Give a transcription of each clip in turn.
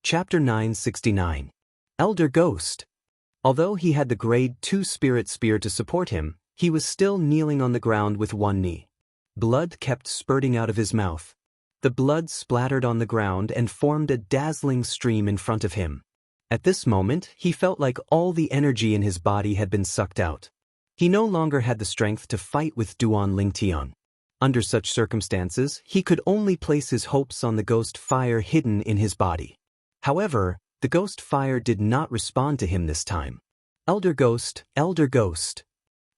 Chapter 969. Elder Ghost. Although he had the grade 2 spirit spear to support him, he was still kneeling on the ground with one knee. Blood kept spurting out of his mouth. The blood splattered on the ground and formed a dazzling stream in front of him. At this moment, he felt like all the energy in his body had been sucked out. He no longer had the strength to fight with Duan Lingtian. Under such circumstances, he could only place his hopes on the ghost fire hidden in his body. However, the ghost fire did not respond to him this time. Elder Ghost, Elder Ghost.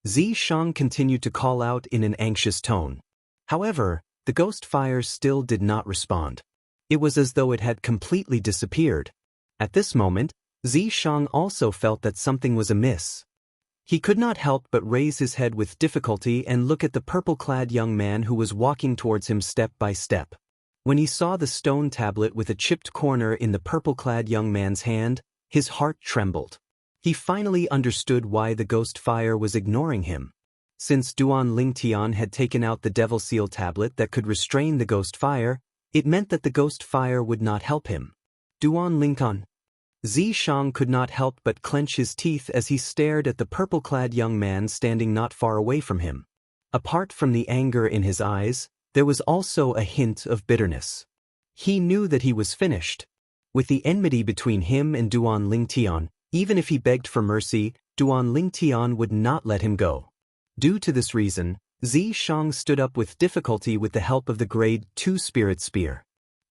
Xianxia continued to call out in an anxious tone. However, the ghost fire still did not respond. It was as though it had completely disappeared. At this moment, Xianxia also felt that something was amiss. He could not help but raise his head with difficulty and look at the purple-clad young man who was walking towards him step by step. When he saw the stone tablet with a chipped corner in the purple-clad young man's hand, his heart trembled. He finally understood why the ghost fire was ignoring him. Since Duan Lingtian had taken out the devil seal tablet that could restrain the ghost fire, it meant that the ghost fire would not help him. Duan Lingtian. Xianxia could not help but clench his teeth as he stared at the purple-clad young man standing not far away from him. Apart from the anger in his eyes, there was also a hint of bitterness. He knew that he was finished. With the enmity between him and Duan Lingtian, even if he begged for mercy, Duan Lingtian would not let him go. Due to this reason, Xianxia stood up with difficulty with the help of the grade 2 spirit spear.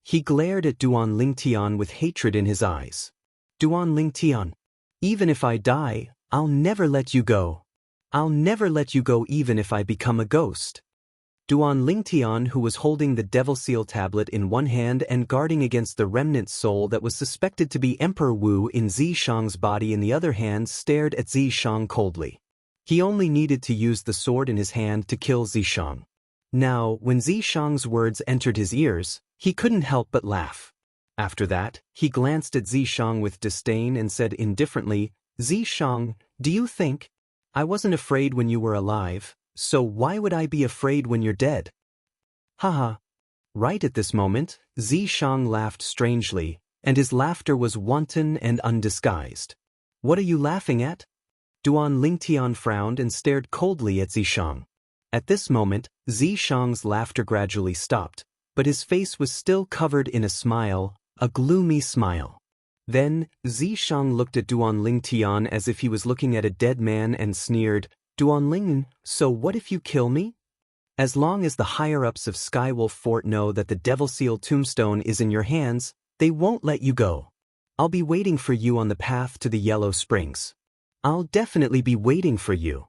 He glared at Duan Lingtian with hatred in his eyes. Duan Lingtian, even if I die, I'll never let you go. I'll never let you go even if I become a ghost. Duan Lingtian, who was holding the devil seal tablet in one hand and guarding against the remnant soul that was suspected to be Emperor Wu in Xianxia's body in the other hand, stared at Xianxia coldly. He only needed to use the sword in his hand to kill Xianxia. Now, when Xianxia's words entered his ears, he couldn't help but laugh. After that, he glanced at Xianxia with disdain and said indifferently, Xianxia, do you think? I wasn't afraid when you were alive, so why would I be afraid when you're dead? Haha. Right at this moment, Xianxia laughed strangely, and his laughter was wanton and undisguised. What are you laughing at? Duan Lingtian frowned and stared coldly at Xianxia. At this moment, Xianxia's laughter gradually stopped, but his face was still covered in a smile, a gloomy smile. Then, Xianxia looked at Duan Lingtian as if he was looking at a dead man and sneered, Duan Ling, so what if you kill me? As long as the higher-ups of Skywolf Fort know that the Devil Seal tombstone is in your hands, they won't let you go. I'll be waiting for you on the path to the Yellow Springs. I'll definitely be waiting for you.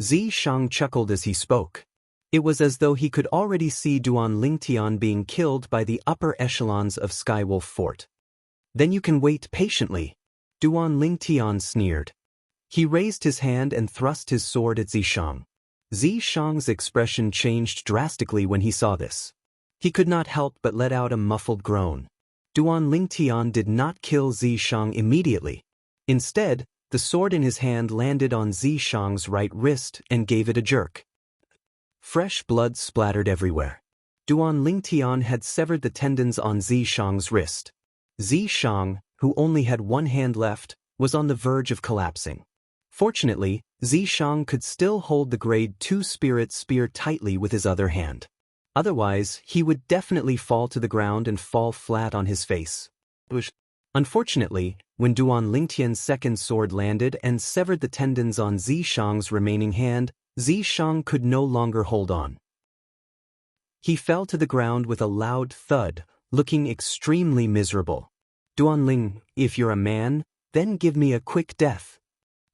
Xianxia chuckled as he spoke. It was as though he could already see Duan Lingtian being killed by the upper echelons of Skywolf Fort. Then you can wait patiently. Duan Lingtian sneered. He raised his hand and thrust his sword at Xianxia. Xianxia's expression changed drastically when he saw this. He could not help but let out a muffled groan. Duan Lingtian did not kill Xianxia immediately. Instead, the sword in his hand landed on Xianxia's right wrist and gave it a jerk. Fresh blood splattered everywhere. Duan Lingtian had severed the tendons on Xianxia's wrist. Xianxia, who only had one hand left, was on the verge of collapsing. Fortunately, Xianxia could still hold the grade 2 spirit spear tightly with his other hand. Otherwise, he would definitely fall to the ground and fall flat on his face. Unfortunately, when Duan Lingtian's second sword landed and severed the tendons on Xianxia's remaining hand, Xianxia could no longer hold on. He fell to the ground with a loud thud, looking extremely miserable. Duan Ling, if you're a man, then give me a quick death.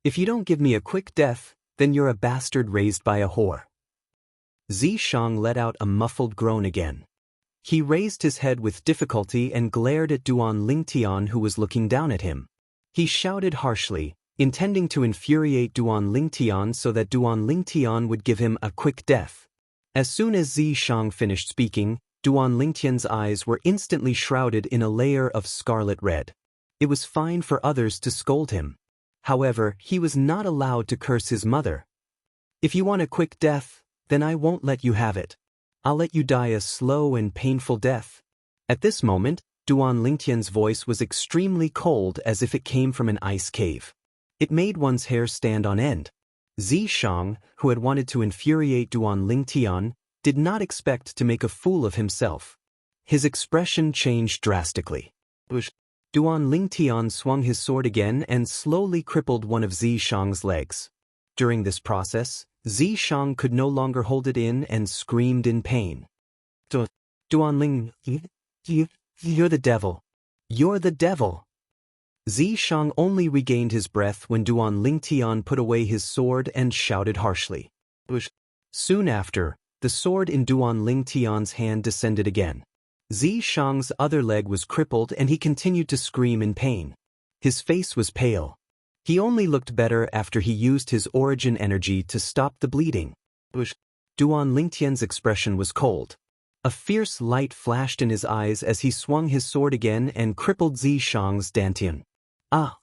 If you don't give me a quick death, then you're a bastard raised by a whore. Xianxia let out a muffled groan again. He raised his head with difficulty and glared at Duan Lingtian, who was looking down at him. He shouted harshly, intending to infuriate Duan Lingtian so that Duan Lingtian would give him a quick death. As soon as Xianxia finished speaking, Duan Lingtian's eyes were instantly shrouded in a layer of scarlet red. It was fine for others to scold him. However, he was not allowed to curse his mother. If you want a quick death, then I won't let you have it. I'll let you die a slow and painful death. At this moment, Duan Lingtian's voice was extremely cold, as if it came from an ice cave. It made one's hair stand on end. Xianxia, who had wanted to infuriate Duan Lingtian, did not expect to make a fool of himself. His expression changed drastically. Duan Lingtian swung his sword again and slowly crippled one of Xianxia's legs. During this process, Xianxia could no longer hold it in and screamed in pain. Duan Ling, you're the devil. You're the devil. Xianxia only regained his breath when Duan Lingtian put away his sword and shouted harshly. Soon after, the sword in Duan Lingtian's hand descended again. Xianxia's other leg was crippled and he continued to scream in pain. His face was pale. He only looked better after he used his origin energy to stop the bleeding. Duan Lingtian's expression was cold. A fierce light flashed in his eyes as he swung his sword again and crippled Xianxia's dantian. Ah!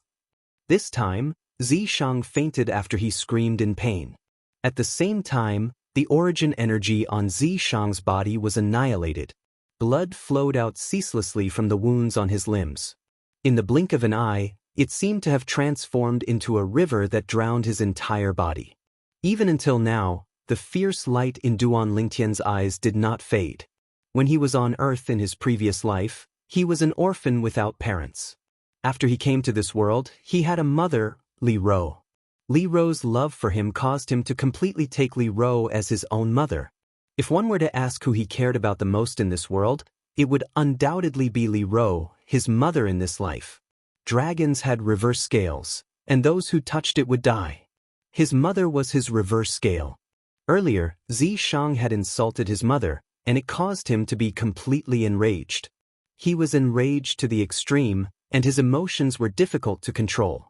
This time, Xianxia fainted after he screamed in pain. At the same time, the origin energy on Xianxia's body was annihilated. Blood flowed out ceaselessly from the wounds on his limbs. In the blink of an eye, it seemed to have transformed into a river that drowned his entire body. Even until now, the fierce light in Duan Lingtian's eyes did not fade. When he was on Earth in his previous life, he was an orphan without parents. After he came to this world, he had a mother, Li Ro. Li Ro's love for him caused him to completely take Li Ro as his own mother. If one were to ask who he cared about the most in this world, it would undoubtedly be Li Ro, his mother in this life. Dragons had reverse scales, and those who touched it would die. His mother was his reverse scale. Earlier, Xianxia had insulted his mother, and it caused him to be completely enraged. He was enraged to the extreme, and his emotions were difficult to control.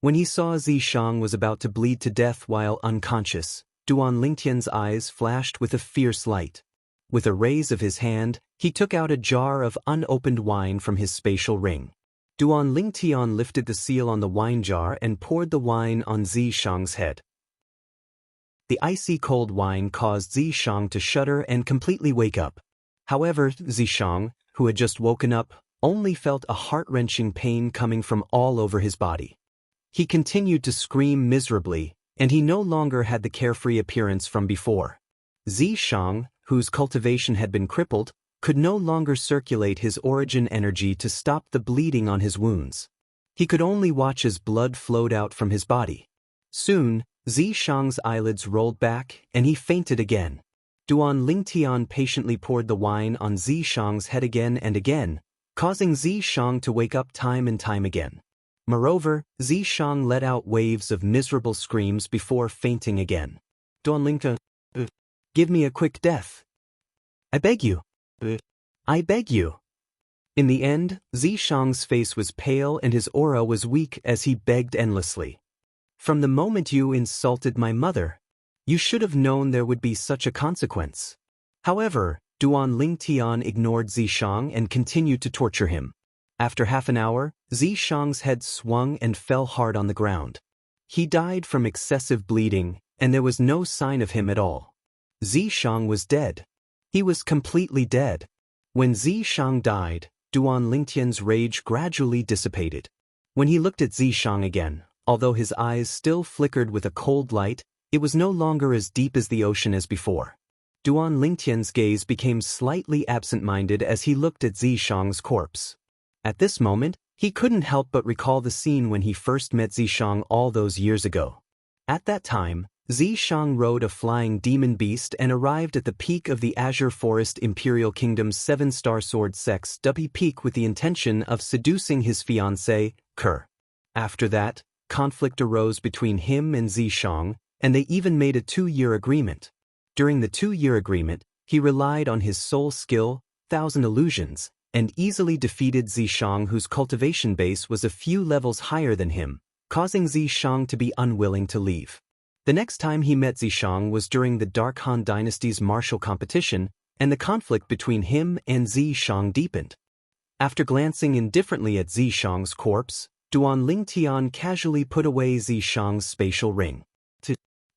When he saw Xianxia was about to bleed to death while unconscious, Duan Lingtian's eyes flashed with a fierce light. With a raise of his hand, he took out a jar of unopened wine from his spatial ring. Duan Lingtian lifted the seal on the wine jar and poured the wine on Xianxia's head. The icy cold wine caused Xianxia to shudder and completely wake up. However, Xianxia, who had just woken up, only felt a heart-wrenching pain coming from all over his body. He continued to scream miserably, and he no longer had the carefree appearance from before. Xianxia, whose cultivation had been crippled, could no longer circulate his origin energy to stop the bleeding on his wounds. He could only watch as blood flowed out from his body. Soon, Xianxia's eyelids rolled back, and he fainted again. Duan Lingtian patiently poured the wine on Xianxia's head again and again, causing Xianxia to wake up time and time again. Moreover, Xianxia let out waves of miserable screams before fainting again. Duan Lingtian, give me a quick death. I beg you. I beg you. In the end, Xianxia's face was pale and his aura was weak as he begged endlessly. From the moment you insulted my mother, you should have known there would be such a consequence. However, Duan Lingtian ignored Xianxia and continued to torture him. After half an hour, Xianxia's head swung and fell hard on the ground. He died from excessive bleeding, and there was no sign of him at all. Xianxia was dead. He was completely dead. When Xianxia died, Duan Lingtian's rage gradually dissipated. When he looked at Xianxia again, although his eyes still flickered with a cold light, it was no longer as deep as the ocean as before. Duan Lingtian's gaze became slightly absent-minded as he looked at Xianxia's corpse. At this moment, he couldn't help but recall the scene when he first met Xianxia all those years ago. At that time, Xianxia rode a flying demon beast and arrived at the peak of the Azure Forest Imperial Kingdom's 7-star sword sects W peak with the intention of seducing his fiancée, Kerr. After that, conflict arose between him and Xianxia, and they even made a 2-year agreement. During the 2-year agreement, he relied on his soul skill, 1,000 illusions, and easily defeated Xianxia, whose cultivation base was a few levels higher than him, causing Xianxia to be unwilling to leave. The next time he met Xianxia was during the Dark Han Dynasty's martial competition, and the conflict between him and Xianxia deepened. After glancing indifferently at Xianxia's corpse, Duan Lingtian casually put away Xianxia's spatial ring.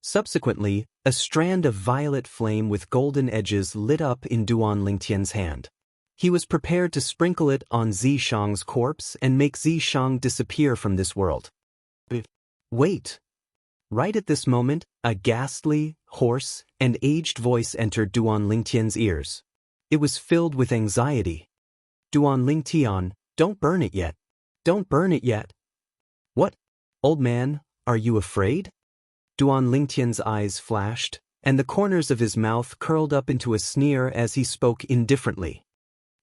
Subsequently, a strand of violet flame with golden edges lit up in Duan Lingtian's hand. He was prepared to sprinkle it on Xianxia's corpse and make Xianxia disappear from this world. Wait. Right at this moment, a ghastly, hoarse, and aged voice entered Duan Lingtian's ears. It was filled with anxiety. Duan Lingtian, don't burn it yet. Don't burn it yet. What? Old man, are you afraid? Duan Lingtian's eyes flashed, and the corners of his mouth curled up into a sneer as he spoke indifferently.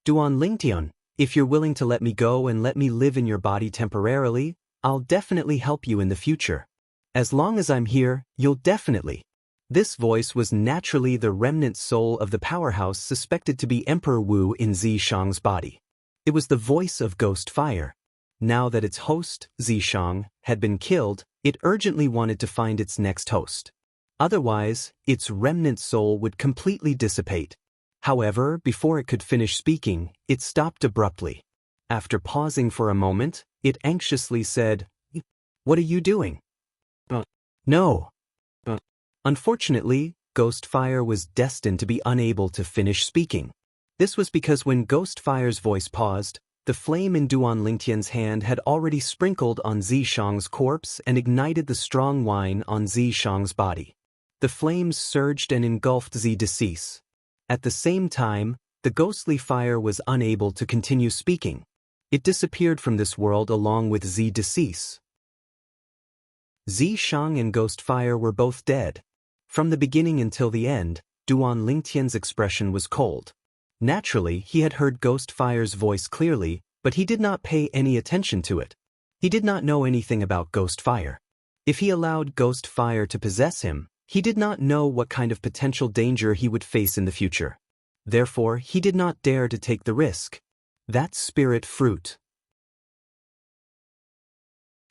Duan Lingtian, if you're willing to let me go and let me live in your body temporarily, I'll definitely help you in the future. As long as I'm here, you'll definitely. This voice was naturally the remnant soul of the powerhouse suspected to be Emperor Wu in Xianxia's body. It was the voice of Ghost Fire. Now that its host, Xianxia, had been killed, it urgently wanted to find its next host. Otherwise, its remnant soul would completely dissipate. However, before it could finish speaking, it stopped abruptly. After pausing for a moment, it anxiously said, "What are you doing?" No. Unfortunately, Ghost Fire was destined to be unable to finish speaking. This was because when Ghost Fire's voice paused, the flame in Duan Lingtian's hand had already sprinkled on Xianxia's corpse and ignited the strong wine on Xianxia's body. The flames surged and engulfed Xi decease. At the same time, the ghostly fire was unable to continue speaking. It disappeared from this world along with Xi decease. Xianxia and Ghost Fire were both dead. From the beginning until the end, Duan Lingtian's expression was cold. Naturally, he had heard Ghost Fire's voice clearly, but he did not pay any attention to it. He did not know anything about Ghost Fire. If he allowed Ghost Fire to possess him, he did not know what kind of potential danger he would face in the future. Therefore, he did not dare to take the risk. That spirit fruit.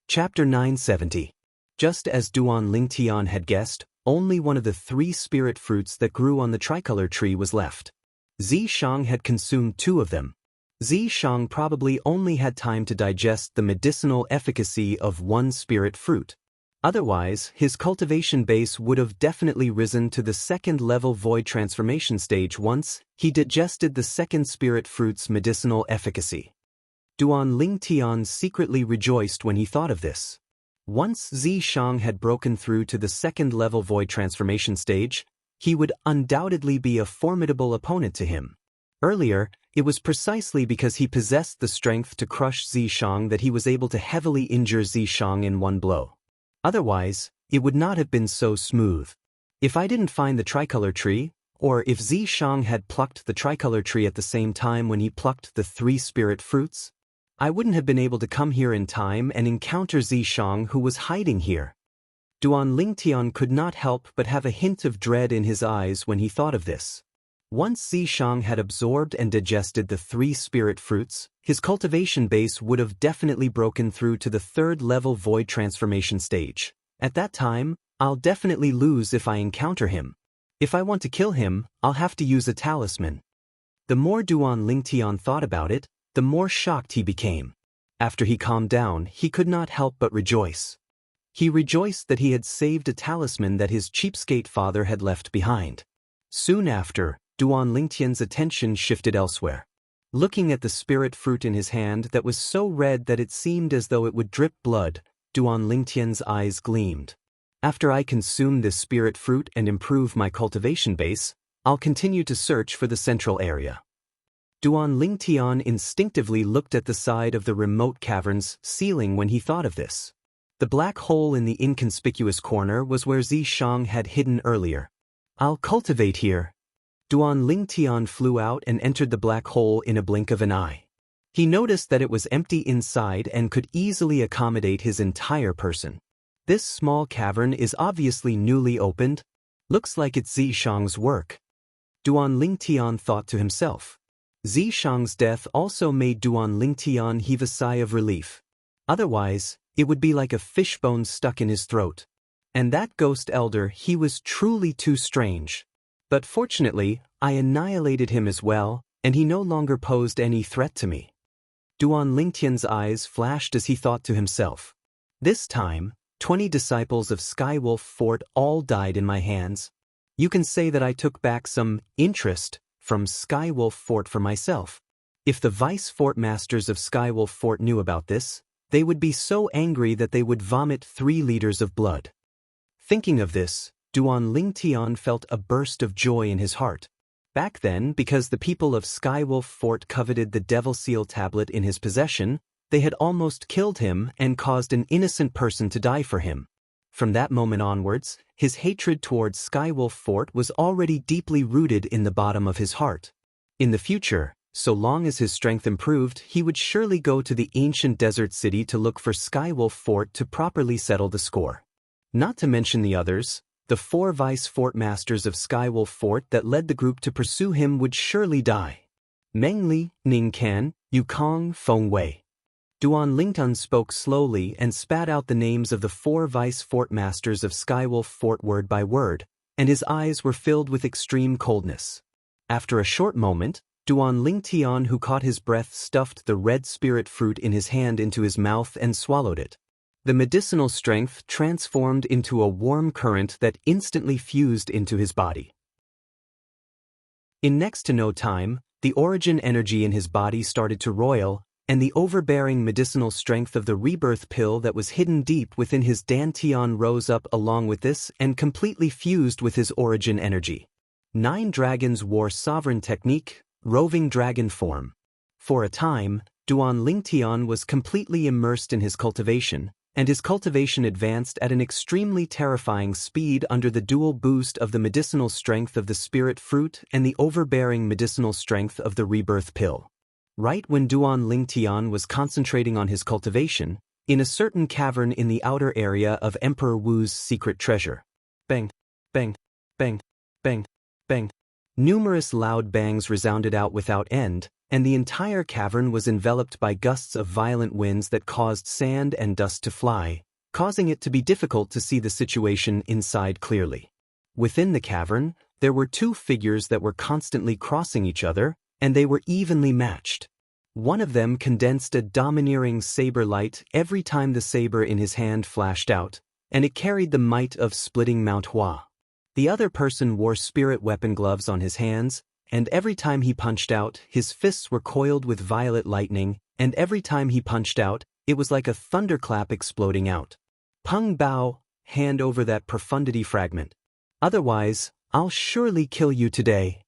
Chapter 970. Just as Duan Lingtian had guessed, only one of the 3 spirit fruits that grew on the tricolor tree was left. Xianxia had consumed 2 of them. Xianxia probably only had time to digest the medicinal efficacy of 1 spirit fruit. Otherwise, his cultivation base would have definitely risen to the 2nd level void transformation stage once he digested the 2nd spirit fruit's medicinal efficacy. Duan Lingtian secretly rejoiced when he thought of this. Once Xianxia had broken through to the 2nd level void transformation stage, he would undoubtedly be a formidable opponent to him. Earlier, it was precisely because he possessed the strength to crush Xianxia that he was able to heavily injure Xianxia in one blow. Otherwise, it would not have been so smooth. If I didn't find the tricolor tree, or if Xianxia had plucked the tricolor tree at the same time when he plucked the 3 spirit fruits, I wouldn't have been able to come here in time and encounter Xianxia, who was hiding here. Duan Lingtian could not help but have a hint of dread in his eyes when he thought of this. Once Xianxia had absorbed and digested the 3 spirit fruits, his cultivation base would have definitely broken through to the 3rd level void transformation stage. At that time, I'll definitely lose if I encounter him. If I want to kill him, I'll have to use a talisman. The more Duan Lingtian thought about it, the more shocked he became. After he calmed down, he could not help but rejoice. He rejoiced that he had saved a talisman that his cheapskate father had left behind. Soon after, Duan Lingtian's attention shifted elsewhere. Looking at the spirit fruit in his hand that was so red that it seemed as though it would drip blood, Duan Lingtian's eyes gleamed. After I consume this spirit fruit and improve my cultivation base, I'll continue to search for the central area. Duan Lingtian instinctively looked at the side of the remote cavern's ceiling when he thought of this. The black hole in the inconspicuous corner was where Xianxia had hidden earlier. I'll cultivate here. Duan Lingtian flew out and entered the black hole in a blink of an eye. He noticed that it was empty inside and could easily accommodate his entire person. This small cavern is obviously newly opened. Looks like it's Xianxia's work. Duan Lingtian thought to himself. Xianxia's death also made Duan Lingtian heave a sigh of relief. Otherwise, it would be like a fishbone stuck in his throat. And that ghost elder, he was truly too strange. But fortunately, I annihilated him as well, and he no longer posed any threat to me. Duan Lingtian's eyes flashed as he thought to himself. This time, 20 disciples of Skywolf Fort all died in my hands. You can say that I took back some interest from Skywolf Fort for myself. If the vice fort masters of Skywolf Fort knew about this, they would be so angry that they would vomit 3 liters of blood. Thinking of this, Duan Lingtian felt a burst of joy in his heart. Back then, because the people of Skywolf Fort coveted the Devil Seal tablet in his possession, they had almost killed him and caused an innocent person to die for him. From that moment onwards, his hatred towards Skywolf Fort was already deeply rooted in the bottom of his heart. In the future, so long as his strength improved, he would surely go to the ancient desert city to look for Skywolf Fort to properly settle the score. Not to mention the others, the 4 vice fort masters of Skywolf Fort that led the group to pursue him would surely die. Meng Li, Ning Kan, Yukong, Feng Wei. Duan Lingtian spoke slowly and spat out the names of the 4 vice fort masters of Skywolf Fort word by word, and his eyes were filled with extreme coldness. After a short moment, Duan Lingtian, who caught his breath, stuffed the red spirit fruit in his hand into his mouth and swallowed it. The medicinal strength transformed into a warm current that instantly fused into his body. In next to no time, the origin energy in his body started to roil, and the overbearing medicinal strength of the rebirth pill that was hidden deep within his dantian rose up along with this and completely fused with his origin energy. 9 dragons wore sovereign technique, roving dragon form. For a time, Duan Lingtian was completely immersed in his cultivation, and his cultivation advanced at an extremely terrifying speed under the dual boost of the medicinal strength of the spirit fruit and the overbearing medicinal strength of the rebirth pill. Right when Duan Lingtian was concentrating on his cultivation, in a certain cavern in the outer area of Emperor Wu's secret treasure. Bang, bang, bang, bang, bang. Numerous loud bangs resounded out without end, and the entire cavern was enveloped by gusts of violent winds that caused sand and dust to fly, causing it to be difficult to see the situation inside clearly. Within the cavern, there were 2 figures that were constantly crossing each other, and they were evenly matched. One of them condensed a domineering saber light every time the saber in his hand flashed out, and it carried the might of splitting Mount Hua. The other person wore spirit weapon gloves on his hands, and every time he punched out, his fists were coiled with violet lightning, and every time he punched out, it was like a thunderclap exploding out. Peng Bao, hand over that profundity fragment. Otherwise, I'll surely kill you today.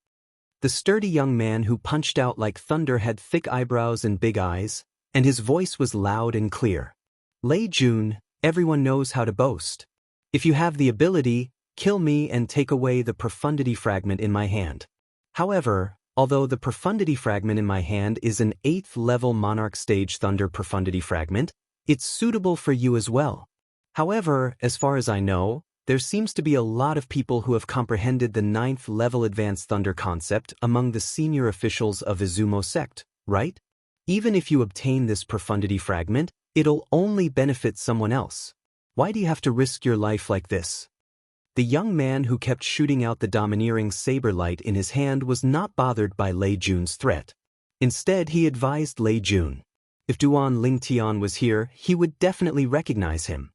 The sturdy young man who punched out like thunder had thick eyebrows and big eyes, and his voice was loud and clear. Lei Jun, everyone knows how to boast. If you have the ability, kill me and take away the profundity fragment in my hand. However, although the profundity fragment in my hand is an 8th level Monarch stage thunder profundity fragment, it's suitable for you as well. However, as far as I know, there seems to be a lot of people who have comprehended the 9th level advanced thunder concept among the senior officials of Izumo sect, right? Even if you obtain this profundity fragment, it'll only benefit someone else. Why do you have to risk your life like this? The young man who kept shooting out the domineering saber light in his hand was not bothered by Lei Jun's threat. Instead, he advised Lei Jun. If Duan Lingtian was here, he would definitely recognize him.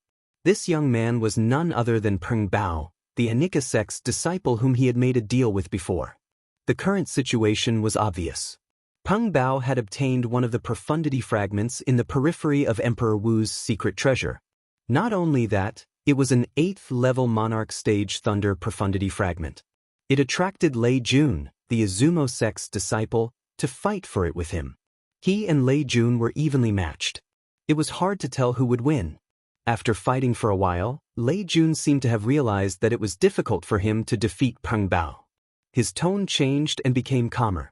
This young man was none other than Peng Bao, the Anika sect's disciple whom he had made a deal with before. The current situation was obvious. Peng Bao had obtained one of the profundity fragments in the periphery of Emperor Wu's secret treasure. Not only that, it was an 8th level Monarch stage thunder profundity fragment. It attracted Lei Jun, the Izumo sect's disciple, to fight for it with him. He and Lei Jun were evenly matched. It was hard to tell who would win. After fighting for a while, Lei Jun seemed to have realized that it was difficult for him to defeat Peng Bao. His tone changed and became calmer.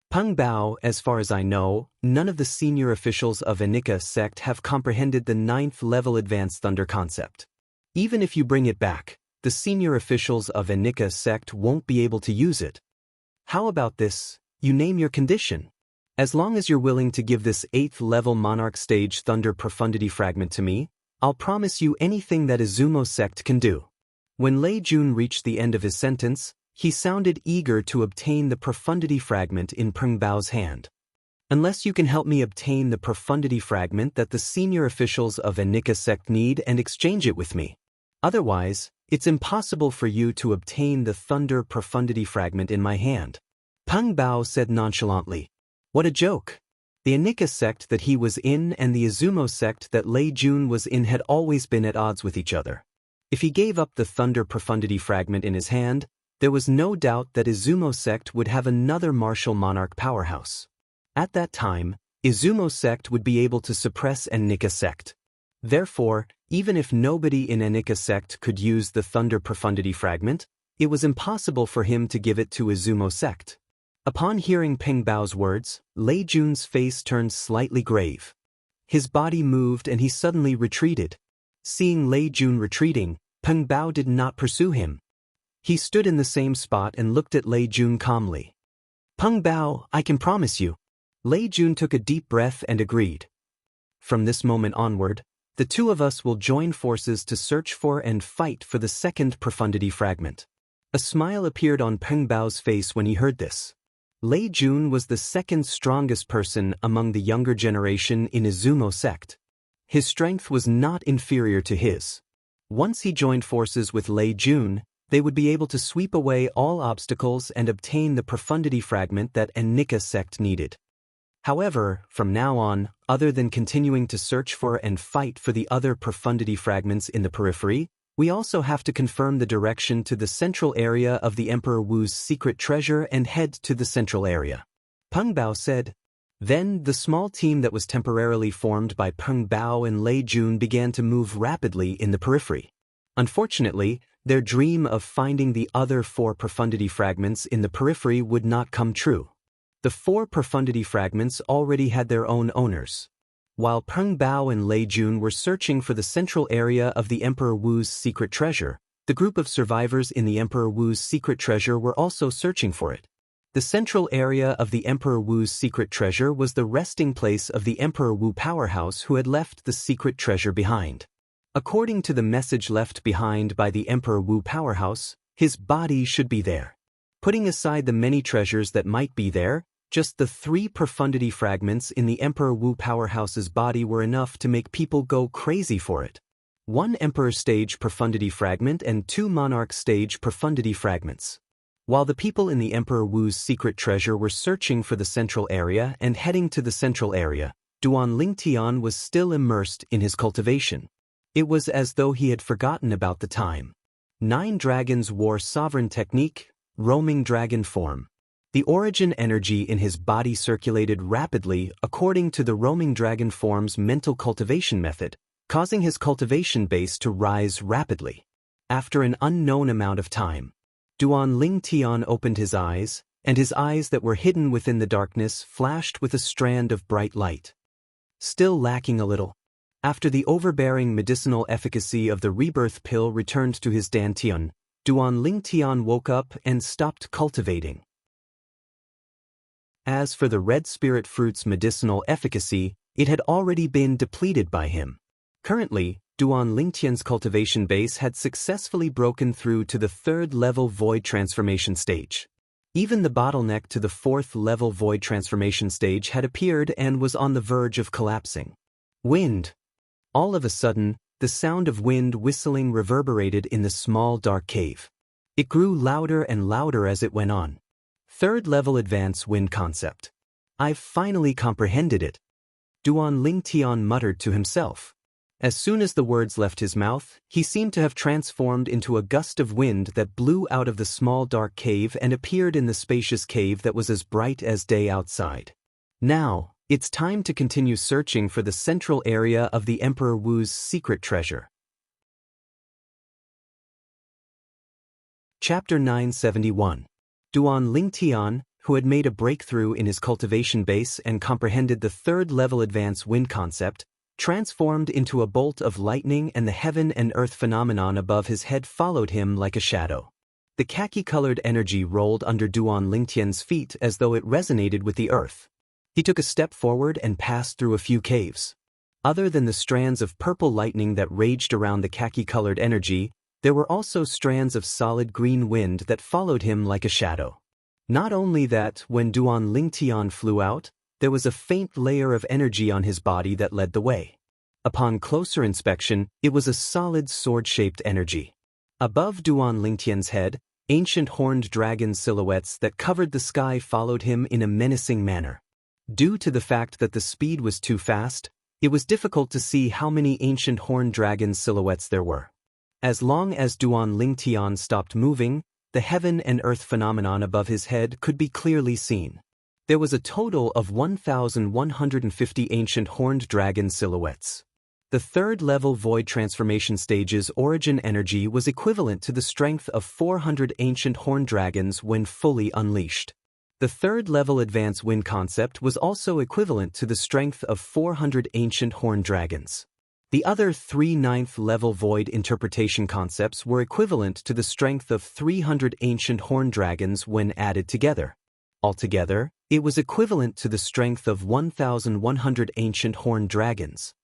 Peng Bao, as far as I know, none of the senior officials of Anika sect have comprehended the 9th level advanced thunder concept. Even if you bring it back, the senior officials of Anika sect won't be able to use it. How about this? You name your condition. As long as you're willing to give this 8th level Monarch stage thunder profundity fragment to me, I'll promise you anything that Izumo sect can do. When Lei Jun reached the end of his sentence, he sounded eager to obtain the profundity fragment in Peng Bao's hand. Unless you can help me obtain the profundity fragment that the senior officials of Anika sect need and exchange it with me. Otherwise, it's impossible for you to obtain the thunder profundity fragment in my hand. Peng Bao said nonchalantly. What a joke. The Anika sect that he was in and the Izumo sect that Lei Jun was in had always been at odds with each other. If he gave up the Thunder Profundity fragment in his hand, there was no doubt that Izumo sect would have another martial monarch powerhouse. At that time, Izumo sect would be able to suppress Anika sect. Therefore, even if nobody in Anika sect could use the Thunder Profundity fragment, it was impossible for him to give it to Izumo sect. Upon hearing Peng Bao's words, Lei Jun's face turned slightly grave. His body moved and he suddenly retreated. Seeing Lei Jun retreating, Peng Bao did not pursue him. He stood in the same spot and looked at Lei Jun calmly. Peng Bao, I can promise you. Lei Jun took a deep breath and agreed. From this moment onward, the two of us will join forces to search for and fight for the second profundity fragment. A smile appeared on Peng Bao's face when he heard this. Lei Jun was the second strongest person among the younger generation in Izumo sect. His strength was not inferior to his. Once he joined forces with Lei Jun, they would be able to sweep away all obstacles and obtain the profundity fragment that Anika sect needed. However, from now on, other than continuing to search for and fight for the other profundity fragments in the periphery, we also have to confirm the direction to the central area of the Emperor Wu's secret treasure and head to the central area. Peng Bao said. Then, the small team that was temporarily formed by Peng Bao and Lei Jun began to move rapidly in the periphery. Unfortunately, their dream of finding the other 4 profundity fragments in the periphery would not come true. The 4 profundity fragments already had their own owners. While Peng Bao and Lei Jun were searching for the central area of the Emperor Wu's secret treasure, the group of survivors in the Emperor Wu's secret treasure were also searching for it. The central area of the Emperor Wu's secret treasure was the resting place of the Emperor Wu powerhouse who had left the secret treasure behind. According to the message left behind by the Emperor Wu powerhouse, his body should be there. Putting aside the many treasures that might be there, just the 3 profundity fragments in the Emperor Wu powerhouse's body were enough to make people go crazy for it. 1 Emperor stage profundity fragment and 2 Monarch stage profundity fragments. While the people in the Emperor Wu's secret treasure were searching for the central area and heading to the central area, Duan Lingtian was still immersed in his cultivation. It was as though he had forgotten about the time. 9 dragons wore sovereign technique, roaming dragon form. The origin energy in his body circulated rapidly according to the roaming dragon form's mental cultivation method, causing his cultivation base to rise rapidly. After an unknown amount of time, Duan Lingtian opened his eyes, and his eyes that were hidden within the darkness flashed with a strand of bright light. Still lacking a little. After the overbearing medicinal efficacy of the rebirth pill returned to his dantian, Duan Lingtian woke up and stopped cultivating. As for the red spirit fruit's medicinal efficacy, it had already been depleted by him. Currently, Duan Lingtian's cultivation base had successfully broken through to the 3rd level void transformation stage. Even the bottleneck to the 4th level void transformation stage had appeared and was on the verge of collapsing. Wind. All of a sudden, the sound of wind whistling reverberated in the small dark cave. It grew louder and louder as it went on. 3rd level advance wind concept. I've finally comprehended it. Duan Lingtian muttered to himself. As soon as the words left his mouth, he seemed to have transformed into a gust of wind that blew out of the small dark cave and appeared in the spacious cave that was as bright as day outside. Now, it's time to continue searching for the central area of the Emperor Wu's secret treasure. Chapter 971. Duan Lingtian, who had made a breakthrough in his cultivation base and comprehended the 3rd level advance wind concept, transformed into a bolt of lightning, and the heaven and earth phenomenon above his head followed him like a shadow. The khaki-colored energy rolled under Duan Lingtian's feet as though it resonated with the earth. He took a step forward and passed through a few caves. Other than the strands of purple lightning that raged around the khaki-colored energy, there were also strands of solid green wind that followed him like a shadow. Not only that, when Duan Lingtian flew out, there was a faint layer of energy on his body that led the way. Upon closer inspection, it was a solid sword-shaped energy. Above Duan Lingtian's head, Ancient horned dragon silhouettes that covered the sky followed him in a menacing manner. Due to the fact that the speed was too fast, it was difficult to see how many ancient horned dragon silhouettes there were. As long as Duan Lingtian stopped moving, the heaven and earth phenomenon above his head could be clearly seen. There was a total of 1,150 ancient horned dragon silhouettes. The third-level void transformation stage's origin energy was equivalent to the strength of 400 ancient horned dragons when fully unleashed. The third-level advanced wind concept was also equivalent to the strength of 400 ancient horned dragons. The other 3 ninth-level void interpretation concepts were equivalent to the strength of 300 ancient horned dragons when added together. Altogether, it was equivalent to the strength of 1,100 ancient horned dragons.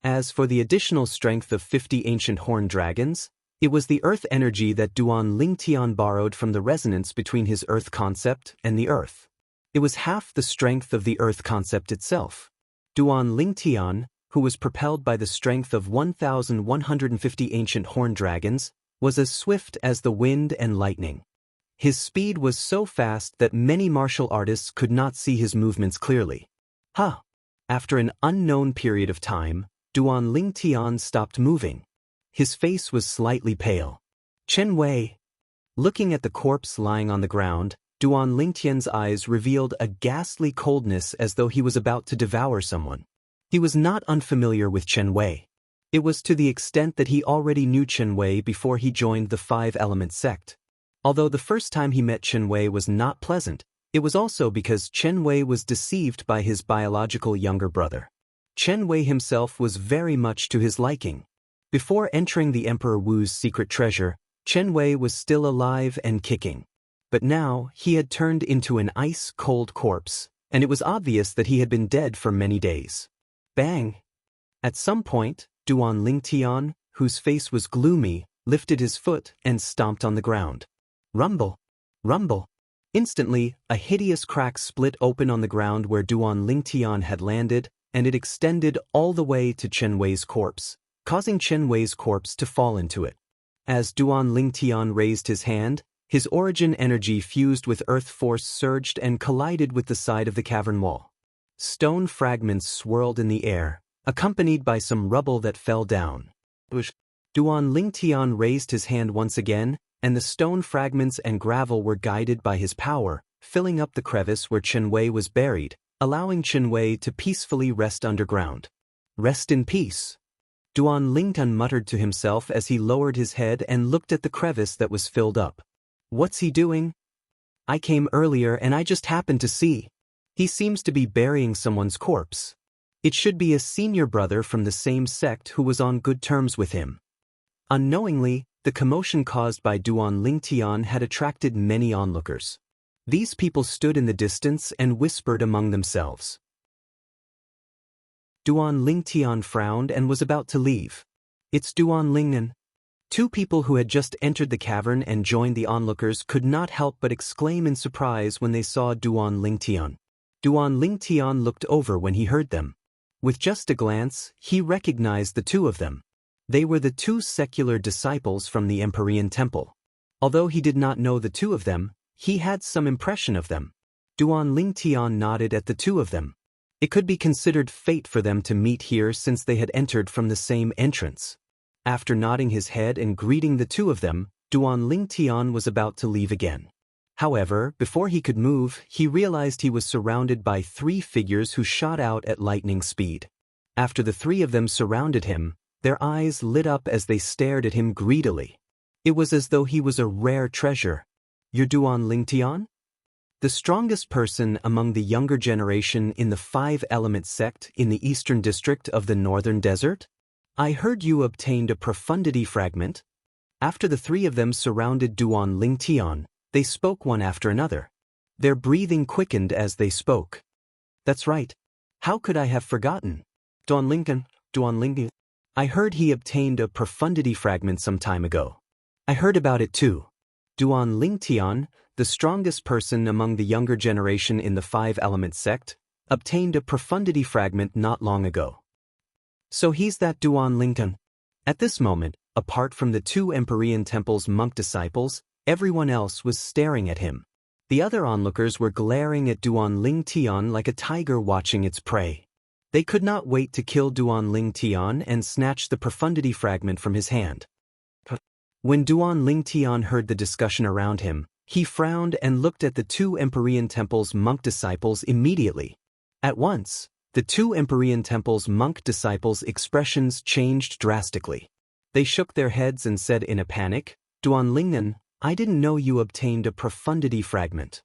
As for the additional strength of 50 ancient horned dragons, it was the earth energy that Duan Lingtian borrowed from the resonance between his earth concept and the earth. It was half the strength of the earth concept itself. Duan Lingtian, who was propelled by the strength of 1,150 ancient horned dragons, was as swift as the wind and lightning. His speed was so fast that many martial artists could not see his movements clearly. After an unknown period of time, Duan Lingtian stopped moving. His face was slightly pale. Chen Wei. Looking at the corpse lying on the ground, Duan Lingtian's eyes revealed a ghastly coldness as though he was about to devour someone. He was not unfamiliar with Chen Wei. It was to the extent that he already knew Chen Wei before he joined the Five-Element sect. Although the first time he met Chen Wei was not pleasant, it was also because Chen Wei was deceived by his biological younger brother. Chen Wei himself was very much to his liking. Before entering the Emperor Wu's secret treasure, Chen Wei was still alive and kicking. But now, he had turned into an ice-cold corpse, and it was obvious that he had been dead for many days. Bang! At some point, Duan Lingtian, whose face was gloomy, lifted his foot and stomped on the ground. Rumble! Rumble! Instantly, a hideous crack split open on the ground where Duan Lingtian had landed, and it extended all the way to Chen Wei's corpse, causing Chen Wei's corpse to fall into it. As Duan Lingtian raised his hand, his origin energy fused with earth force surged and collided with the side of the cavern wall. Stone fragments swirled in the air, accompanied by some rubble that fell down. Duan Lingtian raised his hand once again, and the stone fragments and gravel were guided by his power, filling up the crevice where Chen Wei was buried, allowing Chen Wei to peacefully rest underground. Rest in peace. Duan Lingtian muttered to himself as he lowered his head and looked at the crevice that was filled up. What's he doing? I came earlier and I just happened to see. He seems to be burying someone's corpse. It should be a senior brother from the same sect who was on good terms with him. Unknowingly, the commotion caused by Duan Lingtian had attracted many onlookers. These people stood in the distance and whispered among themselves. Duan Lingtian frowned and was about to leave. It's Duan Lingnan. Two people who had just entered the cavern and joined the onlookers could not help but exclaim in surprise when they saw Duan Lingtian. Duan Lingtian looked over when he heard them. With just a glance, he recognized the two of them. They were the two secular disciples from the Empyrean Temple. Although he did not know the two of them, he had some impression of them. Duan Lingtian nodded at the two of them. It could be considered fate for them to meet here since they had entered from the same entrance. After nodding his head and greeting the two of them, Duan Lingtian was about to leave again. However, before he could move, he realized he was surrounded by 3 figures who shot out at lightning speed. After the 3 of them surrounded him, their eyes lit up as they stared at him greedily. It was as though he was a rare treasure. You're Duan Lingtian? The strongest person among the younger generation in the Five-Element sect in the eastern district of the northern desert? I heard you obtained a profundity fragment. After the 3 of them surrounded Duan Lingtian, they spoke one after another. Their breathing quickened as they spoke. That's right. How could I have forgotten? Duan Lingtian. I heard he obtained a profundity fragment some time ago. I heard about it too. Duan Lingtian, the strongest person among the younger generation in the Five-Element sect, obtained a profundity fragment not long ago. So he's that Duan Lingtian. At this moment, apart from the 2 Empyrean Temple's monk disciples, Everyone else was staring at him. The other onlookers were glaring at Duan Ling Tian like a tiger watching its prey. They could not wait to kill Duan Ling Tian and snatch the profundity fragment from his hand. When Duan Ling Tian heard the discussion around him, he frowned and looked at the two Empyrean Temple's monk disciples immediately. At once, the two Empyrean Temple's monk disciples' expressions changed drastically. They shook their heads and said in a panic, "Duan Lingnan, I didn't know you obtained a profundity fragment."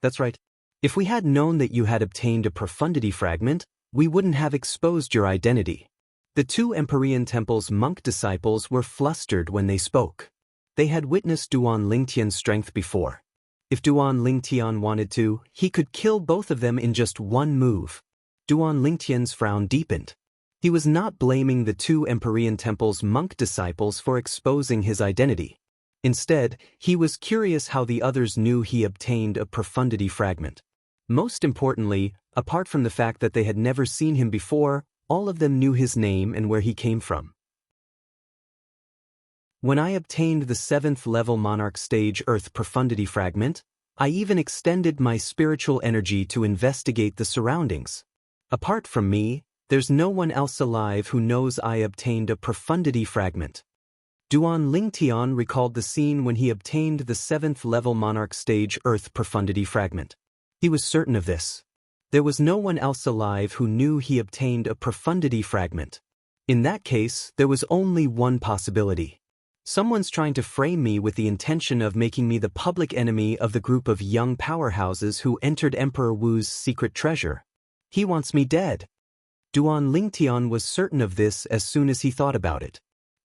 "That's right. If we had known that you had obtained a profundity fragment, we wouldn't have exposed your identity." The two Empyrean Temple's monk disciples were flustered when they spoke. They had witnessed Duan Lingtian's strength before. If Duan Lingtian wanted to, he could kill both of them in just one move. Duan Lingtian's frown deepened. He was not blaming the two Empyrean Temple's monk disciples for exposing his identity. Instead, he was curious how the others knew he obtained a profundity fragment. Most importantly, apart from the fact that they had never seen him before, all of them knew his name and where he came from. When I obtained the 7th level Monarch stage Earth profundity fragment, I even extended my spiritual energy to investigate the surroundings. Apart from me, there's no one else alive who knows I obtained a profundity fragment. Duan Lingtian recalled the scene when he obtained the 7th level Monarch stage Earth profundity fragment. He was certain of this. There was no one else alive who knew he obtained a profundity fragment. In that case, there was only one possibility. Someone's trying to frame me with the intention of making me the public enemy of the group of young powerhouses who entered Emperor Wu's secret treasure. He wants me dead. Duan Lingtian was certain of this as soon as he thought about it.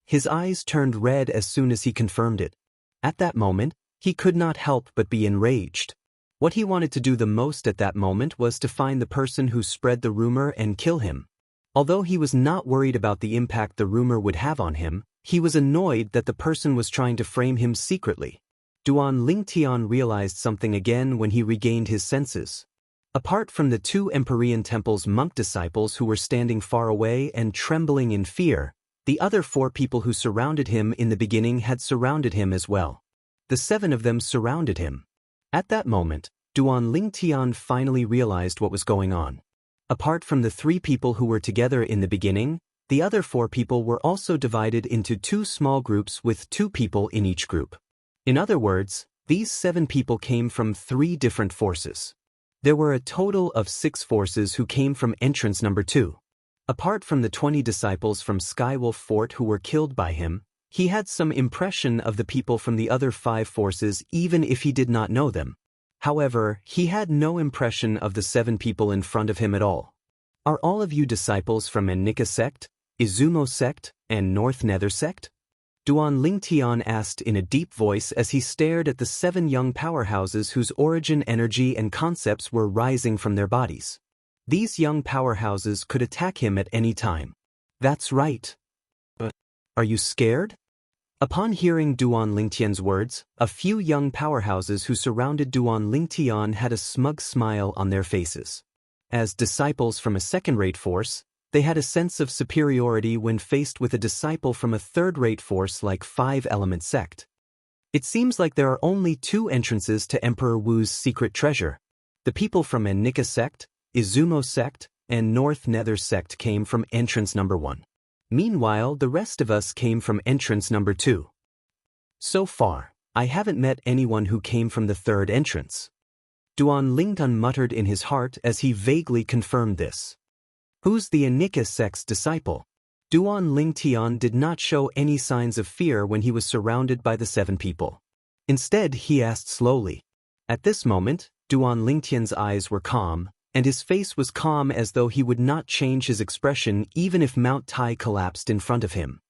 His eyes turned red as soon as he confirmed it. At that moment, he could not help but be enraged. What he wanted to do the most at that moment was to find the person who spread the rumor and kill him. Although he was not worried about the impact the rumor would have on him, he was annoyed that the person was trying to frame him secretly. Duan Lingtian realized something again when he regained his senses. Apart from the two Empyrean Temple's monk disciples who were standing far away and trembling in fear, the other 4 people who surrounded him in the beginning had surrounded him as well. The 7 of them surrounded him. At that moment, Duan Lingtian finally realized what was going on. Apart from the 3 people who were together in the beginning, the other 4 people were also divided into 2 small groups with 2 people in each group. In other words, these 7 people came from 3 different forces. There were a total of 6 forces who came from entrance number 2. Apart from the 20 disciples from Skywolf Fort who were killed by him, he had some impression of the people from the other 5 forces even if he did not know them. However, he had no impression of the 7 people in front of him at all. "Are all of you disciples from Xianxia sect, Izumo sect, and North Nether sect?" Duan Lingtian asked in a deep voice as he stared at the 7 young powerhouses whose origin energy and concepts were rising from their bodies. These young powerhouses could attack him at any time. "That's right. But are you scared?" Upon hearing Duan Lingtian's words, a few young powerhouses who surrounded Duan Lingtian had a smug smile on their faces. As disciples from a second-rate force, they had a sense of superiority when faced with a disciple from a third-rate force like 5-element sect. It seems like there are only 2 entrances to Emperor Wu's secret treasure. The people from Xianxia sect, Izumo sect, and North Nether sect came from entrance number 1. Meanwhile, the rest of us came from entrance number 2. So far, I haven't met anyone who came from the 3rd entrance. Duan Lingtian muttered in his heart as he vaguely confirmed this. "Who's the Xianxia sect's disciple?" Duan Lingtian did not show any signs of fear when he was surrounded by the 7 people. Instead, he asked slowly. At this moment, Duan Lingtian's eyes were calm, and his face was calm as though he would not change his expression even if Mount Tai collapsed in front of him.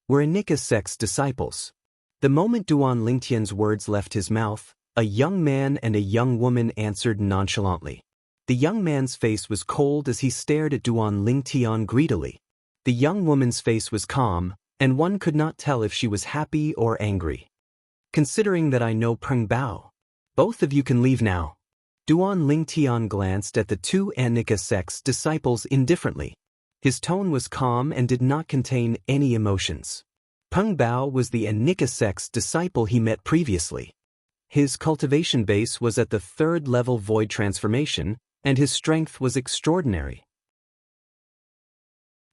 "We're Xianxia sect's disciples." The moment Duan Lingtian's words left his mouth, a young man and a young woman answered nonchalantly. The young man's face was cold as he stared at Duan Lingtian greedily. The young woman's face was calm, and one could not tell if she was happy or angry. "Considering that I know Peng Bao, both of you can leave now." Duan Lingtian glanced at the 2 Xianxia sect's disciples indifferently. His tone was calm and did not contain any emotions. Peng Bao was the Anika sect's disciple he met previously. His cultivation base was at the 3rd level void transformation, and his strength was extraordinary.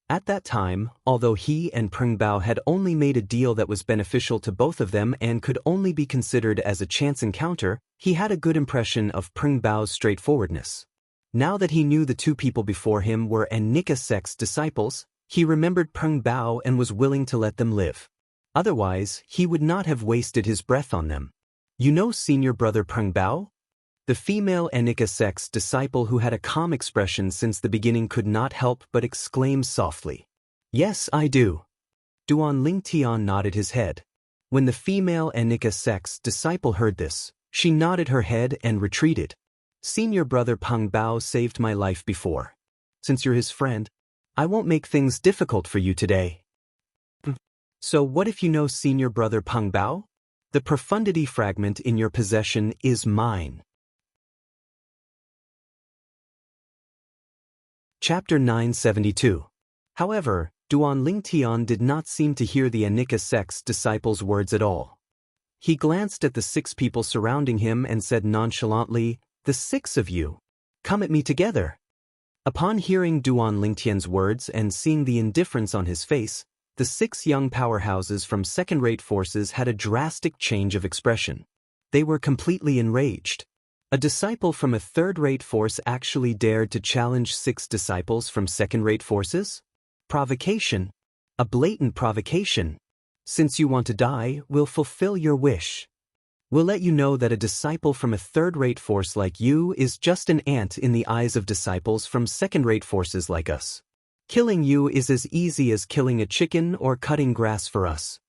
At that time, although he and Peng Bao had only made a deal that was beneficial to both of them and could only be considered as a chance encounter, he had a good impression of Peng Bao's straightforwardness. Now that he knew the two people before him were Anika sect's disciples, he remembered Peng Bao and was willing to let them live. Otherwise, he would not have wasted his breath on them. You know senior brother Peng Bao? The female Anika sect's disciple who had a calm expression since the beginning could not help but exclaim softly. Yes, I do. Duan Lingtian nodded his head. When the female Anika sect's disciple heard this, she nodded her head and retreated. Senior brother Peng Bao saved my life before. Since you're his friend, I won't make things difficult for you today. So what if you know senior brother Peng Bao? The profundity fragment in your possession is mine. Chapter 972. However, Duan Lingtian did not seem to hear the Anika sect's disciples' words at all. He glanced at the 6 people surrounding him and said nonchalantly, "The 6 of you. Come at me together." Upon hearing Duan Lingtian's words and seeing the indifference on his face, the 6 young powerhouses from second-rate forces had a drastic change of expression. They were completely enraged. A disciple from a third-rate force actually dared to challenge 6 disciples from second-rate forces? Provocation. A blatant provocation. Since you want to die, we'll fulfill your wish. We'll let you know that a disciple from a third-rate force like you is just an ant in the eyes of disciples from second-rate forces like us. Killing you is as easy as killing a chicken or cutting grass for us.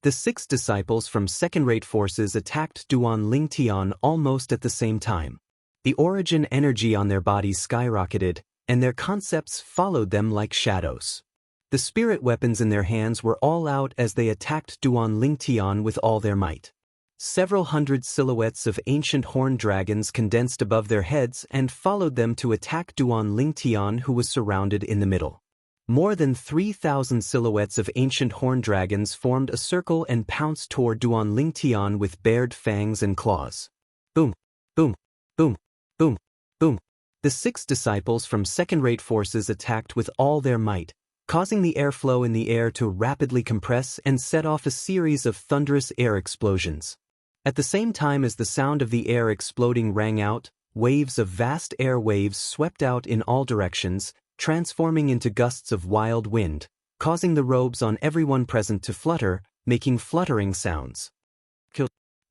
The 6 disciples from second-rate forces attacked Duan Lingtian almost at the same time. The origin energy on their bodies skyrocketed, and their concepts followed them like shadows. The spirit weapons in their hands were all out as they attacked Duan Lingtian with all their might. Several hundred silhouettes of ancient horned dragons condensed above their heads and followed them to attack Duan Lingtian, who was surrounded in the middle. More than 3,000 silhouettes of ancient horned dragons formed a circle and pounced toward Duan Lingtian with bared fangs and claws. Boom, boom, boom, boom, boom. The 6 disciples from second-rate forces attacked with all their might, causing the airflow in the air to rapidly compress and set off a series of thunderous air explosions. At the same time as the sound of the air exploding rang out, waves of vast air waves swept out in all directions, transforming into gusts of wild wind, causing the robes on everyone present to flutter, making fluttering sounds.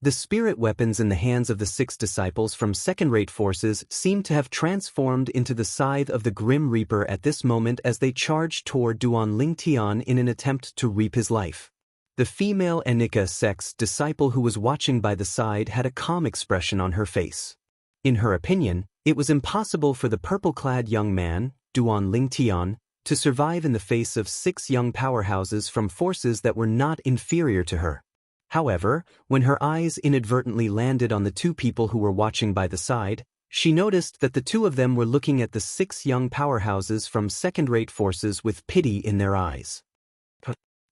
The spirit weapons in the hands of the 6 disciples from second-rate forces seemed to have transformed into the scythe of the Grim Reaper at this moment as they charged toward Duan Lingtian in an attempt to reap his life. The female Anika sect's disciple who was watching by the side had a calm expression on her face. In her opinion, it was impossible for the purple-clad young man, Duan Lingtian, to survive in the face of 6 young powerhouses from forces that were not inferior to her. However, when her eyes inadvertently landed on the 2 people who were watching by the side, she noticed that the 2 of them were looking at the 6 young powerhouses from second-rate forces with pity in their eyes.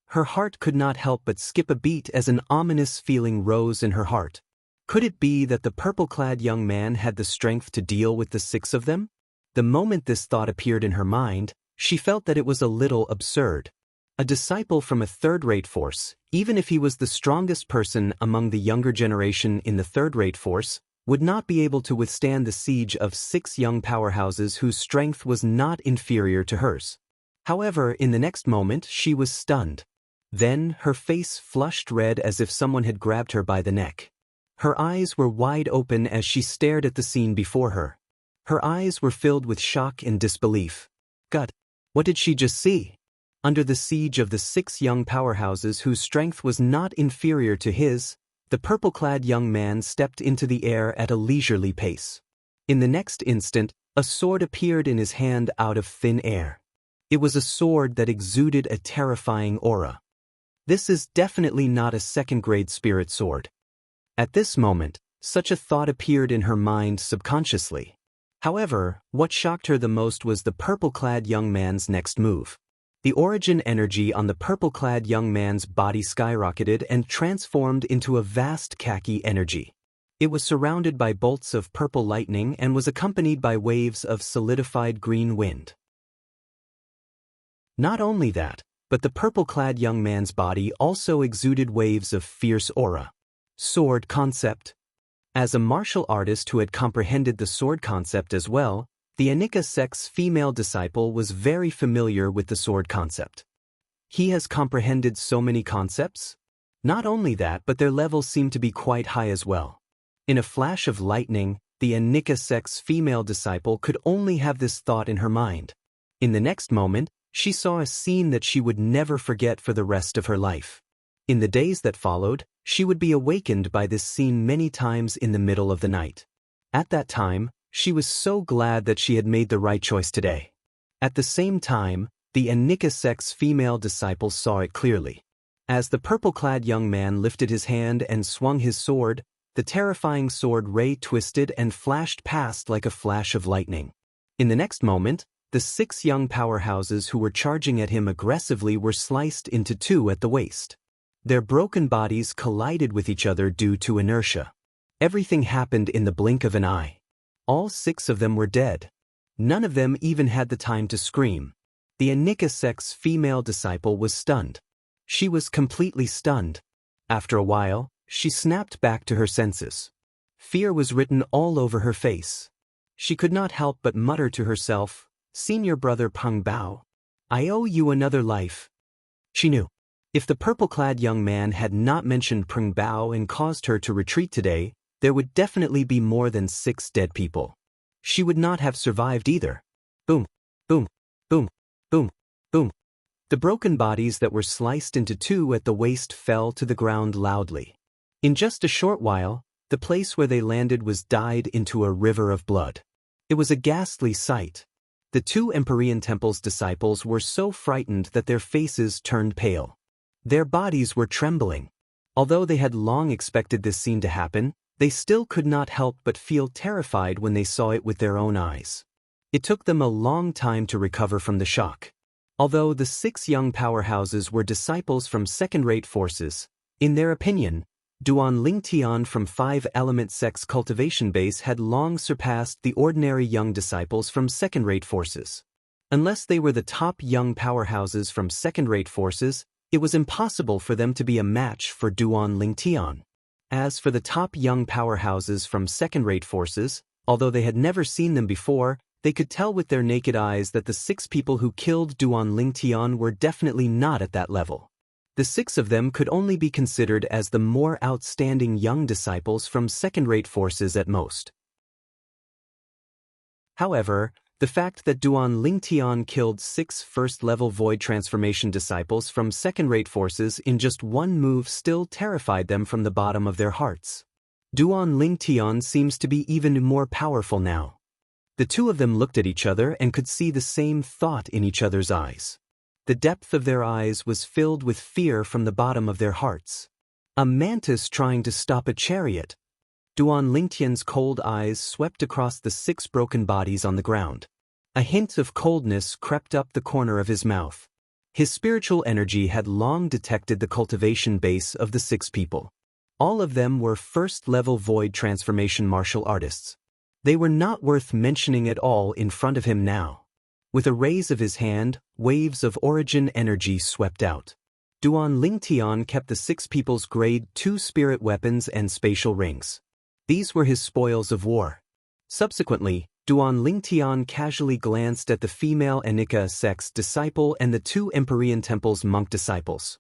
Her heart could not help but skip a beat as an ominous feeling rose in her heart. Could it be that the purple-clad young man had the strength to deal with the 6 of them? The moment this thought appeared in her mind, she felt that it was a little absurd. A disciple from a third-rate force, even if he was the strongest person among the younger generation in the third-rate force, would not be able to withstand the siege of 6 young powerhouses whose strength was not inferior to hers. However, in the next moment, she was stunned. Then, her face flushed red as if someone had grabbed her by the neck. Her eyes were wide open as she stared at the scene before her. Her eyes were filled with shock and disbelief. God, what did she just see? Under the siege of the 6 young powerhouses whose strength was not inferior to his, the purple-clad young man stepped into the air at a leisurely pace. In the next instant, a sword appeared in his hand out of thin air. It was a sword that exuded a terrifying aura. This is definitely not a second-grade spirit sword. At this moment, such a thought appeared in her mind subconsciously. However, what shocked her the most was the purple-clad young man's next move. The origin energy on the purple-clad young man's body skyrocketed and transformed into a vast khaki energy. It was surrounded by bolts of purple lightning and was accompanied by waves of solidified green wind. Not only that, but the purple-clad young man's body also exuded waves of fierce aura. Sword concept. As a martial artist who had comprehended the sword concept as well, the Xianxia sect's female disciple was very familiar with the sword concept. He has comprehended so many concepts? Not only that, but their levels seem to be quite high as well. In a flash of lightning, the Xianxia sect's female disciple could only have this thought in her mind. In the next moment, she saw a scene that she would never forget for the rest of her life. In the days that followed, she would be awakened by this scene many times in the middle of the night. At that time, she was so glad that she had made the right choice today. At the same time, the Xianxia sect's female disciple saw it clearly. As the purple-clad young man lifted his hand and swung his sword, the terrifying sword ray twisted and flashed past like a flash of lightning. In the next moment, the 6 young powerhouses who were charging at him aggressively were sliced into 2 at the waist. Their broken bodies collided with each other due to inertia. Everything happened in the blink of an eye. All 6 of them were dead. None of them even had the time to scream. The Xianxia sect's female disciple was stunned. She was completely stunned. After a while, she snapped back to her senses. Fear was written all over her face. She could not help but mutter to herself, "Senior brother Peng Bao, I owe you another life." She knew. If the purple-clad young man had not mentioned Peng Bao and caused her to retreat today, there would definitely be more than 6 dead people. She would not have survived either. Boom, boom, boom, boom, boom. The broken bodies that were sliced into 2 at the waist fell to the ground loudly. In just a short while, the place where they landed was dyed into a river of blood. It was a ghastly sight. The 2 Empyrean Temple's disciples were so frightened that their faces turned pale. Their bodies were trembling. Although they had long expected this scene to happen, they still could not help but feel terrified when they saw it with their own eyes. It took them a long time to recover from the shock. Although the 6 young powerhouses were disciples from second-rate forces, in their opinion, Duan Lingtian from 5-element sect's cultivation base had long surpassed the ordinary young disciples from second-rate forces. Unless they were the top young powerhouses from second-rate forces, it was impossible for them to be a match for Duan Lingtian. As for the top young powerhouses from second-rate forces, although they had never seen them before, they could tell with their naked eyes that the 6 people who killed Duan Lingtian were definitely not at that level. The 6 of them could only be considered as the more outstanding young disciples from second-rate forces at most. However, the fact that Duan Lingtian killed 6 first-level void transformation disciples from second-rate forces in just one move still terrified them from the bottom of their hearts. Duan Lingtian seems to be even more powerful now. The 2 of them looked at each other and could see the same thought in each other's eyes. The depth of their eyes was filled with fear from the bottom of their hearts. A mantis trying to stop a chariot. Duan Lingtian's cold eyes swept across the 6 broken bodies on the ground. A hint of coldness crept up the corner of his mouth. His spiritual energy had long detected the cultivation base of the 6 people. All of them were first-level void transformation martial artists. They were not worth mentioning at all in front of him now. With a raise of his hand, waves of origin energy swept out. Duan Lingtian kept the 6 people's grade 2 spirit weapons and spatial rings. These were his spoils of war. Subsequently, Duan Lingtian casually glanced at the female Xianxia sect's disciple and the 2 Empyrean Temple's monk disciples.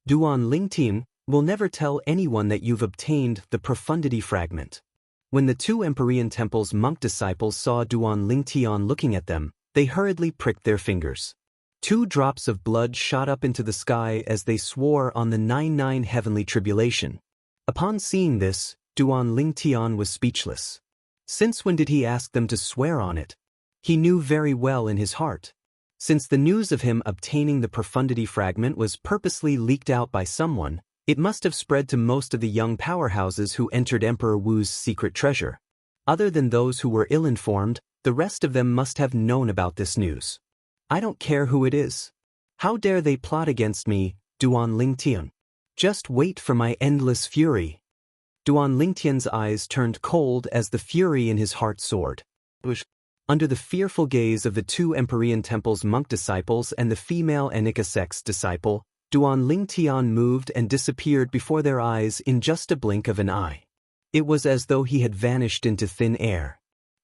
Duan Lingtian will never tell anyone that you've obtained the profundity fragment. When the 2 Empyrean Temple's monk disciples saw Duan Lingtian looking at them, they hurriedly pricked their fingers. 2 drops of blood shot up into the sky as they swore on the 99 heavenly tribulation. Upon seeing this, Duan Lingtian was speechless. Since when did he ask them to swear on it? He knew very well in his heart. Since the news of him obtaining the profundity fragment was purposely leaked out by someone, it must have spread to most of the young powerhouses who entered Emperor Wu's secret treasure. Other than those who were ill-informed, the rest of them must have known about this news. I don't care who it is. How dare they plot against me, Duan Lingtian? Just wait for my endless fury. Duan Lingtian's eyes turned cold as the fury in his heart soared. Under the fearful gaze of the two Empyrean Temple's monk disciples and the female Anika sect's disciple, Duan Lingtian moved and disappeared before their eyes in just a blink of an eye. It was as though he had vanished into thin air.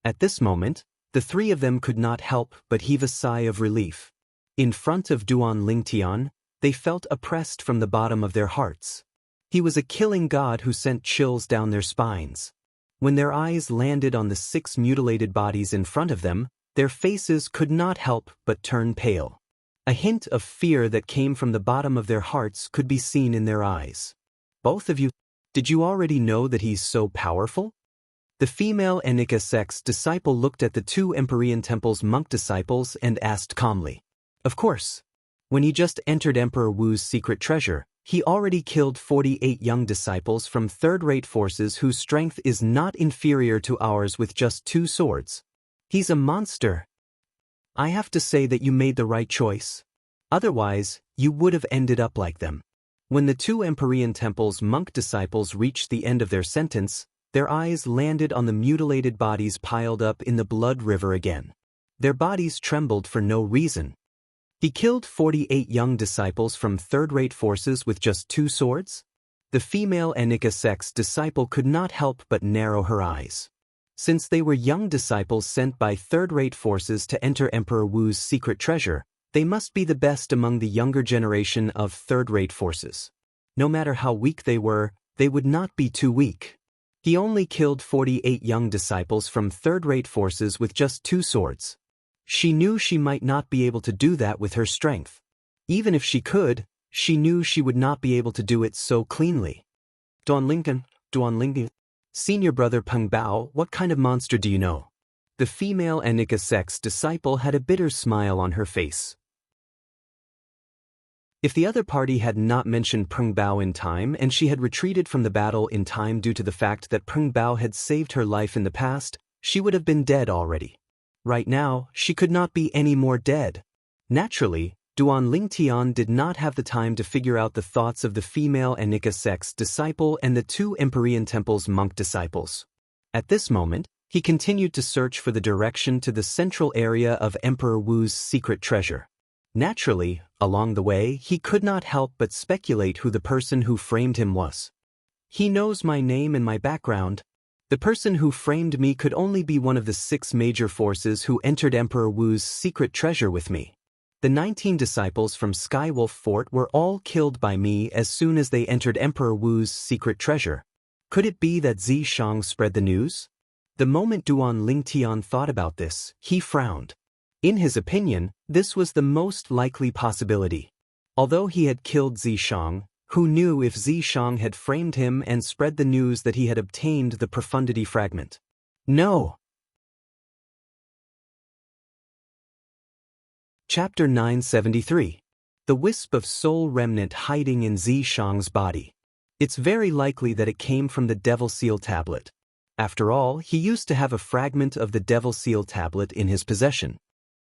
At this moment, the three of them could not help but heave a sigh of relief. In front of Duan Lingtian, they felt oppressed from the bottom of their hearts. He was a killing god who sent chills down their spines. When their eyes landed on the 6 mutilated bodies in front of them, their faces could not help but turn pale. A hint of fear that came from the bottom of their hearts could be seen in their eyes. Both of you, did you already know that he's so powerful? The female Anika sect's disciple looked at the two Empyrean Temple's monk disciples and asked calmly. Of course. When he just entered Emperor Wu's secret treasure, he already killed 48 young disciples from third-rate forces whose strength is not inferior to ours with just 2 swords. He's a monster. I have to say that you made the right choice. Otherwise, you would have ended up like them. When the two Empyrean Temple's monk disciples reached the end of their sentence, their eyes landed on the mutilated bodies piled up in the blood river again. Their bodies trembled for no reason. He killed 48 young disciples from third-rate forces with just 2 swords? The female Anika sect's disciple could not help but narrow her eyes. Since they were young disciples sent by third-rate forces to enter Emperor Wu's secret treasure, they must be the best among the younger generation of third-rate forces. No matter how weak they were, they would not be too weak. He only killed 48 young disciples from third-rate forces with just 2 swords. She knew she might not be able to do that with her strength. Even if she could, she knew she would not be able to do it so cleanly. Duan Lingtian, senior brother Peng Bao, what kind of monster do you know? The female Anika sect's disciple had a bitter smile on her face. If the other party had not mentioned Peng Bao in time and she had retreated from the battle in time due to the fact that Peng Bao had saved her life in the past, she would have been dead already. Right now, she could not be any more dead. Naturally, Duan Lingtian did not have the time to figure out the thoughts of the female Anika sect's disciple and the two Empyrean Temple's monk disciples. At this moment, he continued to search for the direction to the central area of Emperor Wu's secret treasure. Naturally, along the way, he could not help but speculate who the person who framed him was. He knows my name and my background. The person who framed me could only be one of the 6 major forces who entered Emperor Wu's secret treasure with me. The 19 disciples from Skywolf Fort were all killed by me as soon as they entered Emperor Wu's secret treasure. Could it be that Xianxia spread the news? The moment Duan Lingtian thought about this, he frowned. In his opinion, this was the most likely possibility. Although he had killed Xianxia, who knew if Xianxia had framed him and spread the news that he had obtained the profundity fragment? No. Chapter 973. The wisp of soul remnant hiding in Xianxia's body. It's very likely that it came from the Devil Seal tablet. After all, he used to have a fragment of the Devil Seal tablet in his possession.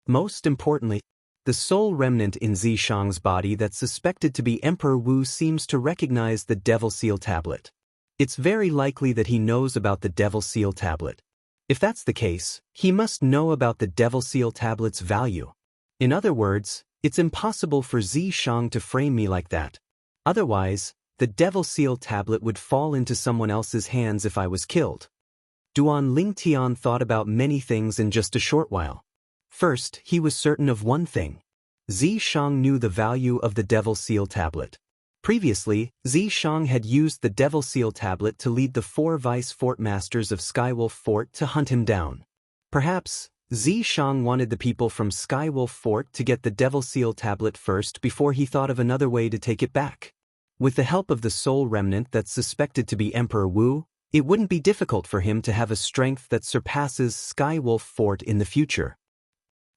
Most importantly, the soul remnant in Xianxia's body that's suspected to be Emperor Wu seems to recognize the Devil Seal tablet. It's very likely that he knows about the Devil Seal tablet. If that's the case, he must know about the Devil Seal tablet's value. In other words, it's impossible for Xianxia to frame me like that. Otherwise, the Devil Seal tablet would fall into someone else's hands if I was killed. Duan Lingtian thought about many things in just a short while. First, he was certain of one thing. Xianxia knew the value of the Devil Seal tablet. Previously, Xianxia had used the Devil Seal tablet to lead the 4 vice fort masters of Skywolf Fort to hunt him down. Perhaps, Xianxia wanted the people from Skywolf Fort to get the Devil Seal tablet first before he thought of another way to take it back. With the help of the soul remnant that's suspected to be Emperor Wu, it wouldn't be difficult for him to have a strength that surpasses Skywolf Fort in the future.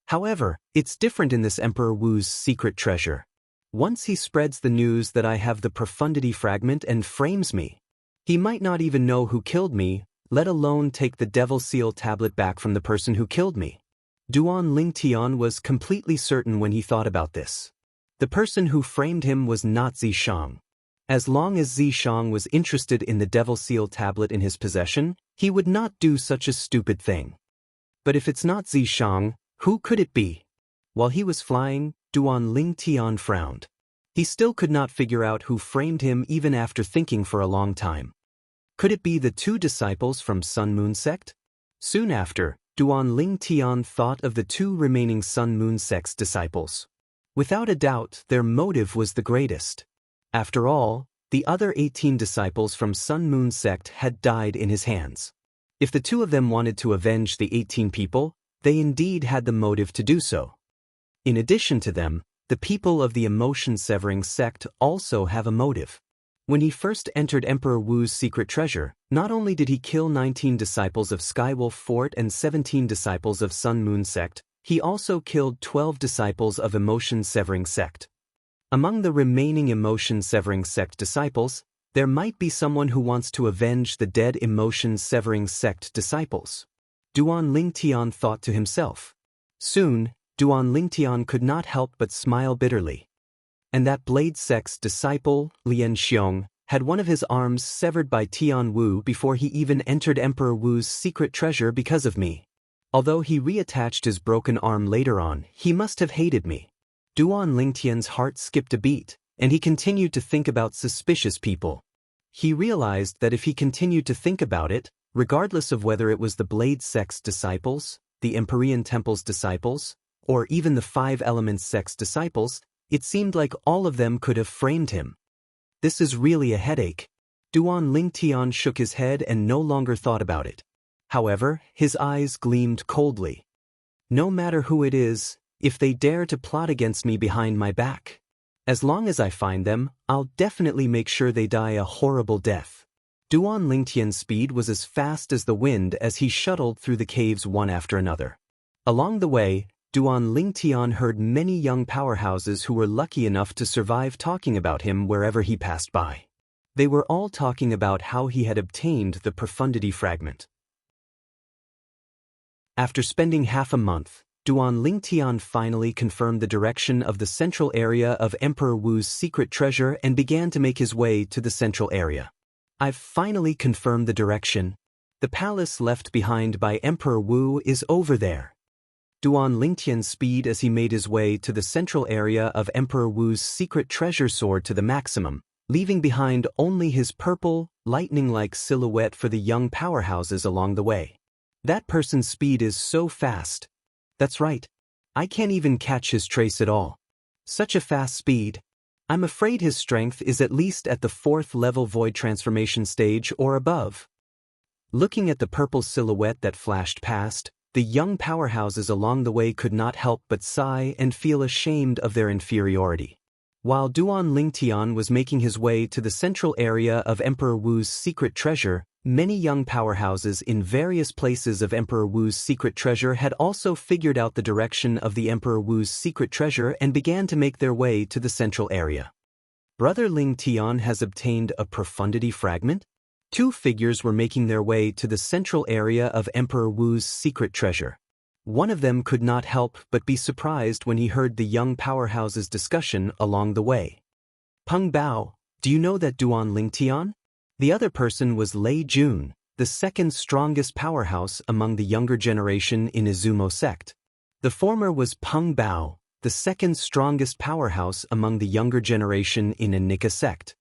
However, it's different in this Emperor Wu's secret treasure. Once he spreads the news that I have the profundity fragment and frames me, he might not even know who killed me, let alone take the Devil Seal tablet back from the person who killed me. Duan Lingtian was completely certain when he thought about this. The person who framed him was not Zishang. As long as Zishang was interested in the Devil Seal tablet in his possession, he would not do such a stupid thing. But if it's not Zishang, who could it be? While he was flying, Duan Lingtian frowned. He still could not figure out who framed him even after thinking for a long time. Could it be the two disciples from Sun Moon sect? Soon after, Duan Lingtian thought of the two remaining Sun Moon sect's disciples. Without a doubt, their motive was the greatest. After all, the other 18 disciples from Sun Moon sect had died in his hands. If the two of them wanted to avenge the 18 people, they indeed had the motive to do so. In addition to them, the people of the emotion-severing sect also have a motive. When he first entered Emperor Wu's secret treasure, not only did he kill 19 disciples of Skywolf Fort and 17 disciples of Sun Moon sect, he also killed 12 disciples of emotion-severing sect. Among the remaining emotion-severing sect disciples, there might be someone who wants to avenge the dead emotion-severing sect disciples. Duan Lingtian thought to himself. Soon, Duan Lingtian could not help but smile bitterly. And that Blade sect's disciple, Lian Xiong, had one of his arms severed by Tian Wu before he even entered Emperor Wu's secret treasure because of me. Although he reattached his broken arm later on, he must have hated me. Duan Lingtian's heart skipped a beat, and he continued to think about suspicious people. He realized that if he continued to think about it, regardless of whether it was the Blade sect's disciples, the Empyrean Temple's disciples, or even the Five Elements sect's disciples, it seemed like all of them could have framed him. This is really a headache. Duan Lingtian shook his head and no longer thought about it. However, his eyes gleamed coldly. No matter who it is, if they dare to plot against me behind my back, as long as I find them, I'll definitely make sure they die a horrible death. Duan Lingtian's speed was as fast as the wind as he shuttled through the caves one after another. Along the way, Duan Lingtian heard many young powerhouses who were lucky enough to survive talking about him wherever he passed by. They were all talking about how he had obtained the Profundity Fragment. After spending half a month, Duan Lingtian finally confirmed the direction of the central area of Emperor Wu's secret treasure and began to make his way to the central area. I've finally confirmed the direction. The palace left behind by Emperor Wu is over there. Duan Lingtian's speed as he made his way to the central area of Emperor Wu's secret treasure soared to the maximum, leaving behind only his purple, lightning-like silhouette for the young powerhouses along the way. That person's speed is so fast. That's right. I can't even catch his trace at all. Such a fast speed. I'm afraid his strength is at least at the 4th level void transformation stage or above. Looking at the purple silhouette that flashed past, the young powerhouses along the way could not help but sigh and feel ashamed of their inferiority. While Duan Lingtian was making his way to the central area of Emperor Wu's secret treasure, many young powerhouses in various places of Emperor Wu's secret treasure had also figured out the direction of the Emperor Wu's secret treasure and began to make their way to the central area. Brother Lingtian has obtained a Profundity Fragment? Two figures were making their way to the central area of Emperor Wu's secret treasure. One of them could not help but be surprised when he heard the young powerhouse's discussion along the way. Peng Bao, do you know that Duan Lingtian? The other person was Lei Jun, the second strongest powerhouse among the younger generation in Izumo sect. The former was Peng Bao, the second strongest powerhouse among the younger generation in Anika sect.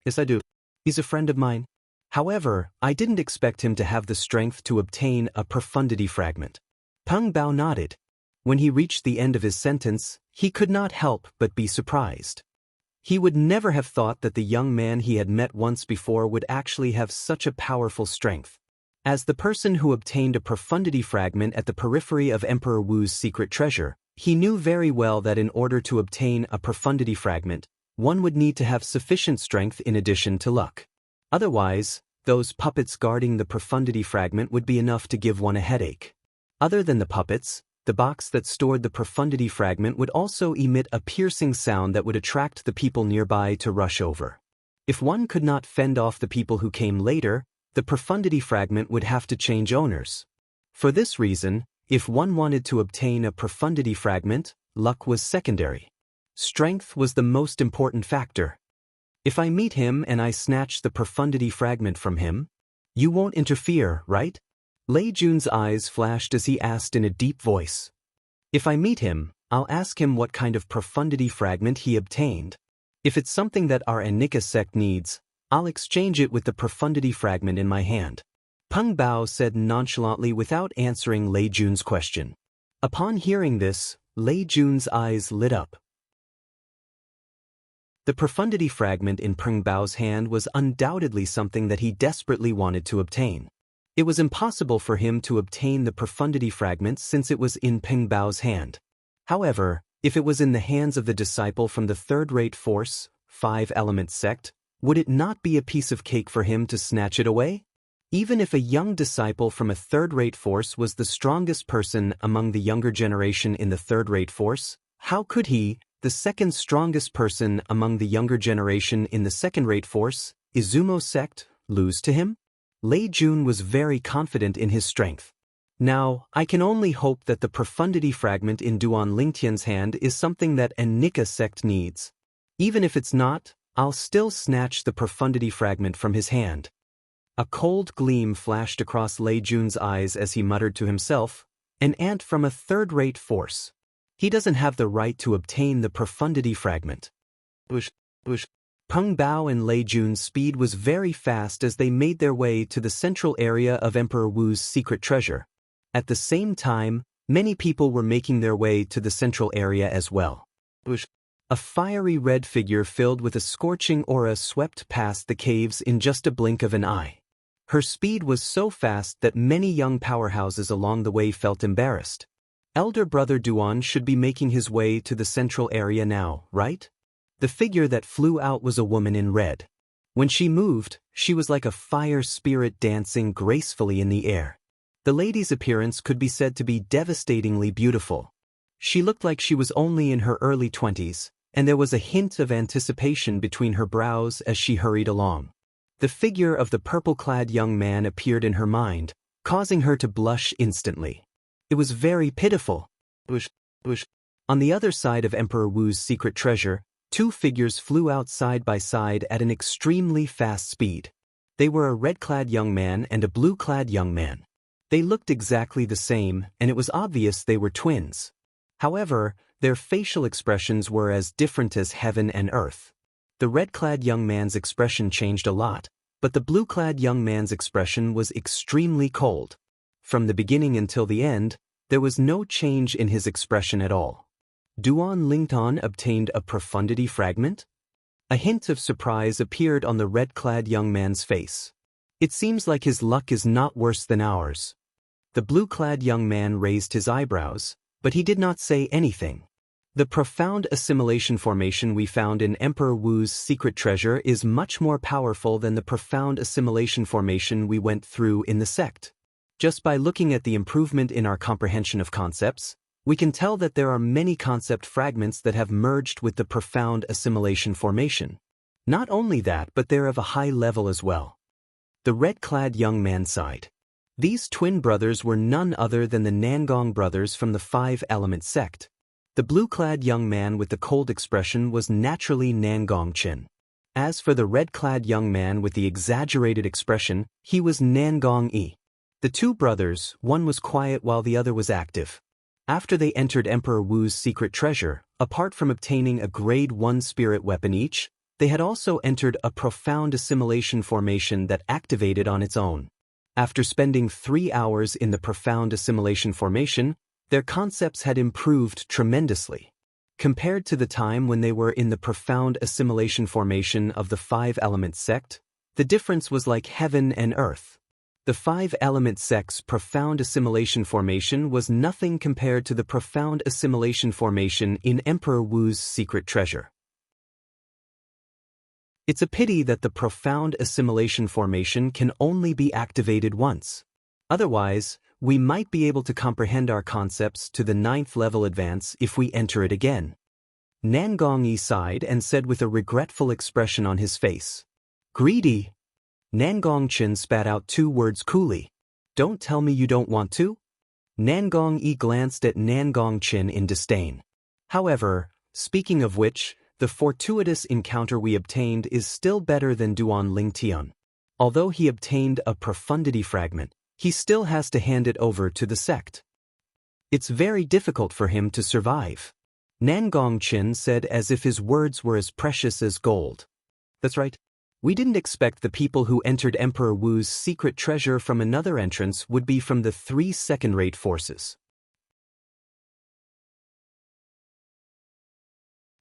Yes, I do. He's a friend of mine. However, I didn't expect him to have the strength to obtain a Profundity Fragment. Peng Bao nodded. When he reached the end of his sentence, he could not help but be surprised. He would never have thought that the young man he had met once before would actually have such a powerful strength. As the person who obtained a Profundity Fragment at the periphery of Emperor Wu's secret treasure, he knew very well that in order to obtain a Profundity Fragment, one would need to have sufficient strength in addition to luck. Otherwise, those puppets guarding the Profundity Fragment would be enough to give one a headache. Other than the puppets, the box that stored the Profundity Fragment would also emit a piercing sound that would attract the people nearby to rush over. If one could not fend off the people who came later, the Profundity Fragment would have to change owners. For this reason, if one wanted to obtain a Profundity Fragment, luck was secondary. Strength was the most important factor. If I meet him and I snatch the profundity fragment from him, you won't interfere, right? Lei Jun's eyes flashed as he asked in a deep voice. If I meet him, I'll ask him what kind of profundity fragment he obtained. If it's something that our Anika sect needs, I'll exchange it with the profundity fragment in my hand. Peng Bao said nonchalantly without answering Lei Jun's question. Upon hearing this, Lei Jun's eyes lit up. The profundity fragment in Peng Bao's hand was undoubtedly something that he desperately wanted to obtain. It was impossible for him to obtain the profundity fragment since it was in Peng Bao's hand. However, if it was in the hands of the disciple from the third-rate force, 5-element sect, would it not be a piece of cake for him to snatch it away? Even if a young disciple from a third-rate force was the strongest person among the younger generation in the third-rate force, how could he, the second strongest person among the younger generation in the second-rate force, Izumo sect, lose to him? Lei Jun was very confident in his strength. Now, I can only hope that the profundity fragment in Duan Lingtian's hand is something that Anika sect needs. Even if it's not, I'll still snatch the profundity fragment from his hand. A cold gleam flashed across Lei Jun's eyes as he muttered to himself, an ant from a third-rate force. He doesn't have the right to obtain the profundity fragment. Peng Bao and Lei Jun's speed was very fast as they made their way to the central area of Emperor Wu's secret treasure. At the same time, many people were making their way to the central area as well. A fiery red figure filled with a scorching aura swept past the caves in just a blink of an eye. Her speed was so fast that many young powerhouses along the way felt embarrassed. Elder brother Duan should be making his way to the central area now, right? The figure that flew out was a woman in red. When she moved, she was like a fire spirit dancing gracefully in the air. The lady's appearance could be said to be devastatingly beautiful. She looked like she was only in her early 20s, and there was a hint of anticipation between her brows as she hurried along. The figure of the purple-clad young man appeared in her mind, causing her to blush instantly. It was very pitiful. On the other side of Emperor Wu's secret treasure, two figures flew out side by side at an extremely fast speed. They were a red-clad young man and a blue-clad young man. They looked exactly the same, and it was obvious they were twins. However, their facial expressions were as different as heaven and earth. The red-clad young man's expression changed a lot, but the blue-clad young man's expression was extremely cold. From the beginning until the end, there was no change in his expression at all. Duan Lingtan obtained a profundity fragment? A hint of surprise appeared on the red-clad young man's face. It seems like his luck is not worse than ours. The blue-clad young man raised his eyebrows, but he did not say anything. The profound assimilation formation we found in Emperor Wu's secret treasure is much more powerful than the profound assimilation formation we went through in the sect. Just by looking at the improvement in our comprehension of concepts, we can tell that there are many concept fragments that have merged with the profound assimilation formation. Not only that, but they're of a high level as well. The red-clad young man sighed. These twin brothers were none other than the Nangong brothers from the 5-element sect. The blue-clad young man with the cold expression was naturally Nangong Qin. As for the red-clad young man with the exaggerated expression, he was Nangong Yi. The two brothers, one was quiet while the other was active. After they entered Emperor Wu's secret treasure, apart from obtaining a grade 1 spirit weapon each, they had also entered a profound assimilation formation that activated on its own. After spending 3 hours in the profound assimilation formation, their concepts had improved tremendously. Compared to the time when they were in the profound assimilation formation of the 5-element sect, the difference was like heaven and earth. The 5-element sect's profound assimilation formation was nothing compared to the profound assimilation formation in Emperor Wu's secret treasure. It's a pity that the profound assimilation formation can only be activated once. Otherwise, we might be able to comprehend our concepts to the 9th level advance if we enter it again. Nangong Yi sighed and said with a regretful expression on his face, "Greedy." Nangong Qin spat out 2 words coolly. "Don't tell me you don't want to?" Nangong Yi glanced at Nangong Qin in disdain. However, Speaking of which, the fortuitous encounter we obtained is still better than Duan Lingtian. Although he obtained a profundity fragment, he still has to hand it over to the sect. It's very difficult for him to survive. Nangong Qin said as if his words were as precious as gold. That's right. We didn't expect the people who entered Emperor Wu's secret treasure from another entrance would be from the 3 second-rate forces.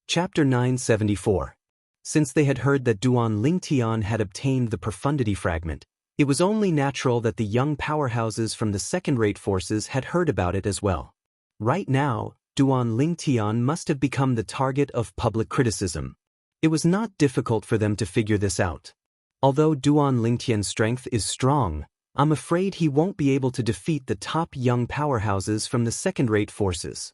Chapter 974. Since they had heard that Duan Lingtian had obtained the profundity fragment, it was only natural that the young powerhouses from the second-rate forces had heard about it as well. Right now, Duan Lingtian must have become the target of public criticism. It was not difficult for them to figure this out. Although Duan Lingtian's strength is strong, I'm afraid he won't be able to defeat the top young powerhouses from the second-rate forces.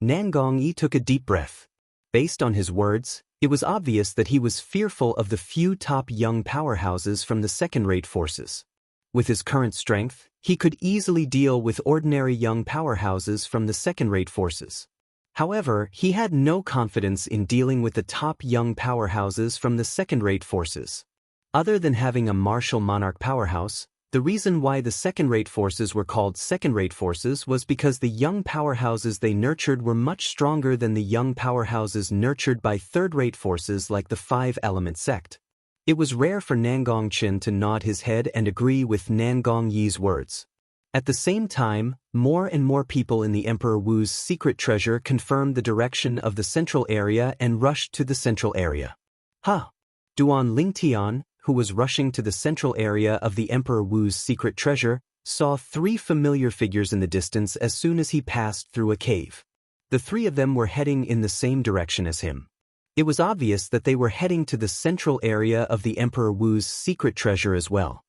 Nangong Yi took a deep breath. Based on his words, it was obvious that he was fearful of the few top young powerhouses from the second-rate forces. With his current strength, he could easily deal with ordinary young powerhouses from the second-rate forces. However, he had no confidence in dealing with the top young powerhouses from the second-rate forces. Other than having a martial monarch powerhouse, the reason why the second-rate forces were called second-rate forces was because the young powerhouses they nurtured were much stronger than the young powerhouses nurtured by third-rate forces like the 5-element sect. It was rare for Nangong Qin to nod his head and agree with Nangong Yi's words. At the same time, more and more people in the Emperor Wu's secret treasure confirmed the direction of the central area and rushed to the central area. Duan Lingtian, who was rushing to the central area of the Emperor Wu's secret treasure, saw 3 familiar figures in the distance as soon as he passed through a cave. The 3 of them were heading in the same direction as him. It was obvious that they were heading to the central area of the Emperor Wu's secret treasure as well.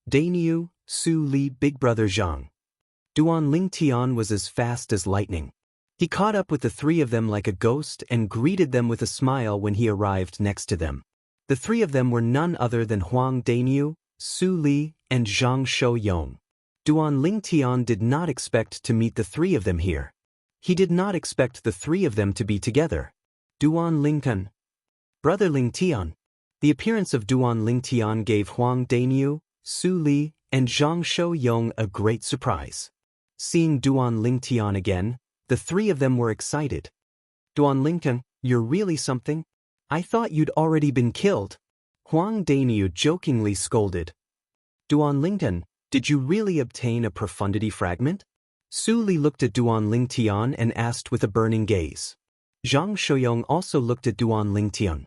Dainyu, Su Li, Big Brother Zhang. Duan Lingtian was as fast as lightning. He caught up with the 3 of them like a ghost and greeted them with a smile when he arrived next to them. The 3 of them were none other than Huang Dainyu, Su Li, and Zhang Shouyong. Duan Lingtian did not expect to meet the 3 of them here. He did not expect the 3 of them to be together. Duan Lingtian. Brother Lingtian. The appearance of Duan Lingtian gave Huang Dainyu, Su Li, and Zhang Shouyong a great surprise. Seeing Duan Lingtian again, the 3 of them were excited. Duan Lingtian, you're really something? I thought you'd already been killed. Huang Dainyu jokingly scolded. Duan Lingtian, did you really obtain a profundity fragment? Su Li looked at Duan Lingtian and asked with a burning gaze. Zhang Shouyong also looked at Duan Lingtian.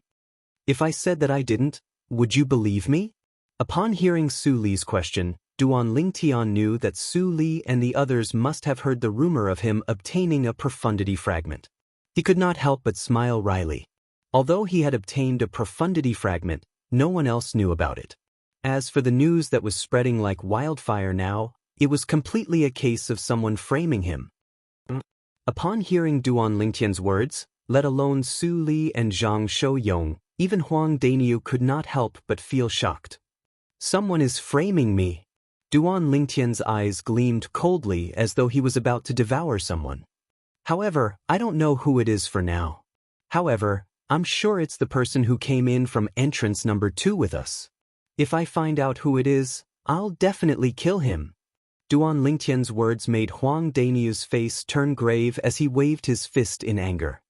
If I said that I didn't, would you believe me? Upon hearing Su Li's question, Duan Lingtian knew that Su Li and the others must have heard the rumor of him obtaining a profundity fragment. He could not help but smile wryly. Although he had obtained a profundity fragment, no one else knew about it. As for the news that was spreading like wildfire now, it was completely a case of someone framing him. Upon hearing Duan Lingtian's words, let alone Su Li and Zhang Shouyong, even Huang Dainyu could not help but feel shocked. Someone is framing me. Duan Lingtian's eyes gleamed coldly as though he was about to devour someone. However, I don't know who it is for now. However, I'm sure it's the person who came in from entrance number 2 with us. If I find out who it is, I'll definitely kill him. Duan Lingtian's words made Huang Dainyu's face turn grave as he waved his fist in anger.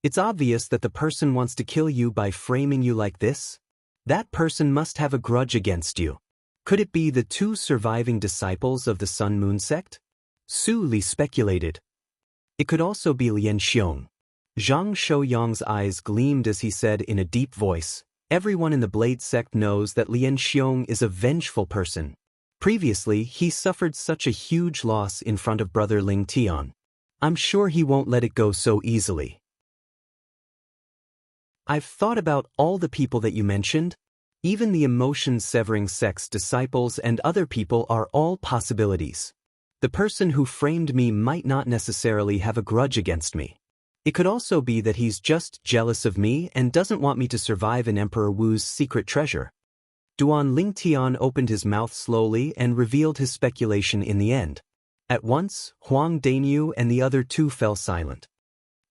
It's obvious that the person wants to kill you by framing you like this. That person must have a grudge against you. Could it be the 2 surviving disciples of the Sun Moon sect? Su Li speculated. It could also be Xianxia. Zhang Shouyong's eyes gleamed as he said in a deep voice, everyone in the Blade sect knows that Xianxia is a vengeful person. Previously, he suffered such a huge loss in front of Brother Lingtian. I'm sure he won't let it go so easily. I've thought about all the people that you mentioned. Even the emotion-severing sect's disciples and other people are all possibilities. The person who framed me might not necessarily have a grudge against me. It could also be that he's just jealous of me and doesn't want me to survive in Emperor Wu's secret treasure. Duan Lingtian opened his mouth slowly and revealed his speculation in the end. At once, Huang Dainyu and the other 2 fell silent.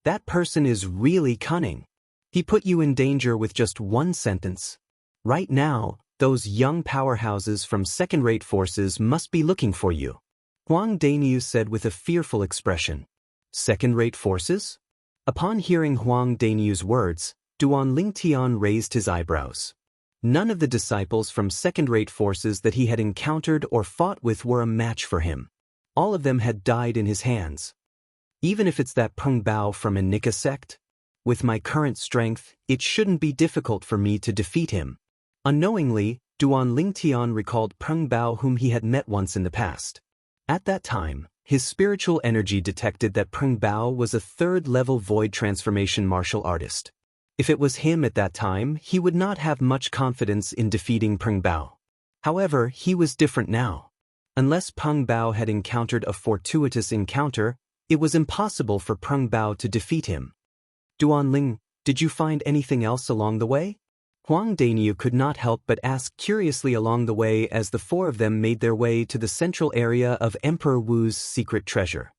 That person is really cunning. He put you in danger with just one sentence. Right now, those young powerhouses from second-rate forces must be looking for you. Huang Daniu said with a fearful expression. Second-rate forces? Upon hearing Huang Daniu's words, Duan Lingtian raised his eyebrows. None of the disciples from second-rate forces that he had encountered or fought with were a match for him. All of them had died in his hands. Even if it's that Peng Bao from Xianxia sect? With my current strength, it shouldn't be difficult for me to defeat him. Unknowingly, Duan Lingtian recalled Peng Bao whom he had met once in the past. At that time, his spiritual energy detected that Peng Bao was a third-level void transformation martial artist. If it was him at that time, he would not have much confidence in defeating Peng Bao. However, he was different now. Unless Peng Bao had encountered a fortuitous encounter, it was impossible for Peng Bao to defeat him. Duan Ling, did you find anything else along the way? Huang Daniu could not help but ask curiously along the way as the four of them made their way to the central area of Emperor Wu's secret treasure.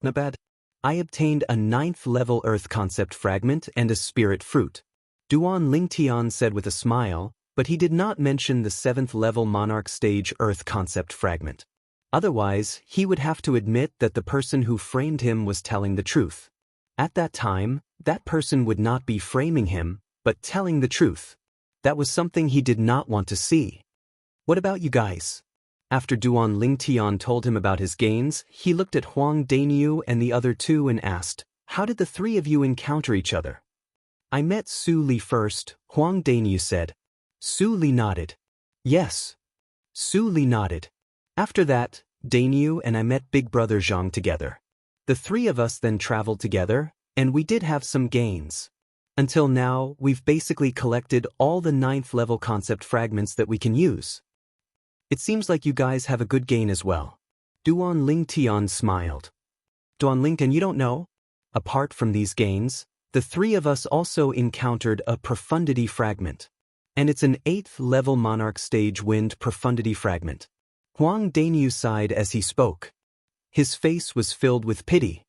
Not bad. I obtained a 9th-level Earth concept fragment and a spirit fruit. Duan Lingtian said with a smile, but he did not mention the 7th-level Monarch stage Earth concept fragment. Otherwise, he would have to admit that the person who framed him was telling the truth. At that time, that person would not be framing him, but telling the truth. That was something he did not want to see. What about you guys? After Duan Lingtian told him about his gains, he looked at Huang Daniu and the other two and asked, how did the three of you encounter each other? I met Su Li first, Huang Daniu said. Su Li nodded. Yes. Su Li nodded. After that, Daniu and I met Big Brother Zhang together. The three of us then traveled together, and we did have some gains. Until now, we've basically collected all the 9th-level concept fragments that we can use. It seems like you guys have a good gain as well. Duan Lingtian smiled. Duan Ling, and you don't know? Apart from these gains, the three of us also encountered a profundity fragment. And it's an 8th-level Monarch stage wind profundity fragment. Huang Daniu sighed as he spoke. His face was filled with pity.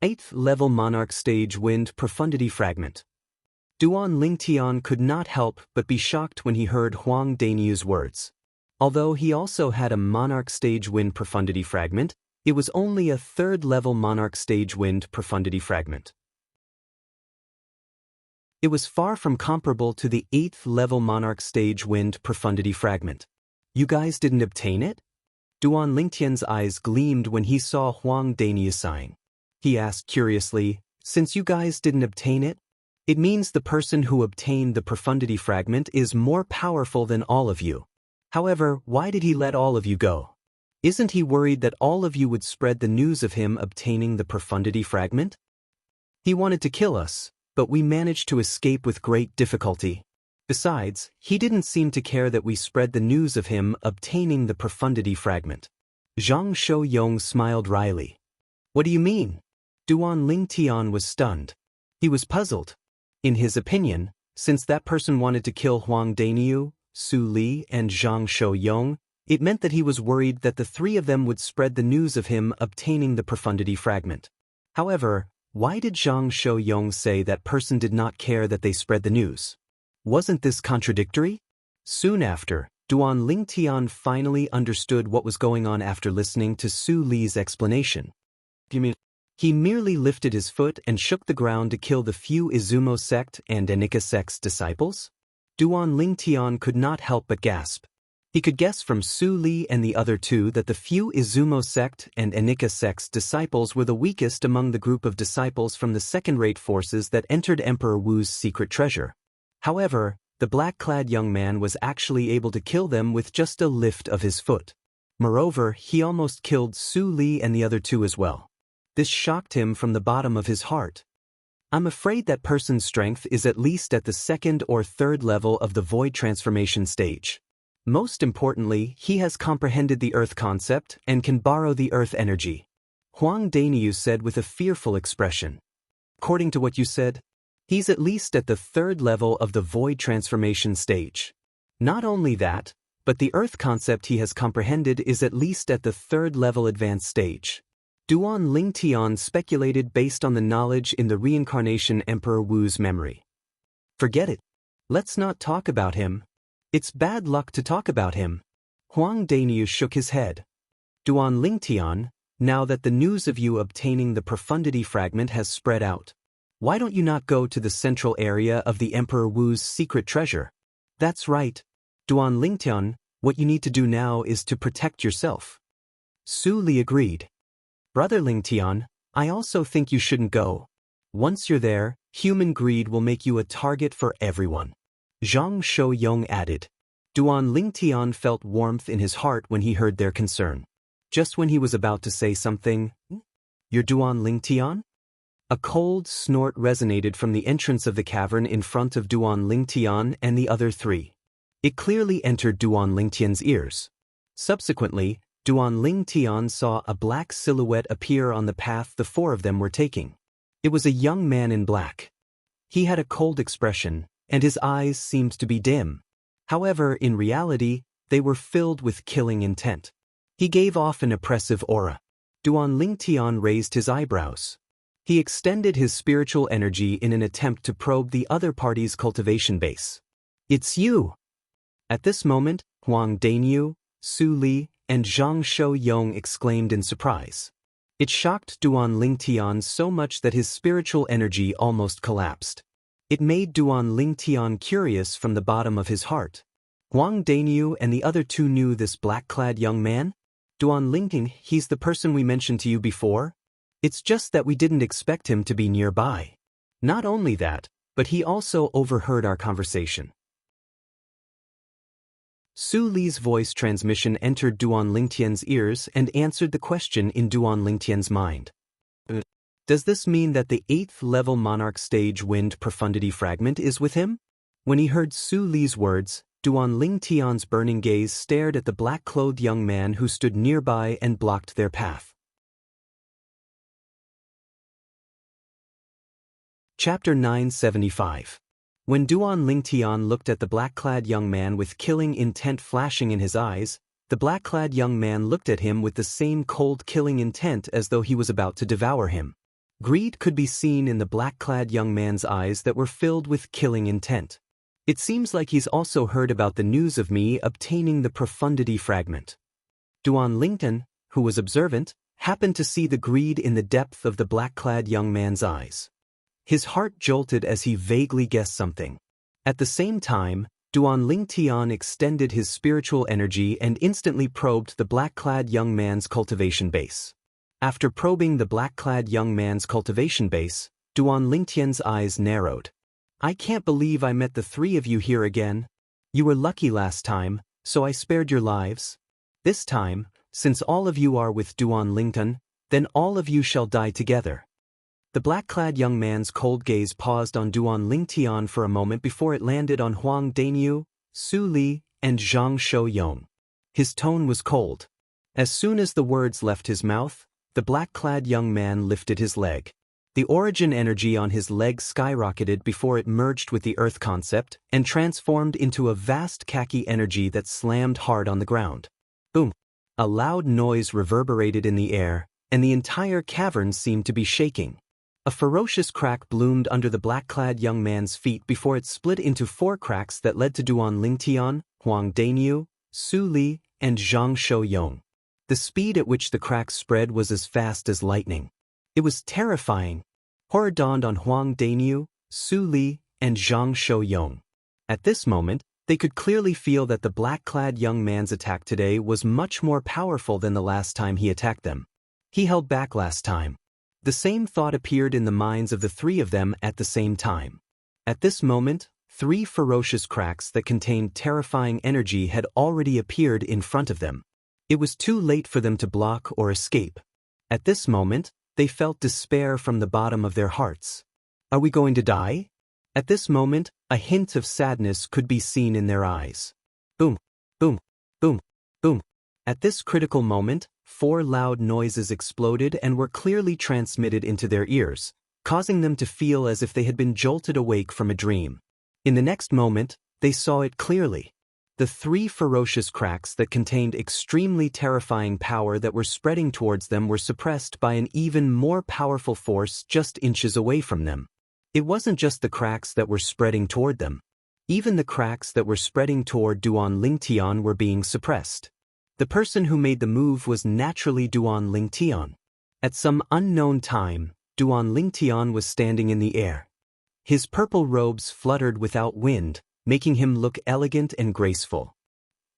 8th-level Monarch stage wind profundity fragment. Duan Lingtian could not help but be shocked when he heard Huang Daniu's words. Although he also had a Monarch stage wind profundity fragment, it was only a 3rd-level Monarch stage wind profundity fragment. It was far from comparable to the 8th-level Monarch stage wind profundity fragment. You guys didn't obtain it? Duan Lingtian's eyes gleamed when he saw Huang Daniu sighing. He asked curiously, since you guys didn't obtain it? It means the person who obtained the profundity fragment is more powerful than all of you. However, why did he let all of you go? Isn't he worried that all of you would spread the news of him obtaining the profundity fragment? He wanted to kill us, but we managed to escape with great difficulty. Besides, he didn't seem to care that we spread the news of him obtaining the profundity fragment. Zhang Shouyong smiled wryly. What do you mean? Duan Lingtian was stunned. He was puzzled. In his opinion, since that person wanted to kill Huang Daniu, Su Li, and Zhang Shouyong, it meant that he was worried that the three of them would spread the news of him obtaining the profundity fragment. However, why did Zhang Shouyong say that person did not care that they spread the news? Wasn't this contradictory? Soon after, Duan Lingtian finally understood what was going on after listening to Su Li's explanation. You mean? He merely lifted his foot and shook the ground to kill the few Izumo sect and Xianxia sect's disciples? Duan Lingtian could not help but gasp. He could guess from Su Li and the other two that the few Izumo sect and Xianxia sect's disciples were the weakest among the group of disciples from the second-rate forces that entered Emperor Wu's secret treasure. However, the black-clad young man was actually able to kill them with just a lift of his foot. Moreover, he almost killed Su Li and the other two as well. This shocked him from the bottom of his heart. I'm afraid that person's strength is at least at the 2nd or 3rd level of the void transformation stage. Most importantly, he has comprehended the earth concept and can borrow the earth energy. Huang Daniu said with a fearful expression. According to what you said, he's at least at the 3rd level of the void transformation stage. Not only that, but the earth concept he has comprehended is at least at the 3rd level advanced stage. Duan Lingtian speculated based on the knowledge in the reincarnation Emperor Wu's memory. Forget it. Let's not talk about him. It's bad luck to talk about him. Huang Daniu shook his head. Duan Lingtian, now that the news of you obtaining the profundity fragment has spread out, why don't you not go to the central area of the Emperor Wu's secret treasure? That's right. Duan Lingtian, what you need to do now is to protect yourself. Su Li agreed. Brother Lingtian, I also think you shouldn't go. Once you're there, human greed will make you a target for everyone. Zhang Shouyong added. Duan Lingtian felt warmth in his heart when he heard their concern. Just when he was about to say something, "You're Duan Lingtian?" A cold snort resonated from the entrance of the cavern in front of Duan Lingtian and the other three. It clearly entered Duan Lingtian's ears. Subsequently, Duan Lingtian saw a black silhouette appear on the path the four of them were taking. It was a young man in black. He had a cold expression, and his eyes seemed to be dim. However, in reality, they were filled with killing intent. He gave off an oppressive aura. Duan Lingtian raised his eyebrows. He extended his spiritual energy in an attempt to probe the other party's cultivation base. It's you! At this moment, Huang Daniu, Su Li, and Zhang Shouyong exclaimed in surprise. It shocked Duan Lingtian so much that his spiritual energy almost collapsed. It made Duan Lingtian curious from the bottom of his heart. Huang Daniu and the other two knew this black-clad young man? Duan Lingtian, he's the person we mentioned to you before? It's just that we didn't expect him to be nearby. Not only that, but he also overheard our conversation. Su Li's voice transmission entered Duan Lingtian's ears and answered the question in Duan Lingtian's mind. Does this mean that the 8th level Monarch stage wind profundity fragment is with him? When he heard Su Li's words, Duan Lingtian's burning gaze stared at the black-clothed young man who stood nearby and blocked their path. Chapter 975. When Duan Lingtian looked at the black-clad young man with killing intent flashing in his eyes, the black-clad young man looked at him with the same cold killing intent as though he was about to devour him. Greed could be seen in the black-clad young man's eyes that were filled with killing intent. It seems like he's also heard about the news of me obtaining the profundity fragment. Duan Lingtian, who was observant, happened to see the greed in the depth of the black-clad young man's eyes. His heart jolted as he vaguely guessed something. At the same time, Duan Lingtian extended his spiritual energy and instantly probed the black-clad young man's cultivation base. After probing the black-clad young man's cultivation base, Duan Lingtian's eyes narrowed. I can't believe I met the three of you here again. You were lucky last time, so I spared your lives. This time, since all of you are with Duan Lingtian, then all of you shall die together. The black-clad young man's cold gaze paused on Duan Lingtian for a moment before it landed on Huang Daniu, Su Li, and Zhang Shouyong. His tone was cold. As soon as the words left his mouth, the black-clad young man lifted his leg. The origin energy on his leg skyrocketed before it merged with the earth concept and transformed into a vast khaki energy that slammed hard on the ground. Boom! A loud noise reverberated in the air, and the entire cavern seemed to be shaking. A ferocious crack bloomed under the black-clad young man's feet before it split into 4 cracks that led to Duan Lingtian, Huang Daniu, Su Li, and Zhang Shouyong. The speed at which the cracks spread was as fast as lightning. It was terrifying. Horror dawned on Huang Daniu, Su Li, and Zhang Shouyong. At this moment, they could clearly feel that the black-clad young man's attack today was much more powerful than the last time he attacked them. He held back last time. The same thought appeared in the minds of the three of them at the same time. At this moment, 3 ferocious cracks that contained terrifying energy had already appeared in front of them. It was too late for them to block or escape. At this moment, they felt despair from the bottom of their hearts. Are we going to die? At this moment, a hint of sadness could be seen in their eyes. Boom, boom, boom, boom. At this critical moment, 4 loud noises exploded and were clearly transmitted into their ears, causing them to feel as if they had been jolted awake from a dream. In the next moment, they saw it clearly. The three ferocious cracks that contained extremely terrifying power that were spreading towards them were suppressed by an even more powerful force just inches away from them. It wasn't just the cracks that were spreading toward them. Even the cracks that were spreading toward Duan Lingtian were being suppressed. The person who made the move was naturally Duan Lingtian. At some unknown time, Duan Lingtian was standing in the air. His purple robes fluttered without wind, making him look elegant and graceful.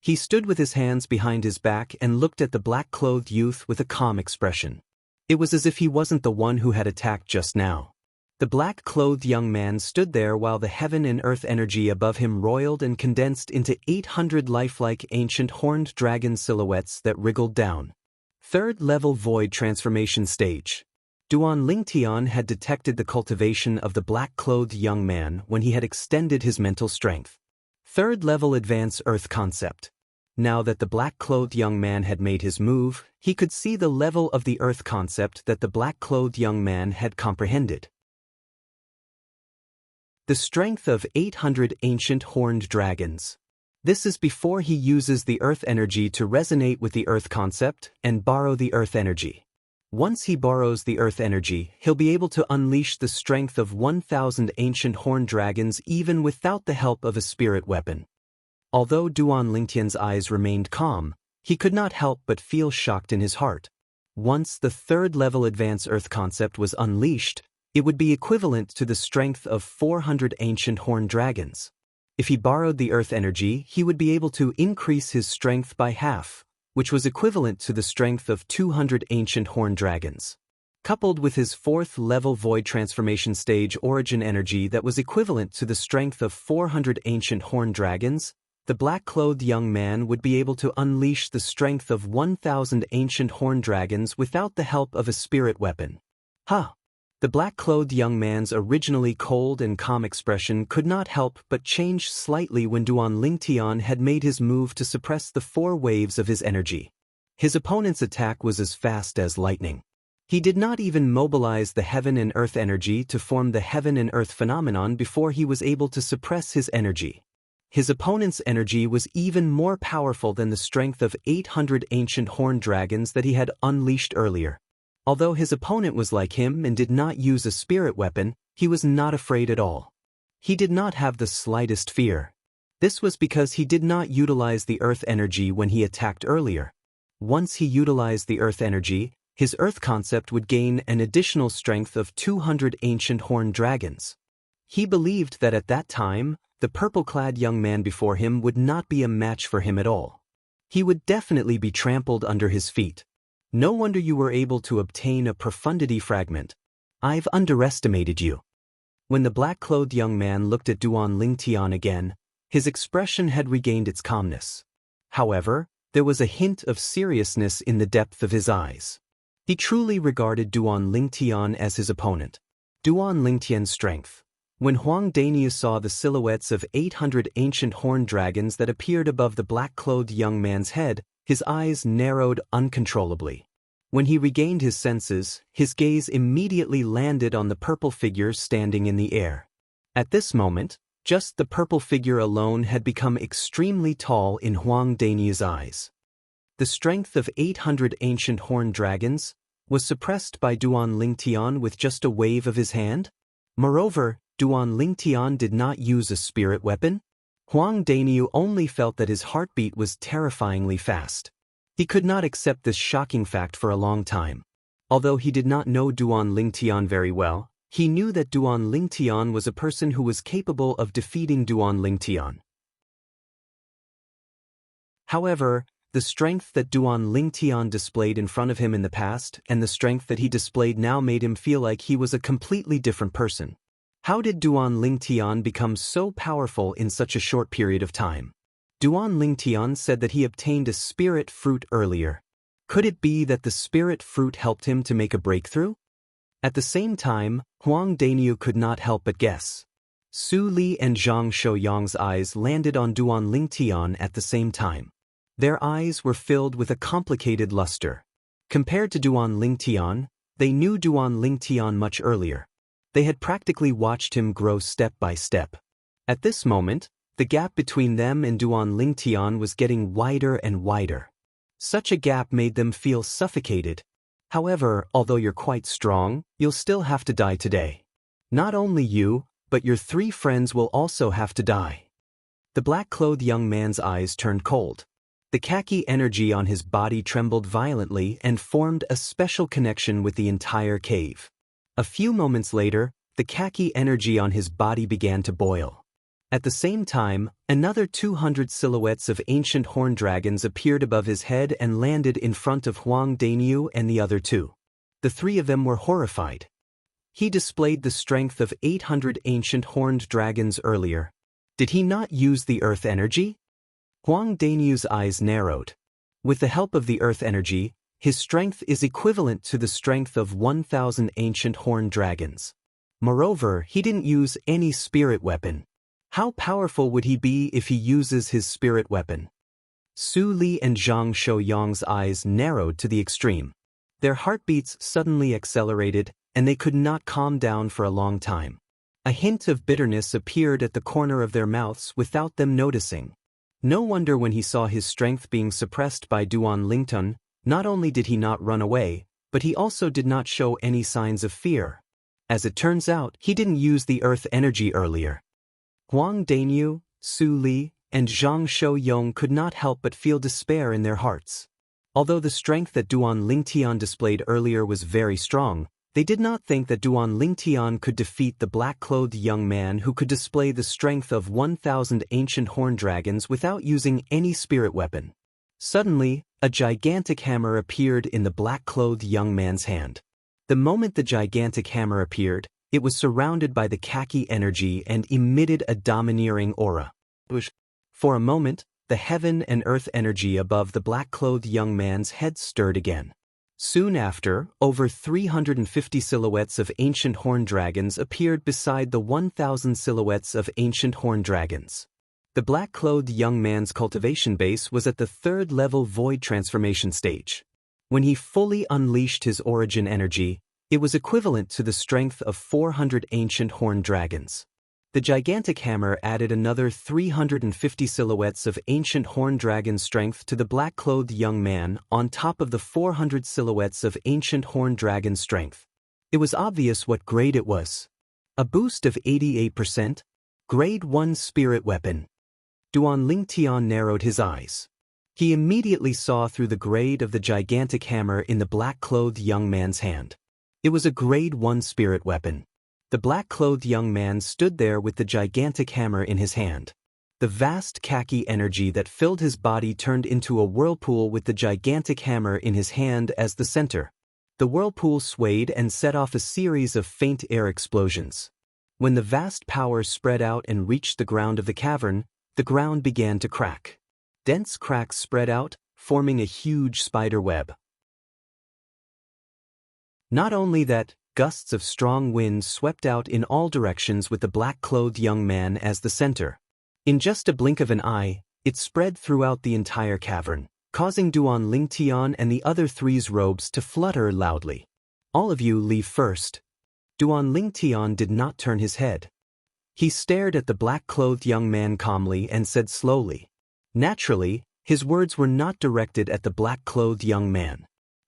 He stood with his hands behind his back and looked at the black-clothed youth with a calm expression. It was as if he wasn't the one who had attacked just now. The black-clothed young man stood there while the heaven and earth energy above him roiled and condensed into 800 lifelike ancient horned dragon silhouettes that wriggled down. Third-level void transformation stage. Duan Lingtian had detected the cultivation of the black-clothed young man when he had extended his mental strength. Third-level advance earth concept. Now that the black-clothed young man had made his move, he could see the level of the earth concept that the black-clothed young man had comprehended. The strength of 800 ancient horned dragons. This is before he uses the earth energy to resonate with the earth concept and borrow the earth energy. Once he borrows the earth energy, he'll be able to unleash the strength of 1,000 ancient horned dragons even without the help of a spirit weapon. Although Duan Lingtian's eyes remained calm, he could not help but feel shocked in his heart. Once the third-level advanced earth concept was unleashed, it would be equivalent to the strength of 400 ancient horned dragons. If he borrowed the earth energy, he would be able to increase his strength by half, which was equivalent to the strength of 200 ancient horned dragons. Coupled with his fourth-level void transformation stage origin energy that was equivalent to the strength of 400 ancient horned dragons, the black-clothed young man would be able to unleash the strength of 1,000 ancient horned dragons without the help of a spirit weapon. The black-clothed young man's originally cold and calm expression could not help but change slightly when Duan Lingtian had made his move to suppress the 4 waves of his energy. His opponent's attack was as fast as lightning. He did not even mobilize the heaven and earth energy to form the heaven and earth phenomenon before he was able to suppress his energy. His opponent's energy was even more powerful than the strength of 800 ancient horned dragons that he had unleashed earlier. Although his opponent was like him and did not use a spirit weapon, he was not afraid at all. He did not have the slightest fear. This was because he did not utilize the earth energy when he attacked earlier. Once he utilized the earth energy, his earth concept would gain an additional strength of 200 ancient horned dragons. He believed that at that time, the purple-clad young man before him would not be a match for him at all. He would definitely be trampled under his feet. No wonder you were able to obtain a profundity fragment. I've underestimated you. When the black-clothed young man looked at Duan Lingtian again, his expression had regained its calmness. However, there was a hint of seriousness in the depth of his eyes. He truly regarded Duan Lingtian as his opponent. Duan Lingtian's strength. When Huang Daniu saw the silhouettes of 800 ancient horned dragons that appeared above the black-clothed young man's head, his eyes narrowed uncontrollably. When he regained his senses, his gaze immediately landed on the purple figure standing in the air. At this moment, just the purple figure alone had become extremely tall in Huang Daniu's eyes. The strength of 800 ancient horned dragons was suppressed by Duan Lingtian with just a wave of his hand. Moreover, Duan Lingtian did not use a spirit weapon. Huang Daniu only felt that his heartbeat was terrifyingly fast. He could not accept this shocking fact for a long time. Although he did not know Duan Lingtian very well, he knew that Duan Lingtian was a person who was capable of defeating Duan Lingtian. However, the strength that Duan Lingtian displayed in front of him in the past and the strength that he displayed now made him feel like he was a completely different person. How did Duan Lingtian become so powerful in such a short period of time? Duan Lingtian said that he obtained a spirit fruit earlier. Could it be that the spirit fruit helped him to make a breakthrough? At the same time, Huang Daniu could not help but guess. Su Li and Zhang Shouyang's eyes landed on Duan Lingtian at the same time. Their eyes were filled with a complicated luster. Compared to Duan Lingtian, they knew Duan Lingtian much earlier. They had practically watched him grow step by step. At this moment, The gap between them and Duan Lingtian was getting wider and wider. Such a gap made them feel suffocated. However, although you're quite strong, you'll still have to die today. Not only you, but your 3 friends will also have to die. The black-clothed young man's eyes turned cold. The khaki energy on his body trembled violently and formed a special connection with the entire cave. A few moments later, the khaki energy on his body began to boil. At the same time, another 200 silhouettes of ancient horned dragons appeared above his head and landed in front of Huang Dainyu and the other 2. The 3 of them were horrified. He displayed the strength of 800 ancient horned dragons earlier. Did he not use the earth energy? Huang Dainyu's eyes narrowed. With the help of the earth energy, his strength is equivalent to the strength of 1,000 ancient horned dragons. Moreover, he didn't use any spirit weapon. How powerful would he be if he uses his spirit weapon? Su Li and Zhang Shouyang's eyes narrowed to the extreme. Their heartbeats suddenly accelerated, and they could not calm down for a long time. A hint of bitterness appeared at the corner of their mouths without them noticing. No wonder when he saw his strength being suppressed by Duan Lingtun, not only did he not run away, but he also did not show any signs of fear. As it turns out, he didn't use the earth energy earlier. Huang Dainyu, Su Li, and Zhang Shouyang could not help but feel despair in their hearts. Although the strength that Duan Lingtian displayed earlier was very strong, they did not think that Duan Lingtian could defeat the black-clothed young man who could display the strength of 1,000 ancient horned dragons without using any spirit weapon. Suddenly, a gigantic hammer appeared in the black-clothed young man's hand. The moment the gigantic hammer appeared, it was surrounded by the khaki energy and emitted a domineering aura. For a moment, the heaven and earth energy above the black-clothed young man's head stirred again. Soon after, over 350 silhouettes of ancient horned dragons appeared beside the 1,000 silhouettes of ancient horned dragons. The black-clothed young man's cultivation base was at the 3rd level void transformation stage. When he fully unleashed his origin energy, it was equivalent to the strength of 400 ancient horned dragons. The gigantic hammer added another 350 silhouettes of ancient horned dragon strength to the black-clothed young man on top of the 400 silhouettes of ancient horned dragon strength. It was obvious what grade it was. A boost of 88%? Grade 1 spirit weapon. Duan Lingtian narrowed his eyes. He immediately saw through the grade of the gigantic hammer in the black-clothed young man's hand. It was a grade 1 spirit weapon. The black-clothed young man stood there with the gigantic hammer in his hand. The vast khaki energy that filled his body turned into a whirlpool with the gigantic hammer in his hand as the center. The whirlpool swayed and set off a series of faint air explosions. When the vast power spread out and reached the ground of the cavern, the ground began to crack. Dense cracks spread out, forming a huge spider web. Not only that, gusts of strong wind swept out in all directions with the black-clothed young man as the center. In just a blink of an eye, it spread throughout the entire cavern, causing Duan Lingtian and the other 3's robes to flutter loudly. All of you leave first. Duan Lingtian did not turn his head. He stared at the black-clothed young man calmly and said slowly. Naturally, his words were not directed at the black-clothed young man.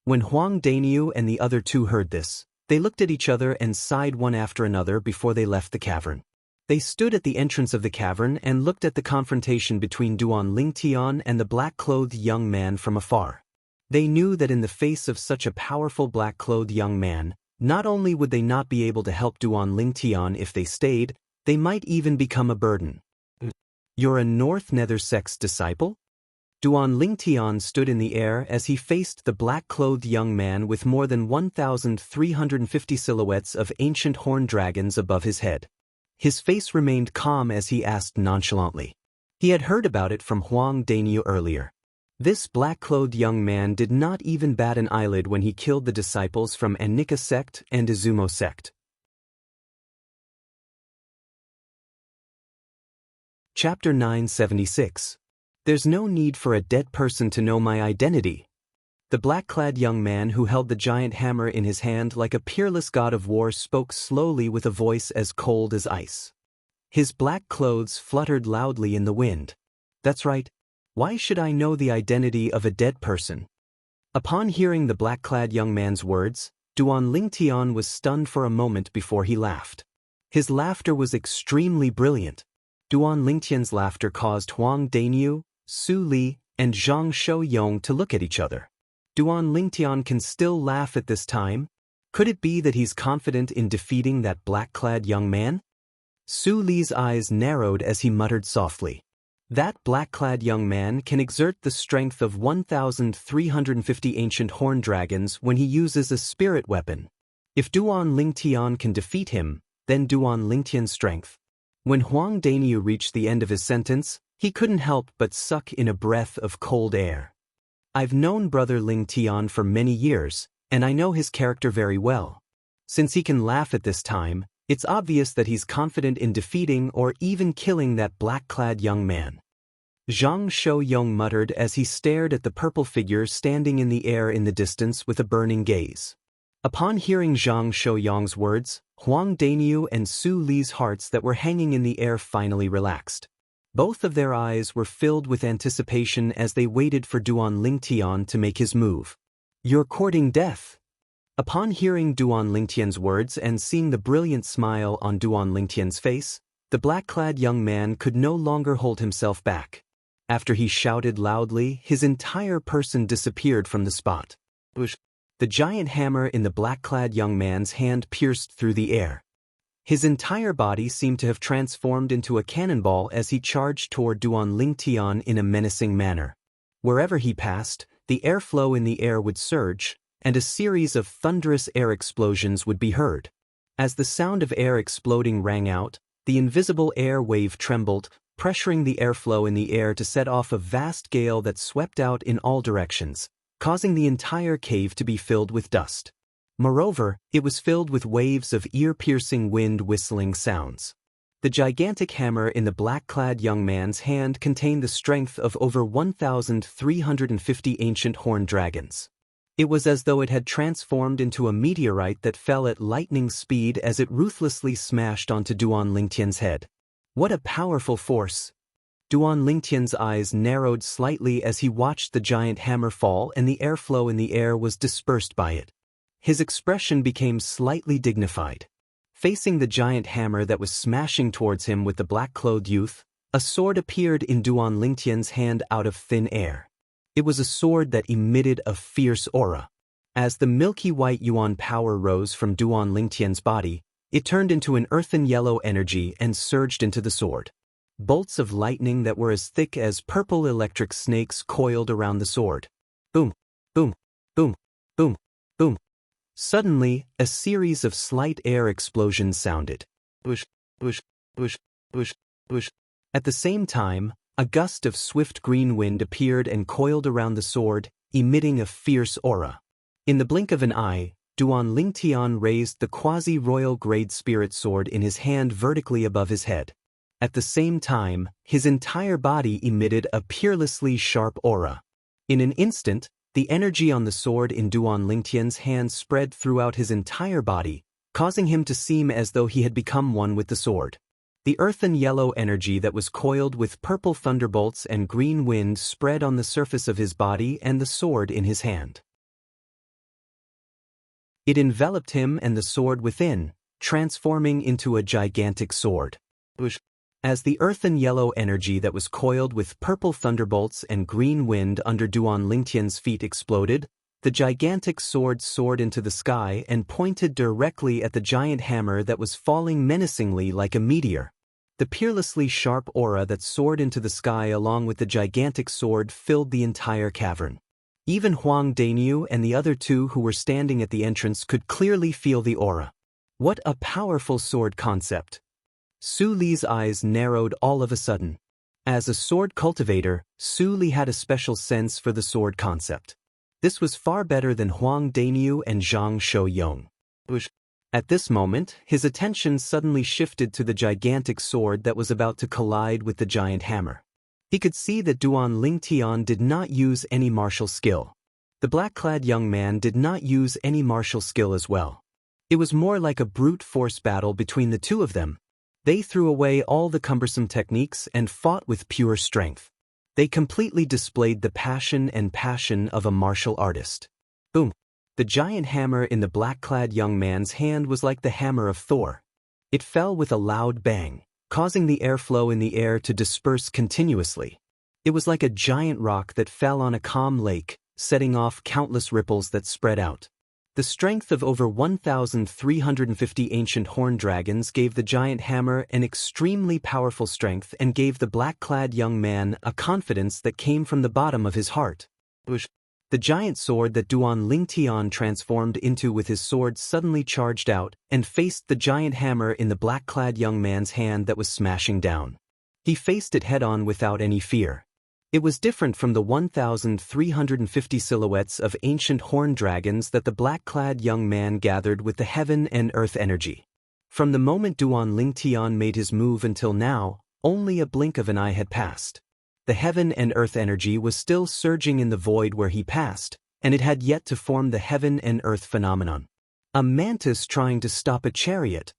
When Huang Dainyu and the other 2 heard this, they looked at each other and sighed one after another before they left the cavern. They stood at the entrance of the cavern and looked at the confrontation between Duan Lingtian and the black-clothed young man from afar. They knew that in the face of such a powerful black-clothed young man, not only would they not be able to help Duan Lingtian if they stayed, they might even become a burden. You're a North Nether sect's disciple? Duan Lingtian stood in the air as he faced the black-clothed young man with more than 1,350 silhouettes of ancient horned dragons above his head. His face remained calm as he asked nonchalantly. He had heard about it from Huang Dainyu earlier. This black-clothed young man did not even bat an eyelid when he killed the disciples from Anika sect and Izumo sect. Chapter 976. There's no need for a dead person to know my identity. The black-clad young man who held the giant hammer in his hand like a peerless god of war spoke slowly with a voice as cold as ice. His black clothes fluttered loudly in the wind. That's right. Why should I know the identity of a dead person? Upon hearing the black-clad young man's words, Duan Lingtian was stunned for a moment before he laughed. His laughter was extremely brilliant. Duan Lingtian's laughter caused Huang Dainyu, Su Li, and Zhang Shouyong to look at each other. Duan Lingtian can still laugh at this time? Could it be that he's confident in defeating that black-clad young man? Su Li's eyes narrowed as he muttered softly. That black-clad young man can exert the strength of 1,350 ancient horn dragons when he uses a spirit weapon. If Duan Lingtian can defeat him, then Duan Lingtian's strength. When Huang Dainyu reached the end of his sentence, he couldn't help but suck in a breath of cold air. I've known Brother Lingtian for many years, and I know his character very well. Since he can laugh at this time, it's obvious that he's confident in defeating or even killing that black-clad young man. Zhang Shouyong muttered as he stared at the purple figure standing in the air in the distance with a burning gaze. Upon hearing Zhang Shouyong's words, Huang Dainyu and Su Li's hearts that were hanging in the air finally relaxed. Both of their eyes were filled with anticipation as they waited for Duan Lingtian to make his move. You're courting death. Upon hearing Duan Lingtian's words and seeing the brilliant smile on Duan Lingtian's face, the black-clad young man could no longer hold himself back. After he shouted loudly, his entire person disappeared from the spot. The giant hammer in the black-clad young man's hand pierced through the air. His entire body seemed to have transformed into a cannonball as he charged toward Duan Lingtian in a menacing manner. Wherever he passed, the airflow in the air would surge, and a series of thunderous air explosions would be heard. As the sound of air exploding rang out, the invisible air wave trembled, pressuring the airflow in the air to set off a vast gale that swept out in all directions, causing the entire cave to be filled with dust. Moreover, it was filled with waves of ear-piercing wind-whistling sounds. The gigantic hammer in the black-clad young man's hand contained the strength of over 1,350 ancient horned dragons. It was as though it had transformed into a meteorite that fell at lightning speed as it ruthlessly smashed onto Duan Lingtian's head. What a powerful force! Duan Lingtian's eyes narrowed slightly as he watched the giant hammer fall, and the airflow in the air was dispersed by it. His expression became slightly dignified. Facing the giant hammer that was smashing towards him with the black-clothed youth, a sword appeared in Duan Lingtian's hand out of thin air. It was a sword that emitted a fierce aura. As the milky white yuan power rose from Duan Lingtian's body, it turned into an earthen yellow energy and surged into the sword. Bolts of lightning that were as thick as purple electric snakes coiled around the sword. Boom, boom, boom, boom, boom. Suddenly, a series of slight air explosions sounded. Bush, bush, bush, bush, bush. At the same time, a gust of swift green wind appeared and coiled around the sword, emitting a fierce aura. In the blink of an eye, Duan Lingtian raised the quasi-royal grade spirit sword in his hand vertically above his head. At the same time, his entire body emitted a peerlessly sharp aura. In an instant, the energy on the sword in Duan Lingtian's hand spread throughout his entire body, causing him to seem as though he had become one with the sword. The earthen yellow energy that was coiled with purple thunderbolts and green wind spread on the surface of his body and the sword in his hand. It enveloped him and the sword within, transforming into a gigantic sword. As the earthen yellow energy that was coiled with purple thunderbolts and green wind under Duan Lingtian's feet exploded, the gigantic sword soared into the sky and pointed directly at the giant hammer that was falling menacingly like a meteor. The peerlessly sharp aura that soared into the sky along with the gigantic sword filled the entire cavern. Even Huang Dainyu and the other two who were standing at the entrance could clearly feel the aura. What a powerful sword concept! Su Li's eyes narrowed all of a sudden. As a sword cultivator, Su Li had a special sense for the sword concept. This was far better than Huang Dainyu and Zhang Shouyong. At this moment, his attention suddenly shifted to the gigantic sword that was about to collide with the giant hammer. He could see that Duan Lingtian did not use any martial skill. The black-clad young man did not use any martial skill as well. It was more like a brute force battle between the two of them. They threw away all the cumbersome techniques and fought with pure strength. They completely displayed the passion of a martial artist. Boom! The giant hammer in the black-clad young man's hand was like the hammer of Thor. It fell with a loud bang, causing the airflow in the air to disperse continuously. It was like a giant rock that fell on a calm lake, setting off countless ripples that spread out. The strength of over 1,350 ancient horned dragons gave the giant hammer an extremely powerful strength and gave the black-clad young man a confidence that came from the bottom of his heart. The giant sword that Duan Lingtian transformed into with his sword suddenly charged out and faced the giant hammer in the black-clad young man's hand that was smashing down. He faced it head-on without any fear. It was different from the 1,350 silhouettes of ancient horned dragons that the black-clad young man gathered with the heaven and earth energy. From the moment Duan Lingtian made his move until now, only a blink of an eye had passed. The heaven and earth energy was still surging in the void where he passed, and it had yet to form the heaven and earth phenomenon. A mantis trying to stop a chariot.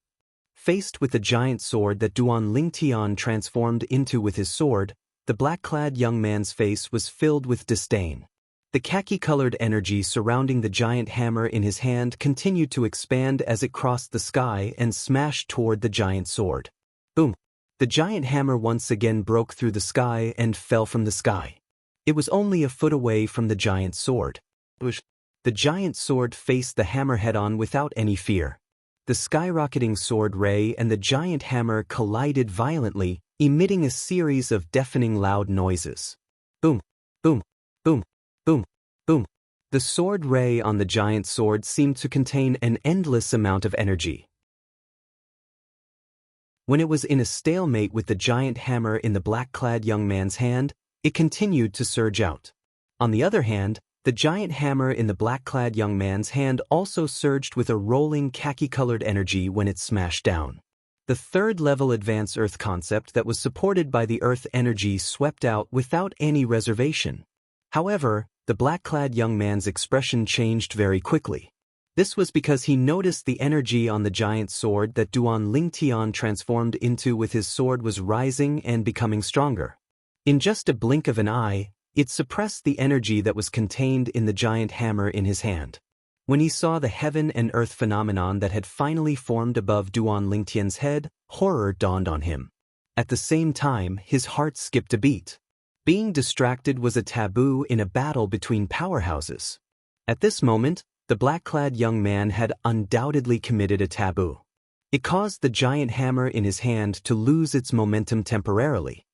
Faced with the giant sword that Duan Lingtian transformed into with his sword, the black-clad young man's face was filled with disdain. The khaki-colored energy surrounding the giant hammer in his hand continued to expand as it crossed the sky and smashed toward the giant sword. Boom! The giant hammer once again broke through the sky and fell from the sky. It was only a foot away from the giant sword. The giant sword faced the hammer head-on without any fear. The skyrocketing sword ray and the giant hammer collided violently, emitting a series of deafening loud noises. Boom, boom, boom, boom, boom. The sword ray on the giant sword seemed to contain an endless amount of energy. When it was in a stalemate with the giant hammer in the black-clad young man's hand, it continued to surge out. On the other hand, the giant hammer in the black-clad young man's hand also surged with a rolling khaki-colored energy when it smashed down. The third-level advanced Earth concept that was supported by the Earth energy swept out without any reservation. However, the black-clad young man's expression changed very quickly. This was because he noticed the energy on the giant sword that Duan Lingtian transformed into with his sword was rising and becoming stronger. In just a blink of an eye, it suppressed the energy that was contained in the giant hammer in his hand. When he saw the heaven and earth phenomenon that had finally formed above Duan Lingtian's head, horror dawned on him. At the same time, his heart skipped a beat. Being distracted was a taboo in a battle between powerhouses. At this moment, the black-clad young man had undoubtedly committed a taboo. It caused the giant hammer in his hand to lose its momentum temporarily.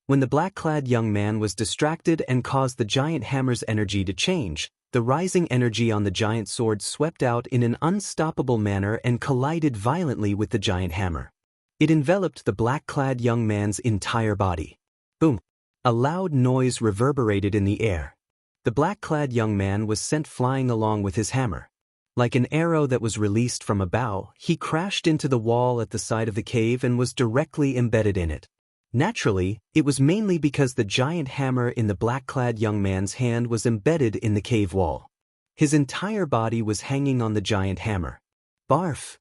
When the black-clad young man was distracted and caused the giant hammer's energy to change, the rising energy on the giant sword swept out in an unstoppable manner and collided violently with the giant hammer. It enveloped the black-clad young man's entire body. Boom! A loud noise reverberated in the air. The black-clad young man was sent flying along with his hammer. Like an arrow that was released from a bow, he crashed into the wall at the side of the cave and was directly embedded in it. Naturally, it was mainly because the giant hammer in the black-clad young man's hand was embedded in the cave wall. His entire body was hanging on the giant hammer. Barf!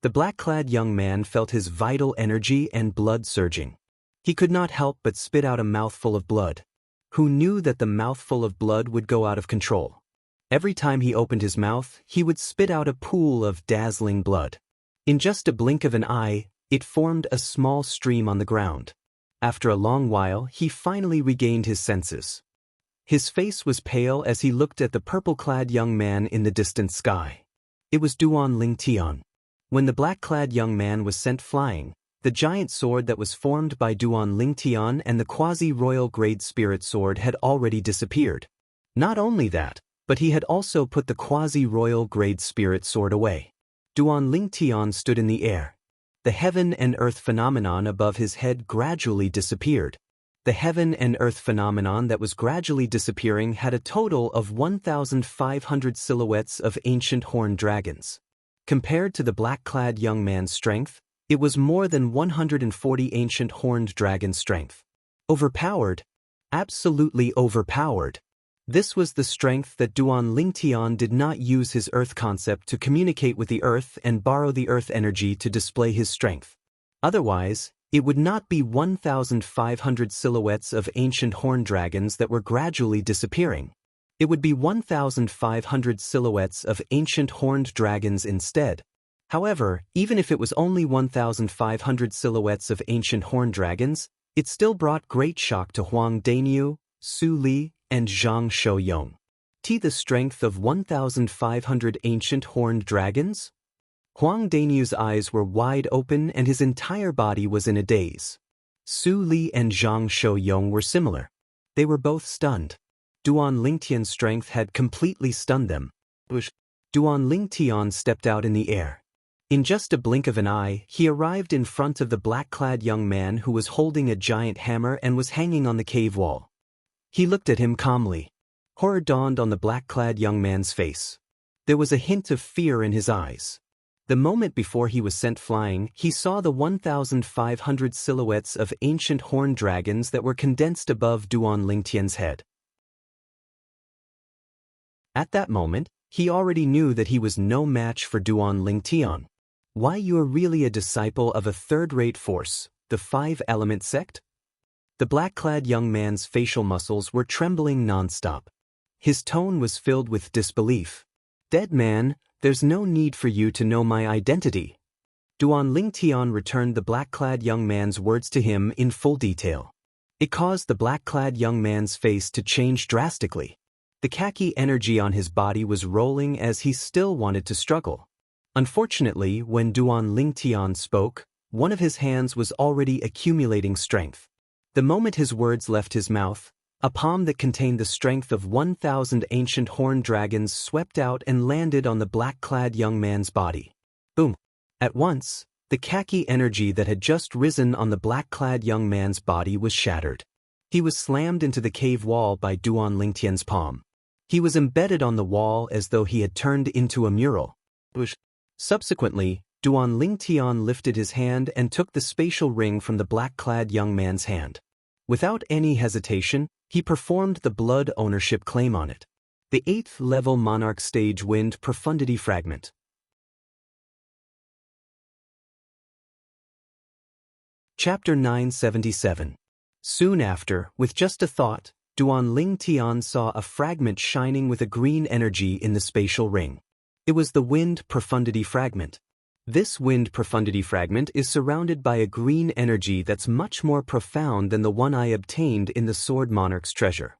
The black-clad young man felt his vital energy and blood surging. He could not help but spit out a mouthful of blood. Who knew that the mouthful of blood would go out of control? Every time he opened his mouth, he would spit out a pool of dazzling blood. In just a blink of an eye, it formed a small stream on the ground. After a long while, he finally regained his senses. His face was pale as he looked at the purple-clad young man in the distant sky. It was Duan Lingtian. When the black-clad young man was sent flying, the giant sword that was formed by Duan Lingtian and the quasi-royal grade spirit sword had already disappeared. Not only that, but he had also put the quasi-royal grade spirit sword away. Duan Lingtian stood in the air. The heaven and earth phenomenon above his head gradually disappeared. The heaven and earth phenomenon that was gradually disappearing had a total of 1,500 silhouettes of ancient horned dragons. Compared to the black-clad young man's strength, it was more than 140 ancient horned dragon strength. Overpowered? Absolutely overpowered. This was the strength that Duan Lingtian did not use his earth concept to communicate with the earth and borrow the earth energy to display his strength. Otherwise, it would not be 1,500 silhouettes of ancient horned dragons that were gradually disappearing. It would be 1,500 silhouettes of ancient horned dragons instead. However, even if it was only 1,500 silhouettes of ancient horned dragons, it still brought great shock to Huang Daniu, Su Li, and Zhang Shouyong. The strength of 1,500 ancient horned dragons? Huang Daniu's eyes were wide open and his entire body was in a daze. Su Li and Zhang Shouyong were similar. They were both stunned. Duan Lingtian's strength had completely stunned them. Duan Lingtian stepped out in the air. In just a blink of an eye, he arrived in front of the black-clad young man who was holding a giant hammer and was hanging on the cave wall. He looked at him calmly. Horror dawned on the black-clad young man's face. There was a hint of fear in his eyes. The moment before he was sent flying, he saw the 1,500 silhouettes of ancient horned dragons that were condensed above Duan Lingtian's head. At that moment, he already knew that he was no match for Duan Lingtian. Why, you are really a disciple of a third-rate force, the Five-Element sect? The black-clad young man's facial muscles were trembling non-stop. His tone was filled with disbelief. Dead man, there's no need for you to know my identity. Duan Lingtian returned the black-clad young man's words to him in full detail. It caused the black-clad young man's face to change drastically. The khaki energy on his body was rolling as he still wanted to struggle. Unfortunately, when Duan Lingtian spoke, one of his hands was already accumulating strength. The moment his words left his mouth, a palm that contained the strength of 1,000 ancient horned dragons swept out and landed on the black-clad young man's body. Boom! At once, the khaki energy that had just risen on the black-clad young man's body was shattered. He was slammed into the cave wall by Duan Lingtian's palm. He was embedded on the wall as though he had turned into a mural. Subsequently, Duan Lingtian lifted his hand and took the spatial ring from the black-clad young man's hand. Without any hesitation, he performed the blood ownership claim on it. The 8th level Monarch Stage Wind Profundity Fragment. Chapter 977. Soon after, with just a thought, Duan Lingtian saw a fragment shining with a green energy in the spatial ring. It was the Wind Profundity Fragment. This Wind Profundity Fragment is surrounded by a green energy that's much more profound than the one I obtained in the Sword Monarch's treasure.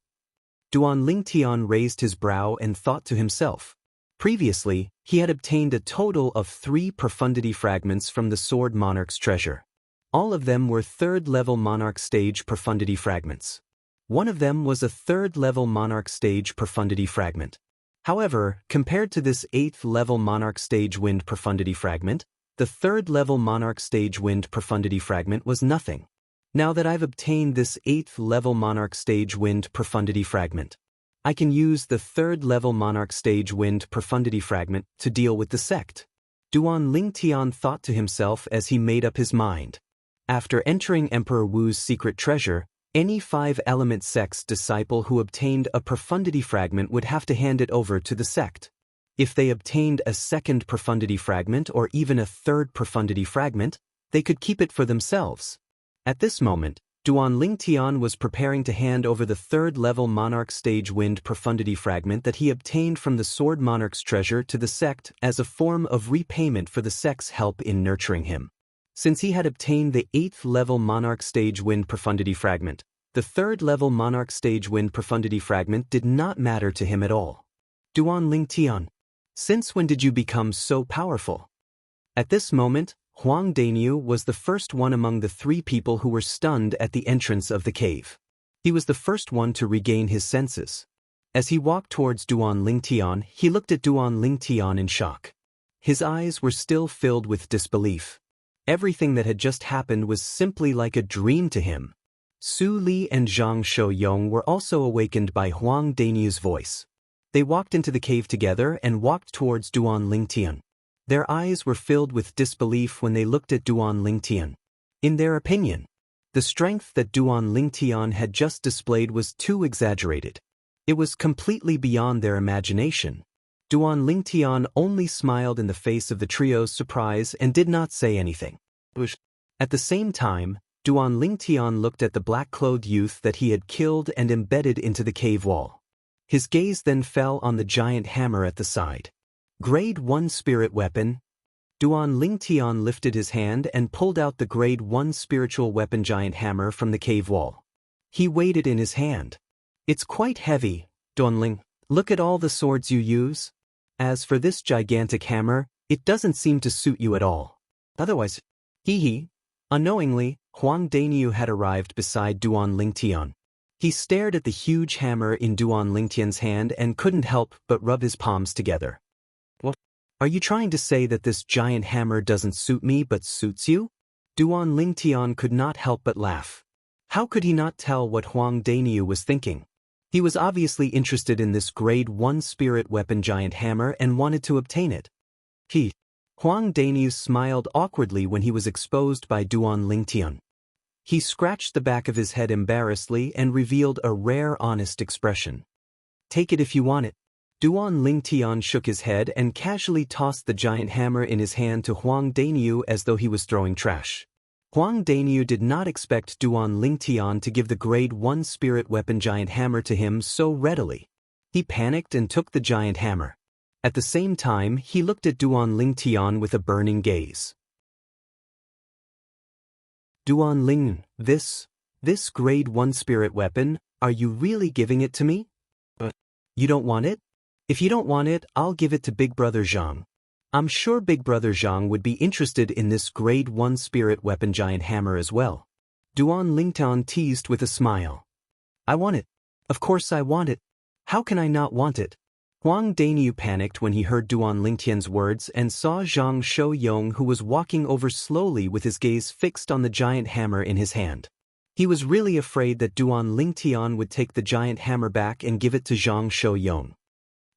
Duan Lingtian raised his brow and thought to himself. Previously, he had obtained a total of 3 Profundity Fragments from the Sword Monarch's treasure. All of them were 3rd-level Monarch Stage Profundity Fragments. One of them was a 3rd-level Monarch Stage Profundity Fragment. However, compared to this 8th-level Monarch Stage Wind Profundity Fragment, the 3rd-level Monarch Stage Wind Profundity Fragment was nothing. Now that I've obtained this 8th-level Monarch Stage Wind Profundity Fragment, I can use the 3rd-level Monarch Stage Wind Profundity Fragment to deal with the sect. Duan Lingtian thought to himself as he made up his mind. After entering Emperor Wu's secret treasure, any 5-element sect's disciple who obtained a profundity fragment would have to hand it over to the sect. If they obtained a 2nd profundity fragment or even a 3rd profundity fragment, they could keep it for themselves. At this moment, Duan Lingtian was preparing to hand over the 3rd-level Monarch Stage Wind Profundity Fragment that he obtained from the Sword Monarch's treasure to the sect as a form of repayment for the sect's help in nurturing him. Since he had obtained the 8th-level Monarch Stage Wind Profundity Fragment, the 3rd-level Monarch Stage Wind Profundity Fragment did not matter to him at all. Duan Lingtian, since when did you become so powerful? At this moment, Huang Daniu was the first one among the 3 people who were stunned at the entrance of the cave. He was the first one to regain his senses. As he walked towards Duan Lingtian, he looked at Duan Lingtian in shock. His eyes were still filled with disbelief. Everything that had just happened was simply like a dream to him. Su Li and Zhang Shouyong were also awakened by Huang Daniu's voice. They walked into the cave together and walked towards Duan Lingtian. Their eyes were filled with disbelief when they looked at Duan Lingtian. In their opinion, the strength that Duan Lingtian had just displayed was too exaggerated. It was completely beyond their imagination. Duan Lingtian only smiled in the face of the trio's surprise and did not say anything. At the same time, Duan Lingtian looked at the black-clothed youth that he had killed and embedded into the cave wall. His gaze then fell on the giant hammer at the side. Grade 1 spirit weapon. Duan Lingtian lifted his hand and pulled out the Grade 1 spiritual weapon giant hammer from the cave wall. He weighed it in his hand. It's quite heavy, Duanling. Look at all the swords you use. As for this gigantic hammer, it doesn't seem to suit you at all. Otherwise, hee. Unknowingly, Huang Dainiu had arrived beside Duan Lingtian. He stared at the huge hammer in Duan Lingtian's hand and couldn't help but rub his palms together. What? Are you trying to say that this giant hammer doesn't suit me but suits you? Duan Lingtian could not help but laugh. How could he not tell what Huang Dainiu was thinking? He was obviously interested in this Grade 1 spirit weapon giant hammer and wanted to obtain it. Huang Dainiu smiled awkwardly when he was exposed by Duan Lingtian. He scratched the back of his head embarrassedly and revealed a rare honest expression. Take it if you want it. Duan Lingtian shook his head and casually tossed the giant hammer in his hand to Huang Dainiu as though he was throwing trash. Huang Dainiu did not expect Duan Lingtian to give the Grade 1 spirit weapon giant hammer to him so readily. He panicked and took the giant hammer. At the same time, he looked at Duan Lingtian with a burning gaze. Duan Ling, this Grade 1 spirit weapon, are you really giving it to me? You don't want it? If you don't want it, I'll give it to Big Brother Zhang. I'm sure Big Brother Zhang would be interested in this Grade 1 spirit weapon giant hammer as well. Duan Lingtian teased with a smile. I want it. Of course I want it. How can I not want it? Huang Dainiu panicked when he heard Duan Lingtian's words and saw Zhang Shouyong, who was walking over slowly with his gaze fixed on the giant hammer in his hand. He was really afraid that Duan Lingtian would take the giant hammer back and give it to Zhang Shouyong.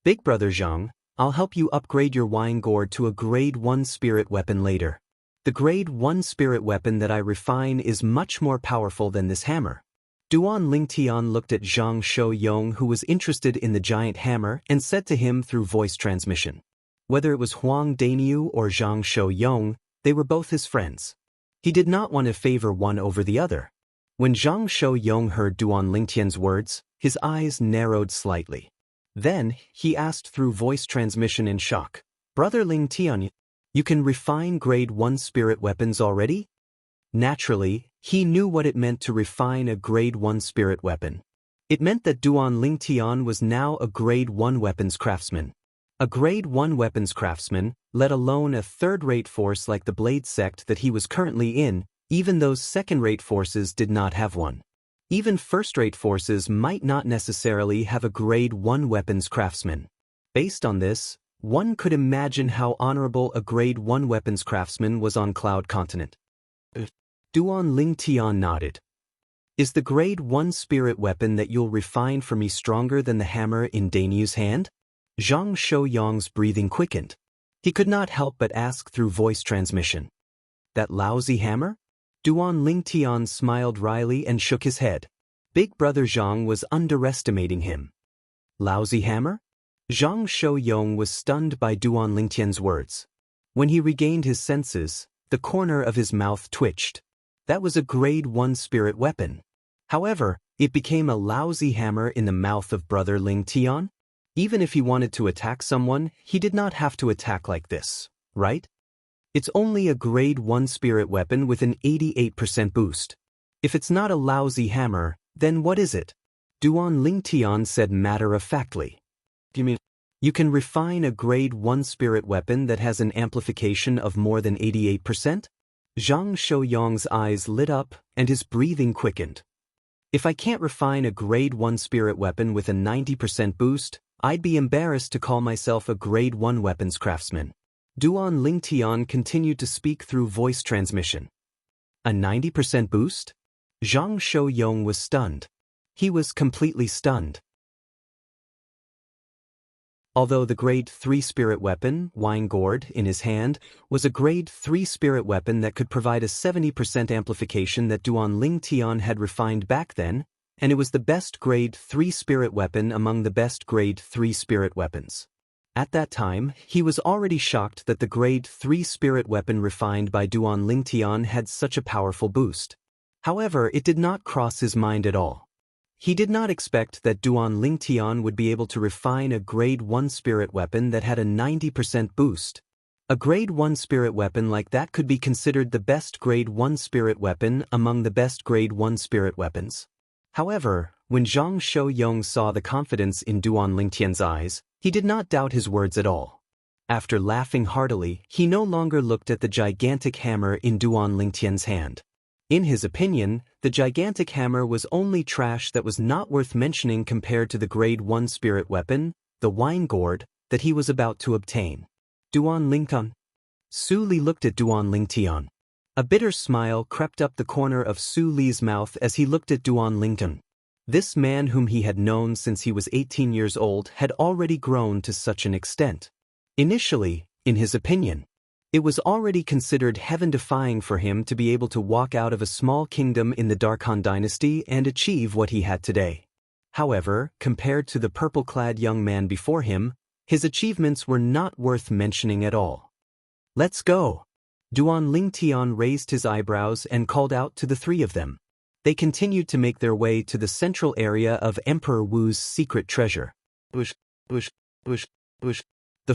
Big Brother Zhang, I'll help you upgrade your wine gourd to a Grade 1 spirit weapon later. The Grade 1 spirit weapon that I refine is much more powerful than this hammer. Duan Lingtian looked at Zhang Shouyong, who was interested in the giant hammer, and said to him through voice transmission. Whether it was Huang Dainiu or Zhang Shouyong, they were both his friends. He did not want to favor one over the other. When Zhang Shouyong heard Duan Lingtian's words, his eyes narrowed slightly. Then, he asked through voice transmission in shock, Brother Lingtian, you can refine Grade 1 spirit weapons already? Naturally, he knew what it meant to refine a Grade 1 spirit weapon. It meant that Duan Lingtian was now a Grade 1 weapons craftsman. A Grade 1 weapons craftsman, let alone a third-rate force like the Blade sect that he was currently in, even those second-rate forces did not have one. Even first-rate forces might not necessarily have a Grade 1 weapons craftsman. Based on this, one could imagine how honorable a Grade 1 weapons craftsman was on Cloud Continent. Duan Lingtian nodded. Is the Grade 1 spirit weapon that you'll refine for me stronger than the hammer in Dainiu's hand? Zhang Shouyong's breathing quickened. He could not help but ask through voice transmission. That lousy hammer? Duan Lingtian smiled wryly and shook his head. Big Brother Zhang was underestimating him. Lousy hammer? Zhang Shouyong was stunned by Duan Lingtian's words. When he regained his senses, the corner of his mouth twitched. That was a Grade 1 spirit weapon. However, it became a lousy hammer in the mouth of Brother Lingtian. Even if he wanted to attack someone, he did not have to attack like this, right? It's only a Grade 1 spirit weapon with an 88% boost. If it's not a lousy hammer, then what is it? Duan Lingtian said matter-of-factly. You mean, you can refine a Grade 1 spirit weapon that has an amplification of more than 88%? Zhang Shouyong's eyes lit up, and his breathing quickened. If I can't refine a Grade 1 spirit weapon with a 90% boost, I'd be embarrassed to call myself a Grade 1 weapons craftsman. Duan Lingtian continued to speak through voice transmission. A 90% boost? Zhang Shouyong was stunned. He was completely stunned. Although the Grade 3 spirit weapon, Wine Gourd, in his hand, was a Grade 3 spirit weapon that could provide a 70% amplification that Duan Lingtian had refined back then, and it was the best Grade 3 spirit weapon among the best Grade 3 spirit weapons. At that time, he was already shocked that the grade 3 spirit weapon refined by Duan Lingtian had such a powerful boost. However, it did not cross his mind at all. He did not expect that Duan Lingtian would be able to refine a grade 1 spirit weapon that had a 90% boost. A grade 1 spirit weapon like that could be considered the best grade 1 spirit weapon among the best grade 1 spirit weapons. However, when Zhang Shouyong saw the confidence in Duan Lingtian's eyes, he did not doubt his words at all. After laughing heartily, he no longer looked at the gigantic hammer in Duan Lingtian's hand. In his opinion, the gigantic hammer was only trash that was not worth mentioning compared to the grade 1 spirit weapon, the wine gourd, that he was about to obtain. Duan Lingtian. Su Li looked at Duan Lingtian. A bitter smile crept up the corner of Su Li's mouth as he looked at Duan Lingtian. This man whom he had known since he was 18 years old had already grown to such an extent. Initially, in his opinion, it was already considered heaven-defying for him to be able to walk out of a small kingdom in the Darkhan dynasty and achieve what he had today. However, compared to the purple-clad young man before him, his achievements were not worth mentioning at all. "Let's go!" Duan Lingtian raised his eyebrows and called out to the three of them. They continued to make their way to the central area of Emperor Wu's secret treasure. The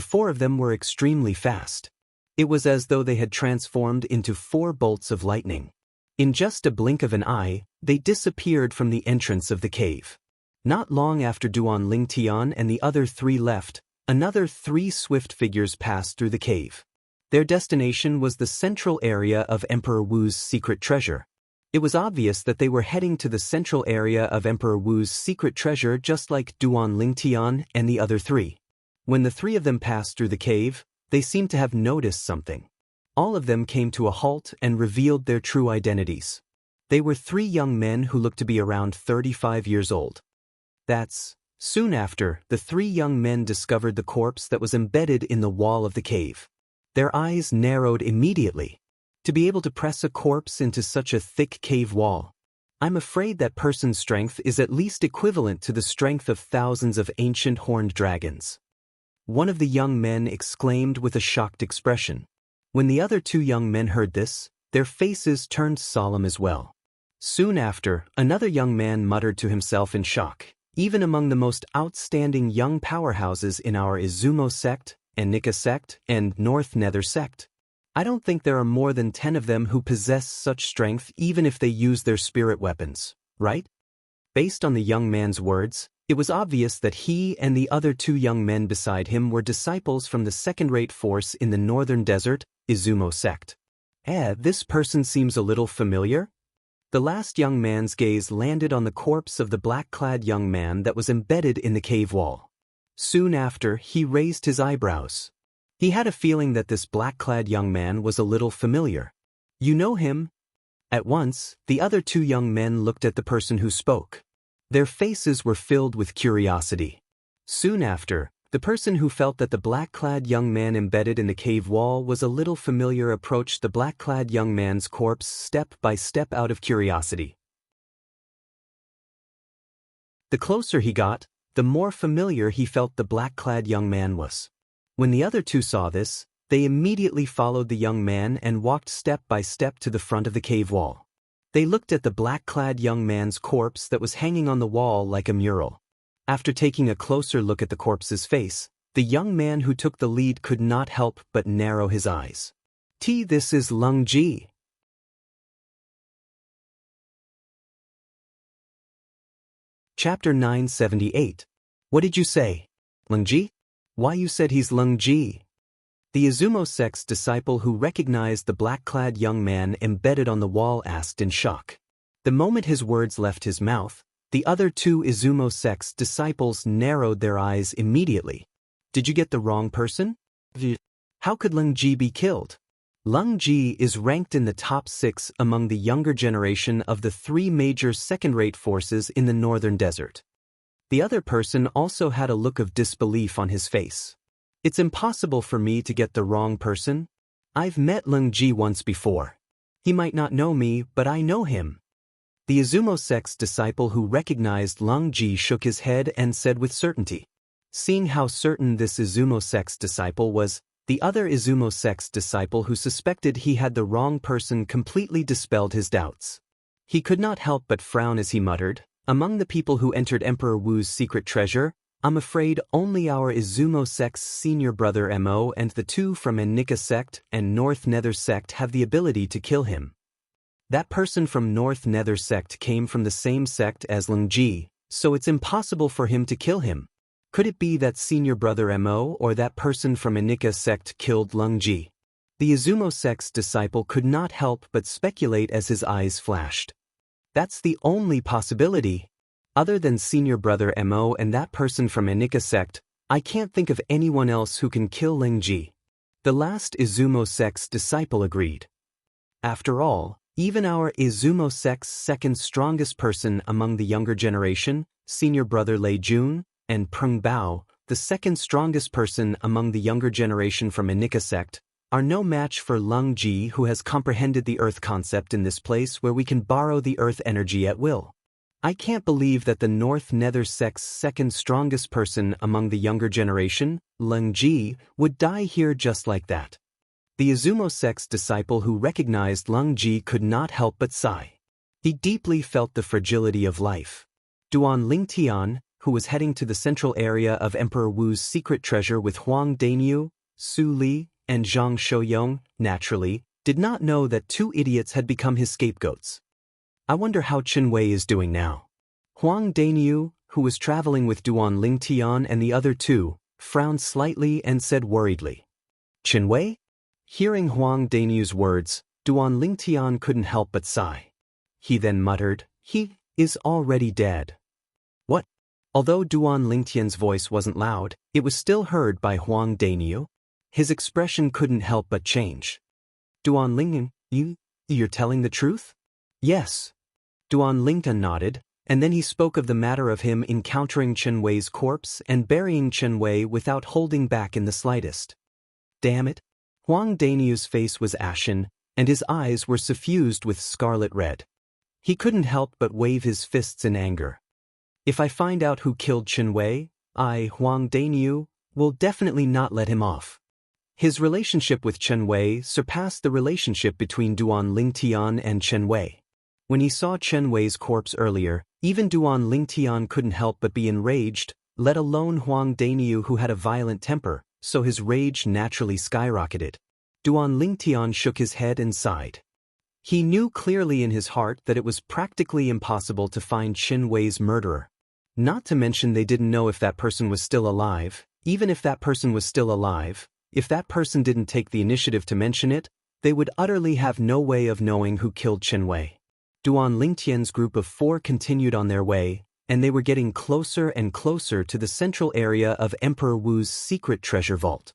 four of them were extremely fast. It was as though they had transformed into 4 bolts of lightning. In just a blink of an eye, they disappeared from the entrance of the cave. Not long after Duan Lingtian and the other 3 left, another 3 swift figures passed through the cave. Their destination was the central area of Emperor Wu's secret treasure. It was obvious that they were heading to the central area of Emperor Wu's secret treasure just like Duan Lingtian and the other 3. When the 3 of them passed through the cave, they seemed to have noticed something. All of them came to a halt and revealed their true identities. They were 3 young men who looked to be around 35 years old. Soon after, the 3 young men discovered the corpse that was embedded in the wall of the cave. Their eyes narrowed immediately. To be able to press a corpse into such a thick cave wall, I'm afraid that person's strength is at least equivalent to the strength of thousands of ancient horned dragons. One of the young men exclaimed with a shocked expression. When the other 2 young men heard this, their faces turned solemn as well. Soon after, another young man muttered to himself in shock. Even among the most outstanding young powerhouses in our Izumo sect, and Nika sect, and North Nether sect, I don't think there are more than 10 of them who possess such strength even if they use their spirit weapons, right? Based on the young man's words, it was obvious that he and the other 2 young men beside him were disciples from the second-rate force in the northern desert, Izumo sect. This person seems a little familiar? The last young man's gaze landed on the corpse of the black-clad young man that was embedded in the cave wall. Soon after, he raised his eyebrows. He had a feeling that this black-clad young man was a little familiar. "You know him?" At once, the other 2 young men looked at the person who spoke. Their faces were filled with curiosity. Soon after, the person who felt that the black-clad young man embedded in the cave wall was a little familiar approached the black-clad young man's corpse step by step out of curiosity. The closer he got, the more familiar he felt the black-clad young man was. When the other 2 saw this, they immediately followed the young man and walked step by step to the front of the cave wall. They looked at the black-clad young man's corpse that was hanging on the wall like a mural. After taking a closer look at the corpse's face, the young man who took the lead could not help but narrow his eyes. This is Lung Ji. Chapter 978. What did you say? Lung Ji? Why you said he's Lung Ji? The Izumo sect's disciple who recognized the black-clad young man embedded on the wall asked in shock. The moment his words left his mouth, the other 2 Izumo sect's disciples narrowed their eyes immediately. Did you get the wrong person? How could Lung Ji be killed? Lung Ji is ranked in the top 6 among the younger generation of the 3 major second-rate forces in the northern desert. The other person also had a look of disbelief on his face. It's impossible for me to get the wrong person. I've met Lung Ji once before. He might not know me, but I know him. The Izumo sect's disciple who recognized Lung Ji shook his head and said with certainty. Seeing how certain this Izumo sect's disciple was, the other Izumo sect's disciple who suspected he had the wrong person completely dispelled his doubts. He could not help but frown as he muttered, "Among the people who entered Emperor Wu's secret treasure, I'm afraid only our Izumo sect's senior brother Mo and the two from Enika sect and North Nether sect have the ability to kill him. That person from North Nether sect came from the same sect as Lingji, so it's impossible for him to kill him. Could it be that senior brother Mo or that person from Enika sect killed Lingji?" The Izumo sect's disciple could not help but speculate as his eyes flashed. That's the only possibility. Other than senior brother Mo and that person from Enika sect, I can't think of anyone else who can kill Lingji. The last Izumo sect's disciple agreed. After all, even our Izumo sect's second strongest person among the younger generation, senior brother Lei Jun, and Peng Bao, the second strongest person among the younger generation from Enika sect, are no match for Lung Ji, who has comprehended the earth concept in this place where we can borrow the earth energy at will. I can't believe that the North Nether sect's second strongest person among the younger generation, Lung Ji, would die here just like that. The Izumo sect's disciple who recognized Lung Ji could not help but sigh. He deeply felt the fragility of life. Duan Lingtian, who was heading to the central area of Emperor Wu's secret treasure with Huang Dainyu, Su Li, and Zhang Shouyong, naturally, did not know that two idiots had become his scapegoats. I wonder how Chen Wei is doing now. Huang Dainyu, who was traveling with Duan Lingtian and the other two, frowned slightly and said worriedly, "Chen Wei?" Hearing Huang Dainyu's words, Duan Lingtian couldn't help but sigh. He then muttered, "He is already dead." What? Although Duan Lingtian's voice wasn't loud, it was still heard by Huang Dainyu. His expression couldn't help but change. "Duan Lingtian, you're telling the truth?" "Yes." Duan Lingtian nodded, and then he spoke of the matter of him encountering Chen Wei's corpse and burying Chen Wei without holding back in the slightest. Damn it. Huang Dainyu's face was ashen, and his eyes were suffused with scarlet red. He couldn't help but wave his fists in anger. If I find out who killed Chen Wei, I, Huang Dainyu, will definitely not let him off. His relationship with Chen Wei surpassed the relationship between Duan Lingtian and Chen Wei. When he saw Chen Wei's corpse earlier, even Duan Lingtian couldn't help but be enraged, let alone Huang Dainyu, who had a violent temper, so his rage naturally skyrocketed. Duan Lingtian shook his head and sighed. He knew clearly in his heart that it was practically impossible to find Chen Wei's murderer. Not to mention they didn't know if that person was still alive. Even if that person was still alive, if that person didn't take the initiative to mention it, they would utterly have no way of knowing who killed Chen Wei. Duan Lingtian's group of 4 continued on their way, and they were getting closer and closer to the central area of Emperor Wu's secret treasure vault.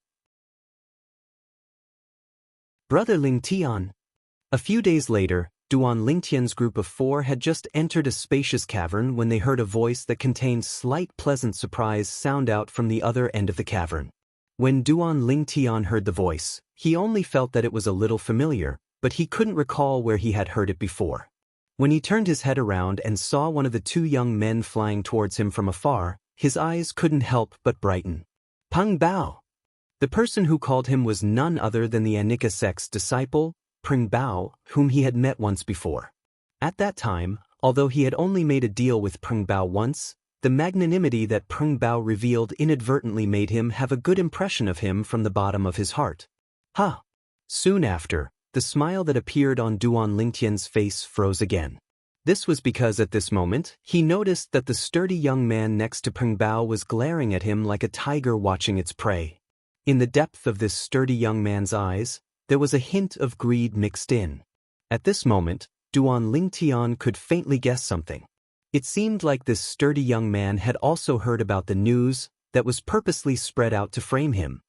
Brother Lingtian. A few days later, Duan Lingtian's group of 4 had just entered a spacious cavern when they heard a voice that contained slight pleasant surprise sound out from the other end of the cavern. When Duan Lingtian heard the voice, he only felt that it was a little familiar, but he couldn't recall where he had heard it before. When he turned his head around and saw one of the 2 young men flying towards him from afar, his eyes couldn't help but brighten. Peng Bao. The person who called him was none other than the Enika sect's disciple, Peng Bao, whom he had met once before. At that time, although he had only made a deal with Peng Bao once, the magnanimity that Peng Bao revealed inadvertently made him have a good impression of him from the bottom of his heart. Ha! Soon after, the smile that appeared on Duan Lingtian's face froze again. This was because at this moment, he noticed that the sturdy young man next to Peng Bao was glaring at him like a tiger watching its prey. In the depth of this sturdy young man's eyes, there was a hint of greed mixed in. At this moment, Duan Lingtian could faintly guess something. It seemed like this sturdy young man had also heard about the news that was purposely spread out to frame him.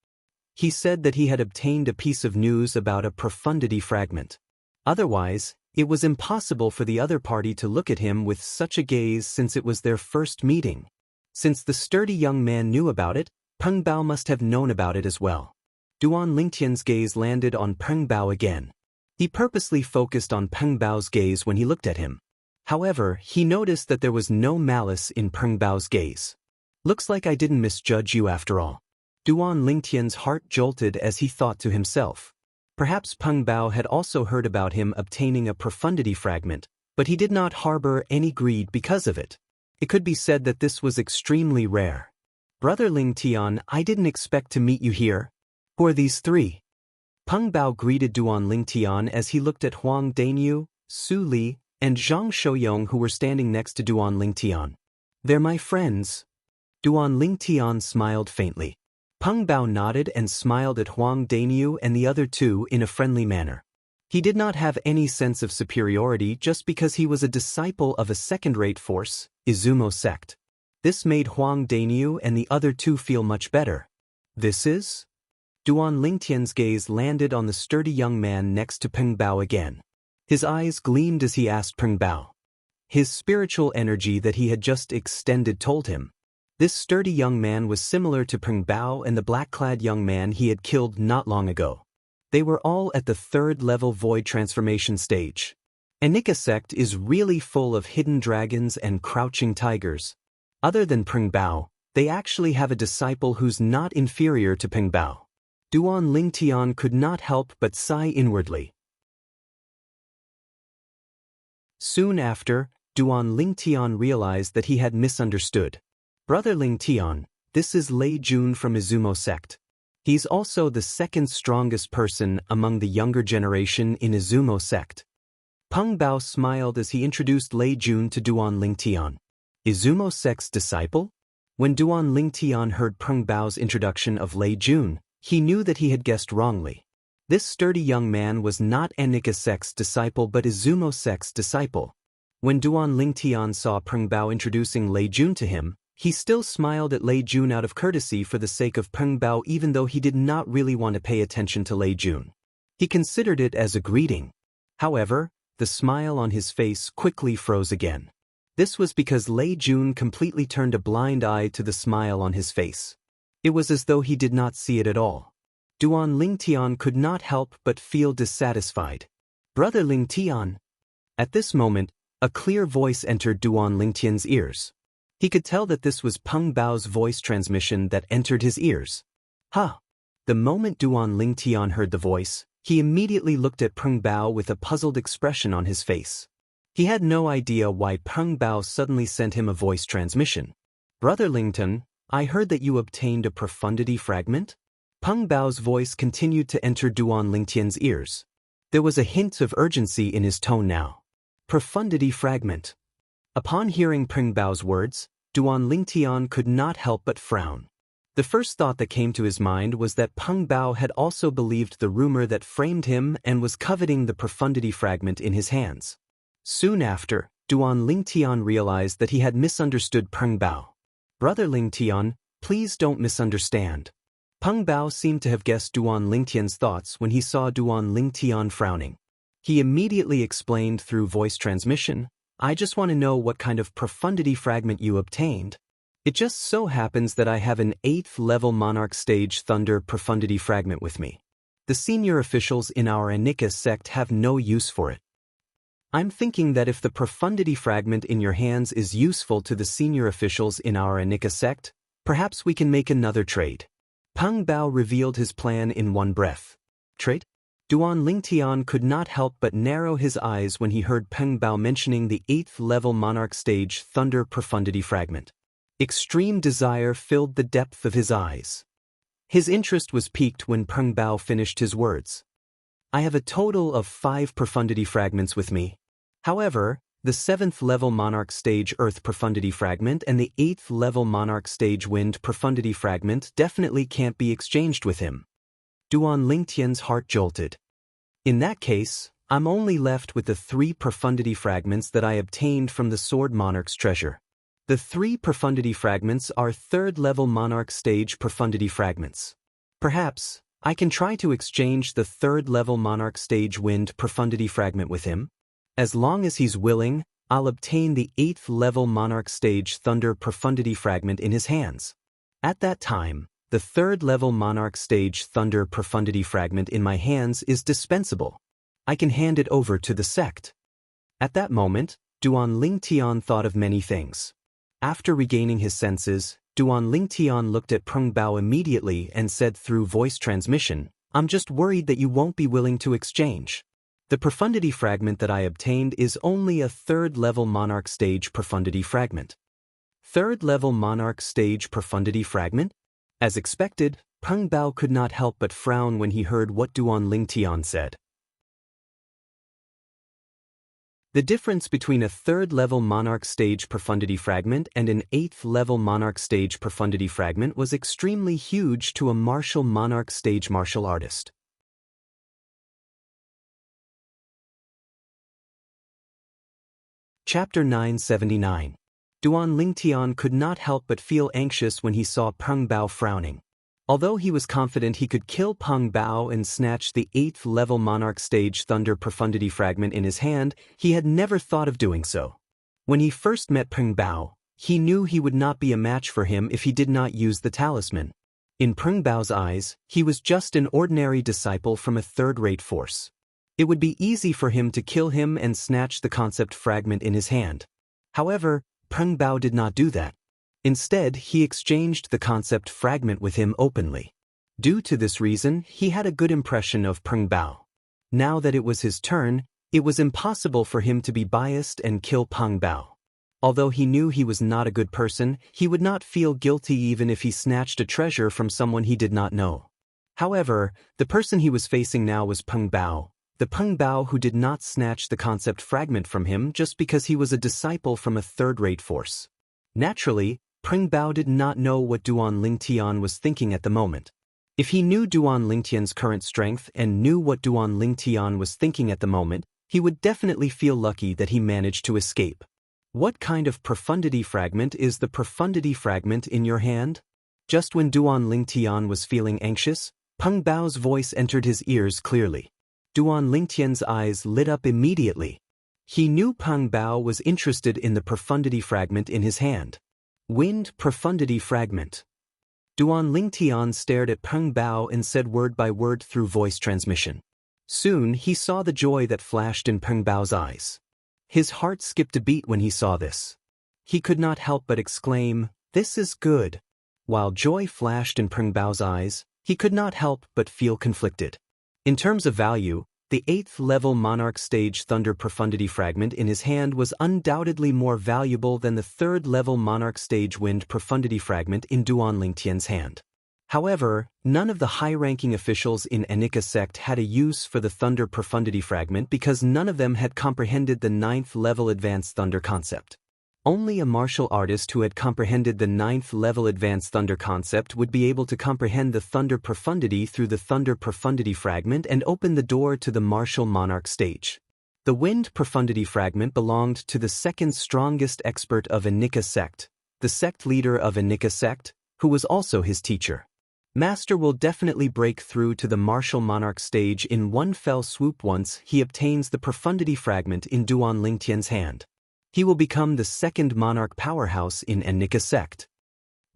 He said that he had obtained a piece of news about a profundity fragment. Otherwise, it was impossible for the other party to look at him with such a gaze since it was their first meeting. Since the sturdy young man knew about it, Peng Bao must have known about it as well. Duan Lingtian's gaze landed on Peng Bao again. He purposely focused on Peng Bao's gaze when he looked at him. However, he noticed that there was no malice in Peng Bao's gaze. Looks like I didn't misjudge you after all. Duan Lingtian's heart jolted as he thought to himself. Perhaps Peng Bao had also heard about him obtaining a profundity fragment, but he did not harbor any greed because of it. It could be said that this was extremely rare. Brother Ling Tian, I didn't expect to meet you here. Who are these three? Peng Bao greeted Duan Ling Tian as he looked at Huang Danyu, Su Li, and Zhang Shouyong who were standing next to Duan Ling Tian. They're my friends. Duan Ling Tian smiled faintly. Peng Bao nodded and smiled at Huang Danyu and the other two in a friendly manner. He did not have any sense of superiority just because he was a disciple of a second-rate force, Izumo sect. This made Huang Danyu and the other two feel much better. This is? Duan Lingtian's gaze landed on the sturdy young man next to Peng Bao again. His eyes gleamed as he asked Peng Bao. His spiritual energy that he had just extended told him. This sturdy young man was similar to Peng Bao and the black-clad young man he had killed not long ago. They were all at the third-level void transformation stage. Anika sect is really full of hidden dragons and crouching tigers. Other than Peng Bao, they actually have a disciple who's not inferior to Peng Bao. Duan Lingtian could not help but sigh inwardly. Soon after, Duan Lingtian realized that he had misunderstood. Brother Lingtian, this is Lei Jun from Izumo sect. He's also the second strongest person among the younger generation in Izumo sect. Peng Bao smiled as he introduced Lei Jun to Duan Lingtian. Izumo sect's disciple? When Duan Lingtian heard Peng Bao's introduction of Lei Jun, he knew that he had guessed wrongly. This sturdy young man was not Anika sect's disciple but Izumo sect's disciple. When Duan Lingtian saw Peng Bao introducing Lei Jun to him, he still smiled at Lei Jun out of courtesy for the sake of Peng Bao even though he did not really want to pay attention to Lei Jun. He considered it as a greeting. However, the smile on his face quickly froze again. This was because Lei Jun completely turned a blind eye to the smile on his face. It was as though he did not see it at all. Duan Lingtian could not help but feel dissatisfied. Brother Lingtian. At this moment, a clear voice entered Duan Lingtian's ears. He could tell that this was Peng Bao's voice transmission that entered his ears. Huh! The moment Duan Lingtian heard the voice, he immediately looked at Peng Bao with a puzzled expression on his face. He had no idea why Peng Bao suddenly sent him a voice transmission. Brother Lingtian, I heard that you obtained a profundity fragment? Peng Bao's voice continued to enter Duan Lingtian's ears. There was a hint of urgency in his tone now. Profundity fragment. Upon hearing Peng Bao's words, Duan Lingtian could not help but frown. The first thought that came to his mind was that Peng Bao had also believed the rumor that framed him and was coveting the profundity fragment in his hands. Soon after, Duan Lingtian realized that he had misunderstood Peng Bao. Brother Lingtian, please don't misunderstand. Peng Bao seemed to have guessed Duan Lingtian's thoughts when he saw Duan Lingtian frowning. He immediately explained through voice transmission, I just want to know what kind of profundity fragment you obtained. It just so happens that I have an 8th level Monarch stage Thunder profundity fragment with me. The senior officials in our Anika sect have no use for it. I'm thinking that if the profundity fragment in your hands is useful to the senior officials in our Anika sect, perhaps we can make another trade. Peng Bao revealed his plan in one breath. Trade? Duan Lingtian could not help but narrow his eyes when he heard Peng Bao mentioning the 8th level Monarch stage Thunder profundity fragment. Extreme desire filled the depth of his eyes. His interest was piqued when Peng Bao finished his words. I have a total of 5 profundity fragments with me. However, the 7th level Monarch stage Earth profundity fragment and the 8th level Monarch stage Wind profundity fragment definitely can't be exchanged with him. Duan Lingtian's heart jolted. In that case, I'm only left with the 3 profundity fragments that I obtained from the Sword Monarch's treasure. The 3 profundity fragments are 3rd level Monarch stage profundity fragments. Perhaps, I can try to exchange the 3rd level Monarch stage Wind profundity fragment with him. As long as he's willing, I'll obtain the 8th level Monarch stage Thunder profundity fragment in his hands. At that time, the 3rd level Monarch stage Thunder profundity fragment in my hands is dispensable. I can hand it over to the sect. At that moment, Duan Lingtian thought of many things. After regaining his senses, Duan Lingtian looked at Peng Bao immediately and said through voice transmission, "I'm just worried that you won't be willing to exchange. The profundity fragment that I obtained is only a third-level Monarch stage profundity fragment." Third-level Monarch stage profundity fragment? As expected, Peng Bao could not help but frown when he heard what Duan Lingtian said. The difference between a third-level Monarch stage profundity fragment and an eighth-level Monarch stage profundity fragment was extremely huge to a martial Monarch stage martial artist. Chapter 979. Duan Lingtian could not help but feel anxious when he saw Peng Bao frowning. Although he was confident he could kill Peng Bao and snatch the 8th-level Monarch stage Thunder Profundity fragment in his hand, he had never thought of doing so. When he first met Peng Bao, he knew he would not be a match for him if he did not use the talisman. In Peng Bao's eyes, he was just an ordinary disciple from a third-rate force. It would be easy for him to kill him and snatch the concept fragment in his hand. However, Peng Bao did not do that. Instead, he exchanged the concept fragment with him openly. Due to this reason, he had a good impression of Peng Bao. Now that it was his turn, it was impossible for him to be biased and kill Peng Bao. Although he knew he was not a good person, he would not feel guilty even if he snatched a treasure from someone he did not know. However, the person he was facing now was Peng Bao, the Peng Bao who did not snatch the concept fragment from him just because he was a disciple from a third-rate force. Naturally, Peng Bao did not know what Duan Lingtian was thinking at the moment. If he knew Duan Lingtian's current strength and knew what Duan Lingtian was thinking at the moment, he would definitely feel lucky that he managed to escape. What kind of profundity fragment is the profundity fragment in your hand? Just when Duan Lingtian was feeling anxious, Peng Bao's voice entered his ears clearly. Duan Lingtian's eyes lit up immediately. He knew Peng Bao was interested in the profundity fragment in his hand. Wind profundity fragment. Duan Lingtian stared at Peng Bao and said word by word through voice transmission. Soon he saw the joy that flashed in Peng Bao's eyes. His heart skipped a beat when he saw this. He could not help but exclaim, "This is good." While joy flashed in Peng Bao's eyes, he could not help but feel conflicted. In terms of value, the 8th-level Monarch stage Thunder Profundity fragment in his hand was undoubtedly more valuable than the 3rd-level Monarch stage Wind Profundity fragment in Duan Lingtian's hand. However, none of the high-ranking officials in Xianxia sect had a use for the Thunder Profundity fragment because none of them had comprehended the 9th-level Advanced Thunder concept. Only a martial artist who had comprehended the 9th-level Advanced Thunder concept would be able to comprehend the Thunder Profundity through the Thunder Profundity fragment and open the door to the martial Monarch stage. The Wind Profundity fragment belonged to the second strongest expert of Xianxia sect, the sect leader of Xianxia sect, who was also his teacher. Master will definitely break through to the martial Monarch stage in one fell swoop once he obtains the Profundity fragment in Duan Lingtian's hand. He will become the second Monarch powerhouse in Xianxia sect.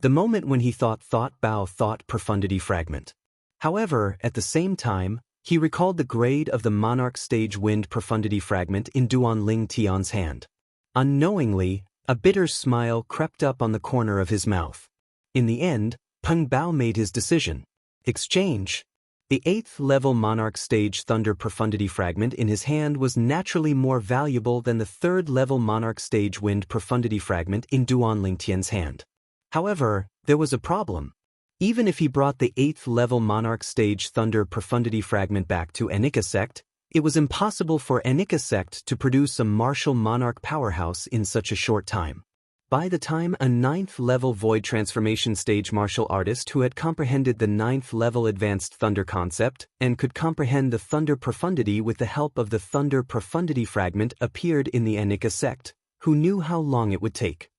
The moment when he thought Bao thought Profundity fragment. However, at the same time, he recalled the grade of the Monarch stage Wind Profundity fragment in Duan Lingtian's hand. Unknowingly, a bitter smile crept up on the corner of his mouth. In the end, Peng Bao made his decision. Exchange. The 8th-level Monarch stage Thunder Profundity fragment in his hand was naturally more valuable than the 3rd-level Monarch stage Wind Profundity fragment in Duan Lingtian's hand. However, there was a problem. Even if he brought the 8th-level Monarch stage Thunder Profundity fragment back to Xianxia sect, it was impossible for Xianxia sect to produce a martial Monarch powerhouse in such a short time. By the time a 9th-level Void Transformation stage martial artist who had comprehended the 9th-level Advanced Thunder concept and could comprehend the Thunder Profundity with the help of the Thunder Profundity fragment appeared in the Xianxia sect, who knew how long it would take.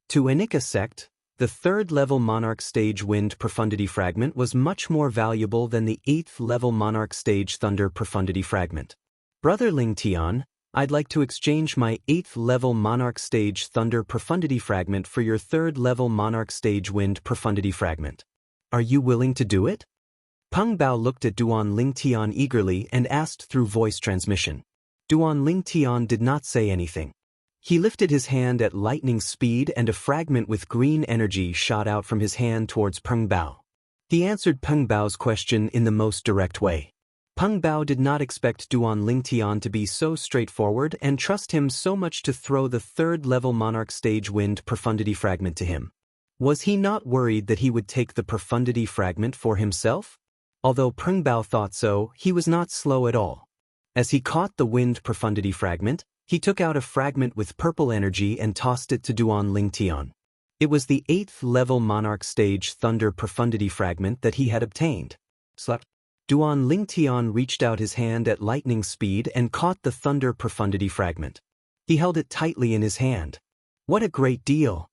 To Xianxia sect, the 3rd-level Monarch stage Wind Profundity fragment was much more valuable than the 8th-level Monarch stage Thunder Profundity fragment. Brother Lingtian, I'd like to exchange my 8th-level Monarch stage Thunder Profundity fragment for your 3rd-level Monarch stage Wind Profundity fragment. Are you willing to do it? Peng Bao looked at Duan Lingtian eagerly and asked through voice transmission. Duan Lingtian did not say anything. He lifted his hand at lightning speed and a fragment with green energy shot out from his hand towards Peng Bao. He answered Peng Bao's question in the most direct way. Peng Bao did not expect Duan Lingtian to be so straightforward and trust him so much to throw the third-level Monarch Stage Wind Profundity Fragment to him. Was he not worried that he would take the Profundity Fragment for himself? Although Peng Bao thought so, he was not slow at all. As he caught the Wind Profundity Fragment, he took out a fragment with purple energy and tossed it to Duan Lingtian. It was the 8th-level Monarch Stage Thunder Profundity Fragment that he had obtained. Duan Lingtian reached out his hand at lightning speed and caught the Thunder Profundity Fragment. He held it tightly in his hand. What a great deal!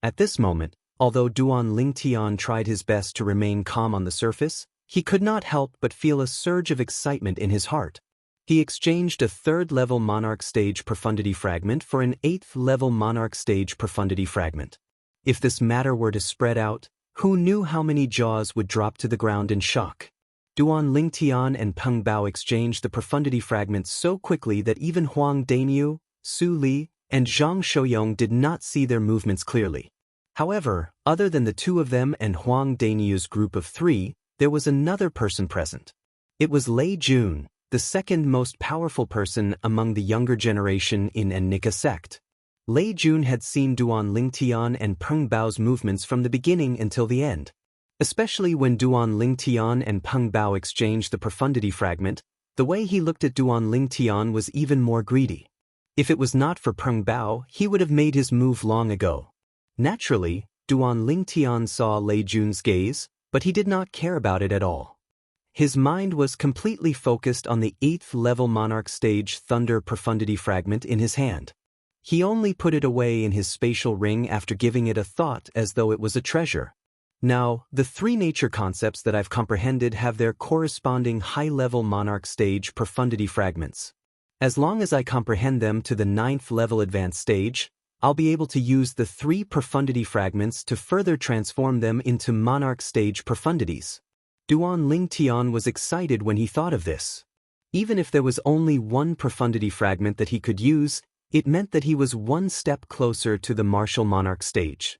At this moment, although Duan Lingtian tried his best to remain calm on the surface, he could not help but feel a surge of excitement in his heart. He exchanged a 3rd-level Monarch Stage Profundity Fragment for an 8th-level Monarch Stage Profundity Fragment. If this matter were to spread out, who knew how many jaws would drop to the ground in shock? Duan Lingtian and Peng Bao exchanged the Profundity Fragments so quickly that even Huang Dainiu, Su Li, and Zhang Shouyong did not see their movements clearly. However, other than the two of them and Huang Dainiu's group of 3, there was another person present. It was Lei Jun, the second most powerful person among the younger generation in an Nika sect. Lei Jun had seen Duan Lingtian and Peng Bao's movements from the beginning until the end. Especially when Duan Lingtian and Peng Bao exchanged the Profundity Fragment, the way he looked at Duan Lingtian was even more greedy. If it was not for Peng Bao, he would have made his move long ago. Naturally, Duan Lingtian saw Lei Jun's gaze, but he did not care about it at all. His mind was completely focused on the 8th-level Monarch Stage Thunder Profundity Fragment in his hand. He only put it away in his spatial ring after giving it a thought as though it was a treasure. Now, the 3 nature concepts that I've comprehended have their corresponding high-level Monarch Stage Profundity Fragments. As long as I comprehend them to the 9th-level Advanced Stage, I'll be able to use the 3 Profundity Fragments to further transform them into Monarch Stage Profundities. Duan Lingtian was excited when he thought of this. Even if there was only 1 Profundity Fragment that he could use, it meant that he was 1 step closer to the Martial Monarch Stage.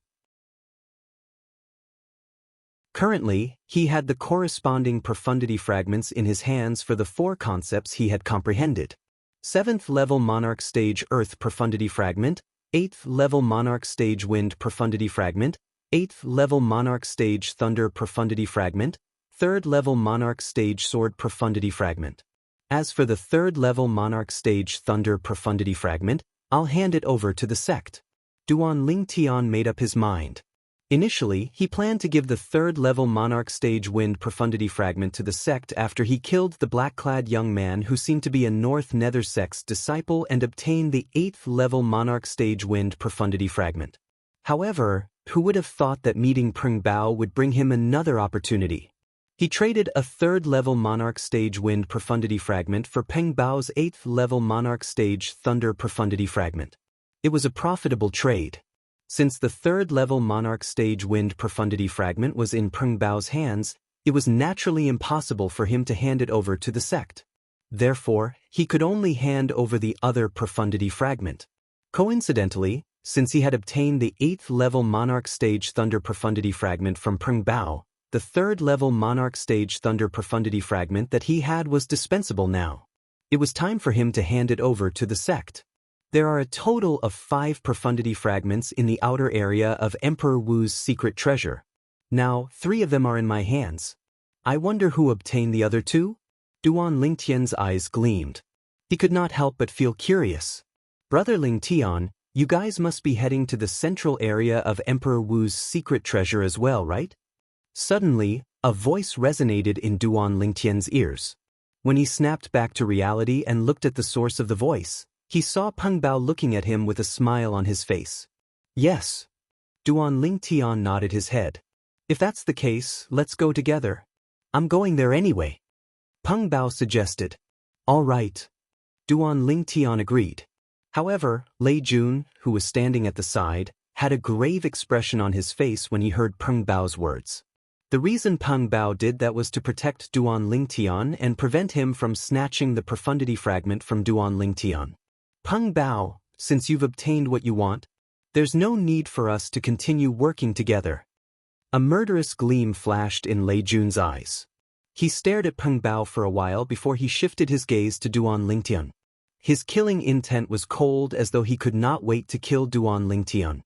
Currently, he had the corresponding Profundity Fragments in his hands for the 4 concepts he had comprehended. 7th-level Monarch Stage Earth Profundity Fragment, 8th-level Monarch Stage Wind Profundity Fragment, 8th-level Monarch Stage Thunder Profundity Fragment, 3rd-level Monarch Stage Sword Profundity Fragment. As for the 3rd-level Monarch Stage Thunder Profundity Fragment, I'll hand it over to the sect. Duan Lingtian made up his mind. Initially, he planned to give the 3rd-level Monarch Stage Wind Profundity Fragment to the sect after he killed the black-clad young man who seemed to be a North Nether sect's disciple and obtained the 8th-level Monarch Stage Wind Profundity Fragment. However, who would have thought that meeting Peng Bao would bring him another opportunity? He traded a 3rd-level Monarch Stage Wind Profundity Fragment for Peng Bao's 8th-level Monarch Stage Thunder Profundity Fragment. It was a profitable trade. Since the 3rd-level Monarch Stage Wind Profundity Fragment was in Peng Bao's hands, it was naturally impossible for him to hand it over to the sect. Therefore, he could only hand over the other Profundity Fragment. Coincidentally, since he had obtained the 8th-level Monarch Stage Thunder Profundity Fragment from Peng Bao, the 3rd-level Monarch Stage Thunder Profundity Fragment that he had was dispensable now. It was time for him to hand it over to the sect. There are a total of 5 Profundity Fragments in the outer area of Emperor Wu's secret treasure. Now, 3 of them are in my hands. I wonder who obtained the other 2? Duan Lingtian's eyes gleamed. He could not help but feel curious. Brother Lingtian, you guys must be heading to the central area of Emperor Wu's secret treasure as well, right? Suddenly, a voice resonated in Duan Lingtian's ears. When he snapped back to reality and looked at the source of the voice, he saw Peng Bao looking at him with a smile on his face. Yes. Duan Lingtian nodded his head. If that's the case, let's go together. I'm going there anyway. Peng Bao suggested. All right. Duan Lingtian agreed. However, Lei Jun, who was standing at the side, had a grave expression on his face when he heard Peng Bao's words. The reason Peng Bao did that was to protect Duan Lingtian and prevent him from snatching the Profundity Fragment from Duan Lingtian. Peng Bao, since you've obtained what you want, there's no need for us to continue working together. A murderous gleam flashed in Lei Jun's eyes. He stared at Peng Bao for a while before he shifted his gaze to Duan Lingtian. His killing intent was cold, as though he could not wait to kill Duan Lingtian.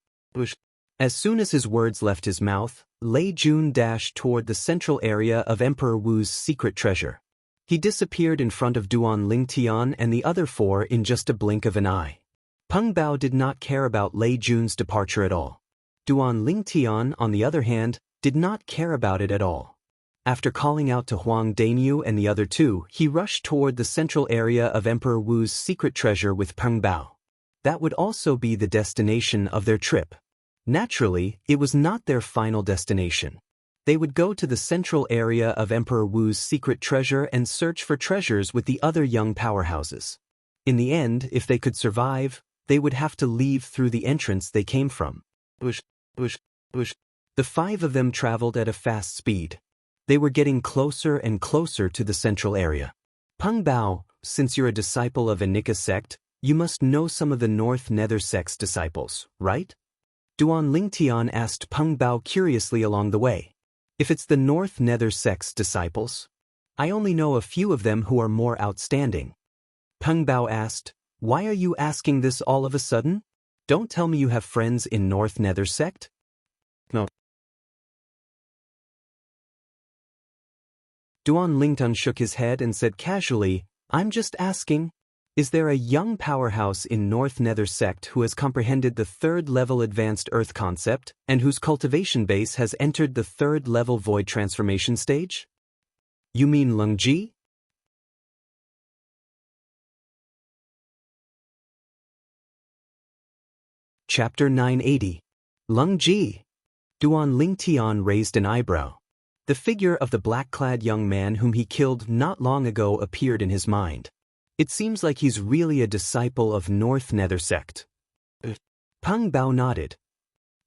As soon as his words left his mouth, Lei Jun dashed toward the central area of Emperor Wu's secret treasure. He disappeared in front of Duan Lingtian and the other four in just a blink of an eye. Peng Bao did not care about Lei Jun's departure at all. Duan Lingtian, on the other hand, did not care about it at all. After calling out to Huang Dainyu and the other two, he rushed toward the central area of Emperor Wu's secret treasure with Peng Bao. That would also be the destination of their trip. Naturally, it was not their final destination. They would go to the central area of Emperor Wu's secret treasure and search for treasures with the other young powerhouses. In the end, if they could survive, they would have to leave through the entrance they came from. The five of them traveled at a fast speed. They were getting closer and closer to the central area. Peng Bao, since you're a disciple of Anika sect, you must know some of the North Nether sect's disciples, right? Duan Lingtian asked Peng Bao curiously along the way. If it's the North Nether sect's disciples, I only know a few of them who are more outstanding. Peng Bao asked, why are you asking this all of a sudden? Don't tell me you have friends in North Nether sect? No. Duan Lingtian shook his head and said casually, I'm just asking. Is there a young powerhouse in North Nether sect who has comprehended the third-level advanced Earth concept and whose cultivation base has entered the third-level void transformation stage? You mean Leng Ji? Chapter 980. Leng Ji. Duan Lingtian raised an eyebrow. The figure of the black-clad young man whom he killed not long ago appeared in his mind. It seems like he's really a disciple of North Nether sect. Peng Bao nodded.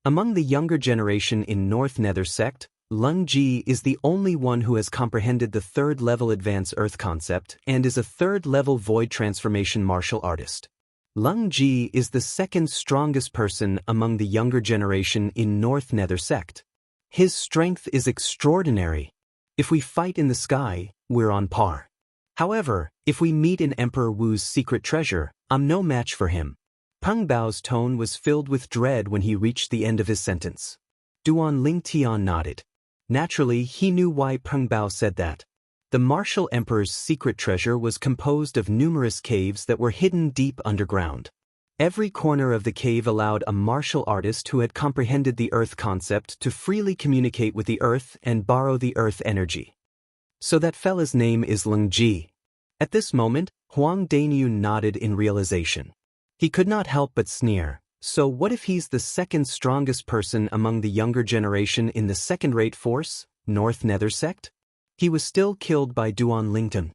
Among the younger generation in North Nether sect, Leng Ji is the only one who has comprehended the third-level advanced Earth concept and is a third-level void transformation martial artist. Leng Ji is the second strongest person among the younger generation in North Nether sect. His strength is extraordinary. If we fight in the sky, we're on par. However, if we meet in Emperor Wu's secret treasure, I'm no match for him. Peng Bao's tone was filled with dread when he reached the end of his sentence. Duan Lingtian nodded. Naturally, he knew why Peng Bao said that. The martial emperor's secret treasure was composed of numerous caves that were hidden deep underground. Every corner of the cave allowed a martial artist who had comprehended the Earth concept to freely communicate with the Earth and borrow the Earth energy. So that fella's name is Leng Ji. At this moment, Huang Dainyu nodded in realization. He could not help but sneer. So what if he's the second strongest person among the younger generation in the second-rate force, North Nether sect? He was still killed by Duan Lingtian.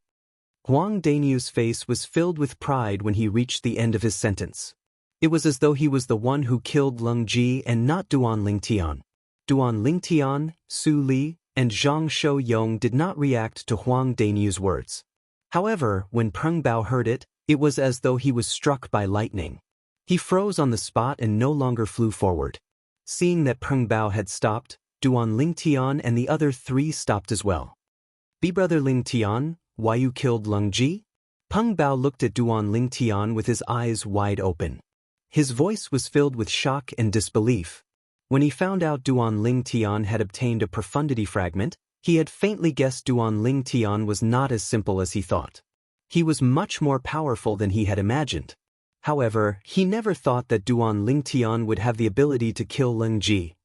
Huang Dainyu's face was filled with pride when he reached the end of his sentence. It was as though he was the one who killed Leng Ji and not Duan Lingtian. Duan Lingtian, Su Li, and Zhang Shou-yong did not react to Huang Dainyu's words. However, when Peng Bao heard it, it was as though he was struck by lightning. He froze on the spot and no longer flew forward. Seeing that Peng Bao had stopped, Duan Lingtian and the other three stopped as well. Brother Lingtian, why you killed Leng Ji? Peng Bao looked at Duan Lingtian with his eyes wide open. His voice was filled with shock and disbelief. When he found out Duan Lingtian had obtained a profundity fragment, he had faintly guessed Duan Lingtian was not as simple as he thought. He was much more powerful than he had imagined. However, he never thought that Duan Lingtian would have the ability to kill Leng Ji.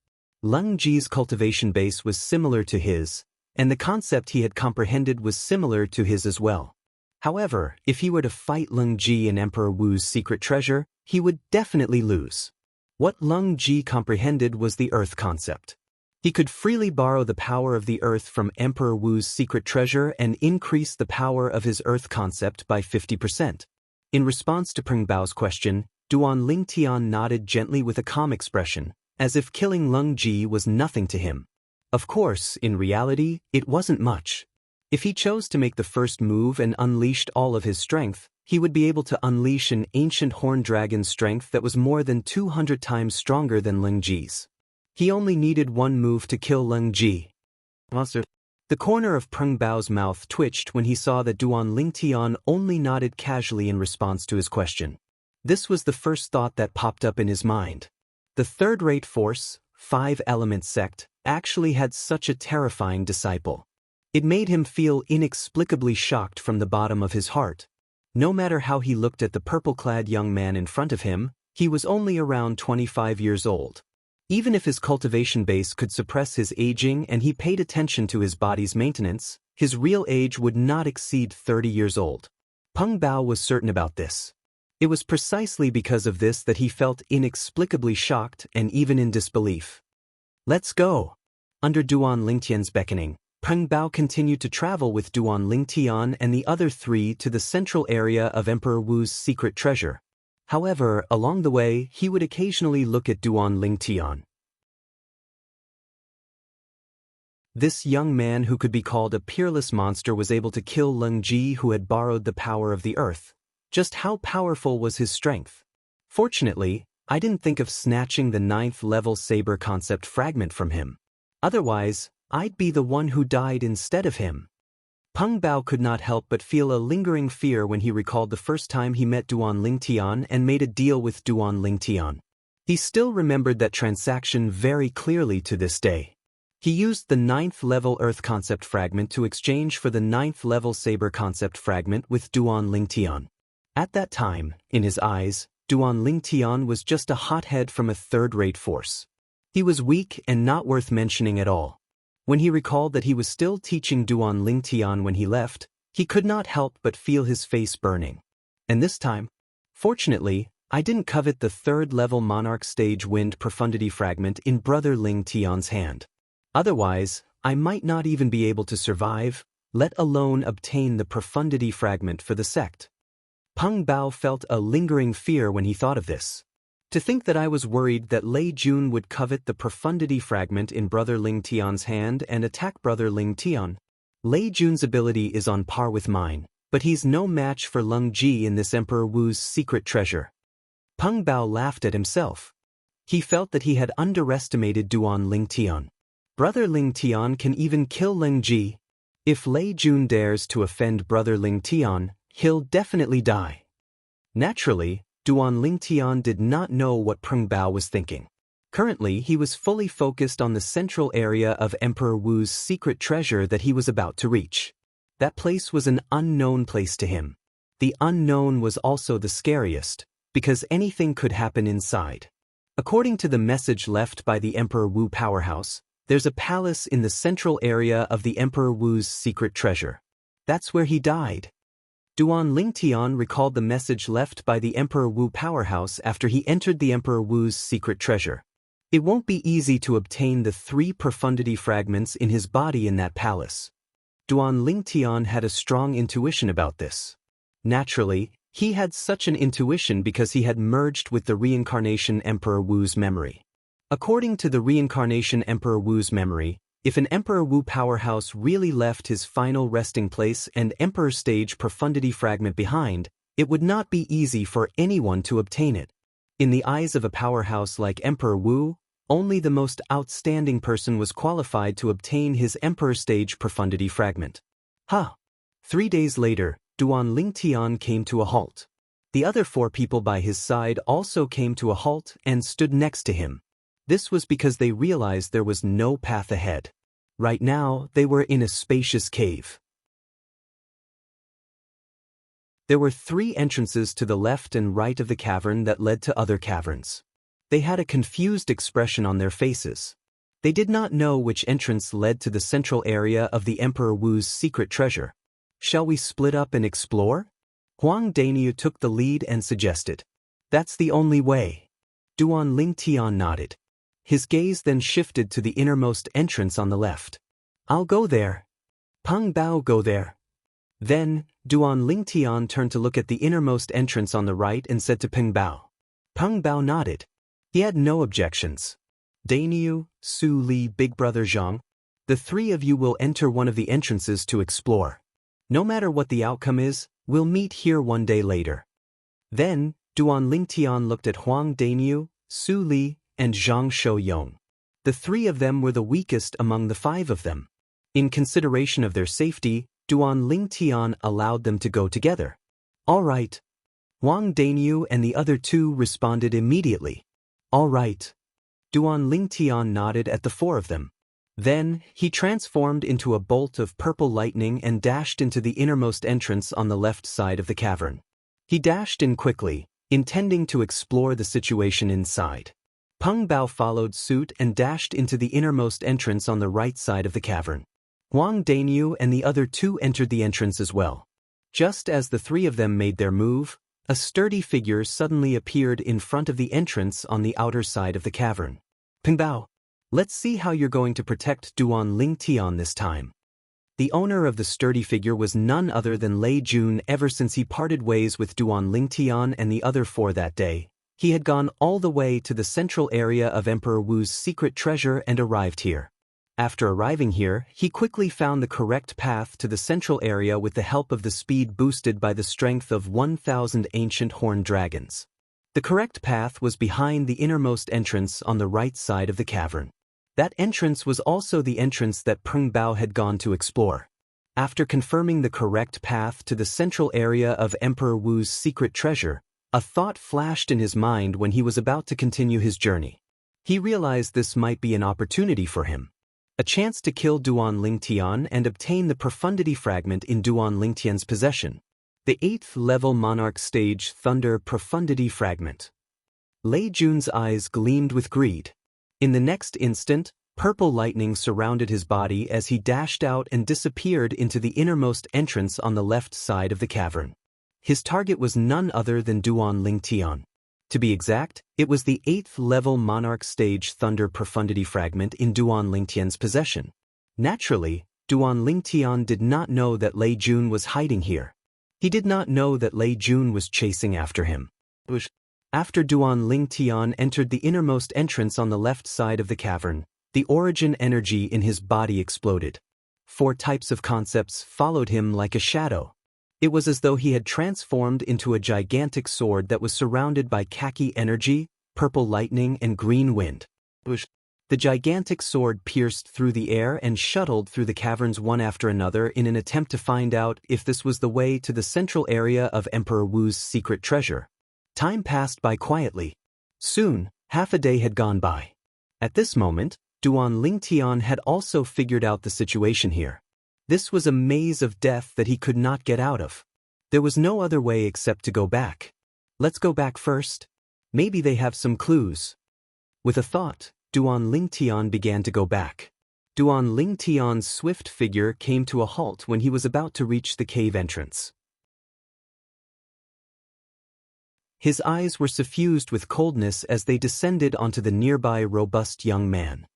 Leng Ji's cultivation base was similar to his, and the concept he had comprehended was similar to his as well. However, if he were to fight Leng Ji in Emperor Wu's secret treasure, he would definitely lose. What Leng Ji comprehended was the Earth concept. He could freely borrow the power of the Earth from Emperor Wu's secret treasure and increase the power of his Earth concept by 50%. In response to Peng Bao's question, Duan Lingtian nodded gently with a calm expression, as if killing Leng Ji was nothing to him. Of course, in reality, it wasn't much. If he chose to make the first move and unleashed all of his strength, he would be able to unleash an ancient horned dragon's strength that was more than 200 times stronger than Leng Ji's. He only needed one move to kill Leng Ji. Monster. The corner of Peng Bao's mouth twitched when he saw that Duan Lingtian only nodded casually in response to his question. This was the first thought that popped up in his mind. The third-rate force, five-element sect, actually had such a terrifying disciple. It made him feel inexplicably shocked from the bottom of his heart. No matter how he looked at the purple-clad young man in front of him, he was only around 25 years old. Even if his cultivation base could suppress his aging and he paid attention to his body's maintenance, his real age would not exceed 30 years old. Peng Bao was certain about this. It was precisely because of this that he felt inexplicably shocked and even in disbelief. Let's go. Under Duan Lingtian's beckoning, Peng Bao continued to travel with Duan Lingtian and the other three to the central area of Emperor Wu's secret treasure. However, along the way, he would occasionally look at Duan Lingtian. This young man who could be called a peerless monster was able to kill Leng Ji, who had borrowed the power of the earth. Just how powerful was his strength? Fortunately, I didn't think of snatching the 9th-level saber concept fragment from him. Otherwise, I'd be the one who died instead of him. Peng Bao could not help but feel a lingering fear when he recalled the first time he met Duan Lingtian and made a deal with Duan Lingtian. He still remembered that transaction very clearly to this day. He used the 9th-level Earth concept fragment to exchange for the 9th-level saber concept fragment with Duan Lingtian. At that time, in his eyes, Duan Lingtian was just a hothead from a third-rate force. He was weak and not worth mentioning at all. When he recalled that he was still teaching Duan Lingtian when he left, he could not help but feel his face burning. And this time, fortunately, I didn't covet the 3rd-level Monarch stage wind profundity fragment in Brother Lingtian's hand. Otherwise, I might not even be able to survive, let alone obtain the profundity fragment for the sect. Peng Bao felt a lingering fear when he thought of this. To think that I was worried that Lei Jun would covet the profundity fragment in Brother Lingtian's hand and attack Brother Lingtian. Lei Jun's ability is on par with mine, but he's no match for Leng Ji in this Emperor Wu's secret treasure. Peng Bao laughed at himself. He felt that he had underestimated Duan Lingtian. Brother Lingtian can even kill Leng Ji. If Lei Jun dares to offend Brother Lingtian, he'll definitely die. Naturally, Duan Lingtian did not know what Peng Bao was thinking. Currently, he was fully focused on the central area of Emperor Wu's secret treasure that he was about to reach. That place was an unknown place to him. The unknown was also the scariest, because anything could happen inside. According to the message left by the Emperor Wu powerhouse, there's a palace in the central area of the Emperor Wu's secret treasure. That's where he died. Duan Lingtian recalled the message left by the Emperor Wu powerhouse after he entered the Emperor Wu's secret treasure. It won't be easy to obtain the 3 profundity fragments in his body in that palace. Duan Lingtian had a strong intuition about this. Naturally, he had such an intuition because he had merged with the reincarnation Emperor Wu's memory. According to the reincarnation Emperor Wu's memory, if an Emperor Wu powerhouse really left his final resting place and Emperor stage profundity fragment behind, it would not be easy for anyone to obtain it. In the eyes of a powerhouse like Emperor Wu, only the most outstanding person was qualified to obtain his Emperor stage profundity fragment. 3 days later, Duan Lingtian came to a halt. The other 4 people by his side also came to a halt and stood next to him. This was because they realized there was no path ahead. Right now, they were in a spacious cave. There were 3 entrances to the left and right of the cavern that led to other caverns. They had a confused expression on their faces. They did not know which entrance led to the central area of the Emperor Wu's secret treasure. Shall we split up and explore? Huang Daniu took the lead and suggested. That's the only way. Duan Lingtian nodded. His gaze then shifted to the innermost entrance on the left. I'll go there. Peng Bao go there. Then, Duan Lingtian turned to look at the innermost entrance on the right and said to Peng Bao. Peng Bao nodded. He had no objections. Daniu, Su Li, Big Brother Zhang, the 3 of you will enter one of the entrances to explore. No matter what the outcome is, We'll meet here one day later. Then, Duan Lingtian looked at Huang Dainyu, Su Li, and Zhang Shouyong. The three of them were the weakest among the five of them. In consideration of their safety, Duan Lingtian allowed them to go together. All right. Huang Dainyu and the other two responded immediately. All right. Duan Lingtian nodded at the four of them. Then, he transformed into a bolt of purple lightning and dashed into the innermost entrance on the left side of the cavern. He dashed in quickly, intending to explore the situation inside. Peng Bao followed suit and dashed into the innermost entrance on the right side of the cavern. Huang Dainyu and the other two entered the entrance as well. Just as the three of them made their move, a sturdy figure suddenly appeared in front of the entrance on the outer side of the cavern. Peng Bao, let's see how you're going to protect Duan Lingtian this time. The owner of the sturdy figure was none other than Lei Jun. Ever since he parted ways with Duan Lingtian and the other four that day, he had gone all the way to the central area of Emperor Wu's secret treasure and arrived here. After arriving here, he quickly found the correct path to the central area with the help of the speed boosted by the strength of 1,000 ancient horned dragons. The correct path was behind the innermost entrance on the right side of the cavern. That entrance was also the entrance that Peng Bao had gone to explore. After confirming the correct path to the central area of Emperor Wu's secret treasure, a thought flashed in his mind when he was about to continue his journey. He realized this might be an opportunity for him. A chance to kill Duan Lingtian and obtain the profundity fragment in Duan Lingtian's possession. The 8th level Monarch stage Thunder Profundity Fragment. Lei Jun's eyes gleamed with greed. In the next instant, purple lightning surrounded his body as he dashed out and disappeared into the innermost entrance on the left side of the cavern. His target was none other than Duan Lingtian. To be exact, it was the 8th level Monarch stage Thunder Profundity Fragment in Duan Lingtian's possession. Naturally, Duan Lingtian did not know that Lei Jun was hiding here. He did not know that Lei Jun was chasing after him. After Duan Lingtian entered the innermost entrance on the left side of the cavern, the origin energy in his body exploded. 4 types of concepts followed him like a shadow. It was as though he had transformed into a gigantic sword that was surrounded by khaki energy, purple lightning, and green wind. The gigantic sword pierced through the air and shuttled through the caverns one after another in an attempt to find out if this was the way to the central area of Emperor Wu's secret treasure. Time passed by quietly. Soon, half a day had gone by. At this moment, Duan Lingtian had also figured out the situation here. This was a maze of death that he could not get out of. There was no other way except to go back. Let's go back first. Maybe they have some clues. With a thought, Duan Lingtian began to go back. Duan Lingtian's swift figure came to a halt when he was about to reach the cave entrance. His eyes were suffused with coldness as they descended onto the nearby robust young man.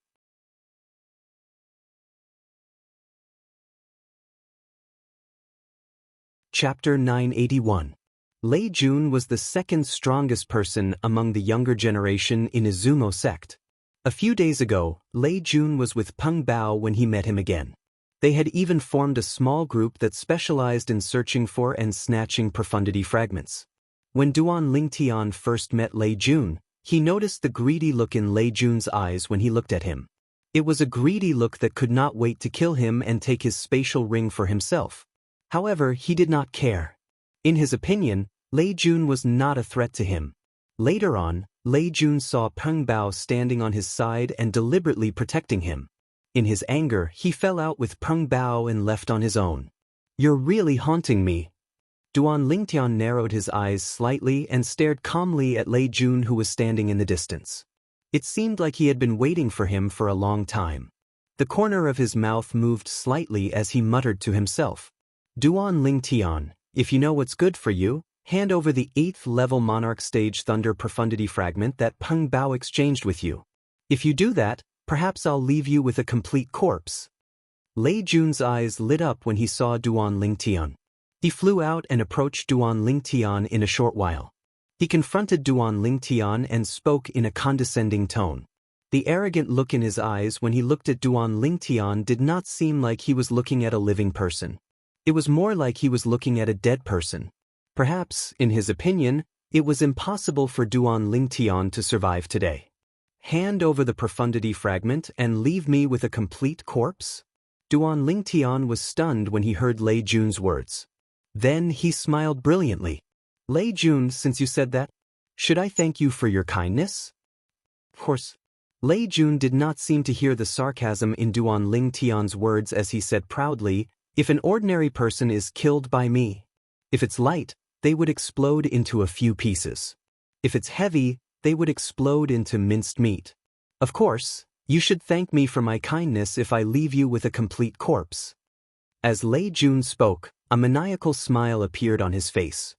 Chapter 981. Lei Jun was the second strongest person among the younger generation in Izumo sect. A few days ago, Lei Jun was with Peng Bao when he met him again. They had even formed a small group that specialized in searching for and snatching profundity fragments. When Duan Lingtian first met Lei Jun, he noticed the greedy look in Lei Jun's eyes when he looked at him. It was a greedy look that could not wait to kill him and take his spatial ring for himself. However, he did not care. In his opinion, Lei Jun was not a threat to him. Later on, Lei Jun saw Peng Bao standing on his side and deliberately protecting him. In his anger, he fell out with Peng Bao and left on his own. "You're really haunting me." Duan Lingtian narrowed his eyes slightly and stared calmly at Lei Jun, who was standing in the distance. It seemed like he had been waiting for him for a long time. The corner of his mouth moved slightly as he muttered to himself. "Duan Lingtian, if you know what's good for you, hand over the 8th level Monarch stage Thunder Profundity Fragment that Peng Bao exchanged with you. If you do that, perhaps I'll leave you with a complete corpse." Lei Jun's eyes lit up when he saw Duan Lingtian. He flew out and approached Duan Lingtian in a short while. He confronted Duan Lingtian and spoke in a condescending tone. The arrogant look in his eyes when he looked at Duan Lingtian did not seem like he was looking at a living person. It was more like he was looking at a dead person. Perhaps, in his opinion, it was impossible for Duan Lingtian to survive today. Hand over the profundity fragment and leave me with a complete corpse? Duan Lingtian was stunned when he heard Lei Jun's words. Then he smiled brilliantly. Lei Jun, since you said that, should I thank you for your kindness? Of course. Lei Jun did not seem to hear the sarcasm in Duan Lingtian's words as he said proudly, if an ordinary person is killed by me, if it's light, they would explode into a few pieces. If it's heavy, they would explode into minced meat. Of course, you should thank me for my kindness if I leave you with a complete corpse. As Lei Jun spoke, a maniacal smile appeared on his face.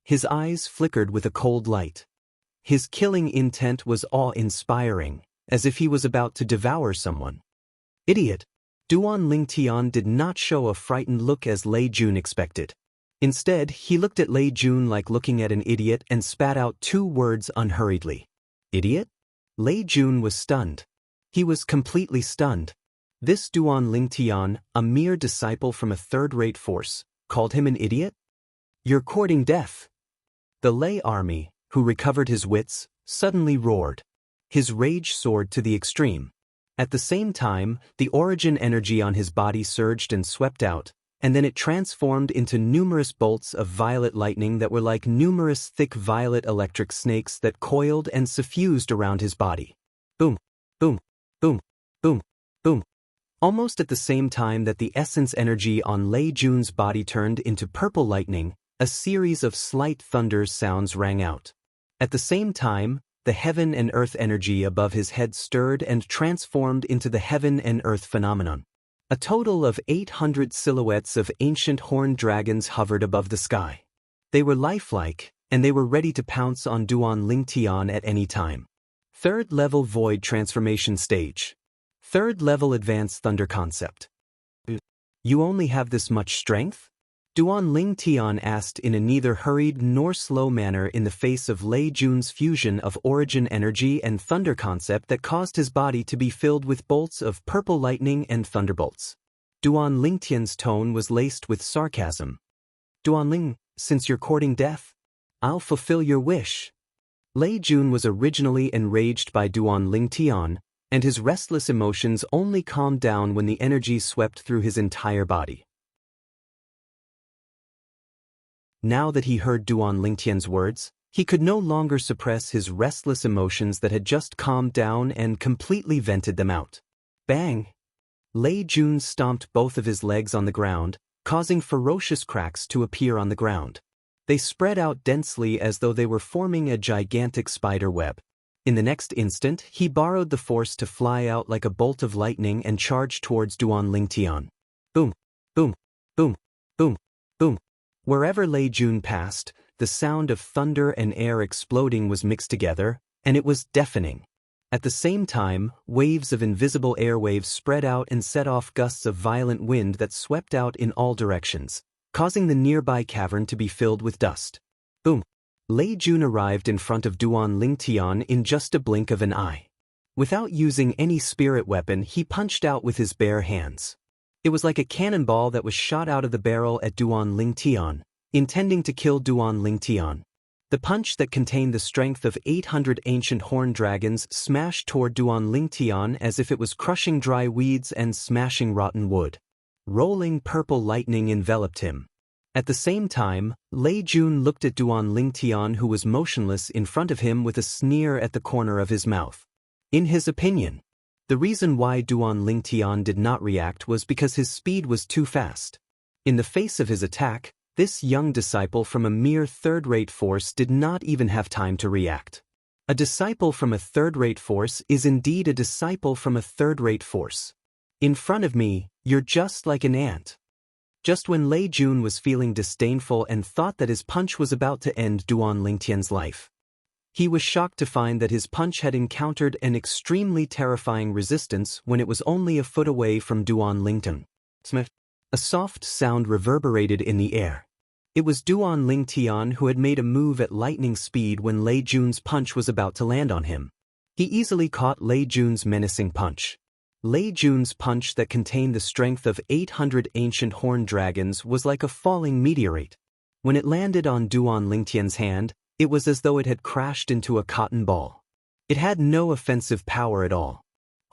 His eyes flickered with a cold light. His killing intent was awe-inspiring, as if he was about to devour someone. Idiot! Duan Lingtian did not show a frightened look as Lei Jun expected. Instead, he looked at Lei Jun like looking at an idiot and spat out 2 words unhurriedly. Idiot? Lei Jun was stunned. He was completely stunned. This Duan Lingtian, a mere disciple from a third-rate force, called him an idiot? You're courting death. The Lei army, who recovered his wits, suddenly roared. His rage soared to the extreme. At the same time, the origin energy on his body surged and swept out, and then it transformed into numerous bolts of violet lightning that were like numerous thick violet electric snakes that coiled and suffused around his body. Boom, boom, boom, boom, boom. Almost at the same time that the essence energy on Lei Jun's body turned into purple lightning, a series of slight thunder sounds rang out. At the same time, the heaven and earth energy above his head stirred and transformed into the heaven and earth phenomenon. A total of 800 silhouettes of ancient horned dragons hovered above the sky. They were lifelike, and they were ready to pounce on Duan Lingtian at any time. 3rd level void transformation stage. 3rd level advanced thunder concept. You only have this much strength? Duan Lingtian asked in a neither hurried nor slow manner in the face of Lei Jun's fusion of origin energy and thunder concept that caused his body to be filled with bolts of purple lightning and thunderbolts. Duan Lingtian's tone was laced with sarcasm. Duan Ling, since you're courting death, I'll fulfill your wish. Lei Jun was originally enraged by Duan Lingtian, and his restless emotions only calmed down when the energy swept through his entire body. Now that he heard Duan Lingtian's words, he could no longer suppress his restless emotions that had just calmed down and completely vented them out. Bang! Lei Jun stomped both of his legs on the ground, causing ferocious cracks to appear on the ground. They spread out densely as though they were forming a gigantic spider web. In the next instant, he borrowed the force to fly out like a bolt of lightning and charge towards Duan Lingtian. Boom! Boom! Boom! Boom! Boom! Wherever Lei Jun passed, the sound of thunder and air exploding was mixed together, and it was deafening. At the same time, waves of invisible airwaves spread out and set off gusts of violent wind that swept out in all directions, causing the nearby cavern to be filled with dust. Boom! Lei Jun arrived in front of Duan Lingtian in just a blink of an eye. Without using any spirit weapon, he punched out with his bare hands. It was like a cannonball that was shot out of the barrel at Duan Lingtian, intending to kill Duan Lingtian. The punch that contained the strength of 800 ancient horned dragons smashed toward Duan Lingtian as if it was crushing dry weeds and smashing rotten wood. Rolling purple lightning enveloped him. At the same time, Lei Jun looked at Duan Lingtian, who was motionless in front of him with a sneer at the corner of his mouth. In his opinion, the reason why Duan Lingtian did not react was because his speed was too fast. In the face of his attack, this young disciple from a mere third-rate force did not even have time to react. A disciple from a third-rate force is indeed a disciple from a third-rate force. In front of me, you're just like an ant. Just when Lei Jun was feeling disdainful and thought that his punch was about to end Duan Lingtian's life, he was shocked to find that his punch had encountered an extremely terrifying resistance when it was only a foot away from Duan Lingtian. A soft sound reverberated in the air. It was Duan Lingtian who had made a move at lightning speed when Lei Jun's punch was about to land on him. He easily caught Lei Jun's menacing punch. Lei Jun's punch that contained the strength of 800 ancient horned dragons was like a falling meteorite. When it landed on Duan Lingtian's hand, it was as though it had crashed into a cotton ball. It had no offensive power at all.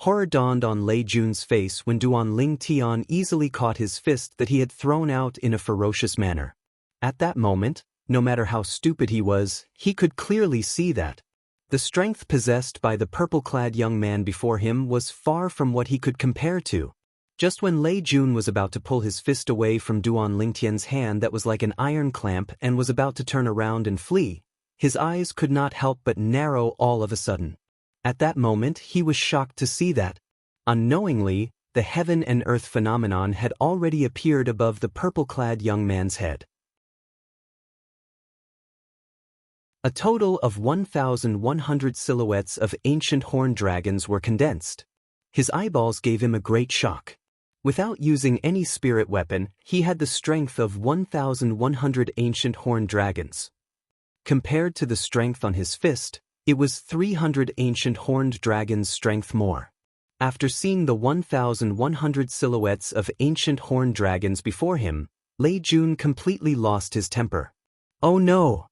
Horror dawned on Lei Jun's face when Duan Lingtian easily caught his fist that he had thrown out in a ferocious manner. At that moment, no matter how stupid he was, he could clearly see that the strength possessed by the purple-clad young man before him was far from what he could compare to. Just when Lei Jun was about to pull his fist away from Duan Lingtian's hand that was like an iron clamp and was about to turn around and flee, his eyes could not help but narrow all of a sudden. At that moment, he was shocked to see that, unknowingly, the heaven and earth phenomenon had already appeared above the purple-clad young man's head. A total of 1,100 silhouettes of ancient horned dragons were condensed. His eyeballs gave him a great shock. Without using any spirit weapon, he had the strength of 1,100 ancient horned dragons. Compared to the strength on his fist, it was 300 ancient horned dragons' strength more. After seeing the 1,100 silhouettes of ancient horned dragons before him, Lei Jun completely lost his temper. Oh no!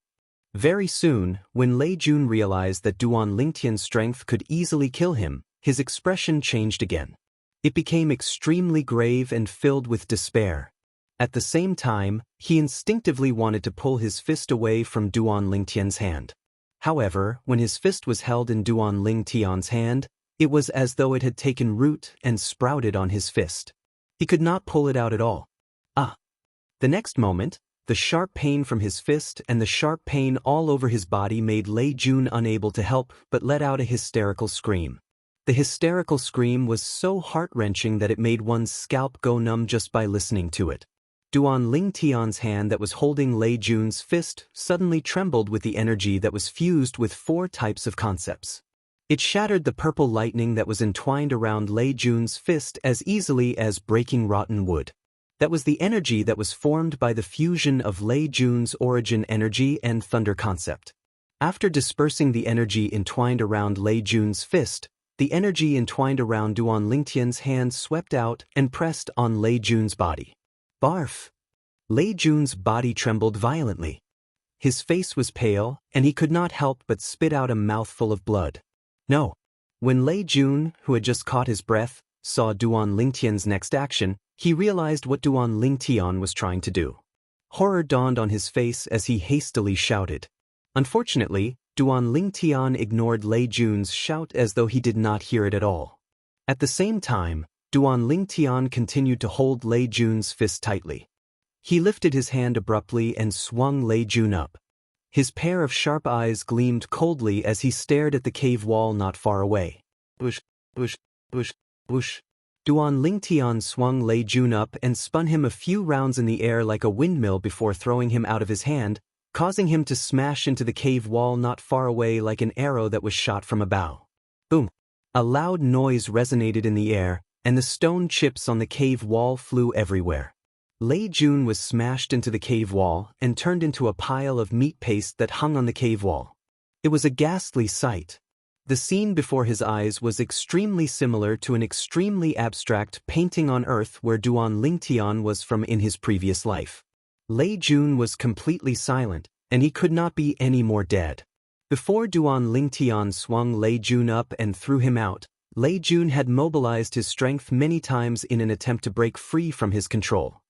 Very soon, when Lei Jun realized that Duan Lingtian's strength could easily kill him, his expression changed again. It became extremely grave and filled with despair. At the same time, he instinctively wanted to pull his fist away from Duan Lingtian's hand. However, when his fist was held in Duan Lingtian's hand, it was as though it had taken root and sprouted on his fist. He could not pull it out at all. The next moment, the sharp pain from his fist and the sharp pain all over his body made Lei Jun unable to help but let out a hysterical scream. The hysterical scream was so heart-wrenching that it made one's scalp go numb just by listening to it. Duan Lingtian's hand that was holding Lei Jun's fist suddenly trembled with the energy that was fused with 4 types of concepts. It shattered the purple lightning that was entwined around Lei Jun's fist as easily as breaking rotten wood. That was the energy that was formed by the fusion of Lei Jun's origin energy and thunder concept. After dispersing the energy entwined around Lei Jun's fist, the energy entwined around Duan Lingtian's hand swept out and pressed on Lei Jun's body. Barf! Lei Jun's body trembled violently. His face was pale, and he could not help but spit out a mouthful of blood. No. When Lei Jun, who had just caught his breath, saw Duan Lingtian's next action, he realized what Duan Lingtian was trying to do. Horror dawned on his face as he hastily shouted. Unfortunately, Duan Lingtian ignored Lei Jun's shout as though he did not hear it at all. At the same time, Duan Lingtian continued to hold Lei Jun's fist tightly. He lifted his hand abruptly and swung Lei Jun up. His pair of sharp eyes gleamed coldly as he stared at the cave wall not far away. Bush, bush, bush, bush. Duan Lingtian swung Lei Jun up and spun him a few rounds in the air like a windmill before throwing him out of his hand, causing him to smash into the cave wall not far away like an arrow that was shot from a bow. Boom! A loud noise resonated in the air, and the stone chips on the cave wall flew everywhere. Lei Jun was smashed into the cave wall and turned into a pile of meat paste that hung on the cave wall. It was a ghastly sight. The scene before his eyes was extremely similar to an extremely abstract painting on earth where Duan Lingtian was from in his previous life. Lei Jun was completely silent, and he could not be any more dead. Before Duan Lingtian swung Lei Jun up and threw him out, Lei Jun had mobilized his strength many times in an attempt to break free from his control.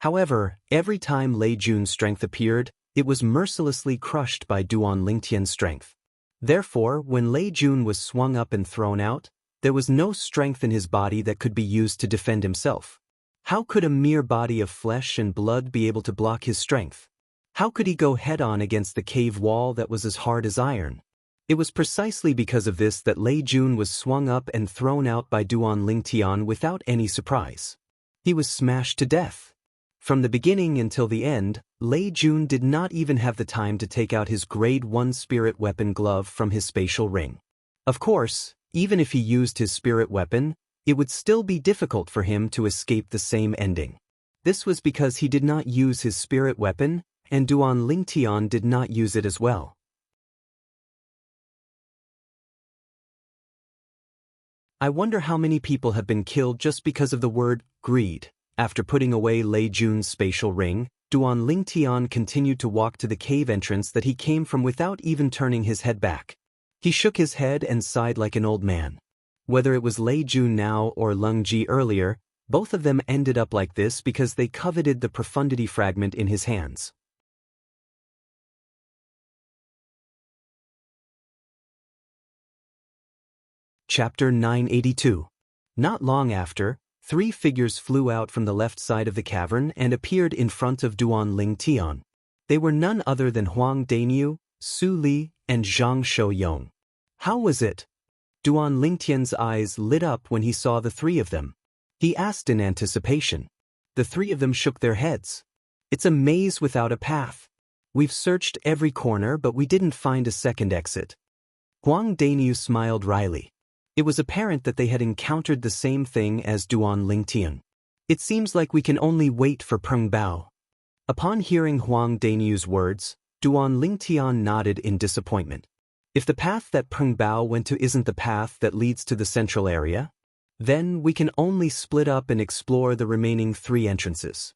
However, every time Lei Jun's strength appeared, it was mercilessly crushed by Duan Lingtian's strength. Therefore, when Lei Jun was swung up and thrown out, there was no strength in his body that could be used to defend himself. How could a mere body of flesh and blood be able to block his strength? How could he go head-on against the cave wall that was as hard as iron? It was precisely because of this that Lei Jun was swung up and thrown out by Duan Lingtian without any surprise. He was smashed to death. From the beginning until the end, Lei Jun did not even have the time to take out his Grade 1 spirit weapon glove from his spatial ring. Of course, even if he used his spirit weapon, it would still be difficult for him to escape the same ending. This was because he did not use his spirit weapon, and Duan Lingtian did not use it as well. I wonder how many people have been killed just because of the word greed. After putting away Lei Jun's spatial ring, Duan Lingtian continued to walk to the cave entrance that he came from without even turning his head back. He shook his head and sighed like an old man. Whether it was Lei Jun now or Leng Ji earlier, both of them ended up like this because they coveted the profundity fragment in his hands. Chapter 982. Not long after, 3 figures flew out from the left side of the cavern and appeared in front of Duan Lingtian. They were none other than Huang Daniu, Su Li, and Zhang Shouyong. How was it? Duan Lingtian's eyes lit up when he saw the 3 of them. He asked in anticipation. The 3 of them shook their heads. It's a maze without a path. We've searched every corner but we didn't find a second exit. Huang Daniu smiled wryly. It was apparent that they had encountered the same thing as Duan Lingtian. It seems like we can only wait for Peng Bao. Upon hearing Huang Daniu's words, Duan Lingtian nodded in disappointment. If the path that Peng Bao went to isn't the path that leads to the central area, then we can only split up and explore the remaining 3 entrances.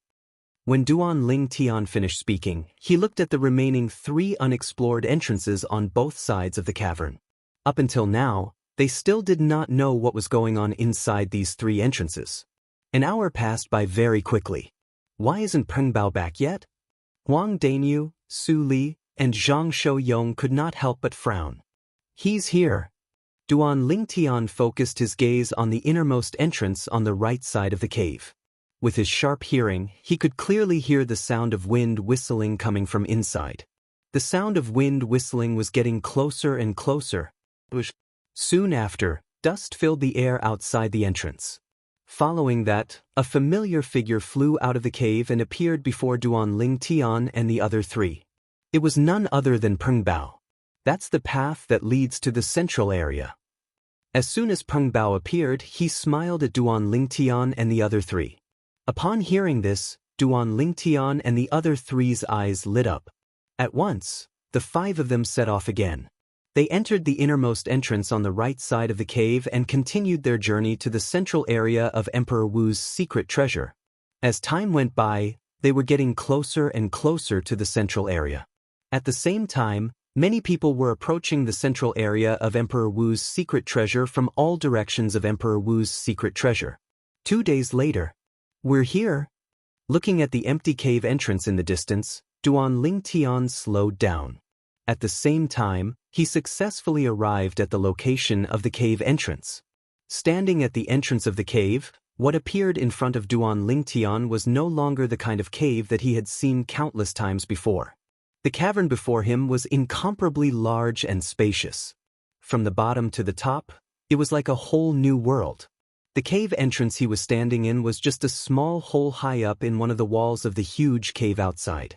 When Duan Lingtian finished speaking, he looked at the remaining 3 unexplored entrances on both sides of the cavern. Up until now, they still did not know what was going on inside these 3 entrances. An hour passed by very quickly. Why isn't Peng Bao back yet? Huang Daniu, Su Li, and Zhang Shouyong could not help but frown. He's here. Duan Lingtian focused his gaze on the innermost entrance on the right side of the cave. With his sharp hearing, he could clearly hear the sound of wind whistling coming from inside. The sound of wind whistling was getting closer and closer. Soon after, dust filled the air outside the entrance. Following that, a familiar figure flew out of the cave and appeared before Duan Lingtian and the other 3. It was none other than Peng Bao. That's the path that leads to the central area. As soon as Peng Bao appeared, he smiled at Duan Lingtian and the other 3. Upon hearing this, Duan Lingtian and the other 3's eyes lit up. At once, the 5 of them set off again. They entered the innermost entrance on the right side of the cave and continued their journey to the central area of Emperor Wu's secret treasure. As time went by, they were getting closer and closer to the central area. At the same time, many people were approaching the central area of Emperor Wu's secret treasure from all directions of Emperor Wu's secret treasure. 2 days later, we're here. Looking at the empty cave entrance in the distance, Duan Lingtian slowed down. At the same time, he successfully arrived at the location of the cave entrance. Standing at the entrance of the cave, what appeared in front of Duan Lingtian was no longer the kind of cave that he had seen countless times before. The cavern before him was incomparably large and spacious. From the bottom to the top, it was like a whole new world. The cave entrance he was standing in was just a small hole high up in one of the walls of the huge cave outside.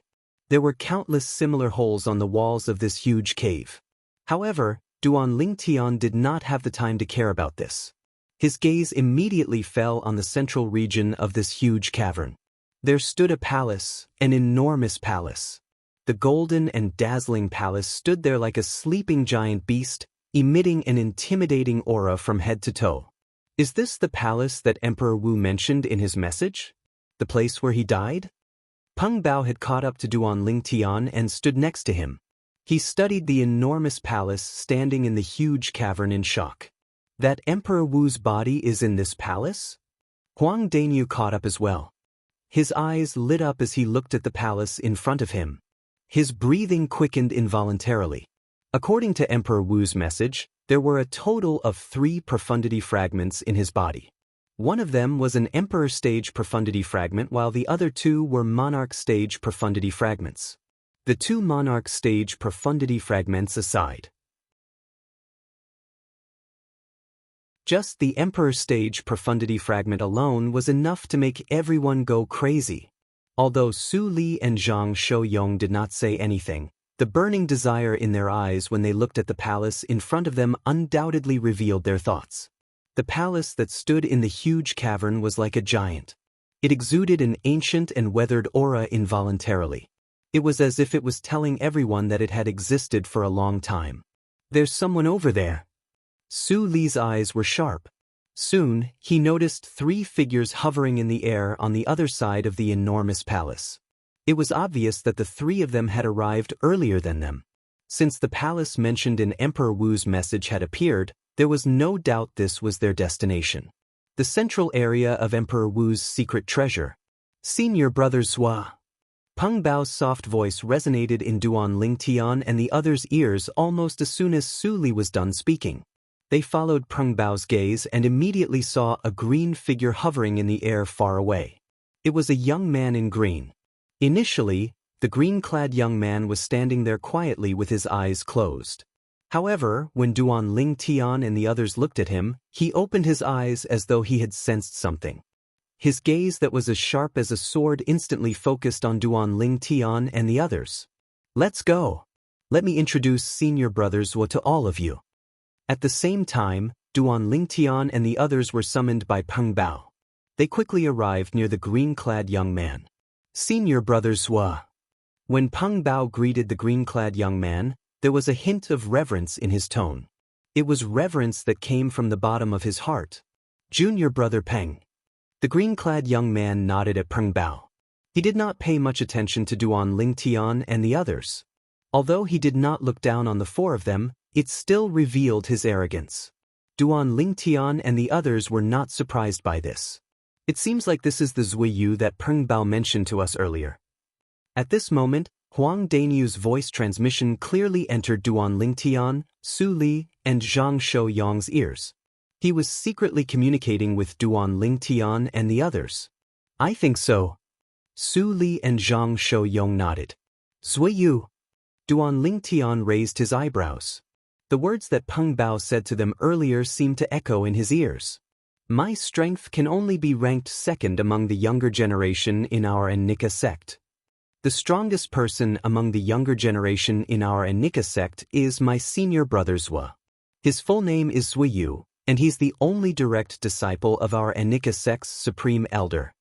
There were countless similar holes on the walls of this huge cave. However, Duan Lingtian did not have the time to care about this. His gaze immediately fell on the central region of this huge cavern. There stood a palace, an enormous palace. The golden and dazzling palace stood there like a sleeping giant beast, emitting an intimidating aura from head to toe. Is this the palace that Emperor Wu mentioned in his message? The place where he died? Peng Bao had caught up to Duan Lingtian and stood next to him. He studied the enormous palace standing in the huge cavern in shock. That Emperor Wu's body is in this palace? Huang Daniu caught up as well. His eyes lit up as he looked at the palace in front of him. His breathing quickened involuntarily. According to Emperor Wu's message, there were a total of 3 profundity fragments in his body. One of them was an Emperor stage profundity fragment while the other 2 were Monarch stage profundity fragments. The 2 Monarch stage profundity fragments aside. Just the Emperor stage profundity fragment alone was enough to make everyone go crazy. Although Su Li and Zhang Shouyong did not say anything, the burning desire in their eyes when they looked at the palace in front of them undoubtedly revealed their thoughts. The palace that stood in the huge cavern was like a giant. It exuded an ancient and weathered aura involuntarily. It was as if it was telling everyone that it had existed for a long time. There's someone over there. Su Li's eyes were sharp. Soon, he noticed 3 figures hovering in the air on the other side of the enormous palace. It was obvious that the 3 of them had arrived earlier than them. Since the palace mentioned in Emperor Wu's message had appeared, there was no doubt this was their destination. The central area of Emperor Wu's secret treasure. Senior Brother Zhua. Peng Bao's soft voice resonated in Duan Lingtian and the others' ears almost as soon as Su Li was done speaking. They followed Peng Bao's gaze and immediately saw a green figure hovering in the air far away. It was a young man in green. Initially, the green-clad young man was standing there quietly with his eyes closed. However, when Duan Lingtian and the others looked at him, he opened his eyes as though he had sensed something. His gaze that was as sharp as a sword instantly focused on Duan Lingtian and the others. Let's go. Let me introduce Senior Brother Zhua to all of you. At the same time, Duan Lingtian and the others were summoned by Peng Bao. They quickly arrived near the green-clad young man. Senior Brother Zhua. When Peng Bao greeted the green-clad young man, there was a hint of reverence in his tone. It was reverence that came from the bottom of his heart. Junior Brother Peng. The green-clad young man nodded at Peng Bao. He did not pay much attention to Duan Lingtian and the others. Although he did not look down on the 4 of them, it still revealed his arrogance. Duan Lingtian and the others were not surprised by this. It seems like this is the Zuiyu that Peng Bao mentioned to us earlier. At this moment, Huang Danyu's voice transmission clearly entered Duan Lingtian, Su Li, and Zhang Shouyong's ears. He was secretly communicating with Duan Lingtian and the others. I think so. Su Li and Zhang Shouyong nodded. Zuiyu. Duan Lingtian raised his eyebrows. The words that Peng Bao said to them earlier seemed to echo in his ears. My strength can only be ranked 2nd among the younger generation in our Anika sect. The strongest person among the younger generation in our Anika sect is my senior brother Zhua. His full name is Zuiyu, and he's the only direct disciple of our Anika sect's supreme elder.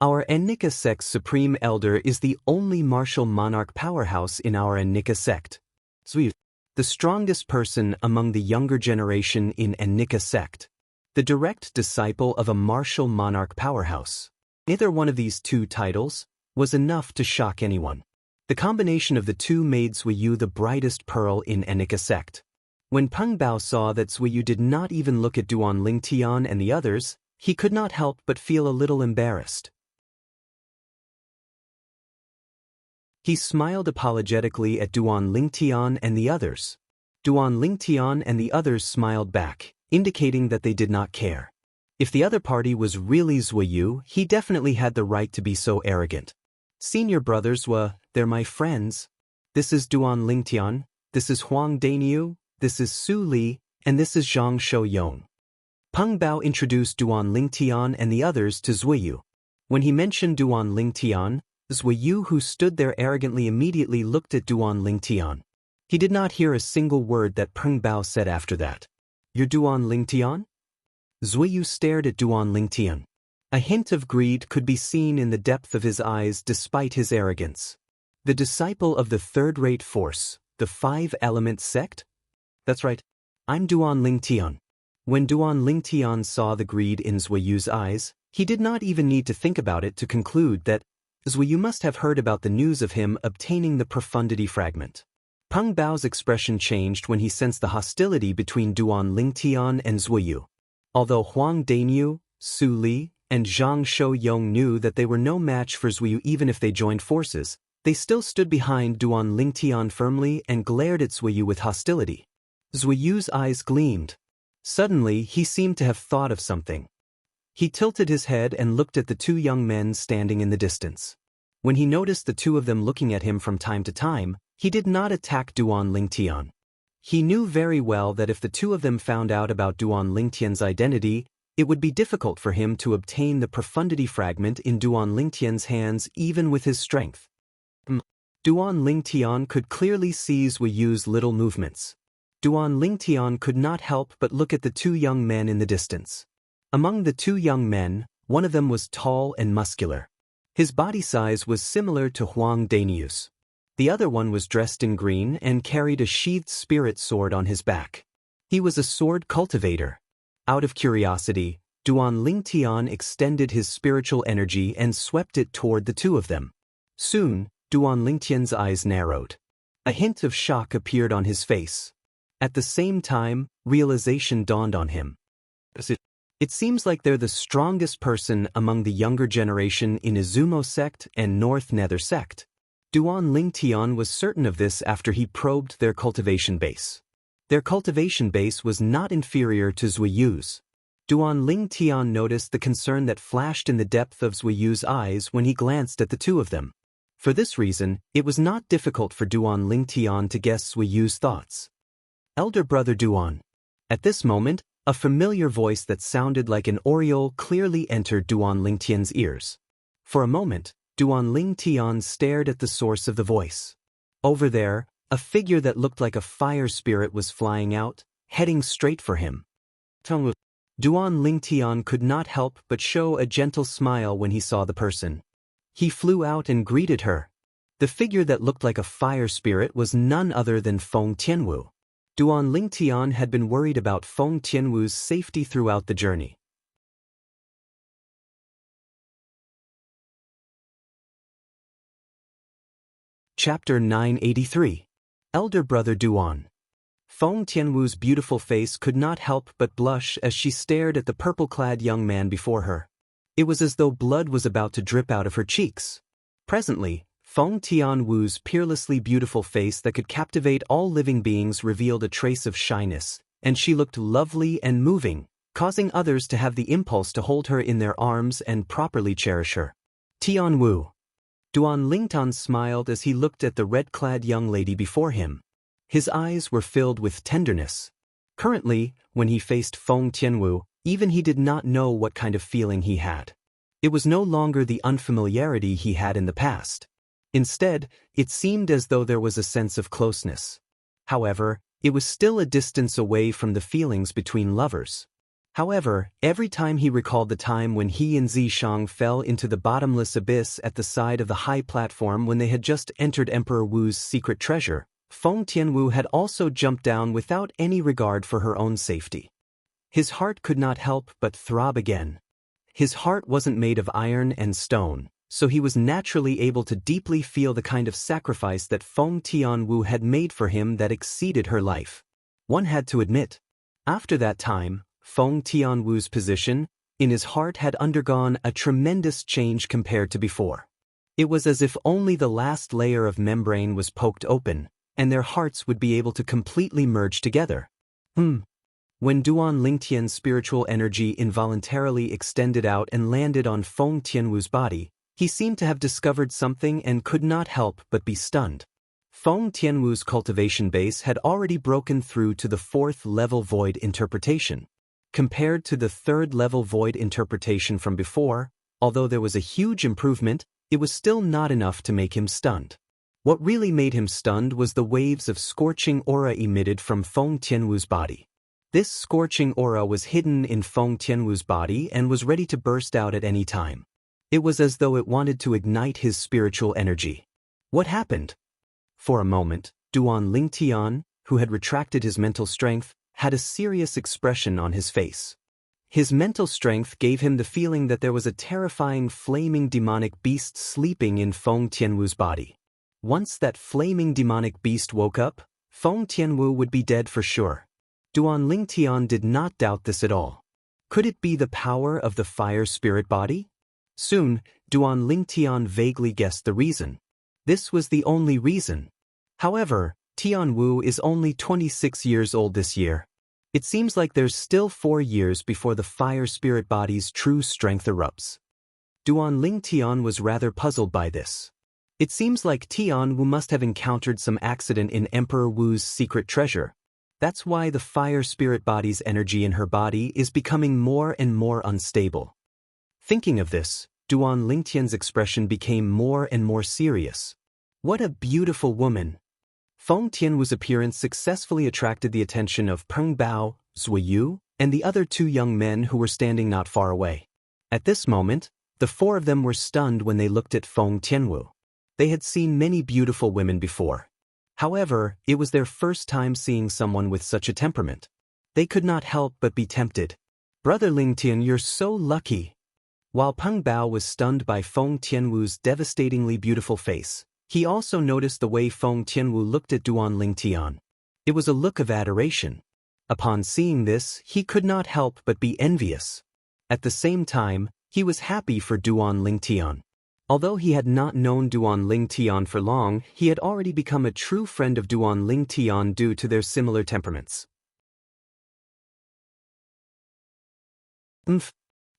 Our Anika sect's supreme elder is the only martial monarch powerhouse in our Anika sect. Zuiyu, the strongest person among the younger generation in Anika sect. The direct disciple of a martial monarch powerhouse. Either one of these 2 titles was enough to shock anyone. The combination of the 2 made Zuiyu the brightest pearl in Anika sect. When Peng Bao saw that Zuiyu did not even look at Duan Lingtian and the others, he could not help but feel a little embarrassed. He smiled apologetically at Duan Lingtian and the others. Duan Lingtian and the others smiled back, indicating that they did not care. If the other party was really Zuiyu, he definitely had the right to be so arrogant. Senior brothers they're my friends. This is Duan Lingtian, this is Huang Danyu, this is Su Li, and this is Zhang Shouyong. Peng Bao introduced Duan Lingtian and the others to Zuiyu. When he mentioned Duan Lingtian, Zuiyu, who stood there arrogantly, immediately looked at Duan Lingtian. He did not hear a single word that Peng Bao said after that. You're Duan Lingtian? Zuiyu stared at Duan Lingtian. A hint of greed could be seen in the depth of his eyes despite his arrogance. The disciple of the 3rd-rate force, the 5-element sect? That's right. I'm Duan Lingtian. When Duan Lingtian saw the greed in Zuiyu's eyes, he did not even need to think about it to conclude that Zuiyu must have heard about the news of him obtaining the profundity fragment. Peng Bao's expression changed when he sensed the hostility between Duan Lingtian and Zuiyu. Although Huang Danyu, Su Li, and Zhang Shouyong knew that they were no match for Zuiyu even if they joined forces, they still stood behind Duan Lingtian firmly and glared at Zuiyu with hostility. Zuiyu's eyes gleamed. Suddenly, he seemed to have thought of something. He tilted his head and looked at the 2 young men standing in the distance. When he noticed the 2 of them looking at him from time to time, he did not attack Duan Lingtian. He knew very well that if the 2 of them found out about Duan Lingtian's identity, it would be difficult for him to obtain the profundity fragment in Duan Lingtian's hands even with his strength. Duan Lingtian could clearly see Zuiyu's little movements. Duan Lingtian could not help but look at the 2 young men in the distance. Among the 2 young men, one of them was tall and muscular. His body size was similar to Huang Danyu's. The other one was dressed in green and carried a sheathed spirit sword on his back. He was a sword cultivator. Out of curiosity, Duan Lingtian extended his spiritual energy and swept it toward the two of them. Soon, Duan Lingtian's eyes narrowed. A hint of shock appeared on his face. At the same time, realization dawned on him. It seems like they're the strongest person among the younger generation in Izumo sect and North Nether sect. Duan Lingtian was certain of this after he probed their cultivation base. Their cultivation base was not inferior to Zuiyu's. Duan Lingtian noticed the concern that flashed in the depth of Zuiyu's eyes when he glanced at the two of them. For this reason, it was not difficult for Duan Lingtian to guess Zuiyu's thoughts. Elder brother Duan. At this moment, a familiar voice that sounded like an oriole clearly entered Duan Lingtian's ears. For a moment, Duan Lingtian stared at the source of the voice. Over there, a figure that looked like a fire spirit was flying out, heading straight for him. Duan Lingtian could not help but show a gentle smile when he saw the person. He flew out and greeted her. The figure that looked like a fire spirit was none other than Feng Tianwu. Duan Lingtian had been worried about Feng Tianwu's safety throughout the journey. Chapter 983. Elder Brother Duan. Feng Tianwu's beautiful face could not help but blush as she stared at the purple-clad young man before her. It was as though blood was about to drip out of her cheeks. Presently, Feng Tianwu's peerlessly beautiful face that could captivate all living beings revealed a trace of shyness, and she looked lovely and moving, causing others to have the impulse to hold her in their arms and properly cherish her. Tianwu. Duan Lingtian smiled as he looked at the red-clad young lady before him. His eyes were filled with tenderness. Currently, when he faced Feng Tianwu, even he did not know what kind of feeling he had. It was no longer the unfamiliarity he had in the past. Instead, it seemed as though there was a sense of closeness. However, it was still a distance away from the feelings between lovers. However, every time he recalled the time when he and Zishang fell into the bottomless abyss at the side of the high platform when they had just entered Emperor Wu's secret treasure, Feng Tianwu had also jumped down without any regard for her own safety. His heart could not help but throb again. His heart wasn't made of iron and stone, so he was naturally able to deeply feel the kind of sacrifice that Feng Tianwu had made for him that exceeded her life. One had to admit, after that time, Feng Tianwu's position in his heart had undergone a tremendous change compared to before. It was as if only the last layer of membrane was poked open, and their hearts would be able to completely merge together. When Duan Lingtian's spiritual energy involuntarily extended out and landed on Feng Tianwu's body, he seemed to have discovered something and could not help but be stunned. Feng Tianwu's cultivation base had already broken through to the 4th-level void interpretation. Compared to the 3rd-level void interpretation from before, although there was a huge improvement, it was still not enough to make him stunned. What really made him stunned was the waves of scorching aura emitted from Feng Tianwu's body. This scorching aura was hidden in Feng Tianwu's body and was ready to burst out at any time. It was as though it wanted to ignite his spiritual energy. What happened? For a moment, Duan Lingtian, who had retracted his mental strength, had a serious expression on his face. His mental strength gave him the feeling that there was a terrifying flaming demonic beast sleeping in Feng Tianwu's body. Once that flaming demonic beast woke up, Feng Tianwu would be dead for sure. Duan Lingtian did not doubt this at all. Could it be the power of the fire spirit body? Soon, Duan Lingtian vaguely guessed the reason. This was the only reason. However, Tianwu is only 26 years old this year. It seems like there's still 4 years before the fire spirit body's true strength erupts. Duan Lingtian was rather puzzled by this. It seems like Tianwu must have encountered some accident in Emperor Wu's secret treasure. That's why the fire spirit body's energy in her body is becoming more and more unstable. Thinking of this, Duan Lingtian's expression became more and more serious. What a beautiful woman! Feng Tianwu's appearance successfully attracted the attention of Peng Bao, Zuiyu, and the other 2 young men who were standing not far away. At this moment, the 4 of them were stunned when they looked at Feng Tianwu. They had seen many beautiful women before. However, it was their first time seeing someone with such a temperament. They could not help but be tempted. Brother Lingtian, you're so lucky. While Peng Bao was stunned by Feng Tianwu's devastatingly beautiful face, he also noticed the way Feng Tianwu looked at Duan Lingtian. It was a look of adoration. Upon seeing this, he could not help but be envious. At the same time, he was happy for Duan Lingtian. Although he had not known Duan Lingtian for long, he had already become a true friend of Duan Lingtian due to their similar temperaments.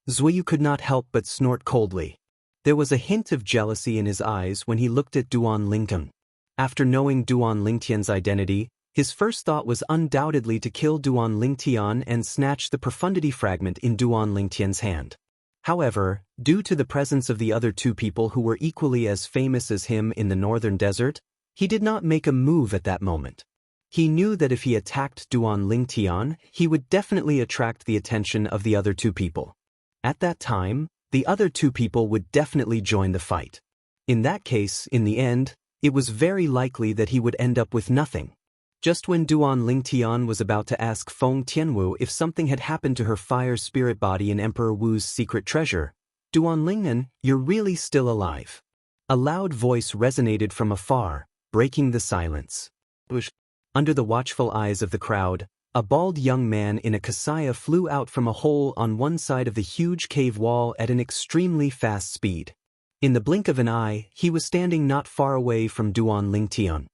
Zuiyu could not help but snort coldly. There was a hint of jealousy in his eyes when he looked at Duan Lingtian. After knowing Duan Lingtian's identity, his first thought was undoubtedly to kill Duan Lingtian and snatch the profundity fragment in Duan Lingtian's hand. However, due to the presence of the other two people who were equally as famous as him in the northern desert, he did not make a move at that moment. He knew that if he attacked Duan Lingtian, he would definitely attract the attention of the other two people. At that time, the other two people would definitely join the fight. In that case, in the end, it was very likely that he would end up with nothing. Just when Duan Lingtian was about to ask Feng Tianwu if something had happened to her fire spirit body in Emperor Wu's secret treasure, Duan Lingnan, you're really still alive. A loud voice resonated from afar, breaking the silence. Under the watchful eyes of the crowd, a bald young man in a kasaya flew out from a hole on one side of the huge cave wall at an extremely fast speed. In the blink of an eye, he was standing not far away from Duan Lingtian.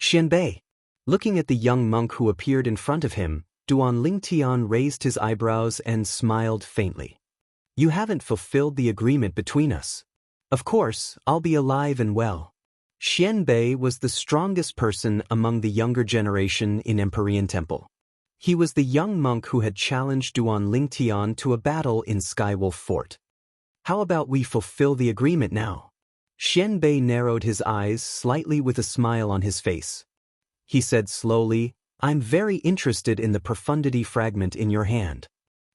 Xianbei. Looking at the young monk who appeared in front of him, Duan Lingtian raised his eyebrows and smiled faintly. You haven't fulfilled the agreement between us. Of course, I'll be alive and well. Xianbei was the strongest person among the younger generation in Empyrean Temple. He was the young monk who had challenged Duan Lingtian to a battle in Skywolf Fort. How about we fulfill the agreement now? Xianbei narrowed his eyes slightly with a smile on his face. He said slowly, I'm very interested in the profundity fragment in your hand.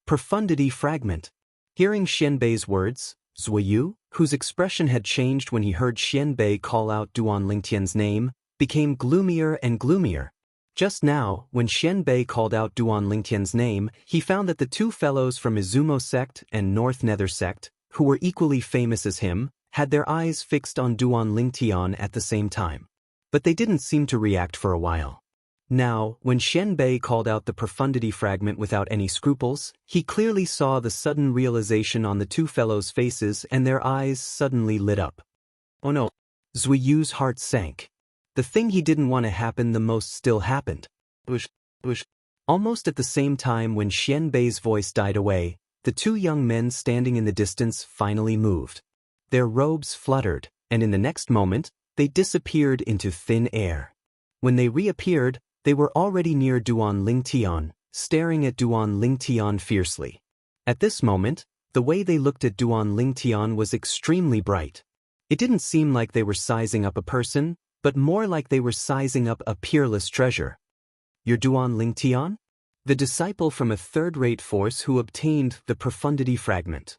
Profundity fragment. Hearing Xianbei's words, Zuiyu, whose expression had changed when he heard Xianbei call out Duan Lingtian's name, became gloomier and gloomier. Just now, when Xianbei called out Duan Lingtian's name, he found that the two fellows from Izumo sect and North Nether sect, who were equally famous as him, had their eyes fixed on Duan Lingtian at the same time. But they didn't seem to react for a while. Now, when Xianbei called out the profundity fragment without any scruples, he clearly saw the sudden realization on the two fellows' faces and their eyes suddenly lit up. Oh no! Zuiyu's heart sank. The thing he didn't want to happen the most still happened. Almost at the same time when Xianbei's voice died away, the two young men standing in the distance finally moved. Their robes fluttered, and in the next moment, they disappeared into thin air. When they reappeared, they were already near Duan Lingtian, staring at Duan Lingtian fiercely. At this moment, the way they looked at Duan Lingtian was extremely bright. It didn't seem like they were sizing up a person, but more like they were sizing up a peerless treasure. You're Duan Lingtian? The disciple from a third-rate force who obtained the profundity fragment.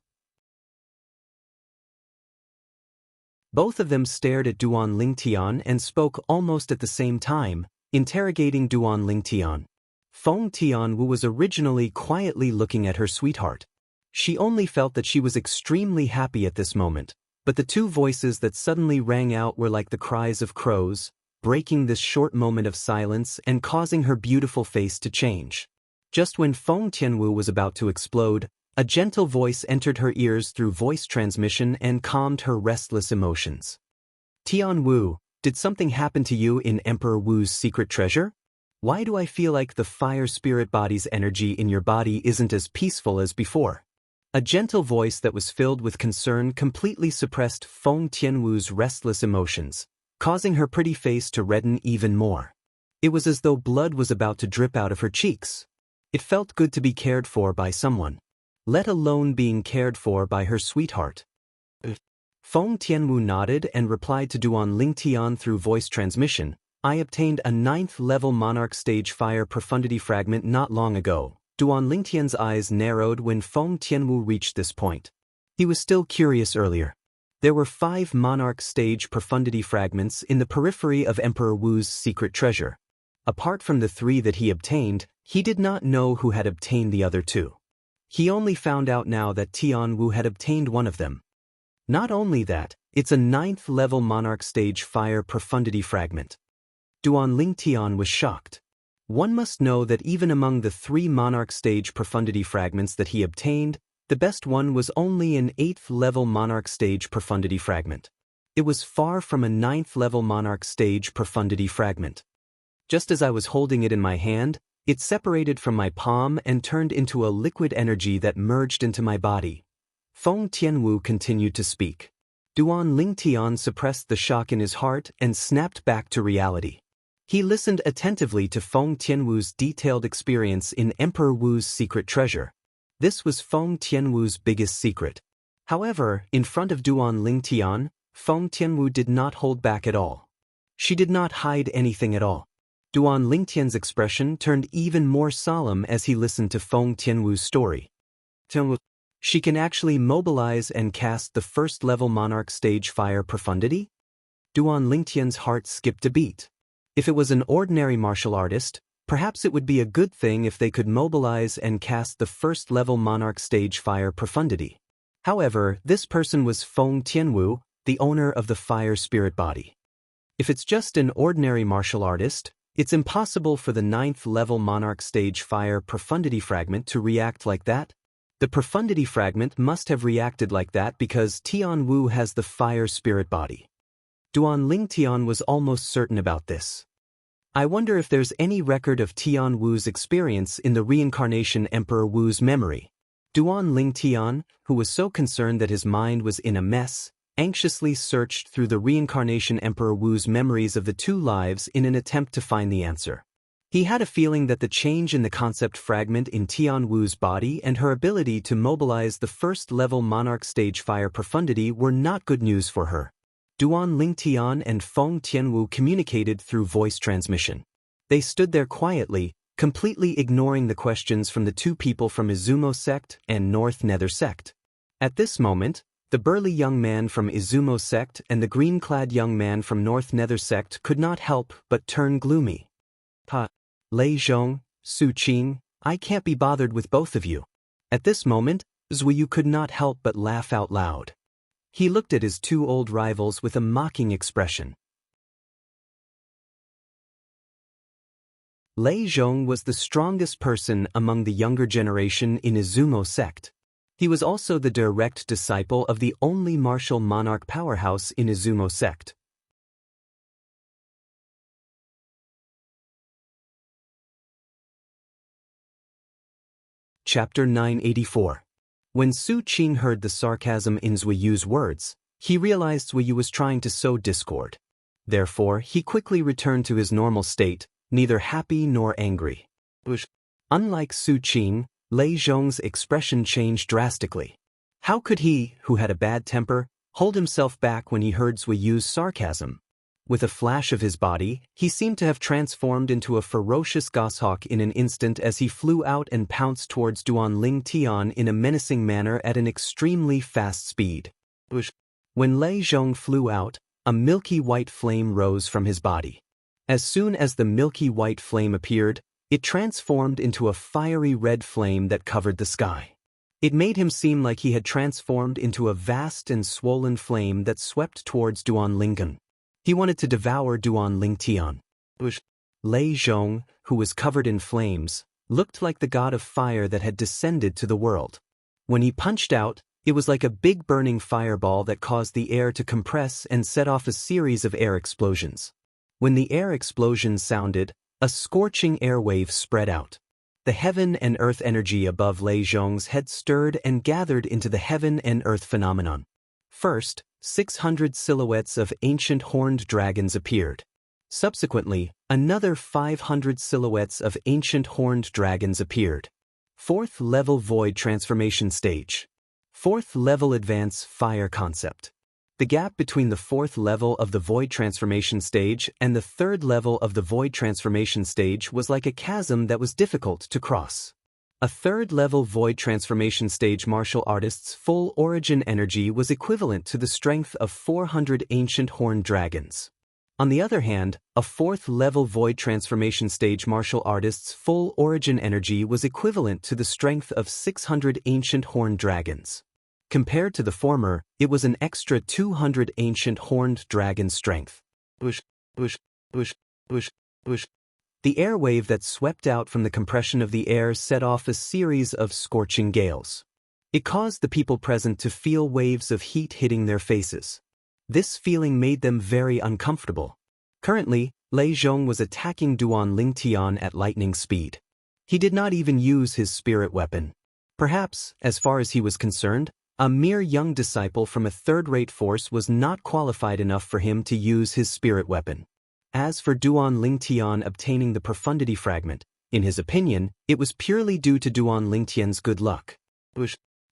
Both of them stared at Duan Lingtian and spoke almost at the same time, interrogating Duan Lingtian. Feng Tianwu was originally quietly looking at her sweetheart. She only felt that she was extremely happy at this moment, but the two voices that suddenly rang out were like the cries of crows, breaking this short moment of silence and causing her beautiful face to change. Just when Feng Tianwu was about to explode, a gentle voice entered her ears through voice transmission and calmed her restless emotions. Tianwu, did something happen to you in Emperor Wu's secret treasure? Why do I feel like the fire spirit body's energy in your body isn't as peaceful as before? A gentle voice that was filled with concern completely suppressed Feng Tianwu's restless emotions, causing her pretty face to redden even more. It was as though blood was about to drip out of her cheeks. It felt good to be cared for by someone, let alone being cared for by her sweetheart. Feng Tianwu nodded and replied to Duan Lingtian through voice transmission, I obtained a 9th-level Monarch stage fire profundity fragment not long ago. Duan Lingtian's eyes narrowed when Feng Tianwu reached this point. He was still curious earlier. There were 5 Monarch stage profundity fragments in the periphery of Emperor Wu's secret treasure. Apart from the 3 that he obtained, he did not know who had obtained the other 2. He only found out now that Tianwu had obtained one of them. Not only that, it's a 9th level Monarch stage fire profundity fragment. Duan Lingtian was shocked. One must know that even among the 3 Monarch stage profundity fragments that he obtained, the best one was only an 8th level Monarch stage profundity fragment. It was far from a 9th level Monarch stage profundity fragment. Just as I was holding it in my hand, it separated from my palm and turned into a liquid energy that merged into my body. Feng Tianwu continued to speak. Duan Lingtian suppressed the shock in his heart and snapped back to reality. He listened attentively to Feng Tianwu's detailed experience in Emperor Wu's secret treasure. This was Feng Tianwu's biggest secret. However, in front of Duan Lingtian, Feng Tianwu did not hold back at all. She did not hide anything at all. Duan Lingtian's expression turned even more solemn as he listened to Feng Tianwu's story. She can actually mobilize and cast the 1st level Monarch stage fire profundity? Duan Lingtian's heart skipped a beat. If it was an ordinary martial artist, perhaps it would be a good thing if they could mobilize and cast the 1st level Monarch stage fire profundity. However, this person was Feng Tianwu, the owner of the fire spirit body. If it's just an ordinary martial artist, it's impossible for the 9th level Monarch stage fire profundity fragment to react like that. The profundity fragment must have reacted like that because Tianwu has the fire spirit body. Duan Lingtian was almost certain about this. I wonder if there's any record of Tianwu's experience in the reincarnation Emperor Wu's memory. Duan Lingtian, who was so concerned that his mind was in a mess, anxiously searched through the reincarnation Emperor Wu's memories of the 2 lives in an attempt to find the answer. He had a feeling that the change in the concept fragment in Tianwu's body and her ability to mobilize the 1st level Monarch stage fire profundity were not good news for her. Duan Lingtian and Feng Tianwu communicated through voice transmission. They stood there quietly, completely ignoring the questions from the 2 people from Izumo sect and North Nether sect. At this moment, the burly young man from Izumo sect and the green-clad young man from North Nether sect could not help but turn gloomy. Lei Zhong, Su Qing, I can't be bothered with both of you. At this moment, Zuiyu could not help but laugh out loud. He looked at his 2 old rivals with a mocking expression. Lei Zhong was the strongest person among the younger generation in Izumo sect. He was also the direct disciple of the only martial monarch powerhouse in Izumo sect. Chapter 984. When Su Qing heard the sarcasm in Zuiyu's words, he realized Zuiyu was trying to sow discord. Therefore, he quickly returned to his normal state, neither happy nor angry. Unlike Su Qing, Lei Zhong's expression changed drastically. How could he, who had a bad temper, hold himself back when he heard Zuiyu's sarcasm? With a flash of his body, he seemed to have transformed into a ferocious goshawk in an instant as he flew out and pounced towards Duan Lingtian in a menacing manner at an extremely fast speed. When Lei Zhong flew out, a milky white flame rose from his body. As soon as the milky white flame appeared, it transformed into a fiery red flame that covered the sky. It made him seem like he had transformed into a vast and swollen flame that swept towards Duan Lingtian. He wanted to devour Duan Lingtian. Lei Zhong, who was covered in flames, looked like the god of fire that had descended to the world. When he punched out, it was like a big burning fireball that caused the air to compress and set off a series of air explosions. When the air explosions sounded, a scorching air wave spread out. The heaven and earth energy above Lei Zhong's head stirred and gathered into the heaven and earth phenomenon. First, 600 silhouettes of ancient horned dragons appeared. Subsequently, another 500 silhouettes of ancient horned dragons appeared. 4th level void transformation stage. 4th level advance fire concept. The gap between the 4th level of the void transformation stage and the 3rd level of the void transformation stage was like a chasm that was difficult to cross. A 3rd level void transformation stage martial artist's full origin energy was equivalent to the strength of 400 ancient horned dragons. On the other hand, a 4th-level void transformation stage martial artist's full origin energy was equivalent to the strength of 600 ancient horned dragons. Compared to the former, it was an extra 200 ancient horned dragon strength. Bush, bush, bush, bush, bush. The air wave that swept out from the compression of the air set off a series of scorching gales. It caused the people present to feel waves of heat hitting their faces. This feeling made them very uncomfortable. Currently, Lei Zhong was attacking Duan Lingtian at lightning speed. He did not even use his spirit weapon. Perhaps, as far as he was concerned, a mere young disciple from a third-rate force was not qualified enough for him to use his spirit weapon. As for Duan Lingtian obtaining the profundity fragment, in his opinion, it was purely due to Duan Lingtian's good luck.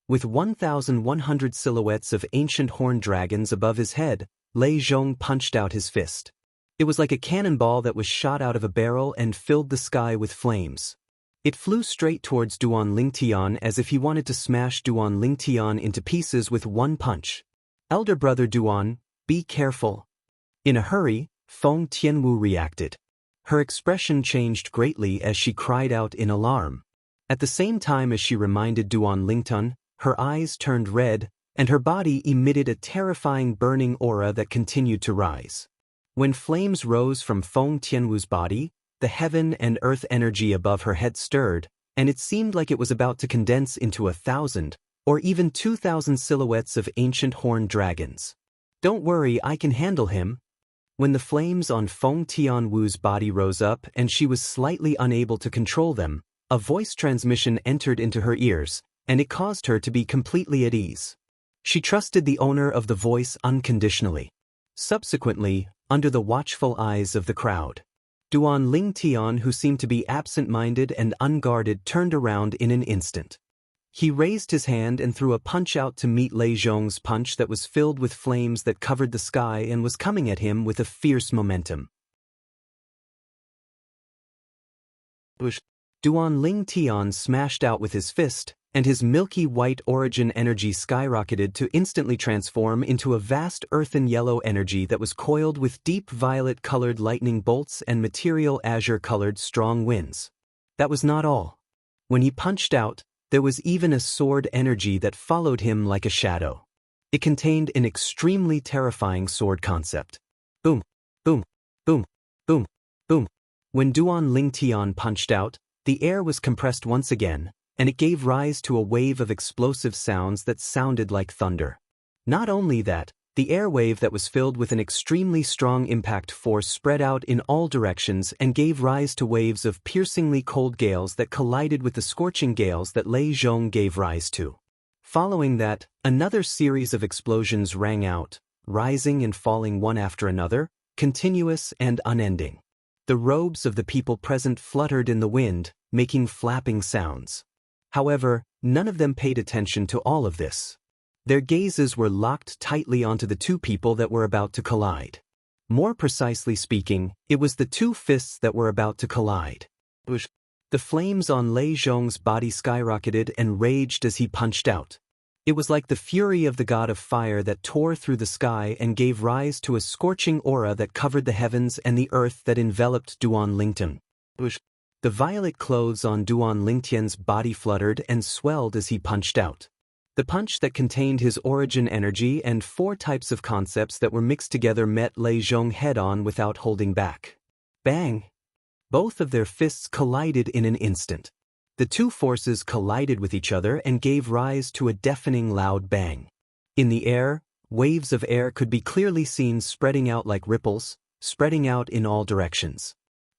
With 1,100 silhouettes of ancient horned dragons above his head, Lei Zhong punched out his fist. It was like a cannonball that was shot out of a barrel and filled the sky with flames. It flew straight towards Duan Lingtian as if he wanted to smash Duan Lingtian into pieces with one punch. Elder brother Duan, be careful. In a hurry, Feng Tianwu reacted. Her expression changed greatly as she cried out in alarm. At the same time as she reminded Duan Lingtian, her eyes turned red, and her body emitted a terrifying burning aura that continued to rise. When flames rose from Feng Tianwu's body, the heaven and earth energy above her head stirred, and it seemed like it was about to condense into 1,000, or even 2,000 silhouettes of ancient horned dragons. Don't worry, I can handle him. When the flames on Feng Tianwu's body rose up and she was slightly unable to control them, a voice transmission entered into her ears, and it caused her to be completely at ease. She trusted the owner of the voice unconditionally. Subsequently, under the watchful eyes of the crowd, Duan Lingtian, who seemed to be absent-minded and unguarded, turned around in an instant. He raised his hand and threw a punch out to meet Lei Zhong's punch that was filled with flames that covered the sky and was coming at him with a fierce momentum. Duan Lingtian smashed out with his fist, and his milky white origin energy skyrocketed to instantly transform into a vast earthen yellow energy that was coiled with deep violet-colored lightning bolts and material azure-colored strong winds. That was not all. When he punched out, there was even a sword energy that followed him like a shadow. It contained an extremely terrifying sword concept. Boom, boom, boom, boom, boom. When Duan Lingtian punched out, the air was compressed once again, and it gave rise to a wave of explosive sounds that sounded like thunder. Not only that, the air wave that was filled with an extremely strong impact force spread out in all directions and gave rise to waves of piercingly cold gales that collided with the scorching gales that Lei Zhong gave rise to. Following that, another series of explosions rang out, rising and falling one after another, continuous and unending. The robes of the people present fluttered in the wind, making flapping sounds. However, none of them paid attention to all of this. Their gazes were locked tightly onto the two people that were about to collide. More precisely speaking, it was the two fists that were about to collide. The flames on Lei Zhong's body skyrocketed and raged as he punched out. It was like the fury of the god of fire that tore through the sky and gave rise to a scorching aura that covered the heavens and the earth that enveloped Duan Lingtian. The violet clothes on Duan Lingtian's body fluttered and swelled as he punched out. The punch that contained his origin energy and 4 types of concepts that were mixed together met Lei Zhong head-on without holding back. Bang! Both of their fists collided in an instant. The two forces collided with each other and gave rise to a deafening loud bang. In the air, waves of air could be clearly seen spreading out like ripples, spreading out in all directions.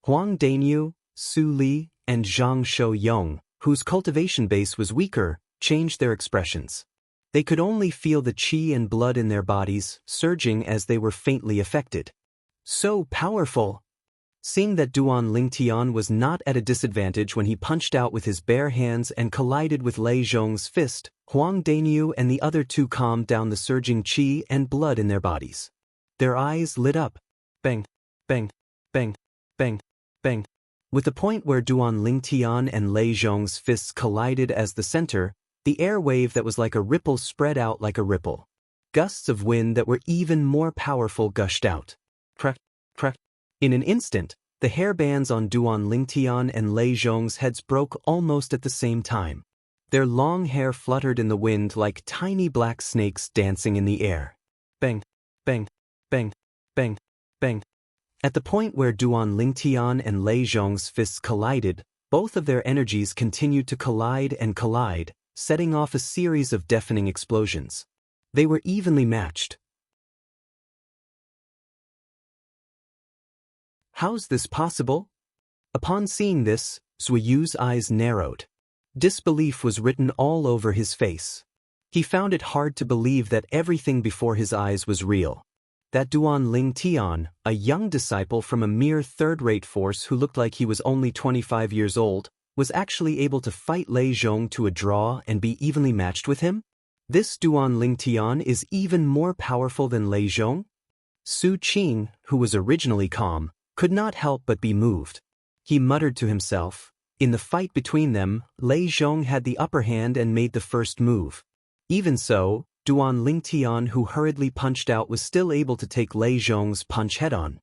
Huang Dainyu, Su Li, and Zhang Shou-yong, whose cultivation base was weaker, changed their expressions. They could only feel the qi and blood in their bodies surging as they were faintly affected. So powerful! Seeing that Duan Lingtian was not at a disadvantage when he punched out with his bare hands and collided with Lei Zhong's fist, Huang Dainyu and the other two calmed down the surging qi and blood in their bodies. Their eyes lit up. Bang, bang, bang, bang, bang. With the point where Duan Lingtian and Lei Zhong's fists collided as the center, the air wave that was like a ripple spread out like a ripple. Gusts of wind that were even more powerful gushed out. Crack, Crack. In an instant, the hair bands on Duan Lingtian and Lei Zhong's heads broke almost at the same time. Their long hair fluttered in the wind like tiny black snakes dancing in the air. Bang, bang, bang, bang, bang. At the point where Duan Lingtian and Lei Zhong's fists collided, both of their energies continued to collide and collide, setting off a series of deafening explosions. They were evenly matched. How's this possible? Upon seeing this, Zuiyu's eyes narrowed. Disbelief was written all over his face. He found it hard to believe that everything before his eyes was real. That Duan Lingtian, a young disciple from a mere third-rate force who looked like he was only 25 years old, was actually able to fight Lei Zhong to a draw and be evenly matched with him? This Duan Lingtian is even more powerful than Lei Zhong? Su Qing, who was originally calm, could not help but be moved. He muttered to himself. In the fight between them, Lei Zhong had the upper hand and made the first move. Even so, Duan Lingtian, who hurriedly punched out, was still able to take Lei Zhong's punch head-on.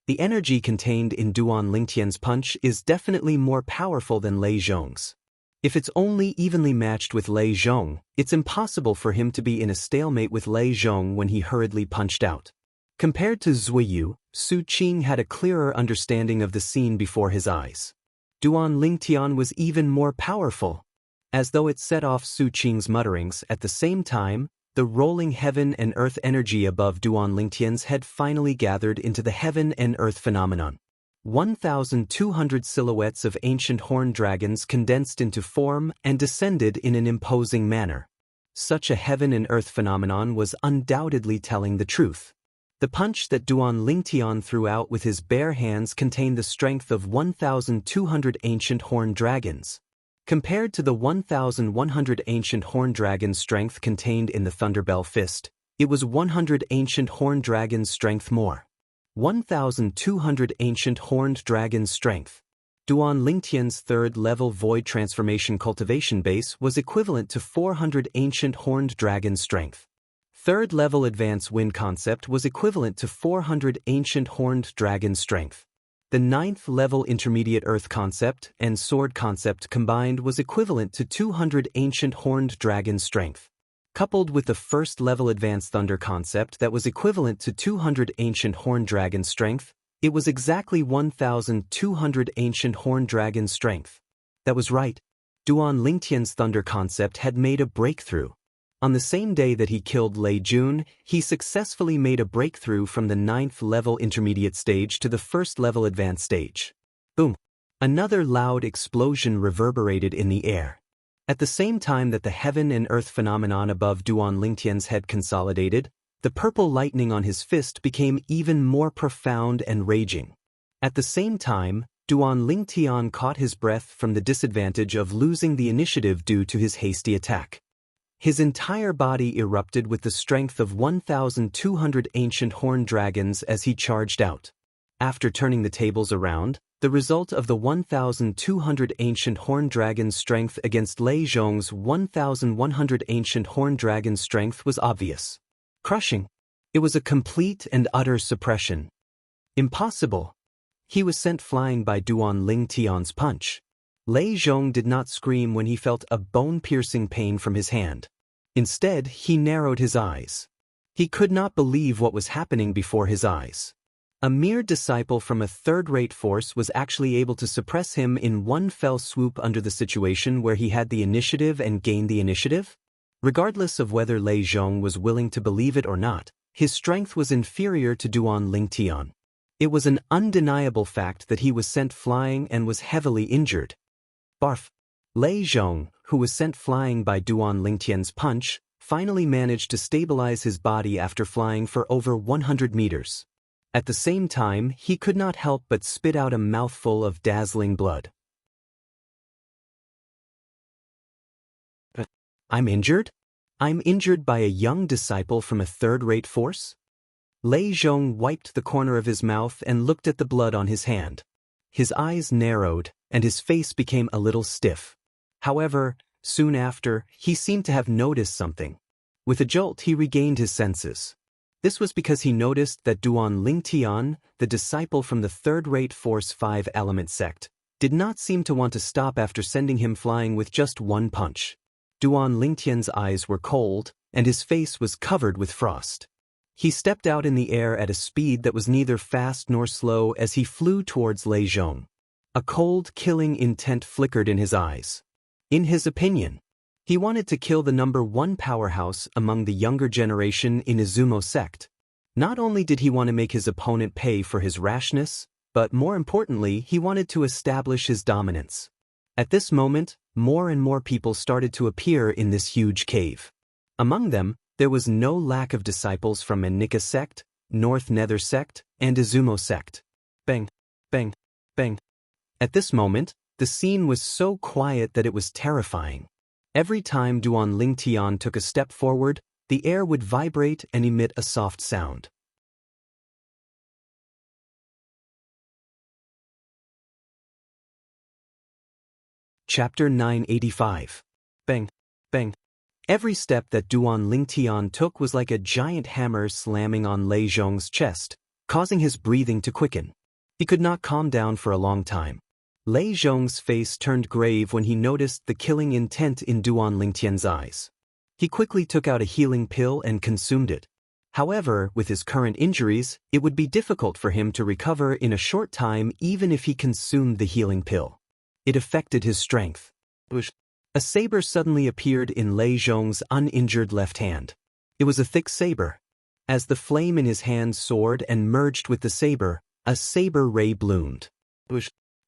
The energy contained in Duan Lingtian's punch is definitely more powerful than Lei Zhong's. If it's only evenly matched with Lei Zhong, it's impossible for him to be in a stalemate with Lei Zhong when he hurriedly punched out. Compared to Zuiyu, Su Qing had a clearer understanding of the scene before his eyes. Duan Lingtian was even more powerful. As though it set off Su Qing's mutterings, at the same time, the rolling heaven and earth energy above Duan Lingtian's head finally gathered into the heaven and earth phenomenon. 1,200 silhouettes of ancient horned dragons condensed into form and descended in an imposing manner. Such a heaven and earth phenomenon was undoubtedly telling the truth. The punch that Duan Lingtian threw out with his bare hands contained the strength of 1,200 ancient horned dragons. Compared to the 1,100 ancient horned dragons' strength contained in the Thunderbell Fist, it was 100 ancient horned dragons' strength more. 1,200 ancient horned dragons' strength. Duan Lingtian's third-level Void Transformation Cultivation base was equivalent to 400 ancient horned dragons' strength. Third-level Advanced Wind Concept was equivalent to 400 ancient horned dragon strength. The 9th-level Intermediate Earth Concept and Sword Concept combined was equivalent to 200 ancient horned dragon strength. Coupled with the 1st-level Advanced Thunder Concept that was equivalent to 200 ancient horned dragon strength, it was exactly 1,200 ancient horned dragon strength. That was right. Duan Lingtian's Thunder Concept had made a breakthrough. On the same day that he killed Lei Jun, he successfully made a breakthrough from the 9th-level intermediate stage to the 1st-level advanced stage. Boom! Another loud explosion reverberated in the air. At the same time that the heaven and earth phenomenon above Duan Lingtian's head consolidated, the purple lightning on his fist became even more profound and raging. At the same time, Duan Lingtian caught his breath from the disadvantage of losing the initiative due to his hasty attack. His entire body erupted with the strength of 1,200 ancient horned dragons as he charged out. After turning the tables around, the result of the 1,200 ancient horned dragons' strength against Lei Zhong's 1,100 ancient horned dragons' strength was obvious. Crushing. It was a complete and utter suppression. Impossible. He was sent flying by Duan Lingtian's punch. Lei Zhong did not scream when he felt a bone-piercing pain from his hand. Instead, he narrowed his eyes. He could not believe what was happening before his eyes. A mere disciple from a third-rate force was actually able to suppress him in one fell swoop under the situation where he had the initiative and gained the initiative? Regardless of whether Lei Zhong was willing to believe it or not, his strength was inferior to Duan Lingtian. It was an undeniable fact that he was sent flying and was heavily injured. Barf! Lei Zhong, who was sent flying by Duan Lingtian's punch, finally managed to stabilize his body after flying for over 100 meters. At the same time, he could not help but spit out a mouthful of dazzling blood. I'm injured? I'm injured by a young disciple from a third-rate force? Lei Zhong wiped the corner of his mouth and looked at the blood on his hand. His eyes narrowed, and his face became a little stiff. However, soon after, he seemed to have noticed something. With a jolt, he regained his senses. This was because he noticed that Duan Lingtian, the disciple from the third-rate Force 5 element sect, did not seem to want to stop after sending him flying with just one punch. Duan Lingtian's eyes were cold, and his face was covered with frost. He stepped out in the air at a speed that was neither fast nor slow as he flew towards Lei Zhong. A cold, killing intent flickered in his eyes. In his opinion, he wanted to kill the number one powerhouse among the younger generation in Izumo sect. Not only did he want to make his opponent pay for his rashness, but more importantly, he wanted to establish his dominance. At this moment, more and more people started to appear in this huge cave. Among them, there was no lack of disciples from Anika sect, North Nether sect, and Izumo sect. Bang, bang, bang. At this moment, the scene was so quiet that it was terrifying. Every time Duan Lingtian took a step forward, the air would vibrate and emit a soft sound. Chapter 985. Bang, bang. Every step that Duan Lingtian took was like a giant hammer slamming on Lei Zhong's chest, causing his breathing to quicken. He could not calm down for a long time. Lei Zhong's face turned grave when he noticed the killing intent in Duan Lingtian's eyes. He quickly took out a healing pill and consumed it. However, with his current injuries, it would be difficult for him to recover in a short time even if he consumed the healing pill. It affected his strength. A saber suddenly appeared in Lei Zhong's uninjured left hand. It was a thick saber. As the flame in his hand soared and merged with the saber, a saber ray bloomed.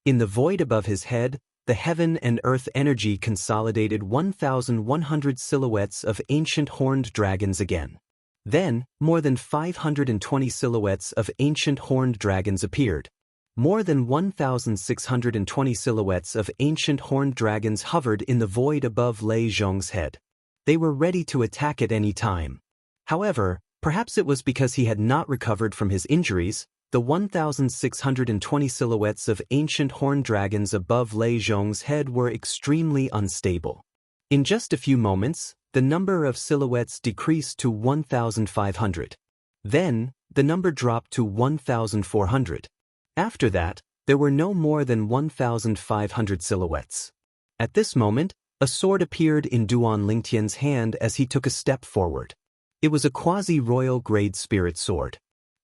In the void above his head, the heaven and earth energy consolidated 1,100 silhouettes of ancient horned dragons again. Then, more than 520 silhouettes of ancient horned dragons appeared. More than 1,620 silhouettes of ancient horned dragons hovered in the void above Lei Zhong's head. They were ready to attack at any time. However, perhaps it was because he had not recovered from his injuries, the 1,620 silhouettes of ancient horned dragons above Lei Zhong's head were extremely unstable. In just a few moments, the number of silhouettes decreased to 1,500. Then, the number dropped to 1,400. After that, there were no more than 1,500 silhouettes. At this moment, a sword appeared in Duan Lingtian's hand as he took a step forward. It was a quasi-royal grade spirit sword.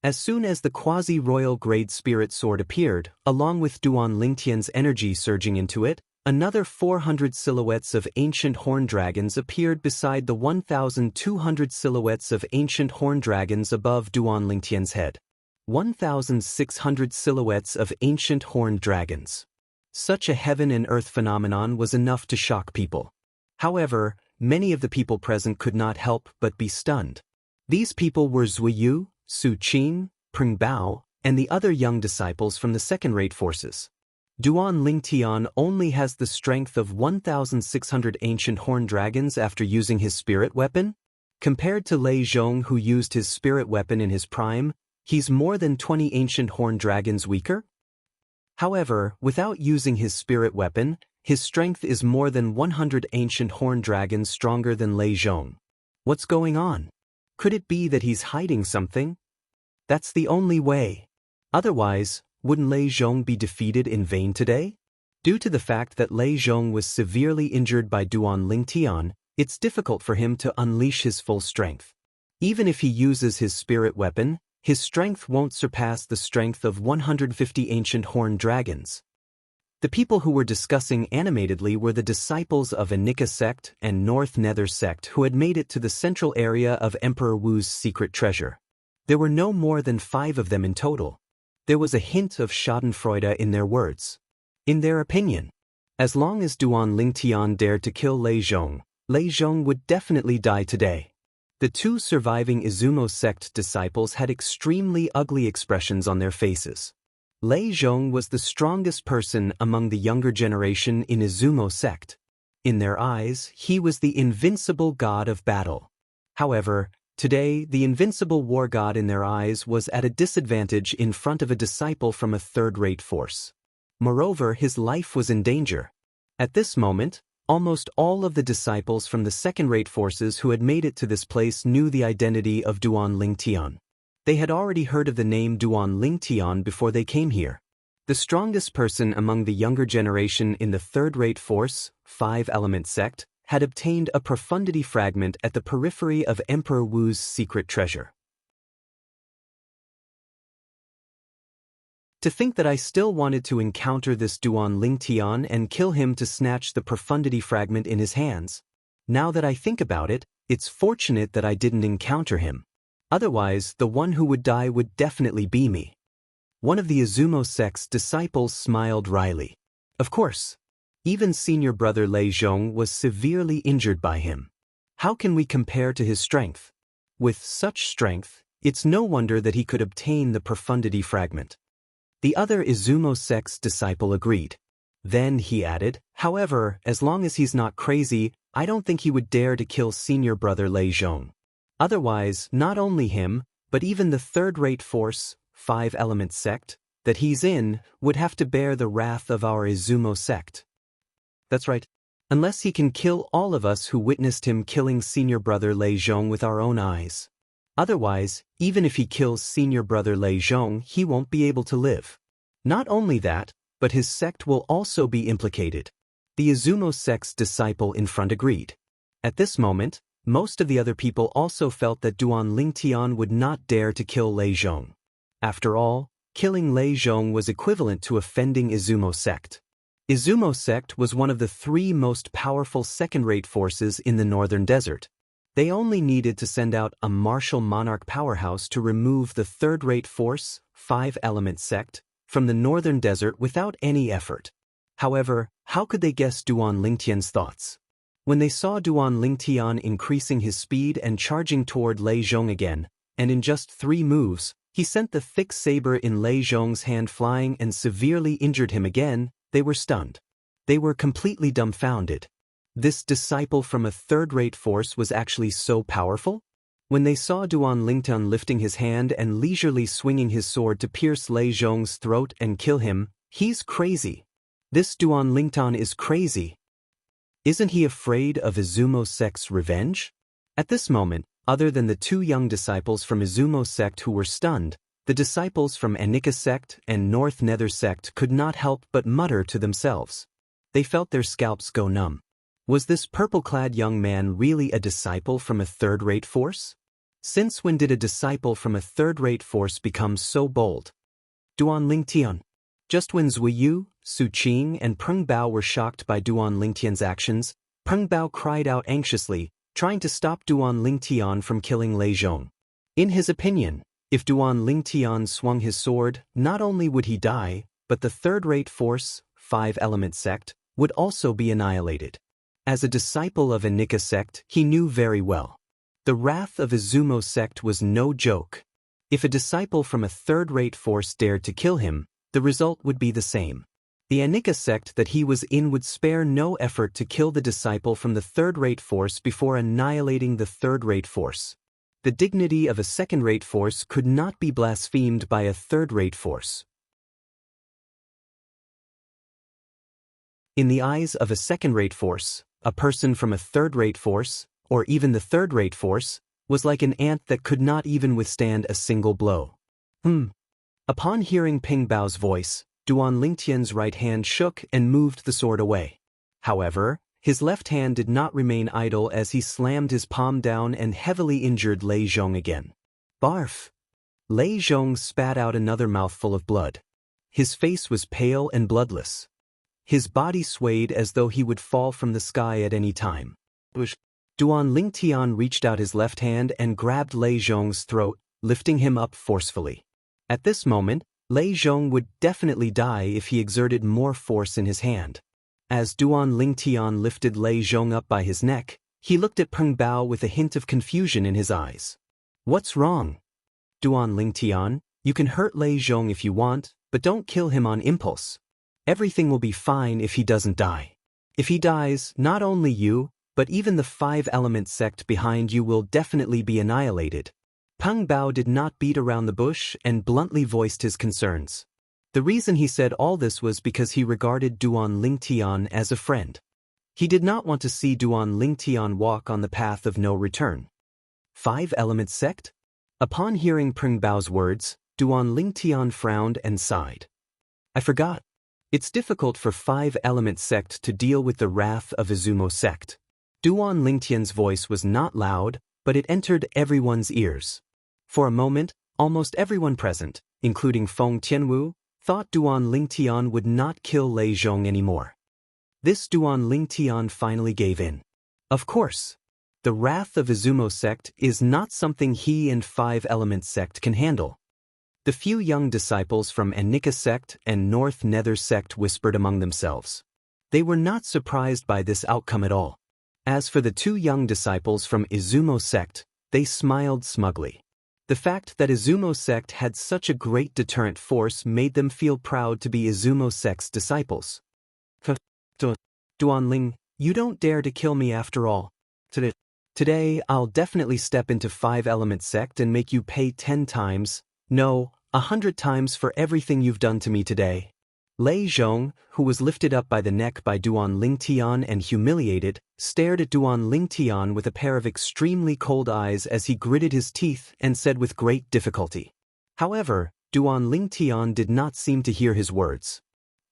As soon as the quasi-royal grade spirit sword appeared, along with Duan Lingtian's energy surging into it, another 400 silhouettes of ancient horned dragons appeared beside the 1,200 silhouettes of ancient horned dragons above Duan Lingtian's head. 1,600 silhouettes of ancient horned dragons. Such a heaven and earth phenomenon was enough to shock people. However, many of the people present could not help but be stunned. These people were Zuiyu, Su Qin, Peng Bao, and the other young disciples from the second-rate forces. Duan Lingtian only has the strength of 1,600 ancient horned dragons after using his spirit weapon? Compared to Lei Zhong, who used his spirit weapon in his prime, he's more than 20 ancient horned dragons weaker? However, without using his spirit weapon, his strength is more than 100 ancient horned dragons stronger than Lei Zhong. What's going on? Could it be that he's hiding something? That's the only way. Otherwise, wouldn't Lei Zhong be defeated in vain today? Due to the fact that Lei Zhong was severely injured by Duan Lingtian, it's difficult for him to unleash his full strength. Even if he uses his spirit weapon, his strength won't surpass the strength of 150 ancient horned dragons. The people who were discussing animatedly were the disciples of Anika sect and North Nether sect who had made it to the central area of Emperor Wu's secret treasure. There were no more than 5 of them in total. There was a hint of schadenfreude in their words. In their opinion, as long as Duan Lingtian dared to kill Lei Zhong would definitely die today. The 2 surviving Izumo sect disciples had extremely ugly expressions on their faces. Lei Zhong was the strongest person among the younger generation in Izumo sect. In their eyes, he was the invincible god of battle. However, today, the invincible war god in their eyes was at a disadvantage in front of a disciple from a third-rate force. Moreover, his life was in danger. At this moment, almost all of the disciples from the second-rate forces who had made it to this place knew the identity of Duan Lingtian. They had already heard of the name Duan Lingtian before they came here. The strongest person among the younger generation in the third-rate force, 5-element sect, had obtained a profundity fragment at the periphery of Emperor Wu's secret treasure. To think that I still wanted to encounter this Duan Lingtian and kill him to snatch the profundity fragment in his hands. Now that I think about it, it's fortunate that I didn't encounter him. Otherwise, the one who would die would definitely be me. One of the Izumo sect's disciples smiled wryly. Of course. Even senior brother Lei Zhong was severely injured by him. How can we compare to his strength? With such strength, it's no wonder that he could obtain the profundity fragment. The other Izumo sect's disciple agreed. Then he added, however, as long as he's not crazy, I don't think he would dare to kill senior brother Lei Zhong. Otherwise, not only him, but even the third-rate force, 5-element sect, that he's in, would have to bear the wrath of our Izumo sect. That's right. Unless he can kill all of us who witnessed him killing senior brother Lei Zhong with our own eyes. Otherwise, even if he kills senior brother Lei Zhong, he won't be able to live. Not only that, but his sect will also be implicated. The Izumo sect's disciple in front agreed. At this moment, most of the other people also felt that Duan Lingtian would not dare to kill Lei Zhong. After all, killing Lei Zhong was equivalent to offending Izumo sect. Izumo sect was one of the 3 most powerful second-rate forces in the northern desert. They only needed to send out a martial monarch powerhouse to remove the third-rate force, 5-element sect, from the northern desert without any effort. However, how could they guess Duan Lingtian's thoughts? When they saw Duan Lingtian increasing his speed and charging toward Lei Zhong again, and in just 3 moves, he sent the thick saber in Lei Zhong's hand flying and severely injured him again, they were stunned. They were completely dumbfounded. This disciple from a third-rate force was actually so powerful? When they saw Duan Lingtian lifting his hand and leisurely swinging his sword to pierce Lei Zhong's throat and kill him, he's crazy. This Duan Lingtian is crazy. Isn't he afraid of Izumo sect's revenge? At this moment, other than the 2 young disciples from Izumo sect who were stunned, the disciples from Anika sect and North Nether sect could not help but mutter to themselves. They felt their scalps go numb. Was this purple-clad young man really a disciple from a third-rate force? Since when did a disciple from a third-rate force become so bold? Duan Lingtian. Just when Zui Yu, Su Qing and Peng Bao were shocked by Duan Lingtian's actions, Peng Bao cried out anxiously, trying to stop Duan Lingtian from killing Lei Zhong. In his opinion, if Duan Lingtian swung his sword, not only would he die, but the third-rate force, 5-element sect, would also be annihilated. As a disciple of Anika sect, he knew very well. The wrath of Izumo sect was no joke. If a disciple from a third-rate force dared to kill him, the result would be the same. The Anika sect that he was in would spare no effort to kill the disciple from the third-rate force before annihilating the third-rate force. The dignity of a second-rate force could not be blasphemed by a third-rate force. In the eyes of a second-rate force, a person from a third-rate force, or even the third-rate force, was like an ant that could not even withstand a single blow. Upon hearing Peng Bao's voice, Duan Lingtian's right hand shook and moved the sword away. However, his left hand did not remain idle as he slammed his palm down and heavily injured Lei Zhong again. Barf! Lei Zhong spat out another mouthful of blood. His face was pale and bloodless. His body swayed as though he would fall from the sky at any time. Duan Lingtian reached out his left hand and grabbed Lei Zhong's throat, lifting him up forcefully. At this moment, Lei Zhong would definitely die if he exerted more force in his hand. As Duan Lingtian lifted Lei Zhong up by his neck, he looked at Peng Bao with a hint of confusion in his eyes. What's wrong? Duan Lingtian, you can hurt Lei Zhong if you want, but don't kill him on impulse. Everything will be fine if he doesn't die. If he dies, not only you, but even the 5-element sect behind you will definitely be annihilated. Peng Bao did not beat around the bush and bluntly voiced his concerns. The reason he said all this was because he regarded Duan Lingtian as a friend. He did not want to see Duan Lingtian walk on the path of no return. 5-element sect? Upon hearing Peng Bao's words, Duan Lingtian frowned and sighed. I forgot. It's difficult for 5-element sect to deal with the wrath of Izumo sect. Duan Lingtian's voice was not loud, but it entered everyone's ears. For a moment, almost everyone present, including Feng Tianwu, thought Duan Lingtian would not kill Lei Zhong anymore. This Duan Lingtian finally gave in. Of course. The wrath of Izumo sect is not something he and 5-element sect can handle. The few young disciples from Anika sect and North Nether sect whispered among themselves. They were not surprised by this outcome at all. As for the 2 young disciples from Izumo sect, they smiled smugly. The fact that Izumo sect had such a great deterrent force made them feel proud to be Izumo sect's disciples. Duanling, you don't dare to kill me after all. Today, I'll definitely step into 5-element sect and make you pay 10 times, no, 100 times for everything you've done to me today. Lei Zhong, who was lifted up by the neck by Duan Lingtian and humiliated, stared at Duan Lingtian with a pair of extremely cold eyes as he gritted his teeth and said with great difficulty. However, Duan Lingtian did not seem to hear his words.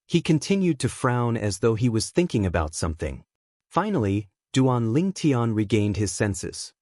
He continued to frown as though he was thinking about something. Finally, Duan Lingtian regained his senses.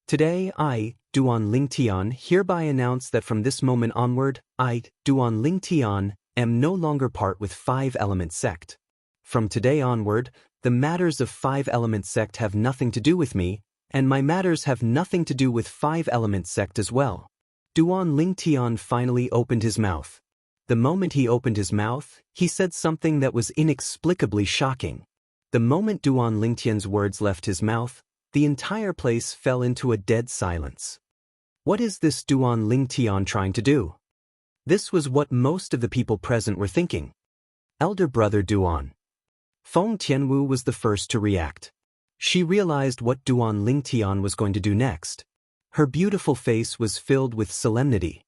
Today I, Duan Lingtian, hereby announce that from this moment onward, I, Duan Lingtian, am no longer part with 5-element sect. From today onward, the matters of 5-element sect have nothing to do with me, and my matters have nothing to do with 5-element sect as well. Duan Lingtian finally opened his mouth. The moment he opened his mouth, he said something that was inexplicably shocking. The moment Duan Lingtian's words left his mouth, the entire place fell into a dead silence. What is this Duan Lingtian trying to do? This was what most of the people present were thinking. Elder brother Duan. Feng Tianwu was the first to react. She realized what Duan Lingtian was going to do next. Her beautiful face was filled with solemnity.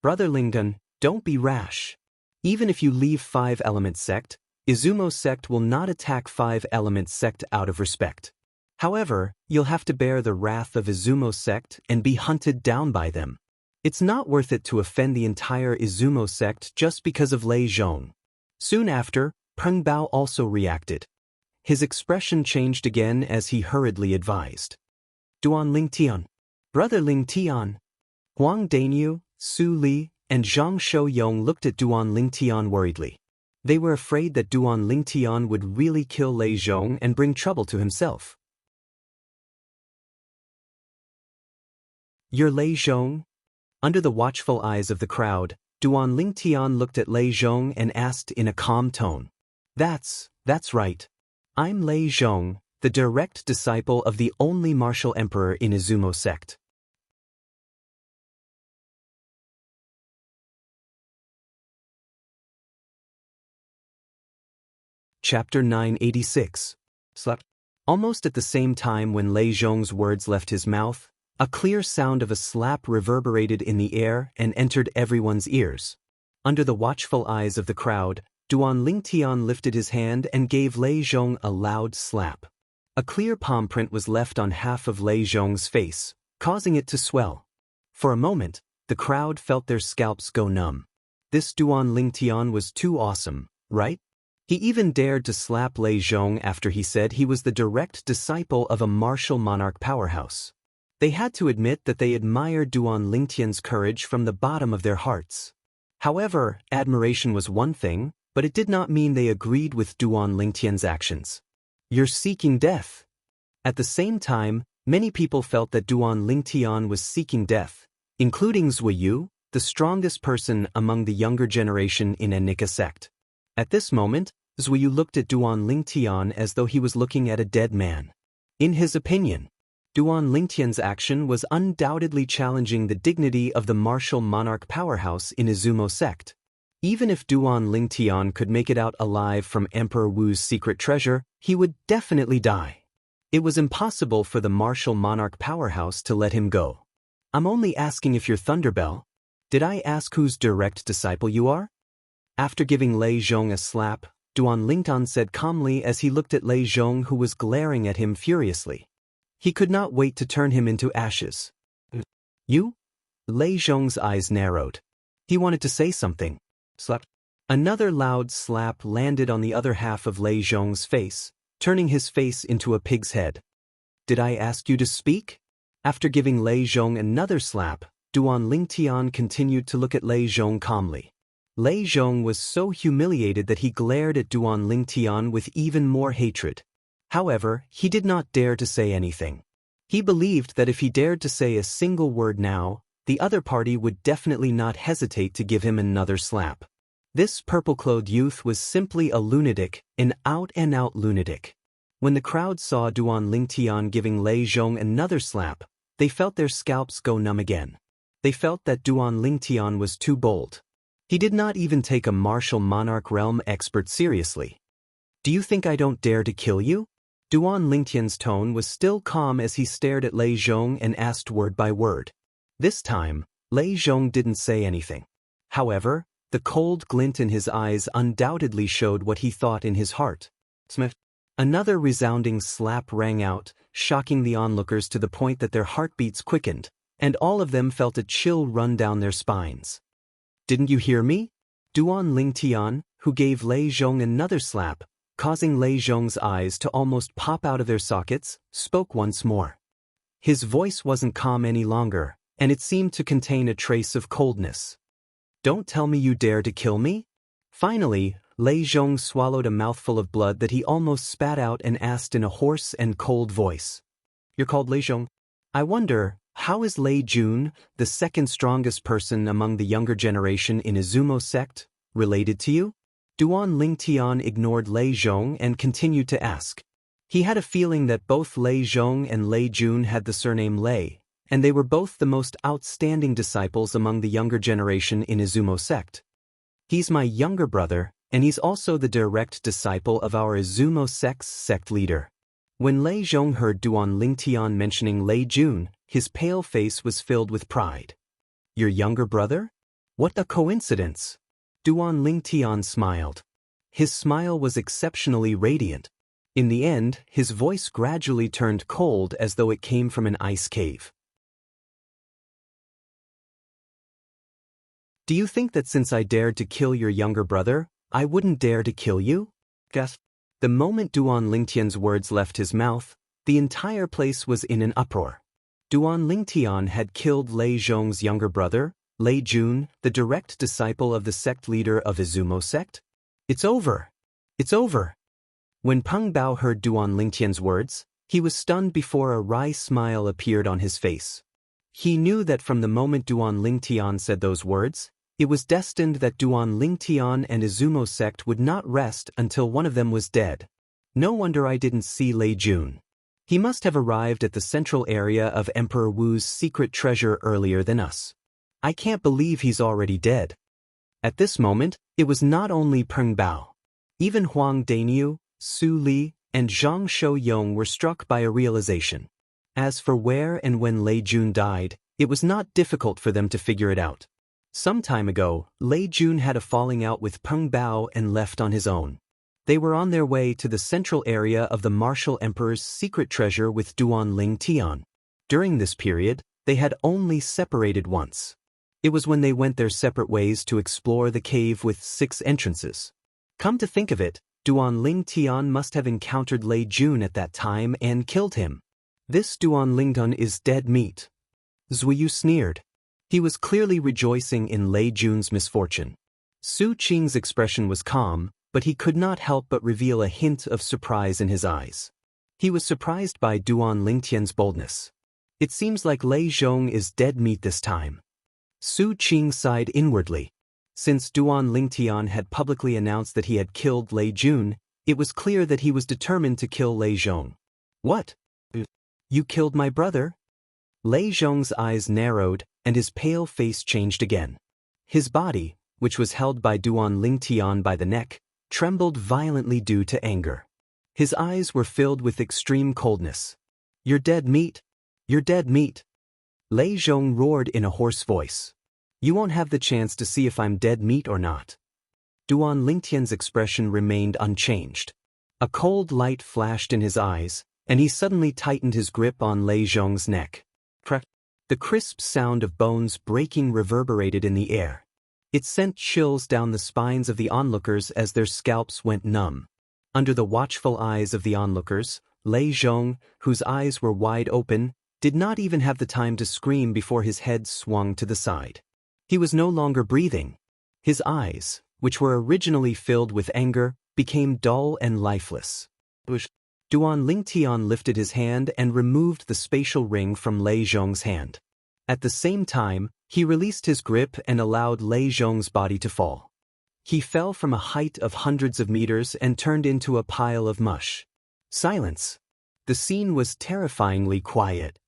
Brother Lingdan, don't be rash. Even if you leave 5-element sect, Izumo sect will not attack 5-element sect out of respect. However, you'll have to bear the wrath of Izumo sect and be hunted down by them. It's not worth it to offend the entire Izumo sect just because of Lei Zhong. Soon after, Peng Bao also reacted. His expression changed again as he hurriedly advised. Duan Lingtian. Brother Lingtian. Huang Danyu, Su Li, and Zhang Shouyong looked at Duan Lingtian worriedly. They were afraid that Duan Lingtian would really kill Lei Zhong and bring trouble to himself. You're Lei Zhong? Under the watchful eyes of the crowd, Duan Lingtian looked at Lei Zhong and asked in a calm tone. That's right. I'm Lei Zhong, the direct disciple of the only martial emperor in Izumo sect. Chapter 986. Almost at the same time when Lei Zhong's words left his mouth, a clear sound of a slap reverberated in the air and entered everyone's ears. Under the watchful eyes of the crowd, Duan Lingtian lifted his hand and gave Lei Zhong a loud slap. A clear palm print was left on half of Lei Zhong's face, causing it to swell. For a moment, the crowd felt their scalps go numb. This Duan Lingtian was too awesome, right? He even dared to slap Lei Zhong after he said he was the direct disciple of a martial monarch powerhouse. They had to admit that they admired Duan Lingtian's courage from the bottom of their hearts. However, admiration was one thing, but it did not mean they agreed with Duan Lingtian's actions. You're seeking death. At the same time, many people felt that Duan Lingtian was seeking death, including Zuiyu, the strongest person among the younger generation in Anika sect. At this moment, Zuiyu looked at Duan Lingtian as though he was looking at a dead man. In his opinion, Duan Lingtian's action was undoubtedly challenging the dignity of the martial monarch powerhouse in Izumo sect. Even if Duan Lingtian could make it out alive from Emperor Wu's secret treasure, he would definitely die. It was impossible for the martial monarch powerhouse to let him go. I'm only asking if you're Thunderbell. Did I ask whose direct disciple you are? After giving Lei Zhong a slap, Duan Lingtian said calmly as he looked at Lei Zhong, who was glaring at him furiously. He could not wait to turn him into ashes. You? Lei Zhong's eyes narrowed. He wanted to say something. Slap. Another loud slap landed on the other half of Lei Zhong's face, turning his face into a pig's head. Did I ask you to speak? After giving Lei Zhong another slap, Duan Lingtian continued to look at Lei Zhong calmly. Lei Zhong was so humiliated that he glared at Duan Lingtian with even more hatred. However, he did not dare to say anything. He believed that if he dared to say a single word now, the other party would definitely not hesitate to give him another slap. This purple-clothed youth was simply a lunatic, an out-and-out lunatic. When the crowd saw Duan Lingtian giving Lei Zhong another slap, they felt their scalps go numb again. They felt that Duan Lingtian was too bold. He did not even take a martial monarch realm expert seriously. Do you think I don't dare to kill you? Duan Lingtian's tone was still calm as he stared at Lei Zhong and asked word by word. This time, Lei Zhong didn't say anything. However, the cold glint in his eyes undoubtedly showed what he thought in his heart. Smith. Another resounding slap rang out, shocking the onlookers to the point that their heartbeats quickened, and all of them felt a chill run down their spines. Didn't you hear me? Duan Lingtian, who gave Lei Zhong another slap, causing Lei Zhong's eyes to almost pop out of their sockets, spoke once more. His voice wasn't calm any longer, and it seemed to contain a trace of coldness. Don't tell me you dare to kill me? Finally, Lei Zhong swallowed a mouthful of blood that he almost spat out and asked in a hoarse and cold voice. You're called Lei Zhong? I wonder, how is Lei Jun, the second strongest person among the younger generation in Izumo sect, related to you? Duan Lingtian ignored Lei Zhong and continued to ask. He had a feeling that both Lei Zhong and Lei Jun had the surname Lei, and they were both the most outstanding disciples among the younger generation in Izumo sect. He's my younger brother, and he's also the direct disciple of our Izumo sect's sect leader. When Lei Zhong heard Duan Lingtian mentioning Lei Jun, his pale face was filled with pride. Your younger brother? What a coincidence! Duan Lingtian smiled. His smile was exceptionally radiant. In the end, his voice gradually turned cold as though it came from an ice cave. Do you think that since I dared to kill your younger brother, I wouldn't dare to kill you? Gasp. The moment Duan Lingtian's words left his mouth, the entire place was in an uproar. Duan Lingtian had killed Lei Zhong's younger brother, Lei Jun, the direct disciple of the sect leader of Izumo sect? It's over! It's over! When Peng Bao heard Duan Lingtian's words, he was stunned before a wry smile appeared on his face. He knew that from the moment Duan Lingtian said those words, it was destined that Duan Lingtian and Izumo sect would not rest until one of them was dead. No wonder I didn't see Lei Jun. He must have arrived at the central area of Emperor Wu's secret treasure earlier than us. I can't believe he's already dead. At this moment, it was not only Peng Bao. Even Huang Dainiu, Su Li, and Zhang Shouyong were struck by a realization. As for where and when Lei Jun died, it was not difficult for them to figure it out. Some time ago, Lei Jun had a falling out with Peng Bao and left on his own. They were on their way to the central area of the Martial Emperor's secret treasure with Duan Lingtian. During this period, they had only separated once. It was when they went their separate ways to explore the cave with 6 entrances. Come to think of it, Duan Lingtian must have encountered Lei Jun at that time and killed him. This Duan Lingtian is dead meat. Zuiyu sneered. He was clearly rejoicing in Lei Jun's misfortune. Su Qing's expression was calm, but he could not help but reveal a hint of surprise in his eyes. He was surprised by Duan Lingtian's boldness. It seems like Lei Zhong is dead meat this time. Su Qing sighed inwardly. Since Duan Lingtian had publicly announced that he had killed Lei Jun, it was clear that he was determined to kill Lei Zhong. What? You killed my brother? Lei Zhong's eyes narrowed, and his pale face changed again. His body, which was held by Duan Lingtian by the neck, trembled violently due to anger. His eyes were filled with extreme coldness. You're dead meat. You're dead meat. Lei Zhong roared in a hoarse voice. You won't have the chance to see if I'm dead meat or not. Duan Lingtian's expression remained unchanged. A cold light flashed in his eyes, and he suddenly tightened his grip on Lei Zhong's neck. Crack. The crisp sound of bones breaking reverberated in the air. It sent chills down the spines of the onlookers as their scalps went numb. Under the watchful eyes of the onlookers, Lei Zhong, whose eyes were wide open, did not even have the time to scream before his head swung to the side. He was no longer breathing. His eyes, which were originally filled with anger, became dull and lifeless. Duan Lingtian lifted his hand and removed the spatial ring from Lei Zhong's hand. At the same time, he released his grip and allowed Lei Zhong's body to fall. He fell from a height of hundreds of meters and turned into a pile of mush. Silence. The scene was terrifyingly quiet.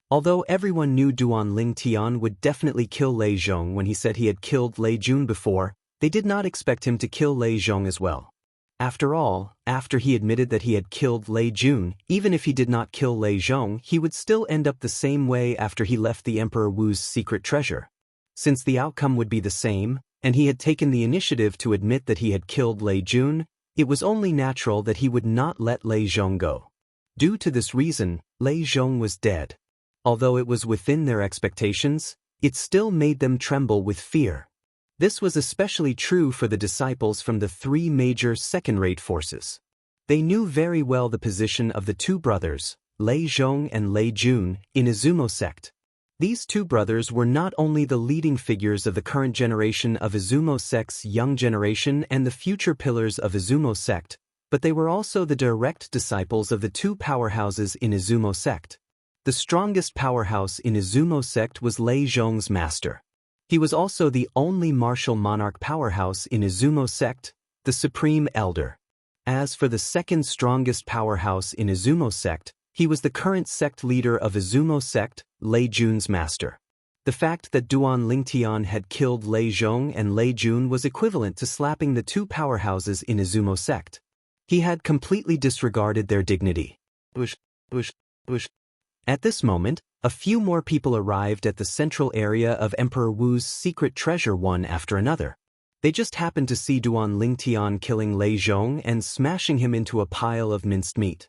Although everyone knew Duan Lingtian would definitely kill Lei Zhong when he said he had killed Lei Jun before, they did not expect him to kill Lei Zhong as well. After all, after he admitted that he had killed Lei Jun, even if he did not kill Lei Zhong, he would still end up the same way after he left the Emperor Wu's secret treasure. Since the outcome would be the same, and he had taken the initiative to admit that he had killed Lei Jun, it was only natural that he would not let Lei Zhong go. Due to this reason, Lei Zhong was dead. Although it was within their expectations, it still made them tremble with fear. This was especially true for the disciples from the three major second-rate forces. They knew very well the position of the two brothers, Lei Zhong and Lei Jun, in Izumo sect. These two brothers were not only the leading figures of the current generation of Izumo sect's young generation and the future pillars of Izumo sect, but they were also the direct disciples of the two powerhouses in Izumo sect. The strongest powerhouse in Izumo sect was Lei Zhong's master. He was also the only martial monarch powerhouse in Izumo sect, the Supreme Elder. As for the second strongest powerhouse in Izumo sect, he was the current sect leader of Izumo sect, Lei Jun's master. The fact that Duan Lingtian had killed Lei Zhong and Lei Jun was equivalent to slapping the two powerhouses in Izumo sect. He had completely disregarded their dignity. At this moment, a few more people arrived at the central area of Emperor Wu's secret treasure one after another. They just happened to see Duan Lingtian killing Lei Zhong and smashing him into a pile of minced meat.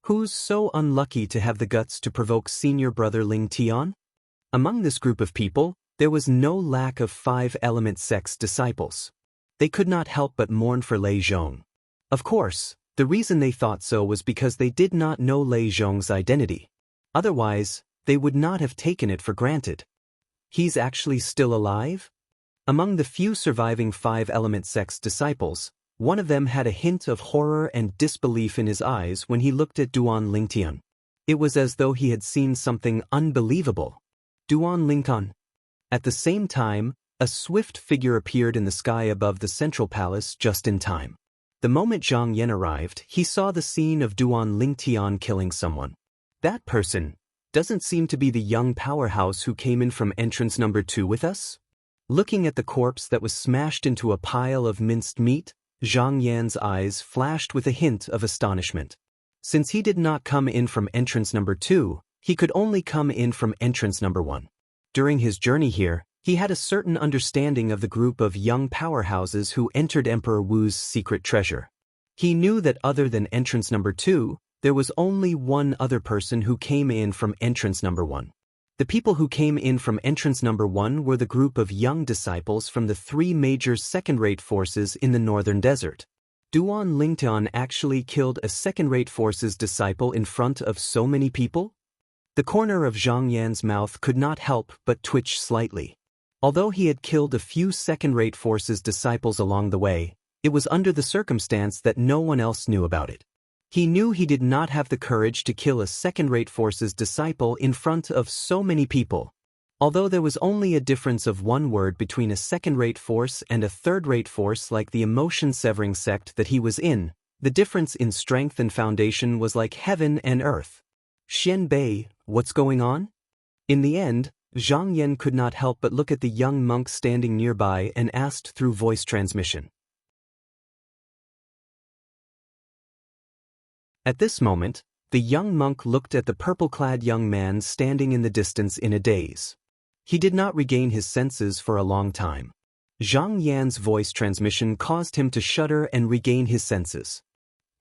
Who's so unlucky to have the guts to provoke senior brother Lingtian? Among this group of people, there was no lack of five-element sects disciples. They could not help but mourn for Lei Zhong. Of course, the reason they thought so was because they did not know Lei Zhong's identity. Otherwise, they would not have taken it for granted. He's actually still alive? Among the few surviving five-element sects disciples, one of them had a hint of horror and disbelief in his eyes when he looked at Duan Lingtian. It was as though he had seen something unbelievable. Duan Lingtian. At the same time, a swift figure appeared in the sky above the central palace just in time. The moment Zhang Yan arrived, he saw the scene of Duan Lingtian killing someone. That person doesn't seem to be the young powerhouse who came in from entrance number 2 with us? Looking at the corpse that was smashed into a pile of minced meat, Zhang Yan's eyes flashed with a hint of astonishment. Since he did not come in from entrance number 2, he could only come in from entrance number 1. During his journey here, he had a certain understanding of the group of young powerhouses who entered Emperor Wu's secret treasure. He knew that other than entrance number 2, there was only one other person who came in from entrance number 1. The people who came in from entrance number 1 were the group of young disciples from the three major second-rate forces in the northern desert. Duan Lingtian actually killed a second-rate force's disciple in front of so many people? The corner of Zhang Yan's mouth could not help but twitch slightly. Although he had killed a few second-rate force's disciples along the way, it was under the circumstance that no one else knew about it. He knew he did not have the courage to kill a second-rate force's disciple in front of so many people. Although there was only a difference of one word between a second-rate force and a third-rate force like the emotion-severing sect that he was in, the difference in strength and foundation was like heaven and earth. Xian Bei, what's going on? In the end, Zhang Yan could not help but look at the young monk standing nearby and asked through voice transmission. At this moment, the young monk looked at the purple-clad young man standing in the distance in a daze. He did not regain his senses for a long time. Zhang Yan's voice transmission caused him to shudder and regain his senses.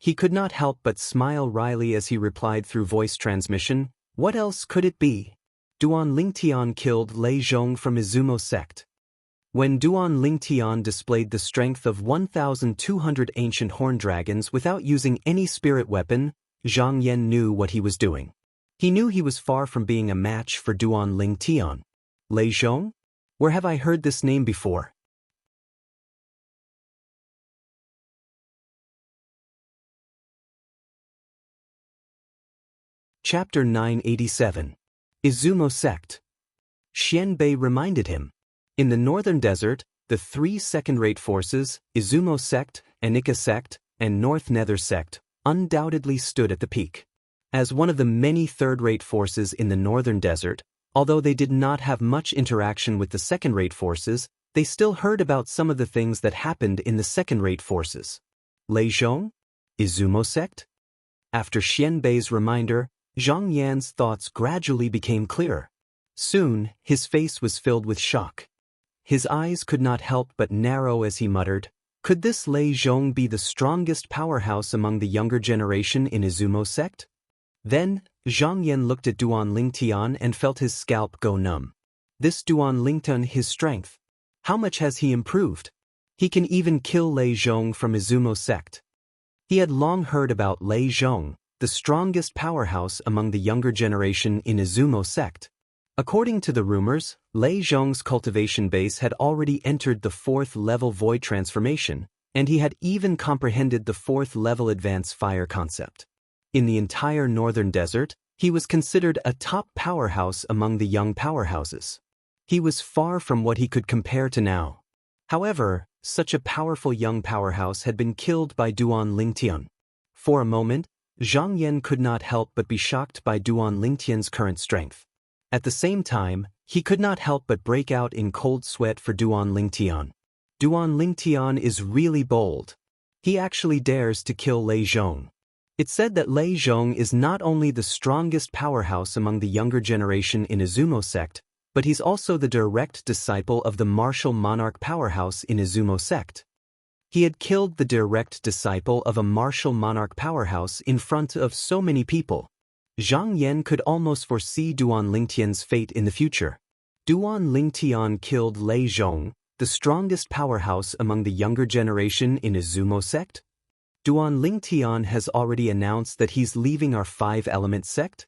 He could not help but smile wryly as he replied through voice transmission, "What else could it be? Duan Lingtian killed Lei Zhong from Izumo sect." When Duan Lingtian displayed the strength of 1,200 ancient horn dragons without using any spirit weapon, Zhang Yan knew what he was doing. He knew he was far from being a match for Duan Lingtian. Lei Zhong? Where have I heard this name before? Chapter 987. Izumo Sect. Xianbei reminded him. In the northern desert, the three second-rate forces, Izumo Sect, Anika Sect, and North Nether Sect, undoubtedly stood at the peak. As one of the many third-rate forces in the northern desert, although they did not have much interaction with the second-rate forces, they still heard about some of the things that happened in the second-rate forces. Lei Zhong? Izumo Sect? After Xianbei's reminder, Zhang Yan's thoughts gradually became clearer. Soon, his face was filled with shock. His eyes could not help but narrow as he muttered, "Could this Lei Zhong be the strongest powerhouse among the younger generation in Izumo Sect?" Then, Zhang Yan looked at Duan Lingtian and felt his scalp go numb. This Duan Lingtian, his strength. How much has he improved? He can even kill Lei Zhong from Izumo Sect. He had long heard about Lei Zhong, the strongest powerhouse among the younger generation in Izumo Sect. According to the rumors, Lei Zhong's cultivation base had already entered the 4th level void transformation, and he had even comprehended the 4th level advanced fire concept. In the entire northern desert, he was considered a top powerhouse among the young powerhouses. He was far from what he could compare to now. However, such a powerful young powerhouse had been killed by Duan Lingtian. For a moment, Zhang Yan could not help but be shocked by Duan Lingtian's current strength. At the same time, he could not help but break out in cold sweat for Duan Lingtian. Duan Lingtian is really bold. He actually dares to kill Lei Zhong. It's said that Lei Zhong is not only the strongest powerhouse among the younger generation in Izumo Sect, but he's also the direct disciple of the martial Monarch powerhouse in Izumo Sect. He had killed the direct disciple of a martial Monarch powerhouse in front of so many people. Zhang Yan could almost foresee Duan Lingtian's fate in the future. Duan Lingtian killed Lei Zhong, the strongest powerhouse among the younger generation in Izumo Sect? Duan Lingtian has already announced that he's leaving our 5-element sect?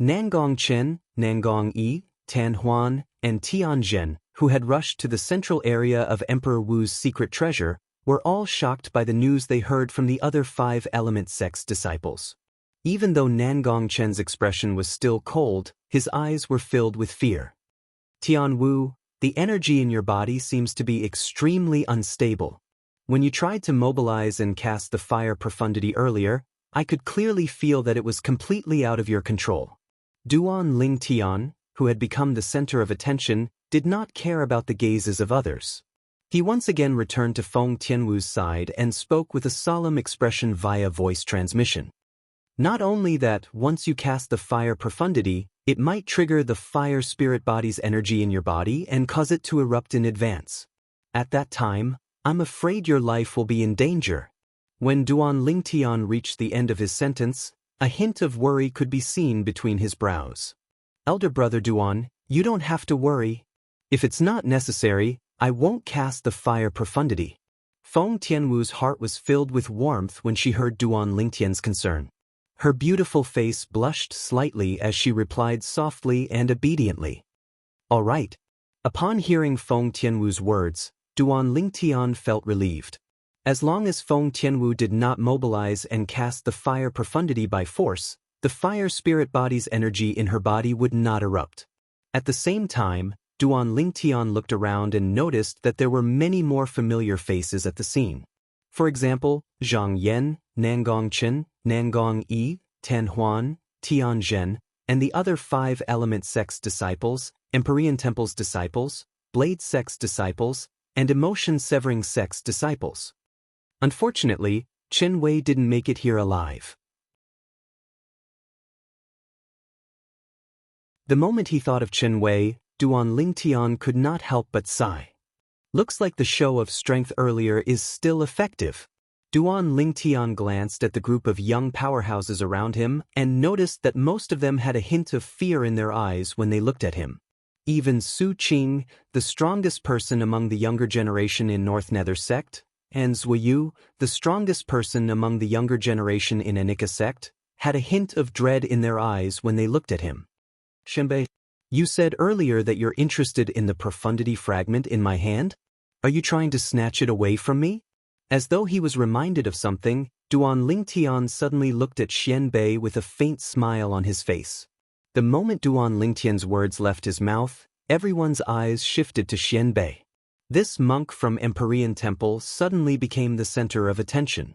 Nangong Chen, Nangong Yi, Tan Huan, and Tianzhen, who had rushed to the central area of Emperor Wu's secret treasure, were all shocked by the news they heard from the other 5-element sect's disciples. Even though Nangong Chen's expression was still cold, his eyes were filled with fear. "Tian Wu, the energy in your body seems to be extremely unstable. When you tried to mobilize and cast the fire profundity earlier, I could clearly feel that it was completely out of your control." Duan Lingtian, who had become the center of attention, did not care about the gazes of others. He once again returned to Feng Tianwu's side and spoke with a solemn expression via voice transmission. "Not only that, once you cast the fire profundity, it might trigger the fire spirit body's energy in your body and cause it to erupt in advance. At that time, I'm afraid your life will be in danger." When Duan Lingtian reached the end of his sentence, a hint of worry could be seen between his brows. "Elder brother Duan, you don't have to worry. If it's not necessary, I won't cast the fire profundity." Feng Tianwu's heart was filled with warmth when she heard Duan Lingtian's concern. Her beautiful face blushed slightly as she replied softly and obediently. "All right." Upon hearing Feng Tianwu's words, Duan Lingtian felt relieved. As long as Feng Tianwu did not mobilize and cast the fire profundity by force, the fire spirit body's energy in her body would not erupt. At the same time, Duan Lingtian looked around and noticed that there were many more familiar faces at the scene. For example, Zhang Yan, Nangong Chen, Nangong Yi, Tan Huan, Tianzhen, and the other 5-element sect's disciples, Empyrean Temple's disciples, Blade sect's disciples, and Emotion-Severing sect's disciples. Unfortunately, Chen Wei didn't make it here alive. The moment he thought of Chen Wei, Duan Lingtian could not help but sigh. Looks like the show of strength earlier is still effective. Duan Lingtian glanced at the group of young powerhouses around him and noticed that most of them had a hint of fear in their eyes when they looked at him. Even Su Qing, the strongest person among the younger generation in North Nether sect, and Zhuyu, the strongest person among the younger generation in Anika sect, had a hint of dread in their eyes when they looked at him. Shenbei, you said earlier that you're interested in the profundity fragment in my hand? Are you trying to snatch it away from me? As though he was reminded of something, Duan Lingtian suddenly looked at Xianbei with a faint smile on his face. The moment Duan Lingtian's words left his mouth, everyone's eyes shifted to Xianbei. This monk from Empyrean Temple suddenly became the center of attention.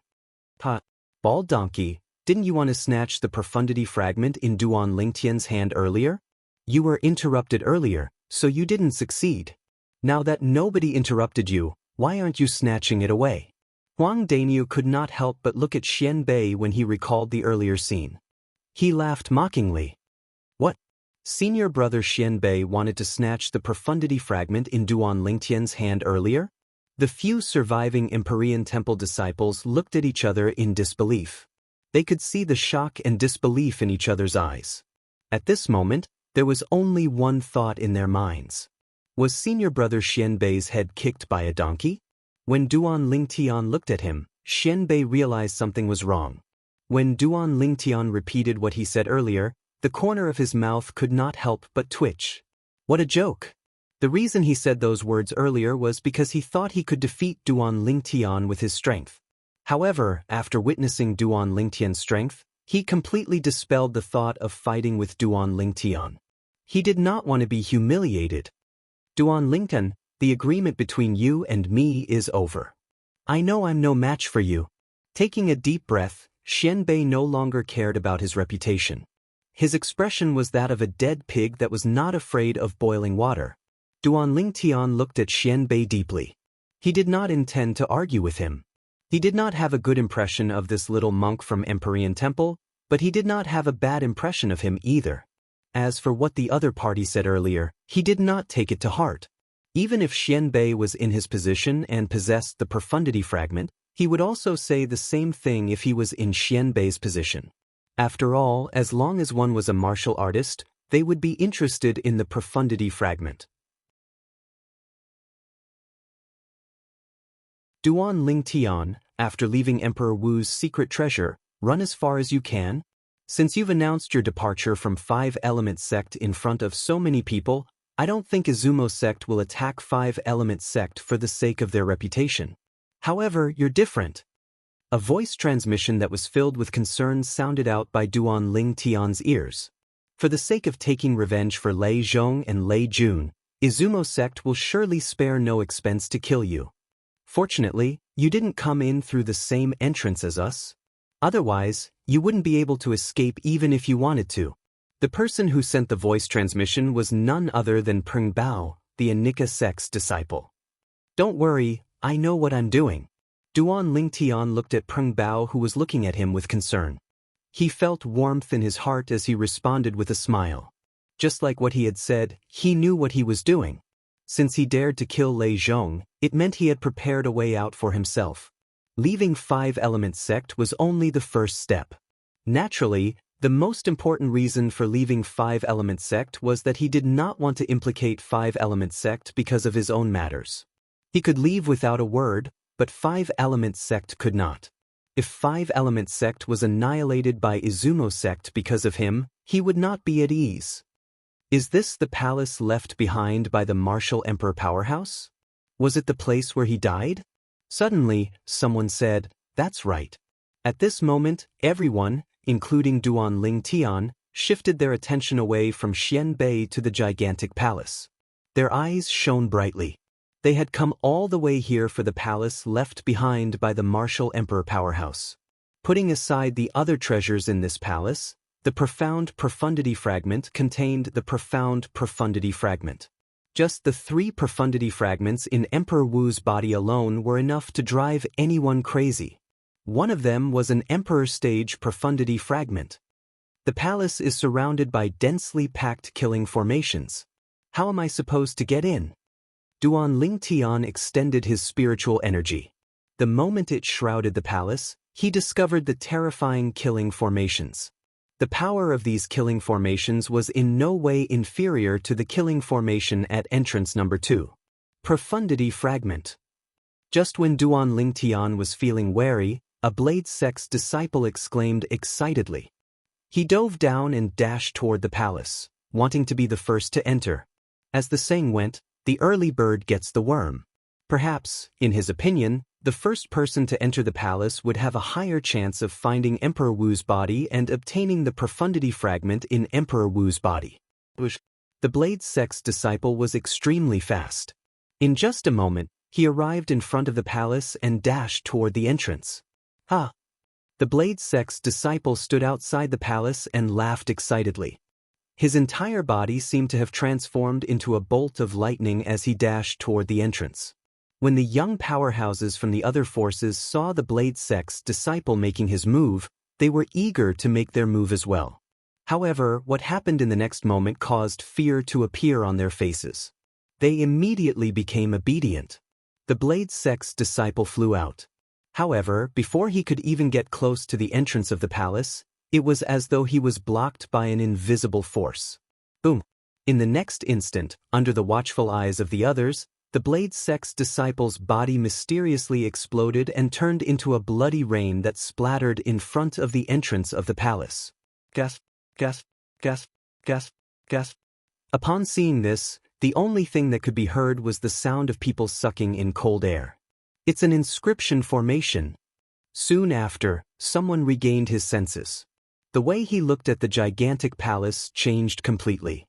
Ha! Bald donkey, didn't you want to snatch the profundity fragment in Duan Lingtian's hand earlier? You were interrupted earlier, so you didn't succeed. Now that nobody interrupted you, why aren't you snatching it away? Huang Daniu could not help but look at Xianbei when he recalled the earlier scene. He laughed mockingly. What? Senior brother Xianbei wanted to snatch the profundity fragment in Duan Lingtian's hand earlier? The few surviving Empyrean Temple disciples looked at each other in disbelief. They could see the shock and disbelief in each other's eyes. At this moment, there was only one thought in their minds. Was senior brother Xianbei's head kicked by a donkey? When Duan Lingtian looked at him, Xianbei realized something was wrong. When Duan Lingtian repeated what he said earlier, the corner of his mouth could not help but twitch. What a joke! The reason he said those words earlier was because he thought he could defeat Duan Lingtian with his strength. However, after witnessing Duan Lingtian's strength, he completely dispelled the thought of fighting with Duan Lingtian. He did not want to be humiliated. Duan Lingtian, the agreement between you and me is over. I know I'm no match for you. Taking a deep breath, Xianbei no longer cared about his reputation. His expression was that of a dead pig that was not afraid of boiling water. Duan Lingtian looked at Xianbei deeply. He did not intend to argue with him. He did not have a good impression of this little monk from Empyrean Temple, but he did not have a bad impression of him either. As for what the other party said earlier, he did not take it to heart. Even if Xianbei was in his position and possessed the profundity fragment, he would also say the same thing if he was in Xianbei's position. After all, as long as one was a martial artist, they would be interested in the profundity fragment. Duan Lingtian, after leaving Emperor Wu's secret treasure, run as far as you can. Since you've announced your departure from 5-Element sect in front of so many people, I don't think Izumo sect will attack 5-Element sect for the sake of their reputation. However, you're different. A voice transmission that was filled with concern sounded out by Duan Lingtian's ears. For the sake of taking revenge for Lei Zhong and Lei Jun, Izumo sect will surely spare no expense to kill you. Fortunately, you didn't come in through the same entrance as us. Otherwise, you wouldn't be able to escape even if you wanted to. The person who sent the voice transmission was none other than Peng Bao, the Anika sect's disciple. Don't worry, I know what I'm doing. Duan Lingtian looked at Peng Bao, who was looking at him with concern. He felt warmth in his heart as he responded with a smile. Just like what he had said, he knew what he was doing. Since he dared to kill Lei Zhong, it meant he had prepared a way out for himself. Leaving 5-Element sect was only the first step. Naturally, the most important reason for leaving 5-Element sect was that he did not want to implicate 5-Element sect because of his own matters. He could leave without a word, but 5-Element sect could not. If 5-Element sect was annihilated by Izumo sect because of him, he would not be at ease. Is this the palace left behind by the martial emperor powerhouse? Was it the place where he died? Suddenly, someone said, "That's right." At this moment, everyone, including Duan Lingtian, shifted their attention away from Xianbei to the gigantic palace. Their eyes shone brightly. They had come all the way here for the palace left behind by the martial emperor powerhouse. Putting aside the other treasures in this palace, the profound profundity fragment contained the profound profundity fragment. Just the 3 profundity fragments in Emperor Wu's body alone were enough to drive anyone crazy. One of them was an Emperor stage profundity fragment. The palace is surrounded by densely packed killing formations. How am I supposed to get in? Duan Lingtian extended his spiritual energy. The moment it shrouded the palace, he discovered the terrifying killing formations. The power of these killing formations was in no way inferior to the killing formation at entrance number 2. Profundity Fragment. Just when Duan Lingtian was feeling wary, a Blade Sect's disciple exclaimed excitedly. He dove down and dashed toward the palace, wanting to be the first to enter. As the saying went, the early bird gets the worm. Perhaps, in his opinion, the first person to enter the palace would have a higher chance of finding Emperor Wu's body and obtaining the profundity fragment in Emperor Wu's body. The Blade Sect's disciple was extremely fast. In just a moment, he arrived in front of the palace and dashed toward the entrance. Ha! The Blade Sect's disciple stood outside the palace and laughed excitedly. His entire body seemed to have transformed into a bolt of lightning as he dashed toward the entrance. When the young powerhouses from the other forces saw the Blade Sect's disciple making his move, they were eager to make their move as well. However, what happened in the next moment caused fear to appear on their faces. They immediately became obedient. The Blade Sect's disciple flew out. However, before he could even get close to the entrance of the palace, it was as though he was blocked by an invisible force. Boom! In the next instant, under the watchful eyes of the others, the Blade Sect's disciple's body mysteriously exploded and turned into a bloody rain that splattered in front of the entrance of the palace. Gasp, gasp, gasp, gasp, gasp. Upon seeing this, the only thing that could be heard was the sound of people sucking in cold air. It's an inscription formation. Soon after, someone regained his senses. The way he looked at the gigantic palace changed completely.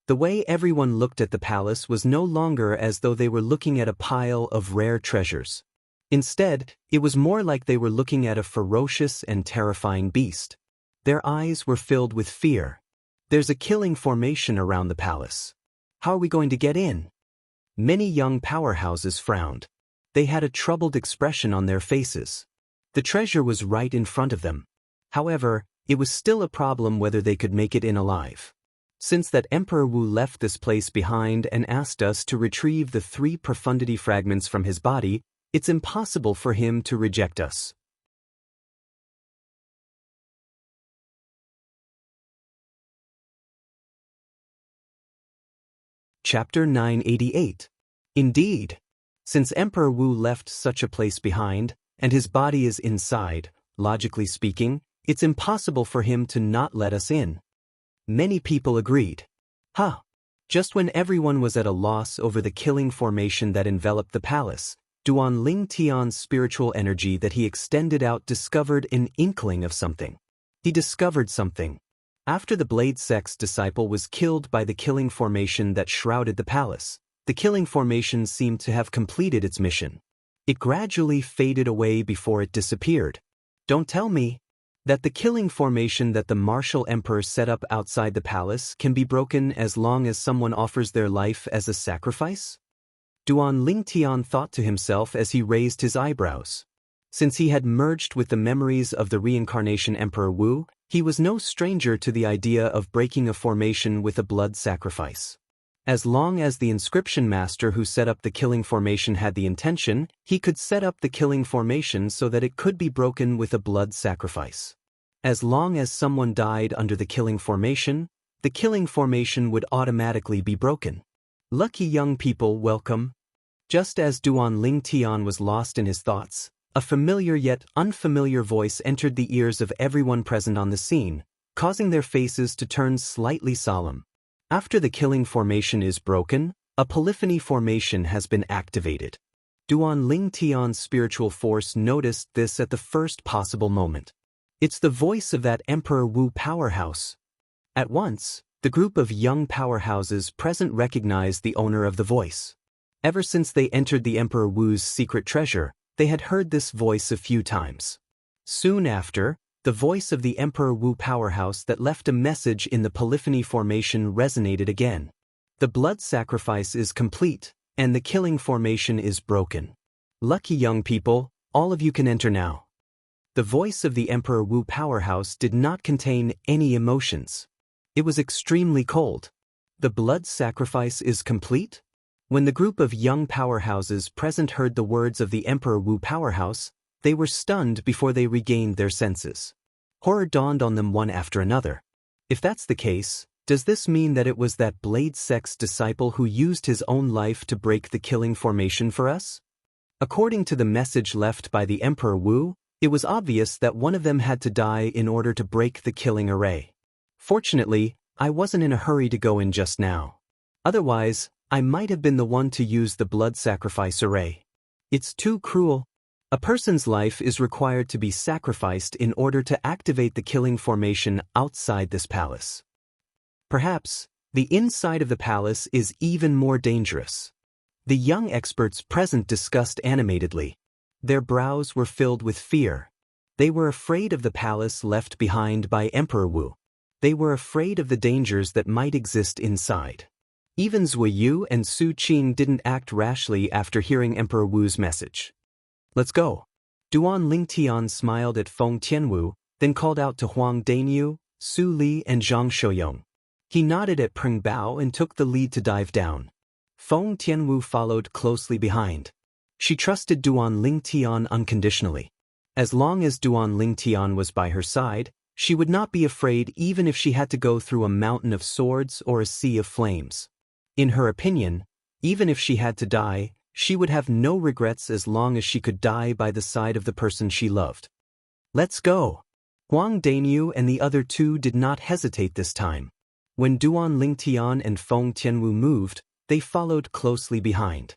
The way everyone looked at the palace was no longer as though they were looking at a pile of rare treasures. Instead, it was more like they were looking at a ferocious and terrifying beast. Their eyes were filled with fear. There's a killing formation around the palace. How are we going to get in? Many young powerhouses frowned. They had a troubled expression on their faces. The treasure was right in front of them. However, it was still a problem whether they could make it in alive. Since that Emperor Wu left this place behind and asked us to retrieve the 3 profundity fragments from his body, it's impossible for him to reject us. Chapter 988. Indeed. Since Emperor Wu left such a place behind, and his body is inside, logically speaking, it's impossible for him to not let us in. Many people agreed. Just when everyone was at a loss over the killing formation that enveloped the palace, Duan Lingtian's spiritual energy that he extended out discovered an inkling of something. He discovered something. After the Blade Sect's disciple was killed by the killing formation that shrouded the palace, the killing formation seemed to have completed its mission. It gradually faded away before it disappeared. Don't tell me that the killing formation that the martial emperor set up outside the palace can be broken as long as someone offers their life as a sacrifice? Duan Lingtian thought to himself as he raised his eyebrows. Since he had merged with the memories of the reincarnation Emperor Wu, he was no stranger to the idea of breaking a formation with a blood sacrifice. As long as the inscription master who set up the killing formation had the intention, he could set up the killing formation so that it could be broken with a blood sacrifice. As long as someone died under the killing formation would automatically be broken. Lucky young people, welcome. Just as Duan Lingtian was lost in his thoughts, a familiar yet unfamiliar voice entered the ears of everyone present on the scene, causing their faces to turn slightly solemn. After the killing formation is broken, a polyphony formation has been activated. Duan Lingtian's spiritual force noticed this at the first possible moment. It's the voice of that Emperor Wu powerhouse. At once, the group of young powerhouses present recognized the owner of the voice. Ever since they entered the Emperor Wu's secret treasure, they had heard this voice a few times. Soon after, the voice of the Emperor Wu powerhouse that left a message in the polyphony formation resonated again. The blood sacrifice is complete, and the killing formation is broken. Lucky young people, all of you can enter now. The voice of the Emperor Wu powerhouse did not contain any emotions. It was extremely cold. The blood sacrifice is complete? When the group of young powerhouses present heard the words of the Emperor Wu powerhouse, they were stunned before they regained their senses. Horror dawned on them one after another. If that's the case, does this mean that it was that Blade Sect's disciple who used his own life to break the killing formation for us? According to the message left by the Emperor Wu, it was obvious that one of them had to die in order to break the killing array. Fortunately, I wasn't in a hurry to go in just now. Otherwise, I might have been the one to use the blood sacrifice array. It's too cruel. A person's life is required to be sacrificed in order to activate the killing formation outside this palace. Perhaps, the inside of the palace is even more dangerous. The young experts present discussed animatedly. Their brows were filled with fear. They were afraid of the palace left behind by Emperor Wu. They were afraid of the dangers that might exist inside. Even Zui Yu and Su Qing didn't act rashly after hearing Emperor Wu's message. Let's go. Duan Lingtian smiled at Feng Tianwu, then called out to Huang Danyu, Su Li and Zhang Shouyong. He nodded at Peng Bao and took the lead to dive down. Feng Tianwu followed closely behind. She trusted Duan Lingtian unconditionally. As long as Duan Lingtian was by her side, she would not be afraid even if she had to go through a mountain of swords or a sea of flames. In her opinion, even if she had to die, she would have no regrets as long as she could die by the side of the person she loved. Let's go. Huang Danyu and the other two did not hesitate this time. When Duan Lingtian and Feng Tianwu moved, they followed closely behind.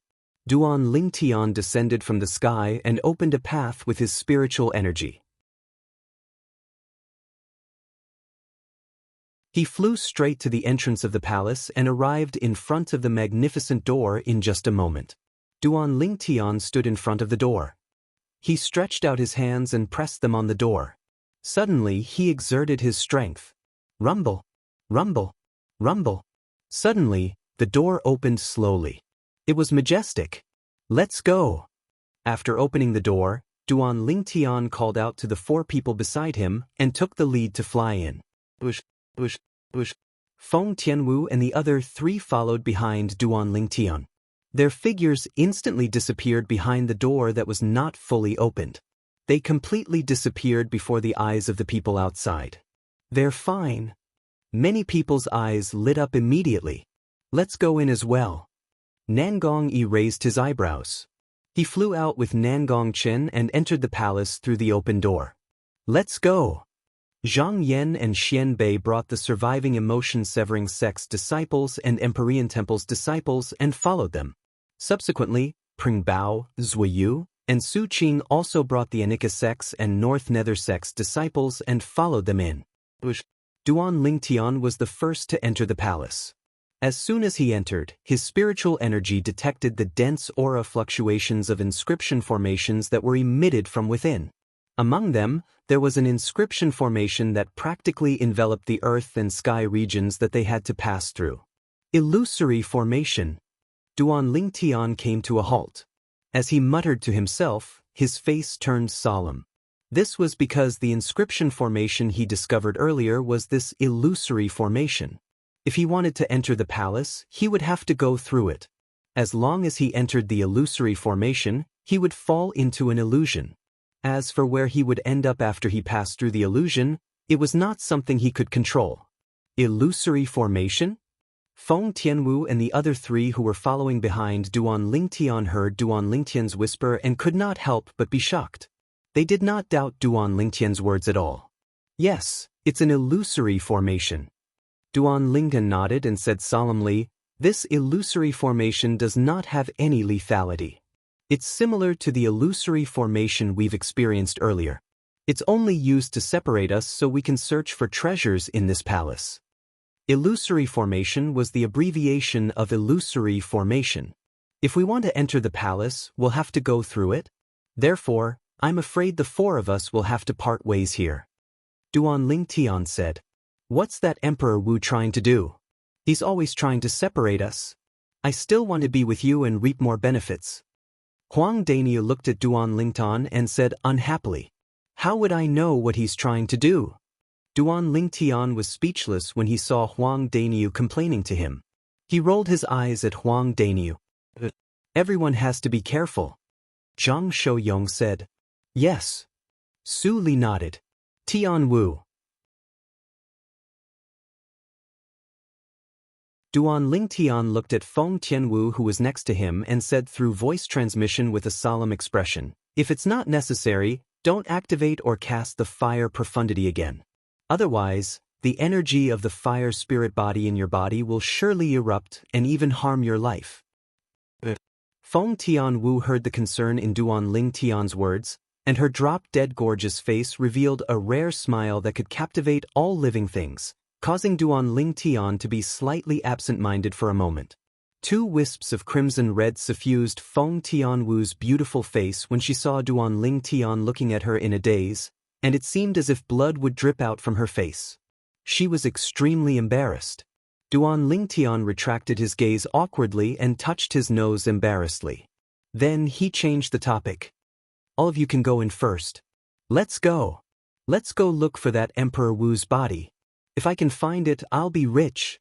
Duan Lingtian descended from the sky and opened a path with his spiritual energy. He flew straight to the entrance of the palace and arrived in front of the magnificent door in just a moment. Duan Lingtian stood in front of the door. He stretched out his hands and pressed them on the door. Suddenly he exerted his strength. Rumble, rumble, rumble. Suddenly, the door opened slowly. It was majestic. Let's go. After opening the door, Duan Lingtian called out to the four people beside him and took the lead to fly in. Bush, bush, bush. Feng Tianwu and the other three followed behind Duan Lingtian. Their figures instantly disappeared behind the door that was not fully opened. They completely disappeared before the eyes of the people outside. They're fine. Many people's eyes lit up immediately. Let's go in as well. Nangong Yi raised his eyebrows. He flew out with Nangong Chen and entered the palace through the open door. Let's go. Zhang Yan and Xian Bei brought the surviving emotion-severing sect's disciples and Empyrean Temple's disciples and followed them. Subsequently, Peng Bao, Zui Yu, and Su Qing also brought the Anika sects and North Nether sects disciples and followed them in. Duan Lingtian was the first to enter the palace. As soon as he entered, his spiritual energy detected the dense aura fluctuations of inscription formations that were emitted from within. Among them, there was an inscription formation that practically enveloped the earth and sky regions that they had to pass through. Illusory formation. Duan Lingtian came to a halt. As he muttered to himself, his face turned solemn. This was because the inscription formation he discovered earlier was this illusory formation. If he wanted to enter the palace, he would have to go through it. As long as he entered the illusory formation, he would fall into an illusion. As for where he would end up after he passed through the illusion, it was not something he could control. Illusory formation? Feng Tianwu and the other three who were following behind Duan Lingtian heard Duan Lingtian's whisper and could not help but be shocked. They did not doubt Duan Lingtian's words at all. Yes, it's an illusory formation. Duan Lingtian nodded and said solemnly, "This illusory formation does not have any lethality. It's similar to the illusory formation we've experienced earlier. It's only used to separate us so we can search for treasures in this palace." Illusory formation was the abbreviation of illusory formation. If we want to enter the palace, we'll have to go through it. Therefore, I'm afraid the four of us will have to part ways here. Duan Lingtian said. What's that Emperor Wu trying to do? He's always trying to separate us. I still want to be with you and reap more benefits. Huang Danyu looked at Duan Lingtian and said unhappily, "How would I know what he's trying to do?" Duan Lingtian was speechless when he saw Huang Danyu complaining to him. He rolled his eyes at Huang Danyu. Everyone has to be careful. Zhang Shouyong said. Yes. Su Li nodded. Tian Wu. Duan Lingtian looked at Feng Tianwu who was next to him and said through voice transmission with a solemn expression, if it's not necessary, don't activate or cast the fire profundity again. Otherwise, the energy of the fire spirit body in your body will surely erupt and even harm your life. Feng Tianwu heard the concern in Duan Lingtian's words, and her drop-dead gorgeous face revealed a rare smile that could captivate all living things, causing Duan Lingtian to be slightly absent-minded for a moment. Two wisps of crimson red suffused Feng Tianwu's beautiful face when she saw Duan Lingtian looking at her in a daze, and it seemed as if blood would drip out from her face. She was extremely embarrassed. Duan Lingtian retracted his gaze awkwardly and touched his nose embarrassedly. Then he changed the topic. All of you can go in first. Let's go. Let's go look for that Emperor Wu's body. If I can find it, I'll be rich.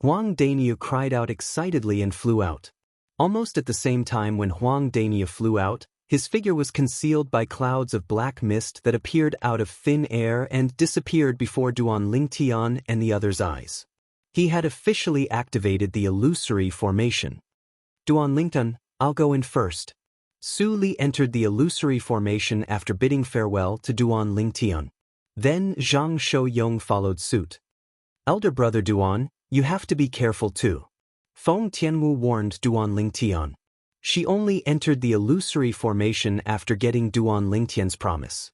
Huang Daniu cried out excitedly and flew out. Almost at the same time when Huang Daniu flew out, his figure was concealed by clouds of black mist that appeared out of thin air and disappeared before Duan Lingtian and the others' eyes. He had officially activated the illusory formation. Duan Lingtian, I'll go in first. Su Li entered the illusory formation after bidding farewell to Duan Lingtian. Then Zhang Shouyong followed suit. Elder brother Duan, you have to be careful too. Feng Tianwu warned Duan Lingtian. She only entered the illusory formation after getting Duan Lingtian's promise.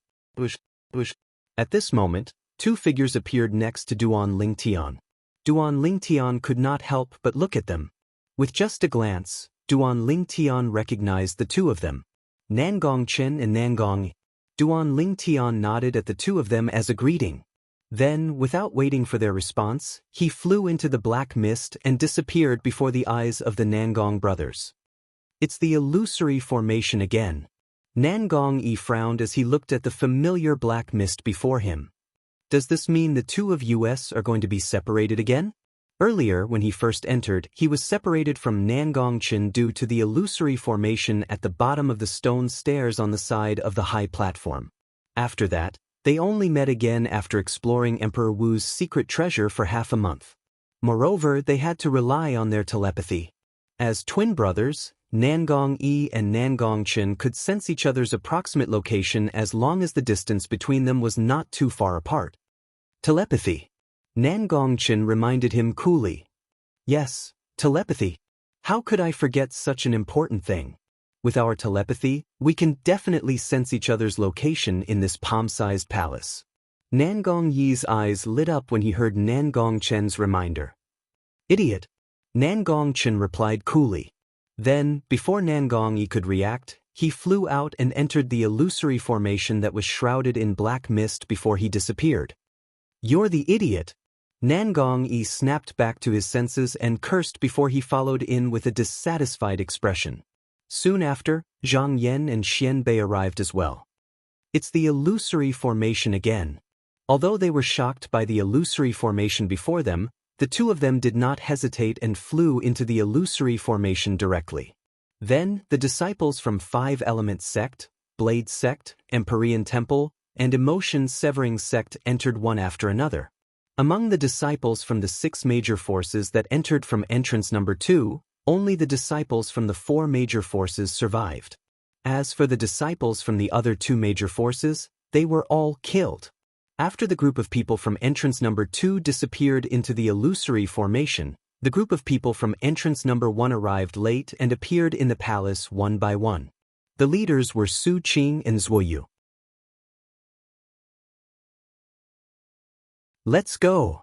At this moment, two figures appeared next to Duan Lingtian. Duan Lingtian could not help but look at them. With just a glance, Duan Lingtian recognized the two of them. Nangong Chen and Nangong. Duan Lingtian nodded at the two of them as a greeting. Then, without waiting for their response, he flew into the black mist and disappeared before the eyes of the Nangong brothers. It's the illusory formation again. Nangong Yi frowned as he looked at the familiar black mist before him. Does this mean the two of us are going to be separated again? Earlier, when he first entered, he was separated from Nangong Chen due to the illusory formation at the bottom of the stone stairs on the side of the high platform. After that, they only met again after exploring Emperor Wu's secret treasure for half a month. Moreover, they had to rely on their telepathy. As twin brothers, Nangong Yi and Nangong Chen could sense each other's approximate location as long as the distance between them was not too far apart. Telepathy. Nangong Chen reminded him coolly. Yes, telepathy. How could I forget such an important thing? With our telepathy, we can definitely sense each other's location in this palm-sized palace. Nangong Yi's eyes lit up when he heard Nangong Chen's reminder. Idiot. Nangong Chen replied coolly. Then, before Nangong Yi could react, he flew out and entered the illusory formation that was shrouded in black mist before he disappeared. You're the idiot. Nangong Yi snapped back to his senses and cursed before he followed in with a dissatisfied expression. Soon after, Zhang Yan and Xian Bei arrived as well. It's the illusory formation again. Although they were shocked by the illusory formation before them, the two of them did not hesitate and flew into the illusory formation directly. Then, the disciples from Five Element Sect, Blade Sect, Empyrean Temple, and Emotion Severing Sect entered one after another. Among the disciples from the 6 major forces that entered from entrance number 2, only the disciples from the 4 major forces survived. As for the disciples from the other 2 major forces, they were all killed. After the group of people from entrance number 2 disappeared into the illusory formation, the group of people from entrance number 1 arrived late and appeared in the palace one by one. The leaders were Su Qing and Zuoyu. Let's go!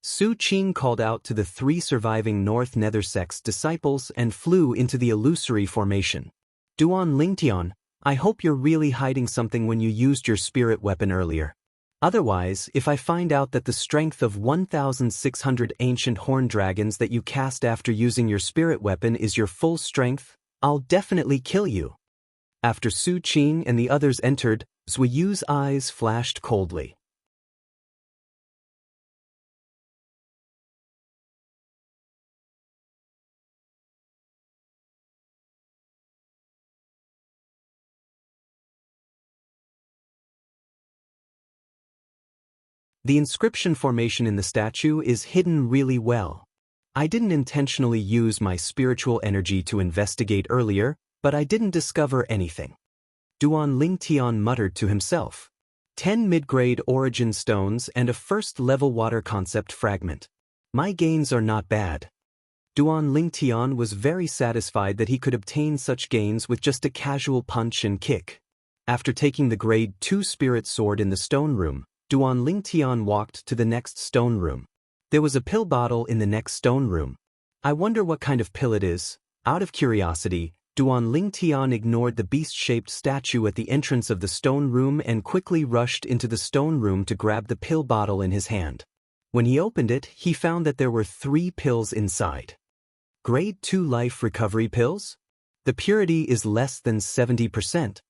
Su Qing called out to the 3 surviving North Nether Sect's disciples and flew into the illusory formation. Duan Lingtian, I hope you're really hiding something when you used your spirit weapon earlier. Otherwise, if I find out that the strength of 1,600 ancient horn dragons that you cast after using your spirit weapon is your full strength, I'll definitely kill you. After Su Qing and the others entered, Zuoyu's eyes flashed coldly. The inscription formation in the statue is hidden really well. I didn't intentionally use my spiritual energy to investigate earlier, but I didn't discover anything. Duan Lingtian muttered to himself. 10 mid-grade origin stones and a first-level water concept fragment. My gains are not bad. Duan Lingtian was very satisfied that he could obtain such gains with just a casual punch and kick. After taking the grade 2 spirit sword in the stone room, Duan Lingtian walked to the next stone room. There was a pill bottle in the next stone room. I wonder what kind of pill it is. Out of curiosity, Duan Lingtian ignored the beast-shaped statue at the entrance of the stone room and quickly rushed into the stone room to grab the pill bottle in his hand. When he opened it, he found that there were 3 pills inside. Grade 2 life recovery pills? The purity is less than 70%.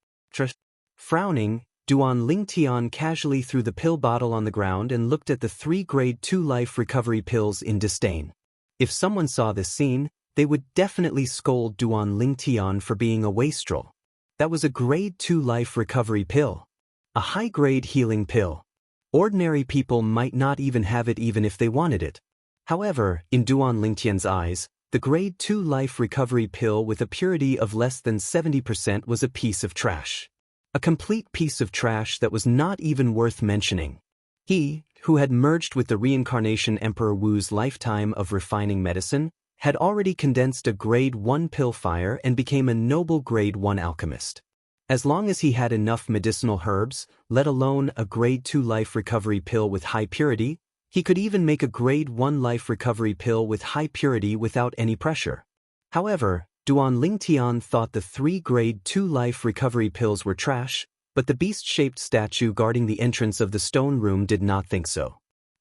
Frowning, Duan Lingtian casually threw the pill bottle on the ground and looked at the 3 grade 2 life recovery pills in disdain. If someone saw this scene, they would definitely scold Duan Lingtian for being a wastrel. That was a grade 2 life recovery pill. A high-grade healing pill. Ordinary people might not even have it even if they wanted it. However, in Duan Lingtian's eyes, the grade 2 life recovery pill with a purity of less than 70% was a piece of trash. A complete piece of trash that was not even worth mentioning. He, who had merged with the reincarnation Emperor Wu's lifetime of refining medicine, had already condensed a grade 1 pill fire and became a noble grade 1 alchemist. As long as he had enough medicinal herbs, let alone a grade 2 life recovery pill with high purity, he could even make a grade 1 life recovery pill with high purity without any pressure. However, Duan Lingtian thought the 3 grade 2 life recovery pills were trash, but the beast-shaped statue guarding the entrance of the stone room did not think so.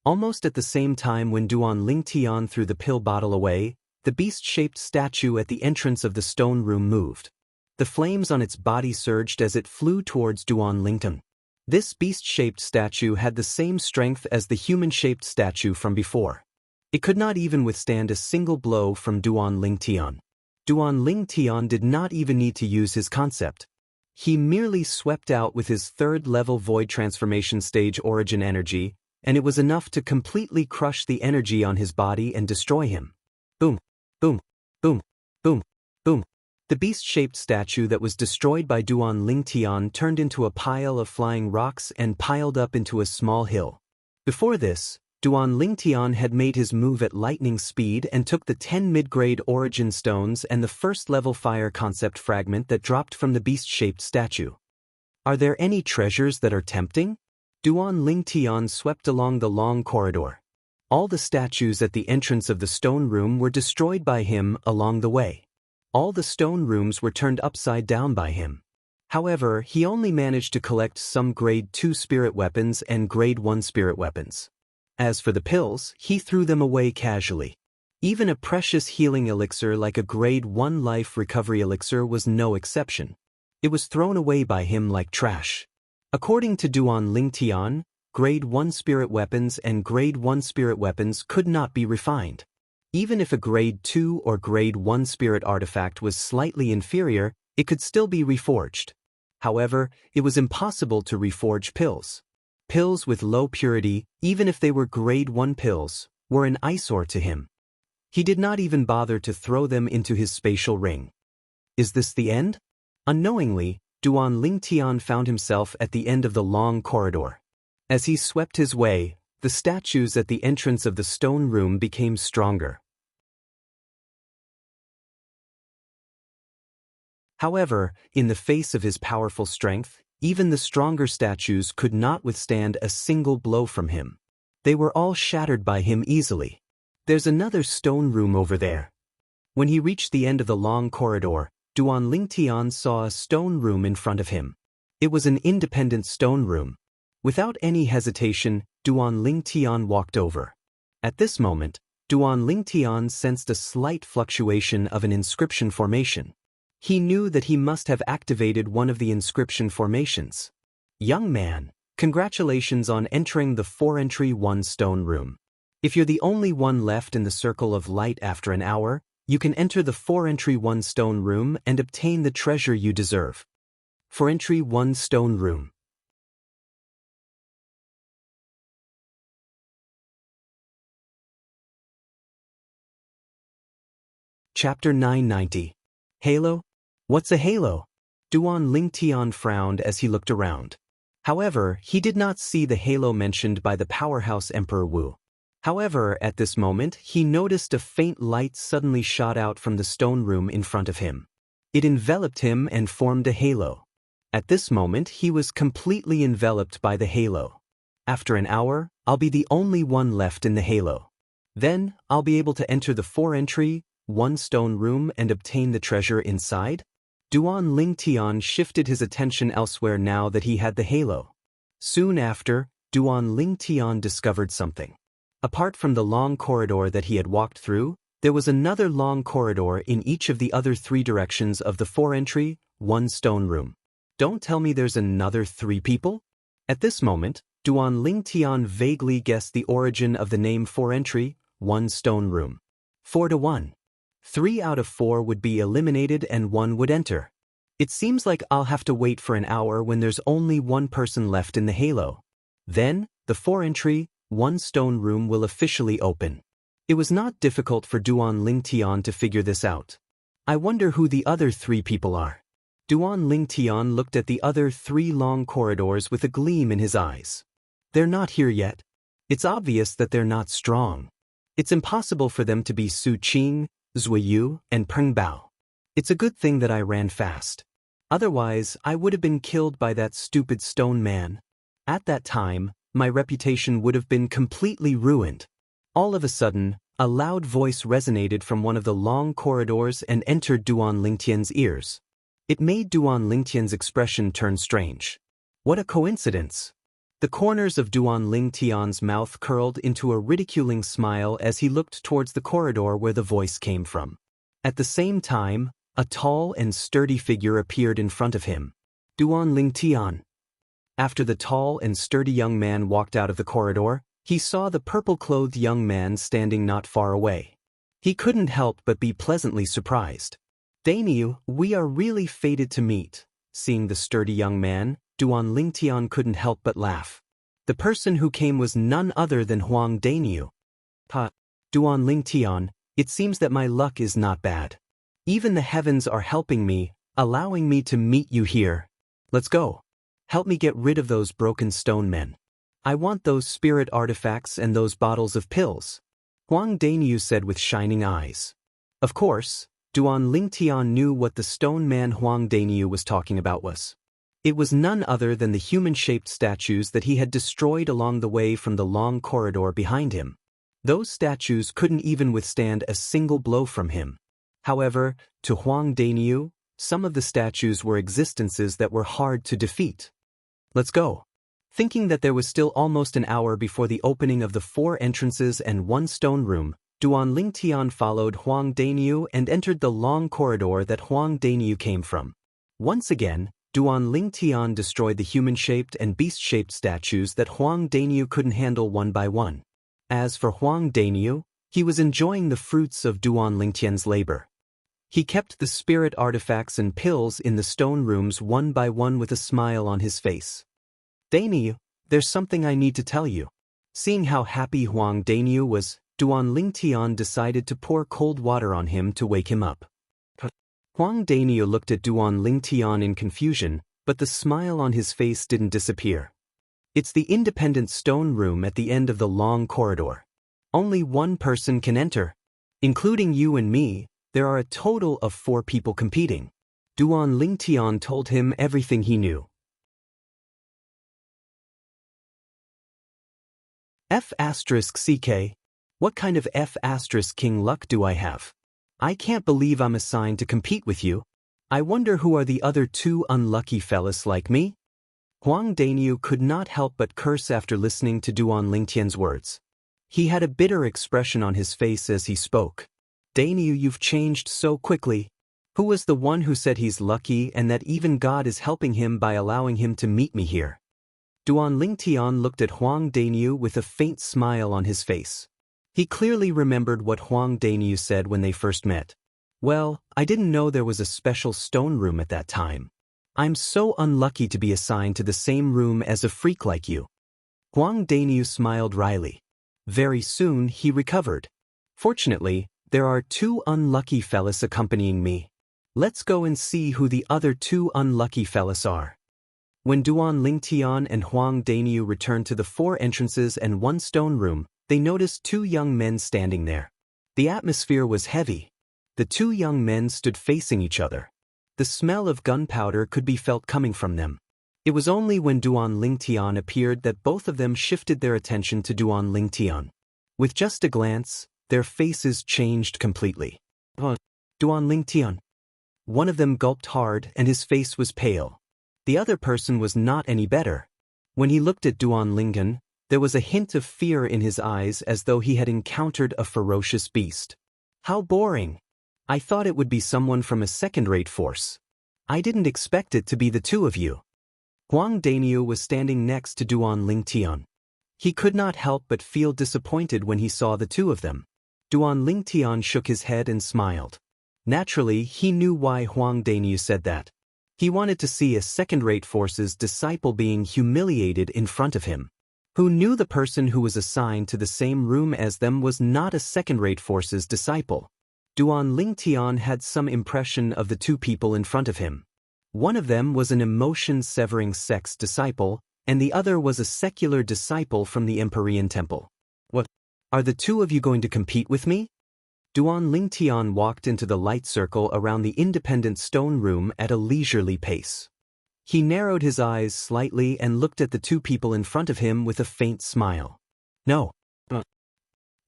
Almost at the same time when Duan Lingtian threw the pill bottle away, the beast-shaped statue at the entrance of the stone room moved. The flames on its body surged as it flew towards Duan Lingtian. This beast-shaped statue had the same strength as the human-shaped statue from before. It could not even withstand a single blow from Duan Lingtian. Duan Lingtian did not even need to use his concept. He merely swept out with his 3rd-level void transformation stage origin energy, and it was enough to completely crush the energy on his body and destroy him. Boom, boom, boom, boom, boom. The beast-shaped statue that was destroyed by Duan Lingtian turned into a pile of flying rocks and piled up into a small hill. Before this, Duan Lingtian had made his move at lightning speed and took the 10 mid-grade origin stones and the 1st-level fire concept fragment that dropped from the beast-shaped statue. Are there any treasures that are tempting? Duan Lingtian swept along the long corridor. All the statues at the entrance of the stone room were destroyed by him along the way. All the stone rooms were turned upside down by him. However, he only managed to collect some grade 2 spirit weapons and grade 1 spirit weapons. As for the pills, he threw them away casually. Even a precious healing elixir like a grade 1 life recovery elixir was no exception. It was thrown away by him like trash. According to Duan Lingtian, grade 1 spirit weapons and grade 1 spirit weapons could not be refined. Even if a grade 2 or grade 1 spirit artifact was slightly inferior, it could still be reforged. However, it was impossible to reforge pills. Pills with low purity, even if they were grade 1 pills, were an eyesore to him. He did not even bother to throw them into his spatial ring. Is this the end? Unknowingly, Duan Lingtian found himself at the end of the long corridor. As he swept his way, the statues at the entrance of the stone room became stronger. However, in the face of his powerful strength, even the stronger statues could not withstand a single blow from him. They were all shattered by him easily. There's another stone room over there. When he reached the end of the long corridor, Duan Lingtian saw a stone room in front of him. It was an independent stone room. Without any hesitation, Duan Lingtian walked over. At this moment, Duan Lingtian sensed a slight fluctuation of an inscription formation. He knew that he must have activated one of the inscription formations. Young man, congratulations on entering the 4-entry 1 stone room. If you're the only one left in the circle of light after an hour, you can enter the 4-entry 1 stone room and obtain the treasure you deserve. 4-entry 1 stone room. Chapter 990. Halo? What's a halo? Duan Lingtian frowned as he looked around. However, he did not see the halo mentioned by the powerhouse Emperor Wu. However, at this moment, he noticed a faint light suddenly shot out from the stone room in front of him. It enveloped him and formed a halo. At this moment, he was completely enveloped by the halo. After an hour, I'll be the only one left in the halo. Then, I'll be able to enter the 4-entry, 1-stone room and obtain the treasure inside? Duan Lingtian shifted his attention elsewhere now that he had the halo. Soon after, Duan Lingtian discovered something. Apart from the long corridor that he had walked through, there was another long corridor in each of the other 3 directions of the 4-entry, 1-stone room. Don't tell me there's another 3 people? At this moment, Duan Lingtian vaguely guessed the origin of the name 4-entry, 1-stone room. 4-to-1. 3 out of 4 would be eliminated and 1 would enter. It seems like I'll have to wait for an hour when there's only 1 person left in the halo. Then, the 4-entry, 1-stone room will officially open. It was not difficult for Duan Lingtian to figure this out. I wonder who the other 3 people are. Duan Lingtian looked at the other 3 long corridors with a gleam in his eyes. They're not here yet. It's obvious that they're not strong. It's impossible for them to be Su Qing, Zuiyu, and Peng Bao. It's a good thing that I ran fast. Otherwise, I would have been killed by that stupid stone man. At that time, my reputation would have been completely ruined. All of a sudden, a loud voice resonated from one of the long corridors and entered Duan Lingtian's ears. It made Duan Lingtian's expression turn strange. What a coincidence! The corners of Duan Lingtian's mouth curled into a ridiculing smile as he looked towards the corridor where the voice came from. At the same time, a tall and sturdy figure appeared in front of him. Duan Lingtian. After the tall and sturdy young man walked out of the corridor, he saw the purple-clothed young man standing not far away. He couldn't help but be pleasantly surprised. Dainyu, we are really fated to meet. Seeing the sturdy young man, Duan Lingtian couldn't help but laugh. The person who came was none other than Huang Dainyu. Duan Lingtian, it seems that my luck is not bad. Even the heavens are helping me, allowing me to meet you here. Let's go. Help me get rid of those broken stone men. I want those spirit artifacts and those bottles of pills. Huang Dainyu said with shining eyes. Of course, Duan Lingtian knew what the stone man Huang Dainyu was talking about was. It was none other than the human-shaped statues that he had destroyed along the way from the long corridor behind him. Those statues couldn't even withstand a single blow from him. However, to Huang Dainyu, some of the statues were existences that were hard to defeat. Let's go. Thinking that there was still almost an hour before the opening of the 4 entrances and 1 stone room, Duan Lingtian followed Huang Dainyu and entered the long corridor that Huang Dainyu came from. Once again, Duan Lingtian destroyed the human-shaped and beast-shaped statues that Huang Dainyu couldn't handle one by one. As for Huang Dainyu, he was enjoying the fruits of Duan Lingtian's labor. He kept the spirit artifacts and pills in the stone rooms one by one with a smile on his face. Dainyu, there's something I need to tell you. Seeing how happy Huang Dainyu was, Duan Lingtian decided to pour cold water on him to wake him up. Huang Dainyu looked at Duan Lingtian in confusion, but the smile on his face didn't disappear. It's the independent stone room at the end of the long corridor. Only 1 person can enter. Including you and me, there are a total of 4 people competing. Duan Lingtian told him everything he knew. F***CK. What kind of F***king luck do I have? I can't believe I'm assigned to compete with you. I wonder who are the other 2 unlucky fellas like me? Huang Dainyu could not help but curse after listening to Duan Lingtian's words. He had a bitter expression on his face as he spoke. Dainyu, you've changed so quickly. Who was the one who said he's lucky and that even God is helping him by allowing him to meet me here? Duan Lingtian looked at Huang Dainyu with a faint smile on his face. He clearly remembered what Huang Dainyu said when they first met. Well, I didn't know there was a special stone room at that time. I'm so unlucky to be assigned to the same room as a freak like you. Huang Dainyu smiled wryly. Very soon he recovered. Fortunately, there are 2 unlucky fellas accompanying me. Let's go and see who the other 2 unlucky fellas are. When Duan Lingtian and Huang Dainiu returned to the 4 entrances and 1 stone room, they noticed 2 young men standing there. The atmosphere was heavy. The 2 young men stood facing each other. The smell of gunpowder could be felt coming from them. It was only when Duan Lingtian appeared that both of them shifted their attention to Duan Lingtian. With just a glance, their faces changed completely. Duan Lingtian. One of them gulped hard and his face was pale. The other person was not any better. When he looked at Duan Lingtian, there was a hint of fear in his eyes as though he had encountered a ferocious beast. How boring! I thought it would be someone from a second-rate force. I didn't expect it to be the 2 of you. Huang Dainiu was standing next to Duan Lingtian. He could not help but feel disappointed when he saw the 2 of them. Duan Lingtian shook his head and smiled. Naturally, he knew why Huang Dainiu said that. He wanted to see a second-rate force's disciple being humiliated in front of him. Who knew the person who was assigned to the same room as them was not a second-rate force's disciple? Duan Lingtian had some impression of the 2 people in front of him. One of them was an emotion-severing sect's disciple, and the other was a secular disciple from the Empyrean Temple. What? Are the 2 of you going to compete with me? Duan Lingtian walked into the light circle around the independent stone room at a leisurely pace. He narrowed his eyes slightly and looked at the 2 people in front of him with a faint smile. No.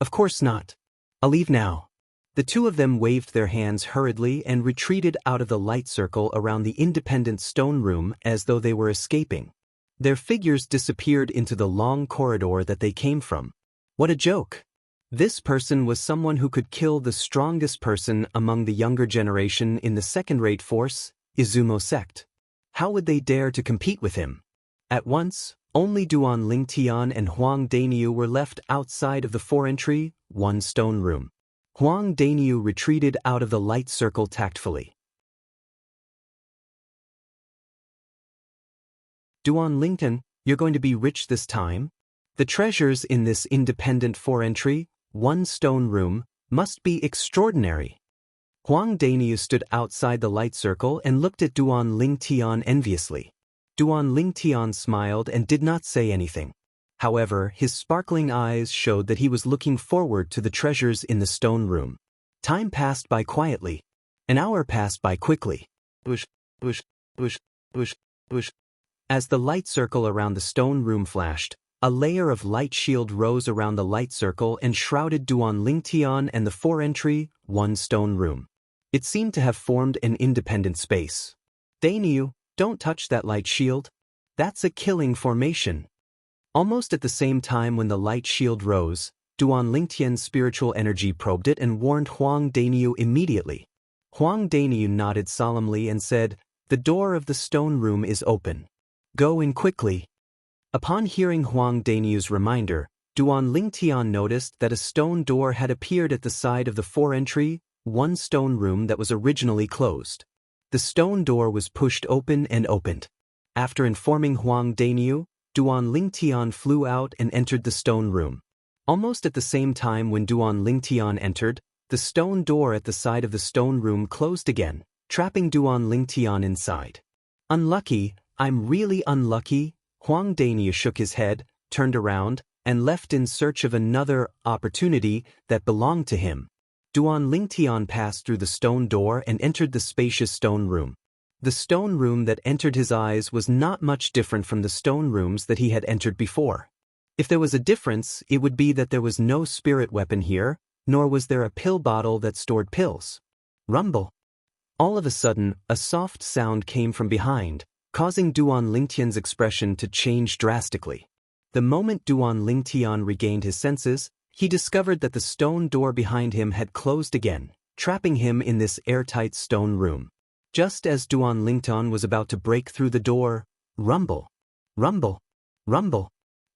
Of course not. I'll leave now. The 2 of them waved their hands hurriedly and retreated out of the light circle around the independent stone room as though they were escaping. Their figures disappeared into the long corridor that they came from. What a joke! This person was someone who could kill the strongest person among the younger generation in the second-rate force, Izumo sect. How would they dare to compete with him? At once, only Duan Lingtian and Huang Dainiu were left outside of the 4-entry, 1 stone room. Huang Dainiu retreated out of the light circle tactfully. Duan Lingtian, you're going to be rich this time? The treasures in this independent 4-entry, 1 stone room, must be extraordinary. Huang Dainiu stood outside the light circle and looked at Duan Lingtian enviously. Duan Lingtian smiled and did not say anything. However, his sparkling eyes showed that he was looking forward to the treasures in the stone room. Time passed by quietly. An hour passed by quickly. Whoosh, whoosh, whoosh, whoosh, whoosh. As the light circle around the stone room flashed, a layer of light shield rose around the light circle and shrouded Duan Lingtian and the 4-entry, 1 stone room. It seemed to have formed an independent space. Dainiu, don't touch that light shield. That's a killing formation. Almost at the same time when the light shield rose, Duan Lingtian's spiritual energy probed it and warned Huang Dainiu immediately. Huang Dainiu nodded solemnly and said, "The door of the stone room is open. Go in quickly." Upon hearing Huang Dainiu's reminder, Duan Lingtian noticed that a stone door had appeared at the side of the 4-entry, 1 stone room that was originally closed. The stone door was pushed open and opened. After informing Huang Dainiu, Duan Lingtian flew out and entered the stone room. Almost at the same time when Duan Lingtian entered, the stone door at the side of the stone room closed again, trapping Duan Lingtian inside. Unlucky, I'm really unlucky. Huang Dainiu shook his head, turned around, and left in search of another opportunity that belonged to him. Duan Lingtian passed through the stone door and entered the spacious stone room. The stone room that entered his eyes was not much different from the stone rooms that he had entered before. If there was a difference, it would be that there was no spirit weapon here, nor was there a pill bottle that stored pills. Rumble. All of a sudden, a soft sound came from behind, causing Duan Lingtian's expression to change drastically. The moment Duan Lingtian regained his senses, he discovered that the stone door behind him had closed again, trapping him in this airtight stone room. Just as Duan Lingtian was about to break through the door, rumble, rumble, rumble.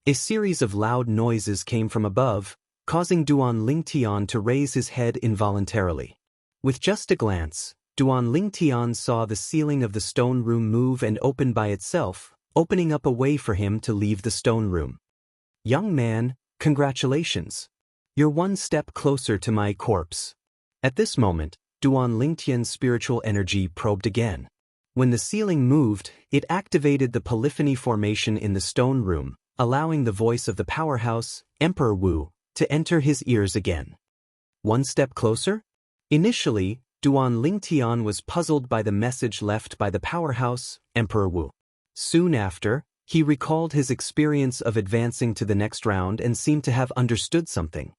A series of loud noises came from above, causing Duan Lingtian to raise his head involuntarily. With just a glance, Duan Lingtian saw the ceiling of the stone room move and open by itself, opening up a way for him to leave the stone room. Young man, congratulations. You're 1 step closer to my corpse. At this moment, Duan Lingtian's spiritual energy probed again. When the ceiling moved, it activated the polyphony formation in the stone room, allowing the voice of the powerhouse, Emperor Wu, to enter his ears again. One step closer? Initially, Duan Lingtian was puzzled by the message left by the powerhouse, Emperor Wu. Soon after, he recalled his experience of advancing to the next round and seemed to have understood something.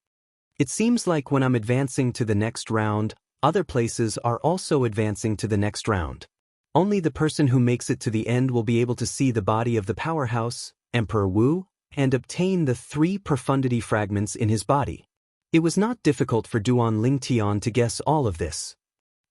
It seems like when I'm advancing to the next round, other places are also advancing to the next round. Only the person who makes it to the end will be able to see the body of the powerhouse, Emperor Wu, and obtain the 3 profundity fragments in his body. It was not difficult for Duan Lingtian to guess all of this.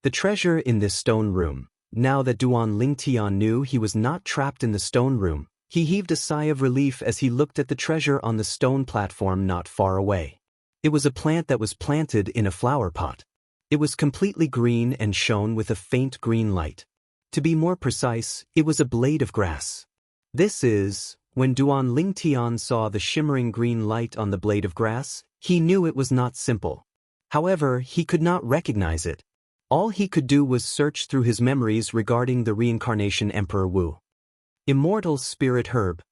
The treasure in this stone room. Now that Duan Lingtian knew he was not trapped in the stone room, he heaved a sigh of relief as he looked at the treasure on the stone platform not far away. It was a plant that was planted in a flower pot. It was completely green and shone with a faint green light. To be more precise, it was a blade of grass. When Duan Lingtian saw the shimmering green light on the blade of grass, he knew it was not simple. However, he could not recognize it. All he could do was search through his memories regarding the reincarnation Emperor Wu. Immortal Spirit Herb.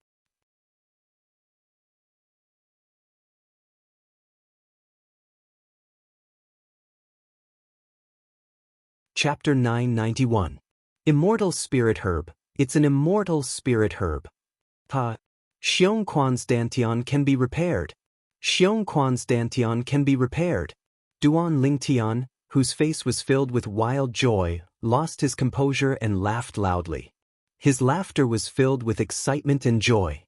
Chapter 991. Immortal Spirit Herb. It's an immortal spirit herb. Xianxia's dantian can be repaired. Xianxia's dantian can be repaired. Duan Lingtian, whose face was filled with wild joy, lost his composure and laughed loudly. His laughter was filled with excitement and joy.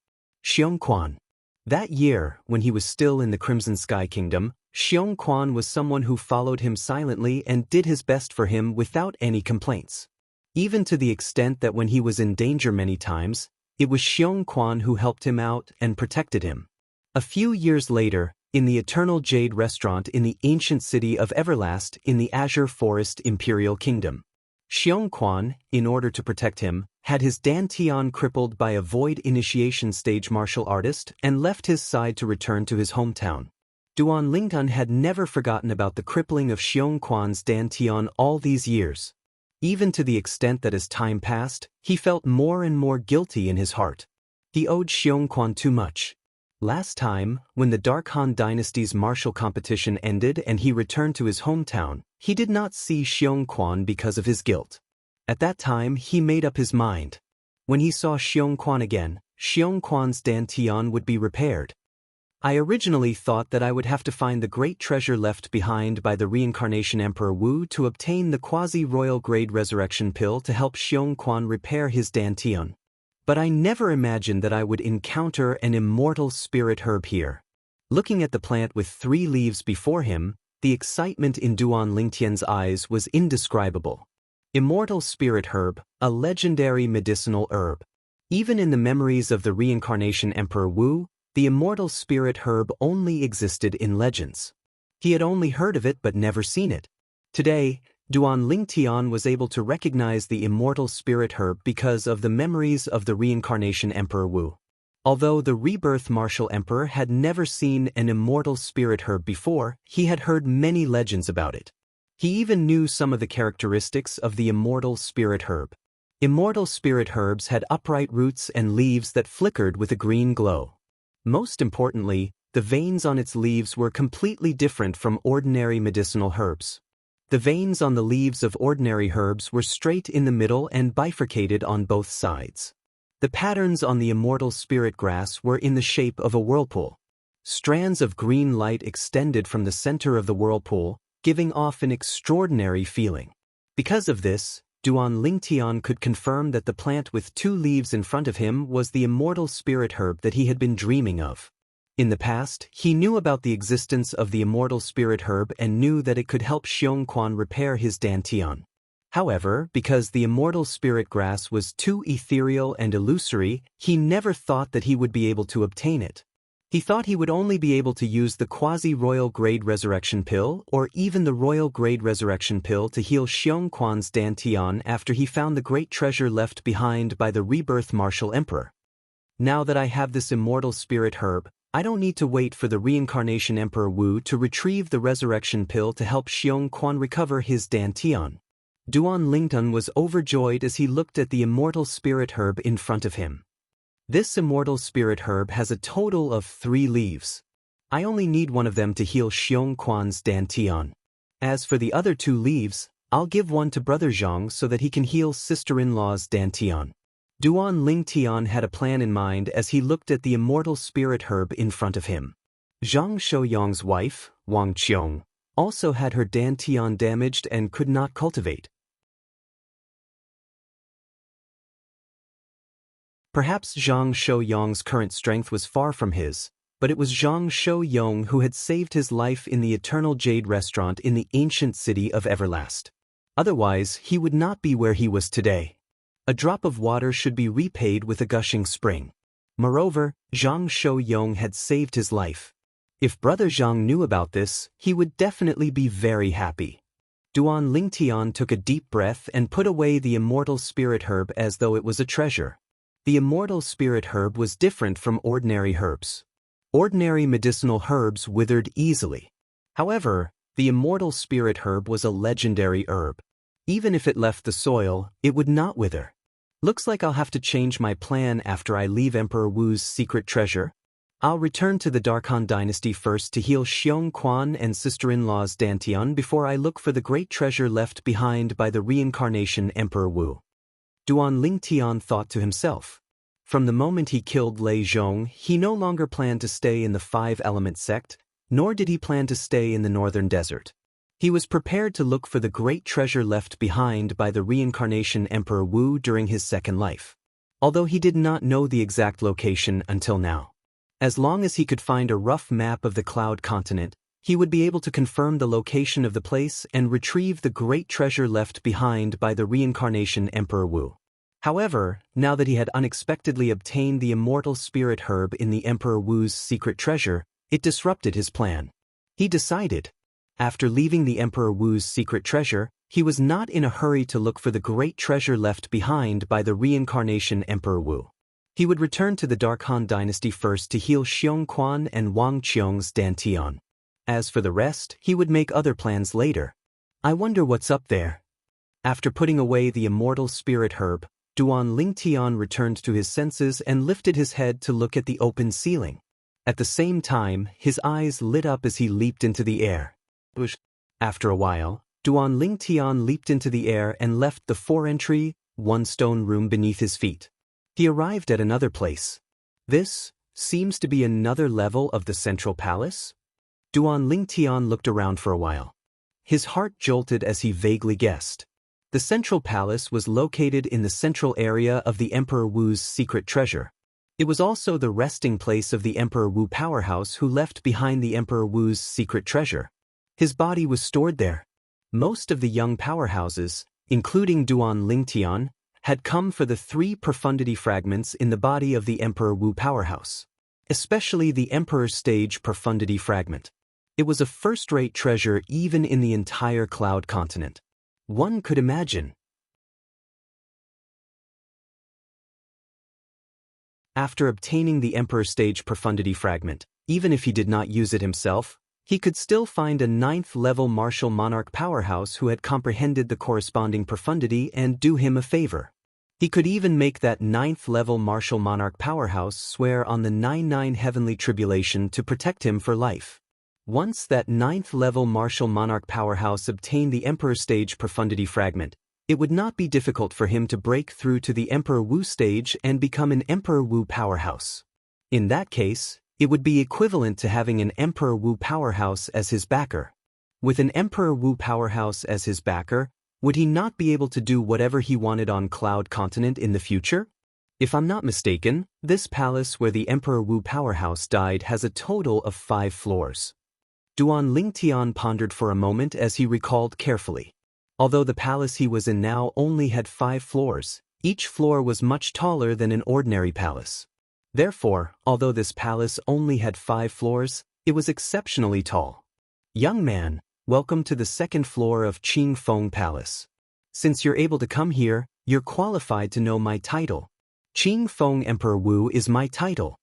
Xianxia. That year, when he was still in the Crimson Sky Kingdom, Xianxia was someone who followed him silently and did his best for him without any complaints. Even to the extent that when he was in danger many times, it was Xianxia who helped him out and protected him. A few years later, in the Eternal Jade Restaurant in the ancient city of Everlast in the Azure Forest Imperial Kingdom, Xianxia, in order to protect him, had his dantian crippled by a void initiation stage martial artist and left his side to return to his hometown. Duan Lingtian had never forgotten about the crippling of Xianxia's dantian all these years. Even to the extent that as time passed, he felt more and more guilty in his heart. He owed Xianxia too much. Last time, when the Dark Han Dynasty's martial competition ended and he returned to his hometown, he did not see Xianxia because of his guilt. At that time, he made up his mind. When he saw Xianxia again, Xianxia's dantian would be repaired. I originally thought that I would have to find the great treasure left behind by the reincarnation Emperor Wu to obtain the quasi-royal grade resurrection pill to help Xianxia repair his dantian. But I never imagined that I would encounter an immortal spirit herb here. Looking at the plant with 3 leaves before him, the excitement in Duan Lingtian's eyes was indescribable. Immortal spirit herb, a legendary medicinal herb. Even in the memories of the reincarnation Emperor Wu, the immortal spirit herb only existed in legends. He had only heard of it but never seen it. Today, Duan Lingtian was able to recognize the immortal spirit herb because of the memories of the reincarnation Emperor Wu. Although the rebirth martial emperor had never seen an immortal spirit herb before, he had heard many legends about it. He even knew some of the characteristics of the immortal spirit herb. Immortal spirit herbs had upright roots and leaves that flickered with a green glow. Most importantly, the veins on its leaves were completely different from ordinary medicinal herbs. The veins on the leaves of ordinary herbs were straight in the middle and bifurcated on both sides. The patterns on the immortal spirit grass were in the shape of a whirlpool. Strands of green light extended from the center of the whirlpool, giving off an extraordinary feeling. Because of this, Duan Lingtian could confirm that the plant with 2 leaves in front of him was the immortal spirit herb that he had been dreaming of. In the past, he knew about the existence of the immortal spirit herb and knew that it could help Xianxia repair his dantian. However, because the immortal spirit grass was too ethereal and illusory, he never thought that he would be able to obtain it. He thought he would only be able to use the quasi-royal grade resurrection pill or even the royal grade resurrection pill to heal Xianxia's dantian after he found the great treasure left behind by the rebirth martial emperor. Now that I have this immortal spirit herb, I don't need to wait for the reincarnation Emperor Wu to retrieve the resurrection pill to help Xiong Quan recover his dantian. Duan Lingtun was overjoyed as he looked at the immortal spirit herb in front of him. This immortal spirit herb has a total of 3 leaves. I only need one of them to heal Xiong Quan's dantian. As for the other 2 leaves, I'll give one to Brother Zhang so that he can heal sister-in-law's dantian. Duan Lingtian had a plan in mind as he looked at the immortal spirit herb in front of him. Zhang Shouyang's wife, Wang Qiong, also had her dantian damaged and could not cultivate. Perhaps Zhang Shouyang's current strength was far from his, but it was Zhang Shouyang who had saved his life in the Eternal Jade Restaurant in the ancient city of Everlast. Otherwise, he would not be where he was today. A drop of water should be repaid with a gushing spring. Moreover, Zhang Shouyang had saved his life. If Brother Zhang knew about this, he would definitely be very happy. Duan Lingtian took a deep breath and put away the immortal spirit herb as though it was a treasure. The immortal spirit herb was different from ordinary herbs. Ordinary medicinal herbs withered easily. However, the immortal spirit herb was a legendary herb. Even if it left the soil, it would not wither. Looks like I'll have to change my plan after I leave Emperor Wu's secret treasure. I'll return to the Darkhan dynasty first to heal Xiong Quan and sister-in-law's dantian before I look for the great treasure left behind by the reincarnation Emperor Wu. Duan Lingtian thought to himself. From the moment he killed Lei Zhong, he no longer planned to stay in the 5-element sect, nor did he plan to stay in the northern desert. He was prepared to look for the great treasure left behind by the reincarnation Emperor Wu during his second life. Although he did not know the exact location until now. As long as he could find a rough map of the Cloud Continent, he would be able to confirm the location of the place and retrieve the great treasure left behind by the reincarnation Emperor Wu. However, now that he had unexpectedly obtained the immortal spirit herb in the Emperor Wu's secret treasure, it disrupted his plan. He decided. After leaving the Emperor Wu's secret treasure, he was not in a hurry to look for the great treasure left behind by the reincarnation Emperor Wu. He would return to the Darkhan dynasty first to heal Xiong Quan and Wang Qiong's dantian. As for the rest, he would make other plans later. I wonder what's up there. After putting away the immortal spirit herb, Duan Lingtian returned to his senses and lifted his head to look at the open ceiling. At the same time, his eyes lit up as he leaped into the air. After a while, Duan Lingtian leaped into the air and left the 4-entry, 1-stone room beneath his feet. He arrived at another place. This seems to be another level of the central palace? Duan Lingtian looked around for a while. His heart jolted as he vaguely guessed. The central palace was located in the central area of the Emperor Wu's secret treasure. It was also the resting place of the Emperor Wu powerhouse who left behind the Emperor Wu's secret treasure. His body was stored there. Most of the young powerhouses, including Duan Lingtian, had come for the 3 profundity fragments in the body of the Emperor Wu powerhouse. Especially the Emperor's stage profundity fragment. It was a first-rate treasure even in the entire Cloud Continent. One could imagine. After obtaining the Emperor's stage profundity fragment, even if he did not use it himself, he could still find a 9th-level martial monarch powerhouse who had comprehended the corresponding profundity and do him a favor. He could even make that 9th-level martial monarch powerhouse swear on the 9 heavenly tribulation to protect him for life. Once that 9th-level martial monarch powerhouse obtained the Emperor stage profundity fragment, it would not be difficult for him to break through to the Emperor Wu stage and become an Emperor Wu powerhouse. In that case, it would be equivalent to having an Emperor Wu powerhouse as his backer. With an Emperor Wu powerhouse as his backer, would he not be able to do whatever he wanted on Cloud Continent in the future? If I'm not mistaken, this palace where the Emperor Wu powerhouse died has a total of 5 floors. Duan Lingtian pondered for a moment as he recalled carefully. Although the palace he was in now only had 5 floors, each floor was much taller than an ordinary palace. Therefore, although this palace only had 5 floors, it was exceptionally tall. Young man, welcome to the 2nd floor of Qing Feng Palace. Since you're able to come here, you're qualified to know my title. Qing Feng Emperor Wu is my title.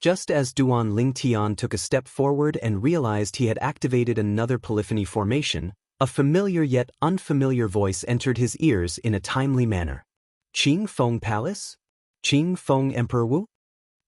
Just as Duan Lingtian took a step forward and realized he had activated another polyphony formation, a familiar yet unfamiliar voice entered his ears in a timely manner. Qing Feng Palace? Qing Feng Emperor Wu?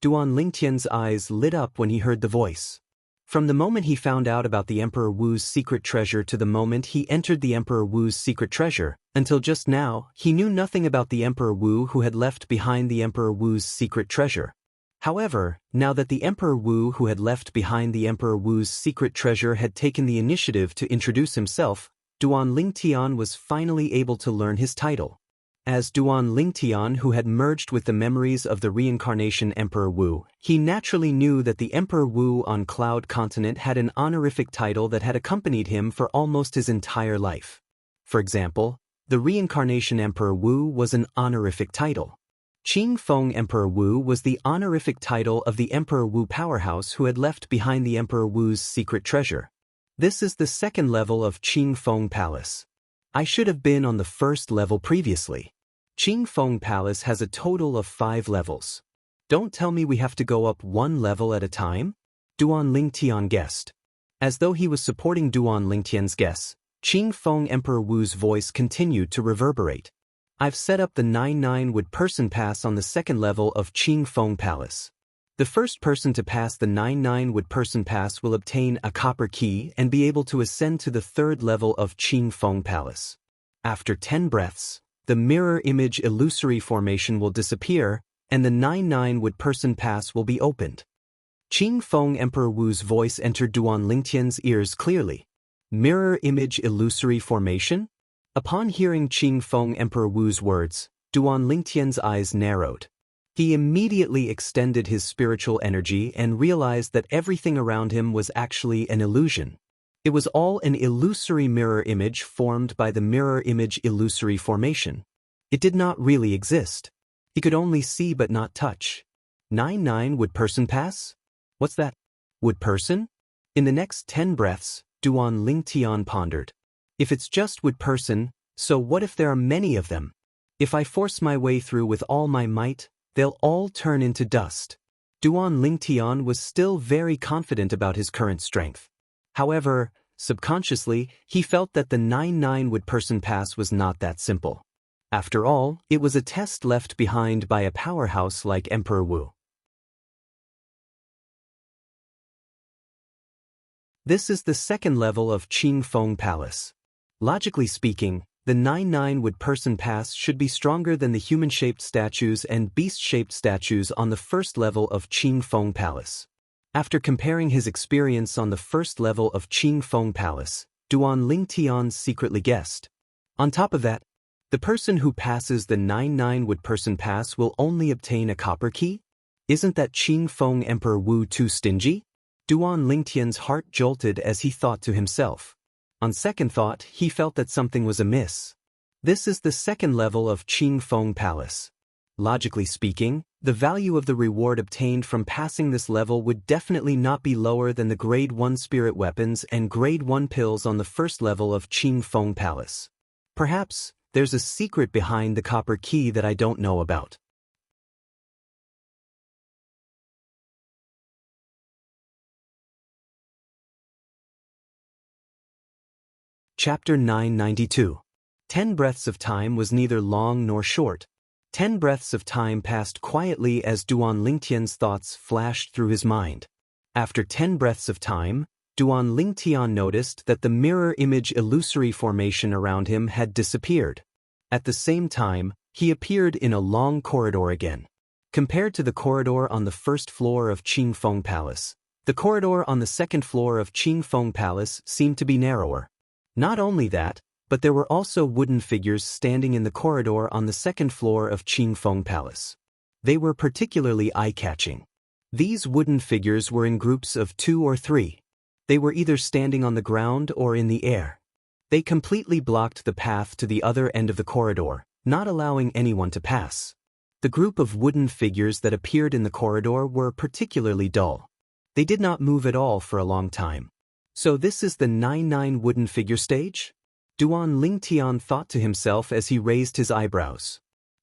Duan Lingtian's eyes lit up when he heard the voice. From the moment he found out about the Emperor Wu's secret treasure to the moment he entered the Emperor Wu's secret treasure, until just now, he knew nothing about the Emperor Wu who had left behind the Emperor Wu's secret treasure. However, now that the Emperor Wu who had left behind the Emperor Wu's secret treasure had taken the initiative to introduce himself, Duan Lingtian was finally able to learn his title. As Duan Lingtian who had merged with the memories of the reincarnation Emperor Wu, he naturally knew that the Emperor Wu on Cloud Continent had an honorific title that had accompanied him for almost his entire life. For example, the reincarnation Emperor Wu was an honorific title. Qing Feng Emperor Wu was the honorific title of the Emperor Wu powerhouse who had left behind the Emperor Wu's secret treasure. This is the second level of Qing Feng Palace. I should have been on the first level previously. Qing Feng Palace has a total of 5 levels. Don't tell me we have to go up 1 level at a time? Duan Lingtian guessed. As though he was supporting Duan Lingtian's guess, Qing Feng Emperor Wu's voice continued to reverberate. I've set up the 9-9 wood person pass on the second level of Qing Feng Palace. The first person to pass the 9-9 wood person pass will obtain a copper key and be able to ascend to the third level of Qing Feng Palace. After 10 breaths, the mirror image illusory formation will disappear, and the 9-9 wood person pass will be opened. Qing Feng Emperor Wu's voice entered Duan Lingtian's ears clearly. Mirror image illusory formation? Upon hearing Qing Feng Emperor Wu's words, Duan Lingtian's eyes narrowed. He immediately extended his spiritual energy and realized that everything around him was actually an illusion. It was all an illusory mirror image formed by the mirror image illusory formation. It did not really exist. He could only see but not touch. 9-9 would person pass? What's that? Would person? In the next 10 breaths, Duan Lingtian pondered. If it's just wood person, so what if there are many of them? If I force my way through with all my might, they'll all turn into dust. Duan Lingtian was still very confident about his current strength. However, subconsciously, he felt that the 9-9 wood person pass was not that simple. After all, it was a test left behind by a powerhouse like Emperor Wu. This is the second level of Qing Feng Palace. Logically speaking, the 9-9 wood person pass should be stronger than the human-shaped statues and beast-shaped statues on the first level of Qing Feng Palace. After comparing his experience on the first level of Qing Feng Palace, Duan Lingtian secretly guessed. On top of that, the person who passes the 9-9 wood person pass will only obtain a copper key? Isn't that Qing Feng Emperor Wu too stingy? Duan Lingtian's heart jolted as he thought to himself. On second thought, he felt that something was amiss. This is the second level of Qing Feng Palace. Logically speaking, the value of the reward obtained from passing this level would definitely not be lower than the Grade 1 spirit weapons and Grade 1 pills on the first level of Qing Feng Palace. Perhaps, there's a secret behind the copper key that I don't know about. Chapter 992. 10 breaths of time was neither long nor short. 10 breaths of time passed quietly as Duan Lingtian's thoughts flashed through his mind. After 10 breaths of time, Duan Lingtian noticed that the mirror image illusory formation around him had disappeared. At the same time, he appeared in a long corridor again. Compared to the corridor on the first floor of Qing Feng Palace, the corridor on the second floor of Qing Feng Palace seemed to be narrower. Not only that, but there were also wooden figures standing in the corridor on the second floor of Qing Feng Palace. They were particularly eye-catching. These wooden figures were in groups of 2 or 3. They were either standing on the ground or in the air. They completely blocked the path to the other end of the corridor, not allowing anyone to pass. The group of wooden figures that appeared in the corridor were particularly dull. They did not move at all for a long time. So this is the 9-9 wooden figure stage? Duan Lingtian thought to himself as he raised his eyebrows.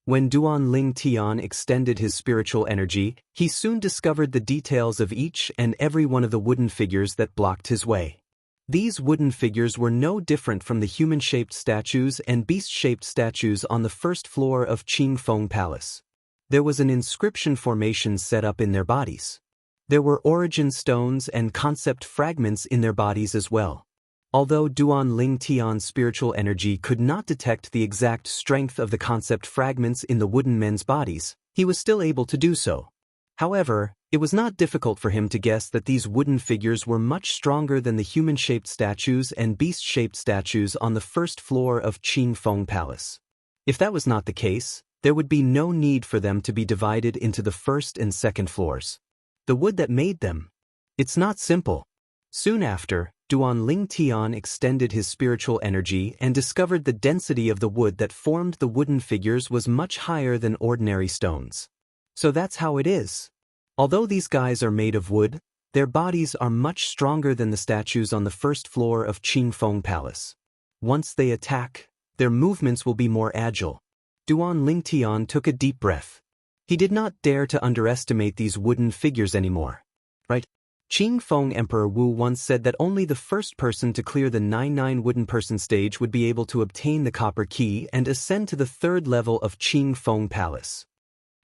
When Duan Ling Tian extended his spiritual energy, he soon discovered the details of each and every one of the wooden figures that blocked his way. These wooden figures were no different from the human-shaped statues and beast-shaped statues on the first floor of Qingfeng Palace. There was an inscription formation set up in their bodies. There were origin stones and concept fragments in their bodies as well. Although Duan Ling Tian's spiritual energy could not detect the exact strength of the concept fragments in the wooden men's bodies, he was still able to do so. However, it was not difficult for him to guess that these wooden figures were much stronger than the human-shaped statues and beast-shaped statues on the first floor of Qingfeng Palace. If that was not the case, there would be no need for them to be divided into the first and second floors. The wood that made them. It's not simple. Soon after, Duan Ling Tian extended his spiritual energy and discovered the density of the wood that formed the wooden figures was much higher than ordinary stones. So that's how it is. Although these guys are made of wood, their bodies are much stronger than the statues on the first floor of Qingfeng Palace. Once they attack, their movements will be more agile. Duan Ling Tian took a deep breath. He did not dare to underestimate these wooden figures anymore. Right? Qingfeng Emperor Wu once said that only the first person to clear the 99 wooden person stage would be able to obtain the copper key and ascend to the third level of Qingfeng Palace.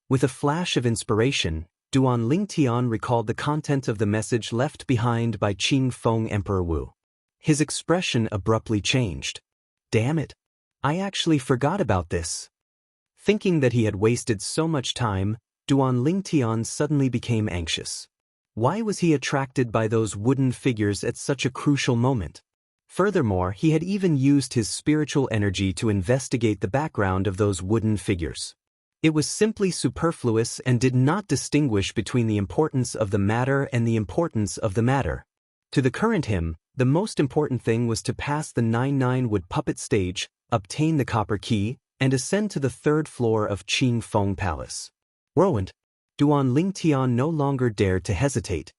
With a flash of inspiration, Duan Ling Tian recalled the content of the message left behind by Qingfeng Emperor Wu. His expression abruptly changed. Damn it! I actually forgot about this. Thinking that he had wasted so much time, Duan Ling Tian suddenly became anxious. Why was he attracted by those wooden figures at such a crucial moment? Furthermore, he had even used his spiritual energy to investigate the background of those wooden figures. It was simply superfluous and did not distinguish between the importance of the matter and the importance of the matter. To the current him, the most important thing was to pass the 99 wood puppet stage, obtain the copper key, and ascend to the third floor of Qingfeng Palace. Whirlwind. Duan Ling Tian no longer dared to hesitate.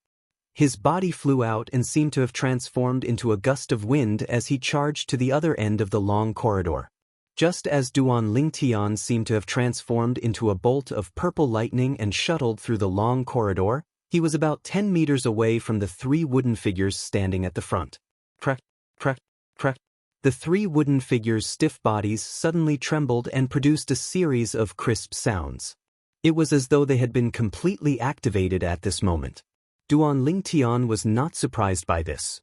His body flew out and seemed to have transformed into a gust of wind as he charged to the other end of the long corridor. Just as Duan Ling Tian seemed to have transformed into a bolt of purple lightning and shuttled through the long corridor, he was about 10 meters away from the three wooden figures standing at the front. Crack, crack, crack. The three wooden figures' stiff bodies suddenly trembled and produced a series of crisp sounds. It was as though they had been completely activated at this moment. Duan Ling Tian was not surprised by this.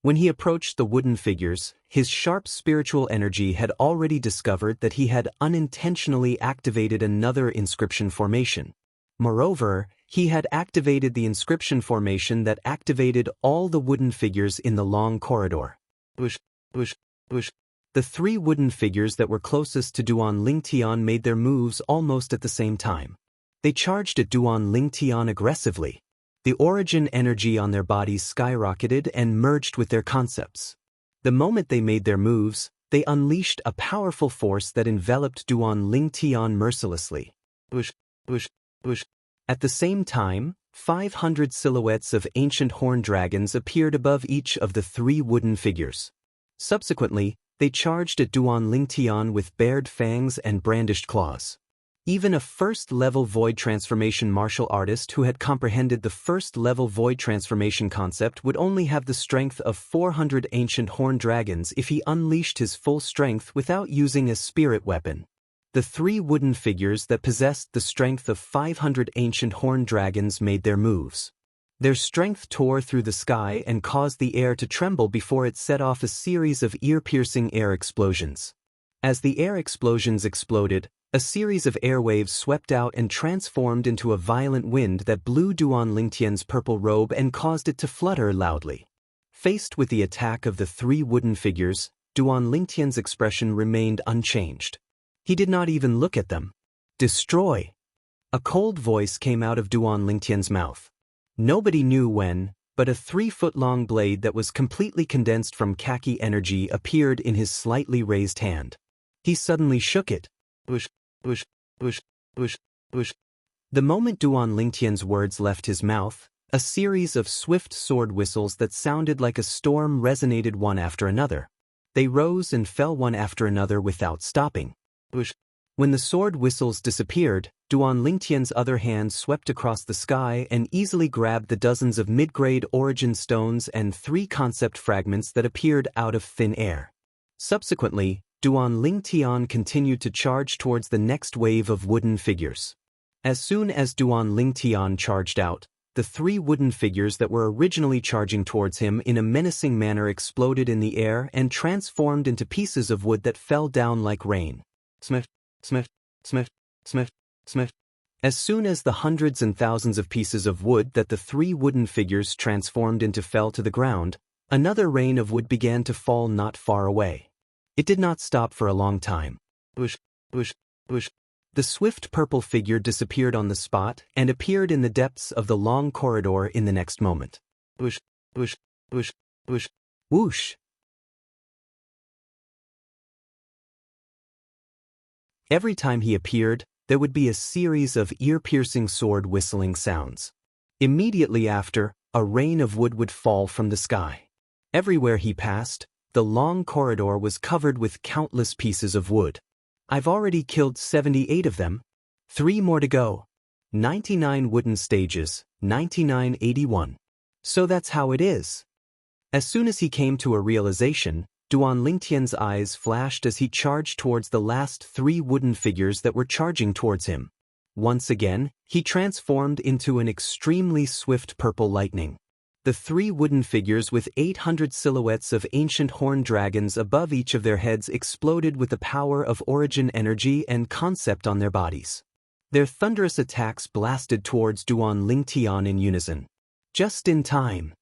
When he approached the wooden figures, his sharp spiritual energy had already discovered that he had unintentionally activated another inscription formation. Moreover, he had activated the inscription formation that activated all the wooden figures in the long corridor. Whoosh, whoosh, whoosh. The three wooden figures that were closest to Duan Ling Tian made their moves almost at the same time. They charged at Duan Ling Tian aggressively. The origin energy on their bodies skyrocketed and merged with their concepts. The moment they made their moves, they unleashed a powerful force that enveloped Duan Ling Tian mercilessly. Whoosh, whoosh, whoosh. At the same time, 500 silhouettes of ancient horned dragons appeared above each of the three wooden figures. Subsequently, they charged at Duan Ling Tian with bared fangs and brandished claws. Even a first-level void transformation martial artist who had comprehended the first-level void transformation concept would only have the strength of 400 ancient horned dragons if he unleashed his full strength without using a spirit weapon. The three wooden figures that possessed the strength of 500 ancient horned dragons made their moves. Their strength tore through the sky and caused the air to tremble before it set off a series of ear-piercing air explosions. As the air explosions exploded, a series of airwaves swept out and transformed into a violent wind that blew Duan Ling Tian's purple robe and caused it to flutter loudly. Faced with the attack of the three wooden figures, Duan Ling Tian's expression remained unchanged. He did not even look at them. Destroy! A cold voice came out of Duan Ling Tian's mouth. Nobody knew when, but a 3-foot-long blade that was completely condensed from khaki energy appeared in his slightly raised hand. He suddenly shook it. Whoosh, whoosh, whoosh, whoosh, whoosh. The moment Duan Ling Tian's words left his mouth, a series of swift sword whistles that sounded like a storm resonated one after another. They rose and fell one after another without stopping. When the sword whistles disappeared, Duan Lingtian's other hand swept across the sky and easily grabbed the dozens of mid-grade origin stones and 3 concept fragments that appeared out of thin air. Subsequently, Duan Lingtian continued to charge towards the next wave of wooden figures. As soon as Duan Lingtian charged out, the 3 wooden figures that were originally charging towards him in a menacing manner exploded in the air and transformed into pieces of wood that fell down like rain. Smith, Smith, Smith, Smith, Smith. As soon as the hundreds and thousands of pieces of wood that the 3 wooden figures transformed into fell to the ground, another rain of wood began to fall not far away. It did not stop for a long time. Bush, bush, bush. The swift purple figure disappeared on the spot and appeared in the depths of the long corridor in the next moment. Bush, bush, bush, bush, whoosh. Every time he appeared, there would be a series of ear-piercing sword whistling sounds. Immediately after, a rain of wood would fall from the sky. Everywhere he passed, the long corridor was covered with countless pieces of wood. I've already killed 78 of them. 3 more to go. 99 wooden stages, 9981. So that's how it is. As soon as he came to a realization, Duan Lingtian's eyes flashed as he charged towards the last 3 wooden figures that were charging towards him. Once again, he transformed into an extremely swift purple lightning. The 3 wooden figures with 800 silhouettes of ancient horned dragons above each of their heads exploded with the power of origin energy and concept on their bodies. Their thunderous attacks blasted towards Duan Lingtian in unison. Just in time.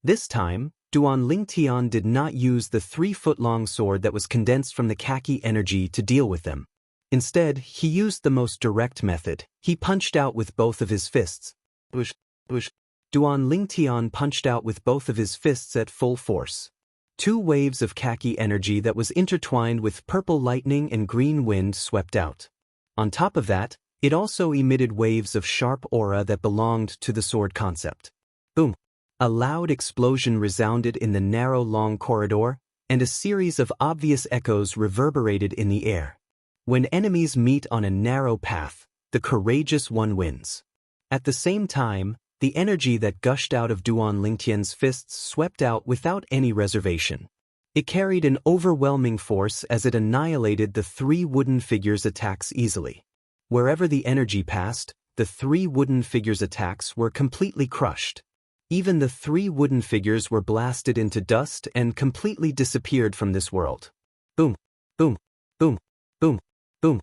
This time, Duan Lingtian did not use the 3-foot-long sword that was condensed from the khaki energy to deal with them. Instead, he used the most direct method. He punched out with both of his fists. Bush, bush. Duan Lingtian punched out with both of his fists at full force. 2 waves of khaki energy that was intertwined with purple lightning and green wind swept out. On top of that, it also emitted waves of sharp aura that belonged to the sword concept. Boom! A loud explosion resounded in the narrow long corridor, and a series of obvious echoes reverberated in the air. When enemies meet on a narrow path, the courageous one wins. At the same time, the energy that gushed out of Duan Lingtian's fists swept out without any reservation. It carried an overwhelming force as it annihilated the 3 wooden figures' attacks easily. Wherever the energy passed, the 3 wooden figures' attacks were completely crushed. Even the 3 wooden figures were blasted into dust and completely disappeared from this world. Boom, boom, boom, boom, boom.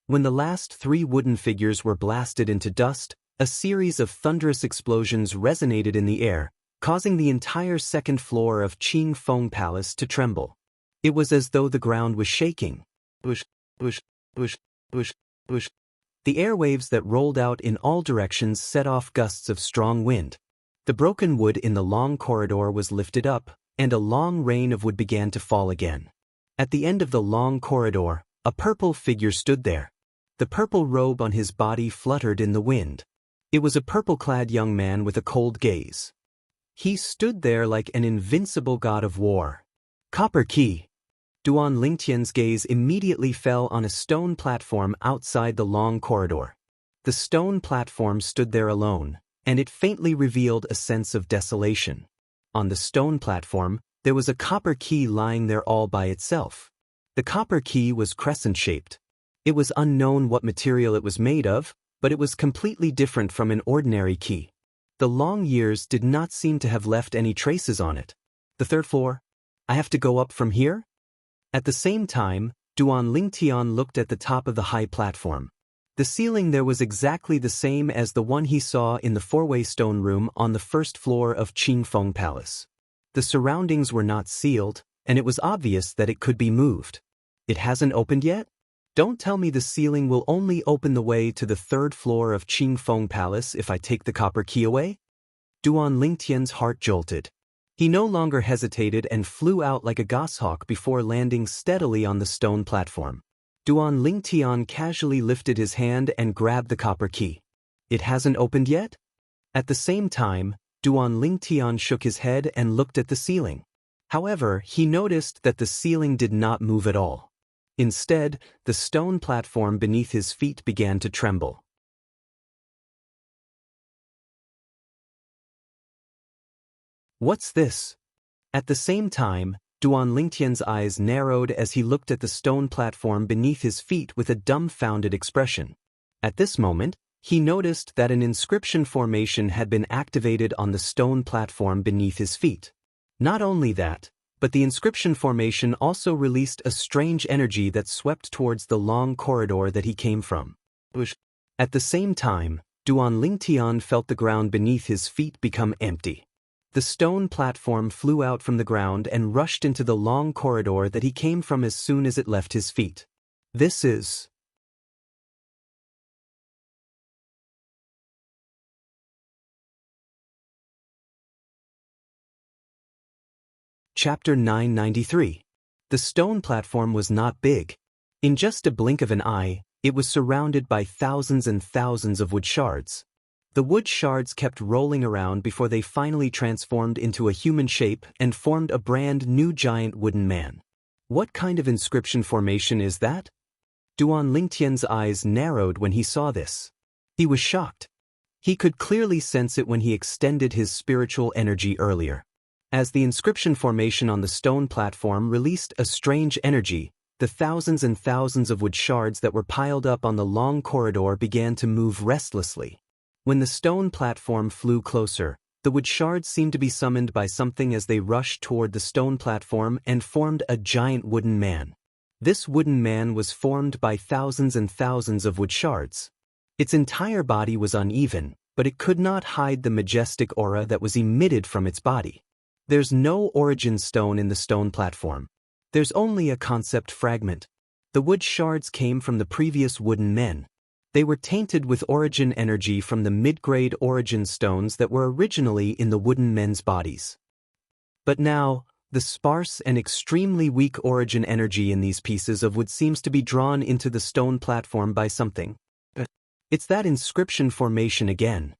When the last 3 wooden figures were blasted into dust, a series of thunderous explosions resonated in the air, causing the entire 2nd floor of Qing Feng Palace to tremble. It was as though the ground was shaking. Bush, bush, bush, bush, bush. The airwaves that rolled out in all directions set off gusts of strong wind. The broken wood in the long corridor was lifted up, and a long rain of wood began to fall again. At the end of the long corridor, a purple figure stood there. The purple robe on his body fluttered in the wind. It was a purple-clad young man with a cold gaze. He stood there like an invincible god of war. Copper key. Duan Lingtian's gaze immediately fell on a stone platform outside the long corridor. The stone platform stood there alone, and it faintly revealed a sense of desolation. On the stone platform, there was a copper key lying there all by itself. The copper key was crescent-shaped. It was unknown what material it was made of, but it was completely different from an ordinary key. The long years did not seem to have left any traces on it. The 3rd floor? I have to go up from here? At the same time, Duan Lingtian looked at the top of the high platform. The ceiling there was exactly the same as the one he saw in the 4-way stone room on the 1st floor of Qing Feng Palace. The surroundings were not sealed, and it was obvious that it could be moved. It hasn't opened yet? Don't tell me the ceiling will only open the way to the 3rd floor of Qing Feng Palace if I take the copper key away? Duan Lingtian's heart jolted. He no longer hesitated and flew out like a goshawk before landing steadily on the stone platform. Duan Lingtian casually lifted his hand and grabbed the copper key. It hasn't opened yet? At the same time, Duan Lingtian shook his head and looked at the ceiling. However, he noticed that the ceiling did not move at all. Instead, the stone platform beneath his feet began to tremble. What's this? At the same time, Duan Lingtian's eyes narrowed as he looked at the stone platform beneath his feet with a dumbfounded expression. At this moment, he noticed that an inscription formation had been activated on the stone platform beneath his feet. Not only that, but the inscription formation also released a strange energy that swept towards the long corridor that he came from. At the same time, Duan Lingtian felt the ground beneath his feet become empty. The stone platform flew out from the ground and rushed into the long corridor that he came from as soon as it left his feet. This is... Chapter 993. The stone platform was not big. In just a blink of an eye, it was surrounded by thousands and thousands of wood shards. The wood shards kept rolling around before they finally transformed into a human shape and formed a brand new giant wooden man. What kind of inscription formation is that? Duan Lingtian's eyes narrowed when he saw this. He was shocked. He could clearly sense it when he extended his spiritual energy earlier. As the inscription formation on the stone platform released a strange energy, the thousands and thousands of wood shards that were piled up on the long corridor began to move restlessly. When the stone platform flew closer, the wood shards seemed to be summoned by something as they rushed toward the stone platform and formed a giant wooden man. This wooden man was formed by thousands and thousands of wood shards. Its entire body was uneven, but it could not hide the majestic aura that was emitted from its body. There's no origin stone in the stone platform. There's only a concept fragment. The wood shards came from the previous wooden men. They were tainted with origin energy from the mid-grade origin stones that were originally in the wooden men's bodies. But now, the sparse and extremely weak origin energy in these pieces of wood seems to be drawn into the stone platform by something. It's that inscription formation again.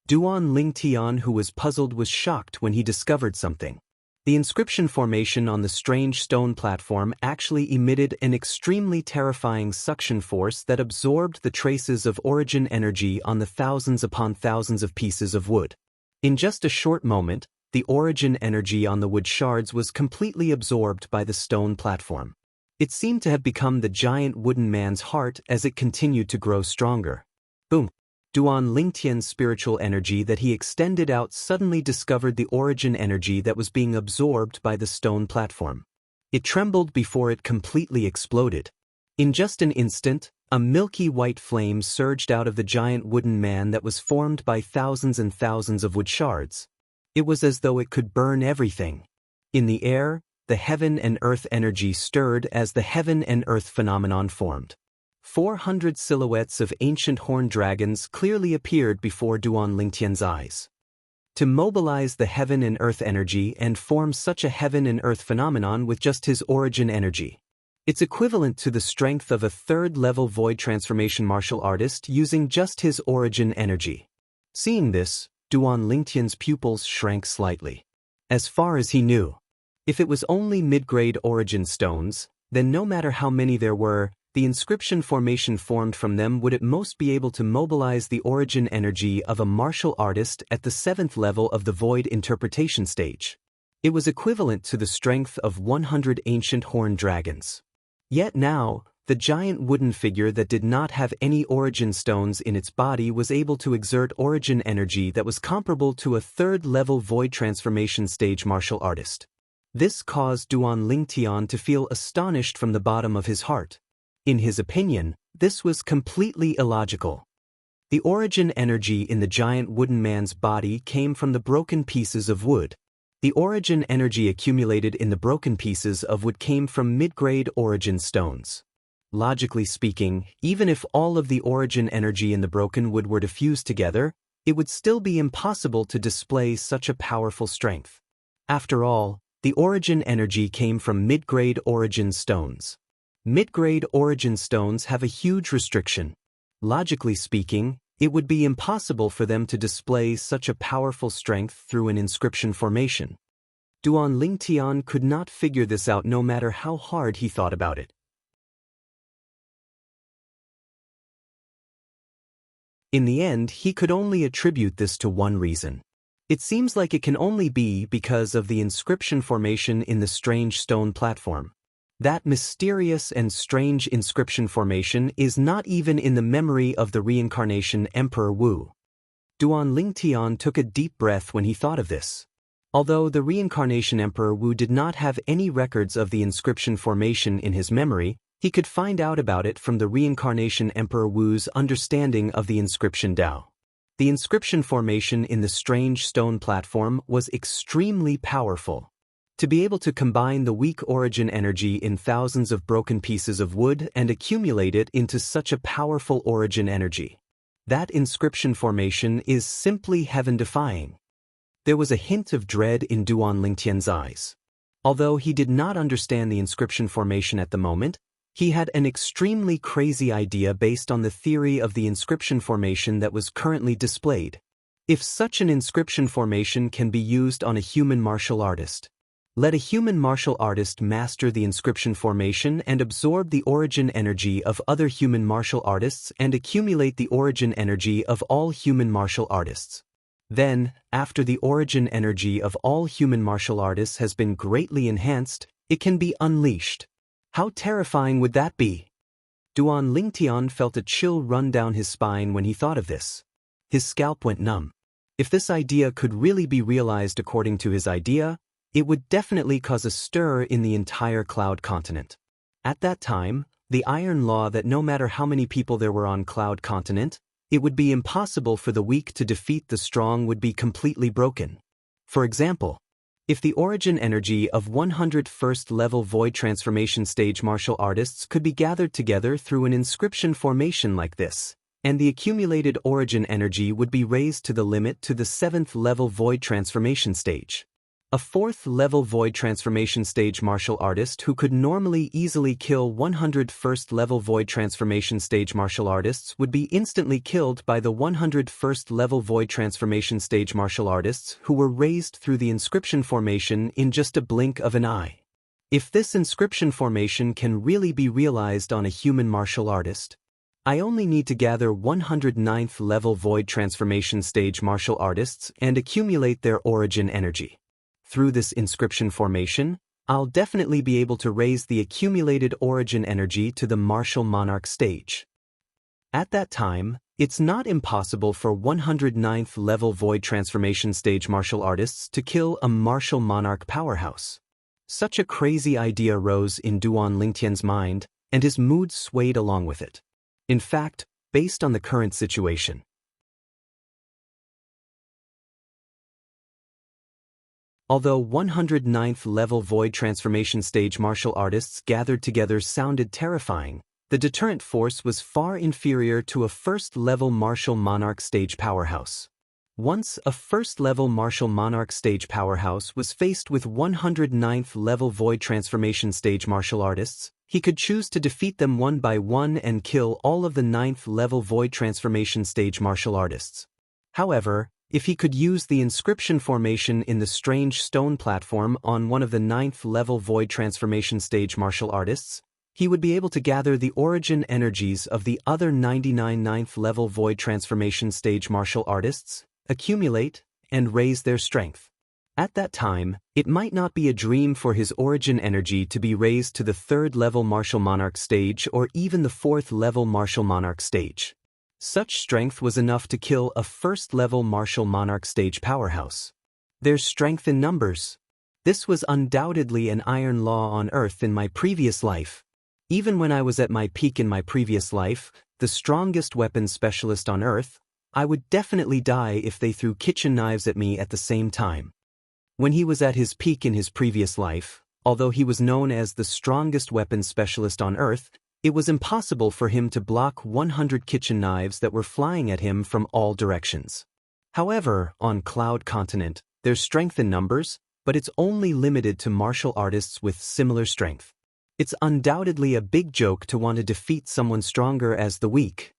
Duan Lingtian, who was puzzled, was shocked when he discovered something. The inscription formation on the strange stone platform actually emitted an extremely terrifying suction force that absorbed the traces of origin energy on the thousands upon thousands of pieces of wood. In just a short moment, the origin energy on the wood shards was completely absorbed by the stone platform. It seemed to have become the giant wooden man's heart as it continued to grow stronger. Boom! Duan Lingtian's spiritual energy that he extended out suddenly discovered the origin energy that was being absorbed by the stone platform. It trembled before it completely exploded. In just an instant, a milky white flame surged out of the giant wooden man that was formed by thousands and thousands of wood shards. It was as though it could burn everything. In the air, the heaven and earth energy stirred as the heaven and earth phenomenon formed. 400 silhouettes of ancient horned dragons clearly appeared before Duan Lingtian's eyes. To mobilize the heaven and earth energy and form such a heaven and earth phenomenon with just his origin energy. It's equivalent to the strength of a third-level void transformation martial artist using just his origin energy. Seeing this, Duan Lingtian's pupils shrank slightly. As far as he knew, if it was only mid-grade origin stones, then no matter how many there were, the inscription formation formed from them would at most be able to mobilize the origin energy of a martial artist at the 7th level of the void interpretation stage. It was equivalent to the strength of 100 ancient horned dragons. Yet now, the giant wooden figure that did not have any origin stones in its body was able to exert origin energy that was comparable to a 3rd level void transformation stage martial artist. This caused Duan Lingtian to feel astonished from the bottom of his heart. In his opinion, this was completely illogical. The origin energy in the giant wooden man's body came from the broken pieces of wood. The origin energy accumulated in the broken pieces of wood came from mid-grade origin stones. Logically speaking, even if all of the origin energy in the broken wood were to fuse together, it would still be impossible to display such a powerful strength. After all, the origin energy came from mid-grade origin stones. Mid-grade origin stones have a huge restriction. Logically speaking, it would be impossible for them to display such a powerful strength through an inscription formation. Duan Lingtian could not figure this out no matter how hard he thought about it. In the end, he could only attribute this to one reason. It seems like it can only be because of the inscription formation in the strange stone platform. That mysterious and strange inscription formation is not even in the memory of the reincarnation Emperor Wu. Duan Lingtian took a deep breath when he thought of this. Although the reincarnation Emperor Wu did not have any records of the inscription formation in his memory, he could find out about it from the reincarnation Emperor Wu's understanding of the inscription Dao. The inscription formation in the strange stone platform was extremely powerful. To be able to combine the weak origin energy in thousands of broken pieces of wood and accumulate it into such a powerful origin energy. That inscription formation is simply heaven-defying. There was a hint of dread in Duan Lingtian's eyes. Although he did not understand the inscription formation at the moment, he had an extremely crazy idea based on the theory of the inscription formation that was currently displayed. If such an inscription formation can be used on a human martial artist, let a human martial artist master the inscription formation and absorb the origin energy of other human martial artists and accumulate the origin energy of all human martial artists. Then, after the origin energy of all human martial artists has been greatly enhanced, it can be unleashed. How terrifying would that be? Duan Lingtian felt a chill run down his spine when he thought of this. His scalp went numb. If this idea could really be realized according to his idea, it would definitely cause a stir in the entire Cloud Continent. At that time, the iron law that no matter how many people there were on Cloud Continent, it would be impossible for the weak to defeat the strong would be completely broken. For example, if the origin energy of 101st level void transformation stage martial artists could be gathered together through an inscription formation like this, and the accumulated origin energy would be raised to the limit to the 7th level void transformation stage. A 4th level void transformation stage martial artist who could normally easily kill 101st level void transformation stage martial artists would be instantly killed by the 101st level void transformation stage martial artists who were raised through the inscription formation in just a blink of an eye. If this inscription formation can really be realized on a human martial artist, I only need to gather 109th level void transformation stage martial artists and accumulate their origin energy. Through this inscription formation, I'll definitely be able to raise the accumulated origin energy to the martial monarch stage. At that time, it's not impossible for 109th level void transformation stage martial artists to kill a martial monarch powerhouse. Such a crazy idea rose in Duan Lingtian's mind, and his mood swayed along with it. In fact, based on the current situation, although 109th level void transformation stage martial artists gathered together sounded terrifying, the deterrent force was far inferior to a first-level martial monarch stage powerhouse. Once a first-level martial monarch stage powerhouse was faced with 109th level void transformation stage martial artists, he could choose to defeat them one by one and kill all of the 9th level void transformation stage martial artists. However, if he could use the inscription formation in the strange stone platform on one of the 9th level void transformation stage martial artists, he would be able to gather the origin energies of the other 99 9th level void transformation stage martial artists, accumulate, and raise their strength. At that time, it might not be a dream for his origin energy to be raised to the 3rd level martial monarch stage or even the 4th level martial monarch stage. Such strength was enough to kill a first-level martial monarch stage powerhouse. There's strength in numbers. This was undoubtedly an iron law on Earth in my previous life. Even when I was at my peak in my previous life, the strongest weapons specialist on Earth, I would definitely die if they threw kitchen knives at me at the same time. When he was at his peak in his previous life, although he was known as the strongest weapons specialist on Earth, it was impossible for him to block 100 kitchen knives that were flying at him from all directions. However, on Cloud Continent, there's strength in numbers, but it's only limited to martial artists with similar strength. It's undoubtedly a big joke to want to defeat someone stronger as the weak.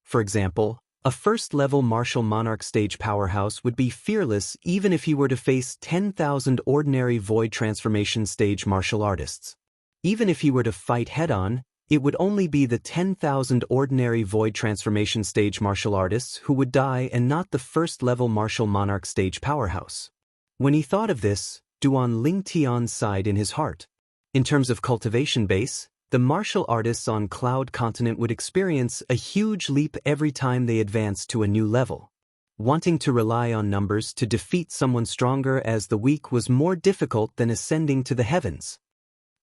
For example, A first-level martial monarch stage powerhouse would be fearless even if he were to face 10,000 ordinary void transformation stage martial artists. Even if he were to fight head-on, it would only be the 10,000 ordinary void transformation stage martial artists who would die and not the first-level martial monarch stage powerhouse. When he thought of this, Duan Lingtian sighed in his heart. In terms of cultivation base, the martial artists on Cloud Continent would experience a huge leap every time they advanced to a new level. Wanting to rely on numbers to defeat someone stronger as the weak was more difficult than ascending to the heavens.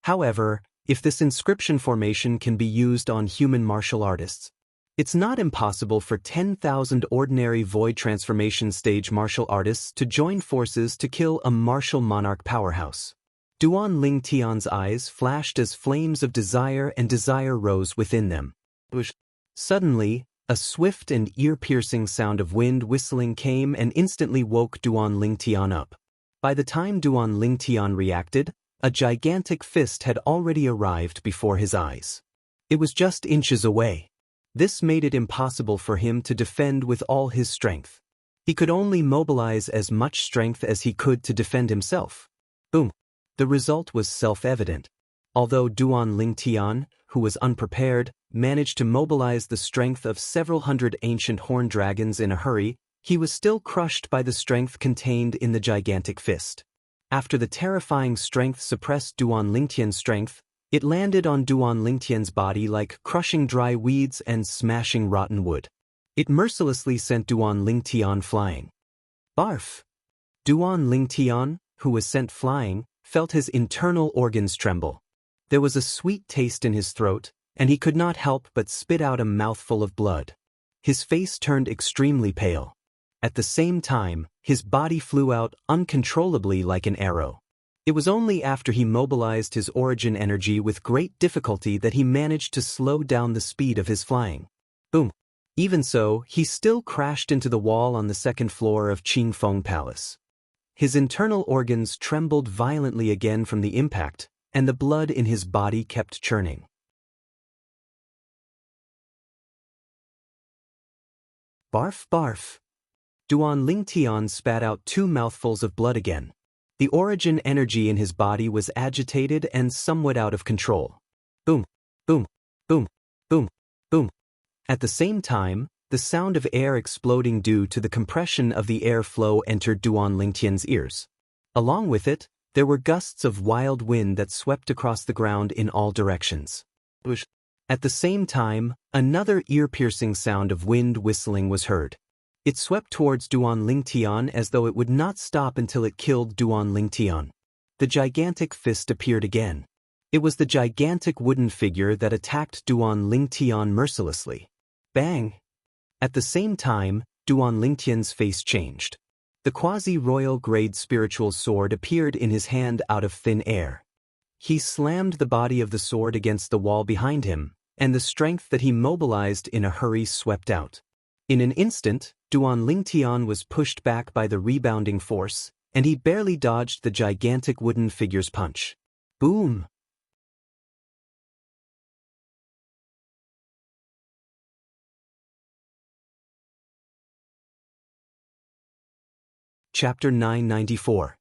However, if this inscription formation can be used on human martial artists, it's not impossible for 10,000 ordinary void transformation stage martial artists to join forces to kill a martial monarch powerhouse. Duan Lingtian's eyes flashed as flames of desire and desire rose within them. Suddenly, a swift and ear-piercing sound of wind whistling came and instantly woke Duan Lingtian up. By the time Duan Lingtian reacted, a gigantic fist had already arrived before his eyes. It was just inches away. This made it impossible for him to defend with all his strength. He could only mobilize as much strength as he could to defend himself. Boom! The result was self-evident. Although Duan Lingtian, who was unprepared, managed to mobilize the strength of several hundred ancient horned dragons in a hurry, he was still crushed by the strength contained in the gigantic fist. After the terrifying strength suppressed Duan Lingtian's strength, it landed on Duan Lingtian's body like crushing dry weeds and smashing rotten wood. It mercilessly sent Duan Lingtian flying. Barf! Duan Lingtian, who was sent flying, felt his internal organs tremble. There was a sweet taste in his throat, and he could not help but spit out a mouthful of blood. His face turned extremely pale. At the same time, his body flew out uncontrollably like an arrow. It was only after he mobilized his origin energy with great difficulty that he managed to slow down the speed of his flying. Boom! Even so, he still crashed into the wall on the second floor of Qingfeng Palace. His internal organs trembled violently again from the impact, and the blood in his body kept churning. Barf, barf! Duan Lingtian spat out 2 mouthfuls of blood again. The origin energy in his body was agitated and somewhat out of control. Boom, boom, boom, boom, boom. At the same time, the sound of air exploding due to the compression of the air flow entered Duan Lingtian's ears. Along with it, there were gusts of wild wind that swept across the ground in all directions. At the same time, another ear-piercing sound of wind whistling was heard. It swept towards Duan Lingtian as though it would not stop until it killed Duan Lingtian. The gigantic fist appeared again. It was the gigantic wooden figure that attacked Duan Lingtian mercilessly. Bang! At the same time, Duan Lingtian's face changed. The quasi-royal grade spiritual sword appeared in his hand out of thin air. He slammed the body of the sword against the wall behind him, and the strength that he mobilized in a hurry swept out. In an instant, Duan Lingtian was pushed back by the rebounding force, and he barely dodged the gigantic wooden figure's punch. Boom! Chapter 994.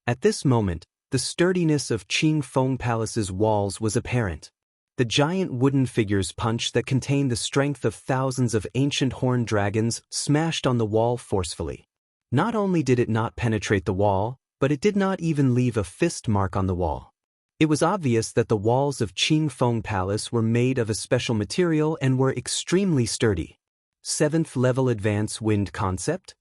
At this moment, the sturdiness of Qingfeng Palace's walls was apparent. The giant wooden figure's punch that contained the strength of thousands of ancient horned dragons smashed on the wall forcefully. Not only did it not penetrate the wall, but it did not even leave a fist mark on the wall. It was obvious that the walls of Qingfeng Palace were made of a special material and were extremely sturdy. 7th level advance wind concept?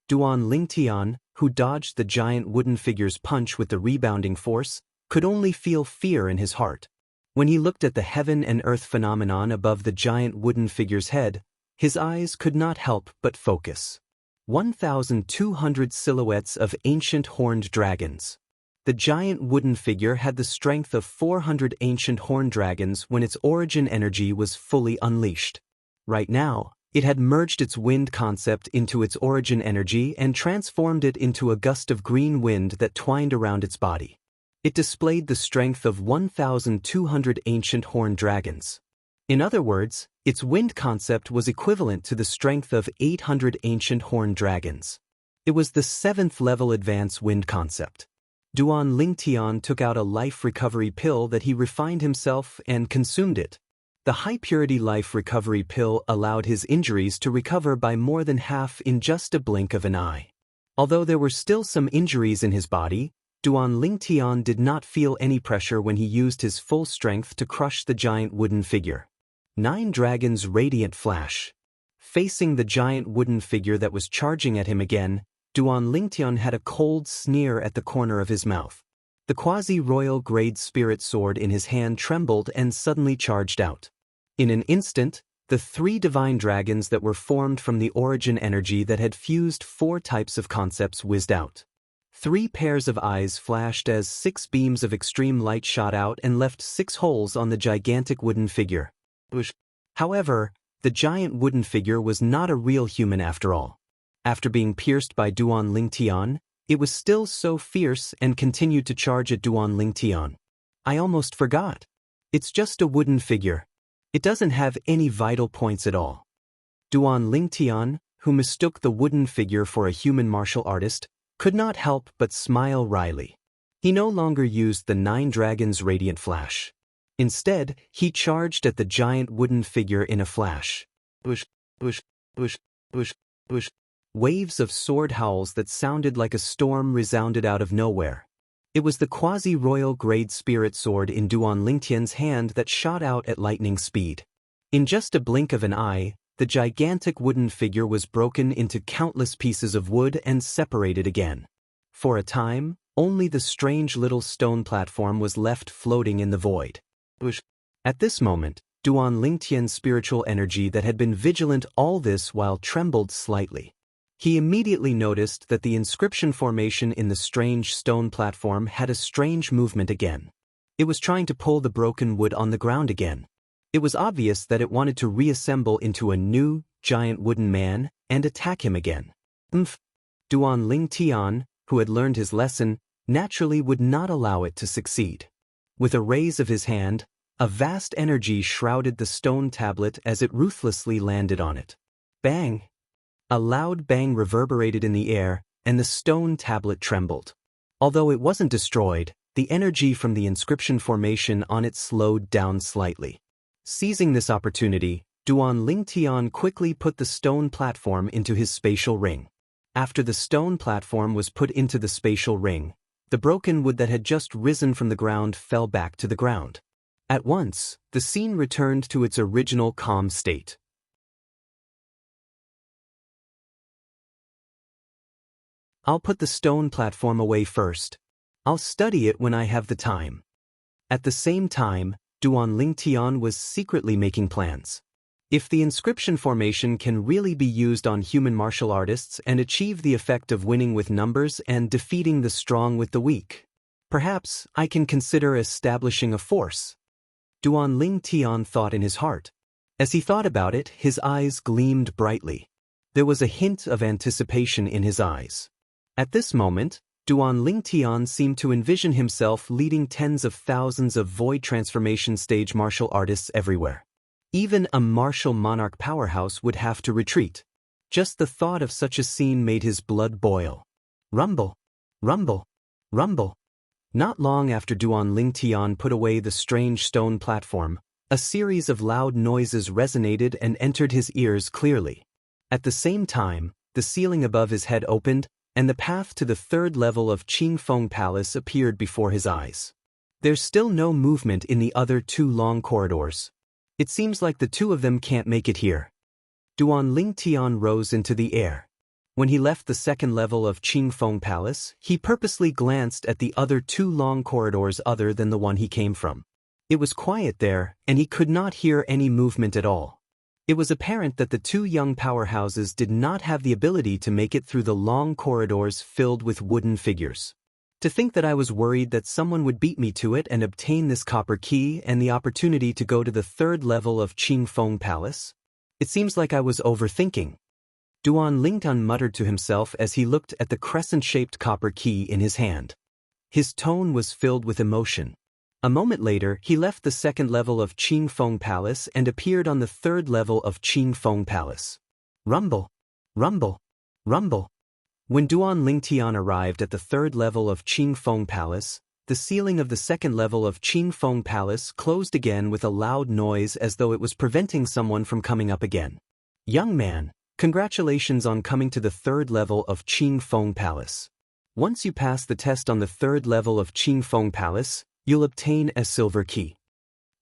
Duan Lingtian, who dodged the giant wooden figure's punch with the rebounding force, could only feel fear in his heart. When he looked at the heaven and earth phenomenon above the giant wooden figure's head, his eyes could not help but focus. 1,200 silhouettes of ancient horned dragons. The giant wooden figure had the strength of 400 ancient horned dragons when its origin energy was fully unleashed. Right now, it had merged its wind concept into its origin energy and transformed it into a gust of green wind that twined around its body. It displayed the strength of 1,200 ancient horned dragons. In other words, its wind concept was equivalent to the strength of 800 ancient horned dragons. It was the 7th level advanced wind concept. Duan Lingtian took out a life recovery pill that he refined himself and consumed it. The high-purity life recovery pill allowed his injuries to recover by more than half in just a blink of an eye. Although there were still some injuries in his body, Duan Lingtian did not feel any pressure when he used his full strength to crush the giant wooden figure. 9 Dragons' Radiant Flash. Facing the giant wooden figure that was charging at him again, Duan Lingtian had a cold sneer at the corner of his mouth. The quasi-royal grade spirit sword in his hand trembled and suddenly charged out. In an instant, the 3 divine dragons that were formed from the origin energy that had fused 4 types of concepts whizzed out. 3 pairs of eyes flashed as 6 beams of extreme light shot out and left 6 holes on the gigantic wooden figure. However, the giant wooden figure was not a real human after all. After being pierced by Duan Lingtian, it was still so fierce and continued to charge at Duan Lingtian. I almost forgot. It's just a wooden figure. It doesn't have any vital points at all. Duan Lingtian, who mistook the wooden figure for a human martial artist, could not help but smile wryly. He no longer used the 9 Dragons' Radiant Flash. Instead, he charged at the giant wooden figure in a flash. Bush, bush, bush, bush, bush. Waves of sword howls that sounded like a storm resounded out of nowhere. It was the quasi-royal grade spirit sword in Duan Lingtian's hand that shot out at lightning speed. In just a blink of an eye, the gigantic wooden figure was broken into countless pieces of wood and separated again. For a time, only the strange little stone platform was left floating in the void. At this moment, Duan Lingtian's spiritual energy that had been vigilant all this while trembled slightly. He immediately noticed that the inscription formation in the strange stone platform had a strange movement again. It was trying to pull the broken wood on the ground again. It was obvious that it wanted to reassemble into a new, giant wooden man and attack him again. Duan Lingtian, who had learned his lesson, naturally would not allow it to succeed. With a raise of his hand, a vast energy shrouded the stone tablet as it ruthlessly landed on it. Bang! A loud bang reverberated in the air, and the stone tablet trembled. Although it wasn't destroyed, the energy from the inscription formation on it slowed down slightly. Seizing this opportunity, Duan Lingtian quickly put the stone platform into his spatial ring. After the stone platform was put into the spatial ring, the broken wood that had just risen from the ground fell back to the ground. At once, the scene returned to its original calm state. I'll put the stone platform away first. I'll study it when I have the time. At the same time, Duan Lingtian was secretly making plans. If the inscription formation can really be used on human martial artists and achieve the effect of winning with numbers and defeating the strong with the weak, perhaps I can consider establishing a force. Duan Lingtian thought in his heart. As he thought about it, his eyes gleamed brightly. There was a hint of anticipation in his eyes. At this moment, Duan Lingtian seemed to envision himself leading tens of thousands of void transformation stage martial artists everywhere. Even a martial monarch powerhouse would have to retreat. Just the thought of such a scene made his blood boil. Rumble, rumble, rumble. Not long after Duan Lingtian put away the strange stone platform, a series of loud noises resonated and entered his ears clearly. At the same time, the ceiling above his head opened, and the path to the 3rd level of Qingfeng Palace appeared before his eyes. There's still no movement in the other 2 long corridors. It seems like the 2 of them can't make it here. Duan Lingtian rose into the air. When he left the 2nd level of Qingfeng Palace, he purposely glanced at the other 2 long corridors other than the one he came from. It was quiet there, and he could not hear any movement at all. It was apparent that the 2 young powerhouses did not have the ability to make it through the long corridors filled with wooden figures. To think that I was worried that someone would beat me to it and obtain this copper key and the opportunity to go to the 3rd level of Qingfeng Palace? It seems like I was overthinking. Duan Lingtian muttered to himself as he looked at the crescent-shaped copper key in his hand. His tone was filled with emotion. A moment later, he left the second level of Qing Feng Palace and appeared on the third level of Qing Feng Palace. Rumble, rumble, rumble. When Duan Lingtian arrived at the third level of Qing Feng Palace, the ceiling of the second level of Qing Feng Palace closed again with a loud noise as though it was preventing someone from coming up again. Young man, congratulations on coming to the third level of Qing Feng Palace. Once you pass the test on the third level of Qing Feng Palace, you'll obtain a silver key.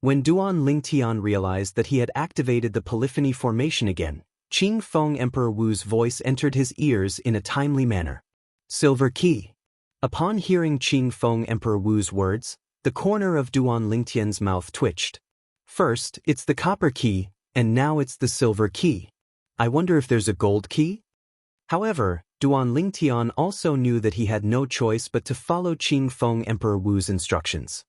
When Duan Lingtian realized that he had activated the polyphony formation again, Qing Feng Emperor Wu's voice entered his ears in a timely manner. Silver key. Upon hearing Qing Feng Emperor Wu's words, the corner of Duan Lingtian's mouth twitched. First, it's the copper key, and now it's the silver key. I wonder if there's a gold key? However, Duan Lingtian also knew that he had no choice but to follow Qing Feng Emperor Wu's instructions.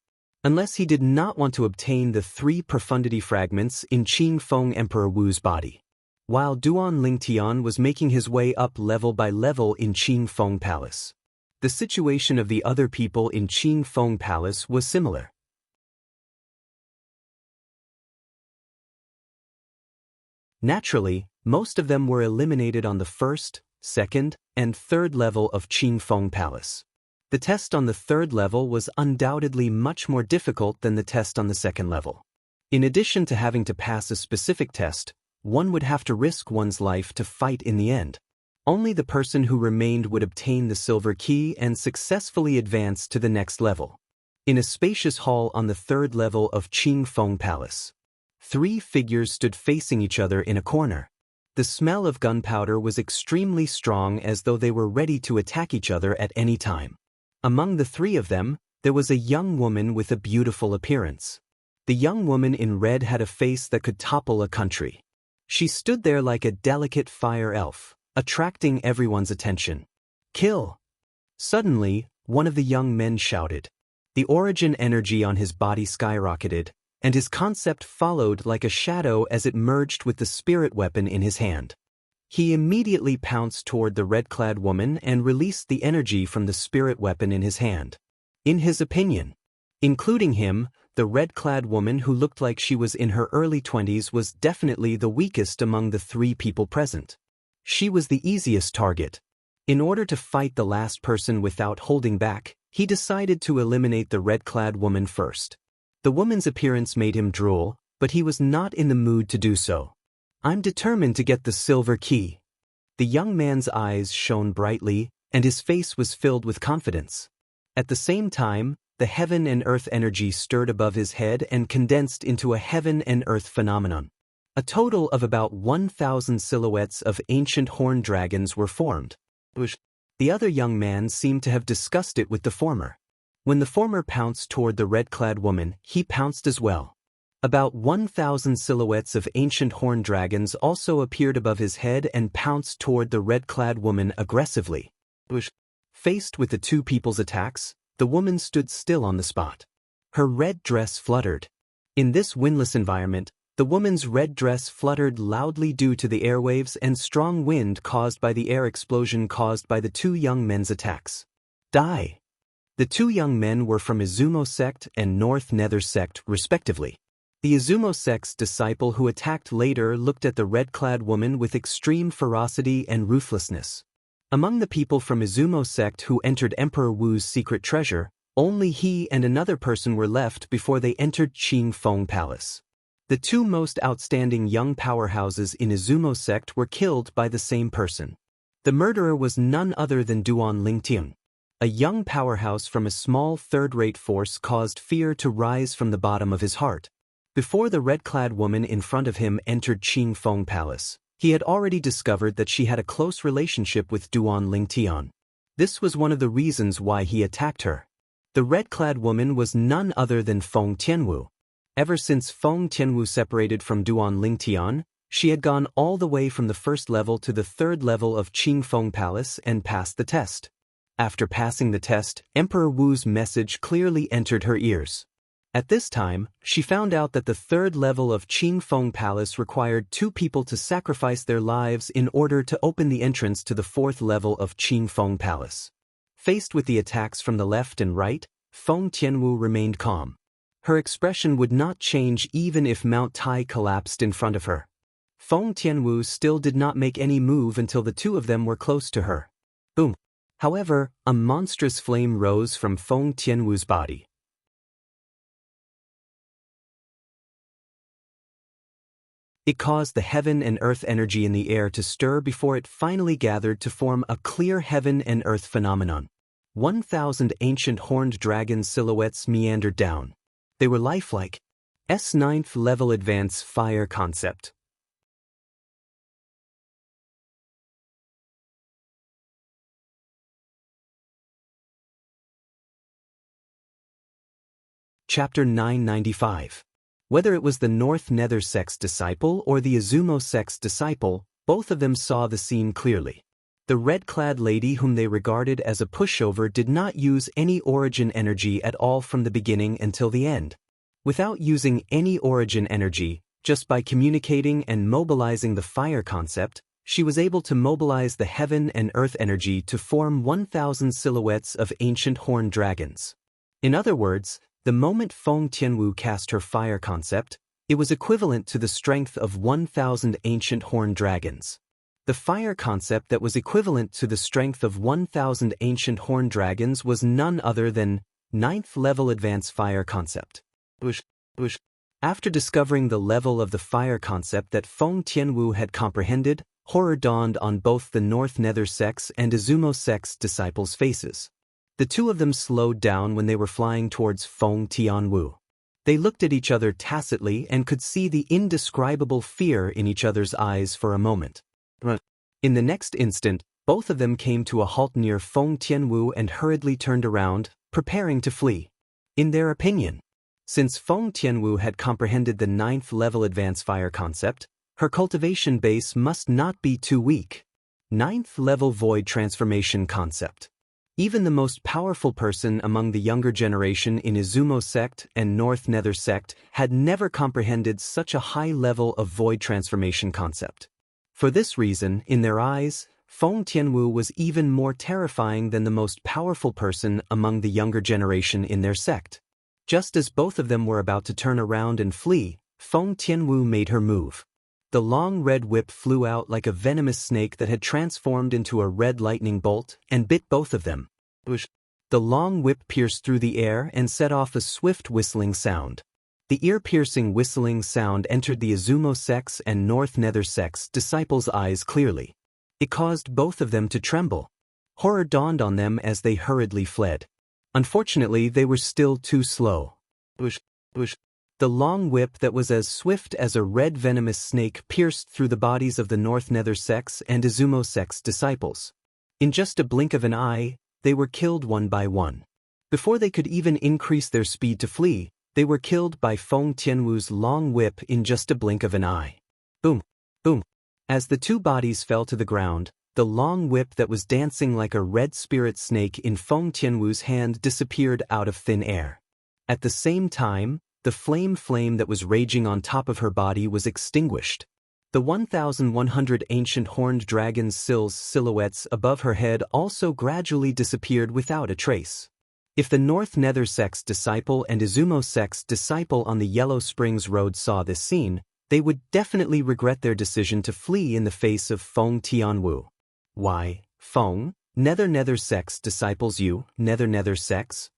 Unless he did not want to obtain the 3 profundity fragments in Qing Feng Emperor Wu's body. While Duan Lingtian was making his way up level by level in Qing Feng Palace, the situation of the other people in Qing Feng Palace was similar. Naturally, most of them were eliminated on the first, second, and third level of Qing Feng Palace. The test on the third level was undoubtedly much more difficult than the test on the second level. In addition to having to pass a specific test, one would have to risk one's life to fight in the end. Only the person who remained would obtain the silver key and successfully advance to the next level. In a spacious hall on the third level of Qing Feng Palace, 3 figures stood facing each other in a corner. The smell of gunpowder was extremely strong, as though they were ready to attack each other at any time. Among the 3 of them, there was a young woman with a beautiful appearance. The young woman in red had a face that could topple a country. She stood there like a delicate fire elf, attracting everyone's attention. Kill! Suddenly, one of the young men shouted. The origin energy on his body skyrocketed, and his concept followed like a shadow as it merged with the spirit weapon in his hand. He immediately pounced toward the red-clad woman and released the energy from the spirit weapon in his hand. In his opinion, including him, the red-clad woman who looked like she was in her early 20s was definitely the weakest among the 3 people present. She was the easiest target. In order to fight the last person without holding back, he decided to eliminate the red-clad woman first. The woman's appearance made him drool, but he was not in the mood to do so. I'm determined to get the silver key. The young man's eyes shone brightly, and his face was filled with confidence. At the same time, the heaven and earth energy stirred above his head and condensed into a heaven and earth phenomenon. A total of about 1,000 silhouettes of ancient horned dragons were formed. The other young man seemed to have discussed it with the former. When the former pounced toward the red-clad woman, he pounced as well. About 1,000 silhouettes of ancient horned dragons also appeared above his head and pounced toward the red-clad woman aggressively. Faced with the 2 people's attacks, the woman stood still on the spot. Her red dress fluttered. In this windless environment, the woman's red dress fluttered loudly due to the airwaves and strong wind caused by the air explosion caused by the 2 young men's attacks. Die! The 2 young men were from Izumo sect and North Nether sect, respectively. The Izumo sect's disciple who attacked later looked at the red-clad woman with extreme ferocity and ruthlessness. Among the people from Izumo sect who entered Emperor Wu's secret treasure, only he and another person were left before they entered Qing Feng Palace. The 2 most outstanding young powerhouses in Izumo sect were killed by the same person. The murderer was none other than Duan Lingtian. A young powerhouse from a small third-rate force caused fear to rise from the bottom of his heart. Before the red-clad woman in front of him entered Qing Feng Palace, he had already discovered that she had a close relationship with Duan Lingtian. This was one of the reasons why he attacked her. The red-clad woman was none other than Feng Tianwu. Ever since Feng Tianwu separated from Duan Lingtian, she had gone all the way from the first level to the third level of Qing Feng Palace and passed the test. After passing the test, Emperor Wu's message clearly entered her ears. At this time, she found out that the third level of Qing Feng Palace required 2 people to sacrifice their lives in order to open the entrance to the 4th level of Qing Feng Palace. Faced with the attacks from the left and right, Feng Tianwu remained calm. Her expression would not change even if Mount Tai collapsed in front of her. Feng Tianwu still did not make any move until the two of them were close to her. Boom. However, a monstrous flame rose from Feng Tianwu's body. It caused the heaven and earth energy in the air to stir before it finally gathered to form a clear heaven and earth phenomenon. 1,000 ancient horned dragon silhouettes meandered down. They were lifelike. S9th level advanced fire concept. Chapter 995. Whether it was the North Nether sect's disciple or the Izumo sect's disciple, both of them saw the scene clearly. The red-clad lady whom they regarded as a pushover did not use any origin energy at all from the beginning until the end. Without using any origin energy, just by communicating and mobilizing the fire concept, she was able to mobilize the heaven and earth energy to form 1,000 silhouettes of ancient horned dragons. In other words, the moment Feng Tianwu cast her fire concept, it was equivalent to the strength of 1,000 ancient horned dragons. The fire concept that was equivalent to the strength of 1,000 ancient horned dragons was none other than 9th level advanced fire concept. After discovering the level of the fire concept that Feng Tianwu had comprehended, horror dawned on both the North Nether sects and Izumo sect's disciples' faces. The two of them slowed down when they were flying towards Feng Tianwu. They looked at each other tacitly and could see the indescribable fear in each other's eyes for a moment. In the next instant, both of them came to a halt near Feng Tianwu and hurriedly turned around, preparing to flee. In their opinion, since Feng Tianwu had comprehended the 9th level advanced fire concept, her cultivation base must not be too weak. 9th level void transformation concept. Even the most powerful person among the younger generation in Izumo sect and North Nether sect had never comprehended such a high level of void transformation concept. For this reason, in their eyes, Feng Tianwu was even more terrifying than the most powerful person among the younger generation in their sect. Just as both of them were about to turn around and flee, Feng Tianwu made her move. The long red whip flew out like a venomous snake that had transformed into a red lightning bolt and bit both of them. The long whip pierced through the air and set off a swift whistling sound. The ear-piercing whistling sound entered the Izumo sect's and North Nether sect's disciples' eyes clearly. It caused both of them to tremble. Horror dawned on them as they hurriedly fled. Unfortunately, they were still too slow. The long whip that was as swift as a red venomous snake pierced through the bodies of the North Nether sect's and Izumo sect's disciples. In just a blink of an eye, they were killed one by one. Before they could even increase their speed to flee, they were killed by Feng Tianwu's long whip in just a blink of an eye. Boom, boom. As the two bodies fell to the ground, the long whip that was dancing like a red spirit snake in Feng Tianwu's hand disappeared out of thin air. At the same time, the flame that was raging on top of her body was extinguished. The 1,100 ancient horned dragon's silhouettes above her head also gradually disappeared without a trace. If the North Nether sect's disciple and Izumo sect's disciple on the Yellow Springs Road saw this scene, they would definitely regret their decision to flee in the face of Feng Tianwu. Why, Feng, Nether sect's disciples you, Nether sects,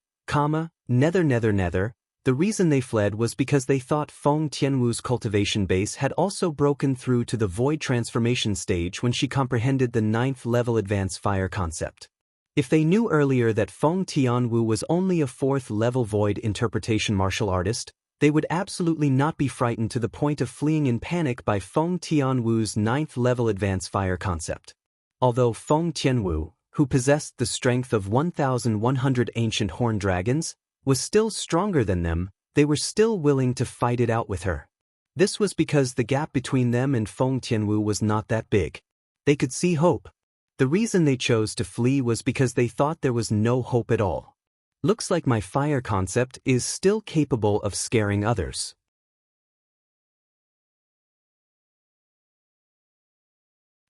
Nether. The reason they fled was because they thought Feng Tianwu's cultivation base had also broken through to the void transformation stage when she comprehended the 9th level advanced fire concept. If they knew earlier that Feng Tianwu was only a 4th level void interpretation martial artist, they would absolutely not be frightened to the point of fleeing in panic by Feng Tianwu's 9th level advanced fire concept. Although Feng Tianwu, who possessed the strength of 1,100 ancient horned dragons, was still stronger than them, they were still willing to fight it out with her. This was because the gap between them and Feng Tianwu was not that big. They could see hope. The reason they chose to flee was because they thought there was no hope at all. Looks like my fire concept is still capable of scaring others.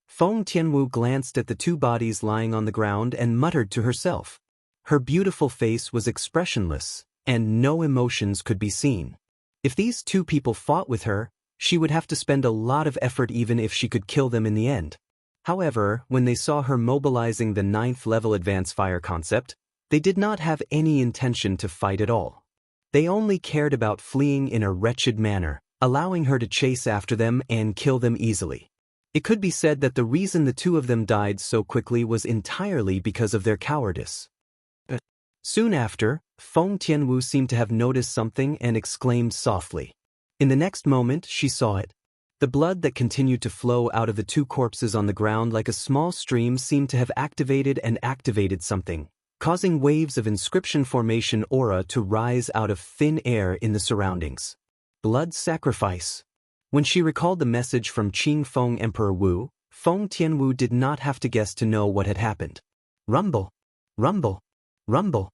Feng Tianwu glanced at the two bodies lying on the ground and muttered to herself. Her beautiful face was expressionless, and no emotions could be seen. If these two people fought with her, she would have to spend a lot of effort even if she could kill them in the end. However, when they saw her mobilizing the 9th level advanced fire concept, they did not have any intention to fight at all. They only cared about fleeing in a wretched manner, allowing her to chase after them and kill them easily. It could be said that the reason the two of them died so quickly was entirely because of their cowardice. Soon after, Feng Tianwu seemed to have noticed something and exclaimed softly. In the next moment, she saw it. The blood that continued to flow out of the two corpses on the ground like a small stream seemed to have activated something, causing waves of inscription formation aura to rise out of thin air in the surroundings. Blood sacrifice. When she recalled the message from Qing Feng Emperor Wu, Feng Tianwu did not have to guess to know what had happened. Rumble, rumble, rumble.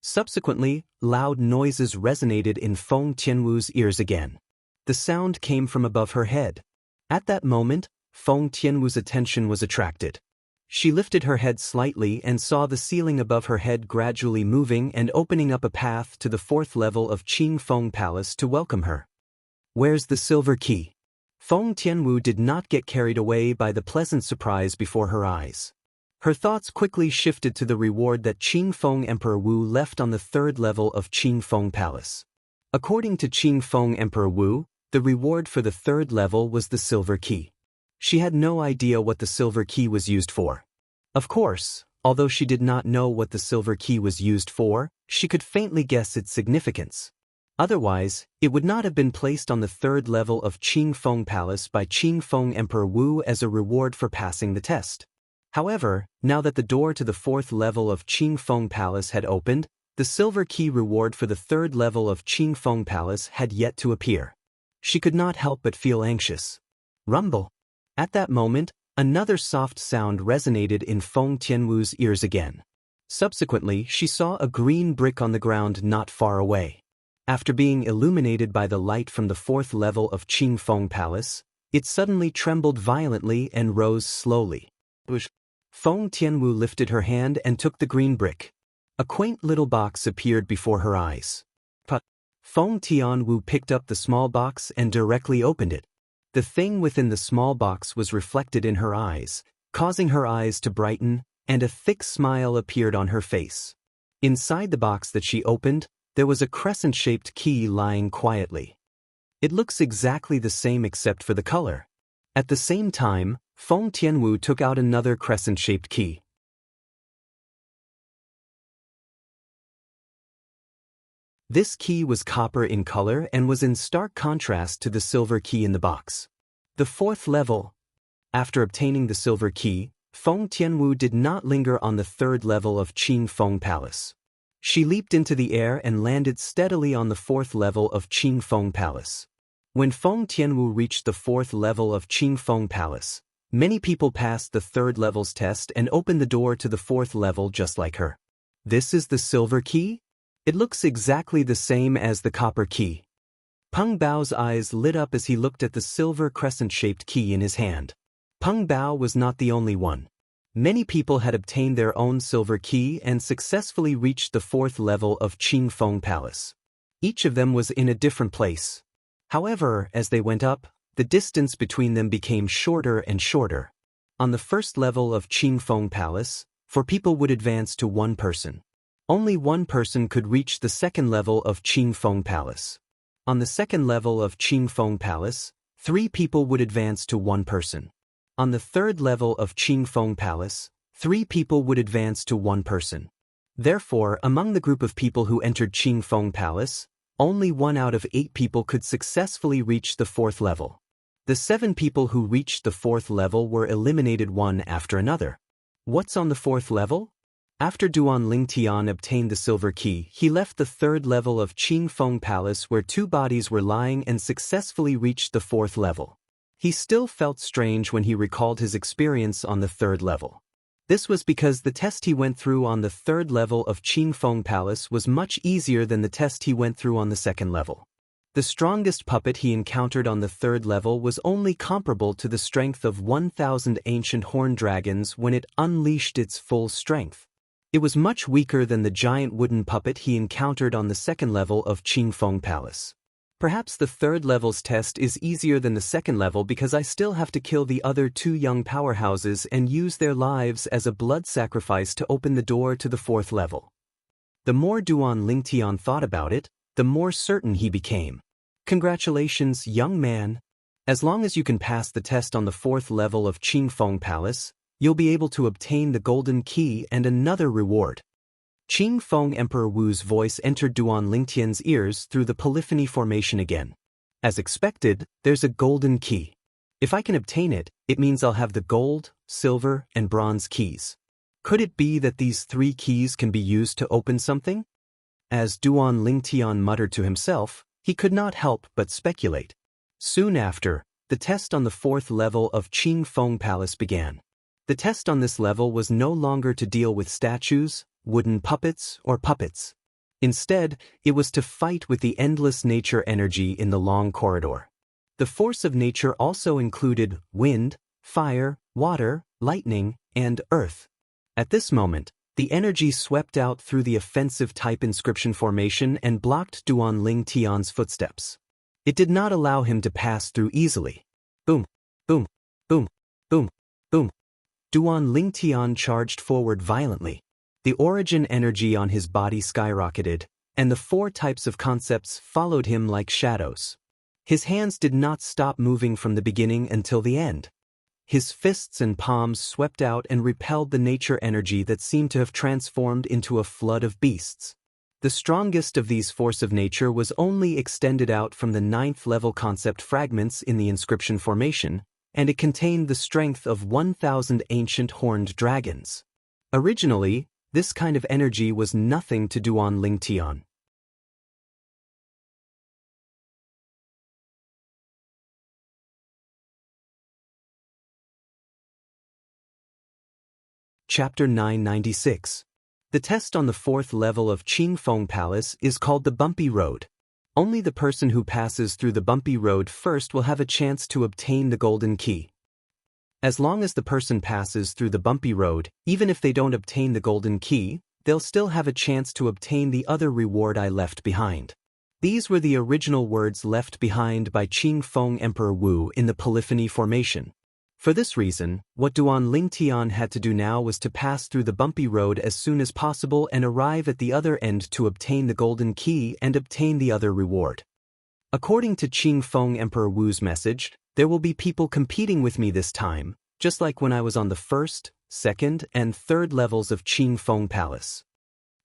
Subsequently, loud noises resonated in Feng Tianwu's ears again. The sound came from above her head. At that moment, Feng Tianwu's attention was attracted. She lifted her head slightly and saw the ceiling above her head gradually moving and opening up a path to the 4th level of Qing Feng Palace to welcome her. Where's the silver key? Feng Tianwu did not get carried away by the pleasant surprise before her eyes. Her thoughts quickly shifted to the reward that Qing Feng Emperor Wu left on the 3rd level of Qing Feng Palace. According to Qing Feng Emperor Wu, the reward for the 3rd level was the silver key. She had no idea what the silver key was used for. Of course, although she did not know what the silver key was used for, she could faintly guess its significance. Otherwise, it would not have been placed on the 3rd level of Qing Feng Palace by Qing Feng Emperor Wu as a reward for passing the test. However, now that the door to the 4th level of Qing Feng Palace had opened, the silver key reward for the 3rd level of Qing Feng Palace had yet to appear. She could not help but feel anxious. Rumble. At that moment, another soft sound resonated in Feng Tianwu's ears again. Subsequently, she saw a green brick on the ground not far away. After being illuminated by the light from the 4th level of Qing Feng Palace, it suddenly trembled violently and rose slowly. Feng Tianwu lifted her hand and took the green brick. A quaint little box appeared before her eyes. Feng Tianwu picked up the small box and directly opened it. The thing within the small box was reflected in her eyes, causing her eyes to brighten, and a thick smile appeared on her face. Inside the box that she opened, there was a crescent-shaped key lying quietly. It looks exactly the same except for the color. At the same time, Feng Tianwu took out another crescent-shaped key. This key was copper in color and was in stark contrast to the silver key in the box. The 4th level. After obtaining the silver key, Feng Tianwu did not linger on the 3rd level of Qing Feng Palace. She leaped into the air and landed steadily on the 4th level of Qing Feng Palace. When Feng Tianwu reached the 4th level of Qing Feng Palace, many people passed the 3rd level's test and opened the door to the 4th level just like her. This is the silver key? It looks exactly the same as the copper key. Peng Bao's eyes lit up as he looked at the silver crescent-shaped key in his hand. Peng Bao was not the only one. Many people had obtained their own silver key and successfully reached the 4th level of Qing Feng Palace. Each of them was in a different place. However, as they went up, the distance between them became shorter and shorter. On the 1st level of Qing Feng Palace, 4 people would advance to 1 person. Only 1 person could reach the 2nd level of Qing Feng Palace. On the 2nd level of Qing Feng Palace, 3 people would advance to 1 person. On the 3rd level of Qing Feng Palace, 3 people would advance to 1 person. Therefore, among the group of people who entered Qing Feng Palace, only 1 out of 8 people could successfully reach the 4th level. The 7 people who reached the 4th level were eliminated one after another. What's on the 4th level? After Duan Lingtian obtained the silver key, he left the 3rd level of Qing Feng Palace where 2 bodies were lying and successfully reached the 4th level. He still felt strange when he recalled his experience on the 3rd level. This was because the test he went through on the 3rd level of Qing Feng Palace was much easier than the test he went through on the 2nd level. The strongest puppet he encountered on the 3rd level was only comparable to the strength of 1,000 ancient horned dragons when it unleashed its full strength. It was much weaker than the giant wooden puppet he encountered on the second level of Qingfeng Palace. Perhaps the third level's test is easier than the second level because I still have to kill the other two young powerhouses and use their lives as a blood sacrifice to open the door to the fourth level. The more Duan Lingtian thought about it, the more certain he became. Congratulations, young man. As long as you can pass the test on the fourth level of Qingfeng Palace, you'll be able to obtain the golden key and another reward. Qingfeng Emperor Wu's voice entered Duan Lingtian's ears through the polyphony formation again. As expected, there's a golden key. If I can obtain it, it means I'll have the gold, silver, and bronze keys. Could it be that these three keys can be used to open something? As Duan Lingtian muttered to himself, he could not help but speculate. Soon after, the test on the fourth level of Qingfeng Palace began. The test on this level was no longer to deal with statues, wooden puppets, or puppets. Instead, it was to fight with the endless nature energy in the long corridor. The force of nature also included wind, fire, water, lightning, and earth. At this moment, the energy swept out through the offensive type inscription formation and blocked Duan Lingtian's footsteps. It did not allow him to pass through easily. Boom, boom, boom, boom, boom. Duan Lingtian charged forward violently. The origin energy on his body skyrocketed, and the four types of concepts followed him like shadows. His hands did not stop moving from the beginning until the end. His fists and palms swept out and repelled the nature energy that seemed to have transformed into a flood of beasts. The strongest of these force of nature was only extended out from the 9th level concept fragments in the inscription formation, and it contained the strength of 1,000 ancient horned dragons. Originally, this kind of energy was nothing to Duan Lingtian. Chapter 996. The test on the fourth level of Qingfeng Palace is called the Bumpy Road. Only the person who passes through the bumpy road first will have a chance to obtain the golden key. As long as the person passes through the bumpy road, even if they don't obtain the golden key, they'll still have a chance to obtain the other reward I left behind. These were the original words left behind by Qingfeng Emperor Wu in the polyphony formation. For this reason, what Duan Lingtian had to do now was to pass through the bumpy road as soon as possible and arrive at the other end to obtain the golden key and obtain the other reward. According to Qingfeng Emperor Wu's message, there will be people competing with me this time, just like when I was on the first, second, and third levels of Qingfeng Palace.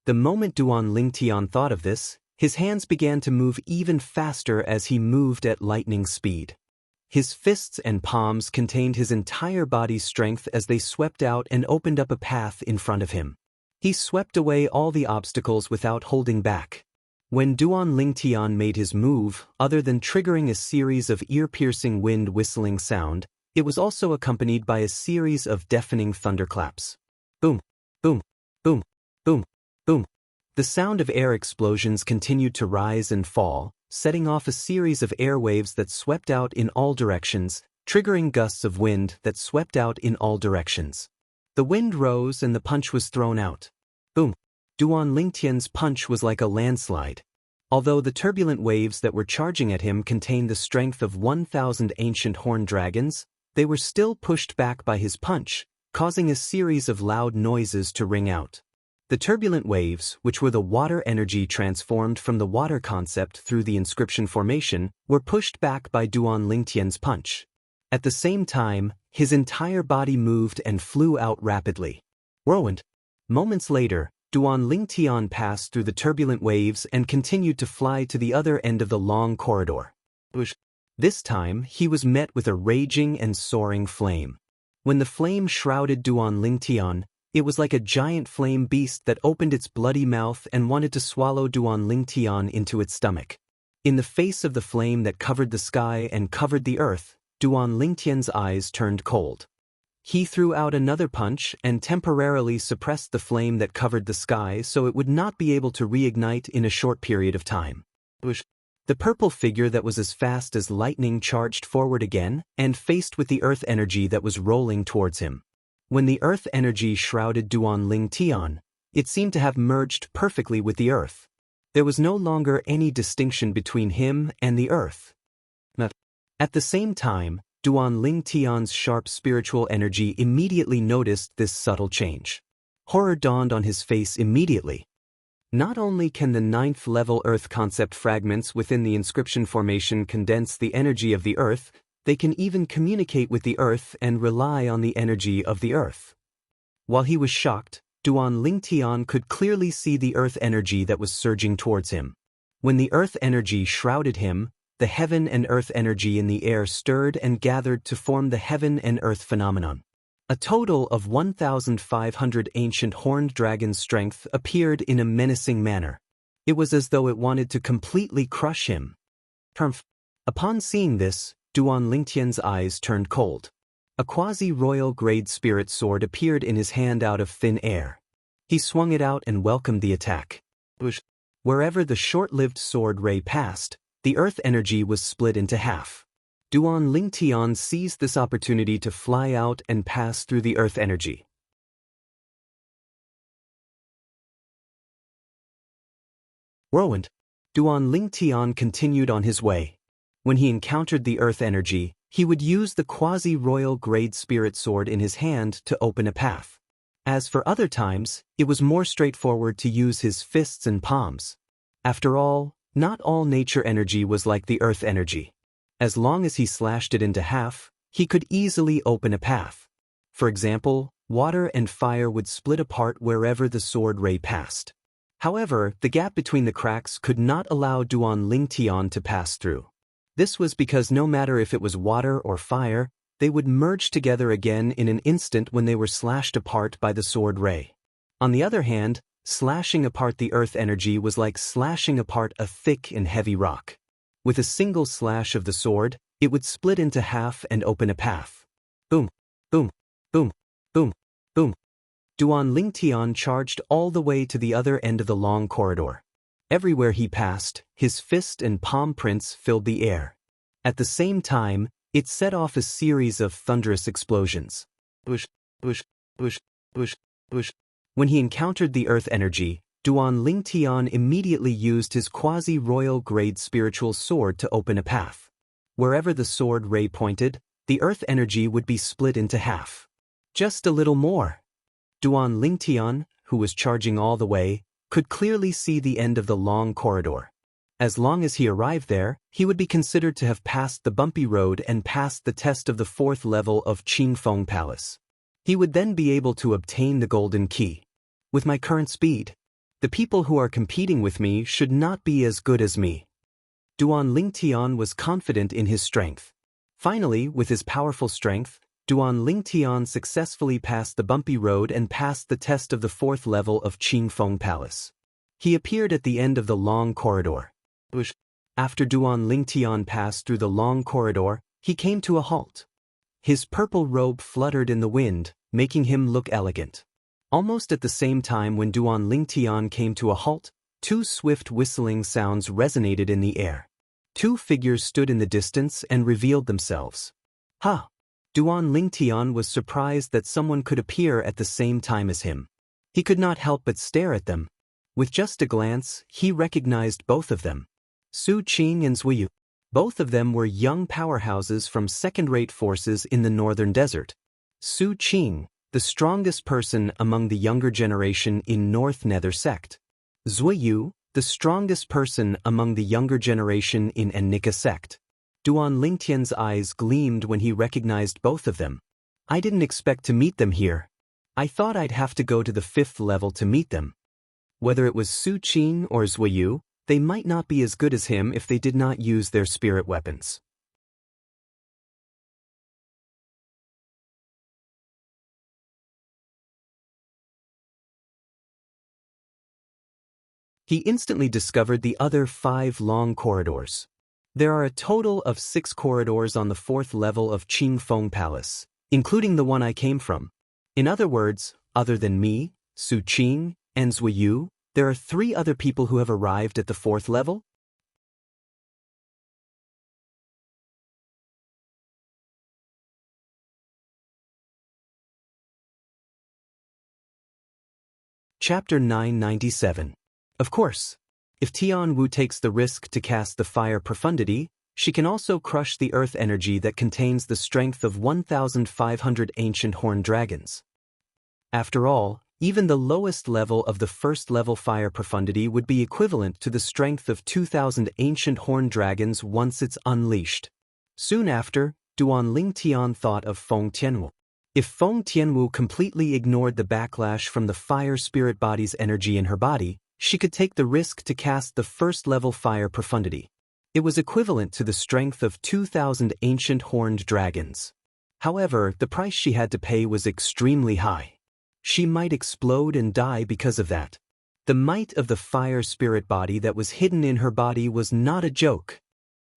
The moment Duan Lingtian thought of this, his hands began to move even faster as he moved at lightning speed. His fists and palms contained his entire body's strength as they swept out and opened up a path in front of him. He swept away all the obstacles without holding back. When Duan Lingtian made his move, other than triggering a series of ear-piercing wind whistling sound, it was also accompanied by a series of deafening thunderclaps. Boom, boom, boom, boom, boom. The sound of air explosions continued to rise and fall, setting off a series of air waves that swept out in all directions, triggering gusts of wind that swept out in all directions. The wind rose and the punch was thrown out. Boom. Duan Lingtian's punch was like a landslide. Although the turbulent waves that were charging at him contained the strength of 1,000 ancient horned dragons, they were still pushed back by his punch, causing a series of loud noises to ring out. The turbulent waves, which were the water energy transformed from the water concept through the inscription formation, were pushed back by Duan Lingtian's punch. At the same time, his entire body moved and flew out rapidly. Whirlwind. Moments later, Duan Lingtian passed through the turbulent waves and continued to fly to the other end of the long corridor. This time, he was met with a raging and soaring flame. When the flame shrouded Duan Lingtian, it was like a giant flame beast that opened its bloody mouth and wanted to swallow Duan Lingtian into its stomach. In the face of the flame that covered the sky and covered the earth, Duan Lingtian's eyes turned cold. He threw out another punch and temporarily suppressed the flame that covered the sky so it would not be able to reignite in a short period of time. The purple figure that was as fast as lightning charged forward again and faced with the earth energy that was rolling towards him. When the earth energy shrouded Duan Lingtian, It seemed to have merged perfectly with the earth. There was no longer any distinction between him and the earth. At the same time, Duan Ling Tian's sharp spiritual energy immediately noticed this subtle change. Horror dawned on his face immediately. Not only can the 9th-level Earth concept fragments within the inscription formation condense the energy of the Earth, they can even communicate with the Earth and rely on the energy of the Earth. While he was shocked, Duan Ling Tian could clearly see the Earth energy that was surging towards him. When the Earth energy shrouded him, the heaven and earth energy in the air stirred and gathered to form the heaven and earth phenomenon. A total of 1,500 ancient horned dragons' strength appeared in a menacing manner. It was as though it wanted to completely crush him. Upon seeing this, Duan Lingtian's eyes turned cold. A quasi-royal grade spirit sword appeared in his hand out of thin air. He swung it out and welcomed the attack. Wherever the short-lived sword ray passed, the earth energy was split into half. Duan Ling Tian seized this opportunity to fly out and pass through the earth energy. Whirlwind. Duan Ling Tian continued on his way. When he encountered the earth energy, he would use the quasi-royal grade spirit sword in his hand to open a path. As for other times, it was more straightforward to use his fists and palms. After all, not all nature energy was like the earth energy. As long as he slashed it into half, he could easily open a path. For example, water and fire would split apart wherever the sword ray passed. However, the gap between the cracks could not allow Duan Ling Tian to pass through. This was because no matter if it was water or fire, they would merge together again in an instant when they were slashed apart by the sword ray. On the other hand, slashing apart the earth energy was like slashing apart a thick and heavy rock. With a single slash of the sword, it would split into half and open a path. Boom, boom, boom, boom, boom. Duan Ling Tian charged all the way to the other end of the long corridor. Everywhere he passed, his fist and palm prints filled the air. At the same time, it set off a series of thunderous explosions. Bush, bush, bush, bush, bush. When he encountered the earth energy, Duan Ling Tian immediately used his quasi-royal grade spiritual sword to open a path. Wherever the sword ray pointed, the earth energy would be split into half. Just a little more. Duan Ling Tian, who was charging all the way, could clearly see the end of the long corridor. As long as he arrived there, he would be considered to have passed the bumpy road and passed the test of the 4th level of Qingfeng Palace. He would then be able to obtain the golden key. With my current speed, the people who are competing with me should not be as good as me. Duan Ling Tian was confident in his strength. Finally, with his powerful strength, Duan Ling Tian successfully passed the bumpy road and passed the test of the 4th level of Qingfeng Palace. He appeared at the end of the long corridor. After Duan Ling Tian passed through the long corridor, he came to a halt. His purple robe fluttered in the wind, making him look elegant. Almost at the same time when Duan Ling Tian came to a halt, two swift whistling sounds resonated in the air. Two figures stood in the distance and revealed themselves. Ha! Duan Ling Tian was surprised that someone could appear at the same time as him. He could not help but stare at them. With just a glance, he recognized both of them. Su Qing and Zui Yu. Both of them were young powerhouses from second-rate forces in the northern desert. Su Qing, the strongest person among the younger generation in North Nether sect. Zui Yu, the strongest person among the younger generation in Annika sect. Duan Lingtian's eyes gleamed when he recognized both of them. I didn't expect to meet them here. I thought I'd have to go to the 5th level to meet them. Whether it was Su Qing or Zui Yu, they might not be as good as him if they did not use their spirit weapons. He instantly discovered the other 5 long corridors. There are a total of 6 corridors on the 4th level of Qingfeng Palace, including the one I came from. In other words, other than me, Su Qing, and Zui Yu, there are 3 other people who have arrived at the 4th level? Chapter 997. Of course, if Tian Wu takes the risk to cast the fire profundity, she can also crush the earth energy that contains the strength of 1,500 ancient horned dragons. After all, even the lowest level of the first level fire profundity would be equivalent to the strength of 2,000 ancient horned dragons once it's unleashed. Soon after, Duan Ling Tian thought of Feng Tianwu. If Feng Tianwu completely ignored the backlash from the fire spirit body's energy in her body, she could take the risk to cast the first level fire profundity. It was equivalent to the strength of 2,000 ancient horned dragons. However, the price she had to pay was extremely high. She might explode and die because of that. The might of the fire spirit body that was hidden in her body was not a joke.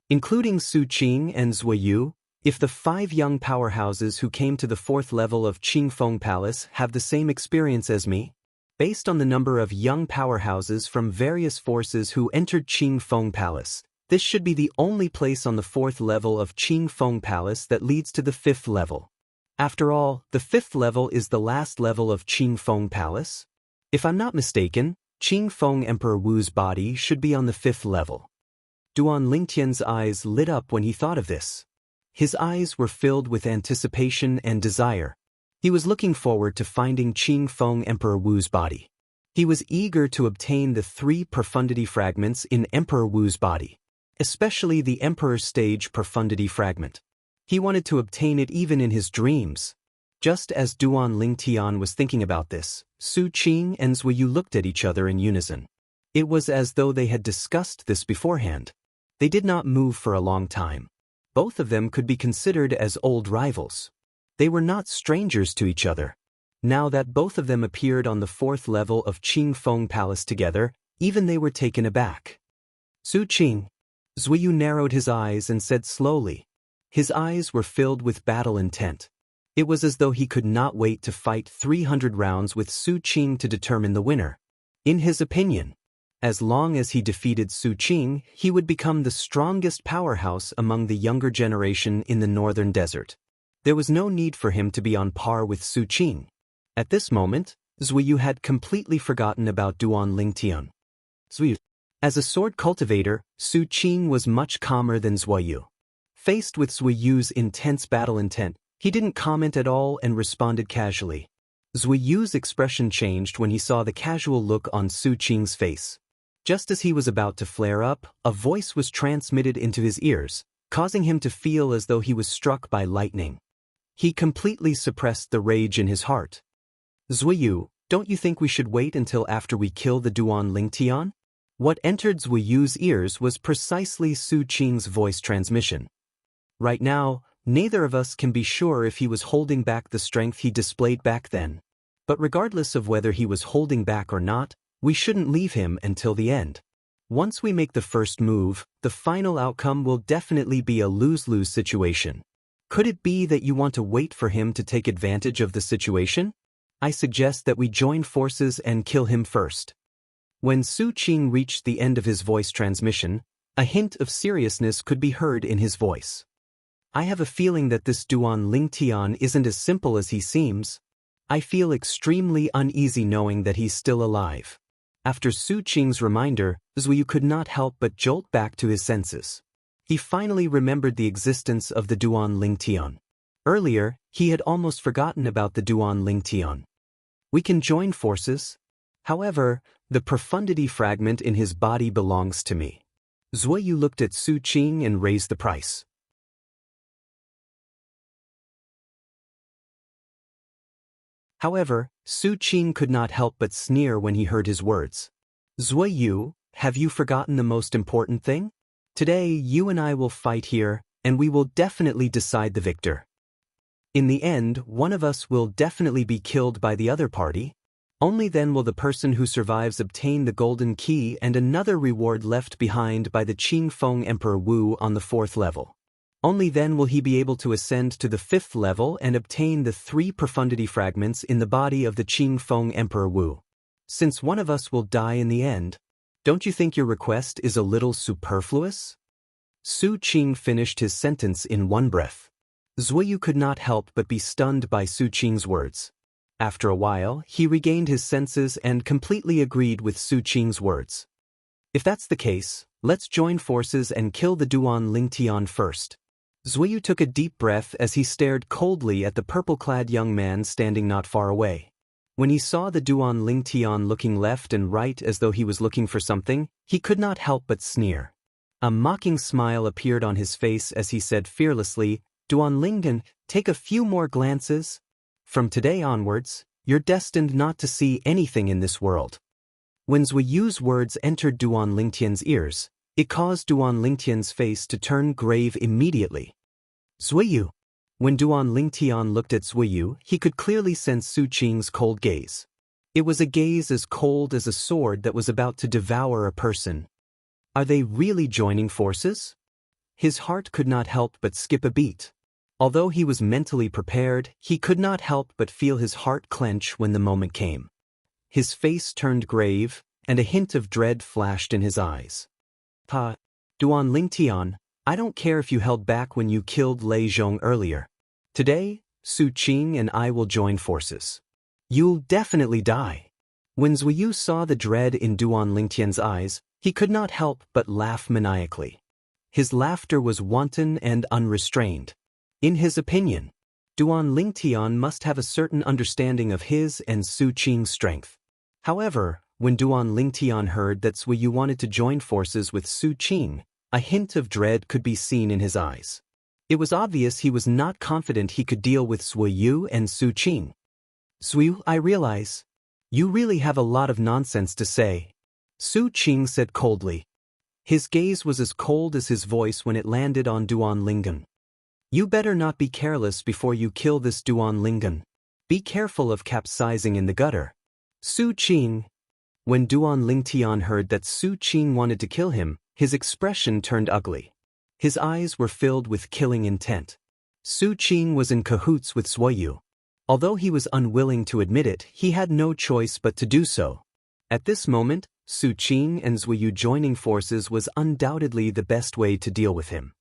Including Su Qing and Zui Yu, if the 5 young powerhouses who came to the 4th level of Qingfeng Palace have the same experience as me, based on the number of young powerhouses from various forces who entered Qingfeng Palace, this should be the only place on the 4th level of Qingfeng Palace that leads to the 5th level. After all, the 5th level is the last level of Qingfeng Palace. If I'm not mistaken, Qingfeng Emperor Wu's body should be on the 5th level. Duan Lingtian's eyes lit up when he thought of this. His eyes were filled with anticipation and desire. He was looking forward to finding Qingfeng Emperor Wu's body. He was eager to obtain the 3 profundity fragments in Emperor Wu's body, especially the Emperor Stage profundity fragment. He wanted to obtain it even in his dreams. Just as Duan Lingtian was thinking about this, Su Qing and Zui Yu looked at each other in unison. It was as though they had discussed this beforehand. They did not move for a long time. Both of them could be considered as old rivals. They were not strangers to each other. Now that both of them appeared on the 4th level of Qingfeng Palace together, even they were taken aback. Su Qing. Zui Yu narrowed his eyes and said slowly. His eyes were filled with battle intent. It was as though he could not wait to fight 300 rounds with Su Qing to determine the winner. In his opinion, as long as he defeated Su Qing, he would become the strongest powerhouse among the younger generation in the northern desert. There was no need for him to be on par with Su Qing. At this moment, Zui Yu had completely forgotten about Duan Lingtian. As a sword cultivator, Su Qing was much calmer than Zui Yu. Faced with Zui Yu's intense battle intent, he didn't comment at all and responded casually. Zui Yu's expression changed when he saw the casual look on Su Qing's face. Just as he was about to flare up, a voice was transmitted into his ears, causing him to feel as though he was struck by lightning. He completely suppressed the rage in his heart. Zui Yu, don't you think we should wait until after we kill the Duan Lingtian? What entered Zui Yu's ears was precisely Su Qing's voice transmission. Right now, neither of us can be sure if he was holding back the strength he displayed back then. But regardless of whether he was holding back or not, we shouldn't leave him until the end. Once we make the first move, the final outcome will definitely be a lose-lose situation. Could it be that you want to wait for him to take advantage of the situation? I suggest that we join forces and kill him first. When Su Qing reached the end of his voice transmission, a hint of seriousness could be heard in his voice. I have a feeling that this Duan Lingtian isn't as simple as he seems. I feel extremely uneasy knowing that he's still alive. After Su Qing's reminder, Zui Yu could not help but jolt back to his senses. He finally remembered the existence of the Duan Lingtian. Earlier, he had almost forgotten about the Duan Lingtian. We can join forces. However, the profundity fragment in his body belongs to me. Zui Yu looked at Su Qing and raised the price. However, Su Qing could not help but sneer when he heard his words. Zui Yu, have you forgotten the most important thing? Today, you and I will fight here, and we will definitely decide the victor. In the end, one of us will definitely be killed by the other party. Only then will the person who survives obtain the golden key and another reward left behind by the Qingfeng Emperor Wu on the 4th level. Only then will he be able to ascend to the 5th level and obtain the 3 profundity fragments in the body of the Qingfeng Emperor Wu. Since one of us will die in the end, don't you think your request is a little superfluous? Su Qing finished his sentence in one breath. Zui Yu could not help but be stunned by Su Qing's words. After a while, he regained his senses and completely agreed with Su Qing's words. If that's the case, let's join forces and kill the Duan Lingtian first. Zuiyu took a deep breath as he stared coldly at the purple-clad young man standing not far away. When he saw the Duan Lingtian looking left and right as though he was looking for something, he could not help but sneer. A mocking smile appeared on his face as he said fearlessly, "Duan Lingen, take a few more glances. From today onwards, you're destined not to see anything in this world." When Zuiyu's words entered Duan Lingtian's ears, it caused Duan Lingtian's face to turn grave immediately. Zuiyu. When Duan Lingtian looked at Zuiyu, he could clearly sense Su Qing's cold gaze. It was a gaze as cold as a sword that was about to devour a person. Are they really joining forces? His heart could not help but skip a beat. Although he was mentally prepared, he could not help but feel his heart clench when the moment came. His face turned grave, and a hint of dread flashed in his eyes. Duan Lingtian, I don't care if you held back when you killed Lei Zhong earlier. Today, Su Qing and I will join forces. You'll definitely die. When Zuiyu saw the dread in Duan Lingtian's eyes, he could not help but laugh maniacally. His laughter was wanton and unrestrained. In his opinion, Duan Lingtian must have a certain understanding of his and Su Qing's strength. However, when Duan Lingtian heard that Zuiyu wanted to join forces with Su Qing, a hint of dread could be seen in his eyes. It was obvious he was not confident he could deal with Zuiyu and Su Qing. Zuiyu, I realize. You really have a lot of nonsense to say. Su Qing said coldly. His gaze was as cold as his voice when it landed on Duan Lingen. You better not be careless before you kill this Duan Lingen. Be careful of capsizing in the gutter. Su Qing. When Duan Lingtian heard that Su Qing wanted to kill him, his expression turned ugly. His eyes were filled with killing intent. Su Qing was in cahoots with Zuiyu. Although he was unwilling to admit it, he had no choice but to do so. At this moment, Su Qing and Zuiyu joining forces was undoubtedly the best way to deal with him.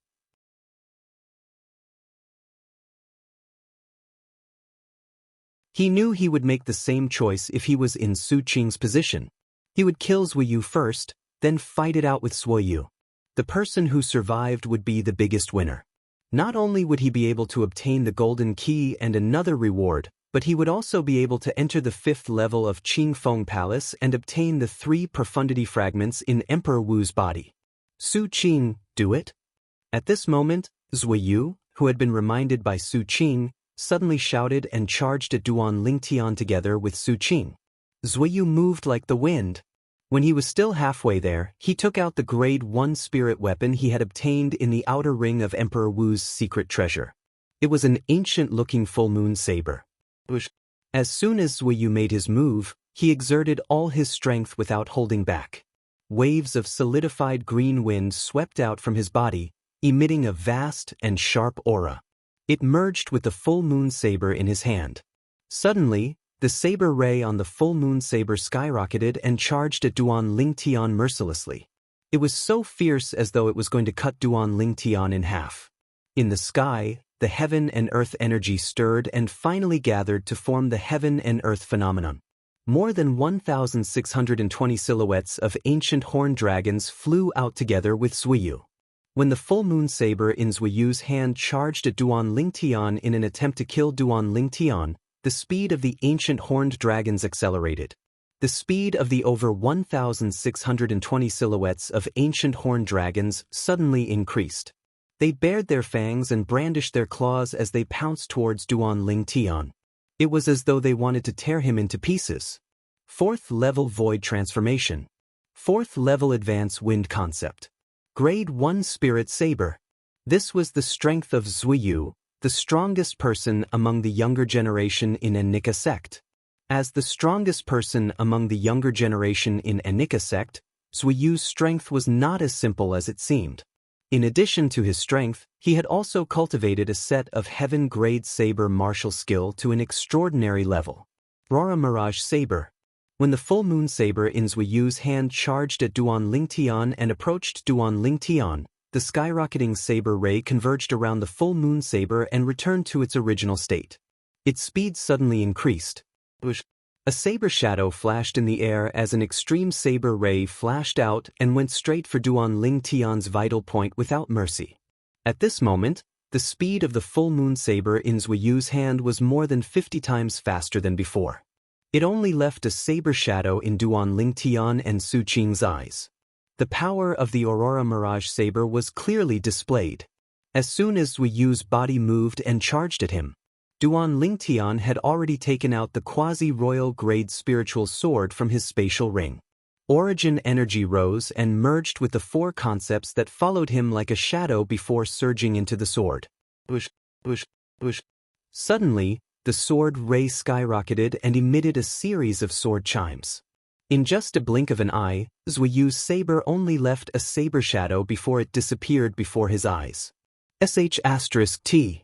He knew he would make the same choice if he was in Su Qing's position. He would kill Zuiyu first, then fight it out with Zuiyu. The person who survived would be the biggest winner. Not only would he be able to obtain the golden key and another reward, but he would also be able to enter the 5th level of Qingfeng Palace and obtain the 3 profundity fragments in Emperor Wu's body. Su Qing, do it? At this moment, Zuiyu, who had been reminded by Su Qing, suddenly shouted and charged at Duan Lingtian together with Su Qing. Zuiyu moved like the wind. When he was still halfway there, he took out the Grade 1 spirit weapon he had obtained in the outer ring of Emperor Wu's secret treasure. It was an ancient-looking full-moon saber. As soon as Zuiyu made his move, he exerted all his strength without holding back. Waves of solidified green wind swept out from his body, emitting a vast and sharp aura. It merged with the full-moon saber in his hand. Suddenly, the saber ray on the full-moon saber skyrocketed and charged at Duan Lingtian mercilessly. It was so fierce as though it was going to cut Duan Lingtian in half. In the sky, the heaven and earth energy stirred and finally gathered to form the heaven and earth phenomenon. More than 1,620 silhouettes of ancient horned dragons flew out together with Zuiyu. When the full-moon saber in Zuiyu's hand charged at Duan Lingtian in an attempt to kill Duan Lingtian, the speed of the ancient horned dragons accelerated. The speed of the over 1,620 silhouettes of ancient horned dragons suddenly increased. They bared their fangs and brandished their claws as they pounced towards Duan Lingtian. It was as though they wanted to tear him into pieces. 4th level Void Transformation. 4th level Advanced Wind Concept. Grade 1 Spirit Saber. This was the strength of Zuiyu, the strongest person among the younger generation in Xianxia sect. As the strongest person among the younger generation in Xianxia sect, Zuiyu's strength was not as simple as it seemed. In addition to his strength, he had also cultivated a set of heaven-grade saber martial skill to an extraordinary level. Aurora Mirage Saber. When the full-moon saber in Zuiyu's hand charged at Duan Lingtian and approached Duan Lingtian, the skyrocketing saber ray converged around the full-moon saber and returned to its original state. Its speed suddenly increased. Whoosh. A saber shadow flashed in the air as an extreme saber ray flashed out and went straight for Duan Ling Tian's vital point without mercy. At this moment, the speed of the full moon saber in Zhuiyu's hand was more than 50 times faster than before. It only left a saber shadow in Duan Ling Tian and Su Qing's eyes. The power of the Aurora Mirage saber was clearly displayed. As soon as Zhuiyu's body moved and charged at him, Duan Ling Tian had already taken out the quasi-royal grade spiritual sword from his spatial ring. Origin energy rose and merged with the four concepts that followed him like a shadow before surging into the sword. Whoosh, whoosh, whoosh. Suddenly, the sword ray skyrocketed and emitted a series of sword chimes. In just a blink of an eye, Zhuiyu's saber only left a saber shadow before it disappeared before his eyes. *T.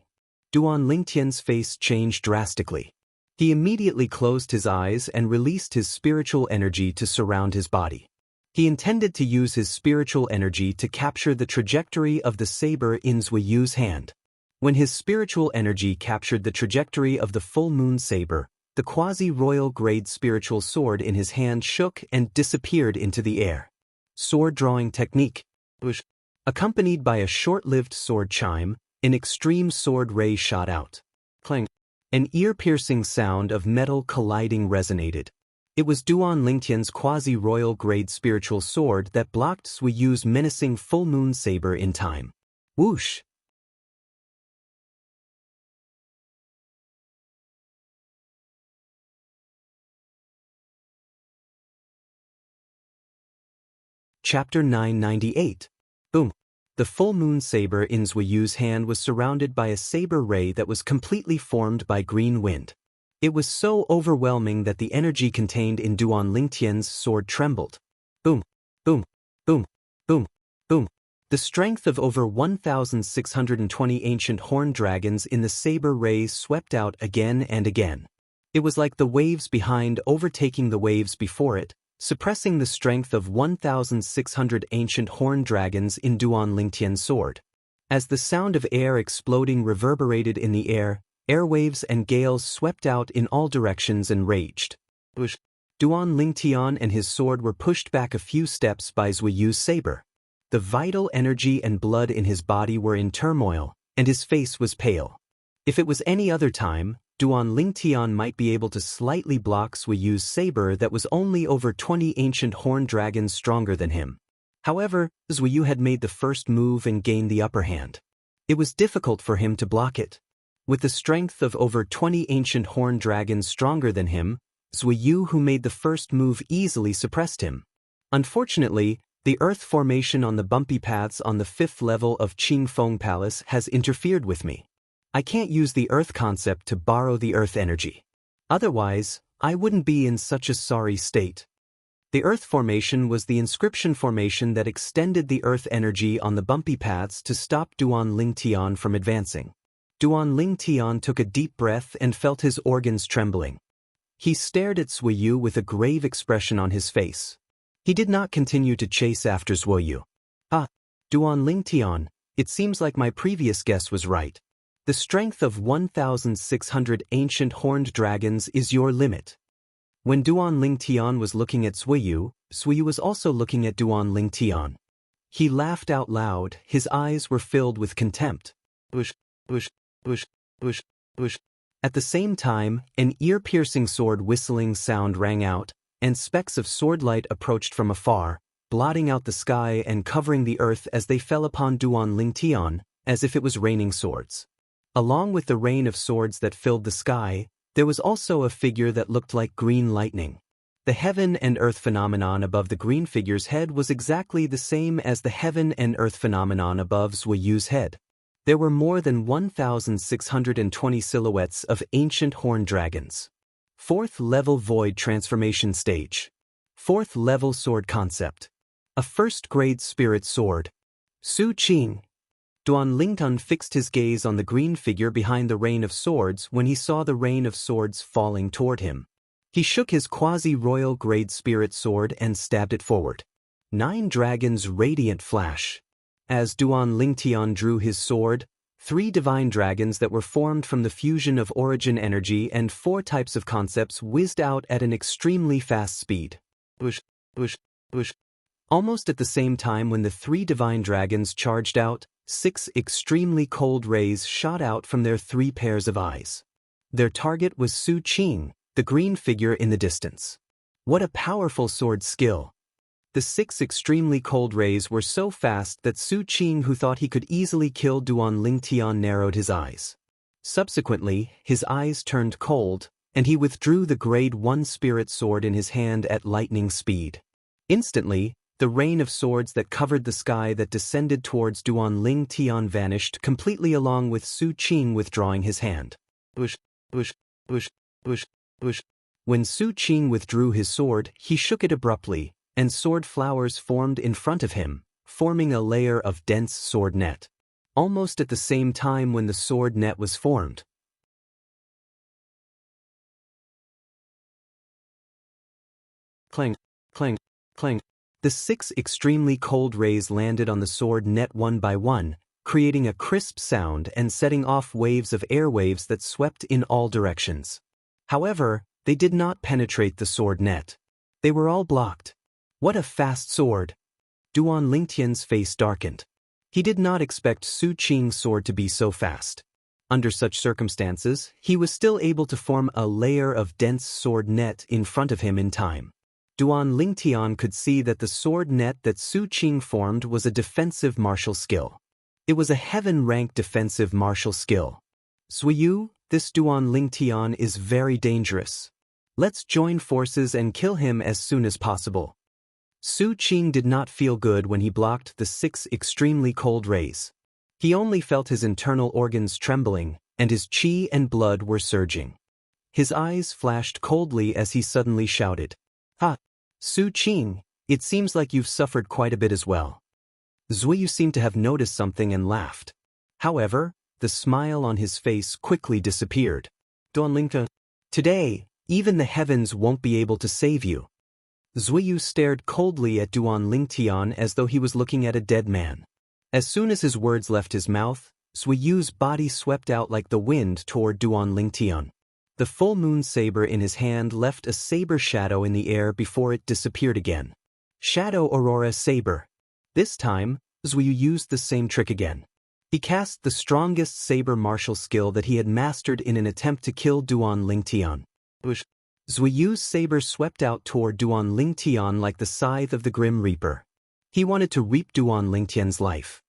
Duan Lingtian's face changed drastically. He immediately closed his eyes and released his spiritual energy to surround his body. He intended to use his spiritual energy to capture the trajectory of the saber in Zhuiyu's hand. When his spiritual energy captured the trajectory of the full moon saber, the quasi-royal grade spiritual sword in his hand shook and disappeared into the air. Sword drawing technique. Whoosh. Accompanied by a short-lived sword chime, an extreme sword ray shot out. Clang. An ear-piercing sound of metal colliding resonated. It was Duan Lingtian's quasi-royal grade spiritual sword that blocked Zhuiyu's menacing full moon saber in time. Whoosh! Chapter 998. Boom. The full moon saber in Zhuiyu's hand was surrounded by a saber ray that was completely formed by green wind. It was so overwhelming that the energy contained in Duan Lingtian's sword trembled. Boom, boom, boom, boom, boom. The strength of over 1,620 ancient horned dragons in the saber rays swept out again and again. It was like the waves behind overtaking the waves before it, suppressing the strength of 1,600 ancient horned dragons in Duan Lingtian's sword. As the sound of air exploding reverberated in the air, airwaves and gales swept out in all directions and raged. Duan Lingtian and his sword were pushed back a few steps by Zhuiyu's saber. The vital energy and blood in his body were in turmoil, and his face was pale. If it was any other time, Duan Lingtian might be able to slightly block Zhuiyu's saber that was only over 20 ancient horned dragons stronger than him. However, Zhuiyu had made the first move and gained the upper hand. It was difficult for him to block it. With the strength of over 20 ancient horned dragons stronger than him, Zhuiyu, who made the first move, easily suppressed him. Unfortunately, the earth formation on the bumpy paths on the 5th level of Qingfeng Palace has interfered with me. I can't use the earth concept to borrow the earth energy. Otherwise, I wouldn't be in such a sorry state. The earth formation was the inscription formation that extended the earth energy on the bumpy paths to stop Duan Lingtian from advancing. Duan Lingtian took a deep breath and felt his organs trembling. He stared at Zhuiyu with a grave expression on his face. He did not continue to chase after Zhuiyu. Duan Lingtian, it seems like my previous guess was right. The strength of 1,600 ancient horned dragons is your limit. When Duan Lingtian was looking at Zhuiyu, Zhuiyu was also looking at Duan Lingtian. He laughed out loud, his eyes were filled with contempt. Whoosh, whoosh, whoosh, whoosh, whoosh. At the same time, an ear-piercing sword whistling sound rang out, and specks of swordlight approached from afar, blotting out the sky and covering the earth as they fell upon Duan Lingtian, as if it was raining swords. Along with the rain of swords that filled the sky, there was also a figure that looked like green lightning. The heaven and earth phenomenon above the green figure's head was exactly the same as the heaven and earth phenomenon above Zhuiyu's head. There were more than 1,620 silhouettes of ancient horned dragons. 4th level void transformation stage. 4th level sword concept. A 1st grade spirit sword. Su Qing. Duan Lingtian fixed his gaze on the green figure behind the rain of swords when he saw the rain of swords falling toward him. He shook his quasi-royal grade spirit sword and stabbed it forward. 9 dragons radiant flash. As Duan Lingtian drew his sword, 3 divine dragons that were formed from the fusion of origin energy and 4 types of concepts whizzed out at an extremely fast speed. Bush, bush, bush. Almost at the same time when the 3 divine dragons charged out, 6 extremely cold rays shot out from their 3 pairs of eyes. Their target was Su Qing, the green figure in the distance. What a powerful sword skill! The 6 extremely cold rays were so fast that Su Qing, who thought he could easily kill Duan Lingtian, narrowed his eyes. Subsequently, his eyes turned cold, and he withdrew the Grade 1 spirit sword in his hand at lightning speed. Instantly, the rain of swords that covered the sky that descended towards Duan Lingtian vanished completely, along with Su Qing withdrawing his hand. Bush, bush, bush, bush, bush. When Su Qing withdrew his sword, he shook it abruptly, and sword flowers formed in front of him, forming a layer of dense sword net. Almost at the same time when the sword net was formed, clang, clang, clang. The 6 extremely cold rays landed on the sword net one by one, creating a crisp sound and setting off waves of airwaves that swept in all directions. However, they did not penetrate the sword net. They were all blocked. What a fast sword! Duan Lingtian's face darkened. He did not expect Su Qing's sword to be so fast. Under such circumstances, he was still able to form a layer of dense sword net in front of him in time. Duan Lingtian could see that the sword net that Su Qing formed was a defensive martial skill. It was a heaven-rank defensive martial skill. Suiyu, this Duan Lingtian is very dangerous. Let's join forces and kill him as soon as possible. Su Qing did not feel good when he blocked the 6 extremely cold rays. He only felt his internal organs trembling, and his qi and blood were surging. His eyes flashed coldly as he suddenly shouted, "Ha! Su Qing, it seems like you've suffered quite a bit as well." Zuiyu seemed to have noticed something and laughed. However, the smile on his face quickly disappeared. Duan Lingtian, today, even the heavens won't be able to save you. Zuiyu stared coldly at Duan Lingtian as though he was looking at a dead man. As soon as his words left his mouth, Zuiyu's body swept out like the wind toward Duan Lingtian. The full moon saber in his hand left a saber shadow in the air before it disappeared again. Shadow Aurora Saber. This time, Zuiyu used the same trick again. He cast the strongest saber martial skill that he had mastered in an attempt to kill Duan Lingtian. Zuiyu's saber swept out toward Duan Lingtian like the scythe of the Grim Reaper. He wanted to reap Duan Lingtian's life.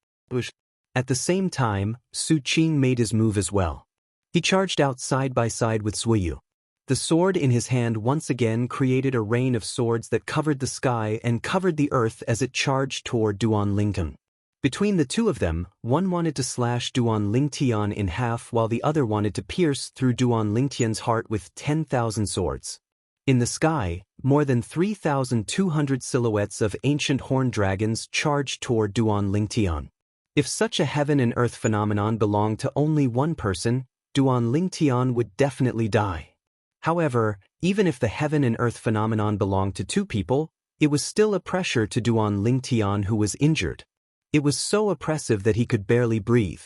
At the same time, Su Qing made his move as well. He charged out side by side with Zuiyu. The sword in his hand once again created a rain of swords that covered the sky and covered the earth as it charged toward Duan Lingtian. Between the two of them, one wanted to slash Duan Lingtian in half while the other wanted to pierce through Duan Lingtian's heart with 10,000 swords. In the sky, more than 3,200 silhouettes of ancient horned dragons charged toward Duan Lingtian. If such a heaven and earth phenomenon belonged to only one person, Duan Lingtian would definitely die. However, even if the heaven and earth phenomenon belonged to 2 people, it was still a pressure to Duan Lingtian, who was injured. It was so oppressive that he could barely breathe.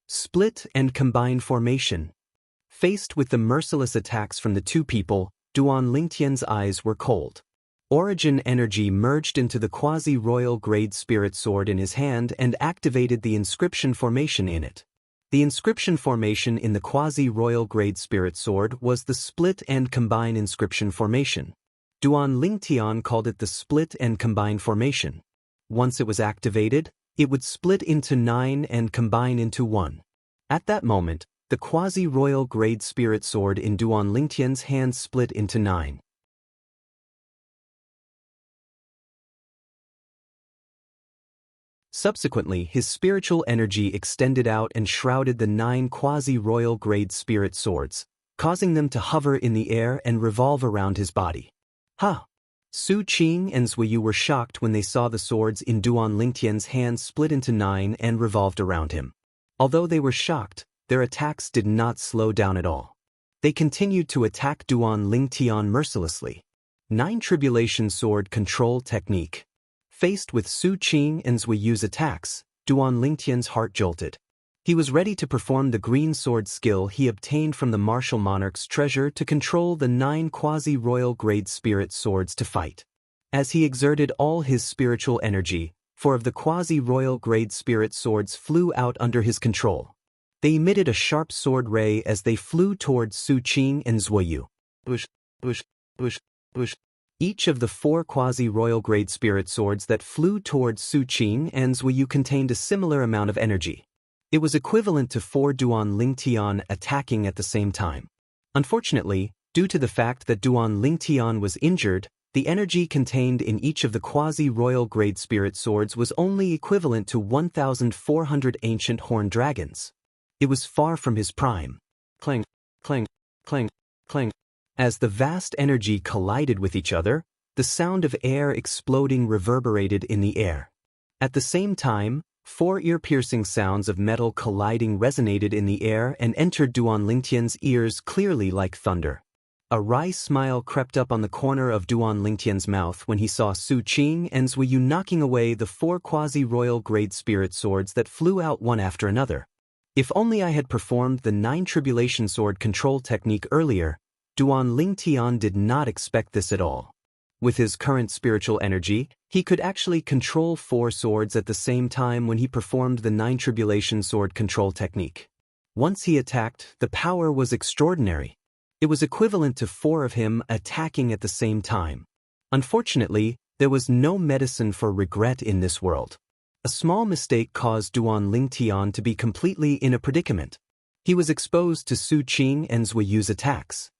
Split and combine formation. Faced with the merciless attacks from the 2 people, Duan Lingtian's eyes were cold. Origin energy merged into the quasi-royal grade spirit sword in his hand and activated the inscription formation in it. The inscription formation in the quasi-royal grade spirit sword was the split and combine inscription formation. Duan Lingtian called it the split and combine formation. Once it was activated, it would split into 9 and combine into 1. At that moment, the quasi-royal grade spirit sword in Duan Lingtian's hand split into 9. Subsequently, his spiritual energy extended out and shrouded the 9 quasi-royal grade spirit swords, causing them to hover in the air and revolve around his body. Ha! Su Qing and Zuiyu were shocked when they saw the swords in Duan Lingtian's hand split into 9 and revolved around him. Although they were shocked, their attacks did not slow down at all. They continued to attack Duan Lingtian mercilessly. 9 Tribulation Sword Control Technique. Faced with Su Qing and Zuiyu's attacks, Duan Lingtian's heart jolted. He was ready to perform the green sword skill he obtained from the martial monarch's treasure to control the 9 quasi-royal grade spirit swords to fight. As he exerted all his spiritual energy, 4 of the quasi-royal grade spirit swords flew out under his control. They emitted a sharp sword ray as they flew towards Su Qing and Zuoyu. Bush, bush, bush, bush. Each of the 4 quasi-royal grade spirit swords that flew towards Su Qing and Zuoyu contained a similar amount of energy. It was equivalent to 4 Duan Lingtian attacking at the same time. Unfortunately, due to the fact that Duan Lingtian was injured, the energy contained in each of the quasi-royal grade spirit swords was only equivalent to 1,400 ancient horned dragons. It was far from his prime. Clang, clang, clang, clang. As the vast energy collided with each other, the sound of air exploding reverberated in the air. At the same time, 4 ear-piercing sounds of metal colliding resonated in the air and entered Duan Lingtian's ears clearly like thunder. A wry smile crept up on the corner of Duan Lingtian's mouth when he saw Su Qing and Zuoyu knocking away the 4 quasi-royal grade spirit swords that flew out one after another. If only I had performed the 9 tribulation sword control technique earlier. Duan Lingtian did not expect this at all. With his current spiritual energy, he could actually control 4 swords at the same time when he performed the 9 tribulation sword control technique. Once he attacked, the power was extraordinary. It was equivalent to 4 of him attacking at the same time. Unfortunately, there was no medicine for regret in this world. A small mistake caused Duan Lingtian to be completely in a predicament. He was exposed to Su Qing and Zuoyu's attacks.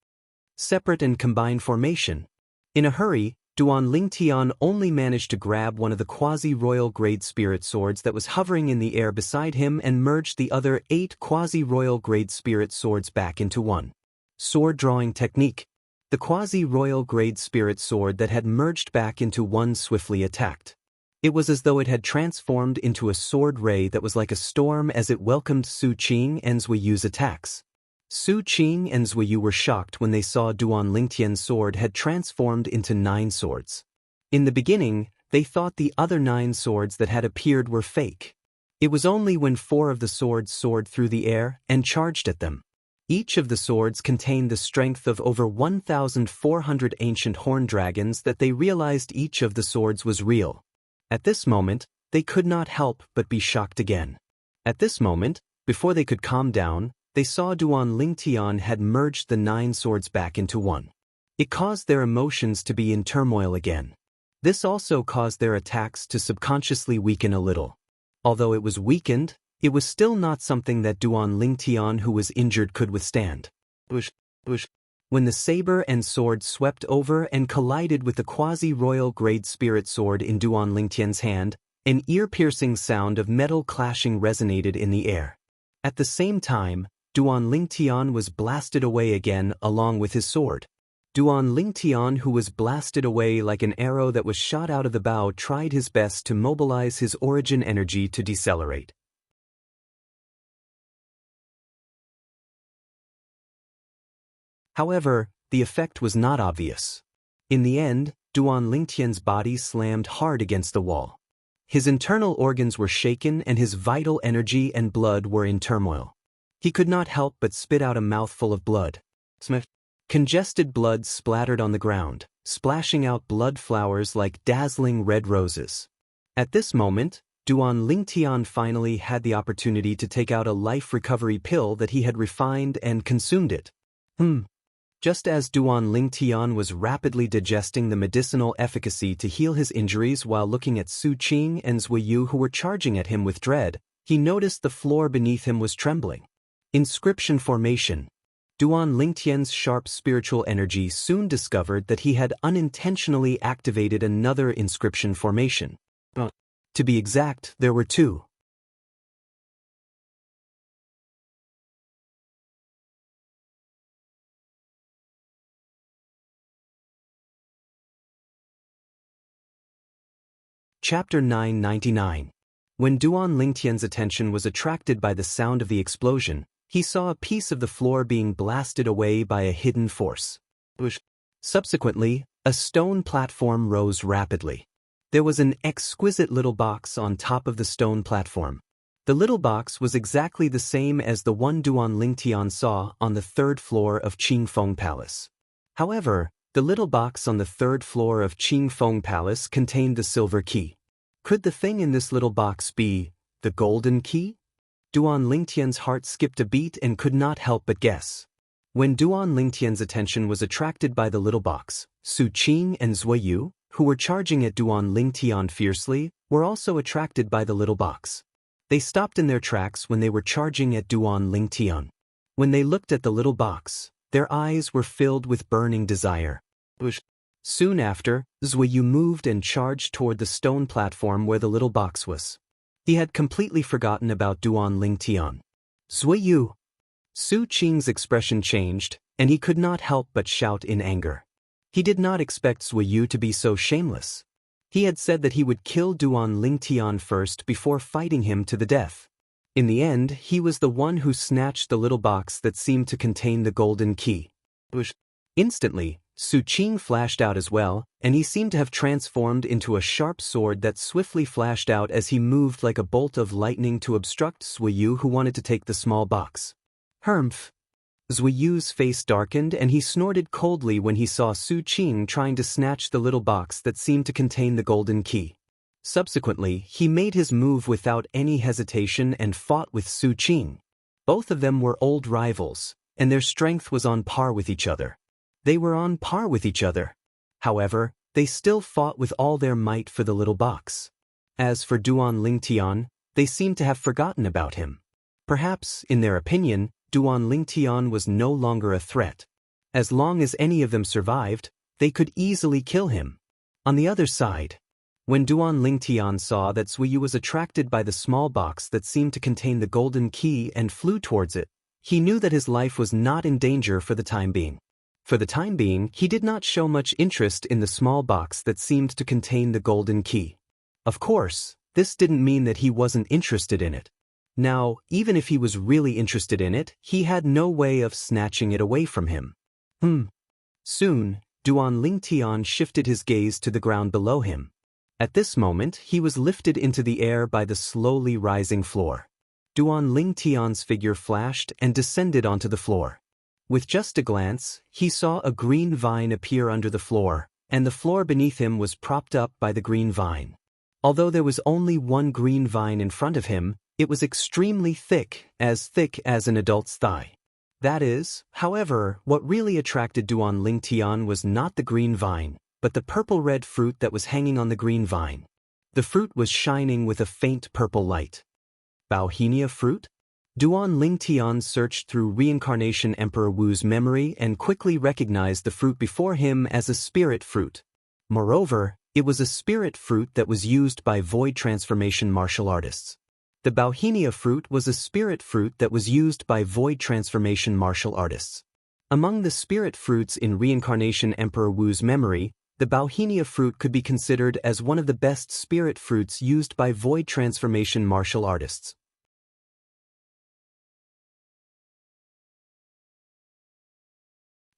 Separate and combined formation. In a hurry, Duan Lingtian only managed to grab one of the quasi-royal grade spirit swords that was hovering in the air beside him and merged the other 8 quasi-royal grade spirit swords back into one. Sword drawing technique. The quasi-royal grade spirit sword that had merged back into one swiftly attacked. It was as though it had transformed into a sword ray that was like a storm as it welcomed Su Qing and Zuoyu's attacks. Su Qing and Zuoyu were shocked when they saw Duan Lingtian's sword had transformed into 9 swords. In the beginning, they thought the other 9 swords that had appeared were fake. It was only when 4 of the swords soared through the air and charged at them. Each of the swords contained the strength of over 1,400 ancient horned dragons that they realized each of the swords was real. At this moment, they could not help but be shocked again. At this moment, before they could calm down, they saw Duan Lingtian had merged the 9 swords back into one. It caused their emotions to be in turmoil again. This also caused their attacks to subconsciously weaken a little. Although it was weakened, it was still not something that Duan Lingtian who was injured could withstand. Bush, bush. When the saber and sword swept over and collided with the quasi-royal grade spirit sword in Duan Lingtian's hand, an ear-piercing sound of metal clashing resonated in the air. At the same time, Duan Lingtian was blasted away again along with his sword. Duan Lingtian, who was blasted away like an arrow that was shot out of the bow, tried his best to mobilize his origin energy to decelerate. However, the effect was not obvious. In the end, Duan Lingtian's body slammed hard against the wall. His internal organs were shaken and his vital energy and blood were in turmoil. He could not help but spit out a mouthful of blood. Congested blood splattered on the ground, splashing out blood flowers like dazzling red roses. At this moment, Duan Lingtian finally had the opportunity to take out a life recovery pill that he had refined and consumed it. Just as Duan Lingtian was rapidly digesting the medicinal efficacy to heal his injuries while looking at Su Qing and Zuoyu who were charging at him with dread, he noticed the floor beneath him was trembling. Inscription formation. Duan Lingtian's sharp spiritual energy soon discovered that he had unintentionally activated another inscription formation. To be exact, there were 2. Chapter 999. When Duan Lingtian's attention was attracted by the sound of the explosion, he saw a piece of the floor being blasted away by a hidden force. Subsequently, a stone platform rose rapidly. There was an exquisite little box on top of the stone platform. The little box was exactly the same as the one Duan Lingtian saw on the third floor of Qingfeng Palace. However, the little box on the third floor of Qingfeng Palace contained the silver key. Could the thing in this little box be the golden key? Duan Lingtian's heart skipped a beat and could not help but guess. When Duan Lingtian's attention was attracted by the little box, Su Qing and Zui Yu, who were charging at Duan Lingtian fiercely, were also attracted by the little box. They stopped in their tracks when they were charging at Duan Lingtian. When they looked at the little box, their eyes were filled with burning desire. Soon after, Zui Yu moved and charged toward the stone platform where the little box was. He had completely forgotten about Duan Lingtian. Zui Yu! Su Qing's expression changed, and he could not help but shout in anger. He did not expect Zui Yu to be so shameless. He had said that he would kill Duan Lingtian first before fighting him to the death. In the end, he was the one who snatched the little box that seemed to contain the golden key. Instantly, Su Qing flashed out as well, and he seemed to have transformed into a sharp sword that swiftly flashed out as he moved like a bolt of lightning to obstruct Zui Yu, who wanted to take the small box. Humph! Zui Yu's face darkened and he snorted coldly when he saw Su Qing trying to snatch the little box that seemed to contain the golden key. Subsequently, he made his move without any hesitation and fought with Su Qing. Both of them were old rivals, and their strength was on par with each other. They were on par with each other. However, they still fought with all their might for the little box. As for Duan Lingtian, they seemed to have forgotten about him. Perhaps, in their opinion, Duan Lingtian was no longer a threat. As long as any of them survived, they could easily kill him. On the other side, when Duan Lingtian saw that Zui Yu was attracted by the small box that seemed to contain the golden key and flew towards it, he knew that his life was not in danger for the time being. For the time being, he did not show much interest in the small box that seemed to contain the golden key. Of course, this didn't mean that he wasn't interested in it. Now, even if he was really interested in it, he had no way of snatching it away from him. Soon, Duan Lingtian shifted his gaze to the ground below him. At this moment, he was lifted into the air by the slowly rising floor. Duan Lingtian's figure flashed and descended onto the floor. With just a glance, he saw a green vine appear under the floor, and the floor beneath him was propped up by the green vine. Although there was only one green vine in front of him, it was extremely thick as an adult's thigh. That is, however, what really attracted Duan Lingtian was not the green vine, but the purple-red fruit that was hanging on the green vine. The fruit was shining with a faint purple light. Bauhinia fruit? Duan Lingtian searched through Reincarnation Emperor Wu's memory and quickly recognized the fruit before him as a spirit fruit. Moreover, it was a spirit fruit that was used by void transformation martial artists. The Bauhinia fruit was a spirit fruit that was used by void transformation martial artists. Among the spirit fruits in Reincarnation Emperor Wu's memory, the Bauhinia fruit could be considered as one of the best spirit fruits used by void transformation martial artists.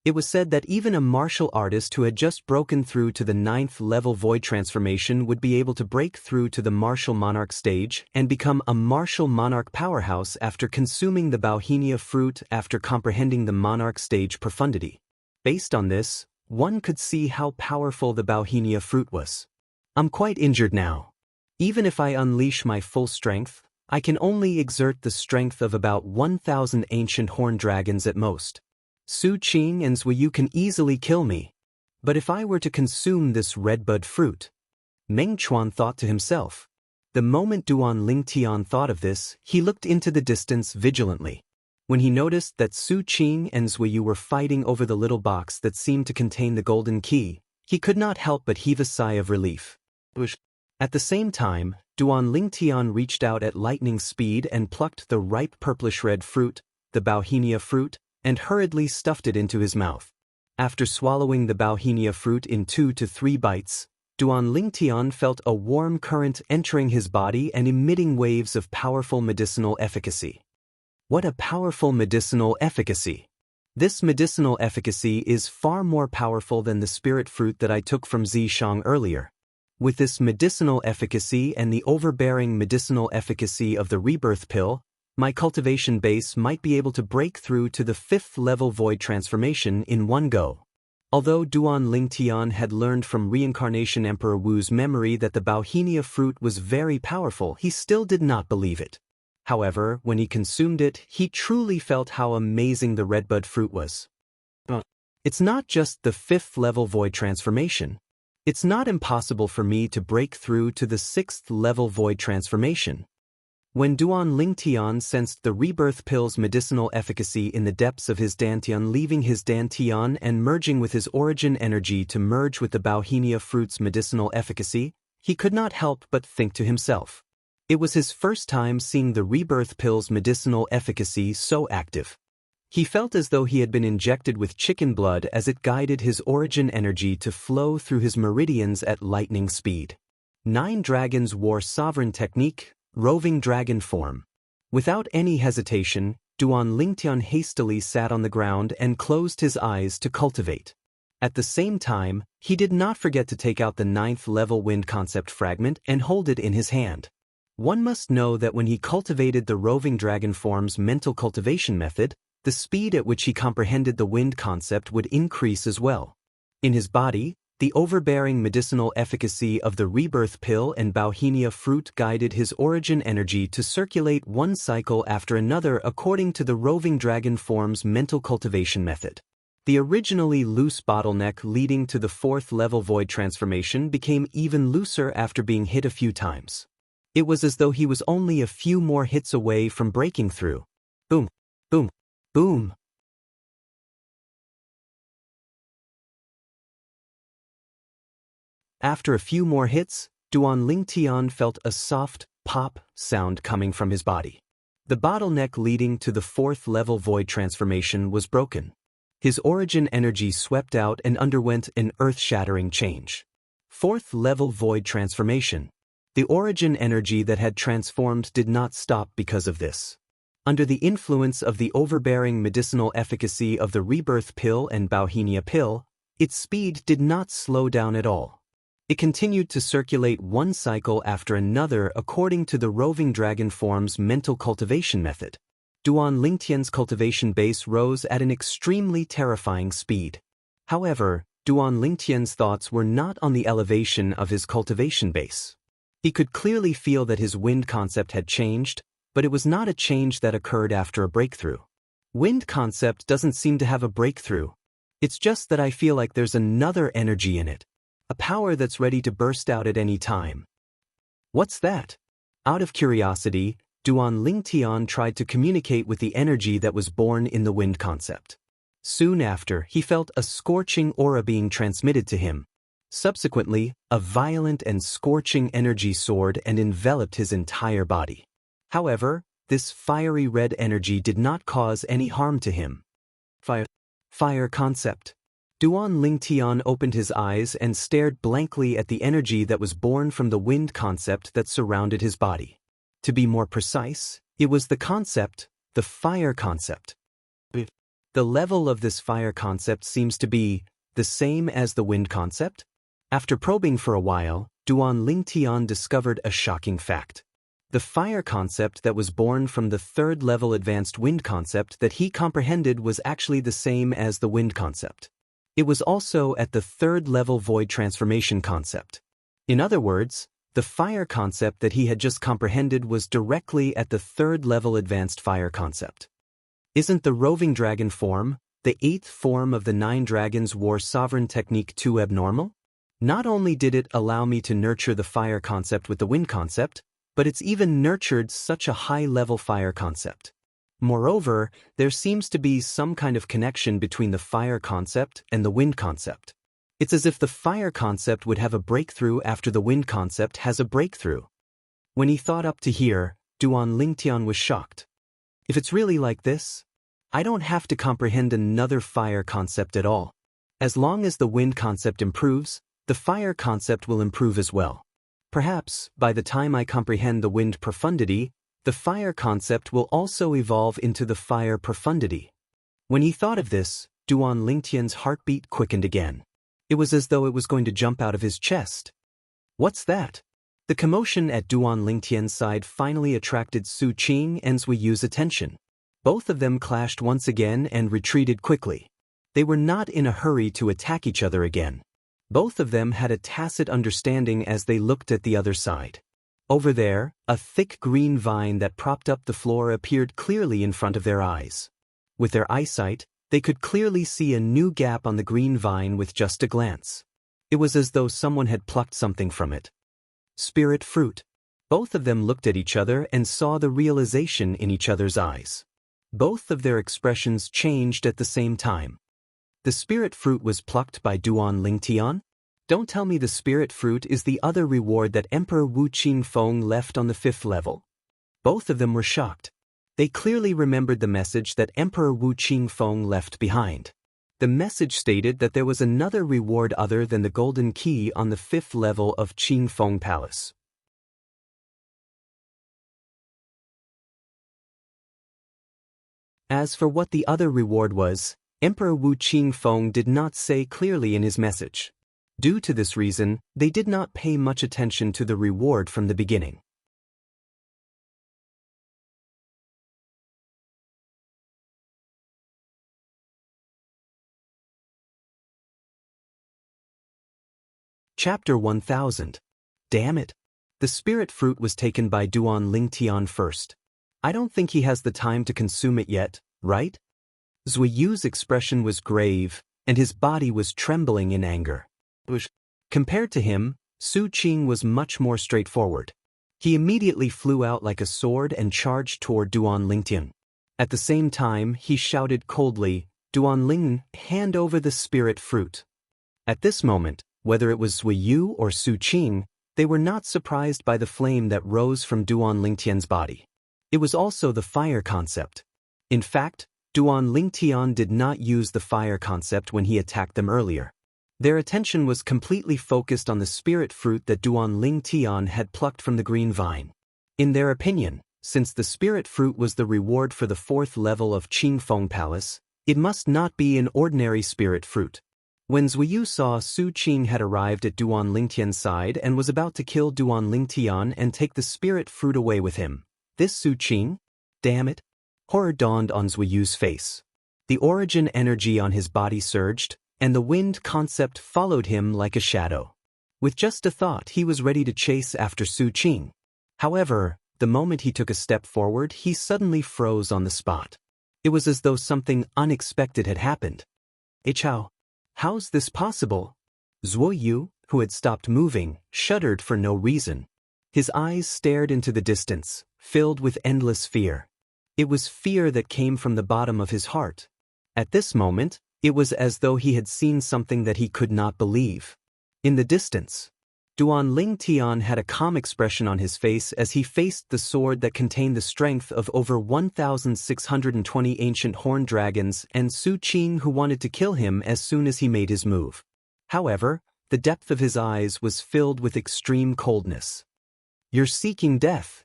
It was said that even a martial artist who had just broken through to the 9th level void transformation would be able to break through to the martial monarch stage and become a martial monarch powerhouse after consuming the Bauhinia fruit after comprehending the monarch stage profundity. Based on this, one could see how powerful the Bauhinia fruit was. I'm quite injured now. Even if I unleash my full strength, I can only exert the strength of about 1,000 ancient horned dragons at most. Su Qing and Zui Yu can easily kill me. But if I were to consume this redbud fruit, Meng Chuan thought to himself. The moment Duan Lingtian thought of this, he looked into the distance vigilantly. When he noticed that Su Qing and Zui Yu were fighting over the little box that seemed to contain the golden key, he could not help but heave a sigh of relief. At the same time, Duan Lingtian reached out at lightning speed and plucked the ripe purplish-red fruit, the Bauhinia fruit, and hurriedly stuffed it into his mouth. After swallowing the Bauhinia fruit in 2 to 3 bites, Duan Lingtian felt a warm current entering his body and emitting waves of powerful medicinal efficacy. What a powerful medicinal efficacy! This medicinal efficacy is far more powerful than the spirit fruit that I took from Zishang earlier. With this medicinal efficacy and the overbearing medicinal efficacy of the rebirth pill, my cultivation base might be able to break through to the 5th level void transformation in one go. Although Duan Lingtian had learned from Reincarnation Emperor Wu's memory that the Bauhinia fruit was very powerful, he still did not believe it. However, when he consumed it, he truly felt how amazing the redbud fruit was. It's not just the 5th level void transformation. It's not impossible for me to break through to the 6th level void transformation. When Duan Lingtian sensed the rebirth pill's medicinal efficacy in the depths of his dantian, leaving his dantian and merging with his origin energy to merge with the Bauhinia fruit's medicinal efficacy, he could not help but think to himself. It was his first time seeing the rebirth pill's medicinal efficacy so active. He felt as though he had been injected with chicken blood as it guided his origin energy to flow through his meridians at lightning speed. 9 dragons wore sovereign technique, roving dragon form. Without any hesitation, Duan Lingtian hastily sat on the ground and closed his eyes to cultivate. At the same time, he did not forget to take out the 9th level wind concept fragment and hold it in his hand. One must know that when he cultivated the roving dragon form's mental cultivation method, the speed at which he comprehended the wind concept would increase as well. In his body, the overbearing medicinal efficacy of the rebirth pill and Bauhinia fruit guided his origin energy to circulate one cycle after another according to the roving dragon form's mental cultivation method. The originally loose bottleneck leading to the 4th level void transformation became even looser after being hit a few times. It was as though he was only a few more hits away from breaking through. Boom, boom, boom. After a few more hits, Duan Lingtian felt a soft, pop sound coming from his body. The bottleneck leading to the 4th level void transformation was broken. His origin energy swept out and underwent an earth-shattering change. 4th level void transformation. The origin energy that had transformed did not stop because of this. Under the influence of the overbearing medicinal efficacy of the rebirth pill and Bauhinia pill, its speed did not slow down at all. It continued to circulate one cycle after another according to the roving dragon form's mental cultivation method. Duan Lingtian's cultivation base rose at an extremely terrifying speed. However, Duan Lingtian's thoughts were not on the elevation of his cultivation base. He could clearly feel that his wind concept had changed, but it was not a change that occurred after a breakthrough. Wind concept doesn't seem to have a breakthrough. It's just that I feel like there's another energy in it. A power that's ready to burst out at any time. What's that? Out of curiosity, Duan Lingtian tried to communicate with the energy that was born in the wind concept. Soon after, he felt a scorching aura being transmitted to him. Subsequently, a violent and scorching energy soared and enveloped his entire body. However, this fiery red energy did not cause any harm to him. Fire concept. Duan Lingtian opened his eyes and stared blankly at the energy that was born from the wind concept that surrounded his body. To be more precise, it was the concept, the fire concept. The level of this fire concept seems to be the same as the wind concept. After probing for a while, Duan Lingtian discovered a shocking fact. The fire concept that was born from the 3rd level advanced wind concept that he comprehended was actually the same as the wind concept. It was also at the 3rd level void transformation concept. In other words, the fire concept that he had just comprehended was directly at the 3rd level advanced fire concept. Isn't the roving dragon form, the 8th form of the 9 dragons war sovereign technique, too abnormal? Not only did it allow me to nurture the fire concept with the wind concept, but it's even nurtured such a high-level fire concept. Moreover, there seems to be some kind of connection between the fire concept and the wind concept. It's as if the fire concept would have a breakthrough after the wind concept has a breakthrough. When he thought up to here, Duan Lingtian was shocked. If it's really like this, I don't have to comprehend another fire concept at all. As long as the wind concept improves, the fire concept will improve as well. Perhaps, by the time I comprehend the wind profundity, the fire concept will also evolve into the fire profundity. When he thought of this, Duan Lingtian's heartbeat quickened again. It was as though it was going to jump out of his chest. What's that? The commotion at Duan Lingtian's side finally attracted Su Qing and Zui Yu's attention. Both of them clashed once again and retreated quickly. They were not in a hurry to attack each other again. Both of them had a tacit understanding as they looked at the other side. Over there, a thick green vine that propped up the floor appeared clearly in front of their eyes. With their eyesight, they could clearly see a new gap on the green vine with just a glance. It was as though someone had plucked something from it. Spirit fruit. Both of them looked at each other and saw the realization in each other's eyes. Both of their expressions changed at the same time. The spirit fruit was plucked by Duan Lingtian? Don't tell me the spirit fruit is the other reward that Emperor Wu Qingfeng left on the 5th level. Both of them were shocked. They clearly remembered the message that Emperor Wu Qingfeng left behind. The message stated that there was another reward other than the golden key on the 5th level of Qingfeng Palace. As for what the other reward was, Emperor Wu Qingfeng did not say clearly in his message. Due to this reason, they did not pay much attention to the reward from the beginning. Chapter 1000. Damn it. The spirit fruit was taken by Duan Lingtian first. I don't think he has the time to consume it yet, right? Zui Yu's expression was grave, and his body was trembling in anger. Compared to him, Su Qing was much more straightforward. He immediately flew out like a sword and charged toward Duan Lingtian. At the same time, he shouted coldly, "Duan Ling, hand over the spirit fruit." At this moment, whether it was Zui Yu or Su Qing, they were not surprised by the flame that rose from Duan Lingtian's body. It was also the fire concept. In fact, Duan Lingtian did not use the fire concept when he attacked them earlier. Their attention was completely focused on the spirit fruit that Duan Lingtian had plucked from the green vine. In their opinion, since the spirit fruit was the reward for the 4th level of Qingfeng Palace, it must not be an ordinary spirit fruit. When Zui Yu saw Su Qing had arrived at Duan Lingtian's side and was about to kill Duan Lingtian and take the spirit fruit away with him, this Su Qing? Damn it! Horror dawned on Zui Yu's face. The origin energy on his body surged, and the wind concept followed him like a shadow. With just a thought, he was ready to chase after Su Qing. However, the moment he took a step forward, he suddenly froze on the spot. It was as though something unexpected had happened. Chao. How's this possible? Zui Yu, who had stopped moving, shuddered for no reason. His eyes stared into the distance, filled with endless fear. It was fear that came from the bottom of his heart. At this moment, it was as though he had seen something that he could not believe. In the distance, Duan Lingtian had a calm expression on his face as he faced the sword that contained the strength of over 1,620 ancient horned dragons and Su Qing, who wanted to kill him as soon as he made his move. However, the depth of his eyes was filled with extreme coldness. "You're seeking death."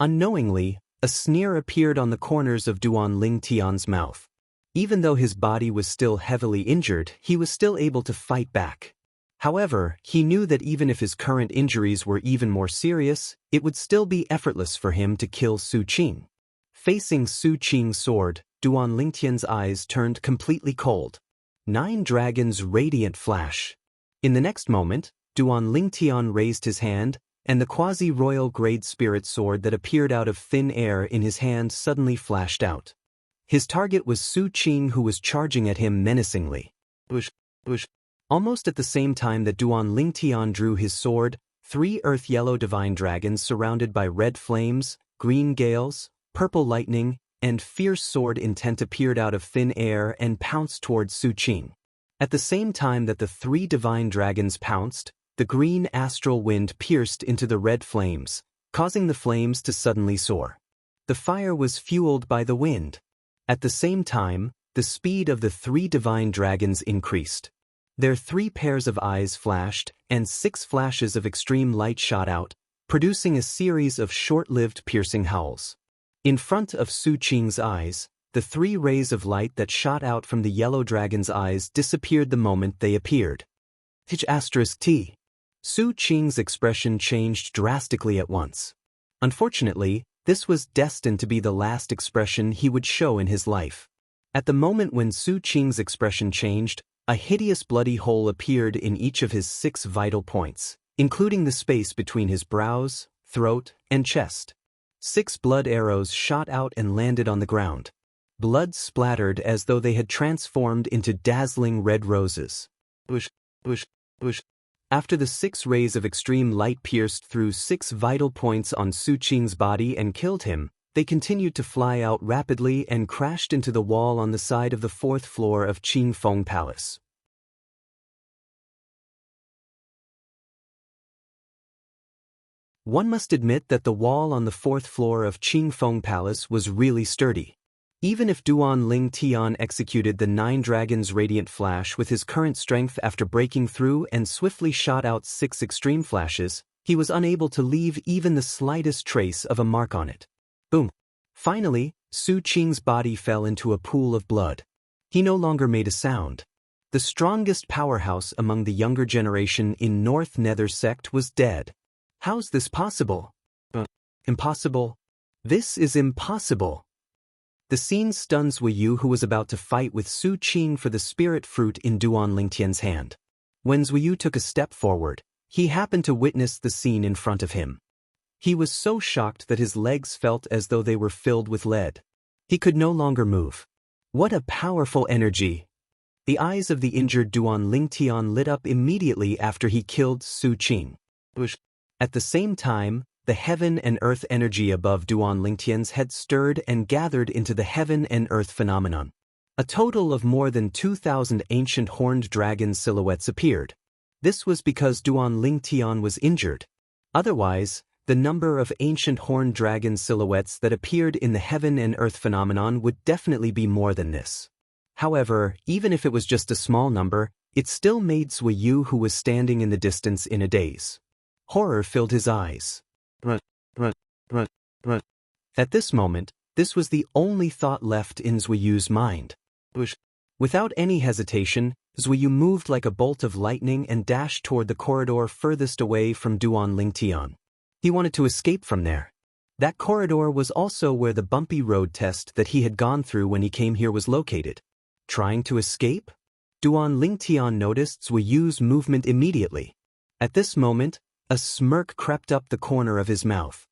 Unknowingly, a sneer appeared on the corners of Duan Lingtian's mouth. Even though his body was still heavily injured, he was still able to fight back. However, he knew that even if his current injuries were even more serious, it would still be effortless for him to kill Su Qing. Facing Su Qing's sword, Duan Lingtian's eyes turned completely cold. 9 dragons' radiant flash. In the next moment, Duan Lingtian raised his hand, and the quasi-royal grade spirit sword that appeared out of thin air in his hand suddenly flashed out. His target was Su Qing, who was charging at him menacingly. Almost at the same time that Duan Lingtian drew his sword, 3 earth-yellow divine dragons surrounded by red flames, green gales, purple lightning, and fierce sword intent appeared out of thin air and pounced towards Su Qing. At the same time that the 3 divine dragons pounced, the green astral wind pierced into the red flames, causing the flames to suddenly soar. The fire was fueled by the wind. At the same time, the speed of the 3 divine dragons increased. Their 3 pairs of eyes flashed, and 6 flashes of extreme light shot out, producing a series of short-lived piercing howls. In front of Su Qing's eyes, the 3 rays of light that shot out from the yellow dragon's eyes disappeared the moment they appeared. T. Su Qing's expression changed drastically at once. Unfortunately, this was destined to be the last expression he would show in his life. At the moment when Su Qing's expression changed, a hideous bloody hole appeared in each of his 6 vital points, including the space between his brows, throat, and chest. 6 blood arrows shot out and landed on the ground. Blood splattered as though they had transformed into dazzling red roses. Bush, bush, bush. After the 6 rays of extreme light pierced through 6 vital points on Su Qing's body and killed him, they continued to fly out rapidly and crashed into the wall on the side of the 4th floor of Qingfeng Palace. One must admit that the wall on the 4th floor of Qingfeng Palace was really sturdy. Even if Duan Ling Tian executed the 9 Dragons Radiant Flash with his current strength after breaking through and swiftly shot out 6 extreme flashes, he was unable to leave even the slightest trace of a mark on it. Boom. Finally, Su Qing's body fell into a pool of blood. He no longer made a sound. The strongest powerhouse among the younger generation in North Nether sect was dead. How's this possible? Impossible. This is impossible. The scene stuns Wuyu, who was about to fight with Su Qing for the spirit fruit in Duan Lingtian's hand. When Wuyu took a step forward, he happened to witness the scene in front of him. He was so shocked that his legs felt as though they were filled with lead. He could no longer move. What a powerful energy! The eyes of the injured Duan Lingtian lit up immediately after he killed Su Qing. At the same time, the heaven and earth energy above Duan Lingtian's head stirred and gathered into the heaven and earth phenomenon. A total of more than 2,000 ancient horned dragon silhouettes appeared. This was because Duan Lingtian was injured. Otherwise, the number of ancient horned dragon silhouettes that appeared in the heaven and earth phenomenon would definitely be more than this. However, even if it was just a small number, it still made Wuyu, who was standing in the distance, in a daze. Horror filled his eyes. At this moment, this was the only thought left in Zwiyu's mind. Without any hesitation, Zwiyu moved like a bolt of lightning and dashed toward the corridor furthest away from Duan Lingtian. He wanted to escape from there. That corridor was also where the bumpy road test that he had gone through when he came here was located. Trying to escape? Duan Lingtian noticed Zwiyu's movement immediately. At this moment, a smirk crept up the corner of his mouth.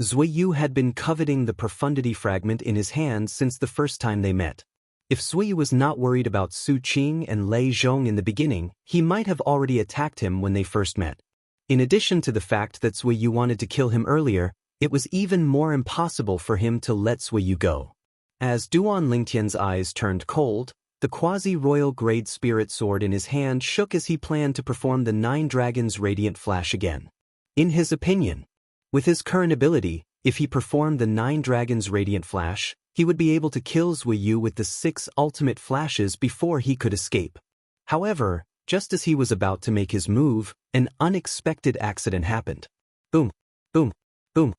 Zwiyu had been coveting the profundity fragment in his hand since the first time they met. If Zwiyu was not worried about Su Qing and Lei Zhong in the beginning, he might have already attacked him when they first met. In addition to the fact that Zwiyu wanted to kill him earlier, it was even more impossible for him to let Zwiyu go. As Duan Lingtian's eyes turned cold, the quasi-royal grade spirit sword in his hand shook as he planned to perform the 9 Dragons Radiant Flash again. In his opinion, with his current ability, if he performed the 9 Dragons Radiant Flash, he would be able to kill Zwiyu with the 6 ultimate flashes before he could escape. However, just as he was about to make his move, an unexpected accident happened. Boom, boom, boom.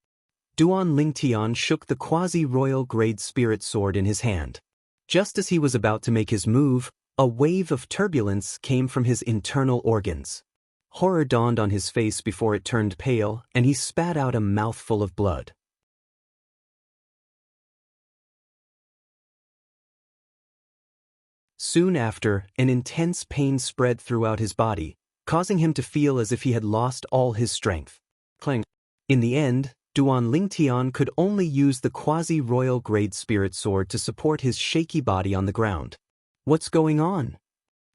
Duan Lingtian shook the quasi-royal grade spirit sword in his hand. Just as he was about to make his move, a wave of turbulence came from his internal organs. Horror dawned on his face before it turned pale, and he spat out a mouthful of blood. Soon after, an intense pain spread throughout his body, causing him to feel as if he had lost all his strength. Clang. In the end, Duan Lingtian could only use the quasi-royal grade spirit sword to support his shaky body on the ground. What's going on?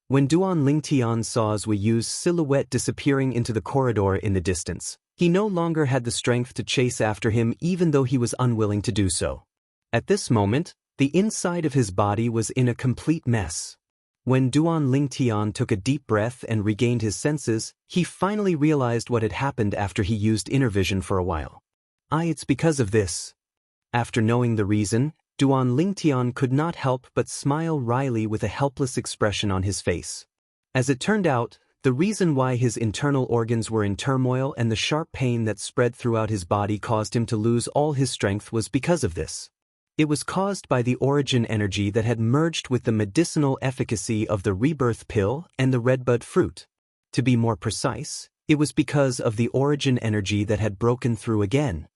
When Duan Lingtian saw Zwiyu's silhouette disappearing into the corridor in the distance, he no longer had the strength to chase after him even though he was unwilling to do so. At this moment, the inside of his body was in a complete mess. When Duan Lingtian took a deep breath and regained his senses, he finally realized what had happened after he used inner vision for a while. It's because of this. After knowing the reason, Duan Lingtian could not help but smile wryly with a helpless expression on his face. As it turned out, the reason why his internal organs were in turmoil and the sharp pain that spread throughout his body caused him to lose all his strength was because of this. It was caused by the origin energy that had merged with the medicinal efficacy of the rebirth pill and the redbud fruit. To be more precise, It was because of the origin energy that had broken through again.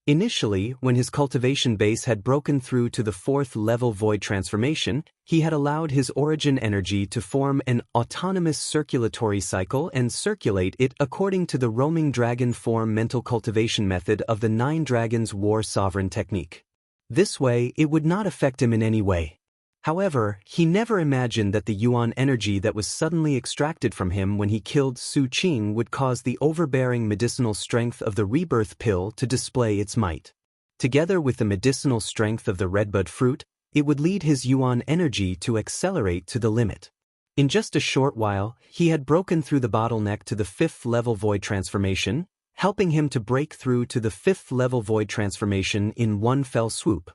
Initially, when his cultivation base had broken through to the 4th level void transformation, he had allowed his origin energy to form an autonomous circulatory cycle and circulate it according to the roaming dragon form mental cultivation method of the 9 Dragons War Sovereign technique. This way, it would not affect him in any way. However, he never imagined that the yuan energy that was suddenly extracted from him when he killed Su Qing would cause the overbearing medicinal strength of the rebirth pill to display its might. Together with the medicinal strength of the redbud fruit, it would lead his yuan energy to accelerate to the limit. In just a short while, he had broken through the bottleneck to the 5th level void transformation, helping him to break through to the 5th level void transformation in one fell swoop.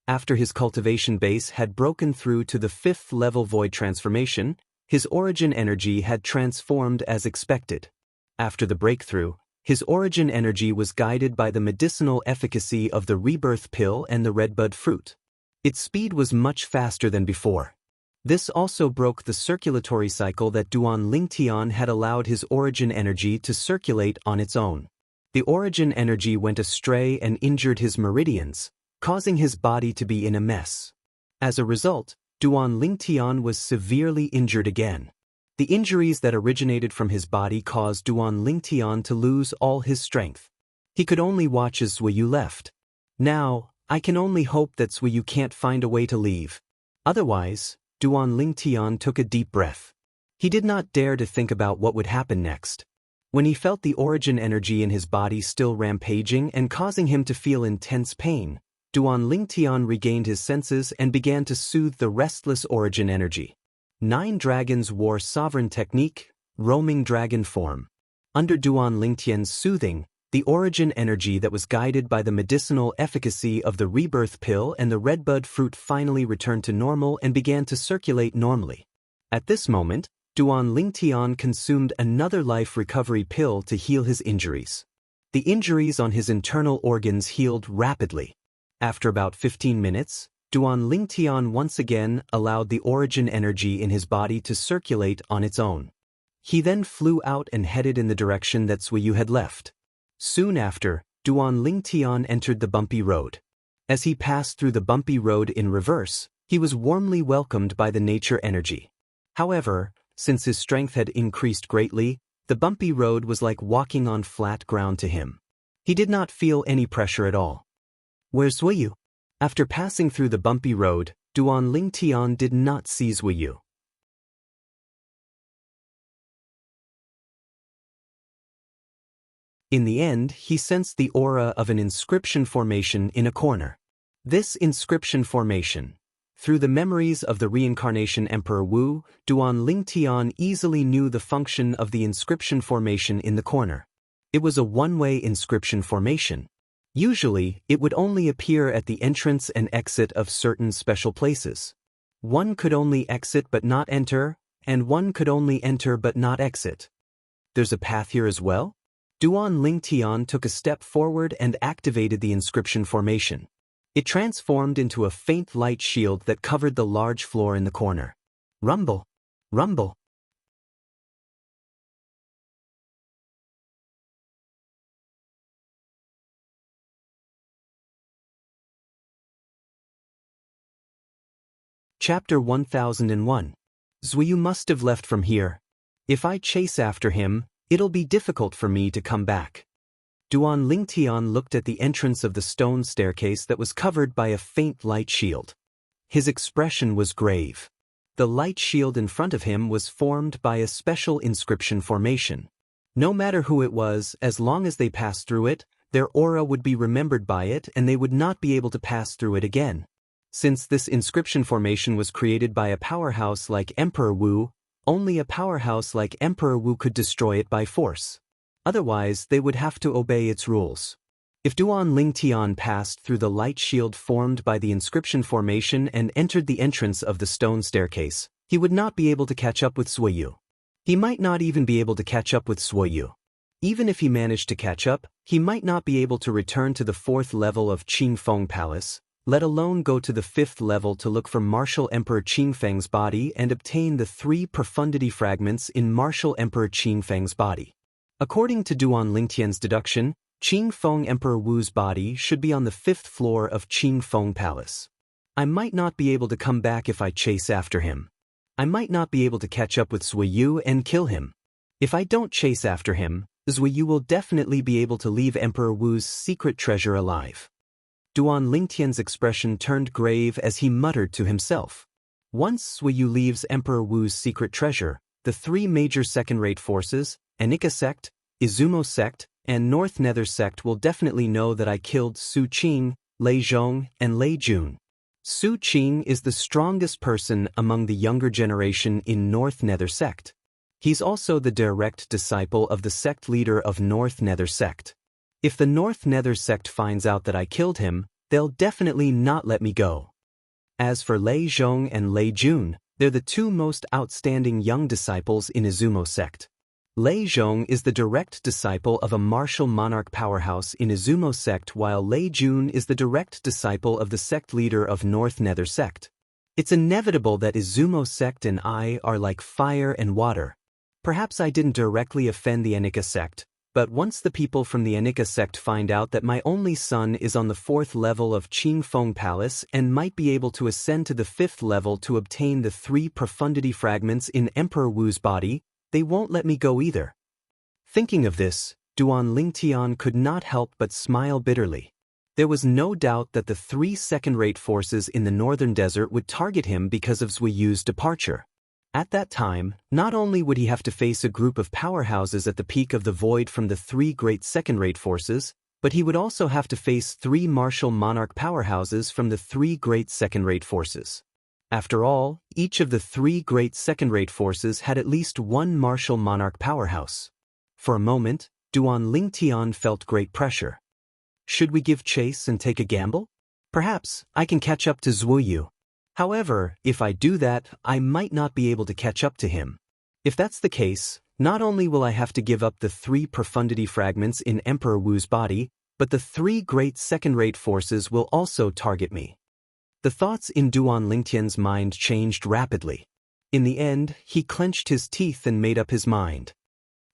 After his cultivation base had broken through to the 5th level void transformation, his origin energy had transformed as expected. After the breakthrough, his origin energy was guided by the medicinal efficacy of the rebirth pill and the redbud fruit. Its speed was much faster than before. This also broke the circulatory cycle that Duan Lingtian had allowed his origin energy to circulate on its own. The origin energy went astray and injured his meridians, causing his body to be in a mess. As a result, Duan Lingtian was severely injured again. The injuries that originated from his body caused Duan Lingtian to lose all his strength. He could only watch as Zuiyu left. Now, I can only hope that Zuiyu can't find a way to leave. Otherwise, Duan Lingtian took a deep breath. He did not dare to think about what would happen next. When he felt the origin energy in his body still rampaging and causing him to feel intense pain, Duan Lingtian regained his senses and began to soothe the restless origin energy. 9 Dragons War Sovereign Technique, Roaming Dragon Form. Under Duan Lingtian's soothing, the origin energy that was guided by the medicinal efficacy of the rebirth pill and the redbud fruit finally returned to normal and began to circulate normally. At this moment, Duan Lingtian consumed another life recovery pill to heal his injuries. The injuries on his internal organs healed rapidly. After about 15 minutes, Duan Lingtian once again allowed the origin energy in his body to circulate on its own. He then flew out and headed in the direction that Zuiyu had left. Soon after, Duan Lingtian entered the bumpy road. As he passed through the bumpy road in reverse, he was warmly welcomed by the nature energy. However, since his strength had increased greatly, the bumpy road was like walking on flat ground to him. He did not feel any pressure at all. Where's Zuiyu? After passing through the bumpy road, Duan Lingtian did not see Zuiyu. In the end, he sensed the aura of an inscription formation in a corner. This inscription formation. Through the memories of the reincarnation Emperor Wu, Duan Lingtian easily knew the function of the inscription formation in the corner. It was a one-way inscription formation. Usually, it would only appear at the entrance and exit of certain special places. One could only exit but not enter, and one could only enter but not exit. There's a path here as well? Duan Lingtian took a step forward and activated the inscription formation. It transformed into a faint light shield that covered the large floor in the corner. Rumble! Rumble! Chapter 1001. Zuiyu must have left from here. If I chase after him, it'll be difficult for me to come back. Duan Lingtian looked at the entrance of the stone staircase that was covered by a faint light shield. His expression was grave. The light shield in front of him was formed by a special inscription formation. No matter who it was, as long as they passed through it, their aura would be remembered by it and they would not be able to pass through it again. Since this inscription formation was created by a powerhouse like Emperor Wu, only a powerhouse like Emperor Wu could destroy it by force. Otherwise, they would have to obey its rules. If Duan Lingtian passed through the light shield formed by the inscription formation and entered the entrance of the stone staircase, he would not be able to catch up with Zuiyu. He might not even be able to catch up with Zuiyu. Even if he managed to catch up, he might not be able to return to the 4th level of Qingfeng Palace, let alone go to the 5th level to look for Martial Emperor Qingfeng's body and obtain the 3 profundity fragments in Martial Emperor Qingfeng's body. According to Duan Lingtian's deduction, Qingfeng Emperor Wu's body should be on the 5th floor of Qingfeng Palace. I might not be able to come back if I chase after him. I might not be able to catch up with Zuiyu and kill him. If I don't chase after him, Zuiyu will definitely be able to leave Emperor Wu's secret treasure alive. Duan Lingtian's expression turned grave as he muttered to himself. Once Zuiyu leaves Emperor Wu's secret treasure, the 3 major second-rate forces, Anika sect, Izumo sect, and North Nether sect will definitely know that I killed Su Qing, Lei Zhong, and Lei Jun. Su Qing is the strongest person among the younger generation in North Nether sect. He's also the direct disciple of the sect leader of North Nether sect. If the North Nether sect finds out that I killed him, they'll definitely not let me go. As for Lei Zhong and Lei Jun, they're the 2 most outstanding young disciples in Izumo sect. Lei Zhong is the direct disciple of a martial monarch powerhouse in Izumo sect, while Lei Jun is the direct disciple of the sect leader of North Nether sect. It's inevitable that Izumo sect and I are like fire and water. Perhaps I didn't directly offend the Anika sect, but once the people from the Anika sect find out that my only son is on the 4th level of Qingfeng Palace and might be able to ascend to the 5th level to obtain the 3 profundity fragments in Emperor Wu's body, they won't let me go either. Thinking of this, Duan Lingtian could not help but smile bitterly. There was no doubt that the 3 second-rate forces in the northern desert would target him because of Zuiyu's departure. At that time, not only would he have to face a group of powerhouses at the peak of the void from the 3 great second-rate forces, but he would also have to face 3 martial monarch powerhouses from the 3 great second-rate forces. After all, each of the 3 great second-rate forces had at least 1 martial monarch powerhouse. For a moment, Duan Lingtian felt great pressure. Should we give chase and take a gamble? Perhaps I can catch up to Zuiyu. However, if I do that, I might not be able to catch up to him. If that's the case, not only will I have to give up the 3 profundity fragments in Emperor Wu's body, but the 3 great second-rate forces will also target me. The thoughts in Duan Lingtian's mind changed rapidly. In the end, he clenched his teeth and made up his mind.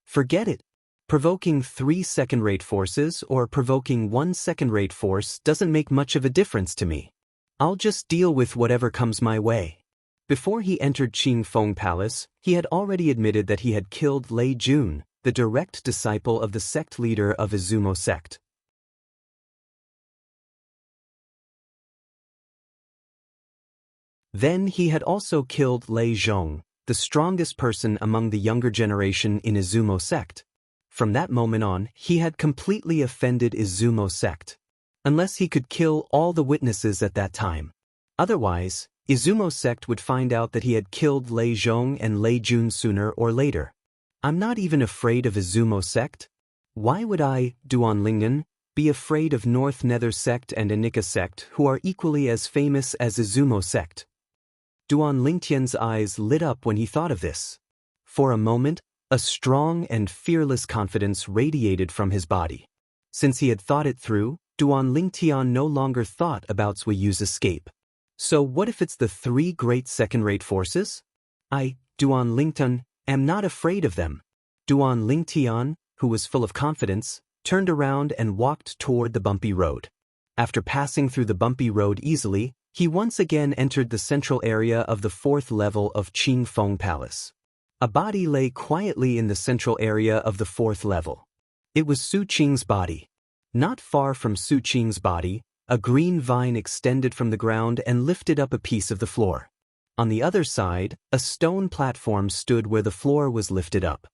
Forget it. Provoking 3 second-rate forces or provoking 1 second-rate force doesn't make much of a difference to me. I'll just deal with whatever comes my way. Before he entered Qingfeng Palace, he had already admitted that he had killed Lei Jun, the direct disciple of the sect leader of Izumo sect. Then he had also killed Lei Zhong, the strongest person among the younger generation in Izumo sect. From that moment on, he had completely offended Izumo sect. Unless he could kill all the witnesses at that time. Otherwise, Izumo sect would find out that he had killed Lei Zhong and Lei Jun sooner or later. I'm not even afraid of Izumo sect. Why would I, Duan Lingtian, be afraid of North Nether sect and Anika sect, who are equally as famous as Izumo sect? Duan Lingtian's eyes lit up when he thought of this. For a moment, a strong and fearless confidence radiated from his body. Since he had thought it through, Duan Lingtian no longer thought about Zuiyu's escape. So what if it's the 3 great second-rate forces? I, Duan Lingtian, am not afraid of them. Duan Lingtian, who was full of confidence, turned around and walked toward the bumpy road. After passing through the bumpy road easily, he once again entered the central area of the 4th level of Qingfeng Palace. A body lay quietly in the central area of the 4th level. It was Su Qing's body. Not far from Su Qing's body, a green vine extended from the ground and lifted up a piece of the floor. On the other side, a stone platform stood where the floor was lifted up.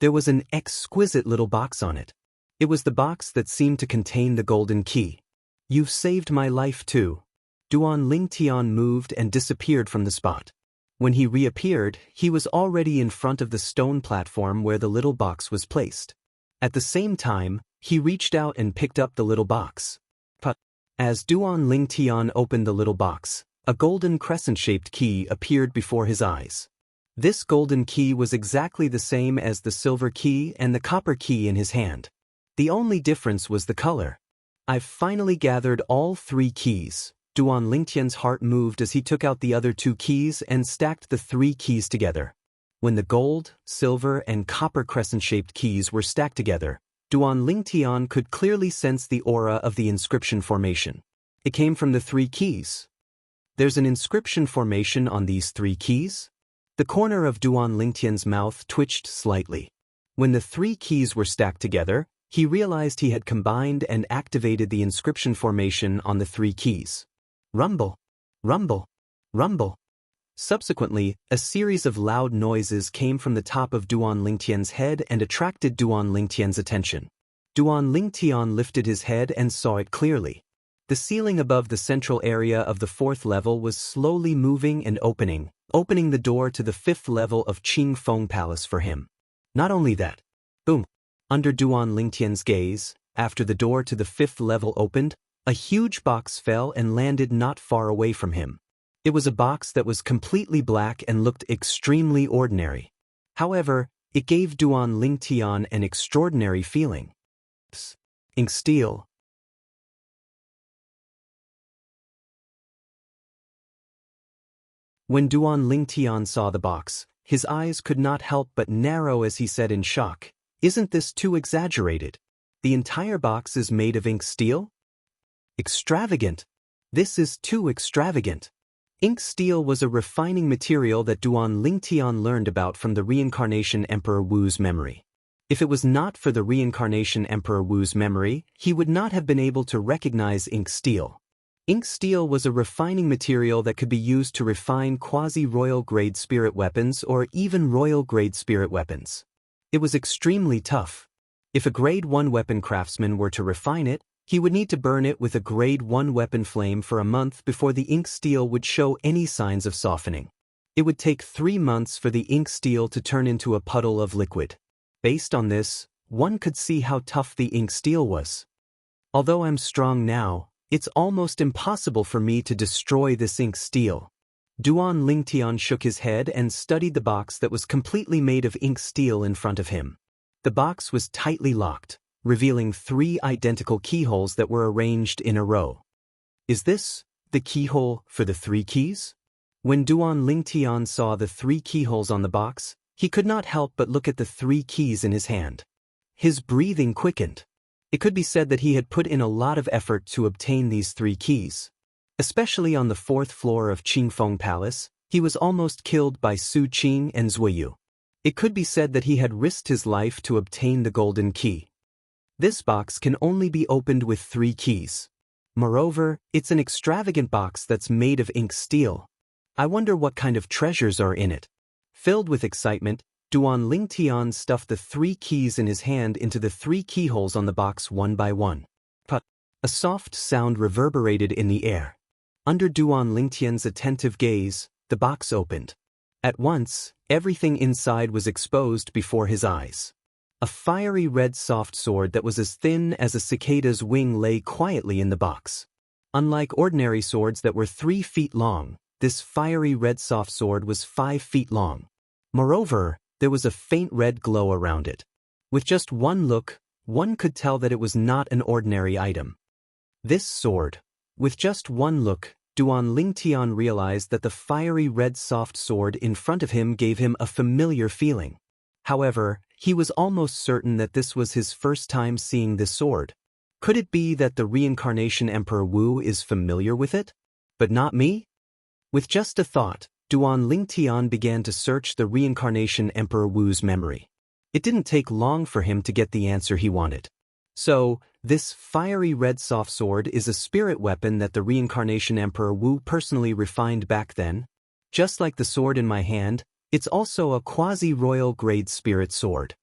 There was an exquisite little box on it. It was the box that seemed to contain the golden key. You've saved my life too. Duan Lingtian moved and disappeared from the spot. When he reappeared, he was already in front of the stone platform where the little box was placed. At the same time, he reached out and picked up the little box. But as Duan Lingtian opened the little box, a golden crescent-shaped key appeared before his eyes. This golden key was exactly the same as the silver key and the copper key in his hand. The only difference was the color. I've finally gathered all 3 keys. Duan Lingtian's heart moved as he took out the other 2 keys and stacked the 3 keys together. When the gold, silver, and copper crescent-shaped keys were stacked together, Duan Lingtian could clearly sense the aura of the inscription formation. It came from the 3 keys. There's an inscription formation on these 3 keys? The corner of Duan Lingtian's mouth twitched slightly. When the 3 keys were stacked together, he realized he had combined and activated the inscription formation on the 3 keys. Rumble, rumble, rumble. Subsequently, a series of loud noises came from the top of Duan Lingtian's head and attracted Duan Lingtian's attention. Duan Lingtian lifted his head and saw it clearly. The ceiling above the central area of the 4th level was slowly moving and opening the door to the 5th level of Qingfeng Palace for him. Not only that, boom, under Duan Lingtian's gaze, after the door to the 5th level opened, a huge box fell and landed not far away from him. It was a box that was completely black and looked extremely ordinary. However, it gave Duan Lingtian an extraordinary feeling. Ink steel. When Duan Lingtian saw the box, his eyes could not help but narrow as he said in shock, "Isn't this too exaggerated? The entire box is made of ink steel? Extravagant. This is too extravagant." Ink steel was a refining material that Duan Lingtian learned about from the Reincarnation Emperor Wu's memory. If it was not for the Reincarnation Emperor Wu's memory, he would not have been able to recognize ink steel. Ink steel was a refining material that could be used to refine quasi-royal grade spirit weapons or even royal grade spirit weapons. It was extremely tough. If a grade 1 weapon craftsman were to refine it, he would need to burn it with a grade 1 weapon flame for a month before the ink steel would show any signs of softening. It would take 3 months for the ink steel to turn into a puddle of liquid. Based on this, one could see how tough the ink steel was. Although I'm strong now, it's almost impossible for me to destroy this ink steel. Duan Lingtian shook his head and studied the box that was completely made of ink steel in front of him. The box was tightly locked, revealing 3 identical keyholes that were arranged in a row. Is this the keyhole for the 3 keys? When Duan Lingtian saw the 3 keyholes on the box, he could not help but look at the 3 keys in his hand. His breathing quickened. It could be said that he had put in a lot of effort to obtain these 3 keys. Especially on the 4th floor of Qingfeng Palace, he was almost killed by Su Qing and Zuiyu. It could be said that he had risked his life to obtain the golden key. This box can only be opened with 3 keys. Moreover, it's an extravagant box that's made of ink steel. I wonder what kind of treasures are in it. Filled with excitement, Duan Lingtian stuffed the 3 keys in his hand into the 3 keyholes on the box one by one. But a soft sound reverberated in the air. Under Duan Lingtian's attentive gaze, the box opened. At once, everything inside was exposed before his eyes. A fiery red soft sword that was as thin as a cicada's wing lay quietly in the box. Unlike ordinary swords that were 3 feet long, this fiery red soft sword was 5 feet long. Moreover, there was a faint red glow around it. With just one look, one could tell that it was not an ordinary item. This sword. With just one look, Duan Lingtian realized that the fiery red soft sword in front of him gave him a familiar feeling. However, he was almost certain that this was his first time seeing this sword. Could it be that the Reincarnation Emperor Wu is familiar with it? But not me? With just a thought, Duan Lingtian began to search the Reincarnation Emperor Wu's memory. It didn't take long for him to get the answer he wanted. So, this fiery red soft sword is a spirit weapon that the Reincarnation Emperor Wu personally refined back then. Just like the sword in my hand, it's also a quasi-royal grade spirit sword.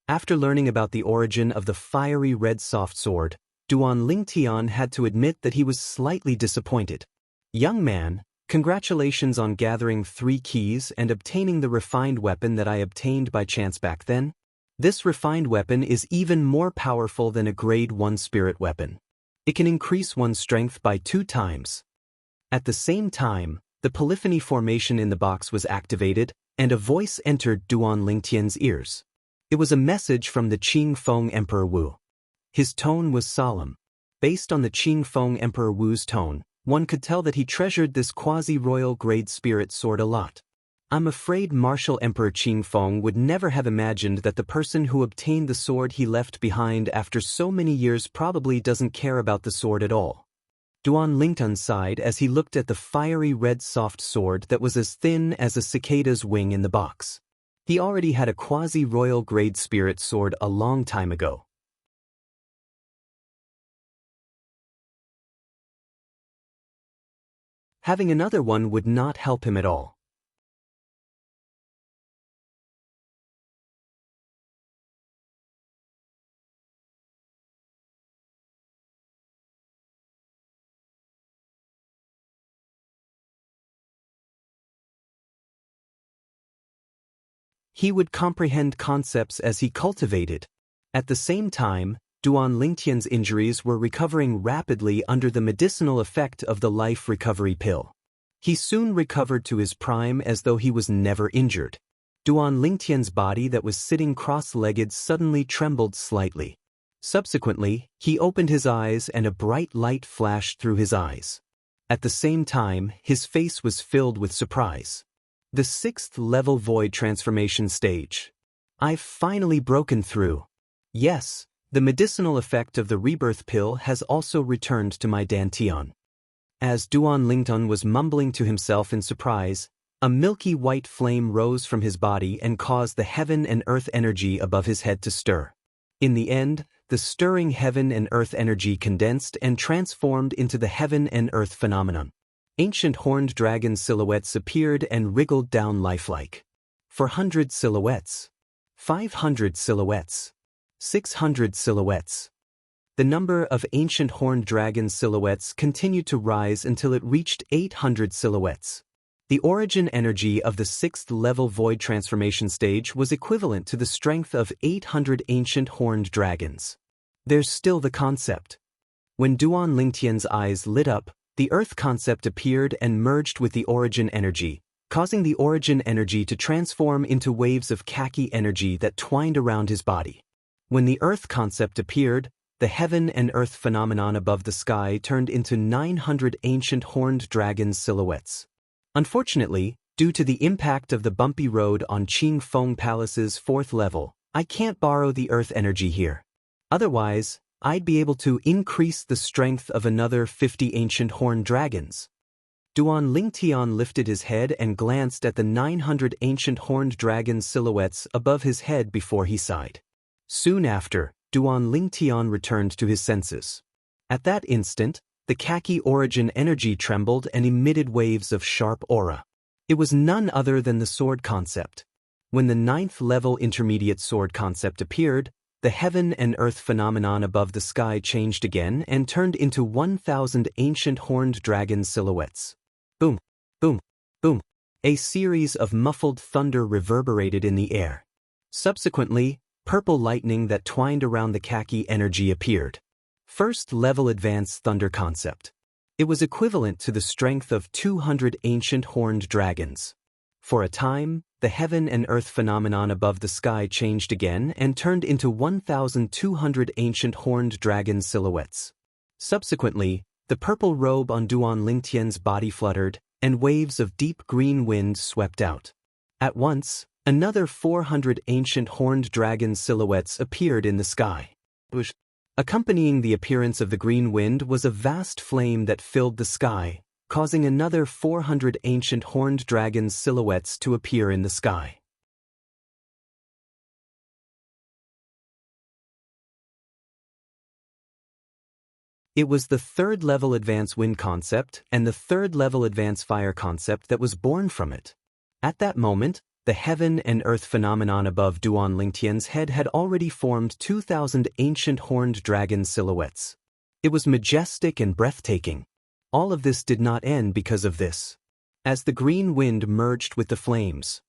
After learning about the origin of the fiery red soft sword, Duan Lingtian had to admit that he was slightly disappointed. Young man, congratulations on gathering 3 keys and obtaining the refined weapon that I obtained by chance back then. This refined weapon is even more powerful than a grade 1 spirit weapon. It can increase one's strength by 2 times. At the same time, the polyphony formation in the box was activated, and a voice entered Duan Lingtian's ears. It was a message from the Qingfeng Emperor Wu. His tone was solemn. Based on the Qingfeng Emperor Wu's tone, one could tell that he treasured this quasi-royal grade spirit sword a lot. I'm afraid Martial Emperor Qing Feng would never have imagined that the person who obtained the sword he left behind after so many years probably doesn't care about the sword at all. Duan Lingtun sighed as he looked at the fiery red soft sword that was as thin as a cicada's wing in the box. He already had a quasi-royal grade spirit sword a long time ago. Having another one would not help him at all. He would comprehend concepts as he cultivated. At the same time, Duan Lingtian's injuries were recovering rapidly under the medicinal effect of the life recovery pill. He soon recovered to his prime as though he was never injured. Duan Lingtian's body that was sitting cross-legged suddenly trembled slightly. Subsequently, he opened his eyes and a bright light flashed through his eyes. At the same time, his face was filled with surprise. The 6th level void transformation stage. I've finally broken through. Yes, the medicinal effect of the rebirth pill has also returned to my dantian. As Duan Lingtun was mumbling to himself in surprise, a milky white flame rose from his body and caused the heaven and earth energy above his head to stir. In the end, the stirring heaven and earth energy condensed and transformed into the heaven and earth phenomenon. Ancient horned dragon silhouettes appeared and wriggled down lifelike. 400 silhouettes. 500 silhouettes. 600 silhouettes. The number of ancient horned dragon silhouettes continued to rise until it reached 800 silhouettes. The origin energy of the 6th level void transformation stage was equivalent to the strength of 800 ancient horned dragons. There's still the concept. When Duan Lingtian's eyes lit up, the earth concept appeared and merged with the origin energy, causing the origin energy to transform into waves of khaki energy that twined around his body. When the earth concept appeared, the heaven and earth phenomenon above the sky turned into 900 ancient horned dragon silhouettes. Unfortunately, due to the impact of the bumpy road on Qing Feng Palace's 4th level, I can't borrow the earth energy here. Otherwise, I'd be able to increase the strength of another 50 ancient horned dragons. Duan Lingtian lifted his head and glanced at the 900 ancient horned dragon silhouettes above his head before he sighed. Soon after, Duan Lingtian returned to his senses. At that instant, the khaki origin energy trembled and emitted waves of sharp aura. It was none other than the sword concept. When the 9th level intermediate sword concept appeared, the heaven and earth phenomenon above the sky changed again and turned into 1,000 ancient horned dragon silhouettes. Boom, boom, boom. A series of muffled thunder reverberated in the air. Subsequently, purple lightning that twined around the khaki energy appeared. 1st level advanced thunder concept. It was equivalent to the strength of 200 ancient horned dragons. For a time, the heaven and earth phenomenon above the sky changed again and turned into 1,200 ancient horned dragon silhouettes. Subsequently, the purple robe on Duan Lingtian's body fluttered, and waves of deep green wind swept out. At once, another 400 ancient horned dragon silhouettes appeared in the sky. Accompanying the appearance of the green wind was a vast flame that filled the sky, causing another 400 ancient horned dragon silhouettes to appear in the sky. It was the 3rd level advanced wind concept and the 3rd level advanced fire concept that was born from it. At that moment, the heaven and earth phenomenon above Duan Lingtian's head had already formed 2,000 ancient horned dragon silhouettes. It was majestic and breathtaking. All of this did not end because of this. As the green wind merged with the flames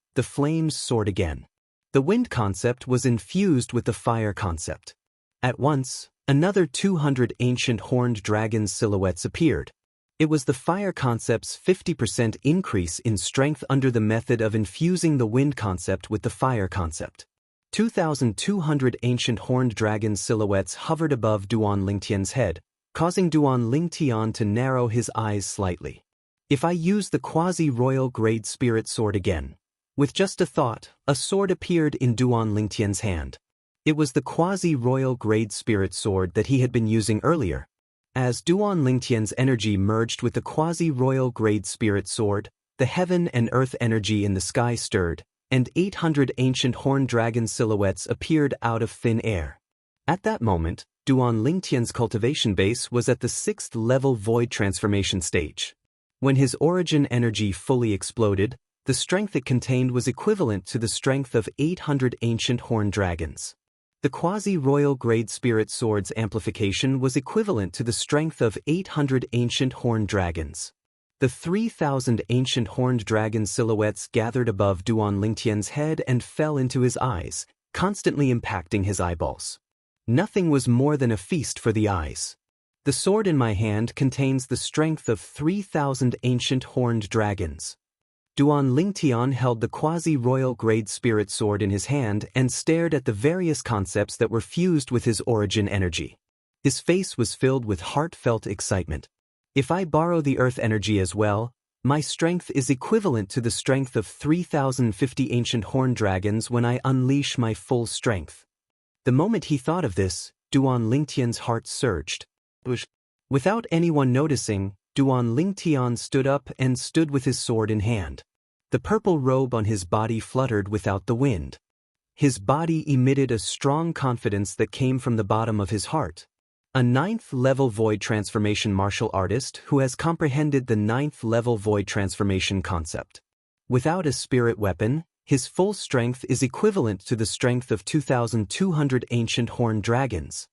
soared again. The wind concept was infused with the fire concept. At once, another 200 ancient horned dragon silhouettes appeared. It was the fire concept's 50% increase in strength under the method of infusing the wind concept with the fire concept. 2,200 ancient horned dragon silhouettes hovered above Duan Lingtian's head, causing Duan Lingtian to narrow his eyes slightly. If I use the quasi-royal grade spirit sword again, With just a thought, a sword appeared in Duan Lingtian's hand. It was the quasi-royal grade spirit sword that he had been using earlier. As Duan Lingtian's energy merged with the quasi-royal grade spirit sword, the heaven and earth energy in the sky stirred, and 800 ancient horned dragon silhouettes appeared out of thin air. At that moment, Duan Lingtian's cultivation base was at the 6th level void transformation stage. When his origin energy fully exploded, the strength it contained was equivalent to the strength of 800 ancient horned dragons. The quasi-royal grade spirit sword's amplification was equivalent to the strength of 800 ancient horned dragons. The 3,000 ancient horned dragon silhouettes gathered above Duan Lingtian's head and fell into his eyes, constantly impacting his eyeballs. Nothing was more than a feast for the eyes. The sword in my hand contains the strength of 3,000 ancient horned dragons. Duan Lingtian held the quasi-royal grade spirit sword in his hand and stared at the various concepts that were fused with his origin energy. His face was filled with heartfelt excitement. If I borrow the earth energy as well, my strength is equivalent to the strength of 3,050 ancient horned dragons when I unleash my full strength. The moment he thought of this, Duan Lingtian's heart surged. Without anyone noticing, Duan Lingtian stood up and stood with his sword in hand. The purple robe on his body fluttered without the wind. His body emitted a strong confidence that came from the bottom of his heart. A 9th level void transformation martial artist who has comprehended the 9th level void transformation concept. Without a spirit weapon, his full strength is equivalent to the strength of 2,200 ancient horned dragons.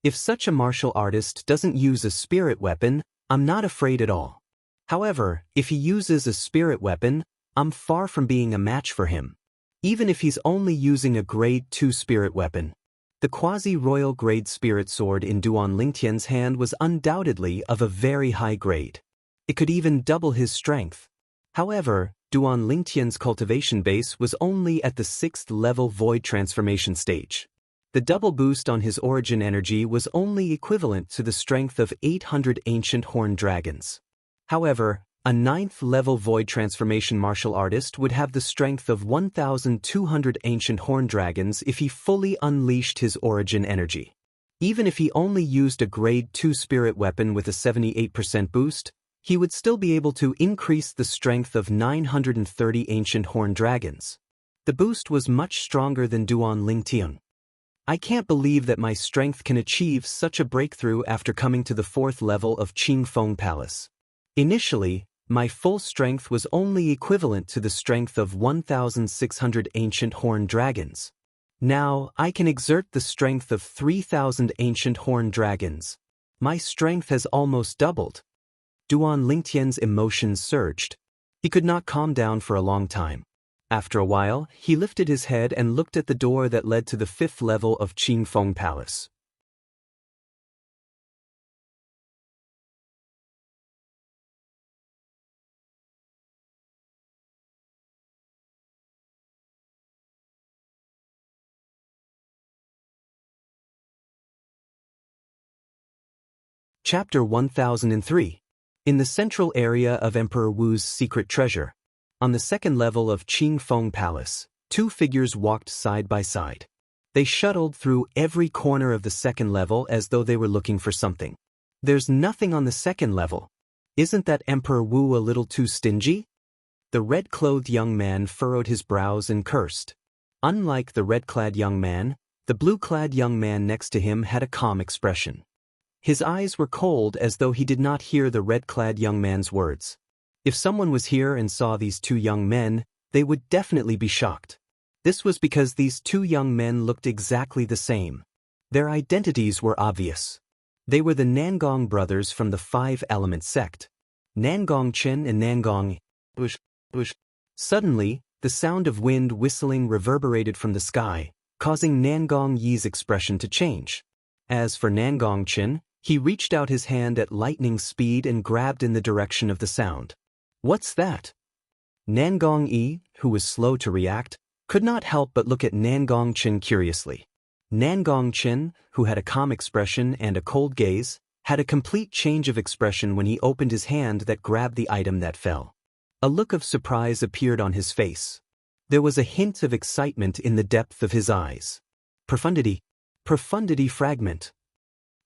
If such a martial artist doesn't use a spirit weapon, I'm not afraid at all. However, if he uses a spirit weapon, I'm far from being a match for him. Even if he's only using a grade 2 spirit weapon. The quasi-royal grade spirit sword in Duan Lingtian's hand was undoubtedly of a very high grade. It could even double his strength. However, Duan Lingtian's cultivation base was only at the 6th level void transformation stage. The double boost on his origin energy was only equivalent to the strength of 800 ancient horned dragons. However, a 9th level void transformation martial artist would have the strength of 1,200 ancient horned dragons if he fully unleashed his origin energy. Even if he only used a grade 2 spirit weapon with a 78% boost, he would still be able to increase the strength of 930 ancient horned dragons. The boost was much stronger than Duan Lingtian. I can't believe that my strength can achieve such a breakthrough after coming to the 4th level of Qingfeng Palace. Initially, my full strength was only equivalent to the strength of 1,600 ancient horned dragons. Now, I can exert the strength of 3,000 ancient horned dragons. My strength has almost doubled. Duan Lingtian's emotions surged. He could not calm down for a long time. After a while, he lifted his head and looked at the door that led to the 5th level of Qingfeng Palace. Chapter 1003. In the central area of Emperor Wu's secret treasure, on the 2nd level of Qingfeng Palace, 2 figures walked side by side. They shuttled through every corner of the 2nd level as though they were looking for something. There's nothing on the 2nd level. Isn't that Emperor Wu a little too stingy? The red-clothed young man furrowed his brows and cursed. Unlike the red-clad young man, the blue-clad young man next to him had a calm expression. His eyes were cold as though he did not hear the red-clad young man's words. If someone was here and saw these 2 young men, they would definitely be shocked. This was because these 2 young men looked exactly the same. Their identities were obvious. They were the Nangong brothers from the 5-element sect. Nangong Chen and Nangong Bush. Suddenly, the sound of wind whistling reverberated from the sky, causing Nangong Yi's expression to change. As for Nangong Chen, he reached out his hand at lightning speed and grabbed in the direction of the sound. What's that? Nangong Yi, who was slow to react, could not help but look at Nangong Chen curiously. Nangong Chen, who had a calm expression and a cold gaze, had a complete change of expression when he opened his hand that grabbed the item that fell. A look of surprise appeared on his face. There was a hint of excitement in the depth of his eyes. Profundity. Profundity fragment.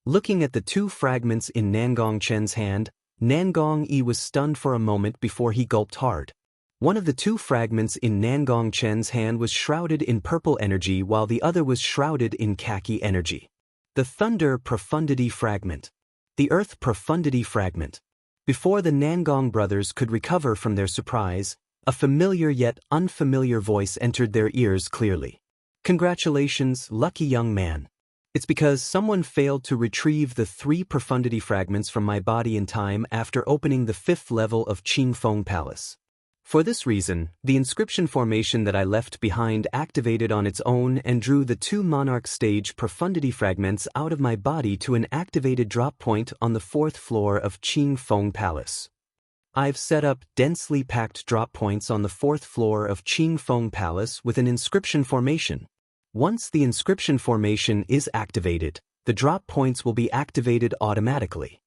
Looking at the two fragments in Nangong Chen's hand, Nangong Yi was stunned for a moment before he gulped hard. One of the two fragments in Nangong Chen's hand was shrouded in purple energy while the other was shrouded in khaki energy. The Thunder Profundity Fragment. The Earth Profundity Fragment. Before the Nangong brothers could recover from their surprise, a familiar yet unfamiliar voice entered their ears clearly. Congratulations, lucky young man. It's because someone failed to retrieve the 3 profundity fragments from my body in time after opening the 5th level of Qingfeng Palace. For this reason, the inscription formation that I left behind activated on its own and drew the 2 Monarch stage profundity fragments out of my body to an activated drop point on the 4th floor of Qingfeng Palace. I've set up densely packed drop points on the 4th floor of Qingfeng Palace with an inscription formation. Once the inscription formation is activated, the drop points will be activated automatically.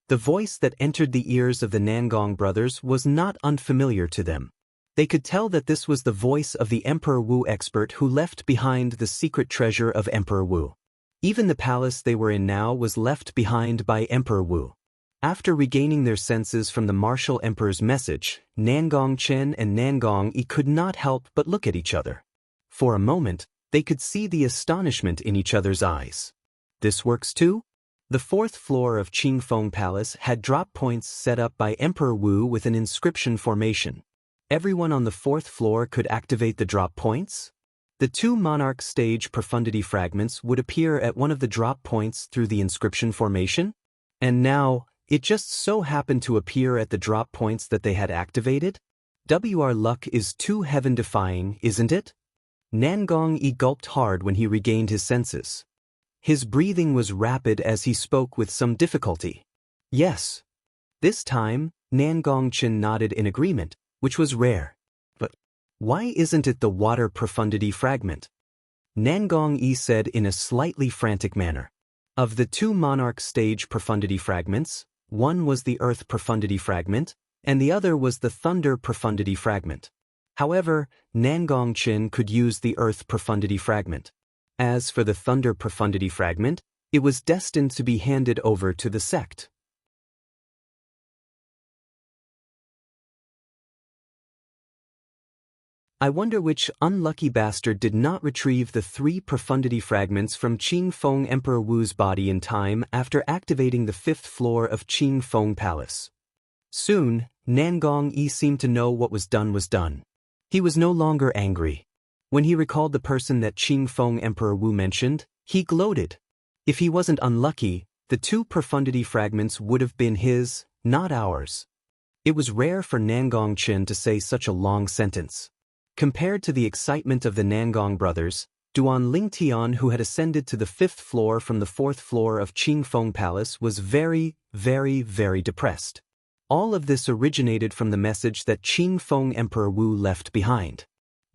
The voice that entered the ears of the Nangong brothers was not unfamiliar to them. They could tell that this was the voice of the Emperor Wu expert who left behind the secret treasure of Emperor Wu. Even the palace they were in now was left behind by Emperor Wu. After regaining their senses from the martial emperor's message, Nangong Chen and Nangong Yi could not help but look at each other. For a moment, they could see the astonishment in each other's eyes. This works too? The 4th floor of Qingfeng Palace had drop points set up by Emperor Wu with an inscription formation. Everyone on the 4th floor could activate the drop points? The 2 Monarch stage profundity fragments would appear at one of the drop points through the inscription formation? And now, it just so happened to appear at the drop points that they had activated? Our luck is too heaven-defying, isn't it? Nangong Yi gulped hard when he regained his senses. His breathing was rapid as he spoke with some difficulty. Yes. This time, Nangong Chen nodded in agreement, which was rare. But why isn't it the water profundity fragment? Nangong Yi said in a slightly frantic manner. Of the 2 Monarch stage profundity fragments, one was the Earth profundity fragment, and the other was the Thunder profundity fragment. However, Nangong Chen could use the Earth profundity fragment. As for the Thunder profundity fragment, it was destined to be handed over to the sect. I wonder which unlucky bastard did not retrieve the 3 profundity fragments from Qingfeng Emperor Wu's body in time after activating the 5th floor of Qingfeng Palace. Soon, Nangong Yi seemed to know what was done was done. He was no longer angry. When he recalled the person that Qingfeng Emperor Wu mentioned, he gloated. If he wasn't unlucky, the 2 profundity fragments would have been his, not ours. It was rare for Nangong Chen to say such a long sentence. Compared to the excitement of the Nangong brothers, Duan Lingtian, who had ascended to the 5th floor from the 4th floor of Qingfeng Palace, was very, very depressed. All of this originated from the message that Qingfeng Emperor Wu left behind.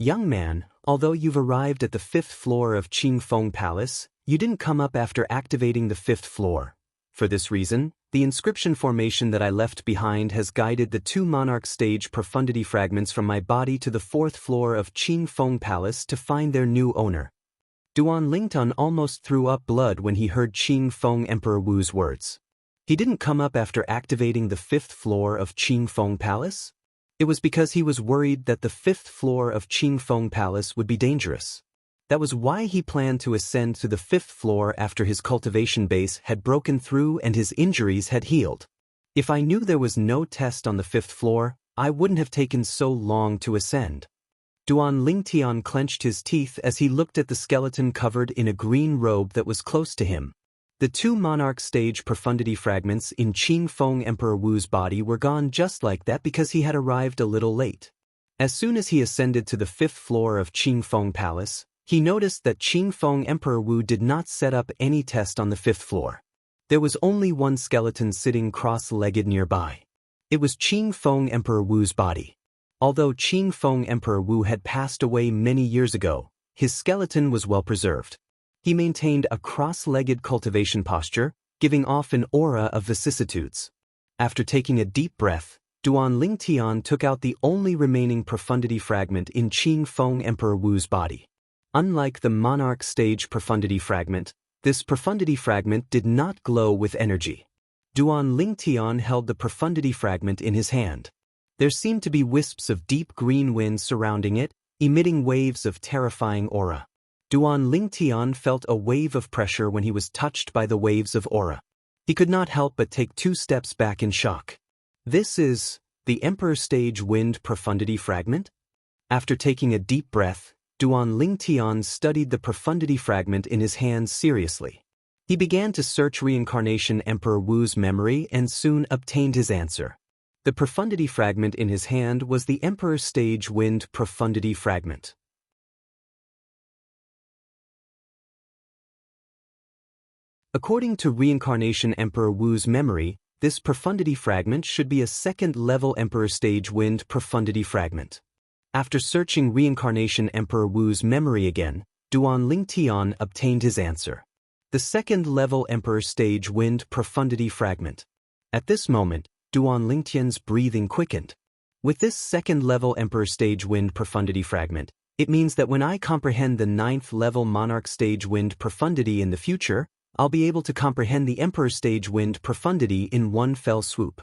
Young man, although you've arrived at the 5th floor of Qingfeng Palace, you didn't come up after activating the 5th floor. For this reason, the inscription formation that I left behind has guided the 2 Monarch stage profundity fragments from my body to the 4th floor of Qingfeng Palace to find their new owner. Duan Lingtian almost threw up blood when he heard Qingfeng Emperor Wu's words. He didn't come up after activating the 5th floor of Qingfeng Palace? It was because he was worried that the 5th floor of Qingfeng Palace would be dangerous. That was why he planned to ascend to the 5th floor after his cultivation base had broken through and his injuries had healed. If I knew there was no test on the 5th floor, I wouldn't have taken so long to ascend. Duan Lingtian clenched his teeth as he looked at the skeleton covered in a green robe that was close to him. The 2 Monarch stage profundity fragments in Qingfeng Emperor Wu's body were gone just like that because he had arrived a little late. As soon as he ascended to the 5th floor of Qingfeng Palace, he noticed that Qingfeng Emperor Wu did not set up any test on the 5th floor. There was only one skeleton sitting cross-legged nearby. It was Qingfeng Emperor Wu's body. Although Qingfeng Emperor Wu had passed away many years ago, his skeleton was well preserved. He maintained a cross-legged cultivation posture, giving off an aura of vicissitudes. After taking a deep breath, Duan Lingtian took out the only remaining profundity fragment in Qing Feng Emperor Wu's body. Unlike the Monarch stage profundity fragment, this profundity fragment did not glow with energy. Duan Lingtian held the profundity fragment in his hand. There seemed to be wisps of deep green wind surrounding it, emitting waves of terrifying aura. Duan Lingtian felt a wave of pressure when he was touched by the waves of aura. He could not help but take 2 steps back in shock. This is the Emperor Stage Wind Profundity Fragment? After taking a deep breath, Duan Lingtian studied the profundity fragment in his hands seriously. He began to search Reincarnation Emperor Wu's memory and soon obtained his answer. The profundity fragment in his hand was the Emperor Stage Wind Profundity Fragment. According to Reincarnation Emperor Wu's memory, this profundity fragment should be a second-level Emperor Stage Wind Profundity Fragment. After searching Reincarnation Emperor Wu's memory again, Duan Lingtian obtained his answer. The second-level Emperor Stage Wind Profundity Fragment. At this moment, Duan Lingtian's breathing quickened. With this second-level Emperor Stage Wind Profundity Fragment, it means that when I comprehend the 9th-level Monarch Stage Wind Profundity in the future, I'll be able to comprehend the Emperor Stage Wind Profundity in one fell swoop.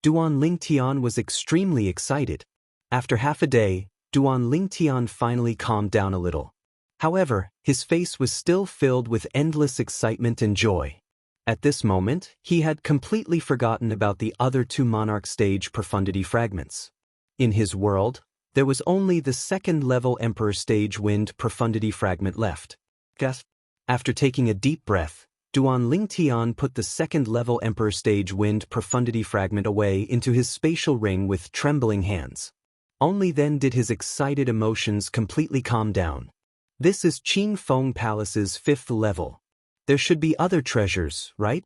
Duan Lingtian was extremely excited. After half a day, Duan Lingtian finally calmed down a little. However, his face was still filled with endless excitement and joy. At this moment, he had completely forgotten about the other 2 Monarch Stage Profundity fragments. In his world, there was only the second-level Emperor Stage Wind Profundity fragment left. After taking a deep breath, Duan Lingtian put the second-level Emperor Stage Wind Profundity fragment away into his spatial ring with trembling hands. Only then did his excited emotions completely calm down. This is Qing Feng Palace's 5th level. There should be other treasures, right?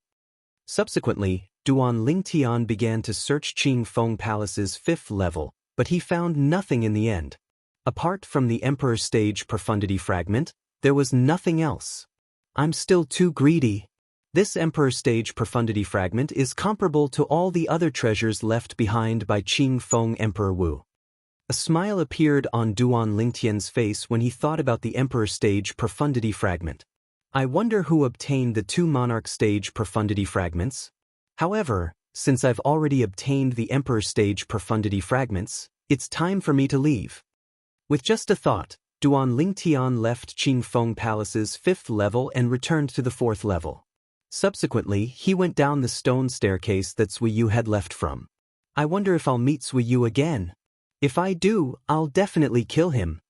Subsequently, Duan Lingtian began to search Qing Feng Palace's 5th level, but he found nothing in the end. Apart from the Emperor Stage Profundity fragment, there was nothing else. I'm still too greedy. This Emperor Stage Profundity fragment is comparable to all the other treasures left behind by Qing Feng Emperor Wu. A smile appeared on Duan Lingtian's face when he thought about the Emperor Stage Profundity fragment. I wonder who obtained the 2 Monarch Stage Profundity fragments. However, since I've already obtained the Emperor Stage Profundity fragments, it's time for me to leave. With just a thought, Duan Lingtian left Qing Feng Palace's 5th level and returned to the 4th level. Subsequently, he went down the stone staircase that Suiyu had left from. I wonder if I'll meet Suiyu again. If I do, I'll definitely kill him.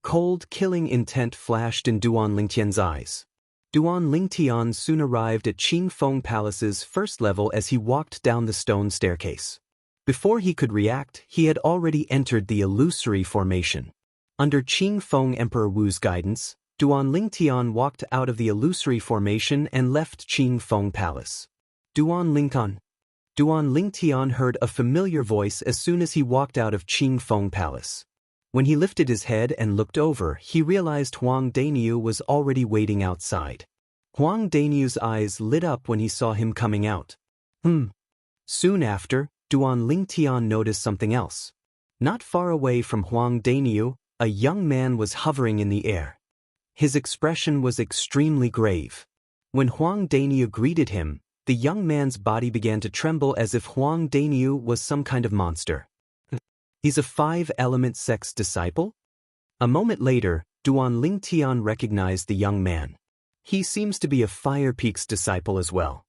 Cold, killing intent flashed in Duan Lingtian's eyes. Duan Lingtian soon arrived at Qing Feng Palace's 1st level as he walked down the stone staircase. Before he could react, he had already entered the illusory formation. Under Qing Feng Emperor Wu's guidance, Duan Lingtian walked out of the illusory formation and left Qing Feng Palace. Duan Lingtian heard a familiar voice as soon as he walked out of Qing Feng Palace. When he lifted his head and looked over, he realized Huang Dainiu was already waiting outside. Huang Dainiu's eyes lit up when he saw him coming out. Soon after, Duan Lingtian noticed something else. Not far away from Huang Dainiu, a young man was hovering in the air. His expression was extremely grave. When Huang Dainiu greeted him, the young man's body began to tremble as if Huang Dainiu was some kind of monster. He's a 5-element sect's disciple? A moment later, Duan Lingtian recognized the young man. He seems to be a Fire Peak's disciple as well.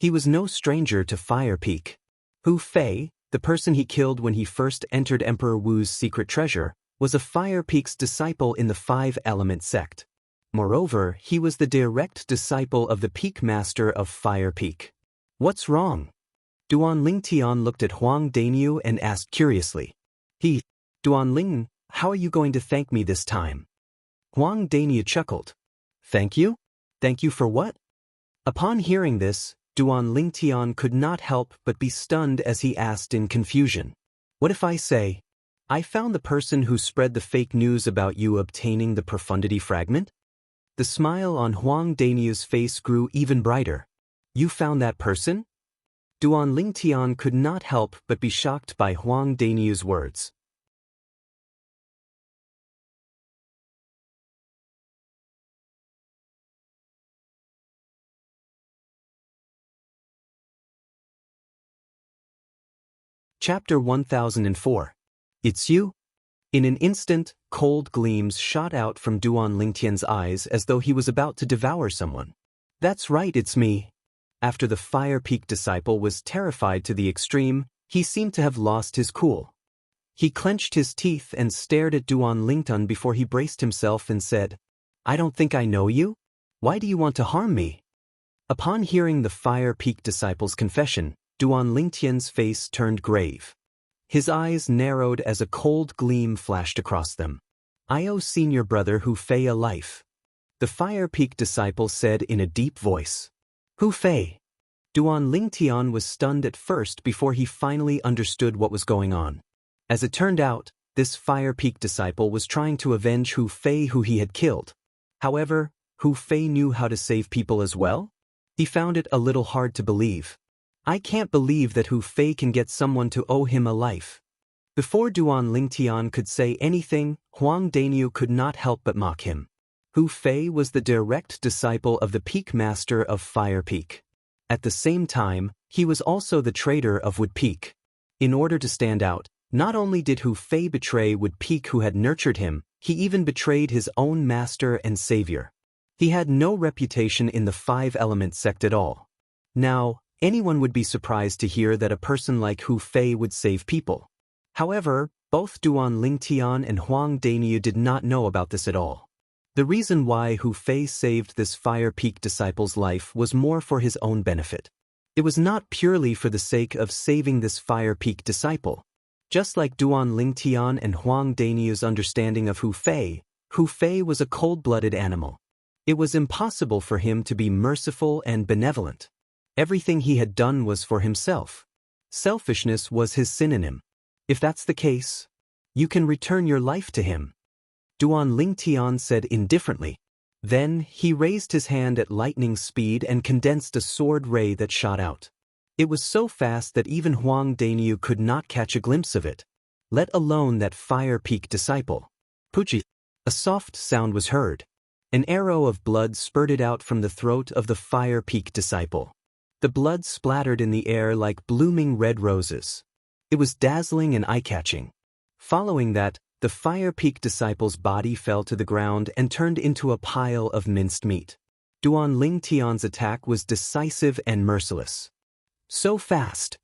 He was no stranger to Fire Peak. Hu Fei, the person he killed when he first entered Emperor Wu's secret treasure, was a Fire Peak's disciple in the 5-element sect. Moreover, he was the direct disciple of the Peak Master of Fire Peak. What's wrong? Duan Lingtian looked at Huang Dainiu and asked curiously. Duan Ling, how are you going to thank me this time? Huang Dainiu chuckled. Thank you? Thank you for what? Upon hearing this, Duan Lingtian could not help but be stunned as he asked in confusion. What if I say, I found the person who spread the fake news about you obtaining the profundity fragment? The smile on Huang Dainiu's face grew even brighter. You found that person? Duan Lingtian could not help but be shocked by Huang Danyu's words. Chapter 1004. It's you? In an instant, cold gleams shot out from Duan Lingtian's eyes as though he was about to devour someone. That's right, it's me. After the Fire Peak disciple was terrified to the extreme, he seemed to have lost his cool. He clenched his teeth and stared at Duan Lingtian before he braced himself and said, I don't think I know you? Why do you want to harm me? Upon hearing the Fire Peak disciple's confession, Duan Lingtian's face turned grave. His eyes narrowed as a cold gleam flashed across them. I owe senior brother Hu Fei a life. The Fire Peak disciple said in a deep voice. Hu Fei. Duan Lingtian was stunned at first before he finally understood what was going on. As it turned out, this Fire Peak disciple was trying to avenge Hu Fei who he had killed. However, Hu Fei knew how to save people as well? He found it a little hard to believe. I can't believe that Hu Fei can get someone to owe him a life. Before Duan Lingtian could say anything, Huang Danyu could not help but mock him. Hu Fei was the direct disciple of the Peak Master of Fire Peak. At the same time, he was also the traitor of Wood Peak. In order to stand out, not only did Hu Fei betray Wood Peak who had nurtured him, he even betrayed his own master and savior. He had no reputation in the Five Element sect at all. Now, anyone would be surprised to hear that a person like Hu Fei would save people. However, both Duan Lingtian and Huang Danyu did not know about this at all. The reason why Hu Fei saved this Fire Peak disciple's life was more for his own benefit. It was not purely for the sake of saving this Fire Peak disciple. Just like Duan Lingtian and Huang Danyu's understanding of Hu Fei was a cold-blooded animal. It was impossible for him to be merciful and benevolent. Everything he had done was for himself. Selfishness was his synonym. If that's the case, you can return your life to him. Duan Lingtian said indifferently. Then, he raised his hand at lightning speed and condensed a sword ray that shot out. It was so fast that even Huang Danyu could not catch a glimpse of it, let alone that Fire Peak disciple. Puchi. A soft sound was heard. An arrow of blood spurted out from the throat of the Fire Peak disciple. The blood splattered in the air like blooming red roses. It was dazzling and eye-catching. Following that, the Fire Peak disciple's body fell to the ground and turned into a pile of minced meat. Duan Lingtian's attack was decisive and merciless. So fast.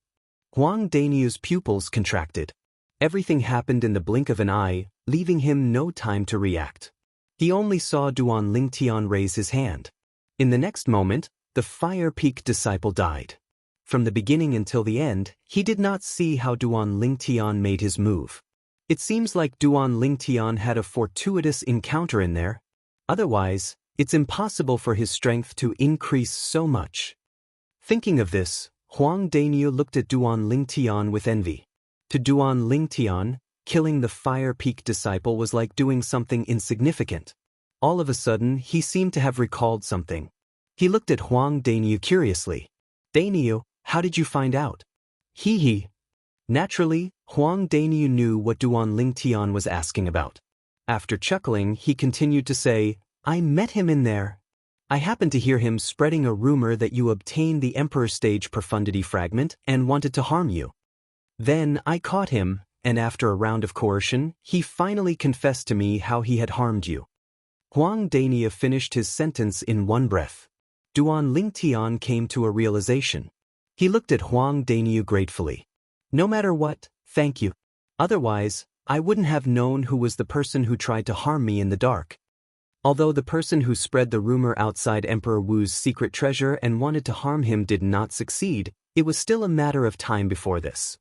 Huang Danyu's pupils contracted. Everything happened in the blink of an eye, leaving him no time to react. He only saw Duan Lingtian raise his hand. In the next moment, the Fire Peak disciple died. From the beginning until the end, he did not see how Duan Lingtian made his move. It seems like Duan Lingtian had a fortuitous encounter in there. Otherwise, it's impossible for his strength to increase so much. Thinking of this, Huang Danyu looked at Duan Lingtian with envy. To Duan Lingtian, killing the Fire Peak disciple was like doing something insignificant. All of a sudden, he seemed to have recalled something. He looked at Huang Danyu curiously. Danyu, how did you find out? Hee. Naturally, Huang Danyu knew what Duan Lingtian was asking about. After chuckling, he continued to say, I met him in there. I happened to hear him spreading a rumor that you obtained the Emperor Stage Profundity Fragment and wanted to harm you. Then I caught him, and after a round of coercion, he finally confessed to me how he had harmed you. Huang Danyu finished his sentence in one breath. Duan Lingtian came to a realization. He looked at Huang Danyu gratefully. No matter what, thank you. Otherwise, I wouldn't have known who was the person who tried to harm me in the dark. Although the person who spread the rumor outside Emperor Wu's secret treasure and wanted to harm him did not succeed, it was still a matter of time before this.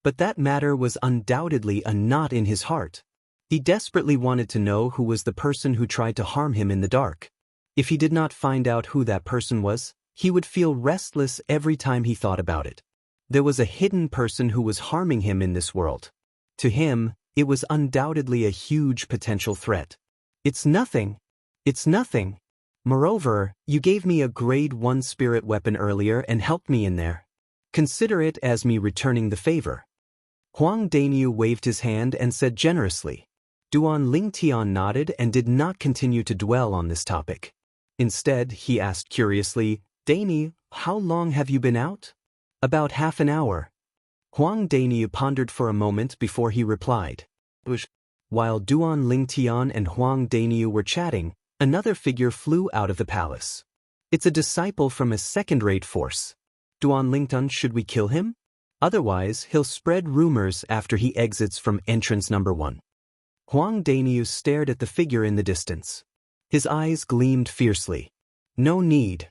But that matter was undoubtedly a knot in his heart. He desperately wanted to know who was the person who tried to harm him in the dark. If he did not find out who that person was, he would feel restless every time he thought about it. There was a hidden person who was harming him in this world. To him, it was undoubtedly a huge potential threat. It's nothing. It's nothing. Moreover, you gave me a grade 1 spirit weapon earlier and helped me in there. Consider it as me returning the favor. Huang Daniu waved his hand and said generously. Duan Lingtian nodded and did not continue to dwell on this topic. Instead, he asked curiously, Dani, how long have you been out? About half an hour. Huang Daniu pondered for a moment before he replied. While Duan Lingtian and Huang Daniu were chatting, another figure flew out of the palace. It's a disciple from a second-rate force. Duan Lingtian, should we kill him? Otherwise, he'll spread rumors after he exits from entrance number 1. Huang Daniu stared at the figure in the distance. His eyes gleamed fiercely. No need.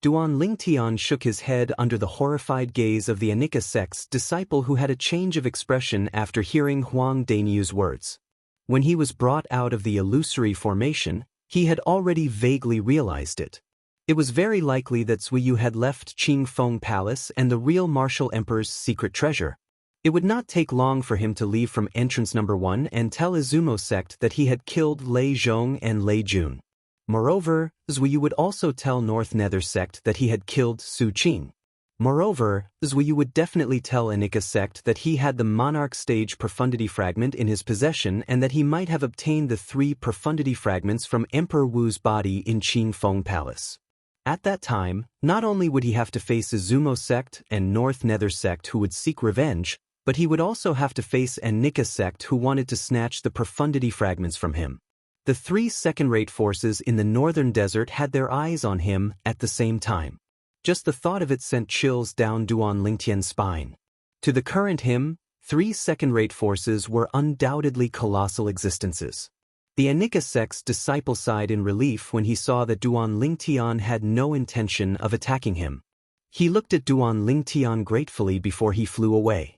Duan Lingtian shook his head under the horrified gaze of the Anika sect's disciple who had a change of expression after hearing Huang Daniu's words. When he was brought out of the illusory formation, he had already vaguely realized it. It was very likely that Zuyu had left Qingfeng Palace and the real martial emperor's secret treasure. It would not take long for him to leave from entrance number 1 and tell Izumo sect that he had killed Lei Zhong and Lei Jun. Moreover, Zuyu would also tell North Nether sect that he had killed Su Qing. Moreover, Zuyu would definitely tell Anika sect that he had the Monarch stage profundity fragment in his possession and that he might have obtained the 3 profundity fragments from Emperor Wu's body in Qingfeng Palace. At that time, not only would he have to face Izumo sect and North Nether sect who would seek revenge, but he would also have to face Anika sect who wanted to snatch the profundity fragments from him. The 3 second-rate forces in the northern desert had their eyes on him at the same time. Just the thought of it sent chills down Duan Lingtian's spine. To the current him, 3 second-rate forces were undoubtedly colossal existences. The Anika sect's disciple sighed in relief when he saw that Duan Lingtian had no intention of attacking him. He looked at Duan Lingtian gratefully before he flew away.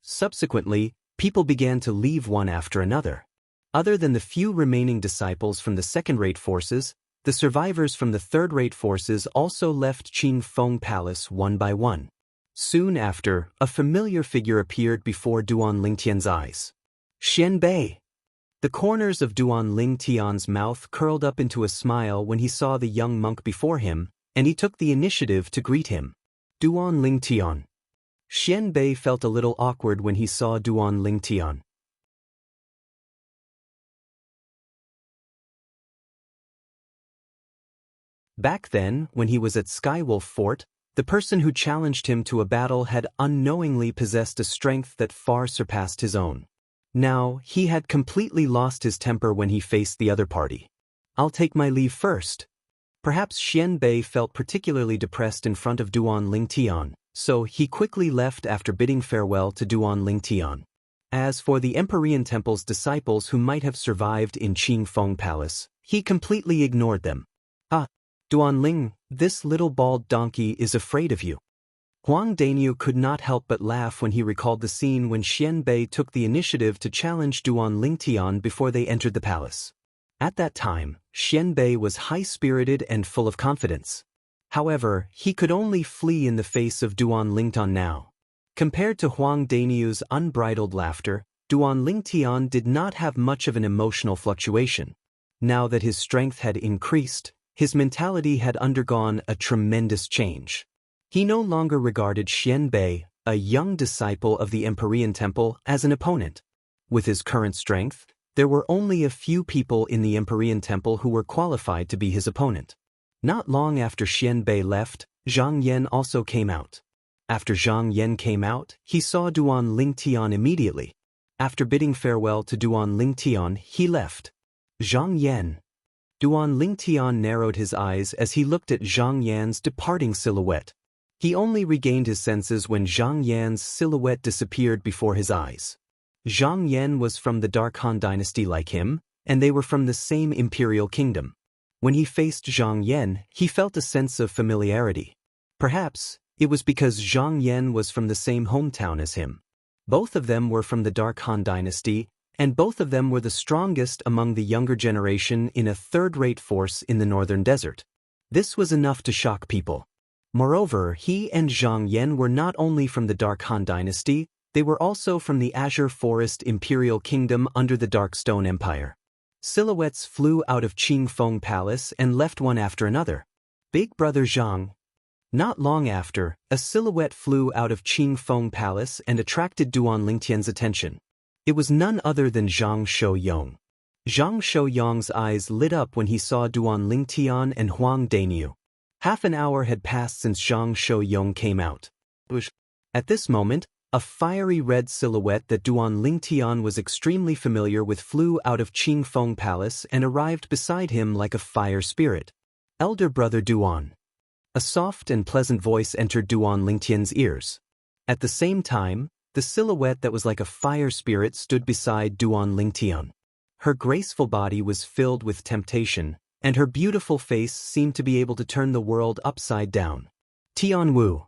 Subsequently, people began to leave one after another. Other than the few remaining disciples from the second-rate forces, the survivors from the third-rate forces also left Qingfeng Palace one by one. Soon after, a familiar figure appeared before Duan Lingtian's eyes. Xianbei. The corners of Duan Lingtian's mouth curled up into a smile when he saw the young monk before him, and he took the initiative to greet him. Duan Lingtian. Xianbei felt a little awkward when he saw Duan Lingtian. Back then, when he was at Skywolf Fort, the person who challenged him to a battle had unknowingly possessed a strength that far surpassed his own. Now, he had completely lost his temper when he faced the other party. I'll take my leave first. Perhaps Xianbei felt particularly depressed in front of Duan Lingtian, so he quickly left after bidding farewell to Duan Lingtian. As for the Empyrean Temple's disciples who might have survived in Qingfeng Palace, he completely ignored them. Duan Ling, this little bald donkey is afraid of you. Huang Daniu could not help but laugh when he recalled the scene when Xianbei took the initiative to challenge Duan Lingtian before they entered the palace. At that time, Xianbei was high-spirited and full of confidence. However, he could only flee in the face of Duan Lingtian now. Compared to Huang Daniu's unbridled laughter, Duan Lingtian did not have much of an emotional fluctuation. Now that his strength had increased, his mentality had undergone a tremendous change. He no longer regarded Xianbei, a young disciple of the Empyrean Temple, as an opponent. With his current strength, there were only a few people in the Empyrean Temple who were qualified to be his opponent. Not long after Xianbei left, Zhang Yan also came out. After Zhang Yan came out, he saw Duan Lingtian immediately. After bidding farewell to Duan Lingtian, he left. Zhang Yan. Duan Lingtian narrowed his eyes as he looked at Zhang Yan's departing silhouette. He only regained his senses when Zhang Yan's silhouette disappeared before his eyes. Zhang Yan was from the Dark Han dynasty like him, and they were from the same imperial kingdom. When he faced Zhang Yan, he felt a sense of familiarity. Perhaps it was because Zhang Yan was from the same hometown as him. Both of them were from the Dark Han dynasty, and both of them were the strongest among the younger generation in a third-rate force in the northern desert. This was enough to shock people. Moreover, he and Zhang Yan were not only from the Dark Han dynasty, they were also from the Azure Forest Imperial Kingdom under the Dark Stone Empire. Silhouettes flew out of Qing Feng Palace and left one after another. Big Brother Zhang. Not long after, a silhouette flew out of Qing Feng Palace and attracted Duan Lingtian's attention. It was none other than Zhang Shouyong. Zhang Shouyong's eyes lit up when he saw Duan Lingtian and Huang Daniu. Half an hour had passed since Zhang Shouyong came out. At this moment, a fiery red silhouette that Duan Lingtian was extremely familiar with flew out of Qing Feng Palace and arrived beside him like a fire spirit. Elder Brother Duan. A soft and pleasant voice entered Duan Lingtian's ears. At the same time, the silhouette that was like a fire spirit stood beside Duan Lingtian. Her graceful body was filled with temptation, and her beautiful face seemed to be able to turn the world upside down. Tian Wu.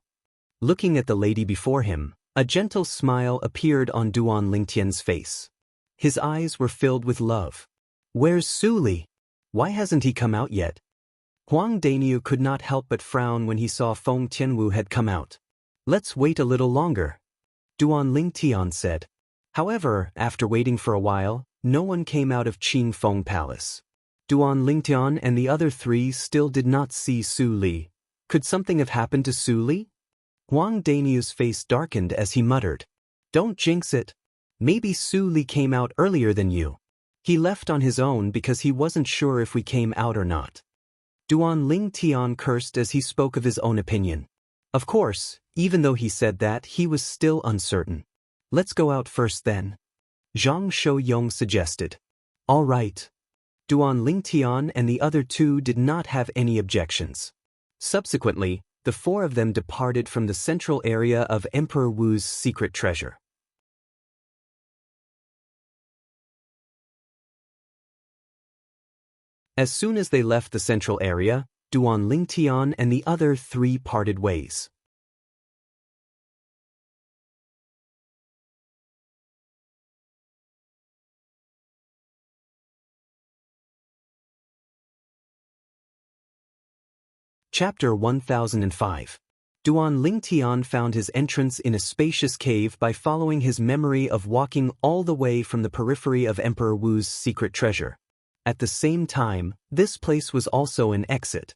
Looking at the lady before him, a gentle smile appeared on Duan Lingtian's face. His eyes were filled with love. Where's Su Li? Why hasn't he come out yet? Huang Daniu could not help but frown when he saw Feng Tianwu had come out. Let's wait a little longer, Duan Lingtian said. However, after waiting for a while, no one came out of Qing Feng Palace. Duan Lingtian and the other three still did not see Su Li. Could something have happened to Su Li? Huang Daniu's face darkened as he muttered. Don't jinx it. Maybe Su Li came out earlier than you. He left on his own because he wasn't sure if we came out or not. Duan Lingtian cursed as he spoke of his own opinion. Of course, even though he said that, he was still uncertain. Let's go out first then, Zhang Shouyong suggested. All right. Duan Lingtian and the other two did not have any objections. Subsequently, the four of them departed from the central area of Emperor Wu's secret treasure. As soon as they left the central area, Duan Lingtian and the other three parted ways. Chapter 1005. Duan Lingtian found his entrance in a spacious cave by following his memory of walking all the way from the periphery of Emperor Wu's secret treasure. At the same time, this place was also an exit.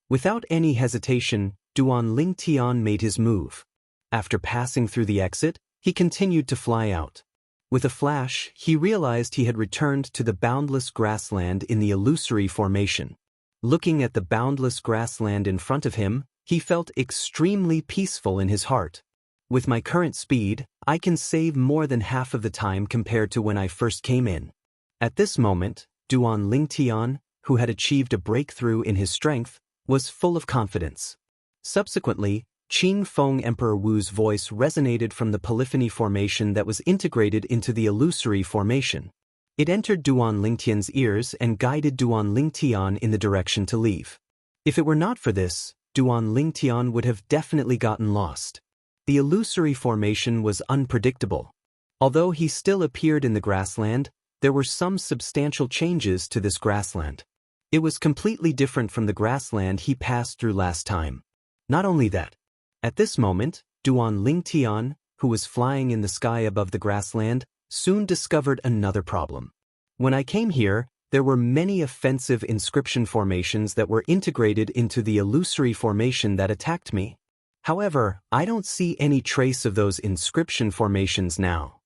Without any hesitation, Duan Lingtian made his move. After passing through the exit, he continued to fly out. With a flash, he realized he had returned to the boundless grassland in the illusory formation. Looking at the boundless grassland in front of him, he felt extremely peaceful in his heart. With my current speed, I can save more than half of the time compared to when I first came in. At this moment, Duan Lingtian, who had achieved a breakthrough in his strength, was full of confidence. Subsequently, Qing Feng Emperor Wu's voice resonated from the polyphony formation that was integrated into the illusory formation. It entered Duan Lingtian's ears and guided Duan Lingtian in the direction to leave. If it were not for this, Duan Lingtian would have definitely gotten lost. The illusory formation was unpredictable. Although he still appeared in the grassland, there were some substantial changes to this grassland. It was completely different from the grassland he passed through last time. Not only that, at this moment, Duan Lingtian, who was flying in the sky above the grassland, soon discovered another problem. When I came here, there were many offensive inscription formations that were integrated into the illusory formation that attacked me. However, I don't see any trace of those inscription formations now.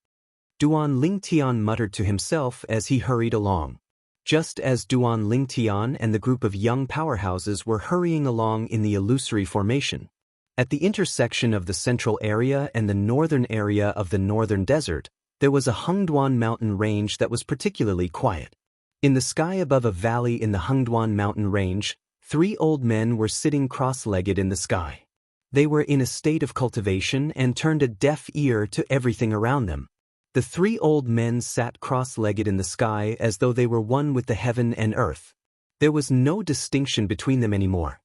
Duan Lingtian muttered to himself as he hurried along. Just as Duan Lingtian and the group of young powerhouses were hurrying along in the illusory formation, at the intersection of the central area and the northern area of the northern desert, there was a Hengduan mountain range that was particularly quiet. In the sky above a valley in the Hengduan mountain range, 3 old men were sitting cross-legged in the sky. They were in a state of cultivation and turned a deaf ear to everything around them. The 3 old men sat cross-legged in the sky as though they were one with the heaven and earth. There was no distinction between them anymore.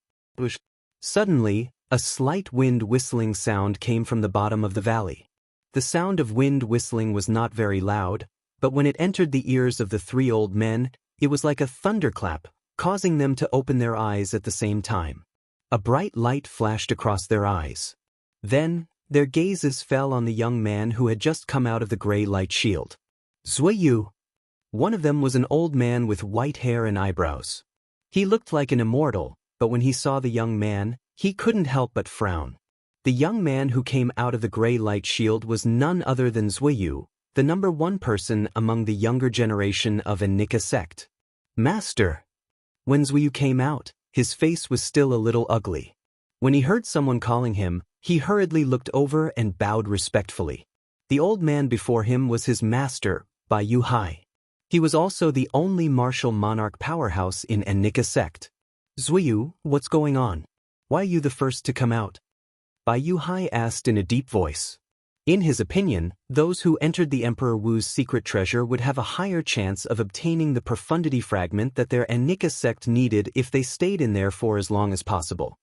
Suddenly, a slight wind whistling sound came from the bottom of the valley. The sound of wind whistling was not very loud, but when it entered the ears of the 3 old men, it was like a thunderclap, causing them to open their eyes at the same time. A bright light flashed across their eyes. Then, their gazes fell on the young man who had just come out of the gray light shield. Zuiyu! One of them was an old man with white hair and eyebrows. He looked like an immortal, but when he saw the young man, he couldn't help but frown. The young man who came out of the gray light shield was none other than Zuiyu, the #1 person among the younger generation of a Nika sect. Master! When Zuiyu came out, his face was still a little ugly. When he heard someone calling him, he hurriedly looked over and bowed respectfully. The old man before him was his master, Bai Yu Hai. He was also the only martial monarch powerhouse in a Nika sect. Zuiyu, what's going on? Why are you the first to come out? Bai Yu Hai asked in a deep voice. In his opinion, those who entered the Emperor Wu's secret treasure would have a higher chance of obtaining the profundity fragment that their Nika sect needed if they stayed in there for as long as possible.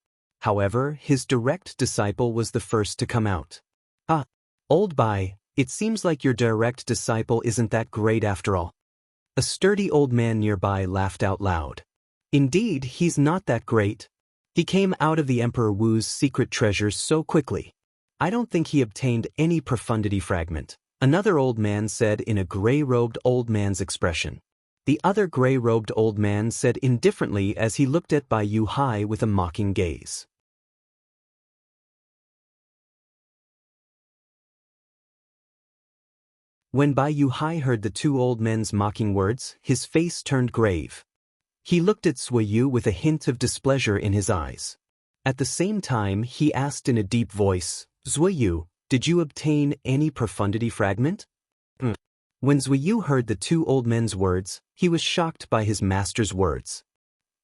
However, his direct disciple was the first to come out. Ah, old Bai, it seems like your direct disciple isn't that great after all. A sturdy old man nearby laughed out loud. Indeed, he's not that great. He came out of the Emperor Wu's secret treasure so quickly. I don't think he obtained any profundity fragment, another old man said in a gray-robed old man's expression. The other gray-robed old man said indifferently as he looked at Bai Yu Hai with a mocking gaze. When Bai Yu Hai heard the two old men's mocking words, his face turned grave. He looked at Zuiyu with a hint of displeasure in his eyes. At the same time, he asked in a deep voice, Zuiyu, did you obtain any profundity fragment? When Zuiyu heard the two old men's words, he was shocked by his master's words.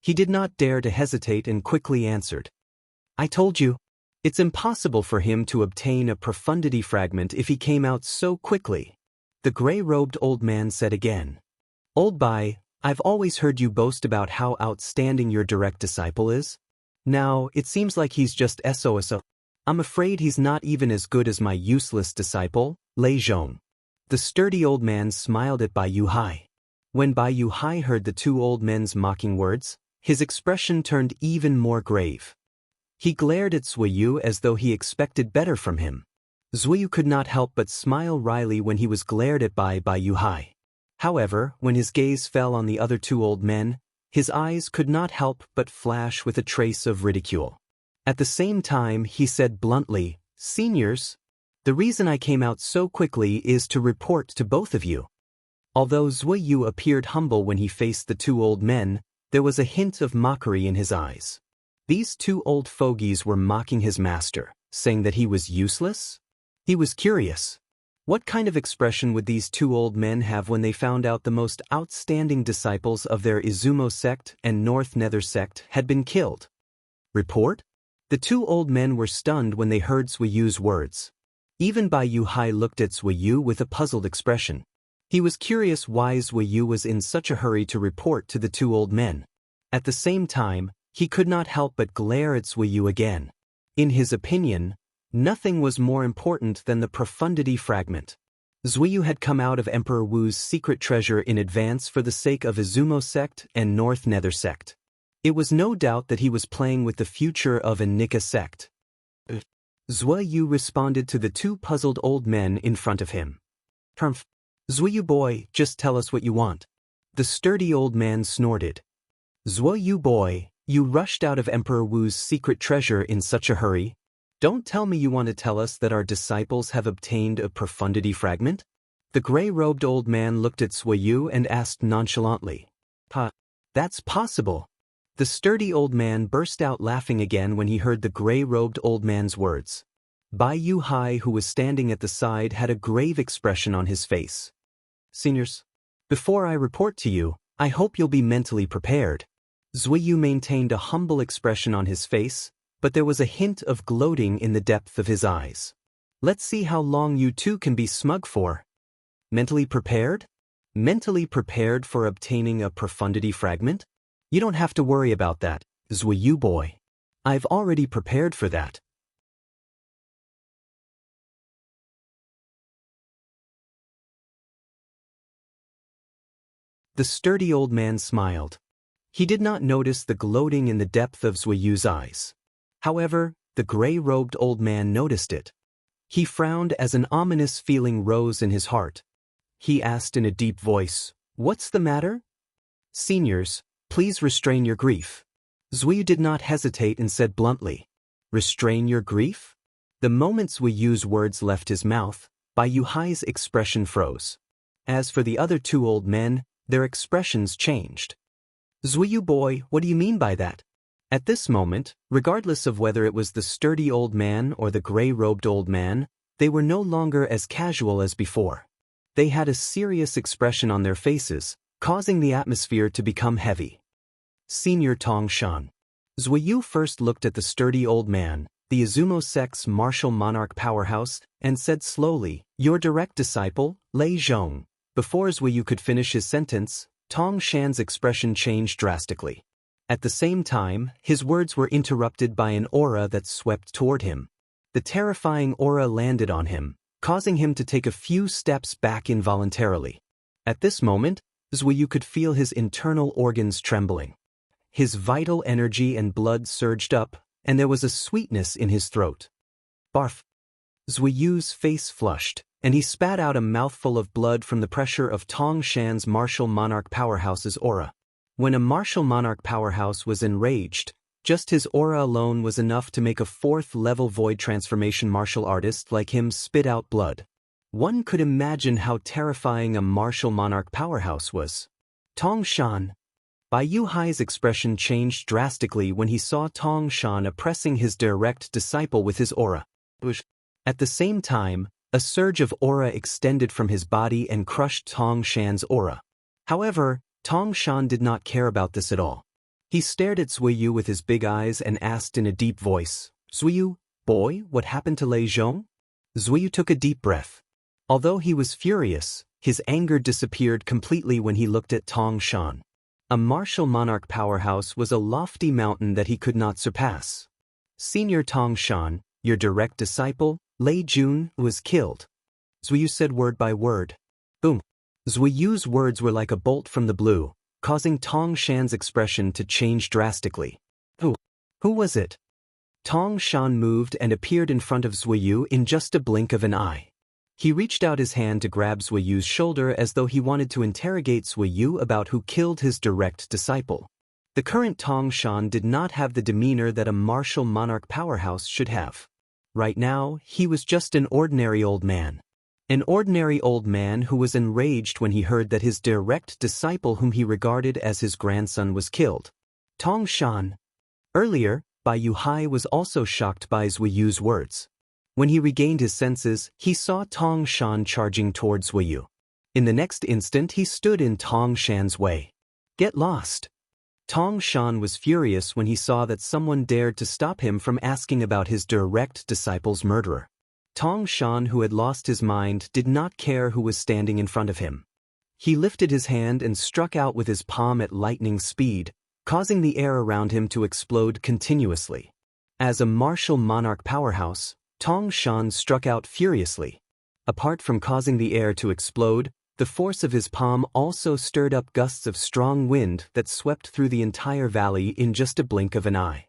He did not dare to hesitate and quickly answered. I told you. It's impossible for him to obtain a profundity fragment if he came out so quickly. The gray-robed old man said again. Old Bai, I've always heard you boast about how outstanding your direct disciple is. Now, it seems like he's just SOSO. I'm afraid he's not even as good as my useless disciple, Lei Zhong. The sturdy old man smiled at Bai Yu Hai. When Bai Yu Hai heard the two old men's mocking words, his expression turned even more grave. He glared at Zuiyu as though he expected better from him. Zuiyu could not help but smile wryly when he was glared at by Bai Yu Hai. However, when his gaze fell on the other two old men, his eyes could not help but flash with a trace of ridicule. At the same time, he said bluntly, Seniors, the reason I came out so quickly is to report to both of you. Although Zuiyu appeared humble when he faced the two old men, there was a hint of mockery in his eyes. These two old fogies were mocking his master, saying that he was useless? He was curious. What kind of expression would these two old men have when they found out the most outstanding disciples of their Izumo sect and North Nether sect had been killed? Report? The two old men were stunned when they heard Zuiyu's words. Even Bai Yu Hai looked at Zuiyu with a puzzled expression. He was curious why Zuiyu was in such a hurry to report to the two old men. At the same time, he could not help but glare at Zuiyu again. In his opinion, nothing was more important than the profundity fragment. Zuiyu had come out of Emperor Wu's secret treasure in advance for the sake of Izumo sect and North Nether sect. It was no doubt that he was playing with the future of a Nika sect. Zuiyu responded to the two puzzled old men in front of him. Zuiyu boy, just tell us what you want. The sturdy old man snorted. Zuiyu boy, you rushed out of Emperor Wu's secret treasure in such a hurry. Don't tell me you want to tell us that our disciples have obtained a profundity fragment? The gray-robed old man looked at Zuiyu and asked nonchalantly. That's possible. The sturdy old man burst out laughing again when he heard the gray-robed old man's words. Bai Yu Hai, who was standing at the side, had a grave expression on his face. Seniors, before I report to you, I hope you'll be mentally prepared. Zuiyu maintained a humble expression on his face, but there was a hint of gloating in the depth of his eyes. Let's see how long you two can be smug for. Mentally prepared? Mentally prepared for obtaining a profundity fragment? You don't have to worry about that, Zuiyu boy. I've already prepared for that. The sturdy old man smiled. He did not notice the gloating in the depth of Zuiyu's eyes. However, the gray-robed old man noticed it. He frowned as an ominous feeling rose in his heart. He asked in a deep voice, What's the matter? Seniors, please restrain your grief. Zui did not hesitate and said bluntly, restrain your grief? The moment Zuyu's words left his mouth, Bai Yuhai's expression froze. As for the other two old men, their expressions changed. Zuyu boy, what do you mean by that? At this moment, regardless of whether it was the sturdy old man or the gray-robed old man, they were no longer as casual as before. They had a serious expression on their faces, causing the atmosphere to become heavy. Senior Tong Shan. Zuyu first looked at the sturdy old man, the Izumo sect's martial monarch powerhouse, and said slowly, your direct disciple, Lei Zhong. Before Zuyu could finish his sentence, Tong Shan's expression changed drastically. At the same time, his words were interrupted by an aura that swept toward him. The terrifying aura landed on him, causing him to take a few steps back involuntarily. At this moment, Zuyu could feel his internal organs trembling. His vital energy and blood surged up, and there was a sweetness in his throat. Barf! Zuyu's face flushed, and he spat out a mouthful of blood from the pressure of Tong Shan's martial monarch powerhouse's aura. When a martial monarch powerhouse was enraged, just his aura alone was enough to make a fourth-level void transformation martial artist like him spit out blood. One could imagine how terrifying a martial monarch powerhouse was. Tong Shan. Bai Yuhai's expression changed drastically when he saw Tong Shan oppressing his direct disciple with his aura. At the same time, a surge of aura extended from his body and crushed Tong Shan's aura. However, Tong Shan did not care about this at all. He stared at Zuyu with his big eyes and asked in a deep voice, Zuyu, boy, what happened to Lei Zhong? Zuyu took a deep breath. Although he was furious, his anger disappeared completely when he looked at Tong Shan. A martial monarch powerhouse was a lofty mountain that he could not surpass. Senior Tong Shan, your direct disciple, Lei Jun, was killed. Zuyu said word by word. Boom. Zuyu's words were like a bolt from the blue, causing Tong Shan's expression to change drastically. Who was it? Tong Shan moved and appeared in front of Zuyu in just a blink of an eye. He reached out his hand to grab Zuyu's shoulder as though he wanted to interrogate Zuyu about who killed his direct disciple. The current Tong Shan did not have the demeanor that a martial monarch powerhouse should have. Right now, he was just an ordinary old man. An ordinary old man who was enraged when he heard that his direct disciple whom he regarded as his grandson was killed. Tong Shan. Earlier, Bai Yuhai was also shocked by Zuyu's words. When he regained his senses, he saw Tong Shan charging towards Zuyu. In the next instant he stood in Tong Shan's way. Get lost! Tong Shan was furious when he saw that someone dared to stop him from asking about his direct disciple's murderer. Tong Shan, who had lost his mind, did not care who was standing in front of him. He lifted his hand and struck out with his palm at lightning speed, causing the air around him to explode continuously. As a martial monarch powerhouse, Tong Shan struck out furiously. Apart from causing the air to explode, the force of his palm also stirred up gusts of strong wind that swept through the entire valley in just a blink of an eye.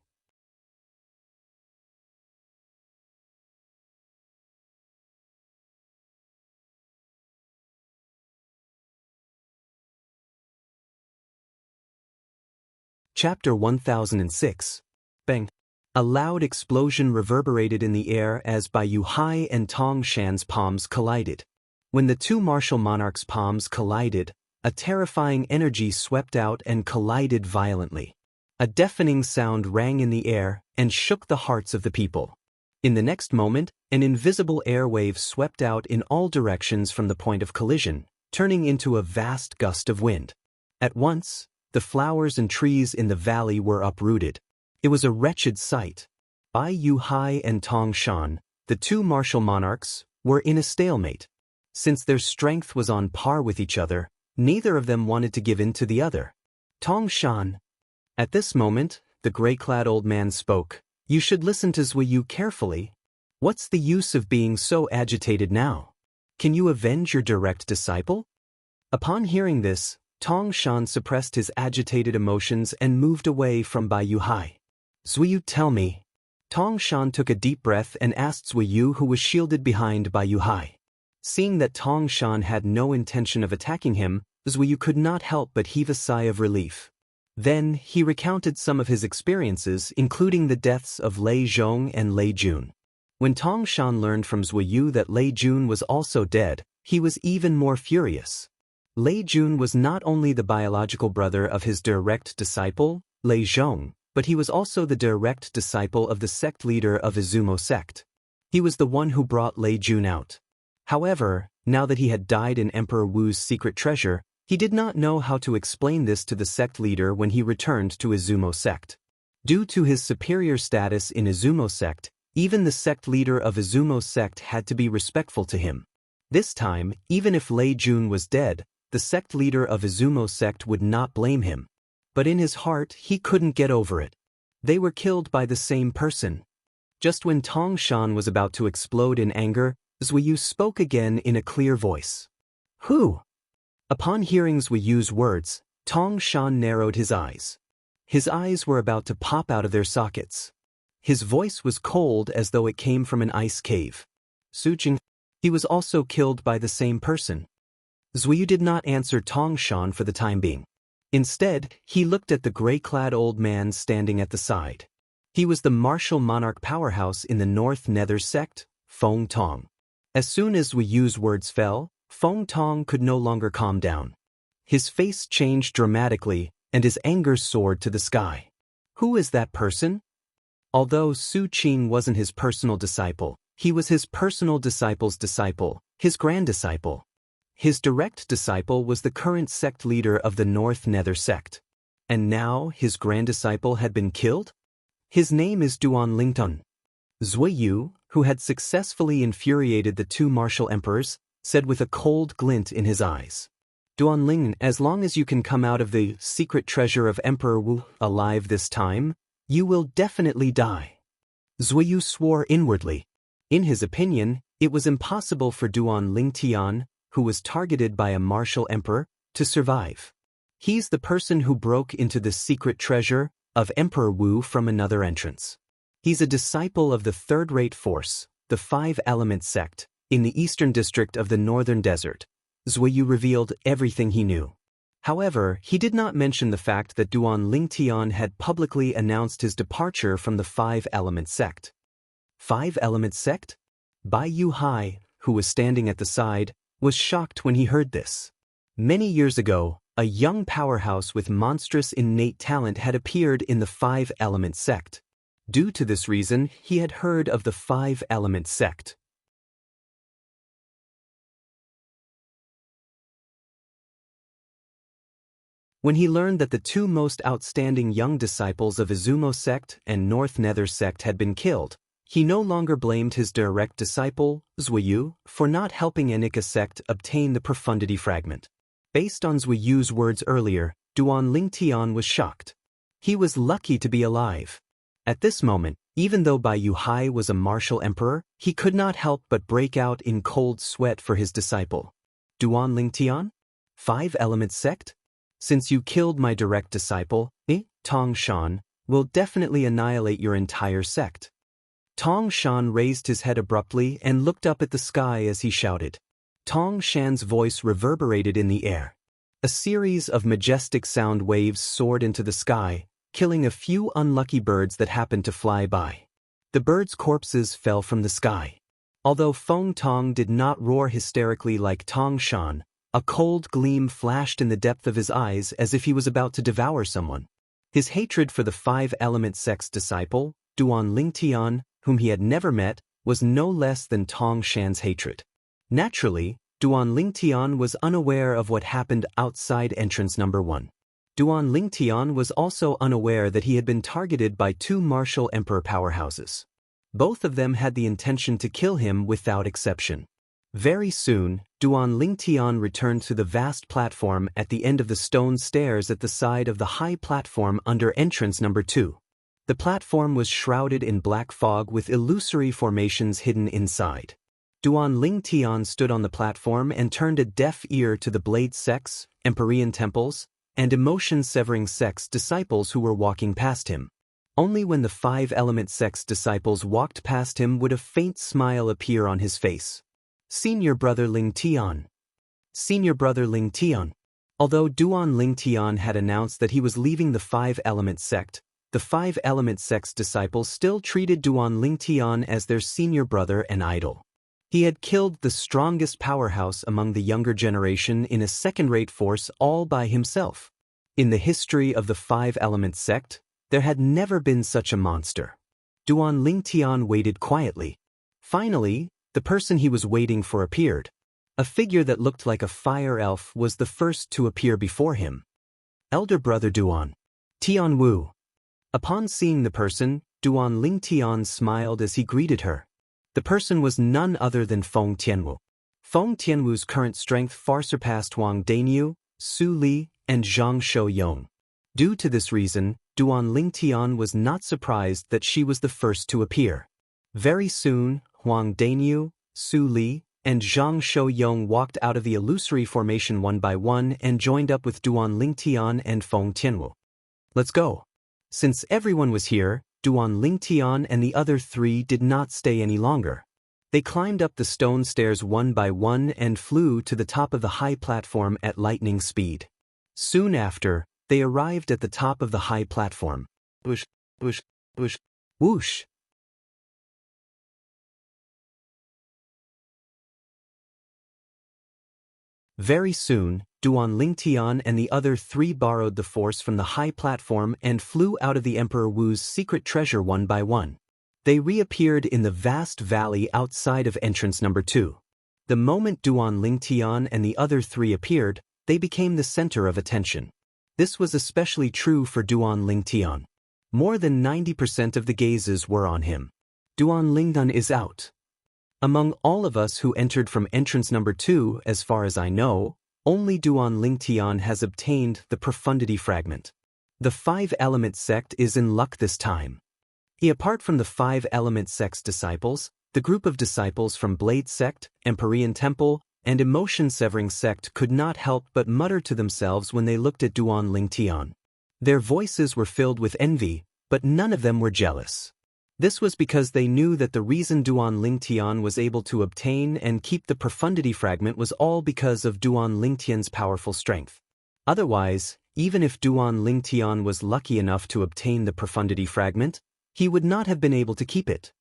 Chapter 1006. Bang! A loud explosion reverberated in the air as Bai Yuhai and Tong Shan's palms collided. When the two martial monarchs' palms collided, a terrifying energy swept out and collided violently. A deafening sound rang in the air and shook the hearts of the people. In the next moment, an invisible airwave swept out in all directions from the point of collision, turning into a vast gust of wind. At once, the flowers and trees in the valley were uprooted. It was a wretched sight. Bai Yuhai and Tong Shan, the two martial monarchs, were in a stalemate. Since their strength was on par with each other, neither of them wanted to give in to the other. Tong Shan. At this moment, the gray-clad old man spoke. You should listen to Zuyu carefully. What's the use of being so agitated now? Can you avenge your direct disciple? Upon hearing this, Tong Shan suppressed his agitated emotions and moved away from Bai Yuhai. Zuyu, tell me. Tong Shan took a deep breath and asked Zuyu, who was shielded behind Bai Yuhai. Seeing that Tong Shan had no intention of attacking him, Zuiyu could not help but heave a sigh of relief. Then, he recounted some of his experiences, including the deaths of Lei Zhong and Lei Jun. When Tong Shan learned from Zuiyu that Lei Jun was also dead, he was even more furious. Lei Jun was not only the biological brother of his direct disciple, Lei Zhong, but he was also the direct disciple of the sect leader of Izumo sect. He was the one who brought Lei Jun out. However, now that he had died in Emperor Wu's secret treasure, he did not know how to explain this to the sect leader when he returned to Izumo sect. Due to his superior status in Izumo sect, even the sect leader of Izumo sect had to be respectful to him. This time, even if Lei Jun was dead, the sect leader of Izumo sect would not blame him. But in his heart, he couldn't get over it. They were killed by the same person. Just when Tong Shan was about to explode in anger, Zuiyu spoke again in a clear voice. Who? Upon hearing Zuiyu's words, Tong Shan narrowed his eyes. His eyes were about to pop out of their sockets. His voice was cold as though it came from an ice cave. Su Jing. He was also killed by the same person. Zuiyu did not answer Tong Shan for the time being. Instead, he looked at the gray-clad old man standing at the side. He was the martial monarch powerhouse in the North Nether sect, Feng Tong. As soon as Zuiyu's words fell, Feng Tong could no longer calm down. His face changed dramatically, and his anger soared to the sky. Who is that person? Although Su Qing wasn't his personal disciple, he was his personal disciple's disciple, his grand-disciple. His direct disciple was the current sect leader of the North Nether sect. And now his grand-disciple had been killed? His name is Duan Lingtun. Zuiyu, who had successfully infuriated the two martial emperors, said with a cold glint in his eyes. Duan Ling, as long as you can come out of the secret treasure of Emperor Wu alive this time, you will definitely die. Zuiyu swore inwardly. In his opinion, it was impossible for Duan Lingtian, who was targeted by a martial emperor, to survive. He's the person who broke into the secret treasure of Emperor Wu from another entrance. He's a disciple of the third-rate force, the Five-Element sect, in the eastern district of the northern desert. Zuiyu revealed everything he knew. However, he did not mention the fact that Duan Lingtian had publicly announced his departure from the Five-Element sect. Five-Element sect? Bai Yu Hai, who was standing at the side, was shocked when he heard this. Many years ago, a young powerhouse with monstrous innate talent had appeared in the Five-Element sect. Due to this reason, he had heard of the Five-Element sect. When he learned that the two most outstanding young disciples of Izumo sect and North Nether sect had been killed, he no longer blamed his direct disciple, Zuiyu, for not helping Enika sect obtain the Profundity Fragment. Based on Zuiyu's words earlier, Duan Lingtian was shocked. He was lucky to be alive. At this moment, even though Bai Yu Hai was a martial emperor, he could not help but break out in cold sweat for his disciple. Duan Lingtian? Five-Element sect? Since you killed my direct disciple, Tong Shan, will definitely annihilate your entire sect. Tong Shan raised his head abruptly and looked up at the sky as he shouted. Tong Shan's voice reverberated in the air. A series of majestic sound waves soared into the sky, killing a few unlucky birds that happened to fly by. The birds' corpses fell from the sky. Although Feng Tong did not roar hysterically like Tong Shan, a cold gleam flashed in the depth of his eyes as if he was about to devour someone. His hatred for the Five-Element sect's disciple, Duan Lingtian, whom he had never met, was no less than Tong Shan's hatred. Naturally, Duan Lingtian was unaware of what happened outside entrance number 1. Duan Lingtian was also unaware that he had been targeted by two martial emperor powerhouses. Both of them had the intention to kill him without exception. Very soon, Duan Lingtian returned to the vast platform at the end of the stone stairs at the side of the high platform under entrance number 2. The platform was shrouded in black fog with illusory formations hidden inside. Duan Lingtian stood on the platform and turned a deaf ear to the Blade sects, Empyrean temples, and emotion-severing sects disciples who were walking past him. Only when the Five-Element sects disciples walked past him would a faint smile appear on his face. Senior Brother Lingtian. Senior Brother Lingtian. Although Duan Lingtian had announced that he was leaving the Five-Element sect, the Five-Element sect's disciples still treated Duan Lingtian as their senior brother and idol. He had killed the strongest powerhouse among the younger generation in a second-rate force all by himself. In the history of the Five-Element sect, there had never been such a monster. Duan Lingtian waited quietly. Finally, the person he was waiting for appeared. A figure that looked like a fire elf was the first to appear before him. Elder brother Duan. Tian Wu. Upon seeing the person, Duan Lingtian smiled as he greeted her. The person was none other than Feng Tianwu. Feng Tianwu's current strength far surpassed Huang Daniu, Su Li, and Zhang Shouyong. Due to this reason, Duan Lingtian was not surprised that she was the first to appear. Very soon, Huang Daniu, Su Li, and Zhang Shouyong walked out of the illusory formation one by one and joined up with Duan Lingtian and Feng Tianwu. Let's go. Since everyone was here, Duan Lingtian and the other three did not stay any longer. They climbed up the stone stairs one by one and flew to the top of the high platform at lightning speed. Soon after, they arrived at the top of the high platform. Whoosh, whoosh, whoosh, whoosh. Very soon, Duan Lingtian and the other three borrowed the force from the high platform and flew out of the Emperor Wu's secret treasure one by one. They reappeared in the vast valley outside of entrance number 2. The moment Duan Lingtian and the other three appeared, they became the center of attention. This was especially true for Duan Lingtian. More than 90% of the gazes were on him. Duan Lingtian is out. Among all of us who entered from entrance number 2, as far as I know, only Duan Lingtian has obtained the Profundity Fragment. The Five-Element sect is in luck this time. Apart from the Five-Element sect's disciples, the group of disciples from Blade Sect, Empyrean Temple, and Emotion Severing Sect could not help but mutter to themselves when they looked at Duan Lingtian. Their voices were filled with envy, but none of them were jealous. This was because they knew that the reason Duan Lingtian was able to obtain and keep the Profundity Fragment was all because of Duan Lingtian's powerful strength. Otherwise, even if Duan Lingtian was lucky enough to obtain the Profundity Fragment, he would not have been able to keep it.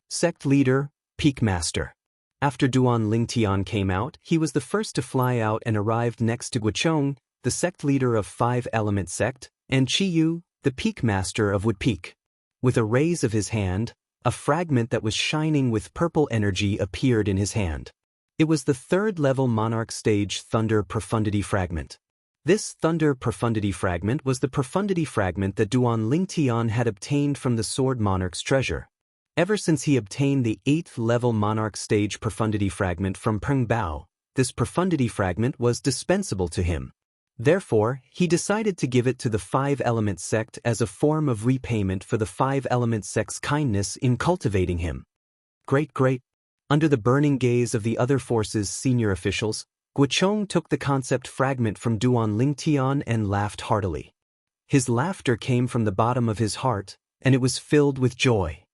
Sect Leader, Peak Master. After Duan Lingtian came out, he was the first to fly out and arrived next to Guochong, the sect leader of Five-Element Sect, and Qiyu, the Peak Master of Wood Peak. With a raise of his hand, a fragment that was shining with purple energy appeared in his hand. It was the third-level Monarch Stage Thunder Profundity Fragment. This Thunder Profundity Fragment was the Profundity Fragment that Duan Lingtian had obtained from the Sword Monarch's treasure. Ever since he obtained the 8th-level Monarch Stage Profundity Fragment from Peng Bao, this Profundity Fragment was dispensable to him. Therefore, he decided to give it to the Five-Element sect as a form of repayment for the Five-Element sect's kindness in cultivating him. Great. Under the burning gaze of the other force's senior officials, Guochong took the concept fragment from Duan Lingtian and laughed heartily. His laughter came from the bottom of his heart, and it was filled with joy.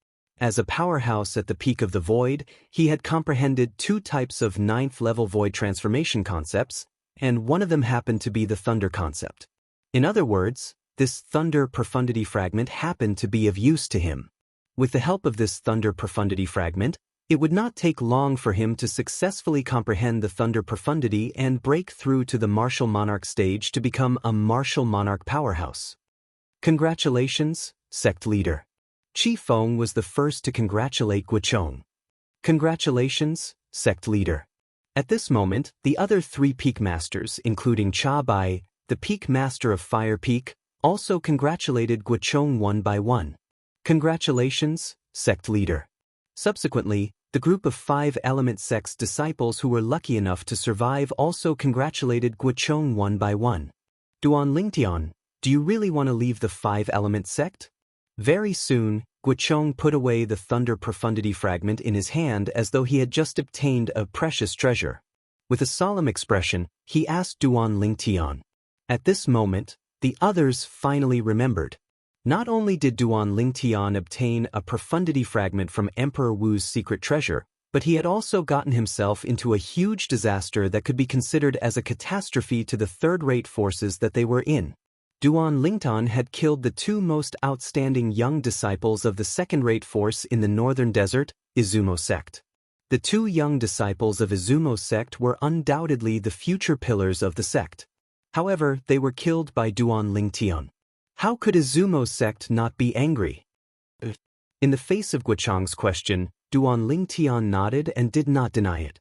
As a powerhouse at the peak of the void, he had comprehended 2 types of 9th-level void transformation concepts, and one of them happened to be the thunder concept. In other words, this thunder profundity fragment happened to be of use to him. With the help of this thunder profundity fragment, it would not take long for him to successfully comprehend the thunder profundity and break through to the martial monarch stage to become a martial monarch powerhouse. Congratulations, sect leader. Qi Feng was the first to congratulate Guochong. Congratulations, sect leader. At this moment, the other 3 peak masters, including Cha Bai, the peak master of Fire Peak, also congratulated Guochong one by one. Congratulations, sect leader. Subsequently, the group of Five-Element sect's disciples who were lucky enough to survive also congratulated Guochong one by one. Duan Lingtian, do you really want to leave the Five-Element sect? Very soon, Guochong put away the Thunder Profundity fragment in his hand as though he had just obtained a precious treasure. With a solemn expression, he asked Duan Lingtian. At this moment, the others finally remembered. Not only did Duan Lingtian obtain a Profundity fragment from Emperor Wu's secret treasure, but he had also gotten himself into a huge disaster that could be considered as a catastrophe to the third-rate forces that they were in. Duan Lingtan had killed the two most outstanding young disciples of the second-rate force in the northern desert, Izumo sect. The two young disciples of Izumo sect were undoubtedly the future pillars of the sect. However, they were killed by Duan Lingtian. How could Izumo sect not be angry? In the face of Guochang's question, Duan Lingtian nodded and did not deny it.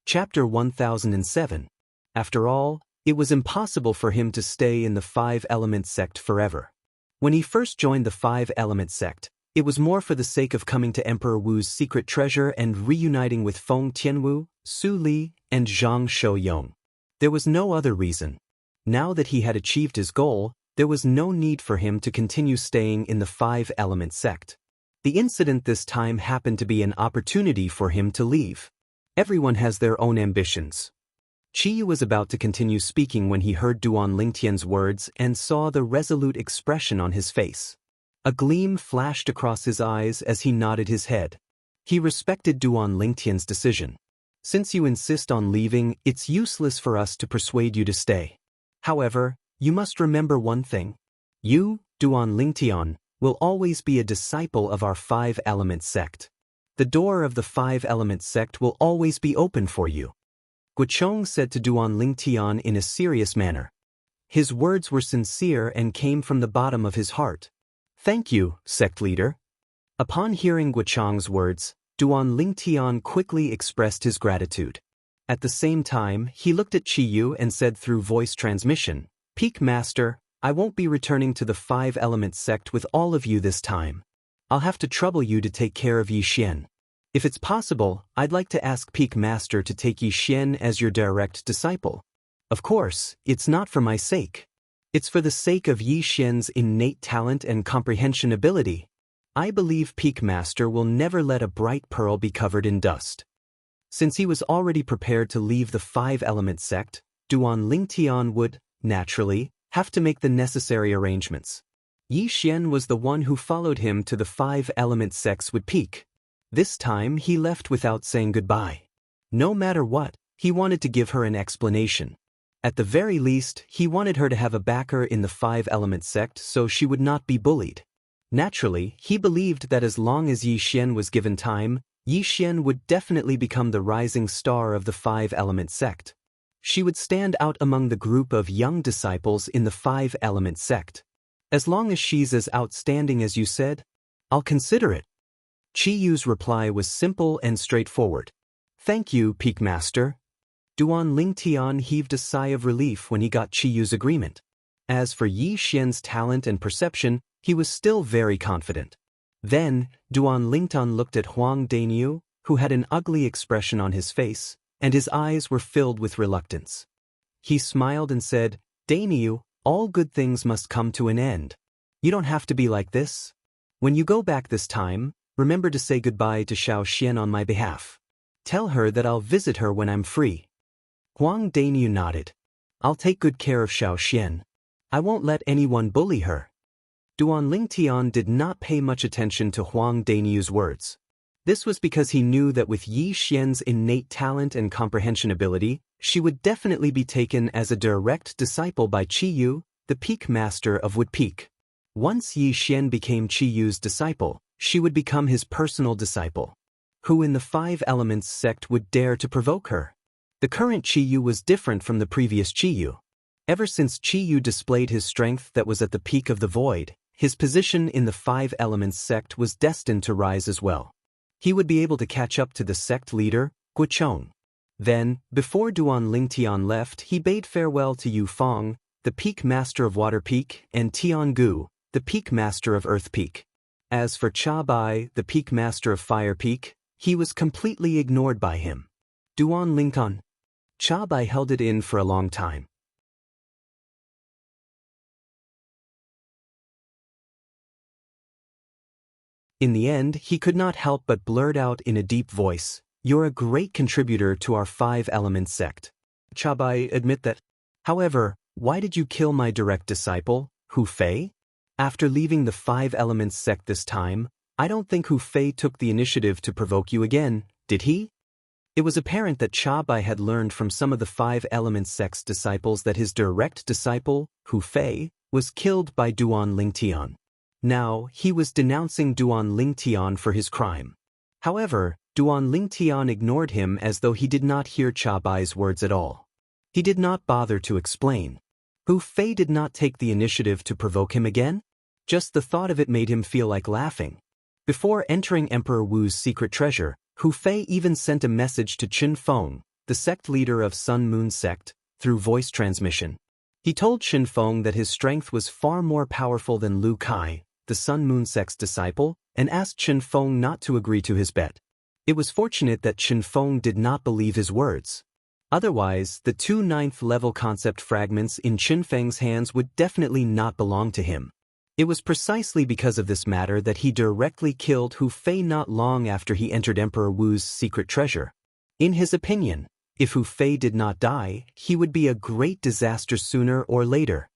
Chapter 1007. After all, it was impossible for him to stay in the Five-Element sect forever. When he first joined the Five-Element sect, it was more for the sake of coming to Emperor Wu's secret treasure and reuniting with Feng Tianwu, Su Li, and Zhang Shouyong. There was no other reason. Now that he had achieved his goal, there was no need for him to continue staying in the Five-Element sect. The incident this time happened to be an opportunity for him to leave. Everyone has their own ambitions. Qiyu was about to continue speaking when he heard Duan Lingtian's words and saw the resolute expression on his face. A gleam flashed across his eyes as he nodded his head. He respected Duan Lingtian's decision. Since you insist on leaving, it's useless for us to persuade you to stay. However, you must remember one thing. You, Duan Lingtian, will always be a disciple of our Five-Element sect. The door of the Five-Element sect will always be open for you. Guochang said to Duan Lingtian in a serious manner. His words were sincere and came from the bottom of his heart. Thank you, sect leader. Upon hearing Guochang's words, Duan Lingtian quickly expressed his gratitude. At the same time, he looked at Qiyu and said through voice transmission, Peak Master, I won't be returning to the Five-Element sect with all of you this time. I'll have to trouble you to take care of Yi Xian. If it's possible, I'd like to ask Peak Master to take Yi Xian as your direct disciple. Of course, it's not for my sake. It's for the sake of Yi Xian's innate talent and comprehension ability. I believe Peak Master will never let a bright pearl be covered in dust. Since he was already prepared to leave the Five-Element sect, Duan Lingtian would, naturally, have to make the necessary arrangements. Yi Xian was the one who followed him to the Five-Element sects with Peak. This time he left without saying goodbye. No matter what, he wanted to give her an explanation. At the very least, he wanted her to have a backer in the Five-Element sect so she would not be bullied. Naturally, he believed that as long as Yi Xian was given time, Yi Xian would definitely become the rising star of the Five-Element sect. She would stand out among the group of young disciples in the Five-Element sect. As long as she's as outstanding as you said, I'll consider it. Qiyu's reply was simple and straightforward. Thank you, Peak Master. Duan Lingtian heaved a sigh of relief when he got Qiyu's agreement. As for Yi Xian's talent and perception, he was still very confident. Then, Duan Lingtian looked at Huang Daniu, who had an ugly expression on his face, and his eyes were filled with reluctance. He smiled and said, Daniu, all good things must come to an end. You don't have to be like this. When you go back this time, remember to say goodbye to Xiao Xian on my behalf. Tell her that I'll visit her when I'm free. Huang Daniu nodded. I'll take good care of Xiao Xian. I won't let anyone bully her. Duan Lingtian did not pay much attention to Huang Daniu's words. This was because he knew that with Yi Xian's innate talent and comprehension ability, she would definitely be taken as a direct disciple by Qiyu, the Peak Master of Wood Peak. Once Yi Xian became Qiyu's disciple, she would become his personal disciple. Who in the Five-Elements sect would dare to provoke her? The current Qiyu was different from the previous Qiyu. Ever since Qiyu displayed his strength that was at the peak of the void, his position in the Five-Elements sect was destined to rise as well. He would be able to catch up to the sect leader, Guochang. Then, before Duan Lingtian left, he bade farewell to Yu Feng, the Peak Master of Water Peak, and Tian Gu, the Peak Master of Earth Peak. As for Cha Bai, the Peak Master of Fire Peak, he was completely ignored by him. Duan Lingtian. Cha Bai held it in for a long time. In the end, he could not help but blurt out in a deep voice, "You're a great contributor to our 5-element sect." Chabai admit that. However, why did you kill my direct disciple, Hu Fei? After leaving the 5-element sect this time, I don't think Hu Fei took the initiative to provoke you again, did he? It was apparent that Chabai had learned from some of the 5-element sect's disciples that his direct disciple, Hu Fei, was killed by Duan Lingtian. Now, he was denouncing Duan Lingtian for his crime. However, Duan Lingtian ignored him as though he did not hear Chabai's words at all. He did not bother to explain. Hu Fei did not take the initiative to provoke him again? Just the thought of it made him feel like laughing. Before entering Emperor Wu's secret treasure, Hu Fei even sent a message to Qin Feng, the sect leader of Sun Moon sect, through voice transmission. He told Qin Feng that his strength was far more powerful than Lu Kai, the Sun Moon sect's disciple, and asked Qin Feng not to agree to his bet. It was fortunate that Qin Feng did not believe his words. Otherwise, the 2 9th-level concept fragments in Qin Feng's hands would definitely not belong to him. It was precisely because of this matter that he directly killed Hu Fei not long after he entered Emperor Wu's secret treasure. In his opinion, if Hu Fei did not die, he would be a great disaster sooner or later.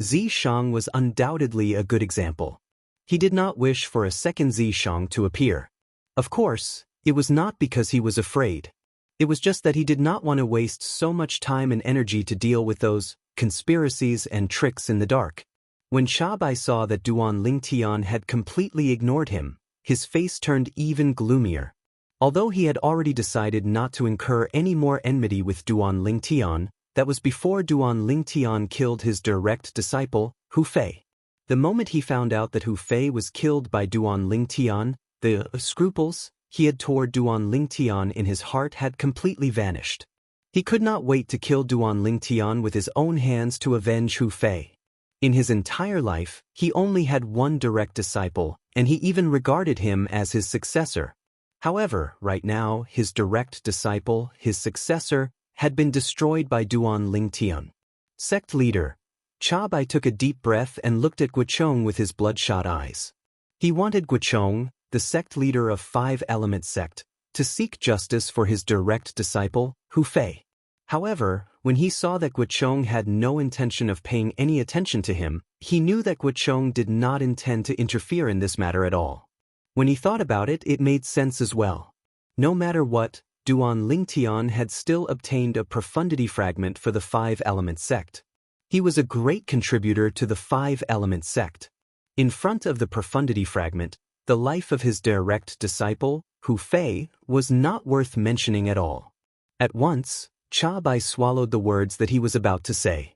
Zishang was undoubtedly a good example. He did not wish for a second Zishang to appear. Of course, it was not because he was afraid. It was just that he did not want to waste so much time and energy to deal with those conspiracies and tricks in the dark. When Chabai saw that Duan Lingtian had completely ignored him, his face turned even gloomier. Although he had already decided not to incur any more enmity with Duan Lingtian, that was before Duan Lingtian killed his direct disciple, Hu Fei. The moment he found out that Hu Fei was killed by Duan Lingtian, the scruples he had toward Duan Lingtian in his heart had completely vanished. He could not wait to kill Duan Lingtian with his own hands to avenge Hu Fei. In his entire life, he only had one direct disciple, and he even regarded him as his successor. However, right now, his direct disciple, his successor, had been destroyed by Duan Lingtian. Sect leader, Chabai took a deep breath and looked at Guochong with his bloodshot eyes. He wanted Guochong, the sect leader of 5-element sect, to seek justice for his direct disciple, Hu Fei. However, when he saw that Guochong had no intention of paying any attention to him, he knew that Guochong did not intend to interfere in this matter at all. When he thought about it, it made sense as well. No matter what, Duan Lingtian had still obtained a profundity fragment for the 5-element sect. He was a great contributor to the 5-element sect. In front of the profundity fragment, the life of his direct disciple, Hu Fei, was not worth mentioning at all. At once, Chabai swallowed the words that he was about to say.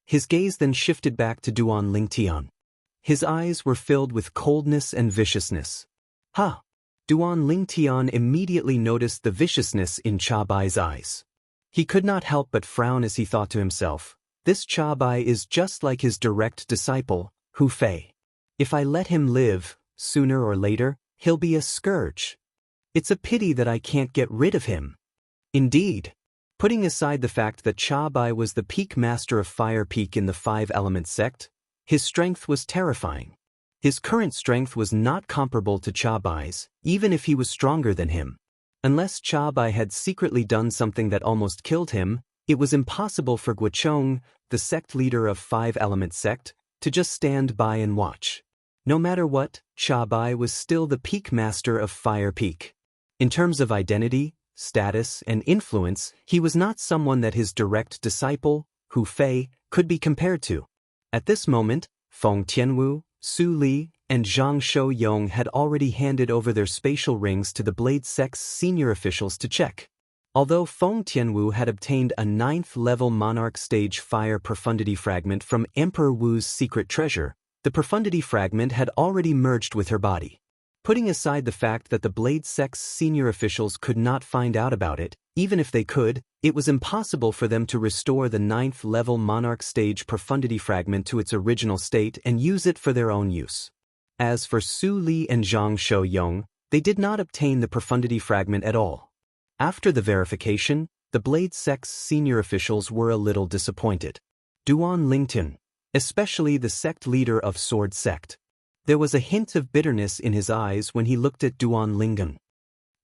His gaze then shifted back to Duan Lingtian. His eyes were filled with coldness and viciousness. Ha! Duan Lingtian immediately noticed the viciousness in Chabai's eyes. He could not help but frown as he thought to himself, this Chabai is just like his direct disciple, Hu Fei. If I let him live, sooner or later, he'll be a scourge. It's a pity that I can't get rid of him. Indeed. Putting aside the fact that Chabai was the peak master of Fire Peak in the 5-element sect, his strength was terrifying. His current strength was not comparable to Chabai's, even if he was stronger than him. Unless Chabai had secretly done something that almost killed him, it was impossible for Guochong, the sect leader of 5-element sect, to just stand by and watch. No matter what, Chabai was still the peak master of Fire Peak. In terms of identity, status, and influence, he was not someone that his direct disciple, Hu Fei, could be compared to. At this moment, Feng Tianwu, Su Li, and Zhang Shouyong had already handed over their spatial rings to the Blade Sect's senior officials to check. Although Feng Tianwu had obtained a 9th-level Monarch Stage Fire Profundity Fragment from Emperor Wu's secret treasure, the profundity fragment had already merged with her body. Putting aside the fact that the Blade Sect's senior officials could not find out about it, even if they could, it was impossible for them to restore the 9th-level Monarch Stage Profundity Fragment to its original state and use it for their own use. As for Su Li and Zhang Shouyong, they did not obtain the profundity fragment at all. After the verification, the Blade Sect's senior officials were a little disappointed. Duan Lingtian, especially the sect leader of Sword Sect. There was a hint of bitterness in his eyes when he looked at Duan Lingtian.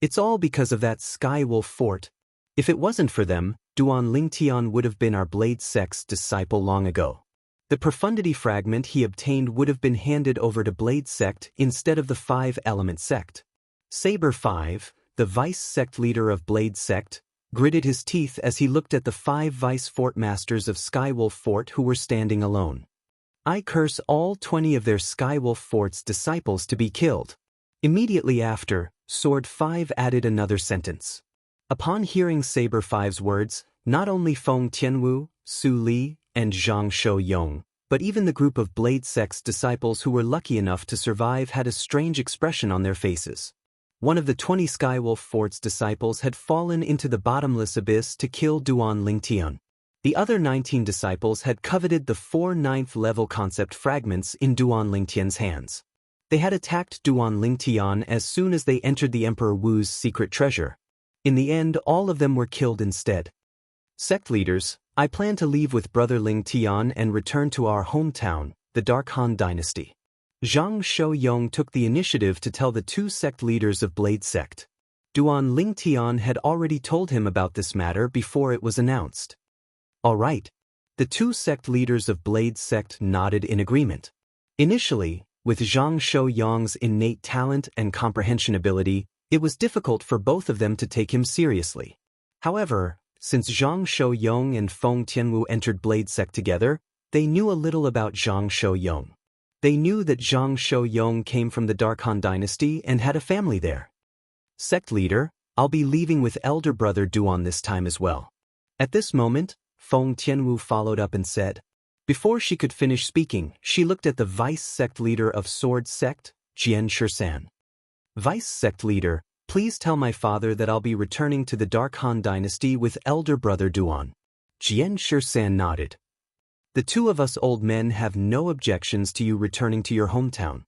It's all because of that Skywolf fort. If it wasn't for them, Duan Lingtian would have been our Blade Sect's disciple long ago. The profundity fragment he obtained would have been handed over to Blade Sect instead of the Five-Element Sect. Saber 5, the vice sect leader of Blade Sect, gritted his teeth as he looked at the 5 vice fort masters of Skywolf Fort who were standing alone. I curse all 20 of their Skywolf Fort's disciples to be killed. Immediately after, Sword 5 added another sentence. Upon hearing Saber 5's words, not only Feng Tianwu, Su Li, and Zhang Shou-yong, but even the group of Blade Sect's disciples who were lucky enough to survive had a strange expression on their faces. One of the 20 Skywolf Fort's disciples had fallen into the bottomless abyss to kill Duan Lingtian. The other 19 disciples had coveted the 4 9th-level concept fragments in Duan Lingtian's hands. They had attacked Duan Lingtian as soon as they entered the Emperor Wu's secret treasure. In the end, all of them were killed instead. Sect leaders, I plan to leave with Brother Lingtian and return to our hometown, the Dark Han Dynasty. Zhang Shou-yong took the initiative to tell the 2 sect leaders of Blade Sect. Duan Lingtian had already told him about this matter before it was announced. All right. The 2 sect leaders of Blade Sect nodded in agreement. Initially, with Zhang Shou-yong's innate talent and comprehension ability, it was difficult for both of them to take him seriously. However, since Zhang Shou-yong and Feng Tianwu entered Blade Sect together, they knew a little about Zhang Shou-yong. They knew that Zhang Shou-yong came from the Dark Han Dynasty and had a family there. Sect leader, I'll be leaving with elder brother Duan this time as well. At this moment, Feng Tianwu followed up and said. Before she could finish speaking, she looked at the vice sect leader of Sword Sect, Xianxia. Vice sect leader, please tell my father that I'll be returning to the Dark Han Dynasty with elder brother Duan. Xianxia nodded. The 2 of us old men have no objections to you returning to your hometown.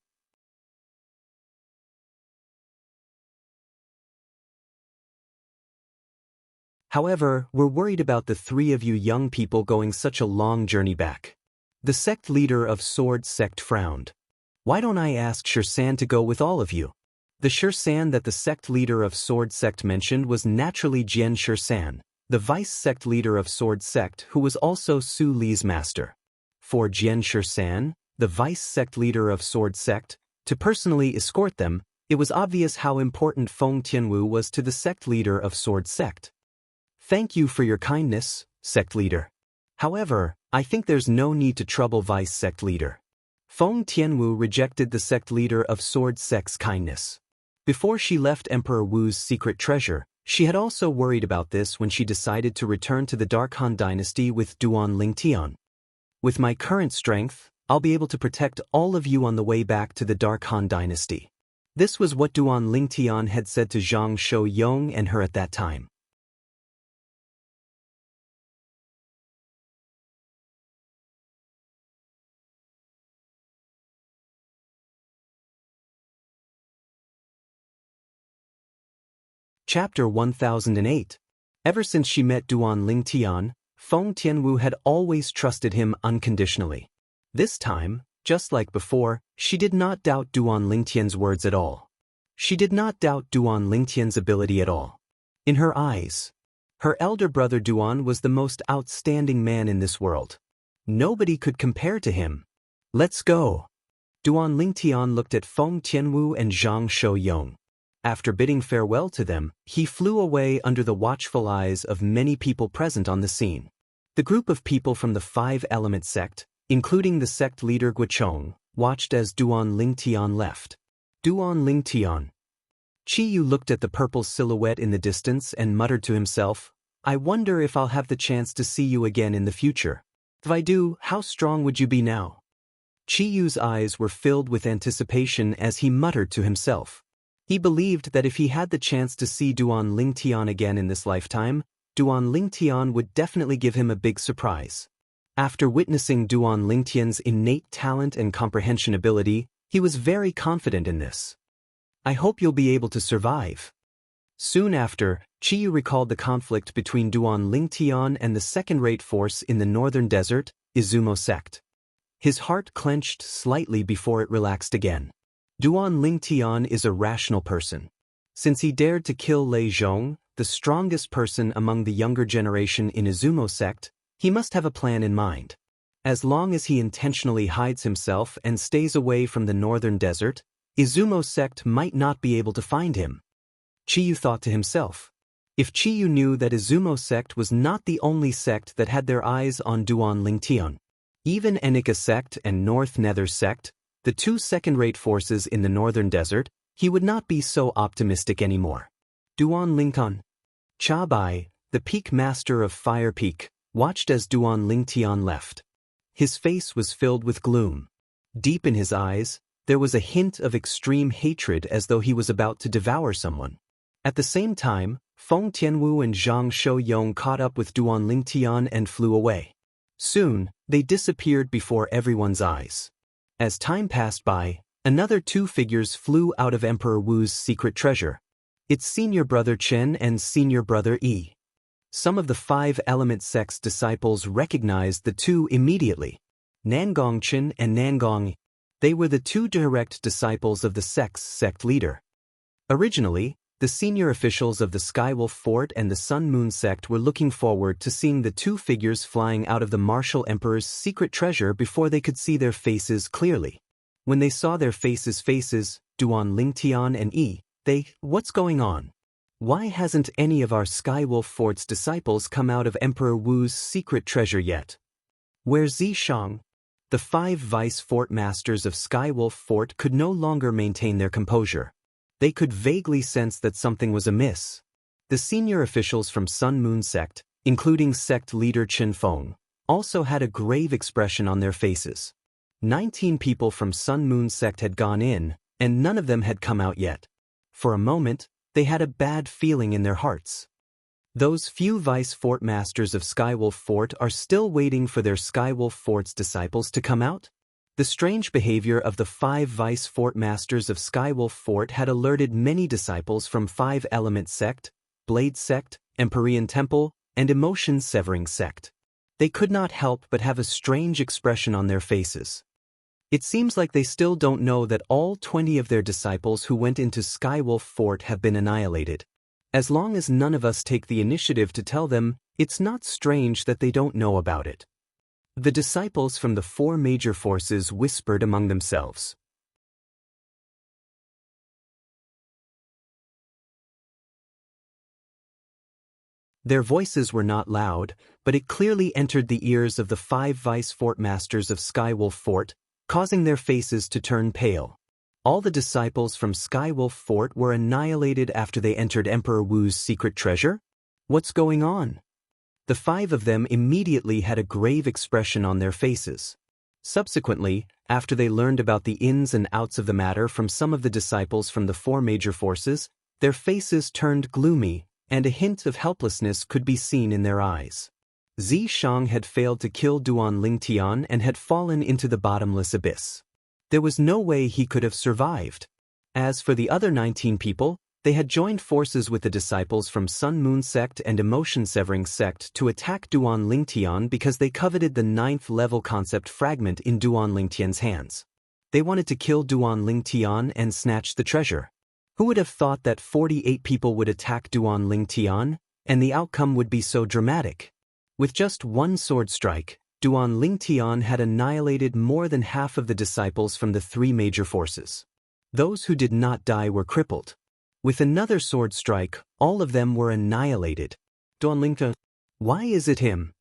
However, we're worried about the 3 of you young people going such a long journey back. The sect leader of Sword Sect frowned. Why don't I ask Shirsan to go with all of you? The Shirsan that the sect leader of Sword Sect mentioned was naturally Jian Shirsan, the vice sect leader of Sword Sect who was also Su Li's master. For Jian Shirsan, the vice sect leader of Sword Sect, to personally escort them, it was obvious how important Feng Tianwu was to the sect leader of Sword Sect. Thank you for your kindness, sect leader. However, I think there's no need to trouble vice sect leader. Feng Tianwu rejected the sect leader of Sword Sect's kindness. Before she left Emperor Wu's secret treasure, she had also worried about this when she decided to return to the Dark Han Dynasty with Duan Lingtian. With my current strength, I'll be able to protect all of you on the way back to the Dark Han Dynasty. This was what Duan Lingtian had said to Zhang Shou-yong and her at that time. Chapter 1008. Ever since she met Duan Lingtian, Feng Tianwu had always trusted him unconditionally. This time, just like before, she did not doubt Duan Lingtian's words at all. She did not doubt Duan Lingtian's ability at all. In her eyes, her elder brother Duan was the most outstanding man in this world. Nobody could compare to him. Let's go. Duan Lingtian looked at Feng Tianwu and Zhang Shou-yong. After bidding farewell to them, he flew away under the watchful eyes of many people present on the scene. The group of people from the 5-Element Sect, including the sect leader Guichong, watched as Duan Lingtian left. Duan Lingtian. Qiyu looked at the purple silhouette in the distance and muttered to himself, I wonder if I'll have the chance to see you again in the future. If I do, how strong would you be now? Qiyu's eyes were filled with anticipation as he muttered to himself. He believed that if he had the chance to see Duan Lingtian again in this lifetime, Duan Lingtian would definitely give him a big surprise. After witnessing Duan Lingtian's innate talent and comprehension ability, he was very confident in this. I hope you'll be able to survive. Soon after, Qiyu recalled the conflict between Duan Lingtian and the second-rate force in the northern desert, Izumo sect. His heart clenched slightly before it relaxed again. Duan Lingtian is a rational person. Since he dared to kill Lei Zhong, the strongest person among the younger generation in Izumo sect, he must have a plan in mind. As long as he intentionally hides himself and stays away from the northern desert, Izumo sect might not be able to find him. Chiyu thought to himself. If Chiyu knew that Izumo sect was not the only sect that had their eyes on Duan Lingtian, even Enika sect and North Nether sect, the two second-rate forces in the northern desert, he would not be so optimistic anymore. Duan Lingtian. Cha Bai, the peak master of Fire Peak, watched as Duan Lingtian left. His face was filled with gloom. Deep in his eyes, there was a hint of extreme hatred as though he was about to devour someone. At the same time, Feng Tianwu and Zhang Shouyong caught up with Duan Lingtian and flew away. Soon, they disappeared before everyone's eyes. As time passed by, another two figures flew out of Emperor Wu's secret treasure. Its senior brother Chen and senior brother Yi. Some of the five element sect's disciples recognized the two immediately. Nangong Chen and Nangong Yi. They were the two direct disciples of the sect's sect leader. Originally, the senior officials of the Skywolf Fort and the Sun Moon sect were looking forward to seeing the two figures flying out of the Martial Emperor's secret treasure before they could see their faces clearly. When they saw their faces, Duan Lingtian and Yi, what's going on? Why hasn't any of our Skywolf Fort's disciples come out of Emperor Wu's secret treasure yet? Where's Zishang? The five vice fort masters of Skywolf Fort could no longer maintain their composure. They could vaguely sense that something was amiss. The senior officials from Sun Moon sect, including sect leader Chen Feng, also had a grave expression on their faces. 19 people from Sun Moon sect had gone in, and none of them had come out yet. For a moment, they had a bad feeling in their hearts. Those few vice fort masters of Skywolf Fort are still waiting for their Skywolf Fort's disciples to come out? The strange behavior of the five vice fort masters of Skywolf Fort had alerted many disciples from Five Element Sect, Blade Sect, Empyrean Temple, and Emotion Severing Sect. They could not help but have a strange expression on their faces. It seems like they still don't know that all 20 of their disciples who went into Skywolf Fort have been annihilated. As long as none of us take the initiative to tell them, it's not strange that they don't know about it. The disciples from the four major forces whispered among themselves. Their voices were not loud, but it clearly entered the ears of the five vice fort masters of Skywolf Fort, causing their faces to turn pale. All the disciples from Skywolf Fort were annihilated after they entered Emperor Wu's secret treasure? What's going on? The five of them immediately had a grave expression on their faces. Subsequently, after they learned about the ins and outs of the matter from some of the disciples from the four major forces, their faces turned gloomy, and a hint of helplessness could be seen in their eyes. Zishang had failed to kill Duan Lingtian and had fallen into the bottomless abyss. There was no way he could have survived. As for the other 19 people, they had joined forces with the disciples from Sun Moon Sect and Emotion Severing Sect to attack Duan Lingtian because they coveted the 9th level concept fragment in Duan Lingtian's hands. They wanted to kill Duan Lingtian and snatch the treasure. Who would have thought that 48 people would attack Duan Lingtian, and the outcome would be so dramatic? With just one sword strike, Duan Lingtian had annihilated more than half of the disciples from the three major forces. Those who did not die were crippled. With another sword strike, all of them were annihilated. Duan Lingtian, why is it him?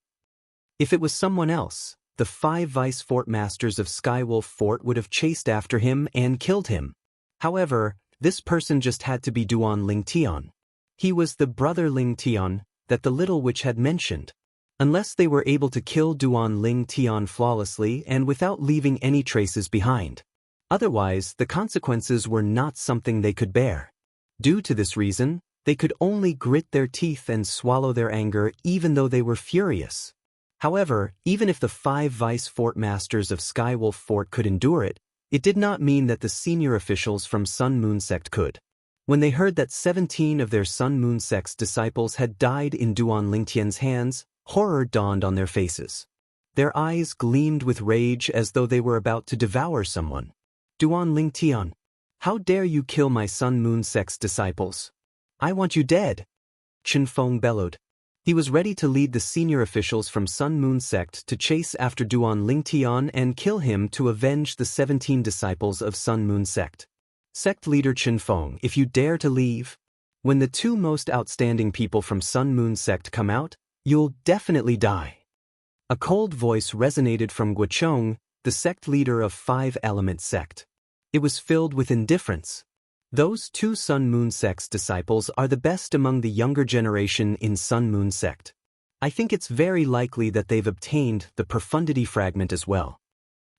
If it was someone else, the five vice fort masters of Skywolf Fort would have chased after him and killed him. However, this person just had to be Duan Lingtian. He was the brother Lingtian that the little witch had mentioned. Unless they were able to kill Duan Lingtian flawlessly and without leaving any traces behind. Otherwise, the consequences were not something they could bear. Due to this reason, they could only grit their teeth and swallow their anger even though they were furious. However, even if the five vice fort masters of Skywolf Fort could endure it, it did not mean that the senior officials from Sun Moon Sect could. When they heard that 17 of their Sun Moon Sect's disciples had died in Duan Lingtian's hands, horror dawned on their faces. Their eyes gleamed with rage as though they were about to devour someone. Duan Lingtian, how dare you kill my Sun Moon Sect's disciples? I want you dead! Chen Feng bellowed. He was ready to lead the senior officials from Sun Moon Sect to chase after Duan Lingtian and kill him to avenge the 17 disciples of Sun Moon Sect. Sect leader Chen Feng, if you dare to leave, when the 2 most outstanding people from Sun Moon Sect come out, you'll definitely die. A cold voice resonated from Guochong, the sect leader of 5 Element Sect. It was filled with indifference. Those 2 Sun Moon Sect's disciples are the best among the younger generation in Sun Moon Sect. I think it's very likely that they've obtained the Profundity Fragment as well.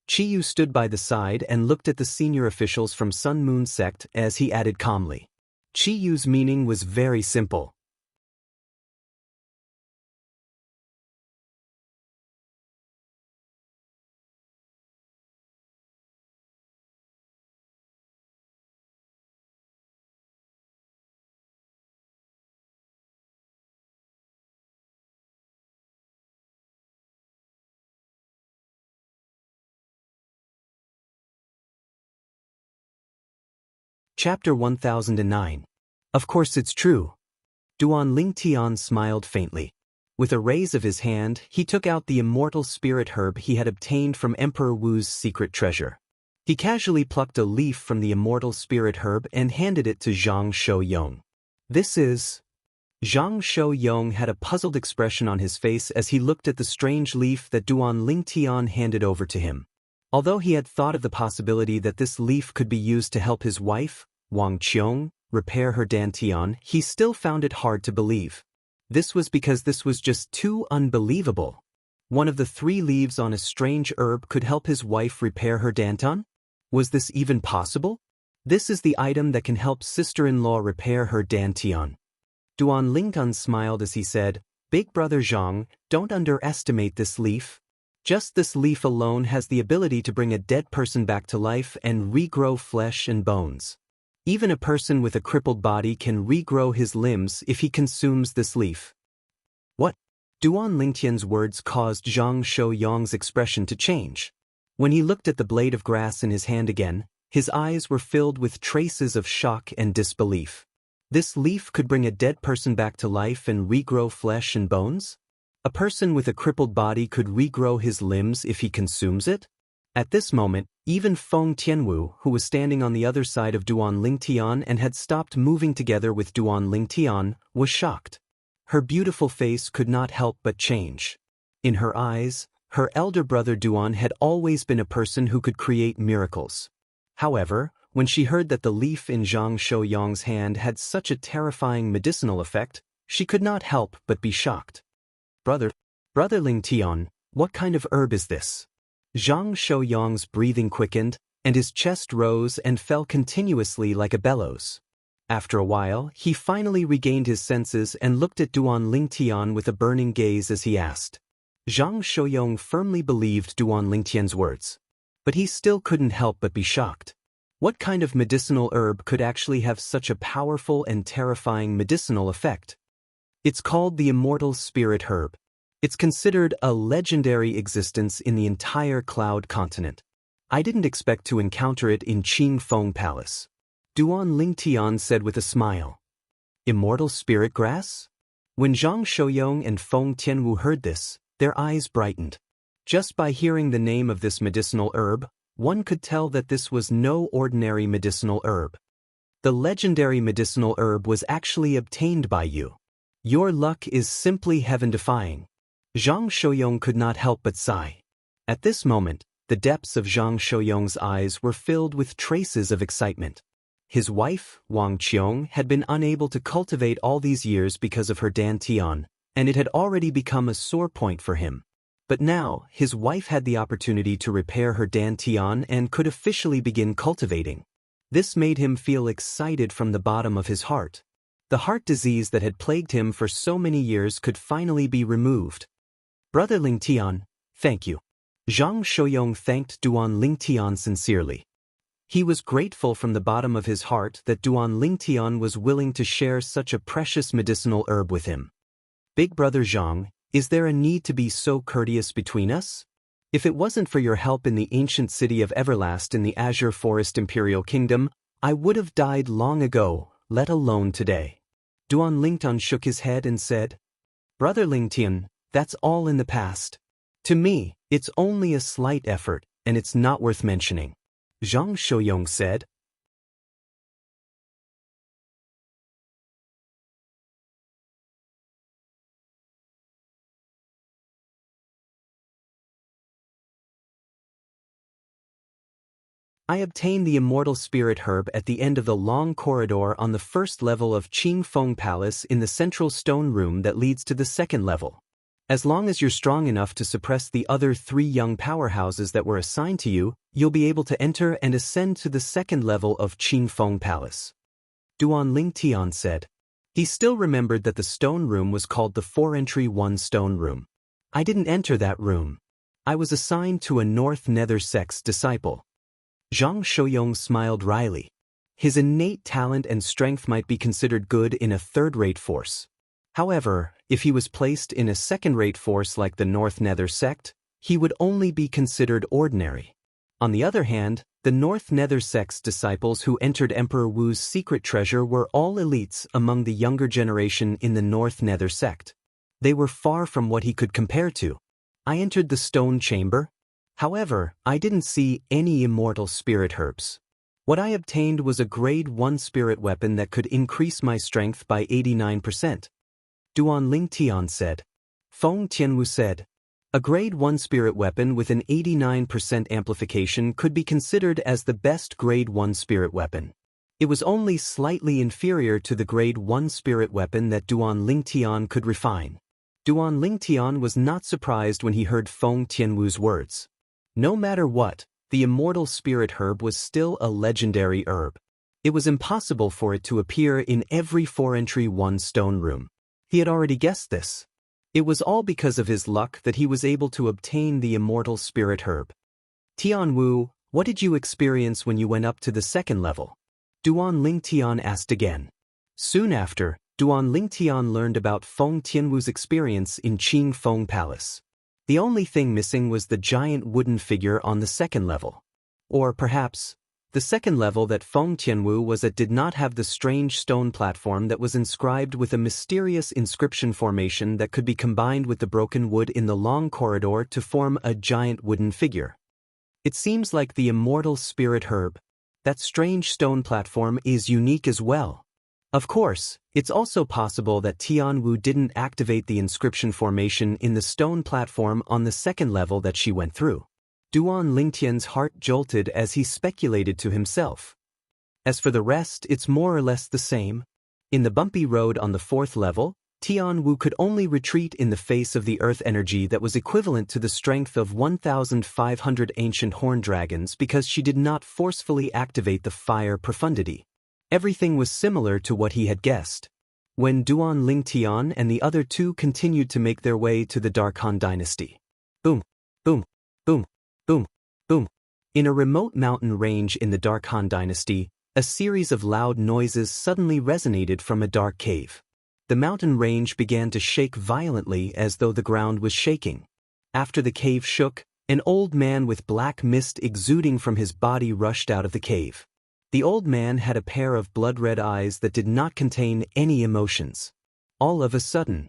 Chiyu stood by the side and looked at the senior officials from Sun Moon Sect as he added calmly. Chiyu's meaning was very simple. Chapter 1009. Of course it's true. Duan Lingtian smiled faintly. With a raise of his hand, he took out the immortal spirit herb he had obtained from Emperor Wu's secret treasure. He casually plucked a leaf from the immortal spirit herb and handed it to Zhang Shouyong. This is... Zhang Shouyong had a puzzled expression on his face as he looked at the strange leaf that Duan Lingtian handed over to him. Although he had thought of the possibility that this leaf could be used to help his wife, Wang Qiong, repair her dantian, he still found it hard to believe. This was because this was just too unbelievable. One of the 3 leaves on a strange herb could help his wife repair her dantian? Was this even possible? This is the item that can help sister-in-law repair her dantian. Duan Lingtian smiled as he said, Big brother Zhang, don't underestimate this leaf. Just this leaf alone has the ability to bring a dead person back to life and regrow flesh and bones. Even a person with a crippled body can regrow his limbs if he consumes this leaf. What? Duan Lingtian's words caused Zhang Shouyong's expression to change. When he looked at the blade of grass in his hand again, his eyes were filled with traces of shock and disbelief. This leaf could bring a dead person back to life and regrow flesh and bones? A person with a crippled body could regrow his limbs if he consumes it? At this moment, even Feng Tianwu, who was standing on the other side of Duan Lingtian and had stopped moving together with Duan Lingtian, was shocked. Her beautiful face could not help but change. In her eyes, her elder brother Duan had always been a person who could create miracles. However, when she heard that the leaf in Zhang Shouyong's hand had such a terrifying medicinal effect, she could not help but be shocked. Brother Lingtian, what kind of herb is this? Zhang Shouyong's breathing quickened, and his chest rose and fell continuously like a bellows. After a while, he finally regained his senses and looked at Duan Lingtian with a burning gaze as he asked. Zhang Shouyong firmly believed Duan Lingtian's words. But he still couldn't help but be shocked. What kind of medicinal herb could actually have such a powerful and terrifying medicinal effect? It's called the Immortal Spirit Herb. It's considered a legendary existence in the entire Cloud Continent. I didn't expect to encounter it in Qingfeng Palace. Duan Lingtian said with a smile. Immortal Spirit Grass? When Zhang Shouyong and Feng Tianwu heard this, their eyes brightened. Just by hearing the name of this medicinal herb, one could tell that this was no ordinary medicinal herb. The legendary medicinal herb was actually obtained by you. Your luck is simply heaven-defying. Zhang Shouyong could not help but sigh. At this moment, the depths of Zhang Shouyong's eyes were filled with traces of excitement. His wife, Wang Qiong, had been unable to cultivate all these years because of her dantian, and it had already become a sore point for him. But now, his wife had the opportunity to repair her dantian and could officially begin cultivating. This made him feel excited from the bottom of his heart. The heart disease that had plagued him for so many years could finally be removed. Brother Lingtian, thank you. Zhang Shouyong thanked Duan Lingtian sincerely. He was grateful from the bottom of his heart that Duan Lingtian was willing to share such a precious medicinal herb with him. Big brother Zhang, Is there a need to be so courteous between us? If it wasn't for your help in the ancient city of Everlast in the Azure Forest Imperial Kingdom, I would have died long ago, let alone today. Duan Lingtian shook his head and said, Brother Lingtian, that's all in the past. To me, it's only a slight effort, and it's not worth mentioning. Zhang Shouyong said. I obtained the immortal spirit herb at the end of the long corridor on the first level of Qing Feng Palace in the central stone room that leads to the second level. As long as you're strong enough to suppress the other 3 young powerhouses that were assigned to you, you'll be able to enter and ascend to the second level of Qing Feng Palace. Duan Lingtian said. He still remembered that the stone room was called the 4-entry 1 stone room. I didn't enter that room. I was assigned to a North Nether sect's disciple. Zhang Shouyong smiled wryly. His innate talent and strength might be considered good in a third-rate force. However, if he was placed in a second-rate force like the North Nether sect, he would only be considered ordinary. On the other hand, the North Nether sect's disciples who entered Emperor Wu's secret treasure were all elites among the younger generation in the North Nether sect. They were far from what he could compare to. I entered the stone chamber. However, I didn't see any immortal spirit herbs. What I obtained was a grade 1 spirit weapon that could increase my strength by 89%. Duan Lingtian said. Feng Tianwu said. A grade 1 spirit weapon with an 89% amplification could be considered as the best grade 1 spirit weapon. It was only slightly inferior to the grade 1 spirit weapon that Duan Lingtian could refine. Duan Lingtian was not surprised when he heard Feng Tianwu's words. No matter what, the immortal spirit herb was still a legendary herb. It was impossible for it to appear in every 4-entry 1 stone room. He had already guessed this. It was all because of his luck that he was able to obtain the immortal spirit herb. Tianwu, what did you experience when you went up to the second level? Duan Lingtian asked again. Soon after, Duan Lingtian learned about Feng Tianwu's experience in Qing Feng Palace. The only thing missing was the giant wooden figure on the second level. Or perhaps, the second level that Feng Tianwu was at did not have the strange stone platform that was inscribed with a mysterious inscription formation that could be combined with the broken wood in the long corridor to form a giant wooden figure. It seems like the immortal spirit herb, that strange stone platform, is unique as well. Of course, it's also possible that Tianwu didn't activate the inscription formation in the stone platform on the second level that she went through. Duan Lingtian's heart jolted as he speculated to himself. As for the rest, it's more or less the same. In the bumpy road on the 4th level, Tianwu could only retreat in the face of the earth energy that was equivalent to the strength of 1,500 ancient horn dragons because she did not forcefully activate the fire profundity. Everything was similar to what he had guessed. When Duan Lingtian and the other 2 continued to make their way to the Dark Han dynasty. Boom, boom, boom, boom, boom. In a remote mountain range in the Dark Han dynasty, a series of loud noises suddenly resonated from a dark cave. The mountain range began to shake violently as though the ground was shaking. After the cave shook, an old man with black mist exuding from his body rushed out of the cave. The old man had a pair of blood-red eyes that did not contain any emotions. All of a sudden,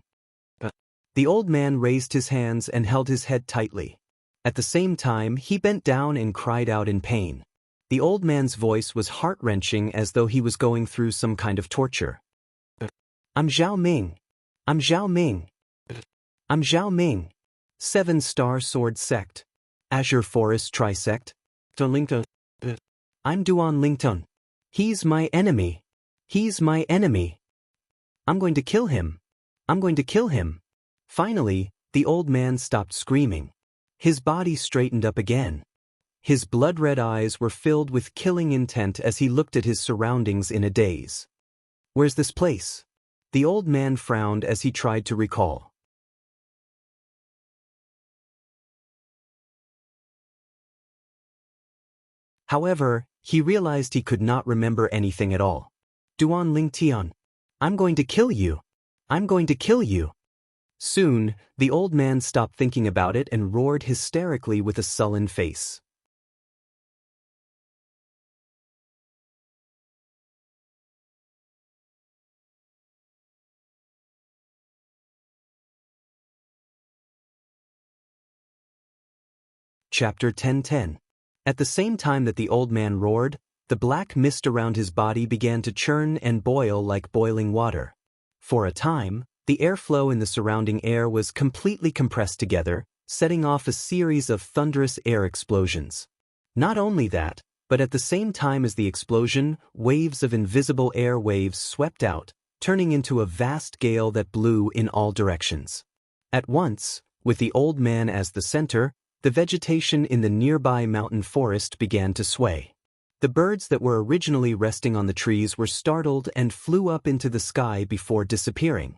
the old man raised his hands and held his head tightly. At the same time, he bent down and cried out in pain. The old man's voice was heart-wrenching as though he was going through some kind of torture. I'm Zhao Ming. I'm Zhao Ming. I'm Zhao Ming. 7-star sword sect. Azure Forest Trisect. I'm Duan Lingtian. He's my enemy. He's my enemy. I'm going to kill him. I'm going to kill him. Finally, the old man stopped screaming. His body straightened up again. His blood-red eyes were filled with killing intent as he looked at his surroundings in a daze. Where's this place? The old man frowned as he tried to recall. However, he realized he could not remember anything at all. Duan Lingtian. I'm going to kill you. I'm going to kill you. Soon, the old man stopped thinking about it and roared hysterically with a sullen face. Chapter 10:10. At the same time that the old man roared, the black mist around his body began to churn and boil like boiling water. For a time, the airflow in the surrounding air was completely compressed together, setting off a series of thunderous air explosions. Not only that, but at the same time as the explosion, waves of invisible air waves swept out, turning into a vast gale that blew in all directions. At once, with the old man as the center, the vegetation in the nearby mountain forest began to sway. The birds that were originally resting on the trees were startled and flew up into the sky before disappearing.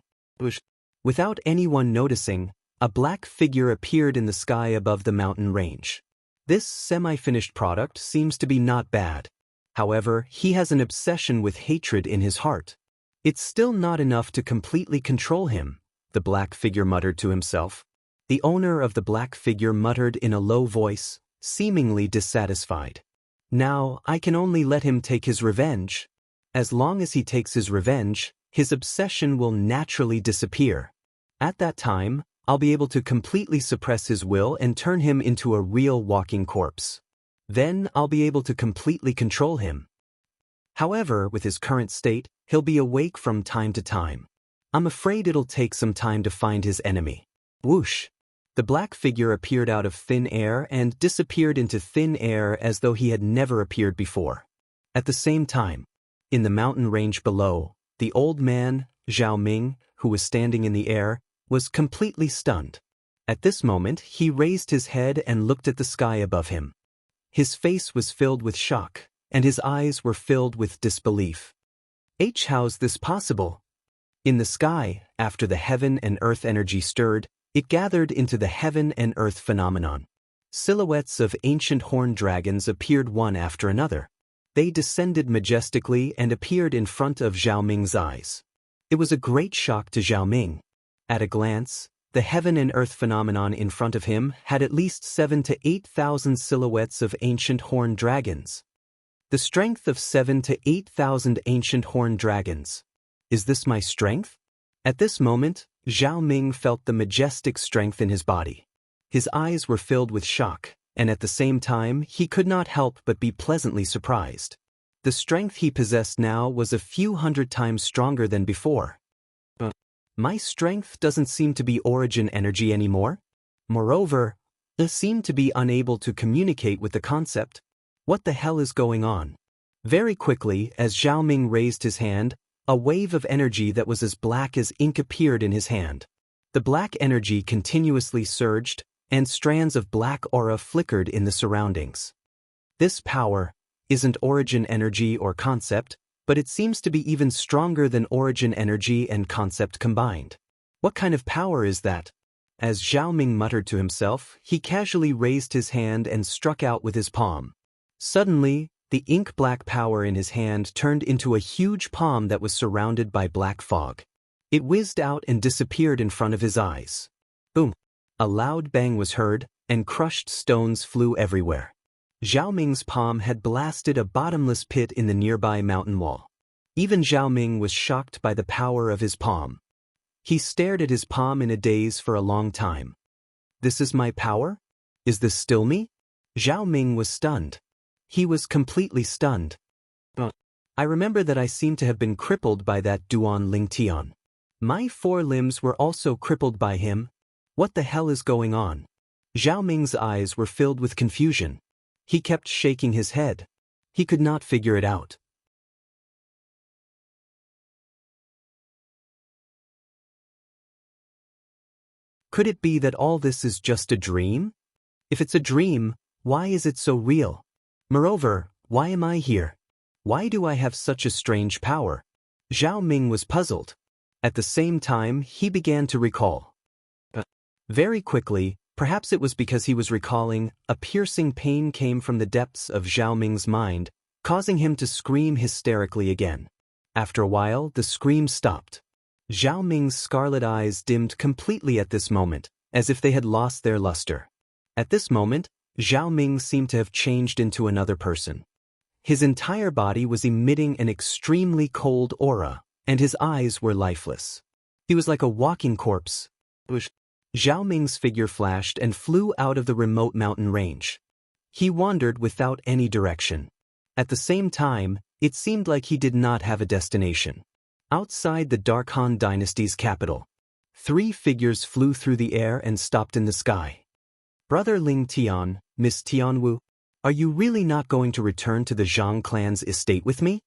Without anyone noticing, a black figure appeared in the sky above the mountain range. This semi-finished product seems to be not bad. However, he has an obsession with hatred in his heart. It's still not enough to completely control him, the black figure muttered to himself. The owner of the black figure muttered in a low voice, seemingly dissatisfied. Now, I can only let him take his revenge. As long as he takes his revenge, his obsession will naturally disappear. At that time, I'll be able to completely suppress his will and turn him into a real walking corpse. Then I'll be able to completely control him. However, with his current state, he'll be awake from time to time. I'm afraid it'll take some time to find his enemy. Whoosh! The black figure appeared out of thin air and disappeared into thin air as though he had never appeared before. At the same time, in the mountain range below, the old man, Zhao Ming, who was standing in the air, was completely stunned. At this moment, he raised his head and looked at the sky above him. His face was filled with shock, and his eyes were filled with disbelief. How's this possible? In the sky, after the heaven and earth energy stirred, it gathered into the heaven and earth phenomenon. Silhouettes of ancient horned dragons appeared one after another. They descended majestically and appeared in front of Zhao Ming's eyes. It was a great shock to Zhao Ming. At a glance, the heaven and earth phenomenon in front of him had at least 7,000 to 8,000 silhouettes of ancient horned dragons. The strength of 7,000 to 8,000 ancient horned dragons. Is this my strength? At this moment, Zhao Ming felt the majestic strength in his body. His eyes were filled with shock, and at the same time, he could not help but be pleasantly surprised. The strength he possessed now was a few hundred times stronger than before. My strength doesn't seem to be origin energy anymore. Moreover, I seem to be unable to communicate with the concept. What the hell is going on? Very quickly, as Zhao Ming raised his hand, a wave of energy that was as black as ink appeared in his hand. The black energy continuously surged, and strands of black aura flickered in the surroundings. This power isn't origin energy or concept, but it seems to be even stronger than origin energy and concept combined. What kind of power is that? As Zhao Ming muttered to himself, he casually raised his hand and struck out with his palm. Suddenly, the ink-black power in his hand turned into a huge palm that was surrounded by black fog. It whizzed out and disappeared in front of his eyes. Boom! A loud bang was heard, and crushed stones flew everywhere. Zhao Ming's palm had blasted a bottomless pit in the nearby mountain wall. Even Zhao Ming was shocked by the power of his palm. He stared at his palm in a daze for a long time. This is my power? Is this still me? Zhao Ming was stunned. He was completely stunned. I remember that I seemed to have been crippled by that Duan Lingtian. My 4 limbs were also crippled by him. What the hell is going on? Zhao Ming's eyes were filled with confusion. He kept shaking his head. He could not figure it out. Could it be that all this is just a dream? If it's a dream, why is it so real? Moreover, why am I here? Why do I have such a strange power? Zhao Ming was puzzled. At the same time, he began to recall. Very quickly, perhaps it was because he was recalling, a piercing pain came from the depths of Zhao Ming's mind, causing him to scream hysterically again. After a while, the scream stopped. Zhao Ming's scarlet eyes dimmed completely at this moment, as if they had lost their luster. At this moment, Zhao Ming seemed to have changed into another person. His entire body was emitting an extremely cold aura, and his eyes were lifeless. He was like a walking corpse. Zhao Ming's figure flashed and flew out of the remote mountain range. He wandered without any direction. At the same time, it seemed like he did not have a destination. Outside the Dark Han Dynasty's capital, 3 figures flew through the air and stopped in the sky. Brother Ling Tian, Miss Tianwu, are you really not going to return to the Zhang clan's estate with me?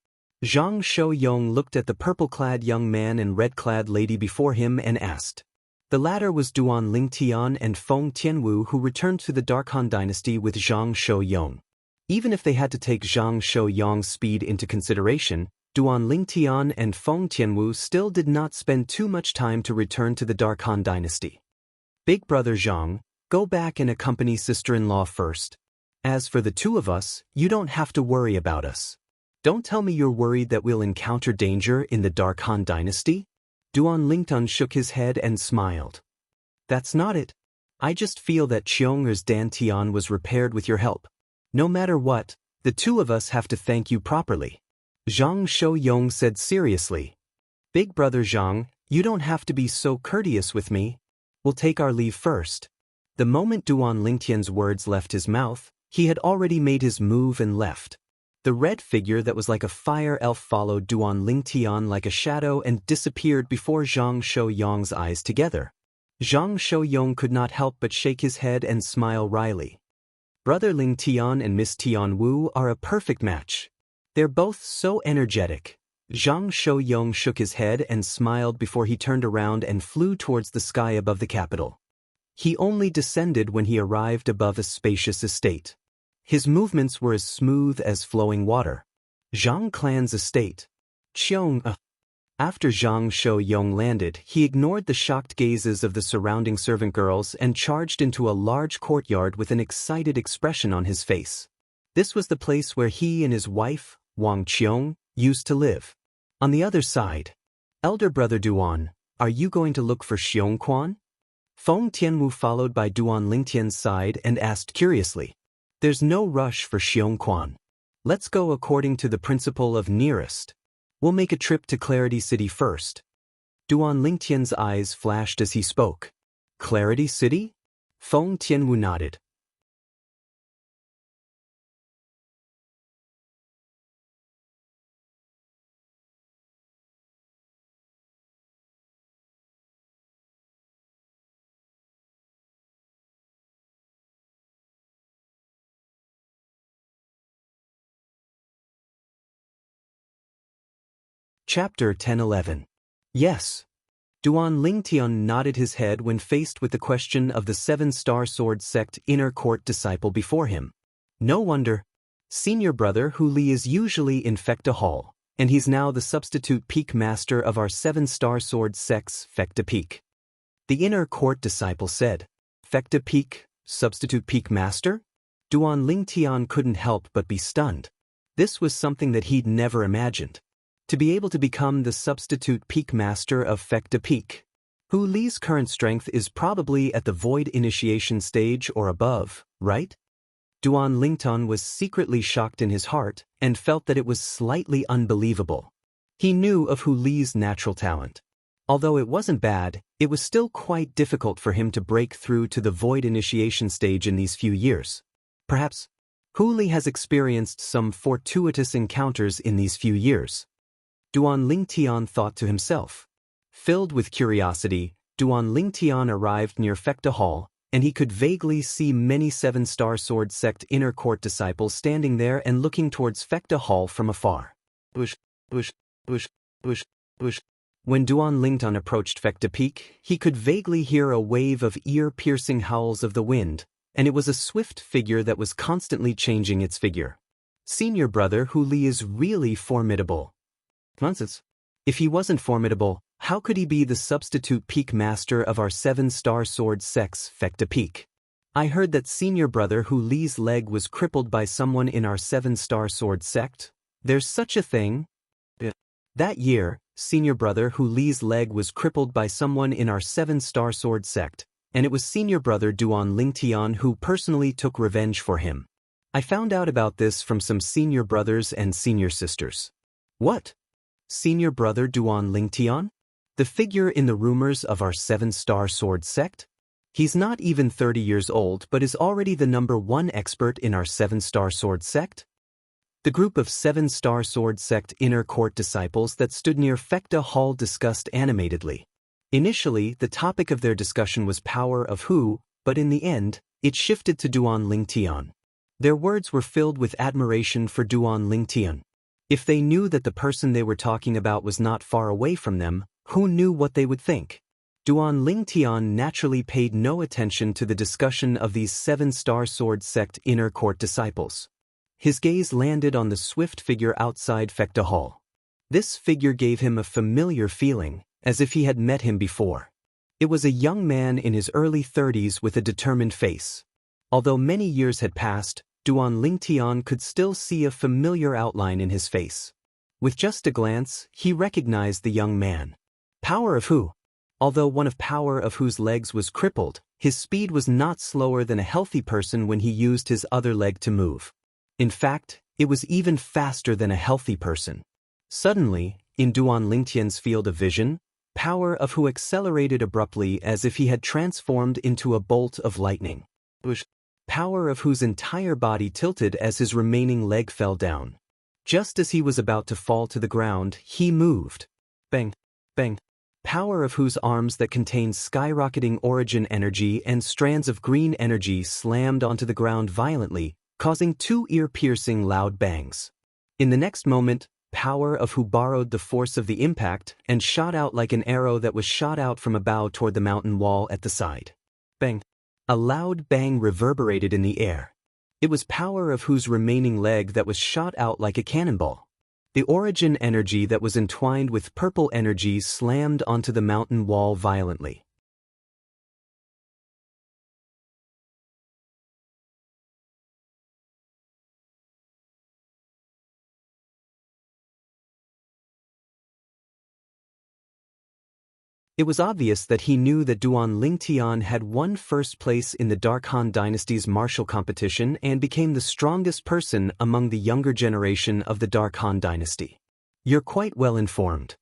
Zhang Shouyong looked at the purple-clad young man and red-clad lady before him and asked. The latter was Duan Ling Tian and Feng Tianwu, who returned to the Dark Han Dynasty with Zhang Shouyong. Even if they had to take Zhang Shouyong's speed into consideration, Duan Ling Tian and Feng Tianwu still did not spend too much time to return to the Dark Han Dynasty. Big brother Zhang, go back and accompany sister-in-law first. As for the 2 of us, you don't have to worry about us. Don't tell me you're worried that we'll encounter danger in the Dark Han Dynasty? Duan Lingtun shook his head and smiled. That's not it. I just feel that Cheong'er's Dantian was repaired with your help. No matter what, the 2 of us have to thank you properly. Zhang Shouyong said seriously. Big brother Zhang, you don't have to be so courteous with me. We'll take our leave first. The moment Duan Lingtian's words left his mouth, he had already made his move and left. The red figure that was like a fire elf followed Duan Lingtian like a shadow and disappeared before Zhang Shouyong's eyes together. Zhang Shouyong could not help but shake his head and smile wryly. Brother Ling Tian and Miss Tianwu are a perfect match. They're both so energetic. Zhang Shouyong shook his head and smiled before he turned around and flew towards the sky above the capital. He only descended when he arrived above a spacious estate. His movements were as smooth as flowing water. Zhang clan's estate. After Zhang Shouyong landed, he ignored the shocked gazes of the surrounding servant girls and charged into a large courtyard with an excited expression on his face. This was the place where he and his wife, Wang Qiong, used to live. On the other side, elder brother Duan, are you going to look for Xiongquan? Feng Tianwu followed by Duan Lingtian's side and asked curiously. There's no rush for Xiongquan. Let's go according to the principle of nearest. We'll make a trip to Clarity City first. Duan Lingtian's eyes flashed as he spoke. Clarity City? Feng Tianwu nodded. Chapter 10-11. Yes. Duan Lingtian nodded his head when faced with the question of the 7-star sword sect inner court disciple before him. No wonder. Senior brother Hu Li is usually in Fecta Hall, and he's now the substitute peak master of our 7-star sword sects Fecta Peak. The inner court disciple said, Fecta Peak, substitute peak master? Duan Lingtian couldn't help but be stunned. This was something that he'd never imagined. To be able to become the substitute peak master of Fecta Peak. Hu Li's current strength is probably at the void initiation stage or above, right? Duan Lingtian was secretly shocked in his heart and felt that it was slightly unbelievable. He knew of Hu Li's natural talent. Although it wasn't bad, it was still quite difficult for him to break through to the void initiation stage in these few years. Perhaps Hu Li has experienced some fortuitous encounters in these few years. Duan Lingtian thought to himself. Filled with curiosity, Duan Lingtian arrived near Fecta Hall, and he could vaguely see many 7-star sword sect inner court disciples standing there and looking towards Fecta Hall from afar. When Duan Lingtian approached Fecta Peak, he could vaguely hear a wave of ear-piercing howls of the wind, and it was a swift figure that was constantly changing its figure. Senior brother Hu Li is really formidable. Nonsense. If he wasn't formidable, how could he be the substitute peak master of our 7-star sword sects Fecta Peak? I heard that senior brother Hu Li's leg was crippled by someone in our 7-star sword sect. There's such a thing? That year, senior brother Hu Li's leg was crippled by someone in our 7-star sword sect, and it was senior brother Duan Lingtian who personally took revenge for him. I found out about this from some senior brothers and senior sisters. What? Senior brother Duan Lingtian? The figure in the rumors of our 7-star sword sect? He's not even 30 years old but is already the #1 expert in our 7-star sword sect? The group of 7-star sword sect inner court disciples that stood near Fekta Hall discussed animatedly. Initially, the topic of their discussion was power of Hu, but in the end, it shifted to Duan Lingtian. Their words were filled with admiration for Duan Lingtian. If they knew that the person they were talking about was not far away from them, who knew what they would think? Duan Lingtian naturally paid no attention to the discussion of these 7-star sword sect inner court disciples. His gaze landed on the swift figure outside Fekta Hall. This figure gave him a familiar feeling, as if he had met him before. It was a young man in his early 30s with a determined face. Although many years had passed, Duan Lingtian could still see a familiar outline in his face. With just a glance, he recognized the young man. Power of Hu. Although one of Power of Hu's legs was crippled, his speed was not slower than a healthy person when he used his other leg to move. In fact, it was even faster than a healthy person. Suddenly, in Duan Lingtian's field of vision, Power of Hu accelerated abruptly as if he had transformed into a bolt of lightning. Power of Hu's entire body tilted as his remaining leg fell down. Just as he was about to fall to the ground, he moved. Bang! Bang! Power of Hu's arms that contained skyrocketing origin energy and strands of green energy slammed onto the ground violently, causing 2 ear-piercing loud bangs. In the next moment, Power of Hu borrowed the force of the impact and shot out like an arrow that was shot out from a bow toward the mountain wall at the side. Bang! A loud bang reverberated in the air. It was Power of Hu's remaining leg that was shot out like a cannonball. The origin energy that was entwined with purple energy slammed onto the mountain wall violently. It was obvious that he knew that Duan Lingtian had won first place in the Dark Han Dynasty's martial competition and became the strongest person among the younger generation of the Dark Han Dynasty. You're quite well informed.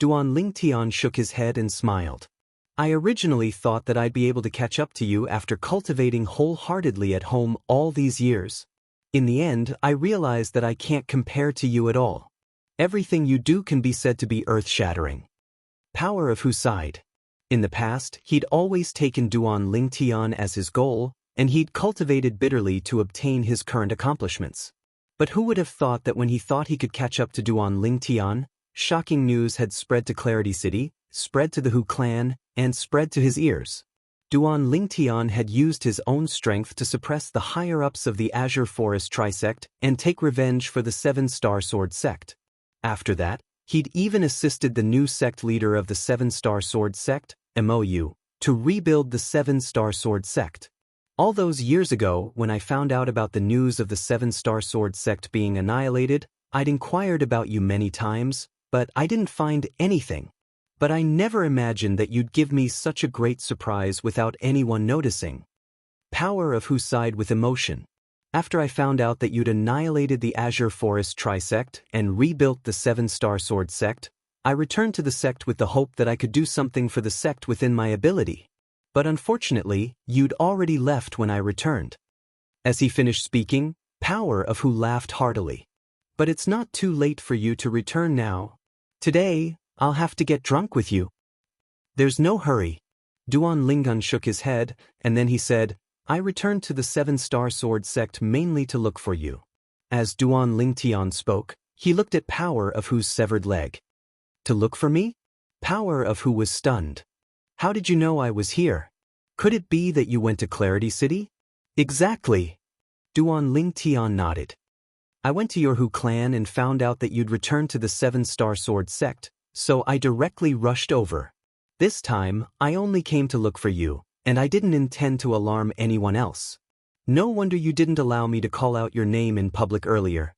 Duan Lingtian shook his head and smiled. I originally thought that I'd be able to catch up to you after cultivating wholeheartedly at home all these years. In the end, I realized that I can't compare to you at all. Everything you do can be said to be earth-shattering. Power of Hu sighed. In the past, he'd always taken Duan Lingtian as his goal, and he'd cultivated bitterly to obtain his current accomplishments. But who would have thought that when he thought he could catch up to Duan Lingtian, shocking news had spread to Clarity City, spread to the Hu clan, and spread to his ears. Duan Lingtian had used his own strength to suppress the higher-ups of the Azure Forest Trisect and take revenge for the 7-star sword sect. After that, he'd even assisted the new sect leader of the 7-star sword sect, MOU, to rebuild the 7-star sword sect. All those years ago, when I found out about the news of the 7-star sword sect being annihilated, I'd inquired about you many times, but I didn't find anything. But I never imagined that you'd give me such a great surprise without anyone noticing. Power of Hu sighed with emotion. After I found out that you'd annihilated the Azure Forest Trisect and rebuilt the 7-star sword sect, I returned to the sect with the hope that I could do something for the sect within my ability. But unfortunately, you'd already left when I returned. As he finished speaking, Power of Hu laughed heartily. But it's not too late for you to return now. Today, I'll have to get drunk with you. There's no hurry. Duan Lingtian shook his head, and then he said, I returned to the 7-star sword sect mainly to look for you. As Duan Lingtian spoke, he looked at Power of Hu's severed leg. To look for me? Power of Hu was stunned. How did you know I was here? Could it be that you went to Clarity City? Exactly. Duan Lingtian nodded. I went to your Hu clan and found out that you'd returned to the 7-star sword sect, so I directly rushed over. This time, I only came to look for you, and I didn't intend to alarm anyone else. No wonder you didn't allow me to call out your name in public earlier.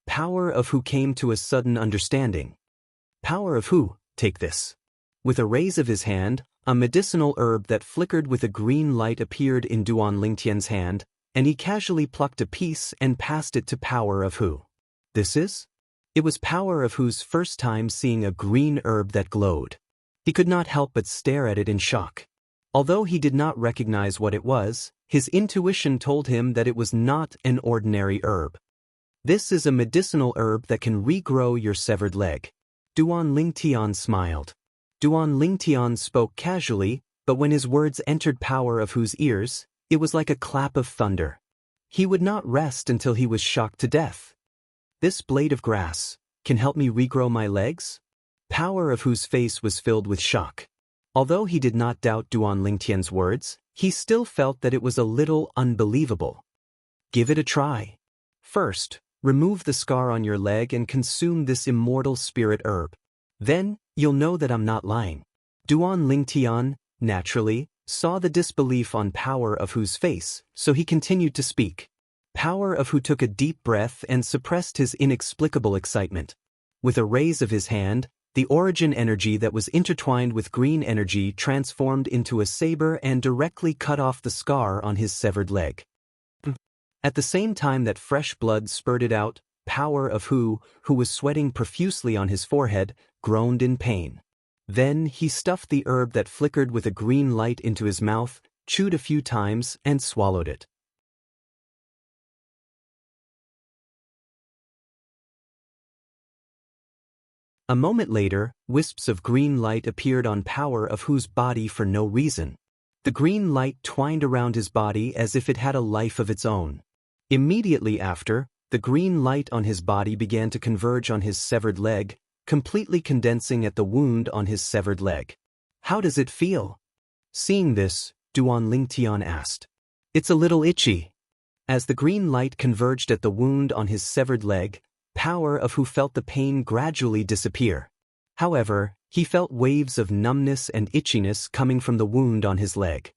Power of Hu came to a sudden understanding. Power of Hu, take this. With a raise of his hand, a medicinal herb that flickered with a green light appeared in Duan Lingtian's hand, and he casually plucked a piece and passed it to Power of Hu. This is? It was Power of Hu's first time seeing a green herb that glowed. He could not help but stare at it in shock. Although he did not recognize what it was, his intuition told him that it was not an ordinary herb. This is a medicinal herb that can regrow your severed leg. Duan Lingtian smiled. Duan Lingtian spoke casually, but when his words entered Power of Hu's ears, it was like a clap of thunder. He would not rest until he was shocked to death. This blade of grass can help me regrow my legs? Power of Hu's face was filled with shock. Although he did not doubt Duan Lingtian's words, he still felt that it was a little unbelievable. Give it a try. First, remove the scar on your leg and consume this immortal spirit herb. Then, you'll know that I'm not lying. Duan Lingtian, naturally, saw the disbelief on Power of Hu's face, so he continued to speak. Power of Hu took a deep breath and suppressed his inexplicable excitement. With a raise of his hand, the origin energy that was intertwined with green energy transformed into a saber and directly cut off the scar on his severed leg. At the same time that fresh blood spurted out, Power of Hu, who was sweating profusely on his forehead, groaned in pain. Then he stuffed the herb that flickered with a green light into his mouth, chewed a few times, and swallowed it. A moment later, wisps of green light appeared on Power of Hu's body for no reason. The green light twined around his body as if it had a life of its own. Immediately after, the green light on his body began to converge on his severed leg, completely condensing at the wound on his severed leg. How does it feel? Seeing this, Duan Lingtian asked. It's a little itchy. As the green light converged at the wound on his severed leg, Power of Hu felt the pain gradually disappear. However, he felt waves of numbness and itchiness coming from the wound on his leg.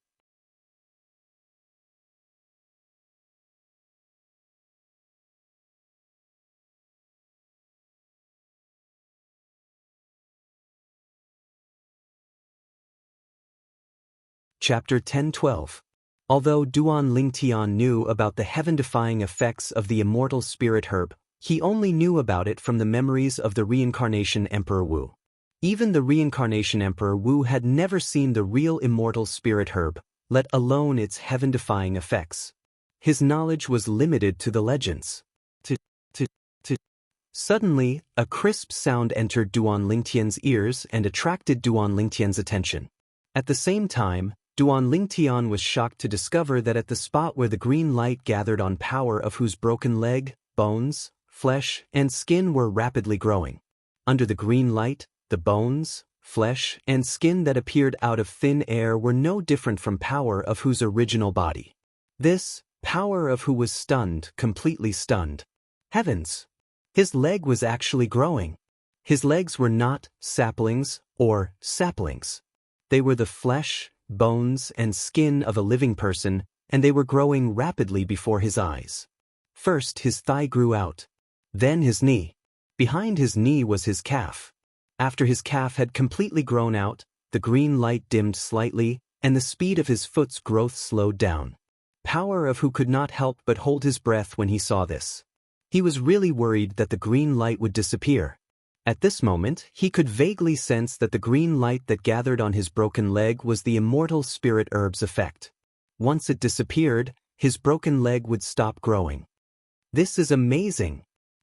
Chapter 10-12. Although Duan Lingtian knew about the heaven-defying effects of the immortal spirit herb, he only knew about it from the memories of the reincarnation Emperor Wu. Even the reincarnation Emperor Wu had never seen the real immortal spirit herb, let alone its heaven-defying effects. His knowledge was limited to the legends. Suddenly, a crisp sound entered Duan Lingtian's ears and attracted Duan Lingtian's attention. At the same time, Duan Lingtian was shocked to discover that at the spot where the green light gathered on Power of Hu's broken leg, bones, flesh, and skin were rapidly growing. Under the green light, the bones, flesh, and skin that appeared out of thin air were no different from Power of Hu's original body. This, Power of Hu was stunned, completely stunned. Heavens! His leg was actually growing. His legs were not saplings or saplings. They were the flesh, bones, and skin of a living person, and they were growing rapidly before his eyes. First his thigh grew out. Then his knee. Behind his knee was his calf. After his calf had completely grown out, the green light dimmed slightly, and the speed of his foot's growth slowed down. Power of Hu could not help but hold his breath when he saw this. He was really worried that the green light would disappear. At this moment, he could vaguely sense that the green light that gathered on his broken leg was the immortal spirit herb's effect. Once it disappeared, his broken leg would stop growing. This is amazing!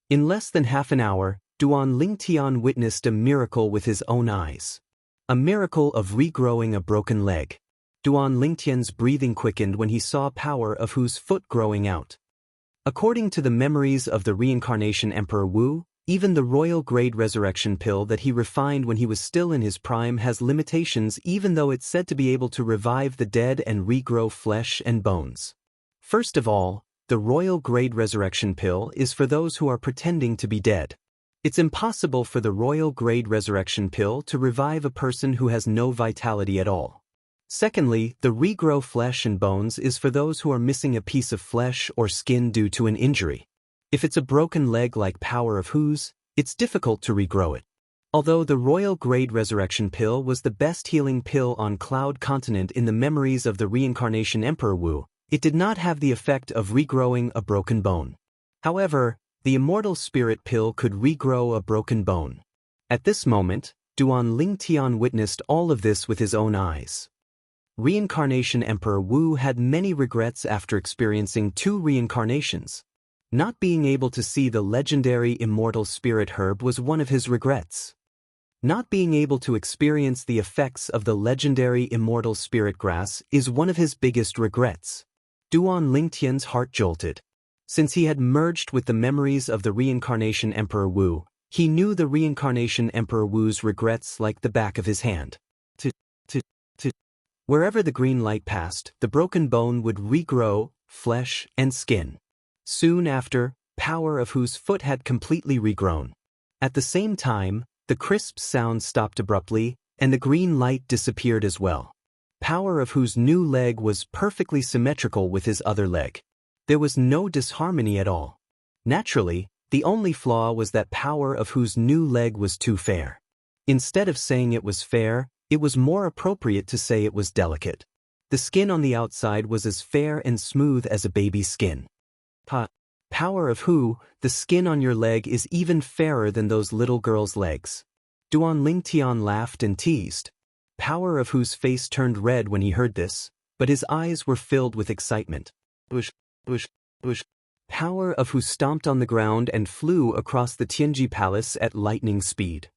In less than half an hour, Duan Lingtian witnessed a miracle with his own eyes. A miracle of regrowing a broken leg. Duan Lingtian's breathing quickened when he saw Power of Hu's foot growing out. According to the memories of the reincarnation Emperor Wu, even the royal grade resurrection pill that he refined when he was still in his prime has limitations, even though it's said to be able to revive the dead and regrow flesh and bones. First of all, the royal grade resurrection pill is for those who are pretending to be dead. It's impossible for the royal grade resurrection pill to revive a person who has no vitality at all. Secondly, the regrow flesh and bones is for those who are missing a piece of flesh or skin due to an injury. If it's a broken leg like Power of Hu's, it's difficult to regrow it. Although the Royal Grade Resurrection Pill was the best healing pill on Cloud Continent in the memories of the reincarnation Emperor Wu, it did not have the effect of regrowing a broken bone. However, the Immortal Spirit Pill could regrow a broken bone. At this moment, Duan Lingtian witnessed all of this with his own eyes. Reincarnation Emperor Wu had many regrets after experiencing 2 reincarnations. Not being able to see the legendary Immortal Spirit Herb was one of his regrets. Not being able to experience the effects of the legendary Immortal Spirit Grass is one of his biggest regrets. Duan Lingtian's heart jolted. Since he had merged with the memories of the reincarnation Emperor Wu, he knew the reincarnation Emperor Wu's regrets like the back of his hand. Wherever the green light passed, the broken bone would regrow, flesh and skin. Soon after, Power of Whose foot had completely regrown. At the same time, the crisp sound stopped abruptly, and the green light disappeared as well. Power of Whose new leg was perfectly symmetrical with his other leg. There was no disharmony at all. Naturally, the only flaw was that Power of Whose new leg was too fair. Instead of saying it was fair, it was more appropriate to say it was delicate. The skin on the outside was as fair and smooth as a baby's skin. Power of Who, the skin on your leg is even fairer than those little girls' legs. Duan Lingtian laughed and teased. Power of Whose face turned red when he heard this, but his eyes were filled with excitement. Power of Who stomped on the ground and flew across the Tianji Palace at lightning speed.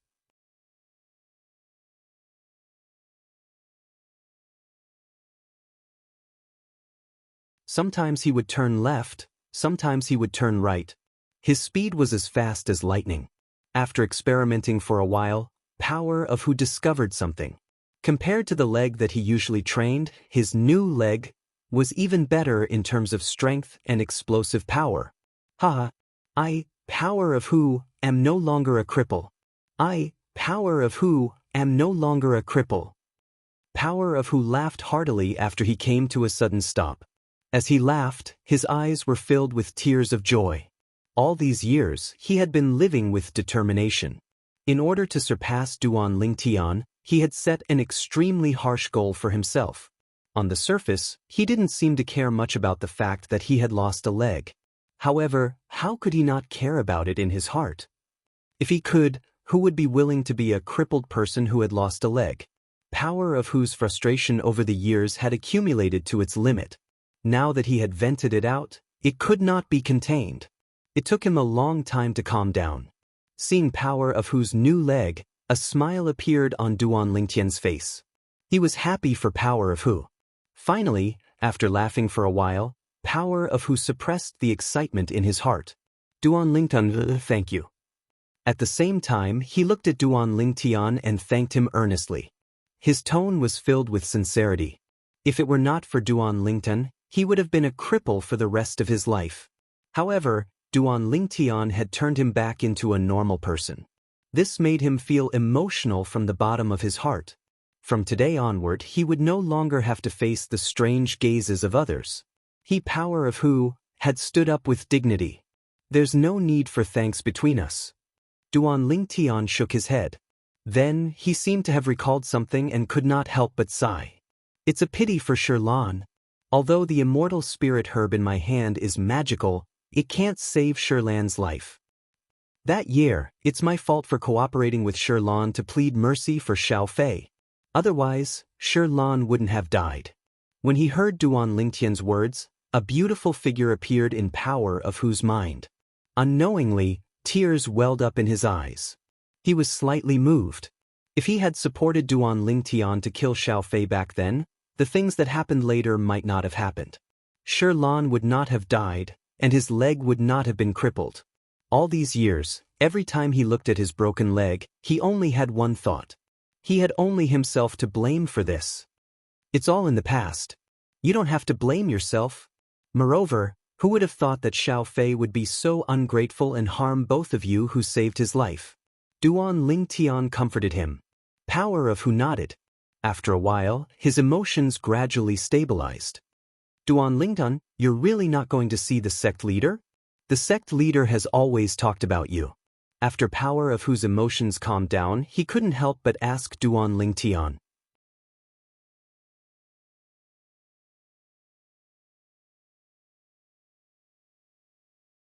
Sometimes he would turn left, sometimes he would turn right. His speed was as fast as lightning. After experimenting for a while, Power of Who discovered something. Compared to the leg that he usually trained, his new leg was even better in terms of strength and explosive power. I, Power of Who, am no longer a cripple. I, Power of Who, am no longer a cripple. Power of Who laughed heartily after he came to a sudden stop. As he laughed, his eyes were filled with tears of joy. All these years, he had been living with determination. In order to surpass Duan Lingtian, he had set an extremely harsh goal for himself. On the surface, he didn't seem to care much about the fact that he had lost a leg. However, how could he not care about it in his heart? If he could, who would be willing to be a crippled person who had lost a leg? Power of Whose frustration over the years had accumulated to its limit. Now that he had vented it out, it could not be contained. It took him a long time to calm down. Seeing Power of Whose new leg, a smile appeared on Duan Lingtian's face. He was happy for Power of Who. Finally, after laughing for a while, Power of Who suppressed the excitement in his heart. Duan Lingtian, thank you. At the same time, he looked at Duan Lingtian and thanked him earnestly. His tone was filled with sincerity. If it were not for Duan Lingtian, he would have been a cripple for the rest of his life. However, Duan Lingtian had turned him back into a normal person. This made him feel emotional from the bottom of his heart. From today onward, he would no longer have to face the strange gazes of others. He, Power of Who, had stood up with dignity. There's no need for thanks between us. Duan Lingtian shook his head. Then, he seemed to have recalled something and could not help but sigh. It's a pity for Shirlan. Although the immortal spirit herb in my hand is magical, it can't save Shirlan's life. That year, it's my fault for cooperating with Shirlan to plead mercy for Xiao Fei. Otherwise, Shirlan wouldn't have died. When he heard Duan Lingtian's words, a beautiful figure appeared in Power of Whose mind. Unknowingly, tears welled up in his eyes. He was slightly moved. If he had supported Duan Lingtian to kill Xiao Fei back then, the things that happened later might not have happened. Shirlan would not have died, and his leg would not have been crippled. All these years, every time he looked at his broken leg, he only had one thought. He had only himself to blame for this. It's all in the past. You don't have to blame yourself. Moreover, who would have thought that Xiao Fei would be so ungrateful and harm both of you who saved his life? Duan Lingtian comforted him. Power of Who nodded. After a while, his emotions gradually stabilized. Duan Lingtian, you're really not going to see the sect leader? The sect leader has always talked about you. After Power of Who's emotions calmed down, he couldn't help but ask Duan Lingtian.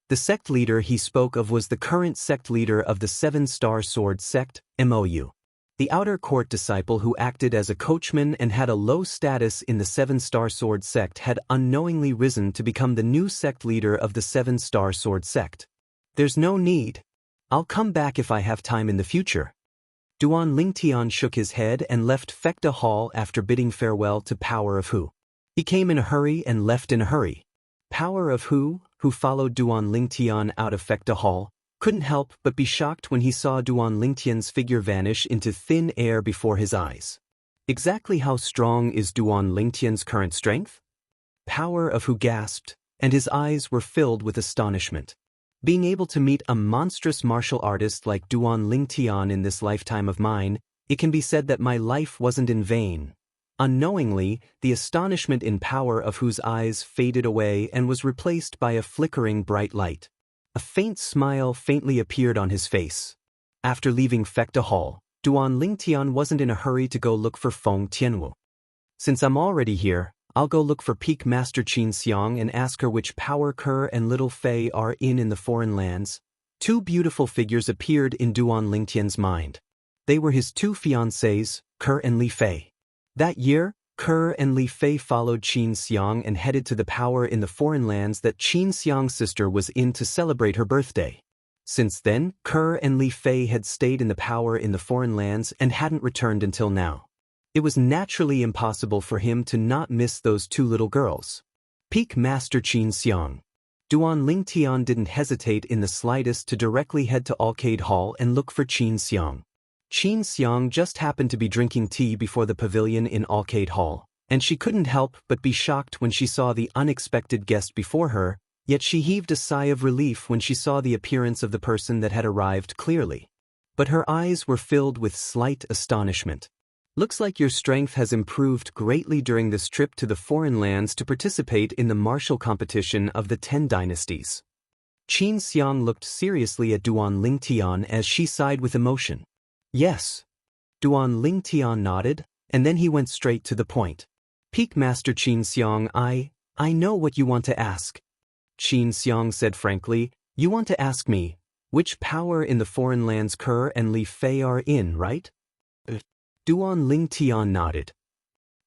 The sect leader he spoke of was the current sect leader of the Seven-Star Sword sect, MOU. The outer court disciple who acted as a coachman and had a low status in the Seven-Star Sword sect had unknowingly risen to become the new sect leader of the Seven-Star Sword sect. There's no need. I'll come back if I have time in the future. Duan Lingtian shook his head and left Fekta Hall after bidding farewell to Power of Who. He came in a hurry and left in a hurry. Power of Who followed Duan Lingtian out of Fekta Hall, couldn't help but be shocked when he saw Duan Lingtian's figure vanish into thin air before his eyes. Exactly how strong is Duan Lingtian's current strength? Power of Who gasped, and his eyes were filled with astonishment. Being able to meet a monstrous martial artist like Duan Lingtian in this lifetime of mine, it can be said that my life wasn't in vain. Unknowingly, the astonishment in Power of Who's eyes faded away and was replaced by a flickering bright light. A faint smile faintly appeared on his face. After leaving Fekta Hall, Duan Lingtian wasn't in a hurry to go look for Feng Tianwu. Since I'm already here, I'll go look for Peak Master Xianxia and ask her which power Kerr and Little Fei are in the foreign lands. Two beautiful figures appeared in Duan Lingtian's mind. They were his two fiancées, Kerr and Li Fei. That year, Kerr and Li Fei followed Xianxia and headed to the power in the foreign lands that Xianxia's sister was in to celebrate her birthday. Since then, Kerr and Li Fei had stayed in the power in the foreign lands and hadn't returned until now. It was naturally impossible for him to not miss those two little girls. Peak Master Xianxia. Duan Lingtian didn't hesitate in the slightest to directly head to Arcade Hall and look for Xianxia. Xianxia just happened to be drinking tea before the pavilion in Arcade Hall, and she couldn't help but be shocked when she saw the unexpected guest before her, yet she heaved a sigh of relief when she saw the appearance of the person that had arrived clearly. But her eyes were filled with slight astonishment. Looks like your strength has improved greatly during this trip to the foreign lands to participate in the martial competition of the 10 dynasties. Xianxia looked seriously at Duan Lingtian as she sighed with emotion. Yes. Duan Lingtian nodded, and then he went straight to the point. Peak Master Xianxia, I know what you want to ask. Xianxia said frankly, you want to ask me, which power in the foreign lands Kerr and Li Fei are in, right? Duan Lingtian nodded.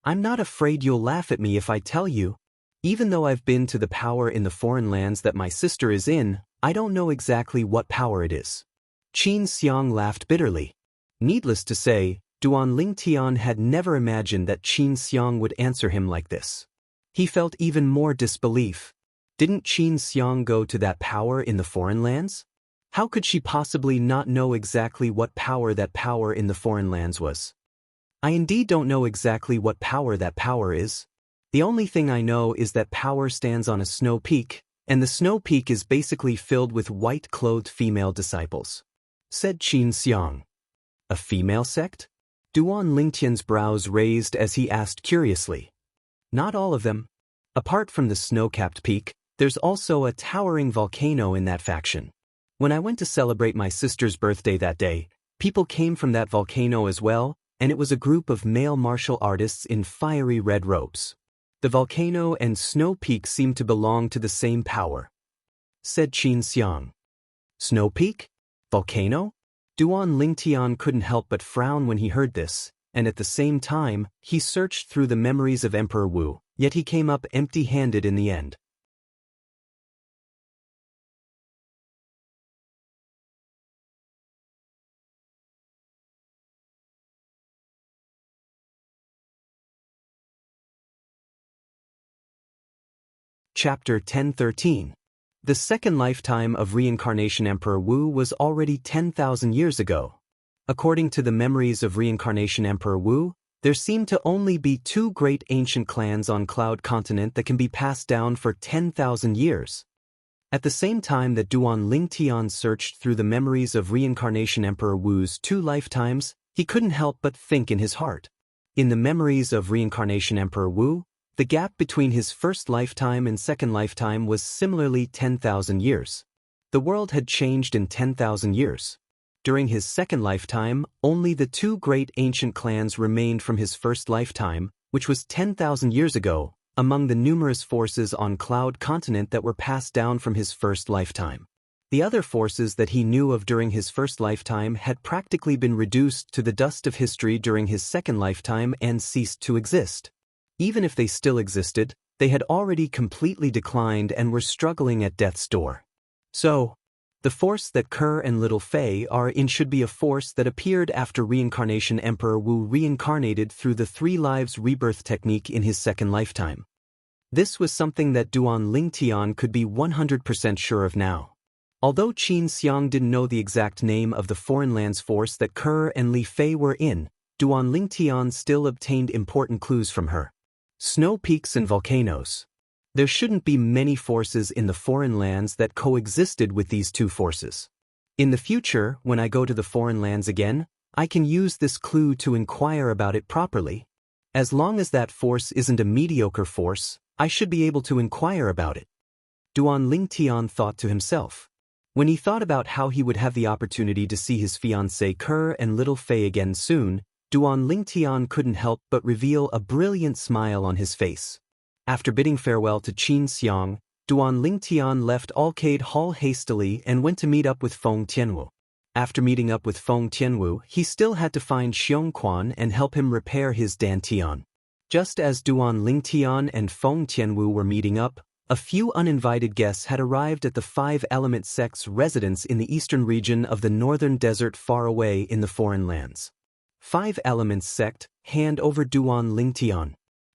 I'm not afraid you'll laugh at me if I tell you. Even though I've been to the power in the foreign lands that my sister is in, I don't know exactly what power it is. Xianxia laughed bitterly. Needless to say, Duan Lingtian had never imagined that Xianxia would answer him like this. He felt even more disbelief. Didn't Xianxia go to that power in the foreign lands? How could she possibly not know exactly what power that power in the foreign lands was? I indeed don't know exactly what power that power is. The only thing I know is that power stands on a snow peak, and the snow peak is basically filled with white-clothed female disciples, said Xianxia. A female sect? Duan Lingtian's brows raised as he asked curiously. Not all of them. Apart from the snow-capped peak, there's also a towering volcano in that faction. When I went to celebrate my sister's birthday that day, people came from that volcano as well, and it was a group of male martial artists in fiery red robes. The volcano and snow peak seem to belong to the same power, said Xianxia. Snow peak? Volcano? Duan Lingtian couldn't help but frown when he heard this, and at the same time, he searched through the memories of Emperor Wu, yet he came up empty-handed in the end. Chapter 1013. The second lifetime of reincarnation Emperor Wu was already 10,000 years ago. According to the memories of reincarnation Emperor Wu, there seemed to only be two great ancient clans on Cloud Continent that can be passed down for 10,000 years. At the same time that Duan Lingtian searched through the memories of reincarnation Emperor Wu's two lifetimes, he couldn't help but think in his heart. In the memories of reincarnation Emperor Wu, the gap between his first lifetime and second lifetime was similarly 10,000 years. The world had changed in 10,000 years. During his second lifetime, only the two great ancient clans remained from his first lifetime, which was 10,000 years ago, among the numerous forces on Cloud Continent that were passed down from his first lifetime. The other forces that he knew of during his first lifetime had practically been reduced to the dust of history during his second lifetime and ceased to exist. Even if they still existed, they had already completely declined and were struggling at death's door. So, the force that Kerr and Little Fei are in should be a force that appeared after Reincarnation Emperor Wu reincarnated through the 3 lives rebirth technique in his second lifetime. This was something that Duan Lingtian could be 100% sure of now. Although Xianxia didn't know the exact name of the foreign lands force that Kerr and Li Fei were in, Duan Lingtian still obtained important clues from her. Snow peaks and volcanoes. There shouldn't be many forces in the foreign lands that coexisted with these two forces. In the future, when I go to the foreign lands again, I can use this clue to inquire about it properly. As long as that force isn't a mediocre force, I should be able to inquire about it. Duan Lingtian thought to himself. When he thought about how he would have the opportunity to see his fiancée Kerr and Little Fei again soon, Duan Lingtian couldn't help but reveal a brilliant smile on his face. After bidding farewell to Xianxia, Duan Lingtian left Arcade Hall hastily and went to meet up with Feng Tianwu. After meeting up with Feng Tianwu, he still had to find Xiongquan and help him repair his dantian. Just as Duan Lingtian and Feng Tianwu were meeting up, a few uninvited guests had arrived at the 5-element sect's residence in the eastern region of the northern desert far away in the foreign lands. 5 Elements sect, hand over Duan Lingtian.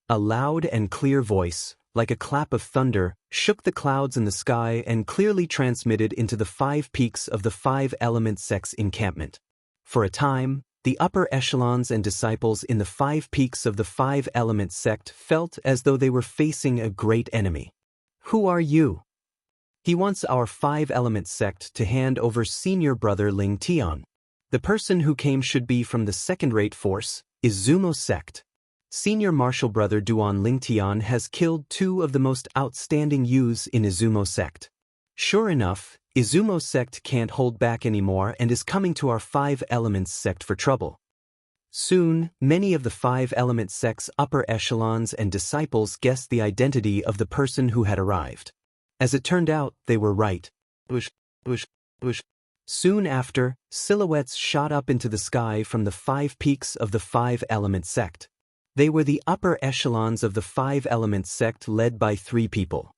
A loud and clear voice, like a clap of thunder, shook the clouds in the sky and clearly transmitted into the 5 peaks of the 5-element sect's encampment. For a time, the upper echelons and disciples in the 5 peaks of the 5-element sect felt as though they were facing a great enemy. Who are you? He wants our 5-element sect to hand over senior brother Ling Tian. The person who came should be from the second-rate force, Izumo sect. Senior martial brother Duan Lingtian has killed 2 of the most outstanding youths in Izumo sect. Sure enough, Izumo sect can't hold back anymore and is coming to our 5-elements sect for trouble. Soon, many of the 5-element sect's upper echelons and disciples guessed the identity of the person who had arrived. As it turned out, they were right. Soon after, silhouettes shot up into the sky from the 5 peaks of the 5-element sect. They were the upper echelons of the 5-element sect led by 3 people.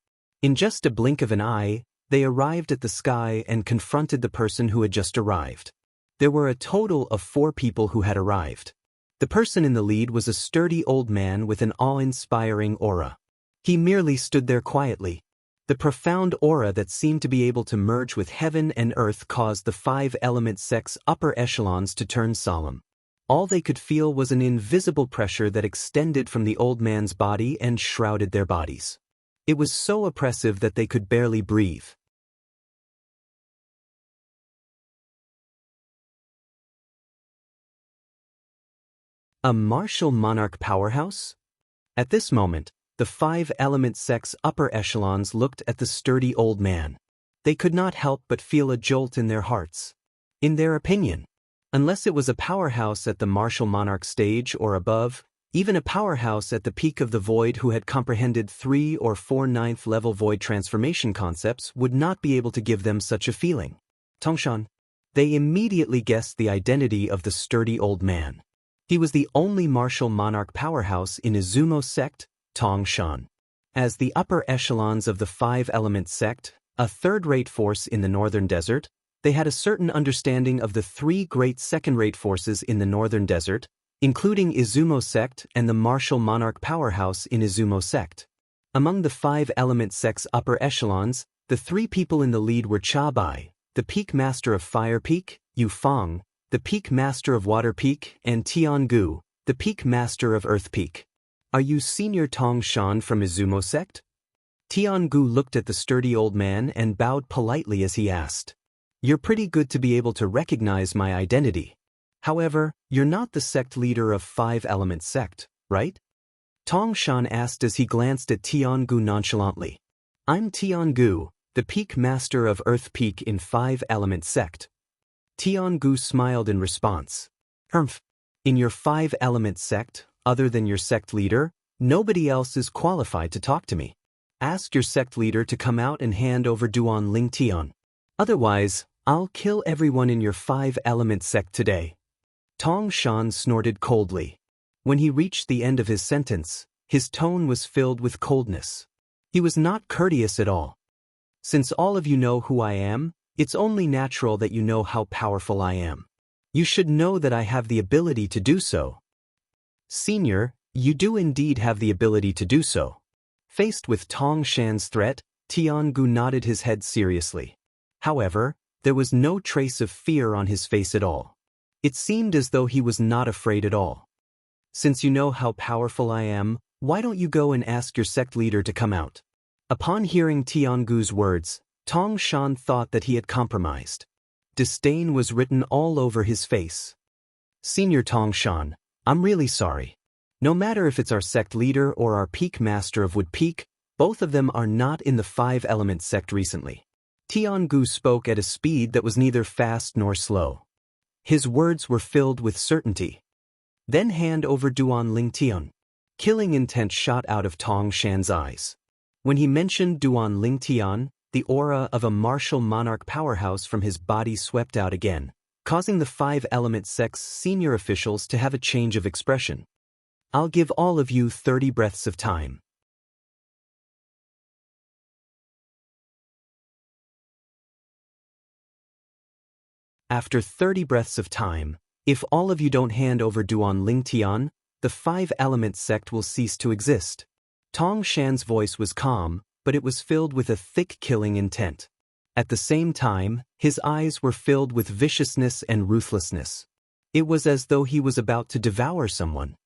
In just a blink of an eye, they arrived at the sky and confronted the person who had just arrived. There were a total of 4 people who had arrived. The person in the lead was a sturdy old man with an awe-inspiring aura. He merely stood there quietly. The profound aura that seemed to be able to merge with heaven and earth caused the 5-element sect's upper echelons to turn solemn. All they could feel was an invisible pressure that extended from the old man's body and shrouded their bodies. It was so oppressive that they could barely breathe. A martial monarch powerhouse? At this moment, the 5-element sect's upper echelons looked at the sturdy old man. They could not help but feel a jolt in their hearts. In their opinion, unless it was a powerhouse at the martial monarch stage or above, even a powerhouse at the peak of the void who had comprehended 3 or 4 9th-level void transformation concepts would not be able to give them such a feeling. Tongshan. They immediately guessed the identity of the sturdy old man. He was the only martial monarch powerhouse in Izumo sect, Tongshan. As the upper echelons of the 5-element sect, a third-rate force in the northern desert, they had a certain understanding of the 3 great second-rate forces in the northern desert, including Izumo sect and the martial monarch powerhouse in Izumo sect. Among the 5-element sect's upper echelons, the 3 people in the lead were Chabai, the peak master of Fire Peak, Yu Fang, the peak master of Water Peak, and Tiangu, the peak master of Earth Peak. Are you Senior Tongshan from Izumo sect? Tiangu looked at the sturdy old man and bowed politely as he asked. You're pretty good to be able to recognize my identity. However, you're not the sect leader of 5-element sect, right? Tongshan asked as he glanced at Tiangu nonchalantly. I'm Tiangu, the peak master of Earth Peak in 5-element sect. Tiangu smiled in response. Humph. In your 5-element sect, other than your sect leader, nobody else is qualified to talk to me. Ask your sect leader to come out and hand over Duan Ling Tian. Otherwise, I'll kill everyone in your 5-element sect today. Tong Shan snorted coldly. When he reached the end of his sentence, his tone was filled with coldness. He was not courteous at all. Since all of you know who I am, it's only natural that you know how powerful I am. You should know that I have the ability to do so. Senior, you do indeed have the ability to do so. Faced with Tong Shan's threat, Tiangu nodded his head seriously. However, there was no trace of fear on his face at all. It seemed as though he was not afraid at all. Since you know how powerful I am, why don't you go and ask your sect leader to come out? Upon hearing Tiangu's words, Tong Shan thought that he had compromised. Disdain was written all over his face. Senior Tong Shan, I'm really sorry. No matter if it's our sect leader or our peak master of Wood Peak, both of them are not in the 5-element sect recently. Tiangu spoke at a speed that was neither fast nor slow. His words were filled with certainty. Then hand over Duan Ling Tian. Killing intent shot out of Tong Shan's eyes. When he mentioned Duan Ling Tian, the aura of a martial monarch powerhouse from his body swept out again, causing the 5-element sect's senior officials to have a change of expression. I'll give all of you 30 breaths of time. After 30 breaths of time, if all of you don't hand over Duan Ling Tian, the 5-element sect will cease to exist. Tong Shan's voice was calm, but it was filled with a thick killing intent. At the same time, his eyes were filled with viciousness and ruthlessness. It was as though he was about to devour someone.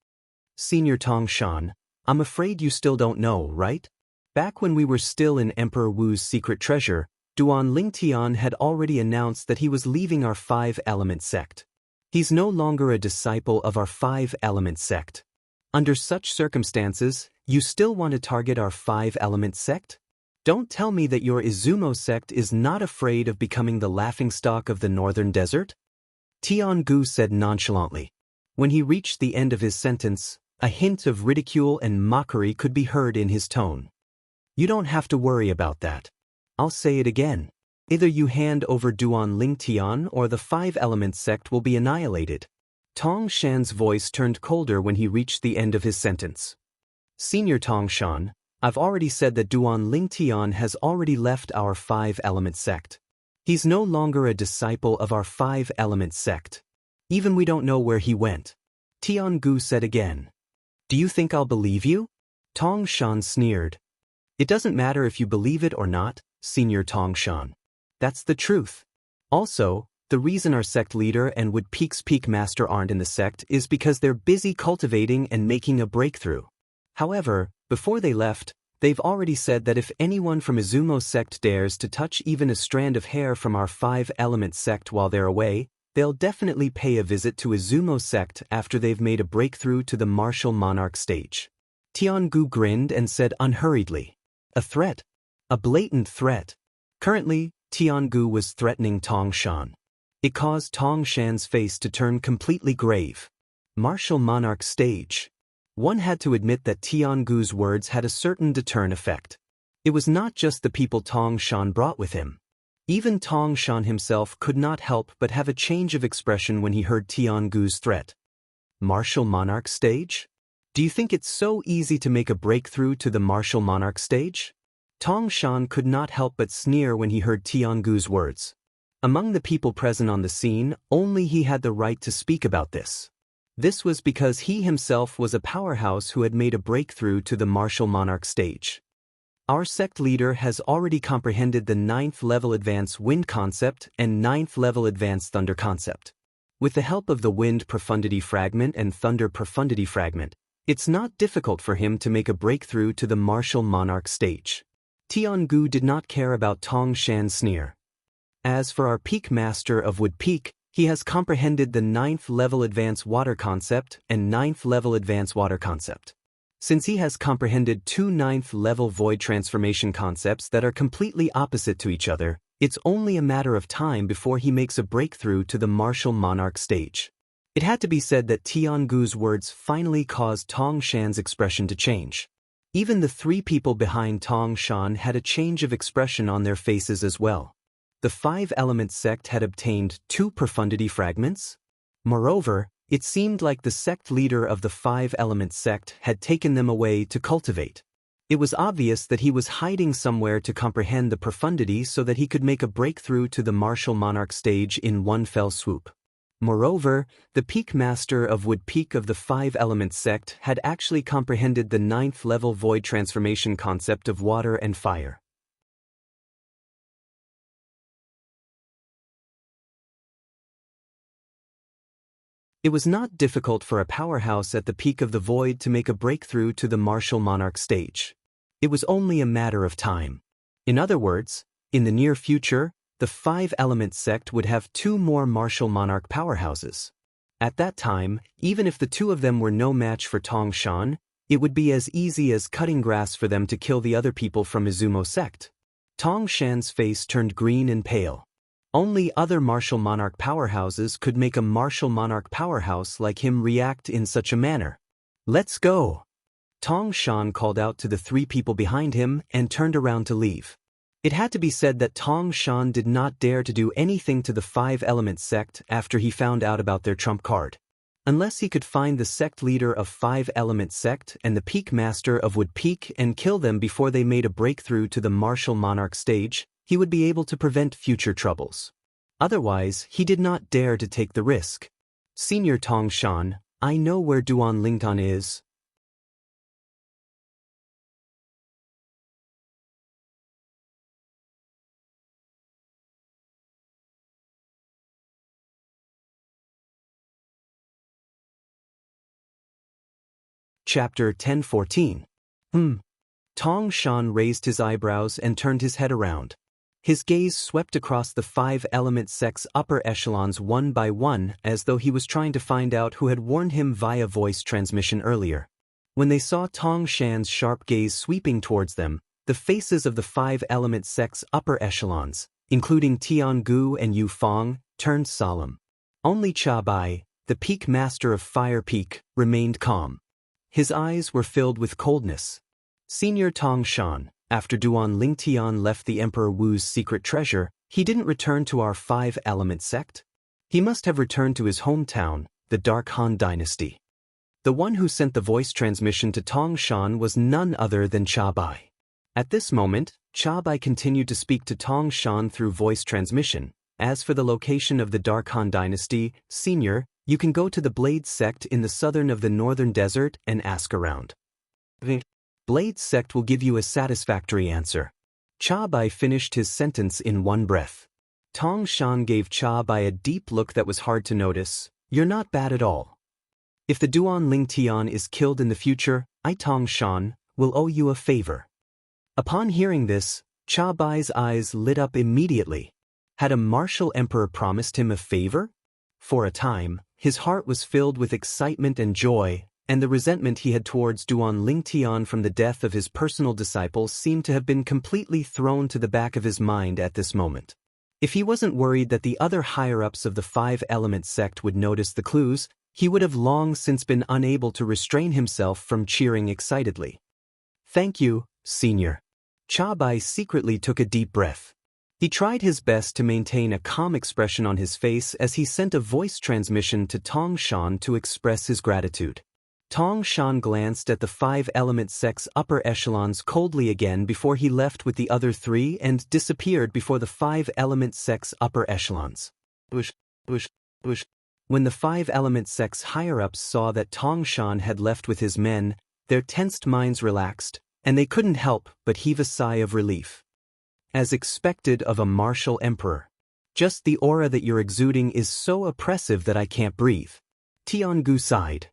Senior Tong Shan, I'm afraid you still don't know, right? Back when we were still in Emperor Wu's secret treasure, Duan Ling Tian had already announced that he was leaving our 5-element sect. He's no longer a disciple of our 5-element sect. Under such circumstances, you still want to target our 5-element sect? Don't tell me that your Izumo sect is not afraid of becoming the laughingstock of the northern desert? Tiangu said nonchalantly. When he reached the end of his sentence, a hint of ridicule and mockery could be heard in his tone. You don't have to worry about that. I'll say it again. Either you hand over Duan Ling Tian or the 5-element sect will be annihilated. Tong Shan's voice turned colder when he reached the end of his sentence. Senior Tong Shan, I've already said that Duan Ling Tian has already left our 5-element sect. He's no longer a disciple of our 5-element sect. Even we don't know where he went. Tiangu said again. Do you think I'll believe you? Tong Shan sneered. It doesn't matter if you believe it or not, Senior Tong Shan. That's the truth. Also, the reason our sect leader and Wood Peak's peak master aren't in the sect is because they're busy cultivating and making a breakthrough. However, before they left, they've already said that if anyone from Izumo sect dares to touch even a strand of hair from our 5-element sect while they're away, they'll definitely pay a visit to Izumo sect after they've made a breakthrough to the martial monarch stage. Tiangu grinned and said unhurriedly. A threat. A blatant threat. Currently, Tiangu was threatening Tong Shan. It caused Tong Shan's face to turn completely grave. Martial monarch stage. One had to admit that Tiangu's words had a certain deterrent effect. It was not just the people Tong Shan brought with him. Even Tong Shan himself could not help but have a change of expression when he heard Tiangu's threat. Martial monarch stage? Do you think it's so easy to make a breakthrough to the martial monarch stage? Tong Shan could not help but sneer when he heard Tiangu's words. Among the people present on the scene, only he had the right to speak about this. This was because he himself was a powerhouse who had made a breakthrough to the martial monarch stage. Our sect leader has already comprehended the 9th level advanced wind concept and 9th level advanced thunder concept. With the help of the wind profundity fragment and thunder profundity fragment, it's not difficult for him to make a breakthrough to the martial monarch stage. Tiangu did not care about Tong Shan's sneer. As for our peak master of Wood Peak, he has comprehended the 9th level advanced water concept and 9th level advanced water concept. Since he has comprehended two ninth-level void transformation concepts that are completely opposite to each other, it's only a matter of time before he makes a breakthrough to the martial monarch stage. It had to be said that Tiangu's words finally caused Tong Shan's expression to change. Even the three people behind Tong Shan had a change of expression on their faces as well. The five-element sect had obtained 2 profundity fragments. Moreover, it seemed like the sect leader of the five-element sect had taken them away to cultivate. It was obvious that he was hiding somewhere to comprehend the profundity so that he could make a breakthrough to the martial monarch stage in one fell swoop. Moreover, the peak master of Wood Peak of the five-element sect had actually comprehended the 9th-level void transformation concept of water and fire. It was not difficult for a powerhouse at the peak of the void to make a breakthrough to the martial monarch stage. It was only a matter of time. In other words, in the near future, the five-element sect would have 2 more martial monarch powerhouses. At that time, even if the 2 of them were no match for Tong Shan, it would be as easy as cutting grass for them to kill the other people from Izumo sect. Tong Shan's face turned green and pale. Only other martial monarch powerhouses could make a martial monarch powerhouse like him react in such a manner. "Let's go!" Tong Shan called out to the 3 people behind him and turned around to leave. It had to be said that Tong Shan did not dare to do anything to the five-element sect after he found out about their trump card. Unless he could find the sect leader of five-element sect and the peak master of Wood Peak and kill them before they made a breakthrough to the martial monarch stage, he would be able to prevent future troubles. Otherwise, he did not dare to take the risk. "Senior Tong Shan, I know where Duan Lingtan is." Chapter 10:14. Tong Shan raised his eyebrows and turned his head around. His gaze swept across the five-element sect's upper echelons one by one as though he was trying to find out who had warned him via voice transmission earlier. When they saw Tong Shan's sharp gaze sweeping towards them, the faces of the five-element sect's upper echelons, including Tiangu and Yu Fong, turned solemn. Only Cha Bai, the peak master of Fire Peak, remained calm. His eyes were filled with coldness. "Senior Tong Shan, after Duan Lingtian left the Emperor Wu's secret treasure, he didn't return to our five-element sect. He must have returned to his hometown, the Dark Han Dynasty." The one who sent the voice transmission to Tong Shan was none other than Cha Bai. At this moment, Cha Bai continued to speak to Tong Shan through voice transmission. "As for the location of the Dark Han Dynasty, Senior, you can go to the Blade sect in the southern of the northern desert and ask around. The Blade sect will give you a satisfactory answer." Cha Bai finished his sentence in one breath. Tong Shan gave Cha Bai a deep look that was hard to notice. "You're not bad at all. If the Duan Lingtian is killed in the future, I, Tong Shan, will owe you a favor." Upon hearing this, Cha Bai's eyes lit up immediately. Had a martial emperor promised him a favor? For a time, his heart was filled with excitement and joy, and the resentment he had towards Duan Lingtian from the death of his personal disciple seemed to have been completely thrown to the back of his mind at this moment. If he wasn't worried that the other higher-ups of the five-element sect would notice the clues, he would have long since been unable to restrain himself from cheering excitedly. "Thank you, Senior." Cha Bai secretly took a deep breath. He tried his best to maintain a calm expression on his face as he sent a voice transmission to Tong Shan to express his gratitude. Tong Shan glanced at the five-element sect's upper echelons coldly again before he left with the other 3 and disappeared before the five-element sect's upper echelons. When the five-element sect's higher-ups saw that Tong Shan had left with his men, their tensed minds relaxed, and they couldn't help but heave a sigh of relief. As expected of a martial emperor. "Just the aura that you're exuding is so oppressive that I can't breathe." Tiangu sighed.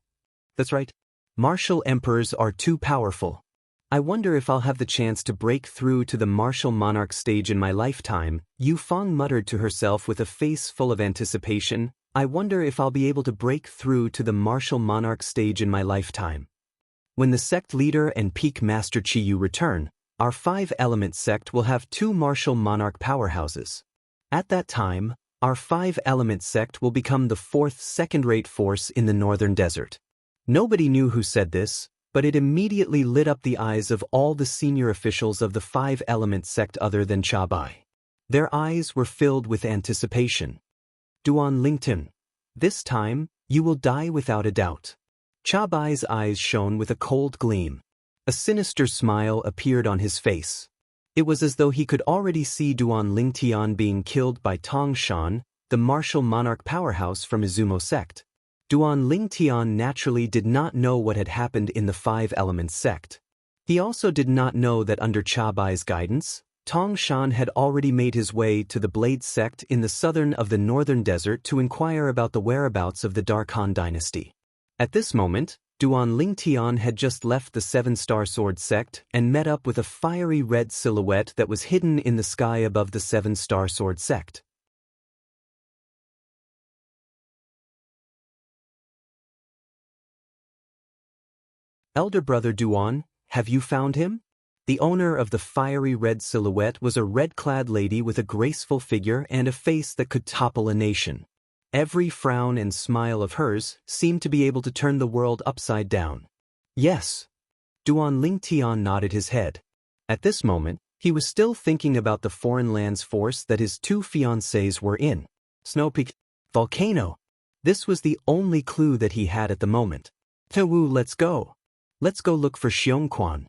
"That's right. Martial emperors are too powerful. I wonder if I'll have the chance to break through to the martial monarch stage in my lifetime." Yu Fong muttered to herself with a face full of anticipation. "I wonder if I'll be able to break through to the martial monarch stage in my lifetime." When the sect leader and peak master Qiyu return, our 5-element sect will have 2 martial monarch powerhouses. At that time, our 5-element sect will become the 4th second-rate force in the northern desert. Nobody knew who said this, but it immediately lit up the eyes of all the senior officials of the 5-element sect other than Chabai. Their eyes were filled with anticipation. Duan Lingtin, this time, you will die without a doubt. Chabai's eyes shone with a cold gleam. A sinister smile appeared on his face. It was as though he could already see Duan Lingtian being killed by Tong Shan, the martial monarch powerhouse from Izumo sect. Duan Lingtian naturally did not know what had happened in the 5-element sect. He also did not know that under Chabai's guidance, Tong Shan had already made his way to the Blade sect in the southern of the northern desert to inquire about the whereabouts of the Dark Han dynasty. At this moment, Duan Lingtian had just left the 7-star sword sect and met up with a fiery red silhouette that was hidden in the sky above the 7-star sword sect. Elder brother Duan, have you found him? The owner of the fiery red silhouette was a red-clad lady with a graceful figure and a face that could topple a nation. Every frown and smile of hers seemed to be able to turn the world upside down. Yes. Duan Lingtian nodded his head. At this moment, he was still thinking about the foreign lands force that his 2 fiancées were in. Snow Peak, volcano. This was the only clue that he had at the moment. Tewu, let's go. Let's go look for Xiongquan.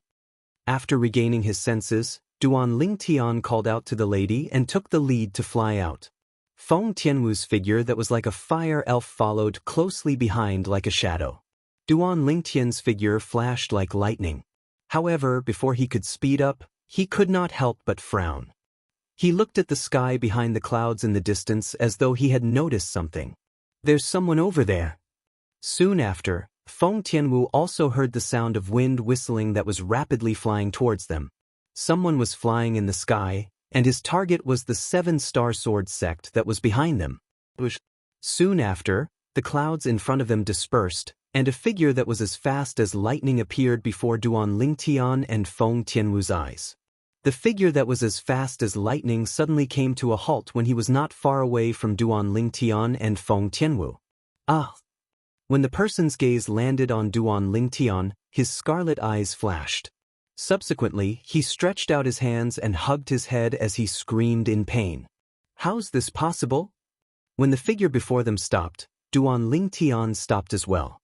After regaining his senses, Duan Lingtian called out to the lady and took the lead to fly out. Feng Tianwu's figure that was like a fire elf followed closely behind like a shadow. Duan Lingtian's figure flashed like lightning. However, before he could speed up, he could not help but frown. He looked at the sky behind the clouds in the distance as though he had noticed something. There's someone over there. Soon after, Feng Tianwu also heard the sound of wind whistling that was rapidly flying towards them. Someone was flying in the sky, and his target was the 7-star sword sect that was behind them. Soon after, the clouds in front of them dispersed, and a figure that was as fast as lightning appeared before Duan Lingtian and Feng Tianwu's eyes. The figure that was as fast as lightning suddenly came to a halt when he was not far away from Duan Lingtian and Feng Tianwu. Ah! When the person's gaze landed on Duan Lingtian, his scarlet eyes flashed. Subsequently, he stretched out his hands and hugged his head as he screamed in pain. How's this possible? When the figure before them stopped, Duan Lingtian stopped as well.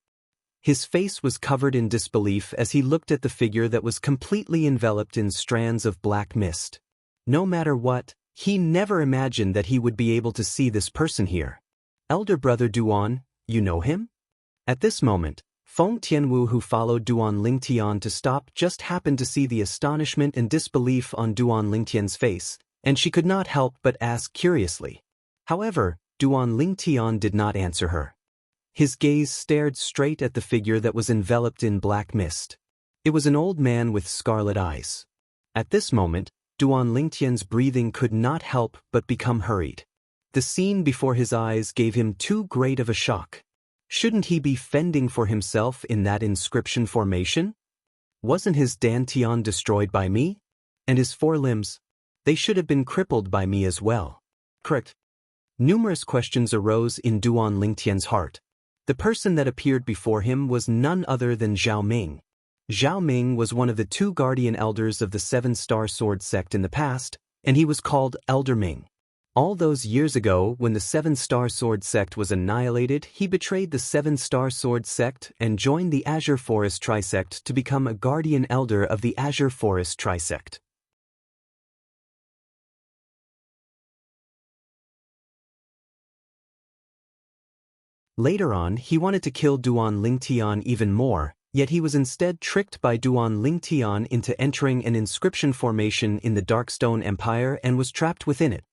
His face was covered in disbelief as he looked at the figure that was completely enveloped in strands of black mist. No matter what, he never imagined that he would be able to see this person here. Elder brother Duan, you know him? At this moment, Feng Tianwu, who followed Duan Lingtian to stop, just happened to see the astonishment and disbelief on Duan Lingtian's face, and she could not help but ask curiously. However, Duan Lingtian did not answer her. His gaze stared straight at the figure that was enveloped in black mist. It was an old man with scarlet eyes. At this moment, Duan Lingtian's breathing could not help but become hurried. The scene before his eyes gave him too great of a shock. Shouldn't he be fending for himself in that inscription formation? Wasn't his dantian destroyed by me? And his 4 limbs? They should have been crippled by me as well. Correct. Numerous questions arose in Duan Lingtian's heart. The person that appeared before him was none other than Zhao Ming. Zhao Ming was one of the 2 guardian elders of the 7-star sword sect in the past, and he was called Elder Ming. All those years ago, when the 7-star sword sect was annihilated, he betrayed the 7-star sword sect and joined the Azure Forest Trisect to become a guardian elder of the Azure Forest Trisect. Later on, he wanted to kill Duan Lingtian even more, yet he was instead tricked by Duan Lingtian into entering an inscription formation in the Darkstone Empire and was trapped within it.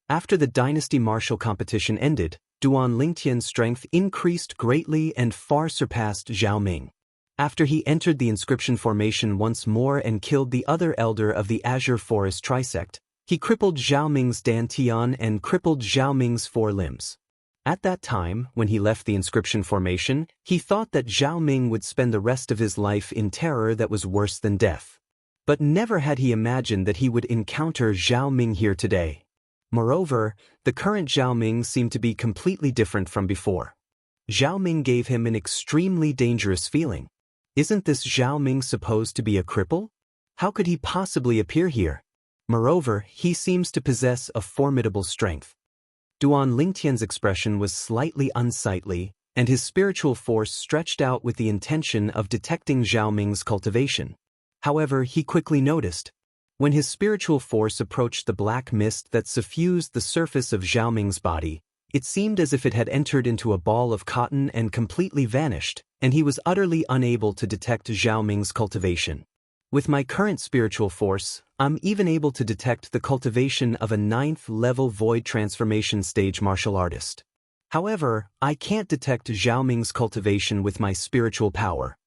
After the dynasty martial competition ended, Duan Lingtian's strength increased greatly and far surpassed Zhao Ming. After he entered the inscription formation once more and killed the other elder of the Azure Forest Trisect, he crippled Zhao Ming's dantian and crippled Zhao Ming's 4 limbs. At that time, when he left the inscription formation, he thought that Zhao Ming would spend the rest of his life in terror that was worse than death. But never had he imagined that he would encounter Zhao Ming here today. Moreover, the current Zhao Ming seemed to be completely different from before. Zhao Ming gave him an extremely dangerous feeling. Isn't this Zhao Ming supposed to be a cripple? How could he possibly appear here? Moreover, he seems to possess a formidable strength. Duan Lingtian's expression was slightly unsightly, and his spiritual force stretched out with the intention of detecting Zhao Ming's cultivation. However, he quickly noticed. When his spiritual force approached the black mist that suffused the surface of Zhao Ming's body, it seemed as if it had entered into a ball of cotton and completely vanished, and he was utterly unable to detect Zhao Ming's cultivation. With my current spiritual force, I'm even able to detect the cultivation of a 9th-level void transformation stage martial artist. However, I can't detect Zhao Ming's cultivation with my spiritual power.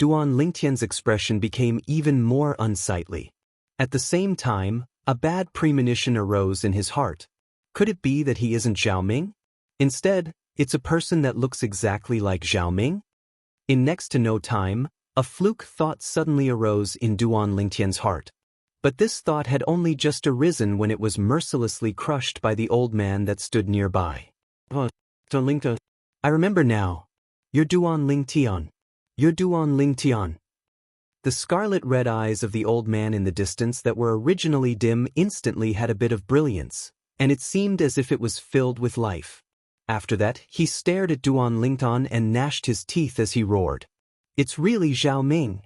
Duan Lingtian's expression became even more unsightly. At the same time, a bad premonition arose in his heart. Could it be that he isn't Zhao Ming? Instead, it's a person that looks exactly like Zhao Ming? In next to no time, a fluke thought suddenly arose in Duan Lingtian's heart. But this thought had only just arisen when it was mercilessly crushed by the old man that stood nearby. I remember now. You're Duan Lingtian. You're Duan Lingtian. The scarlet-red eyes of the old man in the distance that were originally dim instantly had a bit of brilliance, and it seemed as if it was filled with life. After that, he stared at Duan Lingtian and gnashed his teeth as he roared. It's really Zhao Ming.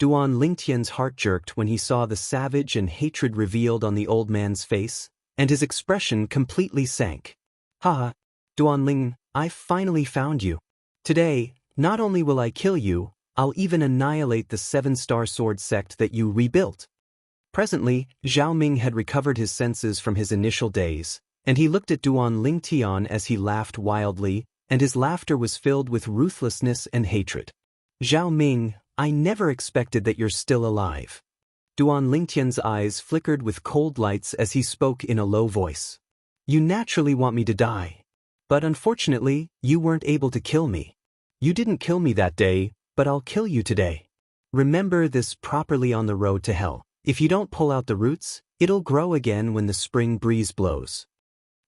Duan Lingtian's heart jerked when he saw the savage and hatred revealed on the old man's face, and his expression completely sank. Ha! Duan Ling, I finally found you. Today, not only will I kill you, I'll even annihilate the 7-star sword sect that you rebuilt. Presently, Zhao Ming had recovered his senses from his initial daze, and he looked at Duan Lingtian as he laughed wildly, and his laughter was filled with ruthlessness and hatred. Zhao Ming, I never expected that you're still alive. Duan Lingtian's eyes flickered with cold lights as he spoke in a low voice. You naturally want me to die. But unfortunately, you weren't able to kill me. You didn't kill me that day, but I'll kill you today. Remember this properly on the road to hell. If you don't pull out the roots, it'll grow again when the spring breeze blows.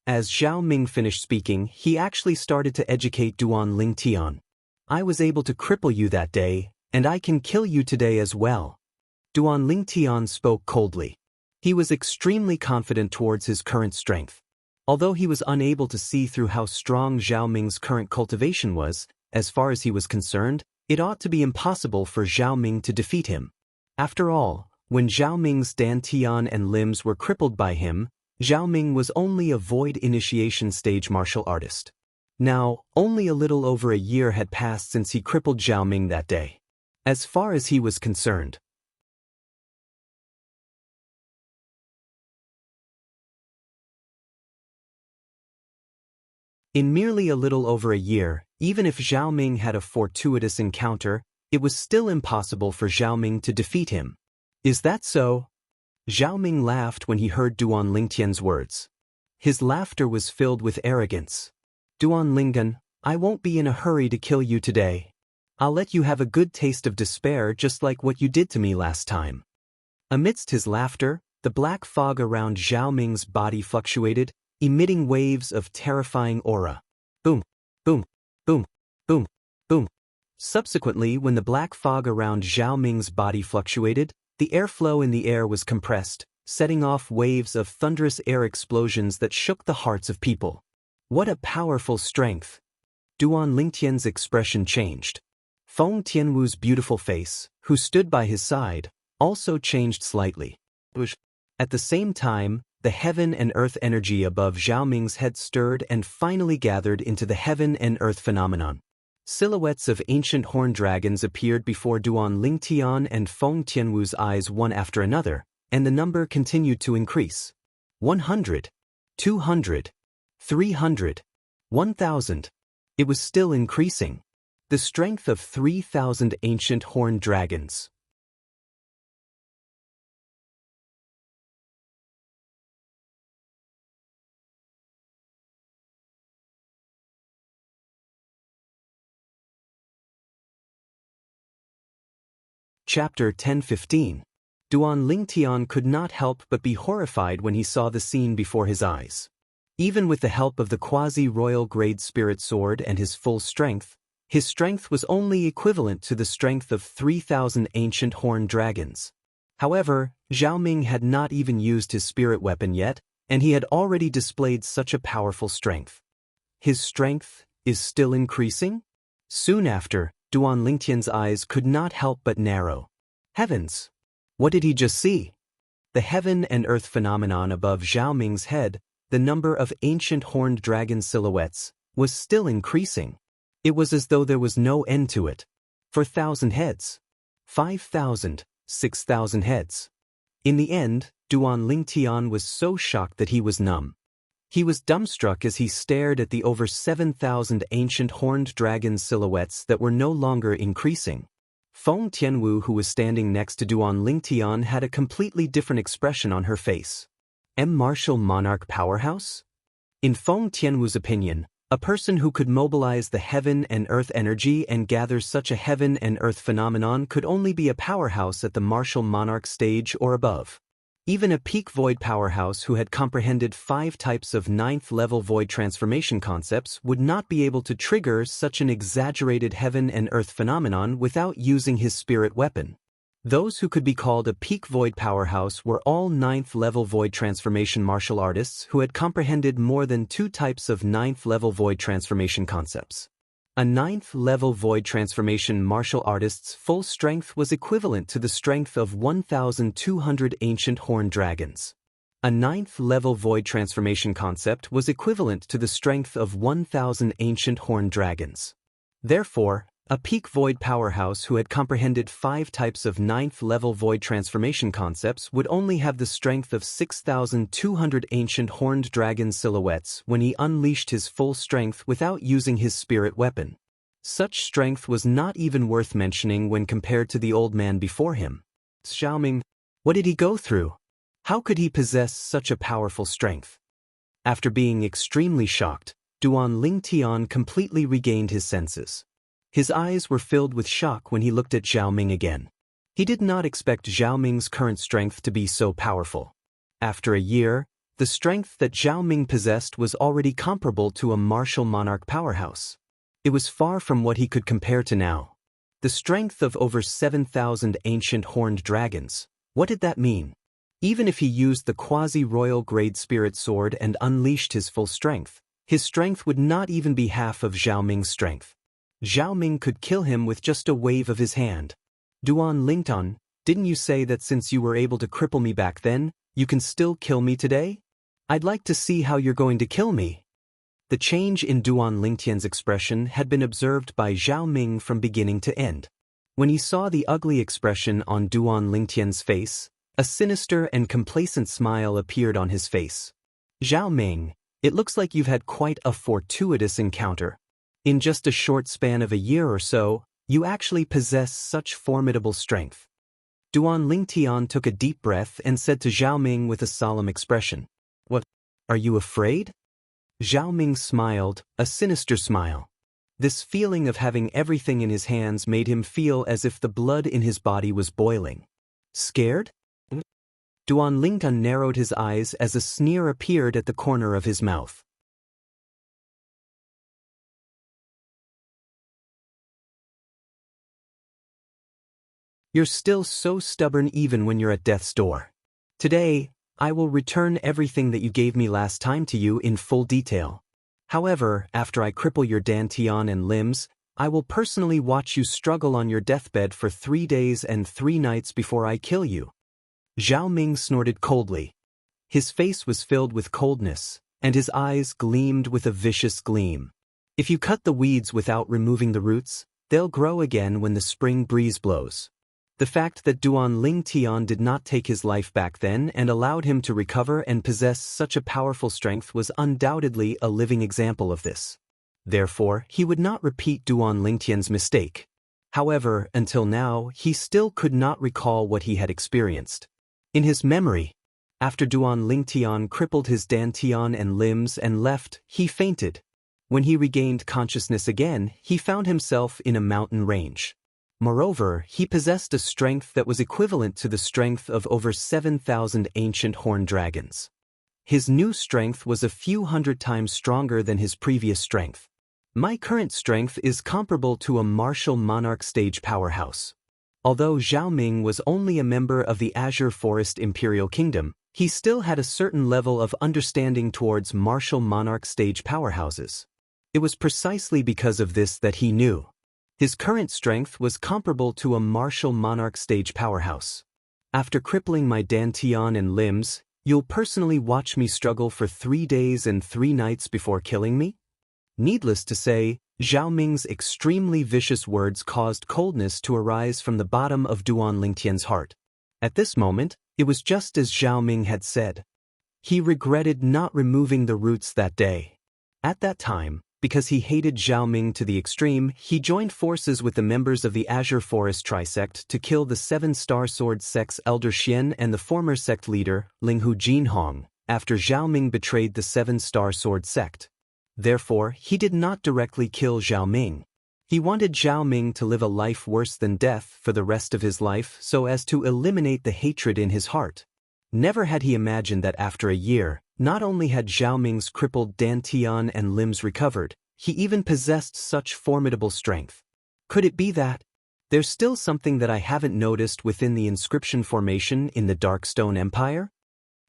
As Zhao Ming finished speaking, he actually started to educate Duan Lingtian. I was able to cripple you that day, and I can kill you today as well. Duan Lingtian spoke coldly. He was extremely confident towards his current strength. Although he was unable to see through how strong Zhao Ming's current cultivation was, as far as he was concerned, it ought to be impossible for Zhao Ming to defeat him. After all, when Zhao Ming's dantian and limbs were crippled by him, Zhao Ming was only a void initiation stage martial artist. Now, only a little over a year had passed since he crippled Zhao Ming that day. As far as he was concerned, in merely a little over a year, even if Zhao Ming had a fortuitous encounter, it was still impossible for Zhao Ming to defeat him. Is that so? Zhao Ming laughed when he heard Duan Lingtian's words. His laughter was filled with arrogance. Duan Lingtian, I won't be in a hurry to kill you today. I'll let you have a good taste of despair just like what you did to me last time. Amidst his laughter, the black fog around Zhao Ming's body fluctuated, emitting waves of terrifying aura. Boom, boom, boom, boom, boom. Subsequently, when the black fog around Zhao Ming's body fluctuated, the airflow in the air was compressed, setting off waves of thunderous air explosions that shook the hearts of people. What a powerful strength! Duan Lingtian's expression changed. Feng Tianwu's beautiful face, who stood by his side, also changed slightly. At the same time, the heaven and earth energy above Zhao Ming's head stirred and finally gathered into the heaven and earth phenomenon. Silhouettes of ancient horned dragons appeared before Duan Lingtian and Feng Tianwu's eyes one after another, and the number continued to increase. 100, 200, 300, 1,000. It was still increasing. The strength of 3,000 ancient horned dragons. Chapter 10:15. Duan Lingtian could not help but be horrified when he saw the scene before his eyes. Even with the help of the quasi-royal grade spirit sword and his full strength, his strength was only equivalent to the strength of 3,000 ancient horned dragons. However, Zhao Ming had not even used his spirit weapon yet, and he had already displayed such a powerful strength. His strength is still increasing? Soon after, Duan Lingtian's eyes could not help but narrow. Heavens! What did he just see? The heaven and earth phenomenon above Zhao Ming's head, the number of ancient horned dragon silhouettes, was still increasing. It was as though there was no end to it. 4,000 heads. 5,000, 6,000 heads. In the end, Duan Lingtian was so shocked that he was numb. He was dumbstruck as he stared at the over 7,000 ancient horned dragon silhouettes that were no longer increasing. Feng Tianwu, who was standing next to Duan Lingtian, had a completely different expression on her face. Martial Monarch powerhouse? In Feng Tianwu's opinion, a person who could mobilize the heaven and earth energy and gather such a heaven and earth phenomenon could only be a powerhouse at the martial monarch stage or above. Even a peak void powerhouse who had comprehended 5 types of 9th-level void transformation concepts would not be able to trigger such an exaggerated heaven and earth phenomenon without using his spirit weapon. Those who could be called a peak void powerhouse were all 9th-level void transformation martial artists who had comprehended more than 2 types of 9th-level void transformation concepts. A 9th-level void transformation martial artist's full strength was equivalent to the strength of 1,200 ancient horned dragons. A 9th-level void transformation concept was equivalent to the strength of 1,000 ancient horned dragons. Therefore, a peak void powerhouse who had comprehended 5 types of 9th-level void transformation concepts would only have the strength of 6,200 ancient horned dragon silhouettes when he unleashed his full strength without using his spirit weapon. Such strength was not even worth mentioning when compared to the old man before him. Zhao Ming, what did he go through? How could he possess such a powerful strength? After being extremely shocked, Duan Lingtian completely regained his senses. His eyes were filled with shock when he looked at Zhao Ming again. He did not expect Zhao Ming's current strength to be so powerful. After a year, the strength that Zhao Ming possessed was already comparable to a martial monarch powerhouse. It was far from what he could compare to now. The strength of over 7,000 ancient horned dragons. What did that mean? Even if he used the quasi-royal grade spirit sword and unleashed his full strength, his strength would not even be half of Zhao Ming's strength. Zhao Ming could kill him with just a wave of his hand. Duan Lingtian, didn't you say that since you were able to cripple me back then, you can still kill me today? I'd like to see how you're going to kill me. The change in Duan Lingtian's expression had been observed by Zhao Ming from beginning to end. When he saw the ugly expression on Duan Lingtian's face, a sinister and complacent smile appeared on his face. Zhao Ming, it looks like you've had quite a fortuitous encounter. In just a short span of a year or so, you actually possess such formidable strength. Duan Lingtian took a deep breath and said to Zhao Ming with a solemn expression, "What? Are you afraid?" Zhao Ming smiled, a sinister smile. This feeling of having everything in his hands made him feel as if the blood in his body was boiling. Scared? Duan Lingtian narrowed his eyes as a sneer appeared at the corner of his mouth. You're still so stubborn even when you're at death's door. Today, I will return everything that you gave me last time to you in full detail. However, after I cripple your dantian and limbs, I will personally watch you struggle on your deathbed for 3 days and 3 nights before I kill you. Zhao Ming snorted coldly. His face was filled with coldness, and his eyes gleamed with a vicious gleam. If you cut the weeds without removing the roots, they'll grow again when the spring breeze blows. The fact that Duan Lingtian did not take his life back then and allowed him to recover and possess such a powerful strength was undoubtedly a living example of this. Therefore, he would not repeat Duan Lingtian's mistake. However, until now, he still could not recall what he had experienced. In his memory, after Duan Lingtian crippled his dantian and limbs and left, he fainted. When he regained consciousness again, he found himself in a mountain range. Moreover, he possessed a strength that was equivalent to the strength of over 7,000 ancient horned dragons. His new strength was a few hundred times stronger than his previous strength. My current strength is comparable to a martial monarch stage powerhouse. Although Zhao Ming was only a member of the Azure Forest Imperial Kingdom, he still had a certain level of understanding towards martial monarch stage powerhouses. It was precisely because of this that he knew his current strength was comparable to a martial monarch stage powerhouse. After crippling my dantian and limbs, you'll personally watch me struggle for 3 days and 3 nights before killing me? Needless to say, Zhao Ming's extremely vicious words caused coldness to arise from the bottom of Duan Lingtian's heart. At this moment, it was just as Zhao Ming had said. He regretted not removing the roots that day. At that time, because he hated Zhao Ming to the extreme, he joined forces with the members of the Azure Forest Trisect to kill the 7-star sword sect's elder Xian and the former sect leader, Linghu Jinhong, after Zhao Ming betrayed the 7-star sword sect. Therefore, he did not directly kill Zhao Ming. He wanted Zhao Ming to live a life worse than death for the rest of his life so as to eliminate the hatred in his heart. Never had he imagined that after a year, not only had Zhao Ming's crippled dantian and limbs recovered, he even possessed such formidable strength. Could it be that there's still something that I haven't noticed within the inscription formation in the Darkstone Empire?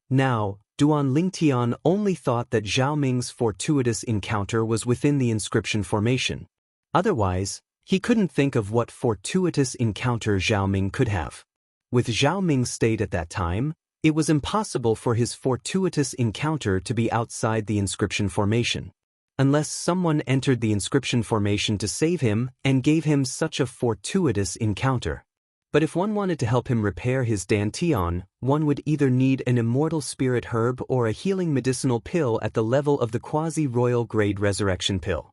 Now, Duan Lingtian only thought that Zhao Ming's fortuitous encounter was within the inscription formation. Otherwise, he couldn't think of what fortuitous encounter Zhao Ming could have. With Zhao Ming's state at that time, it was impossible for his fortuitous encounter to be outside the inscription formation, unless someone entered the inscription formation to save him and gave him such a fortuitous encounter. But if one wanted to help him repair his dantian, one would either need an immortal spirit herb or a healing medicinal pill at the level of the quasi-royal grade resurrection pill.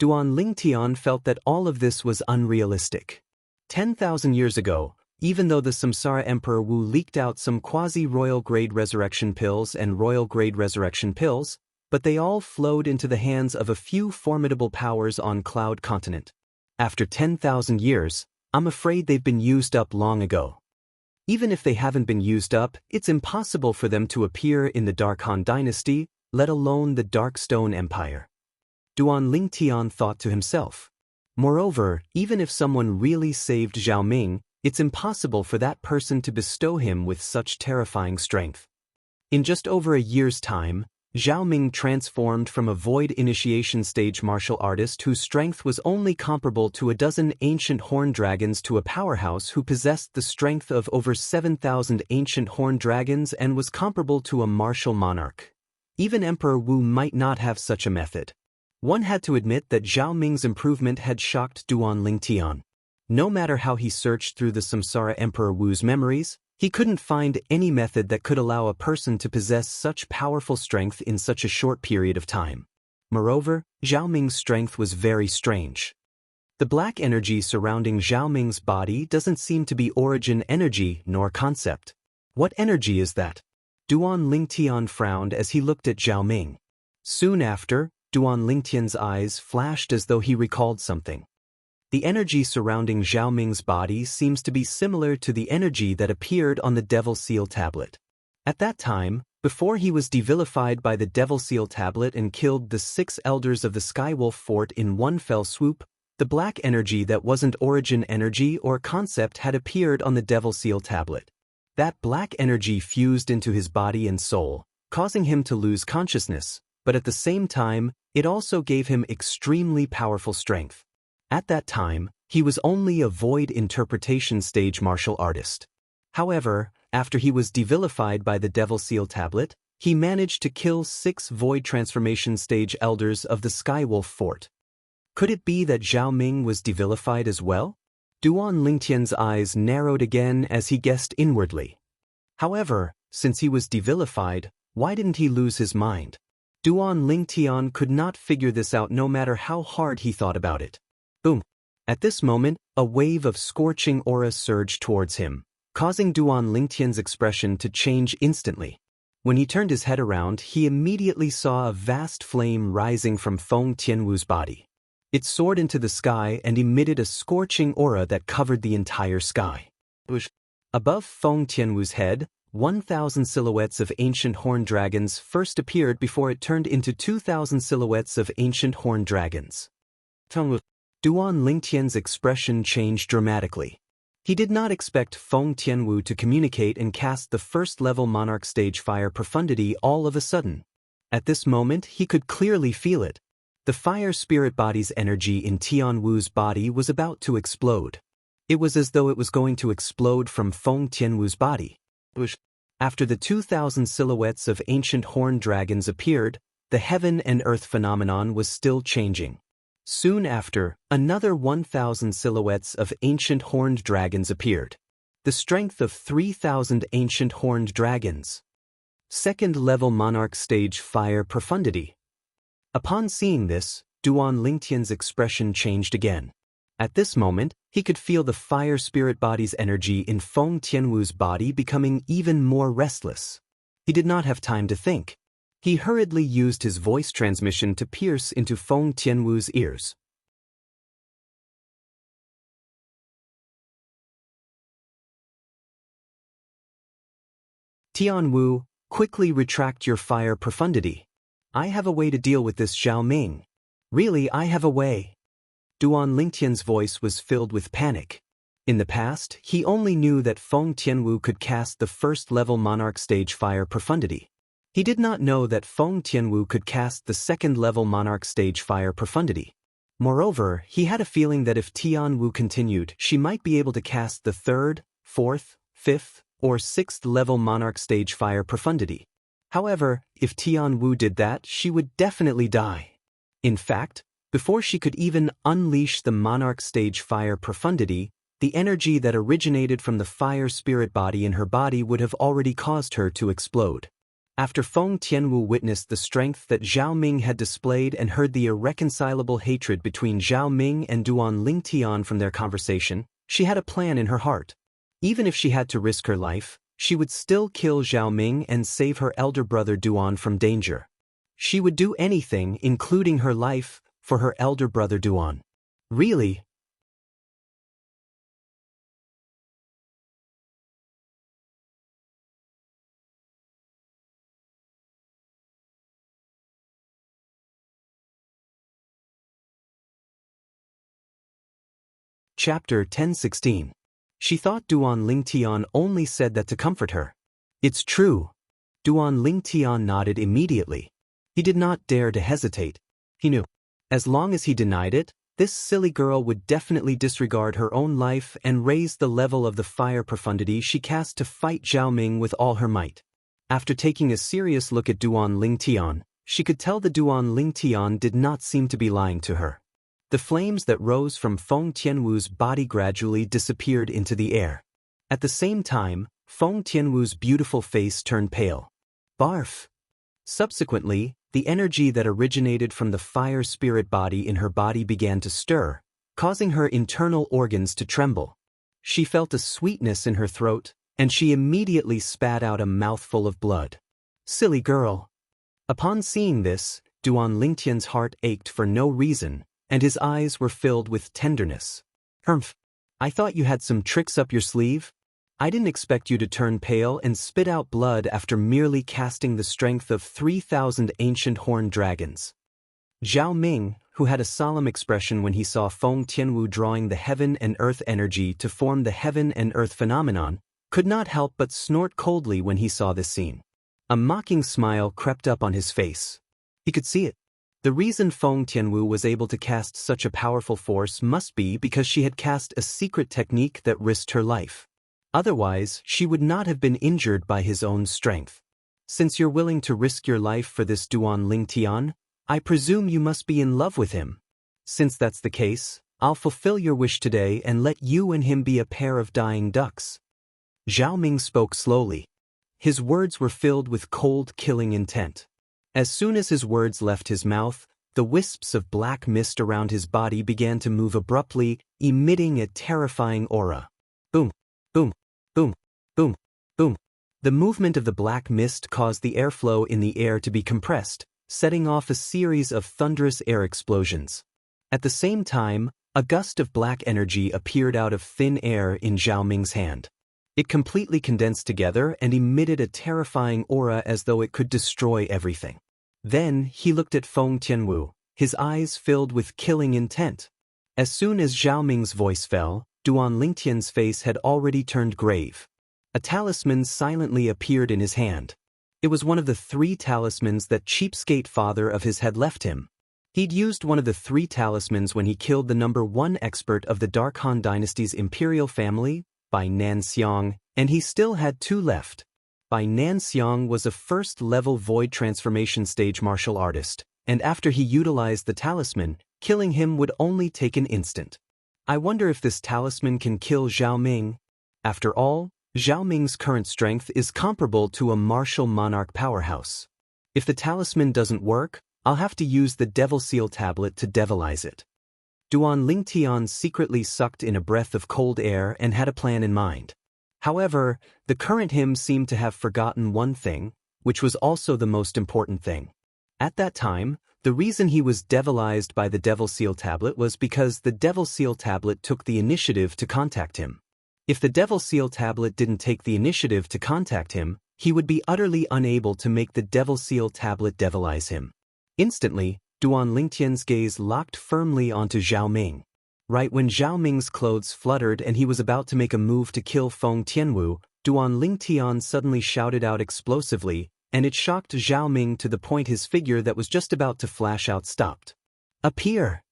Duan Lingtian felt that all of this was unrealistic. 10,000 years ago, even though the Samsara Emperor Wu leaked out some quasi-royal grade resurrection pills and royal grade resurrection pills, but they all flowed into the hands of a few formidable powers on Cloud Continent. After 10,000 years, I'm afraid they've been used up long ago. Even if they haven't been used up, it's impossible for them to appear in the Dark Han Dynasty, let alone the Darkstone Empire. Duan Lingtian thought to himself. Moreover, even if someone really saved Zhao Ming, it's impossible for that person to bestow him with such terrifying strength. In just over a year's time, Zhao Ming transformed from a void initiation stage martial artist whose strength was only comparable to a dozen ancient horned dragons to a powerhouse who possessed the strength of over 7,000 ancient horned dragons and was comparable to a martial monarch. Even Emperor Wu might not have such a method. One had to admit that Zhao Ming's improvement had shocked Duan Lingtian. No matter how he searched through the Samsara Emperor Wu's memories, he couldn't find any method that could allow a person to possess such powerful strength in such a short period of time. Moreover, Zhao Ming's strength was very strange. The black energy surrounding Zhao Ming's body doesn't seem to be origin energy nor concept. What energy is that? Duan Lingtian frowned as he looked at Zhao Ming. Soon after, Duan Lingtian's eyes flashed as though he recalled something. The energy surrounding Zhao Ming's body seems to be similar to the energy that appeared on the Devil Seal tablet. At that time, before he was devilified by the Devil Seal tablet and killed the 6 elders of the Skywolf Fort in one fell swoop, the black energy that wasn't origin energy or concept had appeared on the Devil Seal tablet. That black energy fused into his body and soul, causing him to lose consciousness, but at the same time, it also gave him extremely powerful strength. At that time, he was only a void interpretation stage martial artist. However, after he was devilified by the Devil Seal tablet, he managed to kill 6 void transformation stage elders of the Skywolf Fort. Could it be that Zhao Ming was devilified as well? Duan Lingtian's eyes narrowed again as he guessed inwardly. However, since he was devilified, why didn't he lose his mind? Duan Lingtian could not figure this out no matter how hard he thought about it. Boom! At this moment, a wave of scorching aura surged towards him, causing Duan Lingtian's expression to change instantly. When he turned his head around, he immediately saw a vast flame rising from Feng Tianwu's body. It soared into the sky and emitted a scorching aura that covered the entire sky. Above Feng Tianwu's head, 1,000 silhouettes of ancient horned dragons first appeared before it turned into 2,000 silhouettes of ancient horned dragons. Duan Lingtian's expression changed dramatically. He did not expect Feng Tianwu to communicate and cast the first-level Monarch stage fire profundity all of a sudden. At this moment, he could clearly feel it. The fire spirit body's energy in Tianwu's body was about to explode. It was as though it was going to explode from Feng Tianwu's body. After the 2,000 silhouettes of ancient horned dragons appeared, the heaven and earth phenomenon was still changing. Soon after, another 1,000 silhouettes of ancient horned dragons appeared. The strength of 3,000 ancient horned dragons. Second-level Monarch stage fire profundity. Upon seeing this, Duan Lingtian's expression changed again. At this moment, he could feel the fire spirit body's energy in Feng Tianwu's body becoming even more restless. He did not have time to think. He hurriedly used his voice transmission to pierce into Feng Tianwu's ears. Tianwu, quickly retract your fire profundity. I have a way to deal with this, Zhao Ming. Really, I have a way. Duan Lingtian's voice was filled with panic. In the past, he only knew that Feng Tianwu could cast the first-level Monarch stage fire profundity. He did not know that Feng Tianwu could cast the second-level Monarch stage fire profundity. Moreover, he had a feeling that if Tianwu continued, she might be able to cast the third, fourth, fifth, or sixth-level Monarch stage fire profundity. However, if Tianwu did that, she would definitely die. In fact, before she could even unleash the Monarch stage fire profundity, the energy that originated from the fire spirit body in her body would have already caused her to explode. After Feng Tianwu witnessed the strength that Zhao Ming had displayed and heard the irreconcilable hatred between Zhao Ming and Duan Lingtian from their conversation, she had a plan in her heart. Even if she had to risk her life, she would still kill Zhao Ming and save her elder brother Duan from danger. She would do anything, including her life, for her elder brother Duan. Really? Chapter 10:16. She thought Duan Lingtian only said that to comfort her. It's true. Duan Lingtian nodded immediately. He did not dare to hesitate. He knew. As long as he denied it, this silly girl would definitely disregard her own life and raise the level of the fire profundity she cast to fight Zhao Ming with all her might. After taking a serious look at Duan Lingtian, she could tell the Duan Lingtian did not seem to be lying to her. The flames that rose from Feng Tianwu's body gradually disappeared into the air. At the same time, Feng Tianwu's beautiful face turned pale. Barf! Subsequently, the energy that originated from the fire spirit body in her body began to stir, causing her internal organs to tremble. She felt a sweetness in her throat, and she immediately spat out a mouthful of blood. Silly girl! Upon seeing this, Duan Lingtian's heart ached for no reason, and his eyes were filled with tenderness. Humph! I thought you had some tricks up your sleeve? I didn't expect you to turn pale and spit out blood after merely casting the strength of 3,000 ancient horned dragons. Zhao Ming, who had a solemn expression when he saw Feng Tianwu drawing the heaven and earth energy to form the heaven and earth phenomenon, could not help but snort coldly when he saw this scene. A mocking smile crept up on his face. He could see it. The reason Feng Tianwu was able to cast such a powerful force must be because she had cast a secret technique that risked her life. Otherwise, she would not have been injured by his own strength. Since you're willing to risk your life for this Duan Lingtian, I presume you must be in love with him. Since that's the case, I'll fulfill your wish today and let you and him be a pair of dying ducks. Zhao Ming spoke slowly. His words were filled with cold, killing intent. As soon as his words left his mouth, the wisps of black mist around his body began to move abruptly, emitting a terrifying aura. Boom, boom, boom, boom, boom. The movement of the black mist caused the airflow in the air to be compressed, setting off a series of thunderous air explosions. At the same time, a gust of black energy appeared out of thin air in Zhao Ming's hand. It completely condensed together and emitted a terrifying aura as though it could destroy everything. Then he looked at Feng Tianwu, his eyes filled with killing intent. As soon as Zhao Ming's voice fell, Duan Lingtian's face had already turned grave. A talisman silently appeared in his hand. It was one of the 3 talismans that cheapskate father of his had left him. He'd used one of the 3 talismans when he killed the number 1 expert of the Dark Han Dynasty's imperial family, Bai Nanxiang, and he still had 2 left. Bai Nanxiang was a first-level void transformation stage martial artist, and after he utilized the talisman, killing him would only take an instant. I wonder if this talisman can kill Zhao Ming. After all, Zhao Ming's current strength is comparable to a martial monarch powerhouse. If the talisman doesn't work, I'll have to use the Devil Seal tablet to devilize it. Duan Lingtian secretly sucked in a breath of cold air and had a plan in mind. However, the current him seemed to have forgotten one thing, which was also the most important thing. At that time, the reason he was devilized by the Devil Seal tablet was because the Devil Seal tablet took the initiative to contact him. If the Devil Seal tablet didn't take the initiative to contact him, he would be utterly unable to make the Devil Seal tablet devilize him. Instantly, Duan Lingtian's gaze locked firmly onto Zhao Ming. Right when Zhao Ming's clothes fluttered and he was about to make a move to kill Feng Tianwu, Duan Lingtian suddenly shouted out explosively, and it shocked Zhao Ming to the point his figure that was just about to flash out stopped. "Appear!"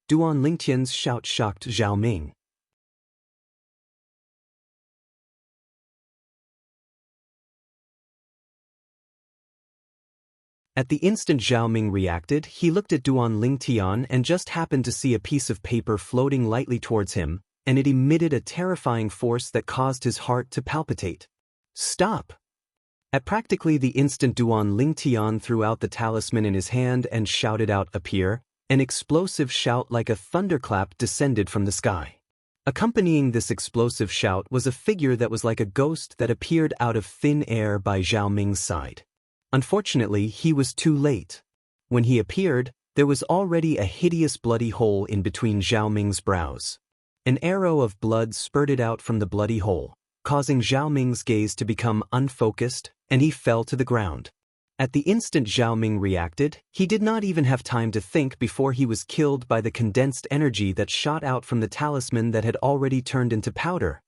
Duan Lingtian's shout shocked Zhao Ming. At the instant Zhao Ming reacted, he looked at Duan Lingtian and just happened to see a piece of paper floating lightly towards him, and it emitted a terrifying force that caused his heart to palpitate. "Stop!" At practically the instant Duan Lingtian threw out the talisman in his hand and shouted out "Appear," an explosive shout like a thunderclap descended from the sky. Accompanying this explosive shout was a figure that was like a ghost that appeared out of thin air by Zhao Ming's side. Unfortunately, he was too late. When he appeared, there was already a hideous bloody hole in between Zhao Ming's brows. An arrow of blood spurted out from the bloody hole, causing Zhao Ming's gaze to become unfocused, and he fell to the ground. At the instant Zhao Ming reacted, he did not even have time to think before he was killed by the condensed energy that shot out from the talisman that had already turned into powder.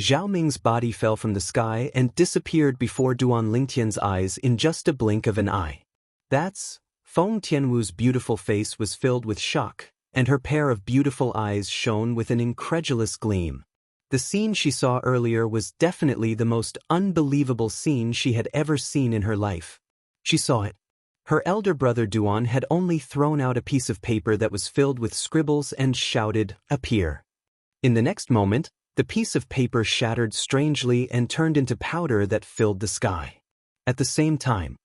Zhao Ming's body fell from the sky and disappeared before Duan Lingtian's eyes in just a blink of an eye. Feng Tianwu's beautiful face was filled with shock, and her pair of beautiful eyes shone with an incredulous gleam. The scene she saw earlier was definitely the most unbelievable scene she had ever seen in her life. She saw it. Her elder brother Duan had only thrown out a piece of paper that was filled with scribbles and shouted, "Appear." In the next moment, the piece of paper shattered strangely and turned into powder that filled the sky. At the same time,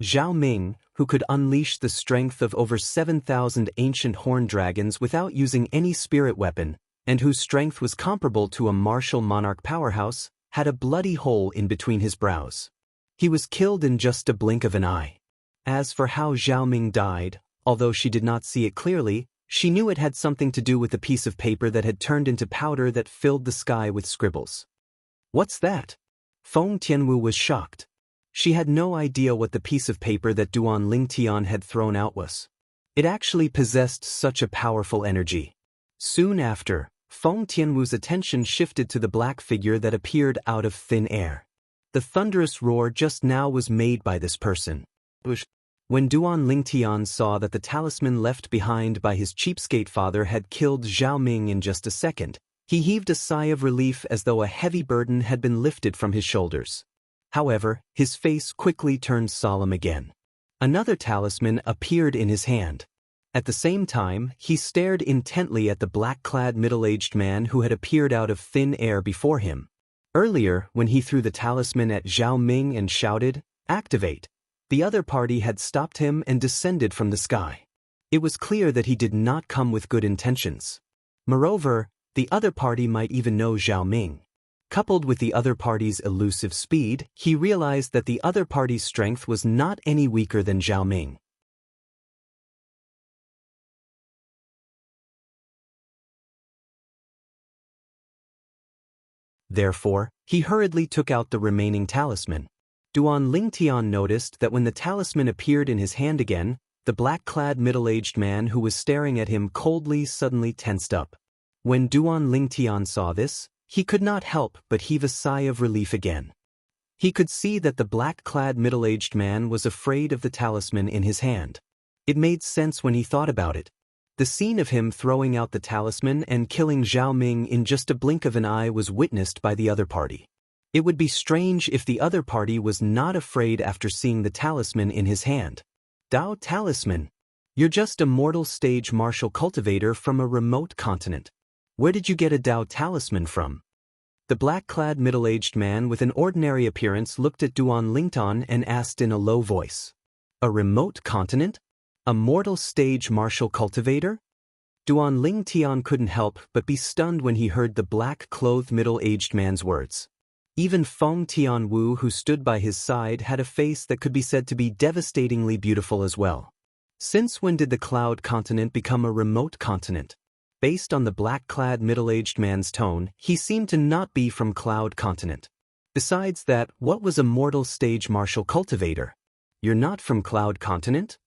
Zhao Ming, who could unleash the strength of over 7,000 ancient horned dragons without using any spirit weapon, and whose strength was comparable to a martial monarch powerhouse, had a bloody hole in between his brows. He was killed in just a blink of an eye. As for how Zhao Ming died, although she did not see it clearly, she knew it had something to do with the piece of paper that had turned into powder that filled the sky with scribbles. "What's that?" Feng Tianwu was shocked. She had no idea what the piece of paper that Duan Lingtian had thrown out was. It actually possessed such a powerful energy. Soon after, Feng Tianwu's attention shifted to the black figure that appeared out of thin air. The thunderous roar just now was made by this person. When Duan Lingtian saw that the talisman left behind by his cheapskate father had killed Zhao Ming in just a second, he heaved a sigh of relief as though a heavy burden had been lifted from his shoulders. However, his face quickly turned solemn again. Another talisman appeared in his hand. At the same time, he stared intently at the black-clad middle-aged man who had appeared out of thin air before him. Earlier, when he threw the talisman at Zhao Ming and shouted, "Activate!" the other party had stopped him and descended from the sky. It was clear that he did not come with good intentions. Moreover, the other party might even know Zhao Ming. Coupled with the other party's elusive speed, he realized that the other party's strength was not any weaker than Zhao Ming. Therefore, he hurriedly took out the remaining talisman. Duan Lingtian noticed that when the talisman appeared in his hand again, the black-clad middle-aged man who was staring at him coldly suddenly tensed up. When Duan Lingtian saw this, he could not help but heave a sigh of relief again. He could see that the black-clad middle-aged man was afraid of the talisman in his hand. It made sense when he thought about it. The scene of him throwing out the talisman and killing Zhao Ming in just a blink of an eye was witnessed by the other party. It would be strange if the other party was not afraid after seeing the talisman in his hand. Dao Talisman. You're just a mortal stage martial cultivator from a remote continent. Where did you get a Dao Talisman from? The black-clad middle-aged man with an ordinary appearance looked at Duan Lingtian and asked in a low voice. A remote continent? A mortal stage martial cultivator? Duan Lingtian couldn't help but be stunned when he heard the black-clothed middle-aged man's words. Even Feng Tianwu, who stood by his side, had a face that could be said to be devastatingly beautiful as well. Since when did the Cloud Continent become a remote continent? Based on the black-clad middle-aged man's tone, he seemed to not be from Cloud Continent. Besides that, what was a mortal stage martial cultivator? You're not from Cloud Continent?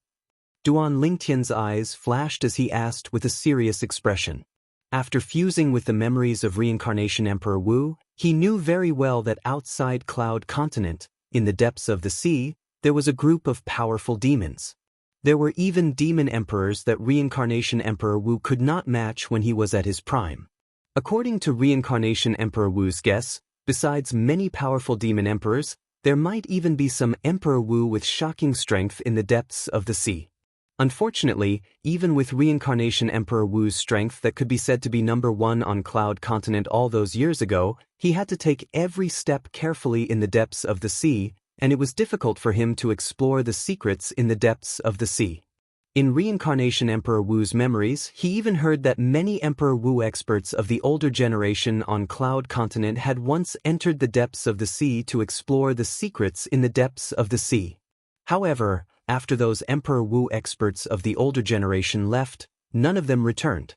Duan Lingtian's eyes flashed as he asked with a serious expression. After fusing with the memories of Reincarnation Emperor Wu, he knew very well that outside Cloud Continent, in the depths of the sea, there was a group of powerful demons. There were even demon emperors that Reincarnation Emperor Wu could not match when he was at his prime. According to Reincarnation Emperor Wu's guess, besides many powerful demon emperors, there might even be some Emperor Wu with shocking strength in the depths of the sea. Unfortunately, even with Reincarnation Emperor Wu's strength that could be said to be number one on Cloud Continent all those years ago, he had to take every step carefully in the depths of the sea, and it was difficult for him to explore the secrets in the depths of the sea. In Reincarnation Emperor Wu's memories, he even heard that many Emperor Wu experts of the older generation on Cloud Continent had once entered the depths of the sea to explore the secrets in the depths of the sea. However, after those Emperor Wu experts of the older generation left, none of them returned.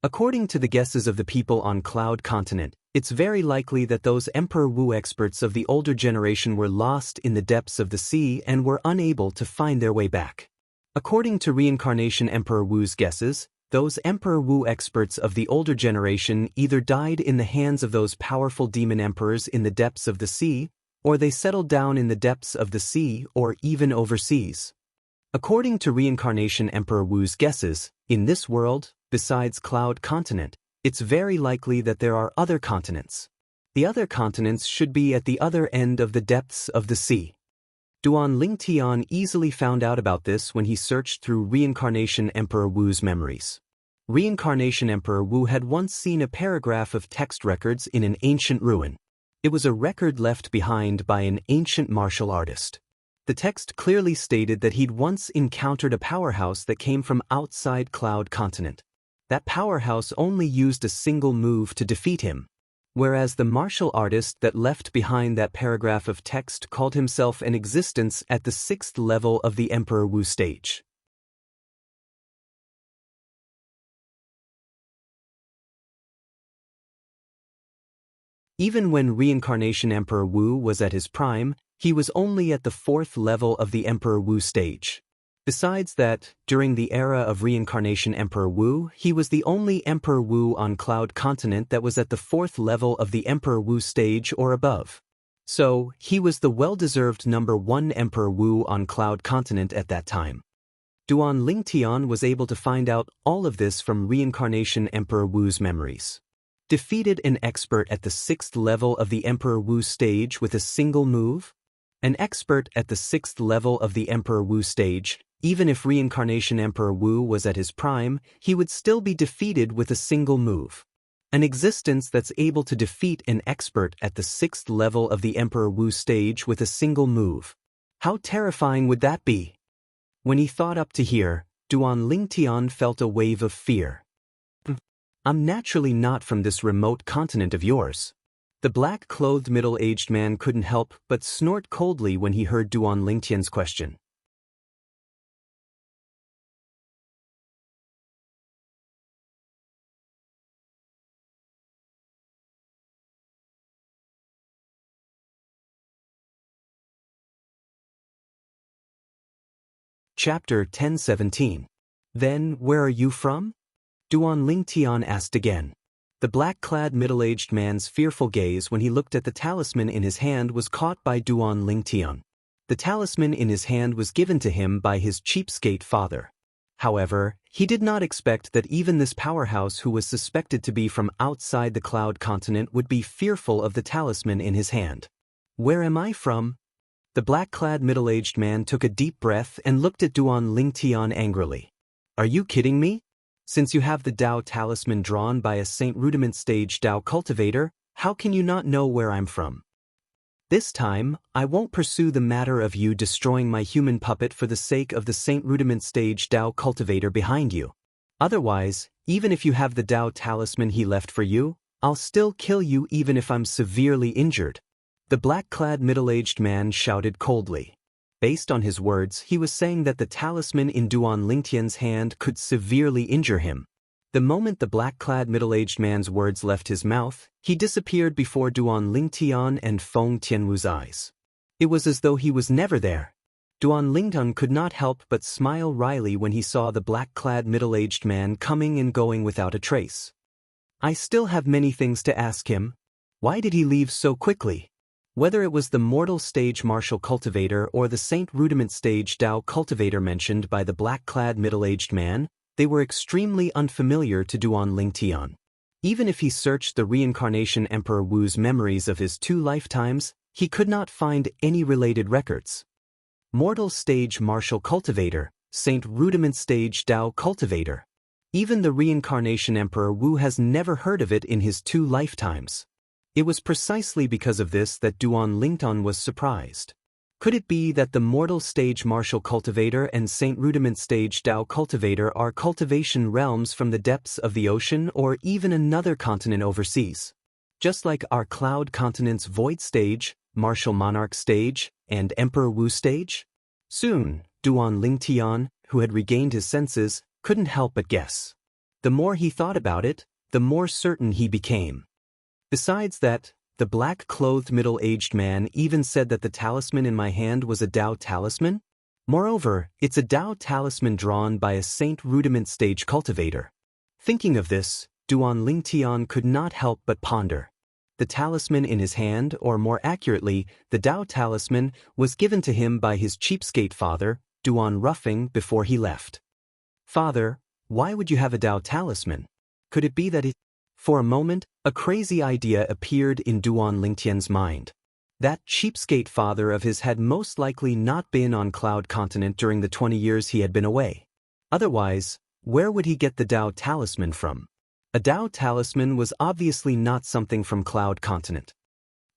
According to the guesses of the people on Cloud Continent, it's very likely that those Emperor Wu experts of the older generation were lost in the depths of the sea and were unable to find their way back. According to Reincarnation Emperor Wu's guesses, those Emperor Wu experts of the older generation either died in the hands of those powerful demon emperors in the depths of the sea, or they settled down in the depths of the sea or even overseas. According to Reincarnation Emperor Wu's guesses, in this world, besides Cloud Continent, it's very likely that there are other continents. The other continents should be at the other end of the depths of the sea. Duan Lingtian easily found out about this when he searched through Reincarnation Emperor Wu's memories. Reincarnation Emperor Wu had once seen a paragraph of text records in an ancient ruin. It was a record left behind by an ancient martial artist. The text clearly stated that he'd once encountered a powerhouse that came from outside Cloud Continent. That powerhouse only used a single move to defeat him, whereas the martial artist that left behind that paragraph of text called himself an existence at the 6th level of the Emperor Wu stage. Even when Reincarnation Emperor Wu was at his prime, he was only at the 4th level of the Emperor Wu stage. Besides that, during the era of Reincarnation Emperor Wu, he was the only Emperor Wu on Cloud Continent that was at the 4th level of the Emperor Wu stage or above. So, he was the well-deserved number 1 Emperor Wu on Cloud Continent at that time. Duan Lingtian was able to find out all of this from Reincarnation Emperor Wu's memories. Defeated an expert at the 6th level of the Emperor Wu stage with a single move? An expert at the 6th level of the Emperor Wu stage, even if Reincarnation Emperor Wu was at his prime, he would still be defeated with a single move. An existence that's able to defeat an expert at the 6th level of the Emperor Wu stage with a single move. How terrifying would that be? When he thought up to here, Duan Lingtian felt a wave of fear. I'm naturally not from this remote continent of yours. The black-clothed middle-aged man couldn't help but snort coldly when he heard Duan Lingtian's question. Chapter 1017. Then, where are you from? Duan Lingtian asked again. The black-clad middle-aged man's fearful gaze when he looked at the talisman in his hand was caught by Duan Lingtian. The talisman in his hand was given to him by his cheapskate father. However, he did not expect that even this powerhouse who was suspected to be from outside the Cloud Continent would be fearful of the talisman in his hand. Where am I from? The black-clad middle-aged man took a deep breath and looked at Duan Lingtian angrily. Are you kidding me? Since you have the Dao talisman drawn by a Saint Rudiment stage Dao cultivator, how can you not know where I'm from? This time, I won't pursue the matter of you destroying my human puppet for the sake of the Saint Rudiment stage Dao cultivator behind you. Otherwise, even if you have the Dao talisman he left for you, I'll still kill you even if I'm severely injured. The black-clad middle-aged man shouted coldly. Based on his words, he was saying that the talisman in Duan Lingtian's hand could severely injure him. The moment the black-clad middle-aged man's words left his mouth, he disappeared before Duan Lingtian and Feng Tianwu's eyes. It was as though he was never there. Duan Lingtian could not help but smile wryly when he saw the black-clad middle-aged man coming and going without a trace. I still have many things to ask him. Why did he leave so quickly? Whether it was the mortal stage martial cultivator or the Saint Rudiment stage Dao cultivator mentioned by the black-clad middle-aged man, they were extremely unfamiliar to Duan Lingtian. Even if he searched the reincarnation Emperor Wu's memories of his 2 lifetimes, he could not find any related records. Mortal stage martial cultivator, Saint Rudiment stage Dao cultivator. Even the reincarnation Emperor Wu has never heard of it in his 2 lifetimes. It was precisely because of this that Duan Lingtian was surprised. Could it be that the mortal stage martial cultivator and Saint Rudiment stage Dao cultivator are cultivation realms from the depths of the ocean or even another continent overseas? Just like our Cloud Continent's Void stage, martial Monarch stage, and Emperor Wu stage? Soon, Duan Lingtian, who had regained his senses, couldn't help but guess. The more he thought about it, the more certain he became. Besides that, the black-clothed middle-aged man even said that the talisman in my hand was a Dao talisman. Moreover, it's a Dao talisman drawn by a Saint Rudiment stage cultivator. Thinking of this, Duan Lingtian could not help but ponder. The talisman in his hand, or more accurately, the Dao talisman, was given to him by his cheapskate father, Duan Ruffing, before he left. Father, why would you have a Dao talisman? Could it be that it... For a moment, a crazy idea appeared in Duan Lingtian's mind. That cheapskate father of his had most likely not been on Cloud Continent during the 20 years he had been away. Otherwise, where would he get the Dao talisman from? A Dao talisman was obviously not something from Cloud Continent.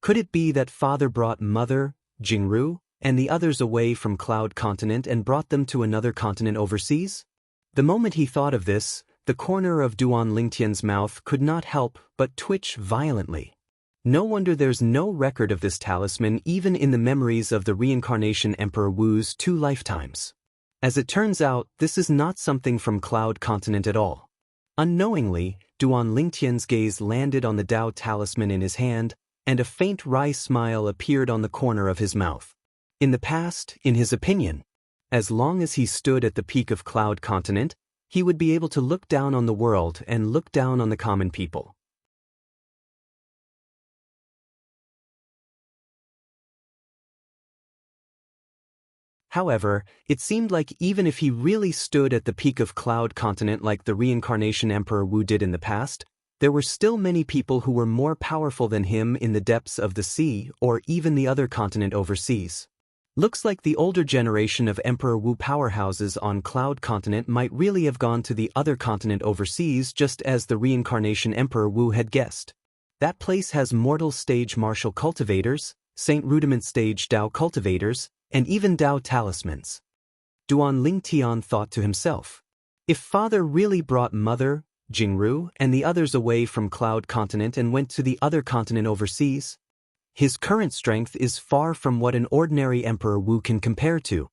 Could it be that father brought mother, Jingru, and the others away from Cloud Continent and brought them to another continent overseas? The moment he thought of this, the corner of Duan Lingtian's mouth could not help but twitch violently. No wonder there's no record of this talisman even in the memories of the reincarnation Emperor Wu's 2 lifetimes. As it turns out, this is not something from Cloud Continent at all. Unknowingly, Duan Lingtian's gaze landed on the Dao talisman in his hand, and a faint wry smile appeared on the corner of his mouth. In the past, in his opinion, as long as he stood at the peak of Cloud Continent, he would be able to look down on the world and look down on the common people. However, it seemed like even if he really stood at the peak of Cloud Continent like the reincarnation Emperor Wu did in the past, there were still many people who were more powerful than him in the depths of the sea or even the other continent overseas. Looks like the older generation of Emperor Wu powerhouses on Cloud Continent might really have gone to the other continent overseas just as the reincarnation Emperor Wu had guessed. That place has mortal stage martial cultivators, Saint Rudiment stage Dao cultivators, and even Dao talismans. Duan Lingtian thought to himself, if father really brought mother, Jingru, and the others away from Cloud Continent and went to the other continent overseas? His current strength is far from what an ordinary Emperor Wu can compare to.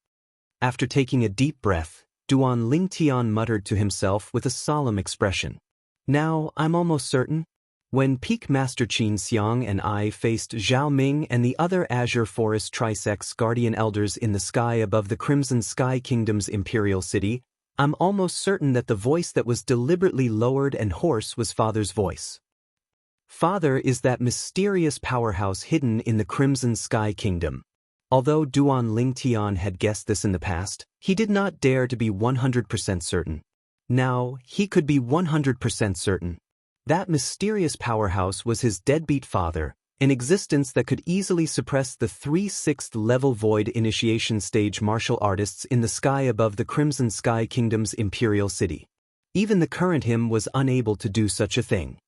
After taking a deep breath, Duan Lingtian muttered to himself with a solemn expression. Now, I'm almost certain. When Peak Master Qin Xiang and I faced Zhao Ming and the other Azure Forest Trisects Guardian Elders in the sky above the Crimson Sky Kingdom's imperial city, I'm almost certain that the voice that was deliberately lowered and hoarse was Father's voice. Father is that mysterious powerhouse hidden in the Crimson Sky Kingdom. Although Duan Lingtian had guessed this in the past, he did not dare to be 100% certain. Now, he could be 100% certain. That mysterious powerhouse was his deadbeat father, an existence that could easily suppress the 3 6th-level void initiation stage martial artists in the sky above the Crimson Sky Kingdom's imperial city. Even the current him was unable to do such a thing.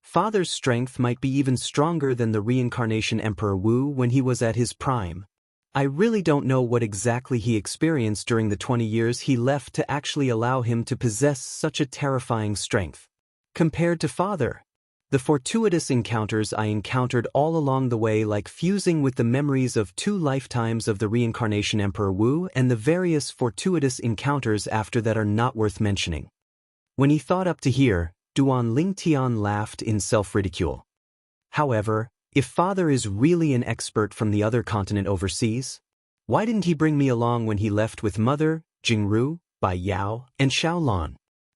Father's strength might be even stronger than the reincarnation Emperor Wu when he was at his prime. I really don't know what exactly he experienced during the 20 years he left to actually allow him to possess such a terrifying strength. Compared to Father, the fortuitous encounters I encountered all along the way like fusing with the memories of 2 lifetimes of the reincarnation Emperor Wu and the various fortuitous encounters after that are not worth mentioning. When he thought up to here, Duan Lingtian laughed in self-ridicule. However, if Father is really an expert from the other continent overseas, why didn't he bring me along when he left with Mother, Jingru, Bai Yao, and Xiaolan?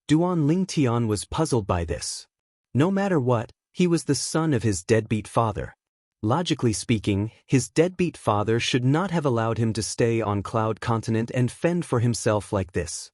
Duan Lingtian was puzzled by this. No matter what, he was the son of his deadbeat father. Logically speaking, his deadbeat father should not have allowed him to stay on Cloud Continent and fend for himself like this.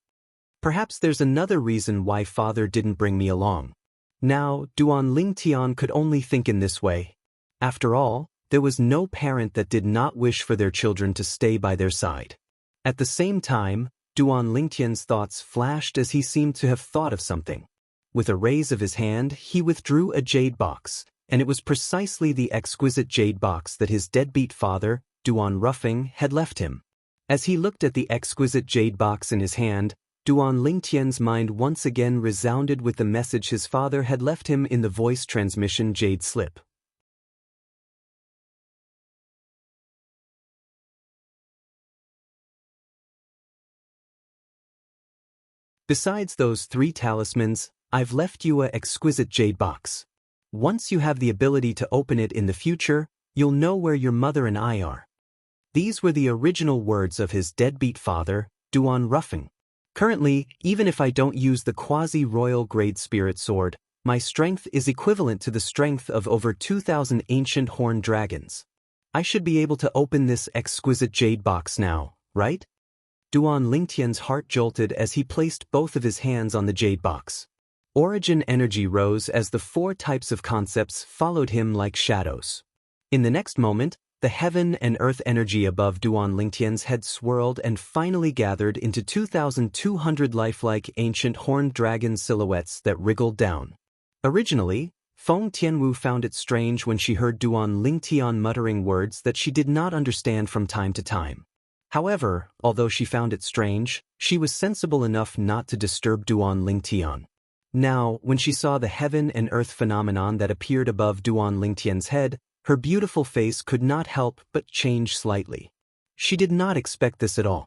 Perhaps there's another reason why Father didn't bring me along. Now, Duan Lingtian could only think in this way. After all, there was no parent that did not wish for their children to stay by their side. At the same time, Duan Lingtian's thoughts flashed as he seemed to have thought of something. With a raise of his hand, he withdrew a jade box, and it was precisely the exquisite jade box that his deadbeat father, Duan Ruffing, had left him. As he looked at the exquisite jade box in his hand, Duan Lingtian's mind once again resounded with the message his father had left him in the voice transmission jade slip. Besides those 3 talismans, I've left you a exquisite jade box. Once you have the ability to open it in the future, you'll know where your mother and I are. These were the original words of his deadbeat father, Duan Ruffing. Currently, even if I don't use the quasi-royal grade spirit sword, my strength is equivalent to the strength of over 2,000 ancient horned dragons. I should be able to open this exquisite jade box now, right? Duan Lingtian's heart jolted as he placed both of his hands on the jade box. Origin energy rose as the 4 types of concepts followed him like shadows. In the next moment, the heaven and earth energy above Duan Lingtian's head swirled and finally gathered into 2,200 lifelike ancient horned dragon silhouettes that wriggled down. Originally, Feng Tianwu found it strange when she heard Duan Lingtian muttering words that she did not understand from time to time. However, although she found it strange, she was sensible enough not to disturb Duan Lingtian. Now, when she saw the heaven and earth phenomenon that appeared above Duan Lingtian's head, her beautiful face could not help but change slightly. She did not expect this at all.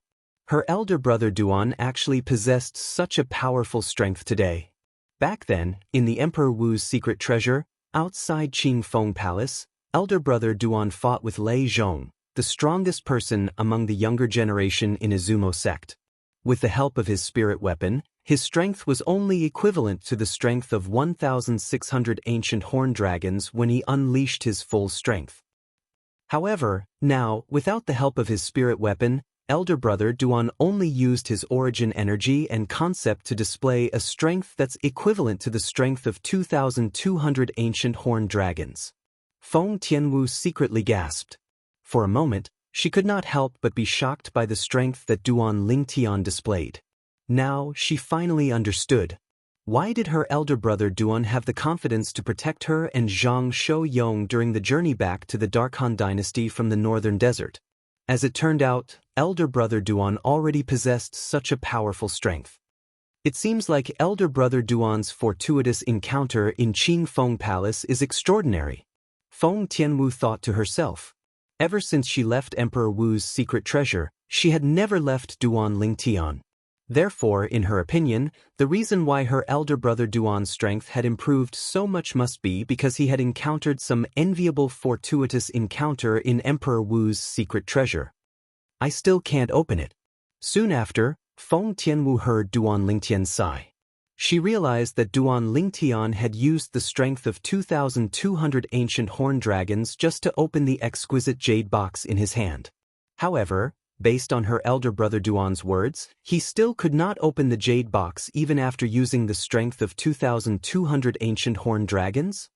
Her elder brother Duan actually possessed such a powerful strength today. Back then, in the Emperor Wu's secret treasure, outside Qingfeng Palace, elder brother Duan fought with Lei Zhong, the strongest person among the younger generation in Izumo sect. With the help of his spirit weapon, his strength was only equivalent to the strength of 1,600 ancient horned dragons when he unleashed his full strength. However, now, without the help of his spirit weapon, elder brother Duan only used his origin energy and concept to display a strength that's equivalent to the strength of 2,200 ancient horned dragons. Feng Tianwu secretly gasped. For a moment, she could not help but be shocked by the strength that Duan Lingtian displayed. Now, she finally understood. Why did her elder brother Duan have the confidence to protect her and Zhang Shouyong during the journey back to the Darkhan dynasty from the northern desert? As it turned out, elder brother Duan already possessed such a powerful strength. It seems like elder brother Duan's fortuitous encounter in Qingfeng Palace is extraordinary. Feng Tianwu thought to herself. Ever since she left Emperor Wu's secret treasure, she had never left Duan Lingtian. Therefore, in her opinion, the reason why her elder brother Duan's strength had improved so much must be because he had encountered some enviable fortuitous encounter in Emperor Wu's secret treasure. I still can't open it. Soon after, Feng Tianwu heard Duan Lingtian's sigh. She realized that Duan Lingtian had used the strength of 2,200 ancient horn dragons just to open the exquisite jade box in his hand. However, based on her elder brother Duan's words, he still could not open the jade box even after using the strength of 2,200 ancient horn dragons?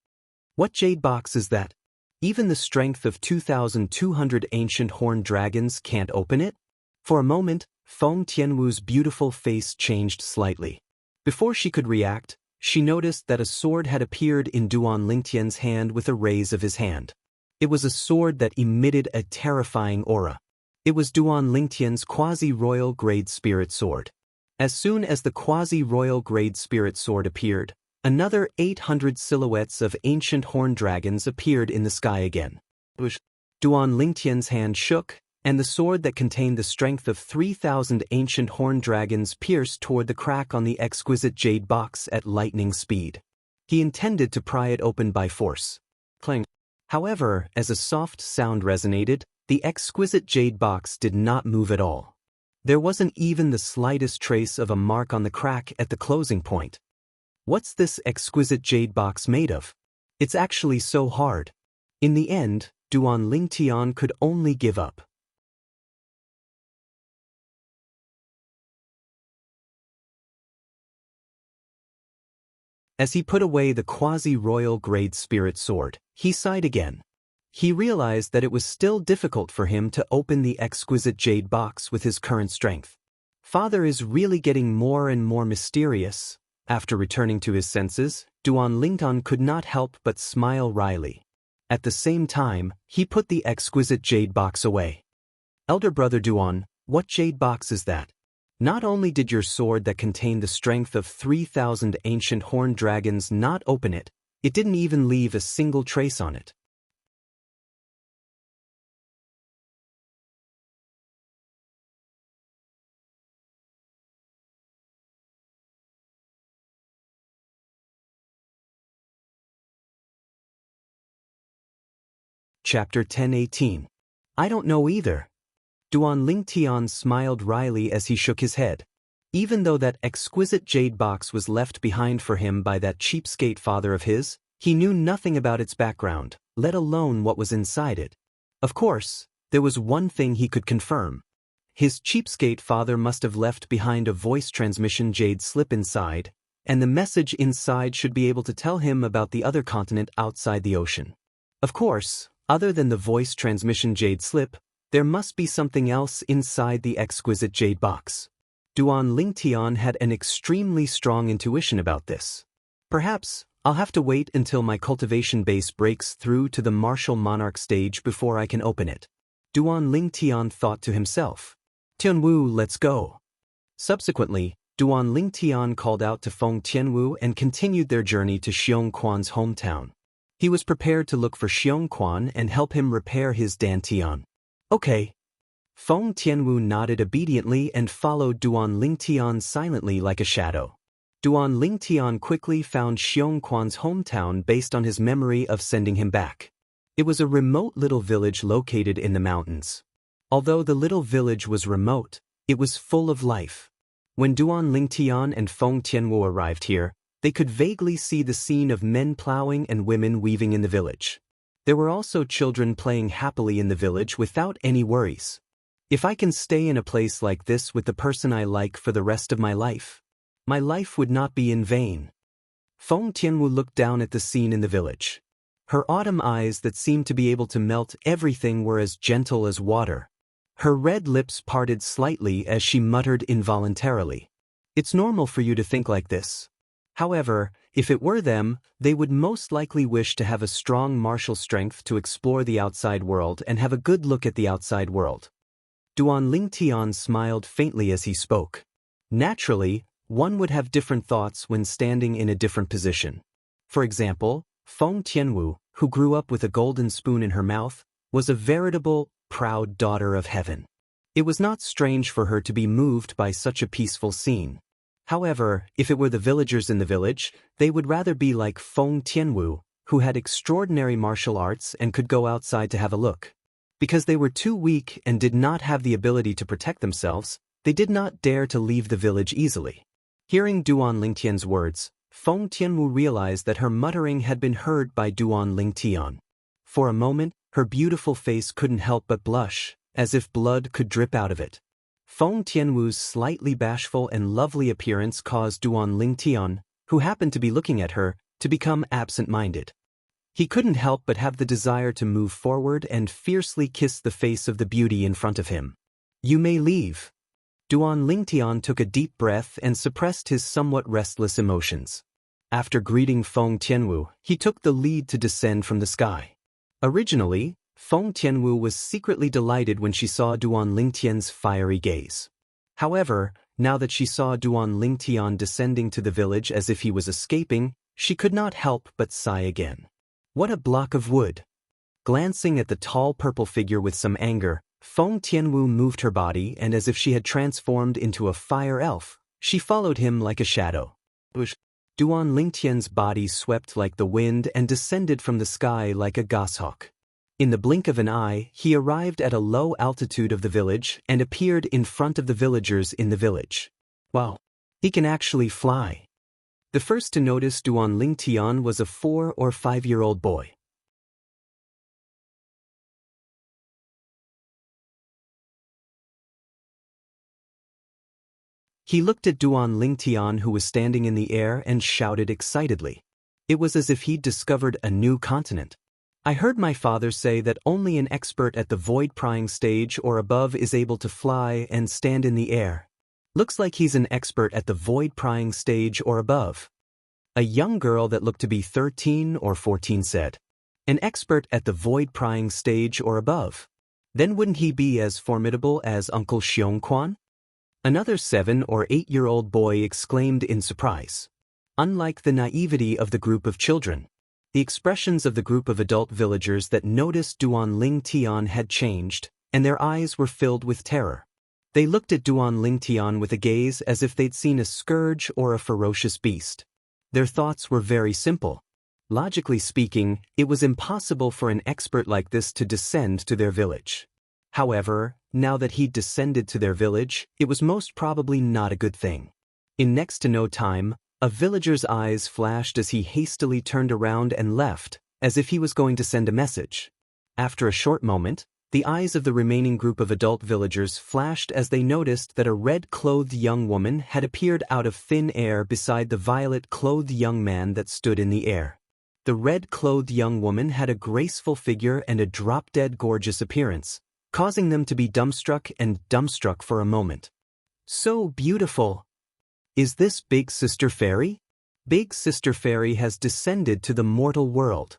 What jade box is that? Even the strength of 2,200 ancient horn dragons can't open it? For a moment, Feng Tianwu's beautiful face changed slightly. Before she could react, she noticed that a sword had appeared in Duan Lingtian's hand with a raise of his hand. It was a sword that emitted a terrifying aura. It was Duan Lingtian's quasi-royal grade spirit sword. As soon as the quasi-royal grade spirit sword appeared, another 800 silhouettes of ancient horn dragons appeared in the sky again. Duan Lingtian's hand shook, and the sword that contained the strength of 3,000 ancient horn dragons pierced toward the crack on the exquisite jade box at lightning speed. He intended to pry it open by force. Clang. However, as a soft sound resonated, the exquisite jade box did not move at all. There wasn't even the slightest trace of a mark on the crack at the closing point. What's this exquisite jade box made of? It's actually so hard. In the end, Duan Lingtian could only give up. As he put away the quasi-royal grade spirit sword, he sighed again. He realized that it was still difficult for him to open the exquisite jade box with his current strength. Father is really getting more and more mysterious. After returning to his senses, Duan Lingtian could not help but smile wryly. At the same time, he put the exquisite jade box away. Elder brother Duan, what jade box is that? Not only did your sword that contained the strength of 3,000 ancient horn dragons not open it, it didn't even leave a single trace on it. Chapter 10:18. I don't know either. Duan Lingtian smiled wryly as he shook his head. Even though that exquisite jade box was left behind for him by that cheapskate father of his, he knew nothing about its background, let alone what was inside it. Of course, there was one thing he could confirm. His cheapskate father must have left behind a voice transmission jade slip inside, and the message inside should be able to tell him about the other continent outside the ocean. Of course, other than the voice transmission jade slip, there must be something else inside the exquisite jade box. Duan Lingtian had an extremely strong intuition about this. Perhaps, I'll have to wait until my cultivation base breaks through to the martial monarch stage before I can open it. Duan Lingtian thought to himself. Tianwu, let's go. Subsequently, Duan Lingtian called out to Feng Tianwu and continued their journey to Xiongquan's hometown. He was prepared to look for Xiongquan and help him repair his dantian. Okay. Feng Tianwu nodded obediently and followed Duan Lingtian silently like a shadow. Duan Lingtian quickly found Xiongquan's hometown based on his memory of sending him back. It was a remote little village located in the mountains. Although the little village was remote, it was full of life. When Duan Lingtian and Feng Tianwu arrived here, they could vaguely see the scene of men plowing and women weaving in the village. There were also children playing happily in the village without any worries. If I can stay in a place like this with the person I like for the rest of my life would not be in vain. Feng Tianwu looked down at the scene in the village. Her autumn eyes that seemed to be able to melt everything were as gentle as water. Her red lips parted slightly as she muttered involuntarily. It's normal for you to think like this. However, if it were them, they would most likely wish to have a strong martial strength to explore the outside world and have a good look at the outside world. Duan Lingtian smiled faintly as he spoke. Naturally, one would have different thoughts when standing in a different position. For example, Feng Tianwu, who grew up with a golden spoon in her mouth, was a veritable, proud daughter of heaven. It was not strange for her to be moved by such a peaceful scene. However, if it were the villagers in the village, they would rather be like Feng Tianwu, who had extraordinary martial arts and could go outside to have a look. Because they were too weak and did not have the ability to protect themselves, they did not dare to leave the village easily. Hearing Duan Lingtian's words, Feng Tianwu realized that her muttering had been heard by Duan Lingtian. For a moment, her beautiful face couldn't help but blush, as if blood could drip out of it. Feng Tianwu's slightly bashful and lovely appearance caused Duan Lingtian, who happened to be looking at her, to become absent-minded. He couldn't help but have the desire to move forward and fiercely kiss the face of the beauty in front of him. "You may leave." Duan Lingtian took a deep breath and suppressed his somewhat restless emotions. After greeting Feng Tianwu, he took the lead to descend from the sky. Originally, Feng Tianwu was secretly delighted when she saw Duan Lingtian's fiery gaze. However, now that she saw Duan Lingtian descending to the village as if he was escaping, she could not help but sigh again. What a block of wood! Glancing at the tall purple figure with some anger, Feng Tianwu moved her body, and as if she had transformed into a fire elf, she followed him like a shadow. Duan Lingtian's body swept like the wind and descended from the sky like a goshawk. In the blink of an eye, he arrived at a low altitude of the village and appeared in front of the villagers in the village. Wow! He can actually fly. The first to notice Duan Lingtian was a 4 or 5-year-old boy. He looked at Duan Lingtian, who was standing in the air, and shouted excitedly. It was as if he'd discovered a new continent. "I heard my father say that only an expert at the void-prying stage or above is able to fly and stand in the air. Looks like he's an expert at the void-prying stage or above." A young girl that looked to be 13 or 14 said, "An expert at the void-prying stage or above? Then wouldn't he be as formidable as Uncle Xiongquan?" Another 7 or 8-year-old boy exclaimed in surprise. Unlike the naivety of the group of children, the expressions of the group of adult villagers that noticed Duan Lingtian had changed, and their eyes were filled with terror. They looked at Duan Lingtian with a gaze as if they'd seen a scourge or a ferocious beast. Their thoughts were very simple. Logically speaking, it was impossible for an expert like this to descend to their village. However, now that he'd descended to their village, it was most probably not a good thing. In next to no time, a villager's eyes flashed as he hastily turned around and left, as if he was going to send a message. After a short moment, the eyes of the remaining group of adult villagers flashed as they noticed that a red-clothed young woman had appeared out of thin air beside the violet-clothed young man that stood in the air. The red-clothed young woman had a graceful figure and a drop-dead gorgeous appearance, causing them to be dumbstruck for a moment. "So beautiful! Is this Big Sister Fairy? Big Sister Fairy has descended to the mortal world."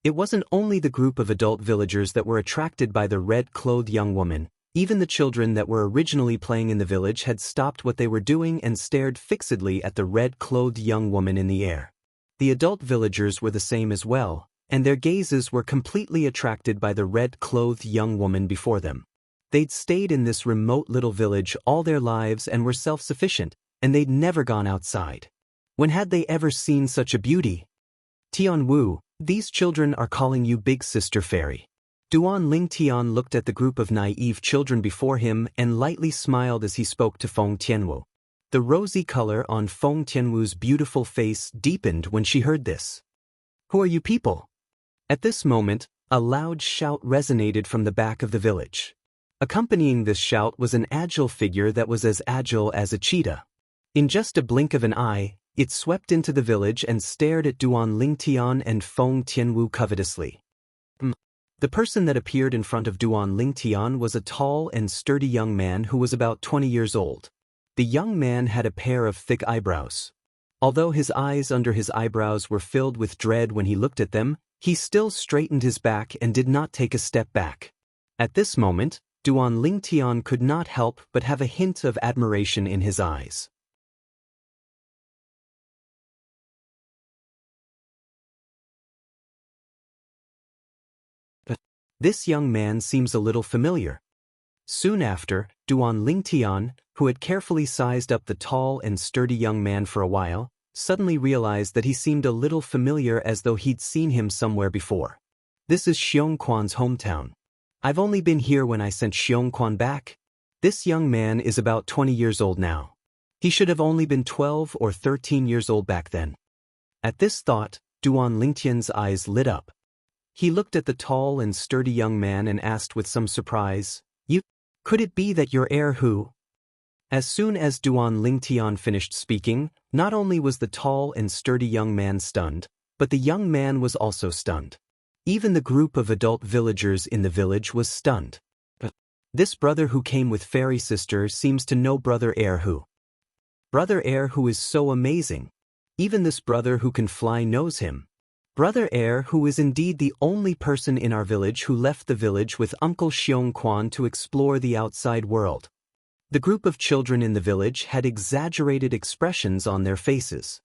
It wasn't only the group of adult villagers that were attracted by the red-clothed young woman. Even the children that were originally playing in the village had stopped what they were doing and stared fixedly at the red-clothed young woman in the air. The adult villagers were the same as well, and their gazes were completely attracted by the red-clothed young woman before them. They'd stayed in this remote little village all their lives and were self-sufficient, and they'd never gone outside. When had they ever seen such a beauty? "Tian Wu, these children are calling you Big Sister Fairy." Duan Lingtian looked at the group of naive children before him and lightly smiled as he spoke to Feng Tianwu. The rosy color on Feng Tianwu's beautiful face deepened when she heard this. "Who are you people?" At this moment, a loud shout resonated from the back of the village. Accompanying this shout was an agile figure that was as agile as a cheetah. In just a blink of an eye, it swept into the village and stared at Duan Lingtian and Feng Tianwu covetously. The person that appeared in front of Duan Lingtian was a tall and sturdy young man who was about 20 years old. The young man had a pair of thick eyebrows. Although his eyes under his eyebrows were filled with dread when he looked at them, he still straightened his back and did not take a step back. At this moment, Duan Lingtian could not help but have a hint of admiration in his eyes. This young man seems a little familiar. Soon after, Duan Lingtian, who had carefully sized up the tall and sturdy young man for a while, suddenly realized that he seemed a little familiar, as though he'd seen him somewhere before. This is Xiongquan's hometown. I've only been here when I sent Xiongquan back. This young man is about 20 years old now. He should have only been 12 or 13 years old back then. At this thought, Duan Lingtian's eyes lit up. He looked at the tall and sturdy young man and asked with some surprise, Could it be that you're heir who? As soon as Duan Lingtian finished speaking, not only was the tall and sturdy young man stunned, but the young man was also stunned. Even the group of adult villagers in the village was stunned. This brother who came with fairy sister seems to know brother heir who. Brother heir who is so amazing. Even this brother who can fly knows him. Brother heir who is indeed the only person in our village who left the village with Uncle Xiongquan to explore the outside world. The group of children in the village had exaggerated expressions on their faces.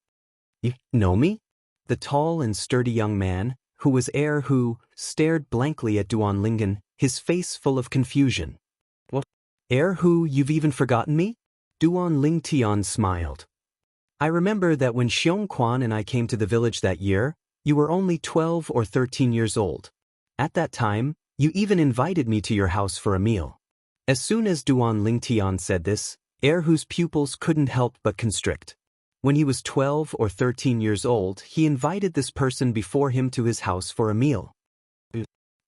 You know me? The tall and sturdy young man, who was heir who, stared blankly at Duan Lingen, his face full of confusion. What? Heir who, you've even forgotten me? Duan Lingtian smiled. I remember that when Xiongquan and I came to the village that year, you were only 12 or 13 years old. At that time, you even invited me to your house for a meal. As soon as Duan Lingtian said this, heir whose pupils couldn't help but constrict. When he was 12 or 13 years old, he invited this person before him to his house for a meal.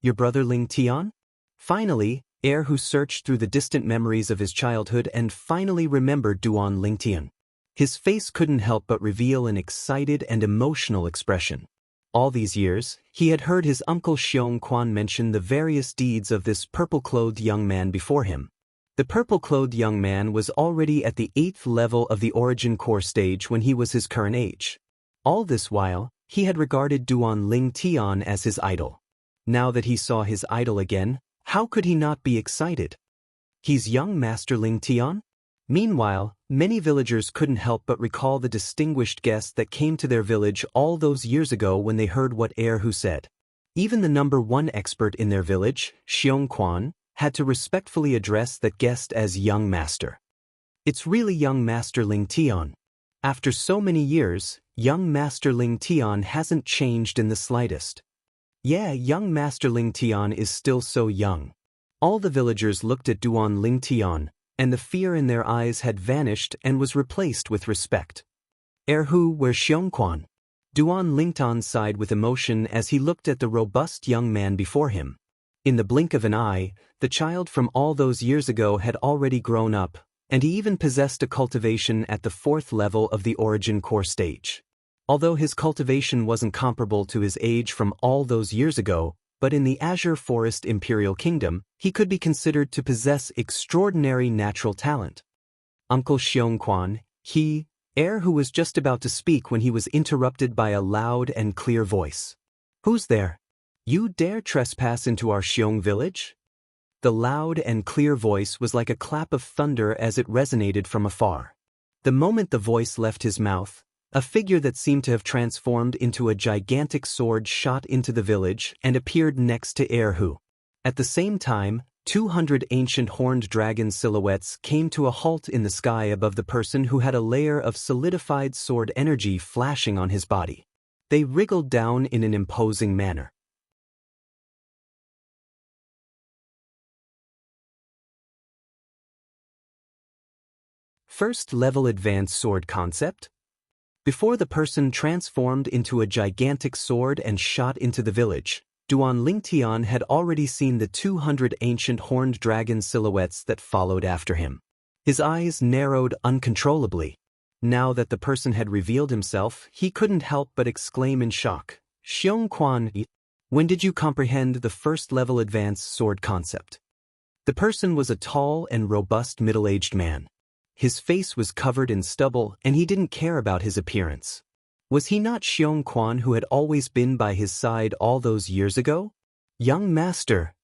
Your brother Lingtian? Finally, heir who searched through the distant memories of his childhood and finally remembered Duan Lingtian. His face couldn't help but reveal an excited and emotional expression. All these years, he had heard his uncle Xiongquan mention the various deeds of this purple-clothed young man before him. The purple-clothed young man was already at the 8th level of the origin core stage when he was his current age. All this while, he had regarded Duan Lingtian as his idol. Now that he saw his idol again, how could he not be excited? He's young Master Lingtian? Meanwhile, many villagers couldn't help but recall the distinguished guest that came to their village all those years ago when they heard what heir who said. Even the #1 expert in their village, Xiongquan, had to respectfully address that guest as young master. It's really young Master Lingtian. After so many years, young Master Lingtian hasn't changed in the slightest. Yeah, young Master Lingtian is still so young. All the villagers looked at Duan Lingtian, and the fear in their eyes had vanished and was replaced with respect. Heir who, where's Xiongquan? Duan Lingtian sighed with emotion as he looked at the robust young man before him. In the blink of an eye, the child from all those years ago had already grown up, and he even possessed a cultivation at the 4th level of the origin core stage. Although his cultivation wasn't comparable to his age from all those years ago, but in the Azure Forest Imperial Kingdom, he could be considered to possess extraordinary natural talent. Uncle Xiongquan, heir who was just about to speak when he was interrupted by a loud and clear voice. Who's there? You dare trespass into our Xiong village? The loud and clear voice was like a clap of thunder as it resonated from afar. The moment the voice left his mouth, a figure that seemed to have transformed into a gigantic sword shot into the village and appeared next to heir who. At the same time, 200 ancient horned dragon silhouettes came to a halt in the sky above the person who had a layer of solidified sword energy flashing on his body. They wriggled down in an imposing manner. First level advanced sword concept? Before the person transformed into a gigantic sword and shot into the village, Duan Lingtian had already seen the 200 ancient horned dragon silhouettes that followed after him. His eyes narrowed uncontrollably. Now that the person had revealed himself, he couldn't help but exclaim in shock. Xiongquan, when did you comprehend the first level advanced sword concept? The person was a tall and robust middle-aged man. His face was covered in stubble and he didn't care about his appearance. Was he not Xiongquan who had always been by his side all those years ago? Young master,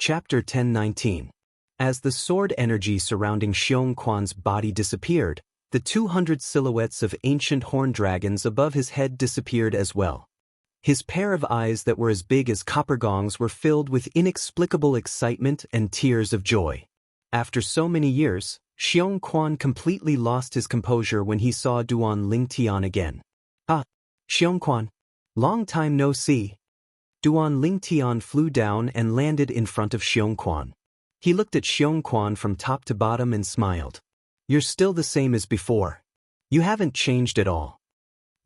Chapter 1019. As the sword energy surrounding Xianxia's body disappeared, the 200 silhouettes of ancient horned dragons above his head disappeared as well. His pair of eyes that were as big as copper gongs were filled with inexplicable excitement and tears of joy. After so many years, Xianxia completely lost his composure when he saw Duan Lingtian again. Ah, Xianxia, long time no see. Duan Lingtian flew down and landed in front of Xianxia. He looked at Xianxia from top to bottom and smiled. You're still the same as before. You haven't changed at all.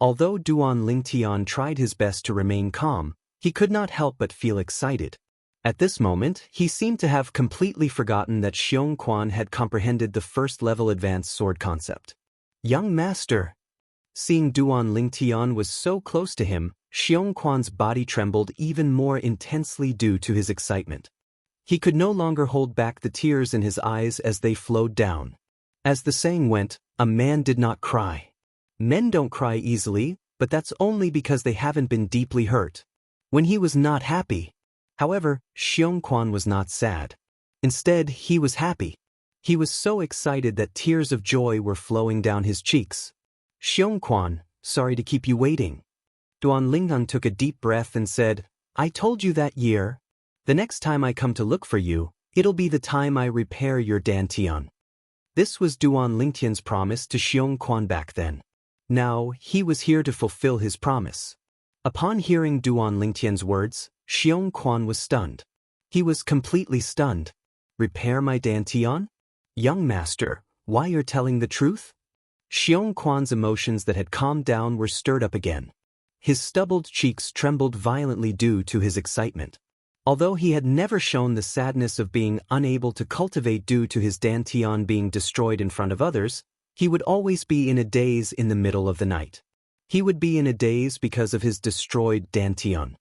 Although Duan Lingtian tried his best to remain calm, he could not help but feel excited. At this moment, he seemed to have completely forgotten that Xianxia had comprehended the first-level advanced sword concept. Young master! Seeing Duan Lingtian was so close to him, Xianxia's body trembled even more intensely due to his excitement. He could no longer hold back the tears in his eyes as they flowed down. As the saying went, a man did not cry. Men don't cry easily, but that's only because they haven't been deeply hurt. When he was not happy. However, Xianxia was not sad. Instead, he was happy. He was so excited that tears of joy were flowing down his cheeks. Xianxia, sorry to keep you waiting. Duan Lingtian took a deep breath and said, I told you that year. The next time I come to look for you, it'll be the time I repair your dantian. This was Duan Lingtian's promise to Xianxia back then. Now, he was here to fulfill his promise. Upon hearing Duan Lingtian's words, Xianxia was stunned. He was completely stunned. Repair my dantian? Young master, why you're telling the truth? Xianxia's emotions that had calmed down were stirred up again. His stubbled cheeks trembled violently due to his excitement. Although he had never shown the sadness of being unable to cultivate due to his dantian being destroyed in front of others, he would always be in a daze in the middle of the night. He would be in a daze because of his destroyed dantian.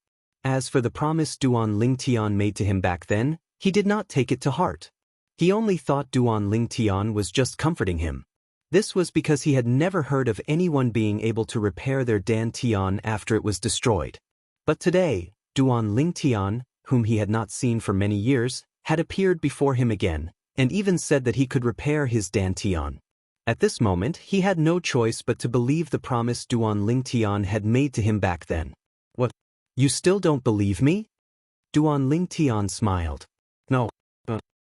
As for the promise Duan Lingtian made to him back then, he did not take it to heart. He only thought Duan Lingtian was just comforting him. This was because he had never heard of anyone being able to repair their dantian after it was destroyed. But today, Duan Lingtian, whom he had not seen for many years, had appeared before him again, and even said that he could repair his dantian. At this moment, he had no choice but to believe the promise Duan Lingtian had made to him back then. What? You still don't believe me? Duan Lingtian smiled. No,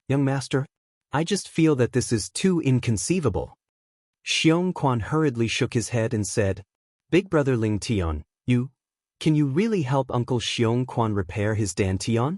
young master, I just feel that this is too inconceivable. Xianxia hurriedly shook his head and said, Big brother Lingtian, can you really help Uncle Xianxia repair his dantian?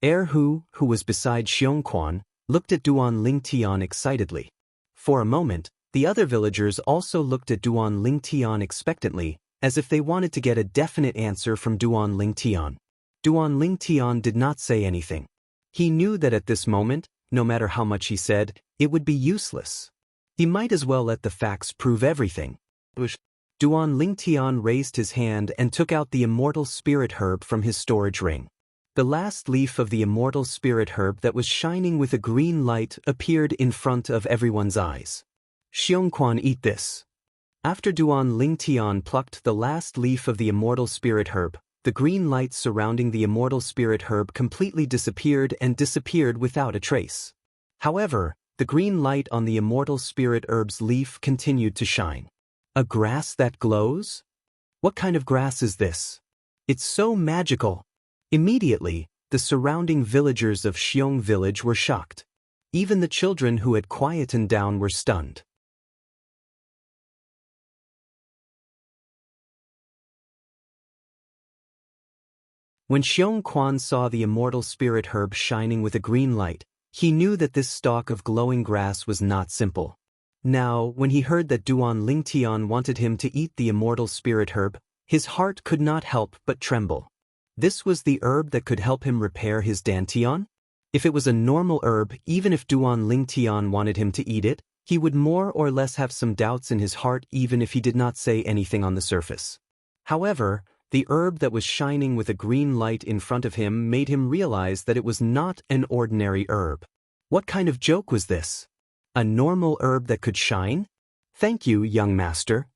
Erhu, who was beside Xianxia, looked at Duan Lingtian excitedly. For a moment, the other villagers also looked at Duan Lingtian expectantly, as if they wanted to get a definite answer from Duan Lingtian. Duan Lingtian did not say anything. He knew that at this moment, no matter how much he said, it would be useless. He might as well let the facts prove everything. Duan Lingtian raised his hand and took out the immortal spirit herb from his storage ring. The last leaf of the immortal spirit herb that was shining with a green light appeared in front of everyone's eyes. Xianxia, eat this. After Duan Lingtian plucked the last leaf of the immortal spirit herb, the green light surrounding the immortal spirit herb completely disappeared and disappeared without a trace. However, the green light on the immortal spirit herb's leaf continued to shine. A grass that glows? What kind of grass is this? It's so magical. Immediately, the surrounding villagers of Xiong village were shocked. Even the children who had quietened down were stunned. When Xianxia saw the immortal spirit herb shining with a green light, he knew that this stalk of glowing grass was not simple. Now, when he heard that Duan Lingtian wanted him to eat the immortal spirit herb, his heart could not help but tremble. This was the herb that could help him repair his dantian? If it was a normal herb, even if Duan Lingtian wanted him to eat it, he would more or less have some doubts in his heart even if he did not say anything on the surface. However, the herb that was shining with a green light in front of him made him realize that it was not an ordinary herb. What kind of joke was this? A normal herb that could shine? Thank you, young master.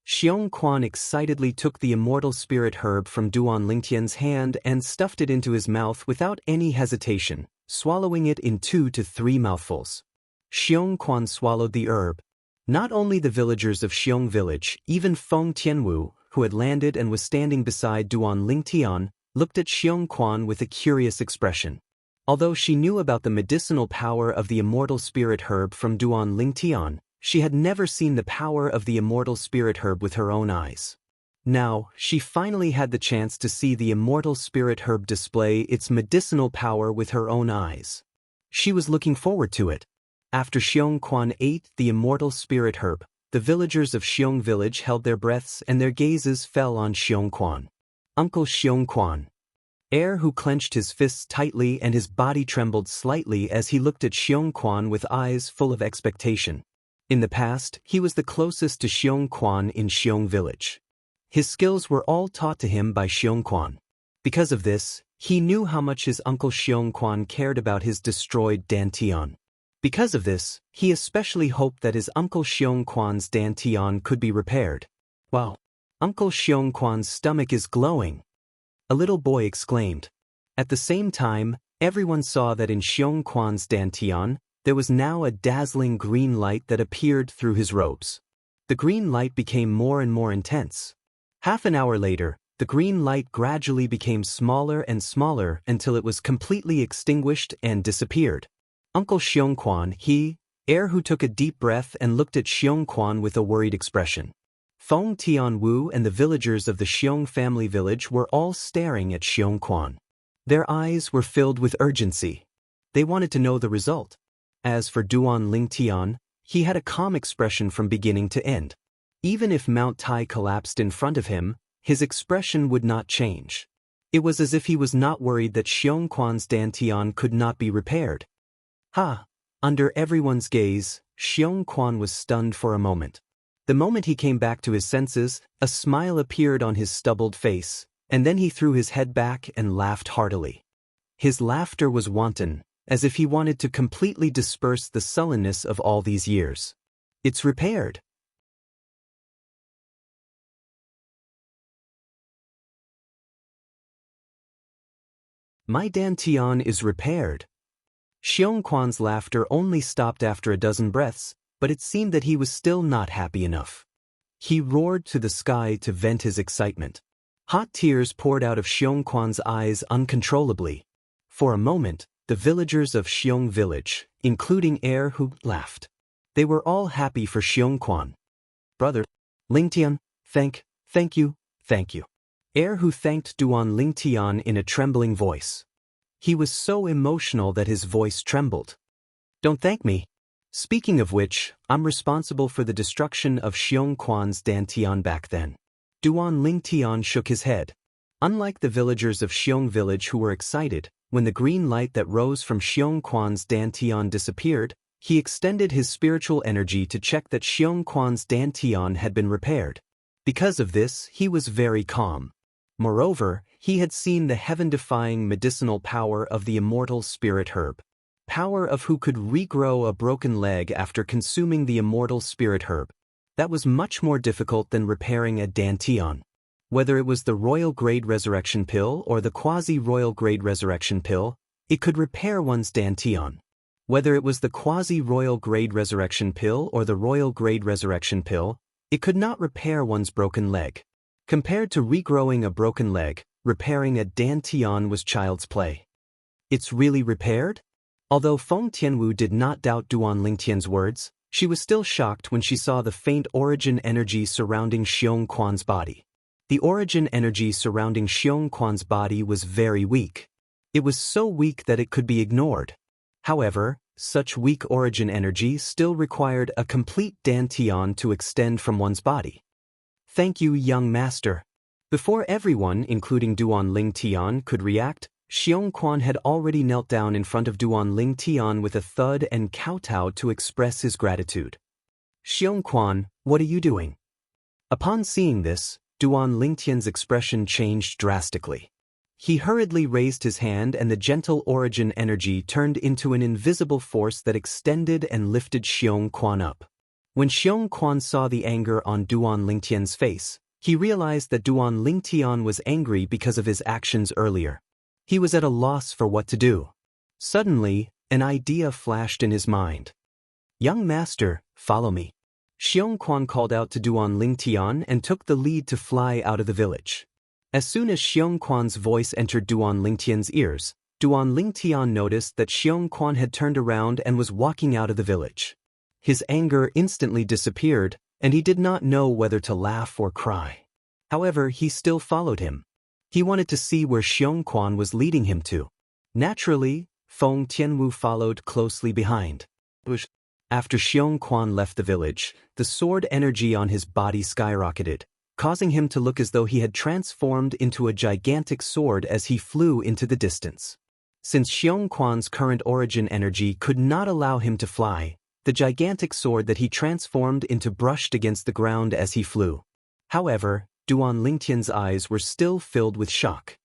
Xiong Quan excitedly took the immortal spirit herb from Duan Lingtian's hand and stuffed it into his mouth without any hesitation, swallowing it in 2 to 3 mouthfuls. Xiong Quan swallowed the herb. Not only the villagers of Xiong village, even Feng Tianwu, who had landed and was standing beside Duan Lingtian, looked at Xiong Quan with a curious expression. Although she knew about the medicinal power of the immortal spirit herb from Duan Lingtian, she had never seen the power of the immortal spirit herb with her own eyes. Now, she finally had the chance to see the immortal spirit herb display its medicinal power with her own eyes. She was looking forward to it. After Xiong Quan ate the immortal spirit herb, the villagers of Xiong village held their breaths and their gazes fell on Xiong Quan. Uncle Xiong Quan. Heir who clenched his fists tightly and his body trembled slightly as he looked at Xiong Quan with eyes full of expectation. In the past, he was the closest to Xiong Quan in Xiong village. His skills were all taught to him by Xiong Quan. Because of this, he knew how much his uncle Xiong Quan cared about his destroyed Dantian. Because of this, he especially hoped that his uncle Xiong Quan's Dantian could be repaired. Wow! Uncle Xiong Quan's stomach is glowing! A little boy exclaimed. At the same time, everyone saw that in Xiong Quan's Dantian, there was now a dazzling green light that appeared through his robes. The green light became more and more intense. Half an hour later, the green light gradually became smaller and smaller until it was completely extinguished and disappeared. Uncle Xiong Quan, heir who took a deep breath and looked at Xiong Quan with a worried expression. Feng Tianwu and the villagers of the Xiong family village were all staring at Xiong Quan. Their eyes were filled with urgency. They wanted to know the result. As for Duan Lingtian, he had a calm expression from beginning to end. Even if Mount Tai collapsed in front of him, his expression would not change. It was as if he was not worried that Xiong Quan's Dantian could not be repaired. Under everyone's gaze, Xiong Quan was stunned for a moment. The moment he came back to his senses, a smile appeared on his stubbled face, and then he threw his head back and laughed heartily. His laughter was wanton, as if he wanted to completely disperse the sullenness of all these years. It's repaired. My Dantian is repaired. Xiong Quan's laughter only stopped after a dozen breaths, but it seemed that he was still not happy enough. He roared to the sky to vent his excitement. Hot tears poured out of Xiong Quan's eyes uncontrollably. For a moment, the villagers of Xiong village, including Heir who laughed. They were all happy for Xiong Quan. Brother Lingtian, thank you. Heir who thanked Duan Lingtian in a trembling voice. He was so emotional that his voice trembled. Don't thank me. Speaking of which, I'm responsible for the destruction of Xiong Quan's Dantian back then. Duan Lingtian shook his head. Unlike the villagers of Xiong village who were excited, when the green light that rose from Xiong Quan's Dantian disappeared, he extended his spiritual energy to check that Xiong Quan's Dantian had been repaired. Because of this, he was very calm. Moreover, he had seen the heaven-defying medicinal power of the immortal spirit herb. Power of who could regrow a broken leg after consuming the immortal spirit herb. That was much more difficult than repairing a Dantian. Whether it was the royal grade resurrection pill or the quasi-royal grade resurrection pill, it could repair one's Dantian. Whether it was the quasi-royal grade resurrection pill or the royal grade resurrection pill, it could not repair one's broken leg. Compared to regrowing a broken leg, repairing a Dantian was child's play. It's really repaired? Although Feng Tianwu did not doubt Duan Lingtian's words, she was still shocked when she saw the faint origin energy surrounding Xiong Quan's body. The origin energy surrounding Xiong Quan's body was very weak. It was so weak that it could be ignored. However, such weak origin energy still required a complete Dantian to extend from one's body. Thank you, young master. Before everyone, including Duan Lingtian, could react, Xiong Quan had already knelt down in front of Duan Lingtian with a thud and kowtowed to express his gratitude. Xiong Quan, what are you doing? Upon seeing this, Duan Lingtian's expression changed drastically. He hurriedly raised his hand and the gentle origin energy turned into an invisible force that extended and lifted Xiong Quan up. When Xiong Quan saw the anger on Duan Lingtian's face, he realized that Duan Lingtian was angry because of his actions earlier. He was at a loss for what to do. Suddenly, an idea flashed in his mind. "Young master, follow me." Xiong Quan called out to Duan Lingtian and took the lead to fly out of the village. As soon as Xiong Quan's voice entered Duan Lingtian's ears, Duan Lingtian noticed that Xiong Quan had turned around and was walking out of the village. His anger instantly disappeared, and he did not know whether to laugh or cry. However, he still followed him. He wanted to see where Xiong Quan was leading him to. Naturally, Feng Tianwu followed closely behind. After Xiong Quan left the village, the sword energy on his body skyrocketed, causing him to look as though he had transformed into a gigantic sword as he flew into the distance. Since Xiong Quan's current origin energy could not allow him to fly, the gigantic sword that he transformed into brushed against the ground as he flew. However, Duan Lingtian's eyes were still filled with shock.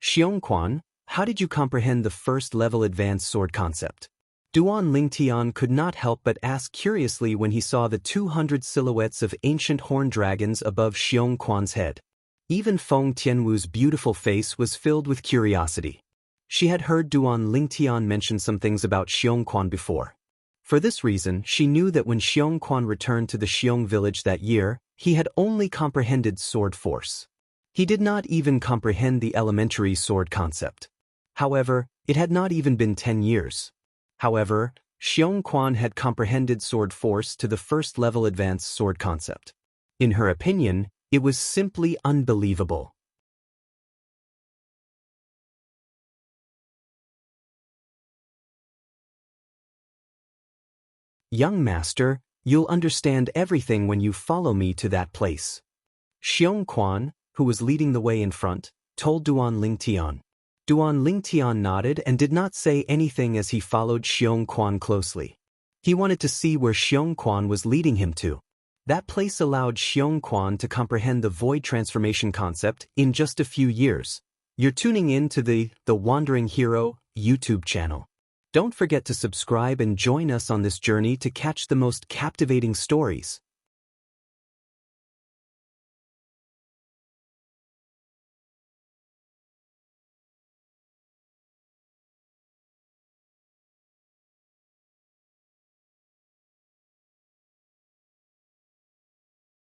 "Xiong Quan, how did you comprehend the first-level advanced sword concept?" Duan Lingtian could not help but ask curiously when he saw the 200 silhouettes of ancient horned dragons above Xiong Quan's head. Even Feng Tianwu's beautiful face was filled with curiosity. She had heard Duan Lingtian mention some things about Xiong Quan before. For this reason, she knew that when Xiong Quan returned to the Xiong village that year, he had only comprehended sword force. He did not even comprehend the elementary sword concept. However, it had not even been 10 years. However, Xiong Quan had comprehended sword force to the first-level advanced sword concept. In her opinion, it was simply unbelievable. "Young master, you'll understand everything when you follow me to that place." Xiong Quan, who was leading the way in front, told Duan Lingtian. Duan Lingtian nodded and did not say anything as he followed Xiong Quan closely. He wanted to see where Xiong Quan was leading him to. That place allowed Xiong Quan to comprehend the void transformation concept in just a few years. You're tuning in to the Wandering Hero YouTube channel. Don't forget to subscribe and join us on this journey to catch the most captivating stories.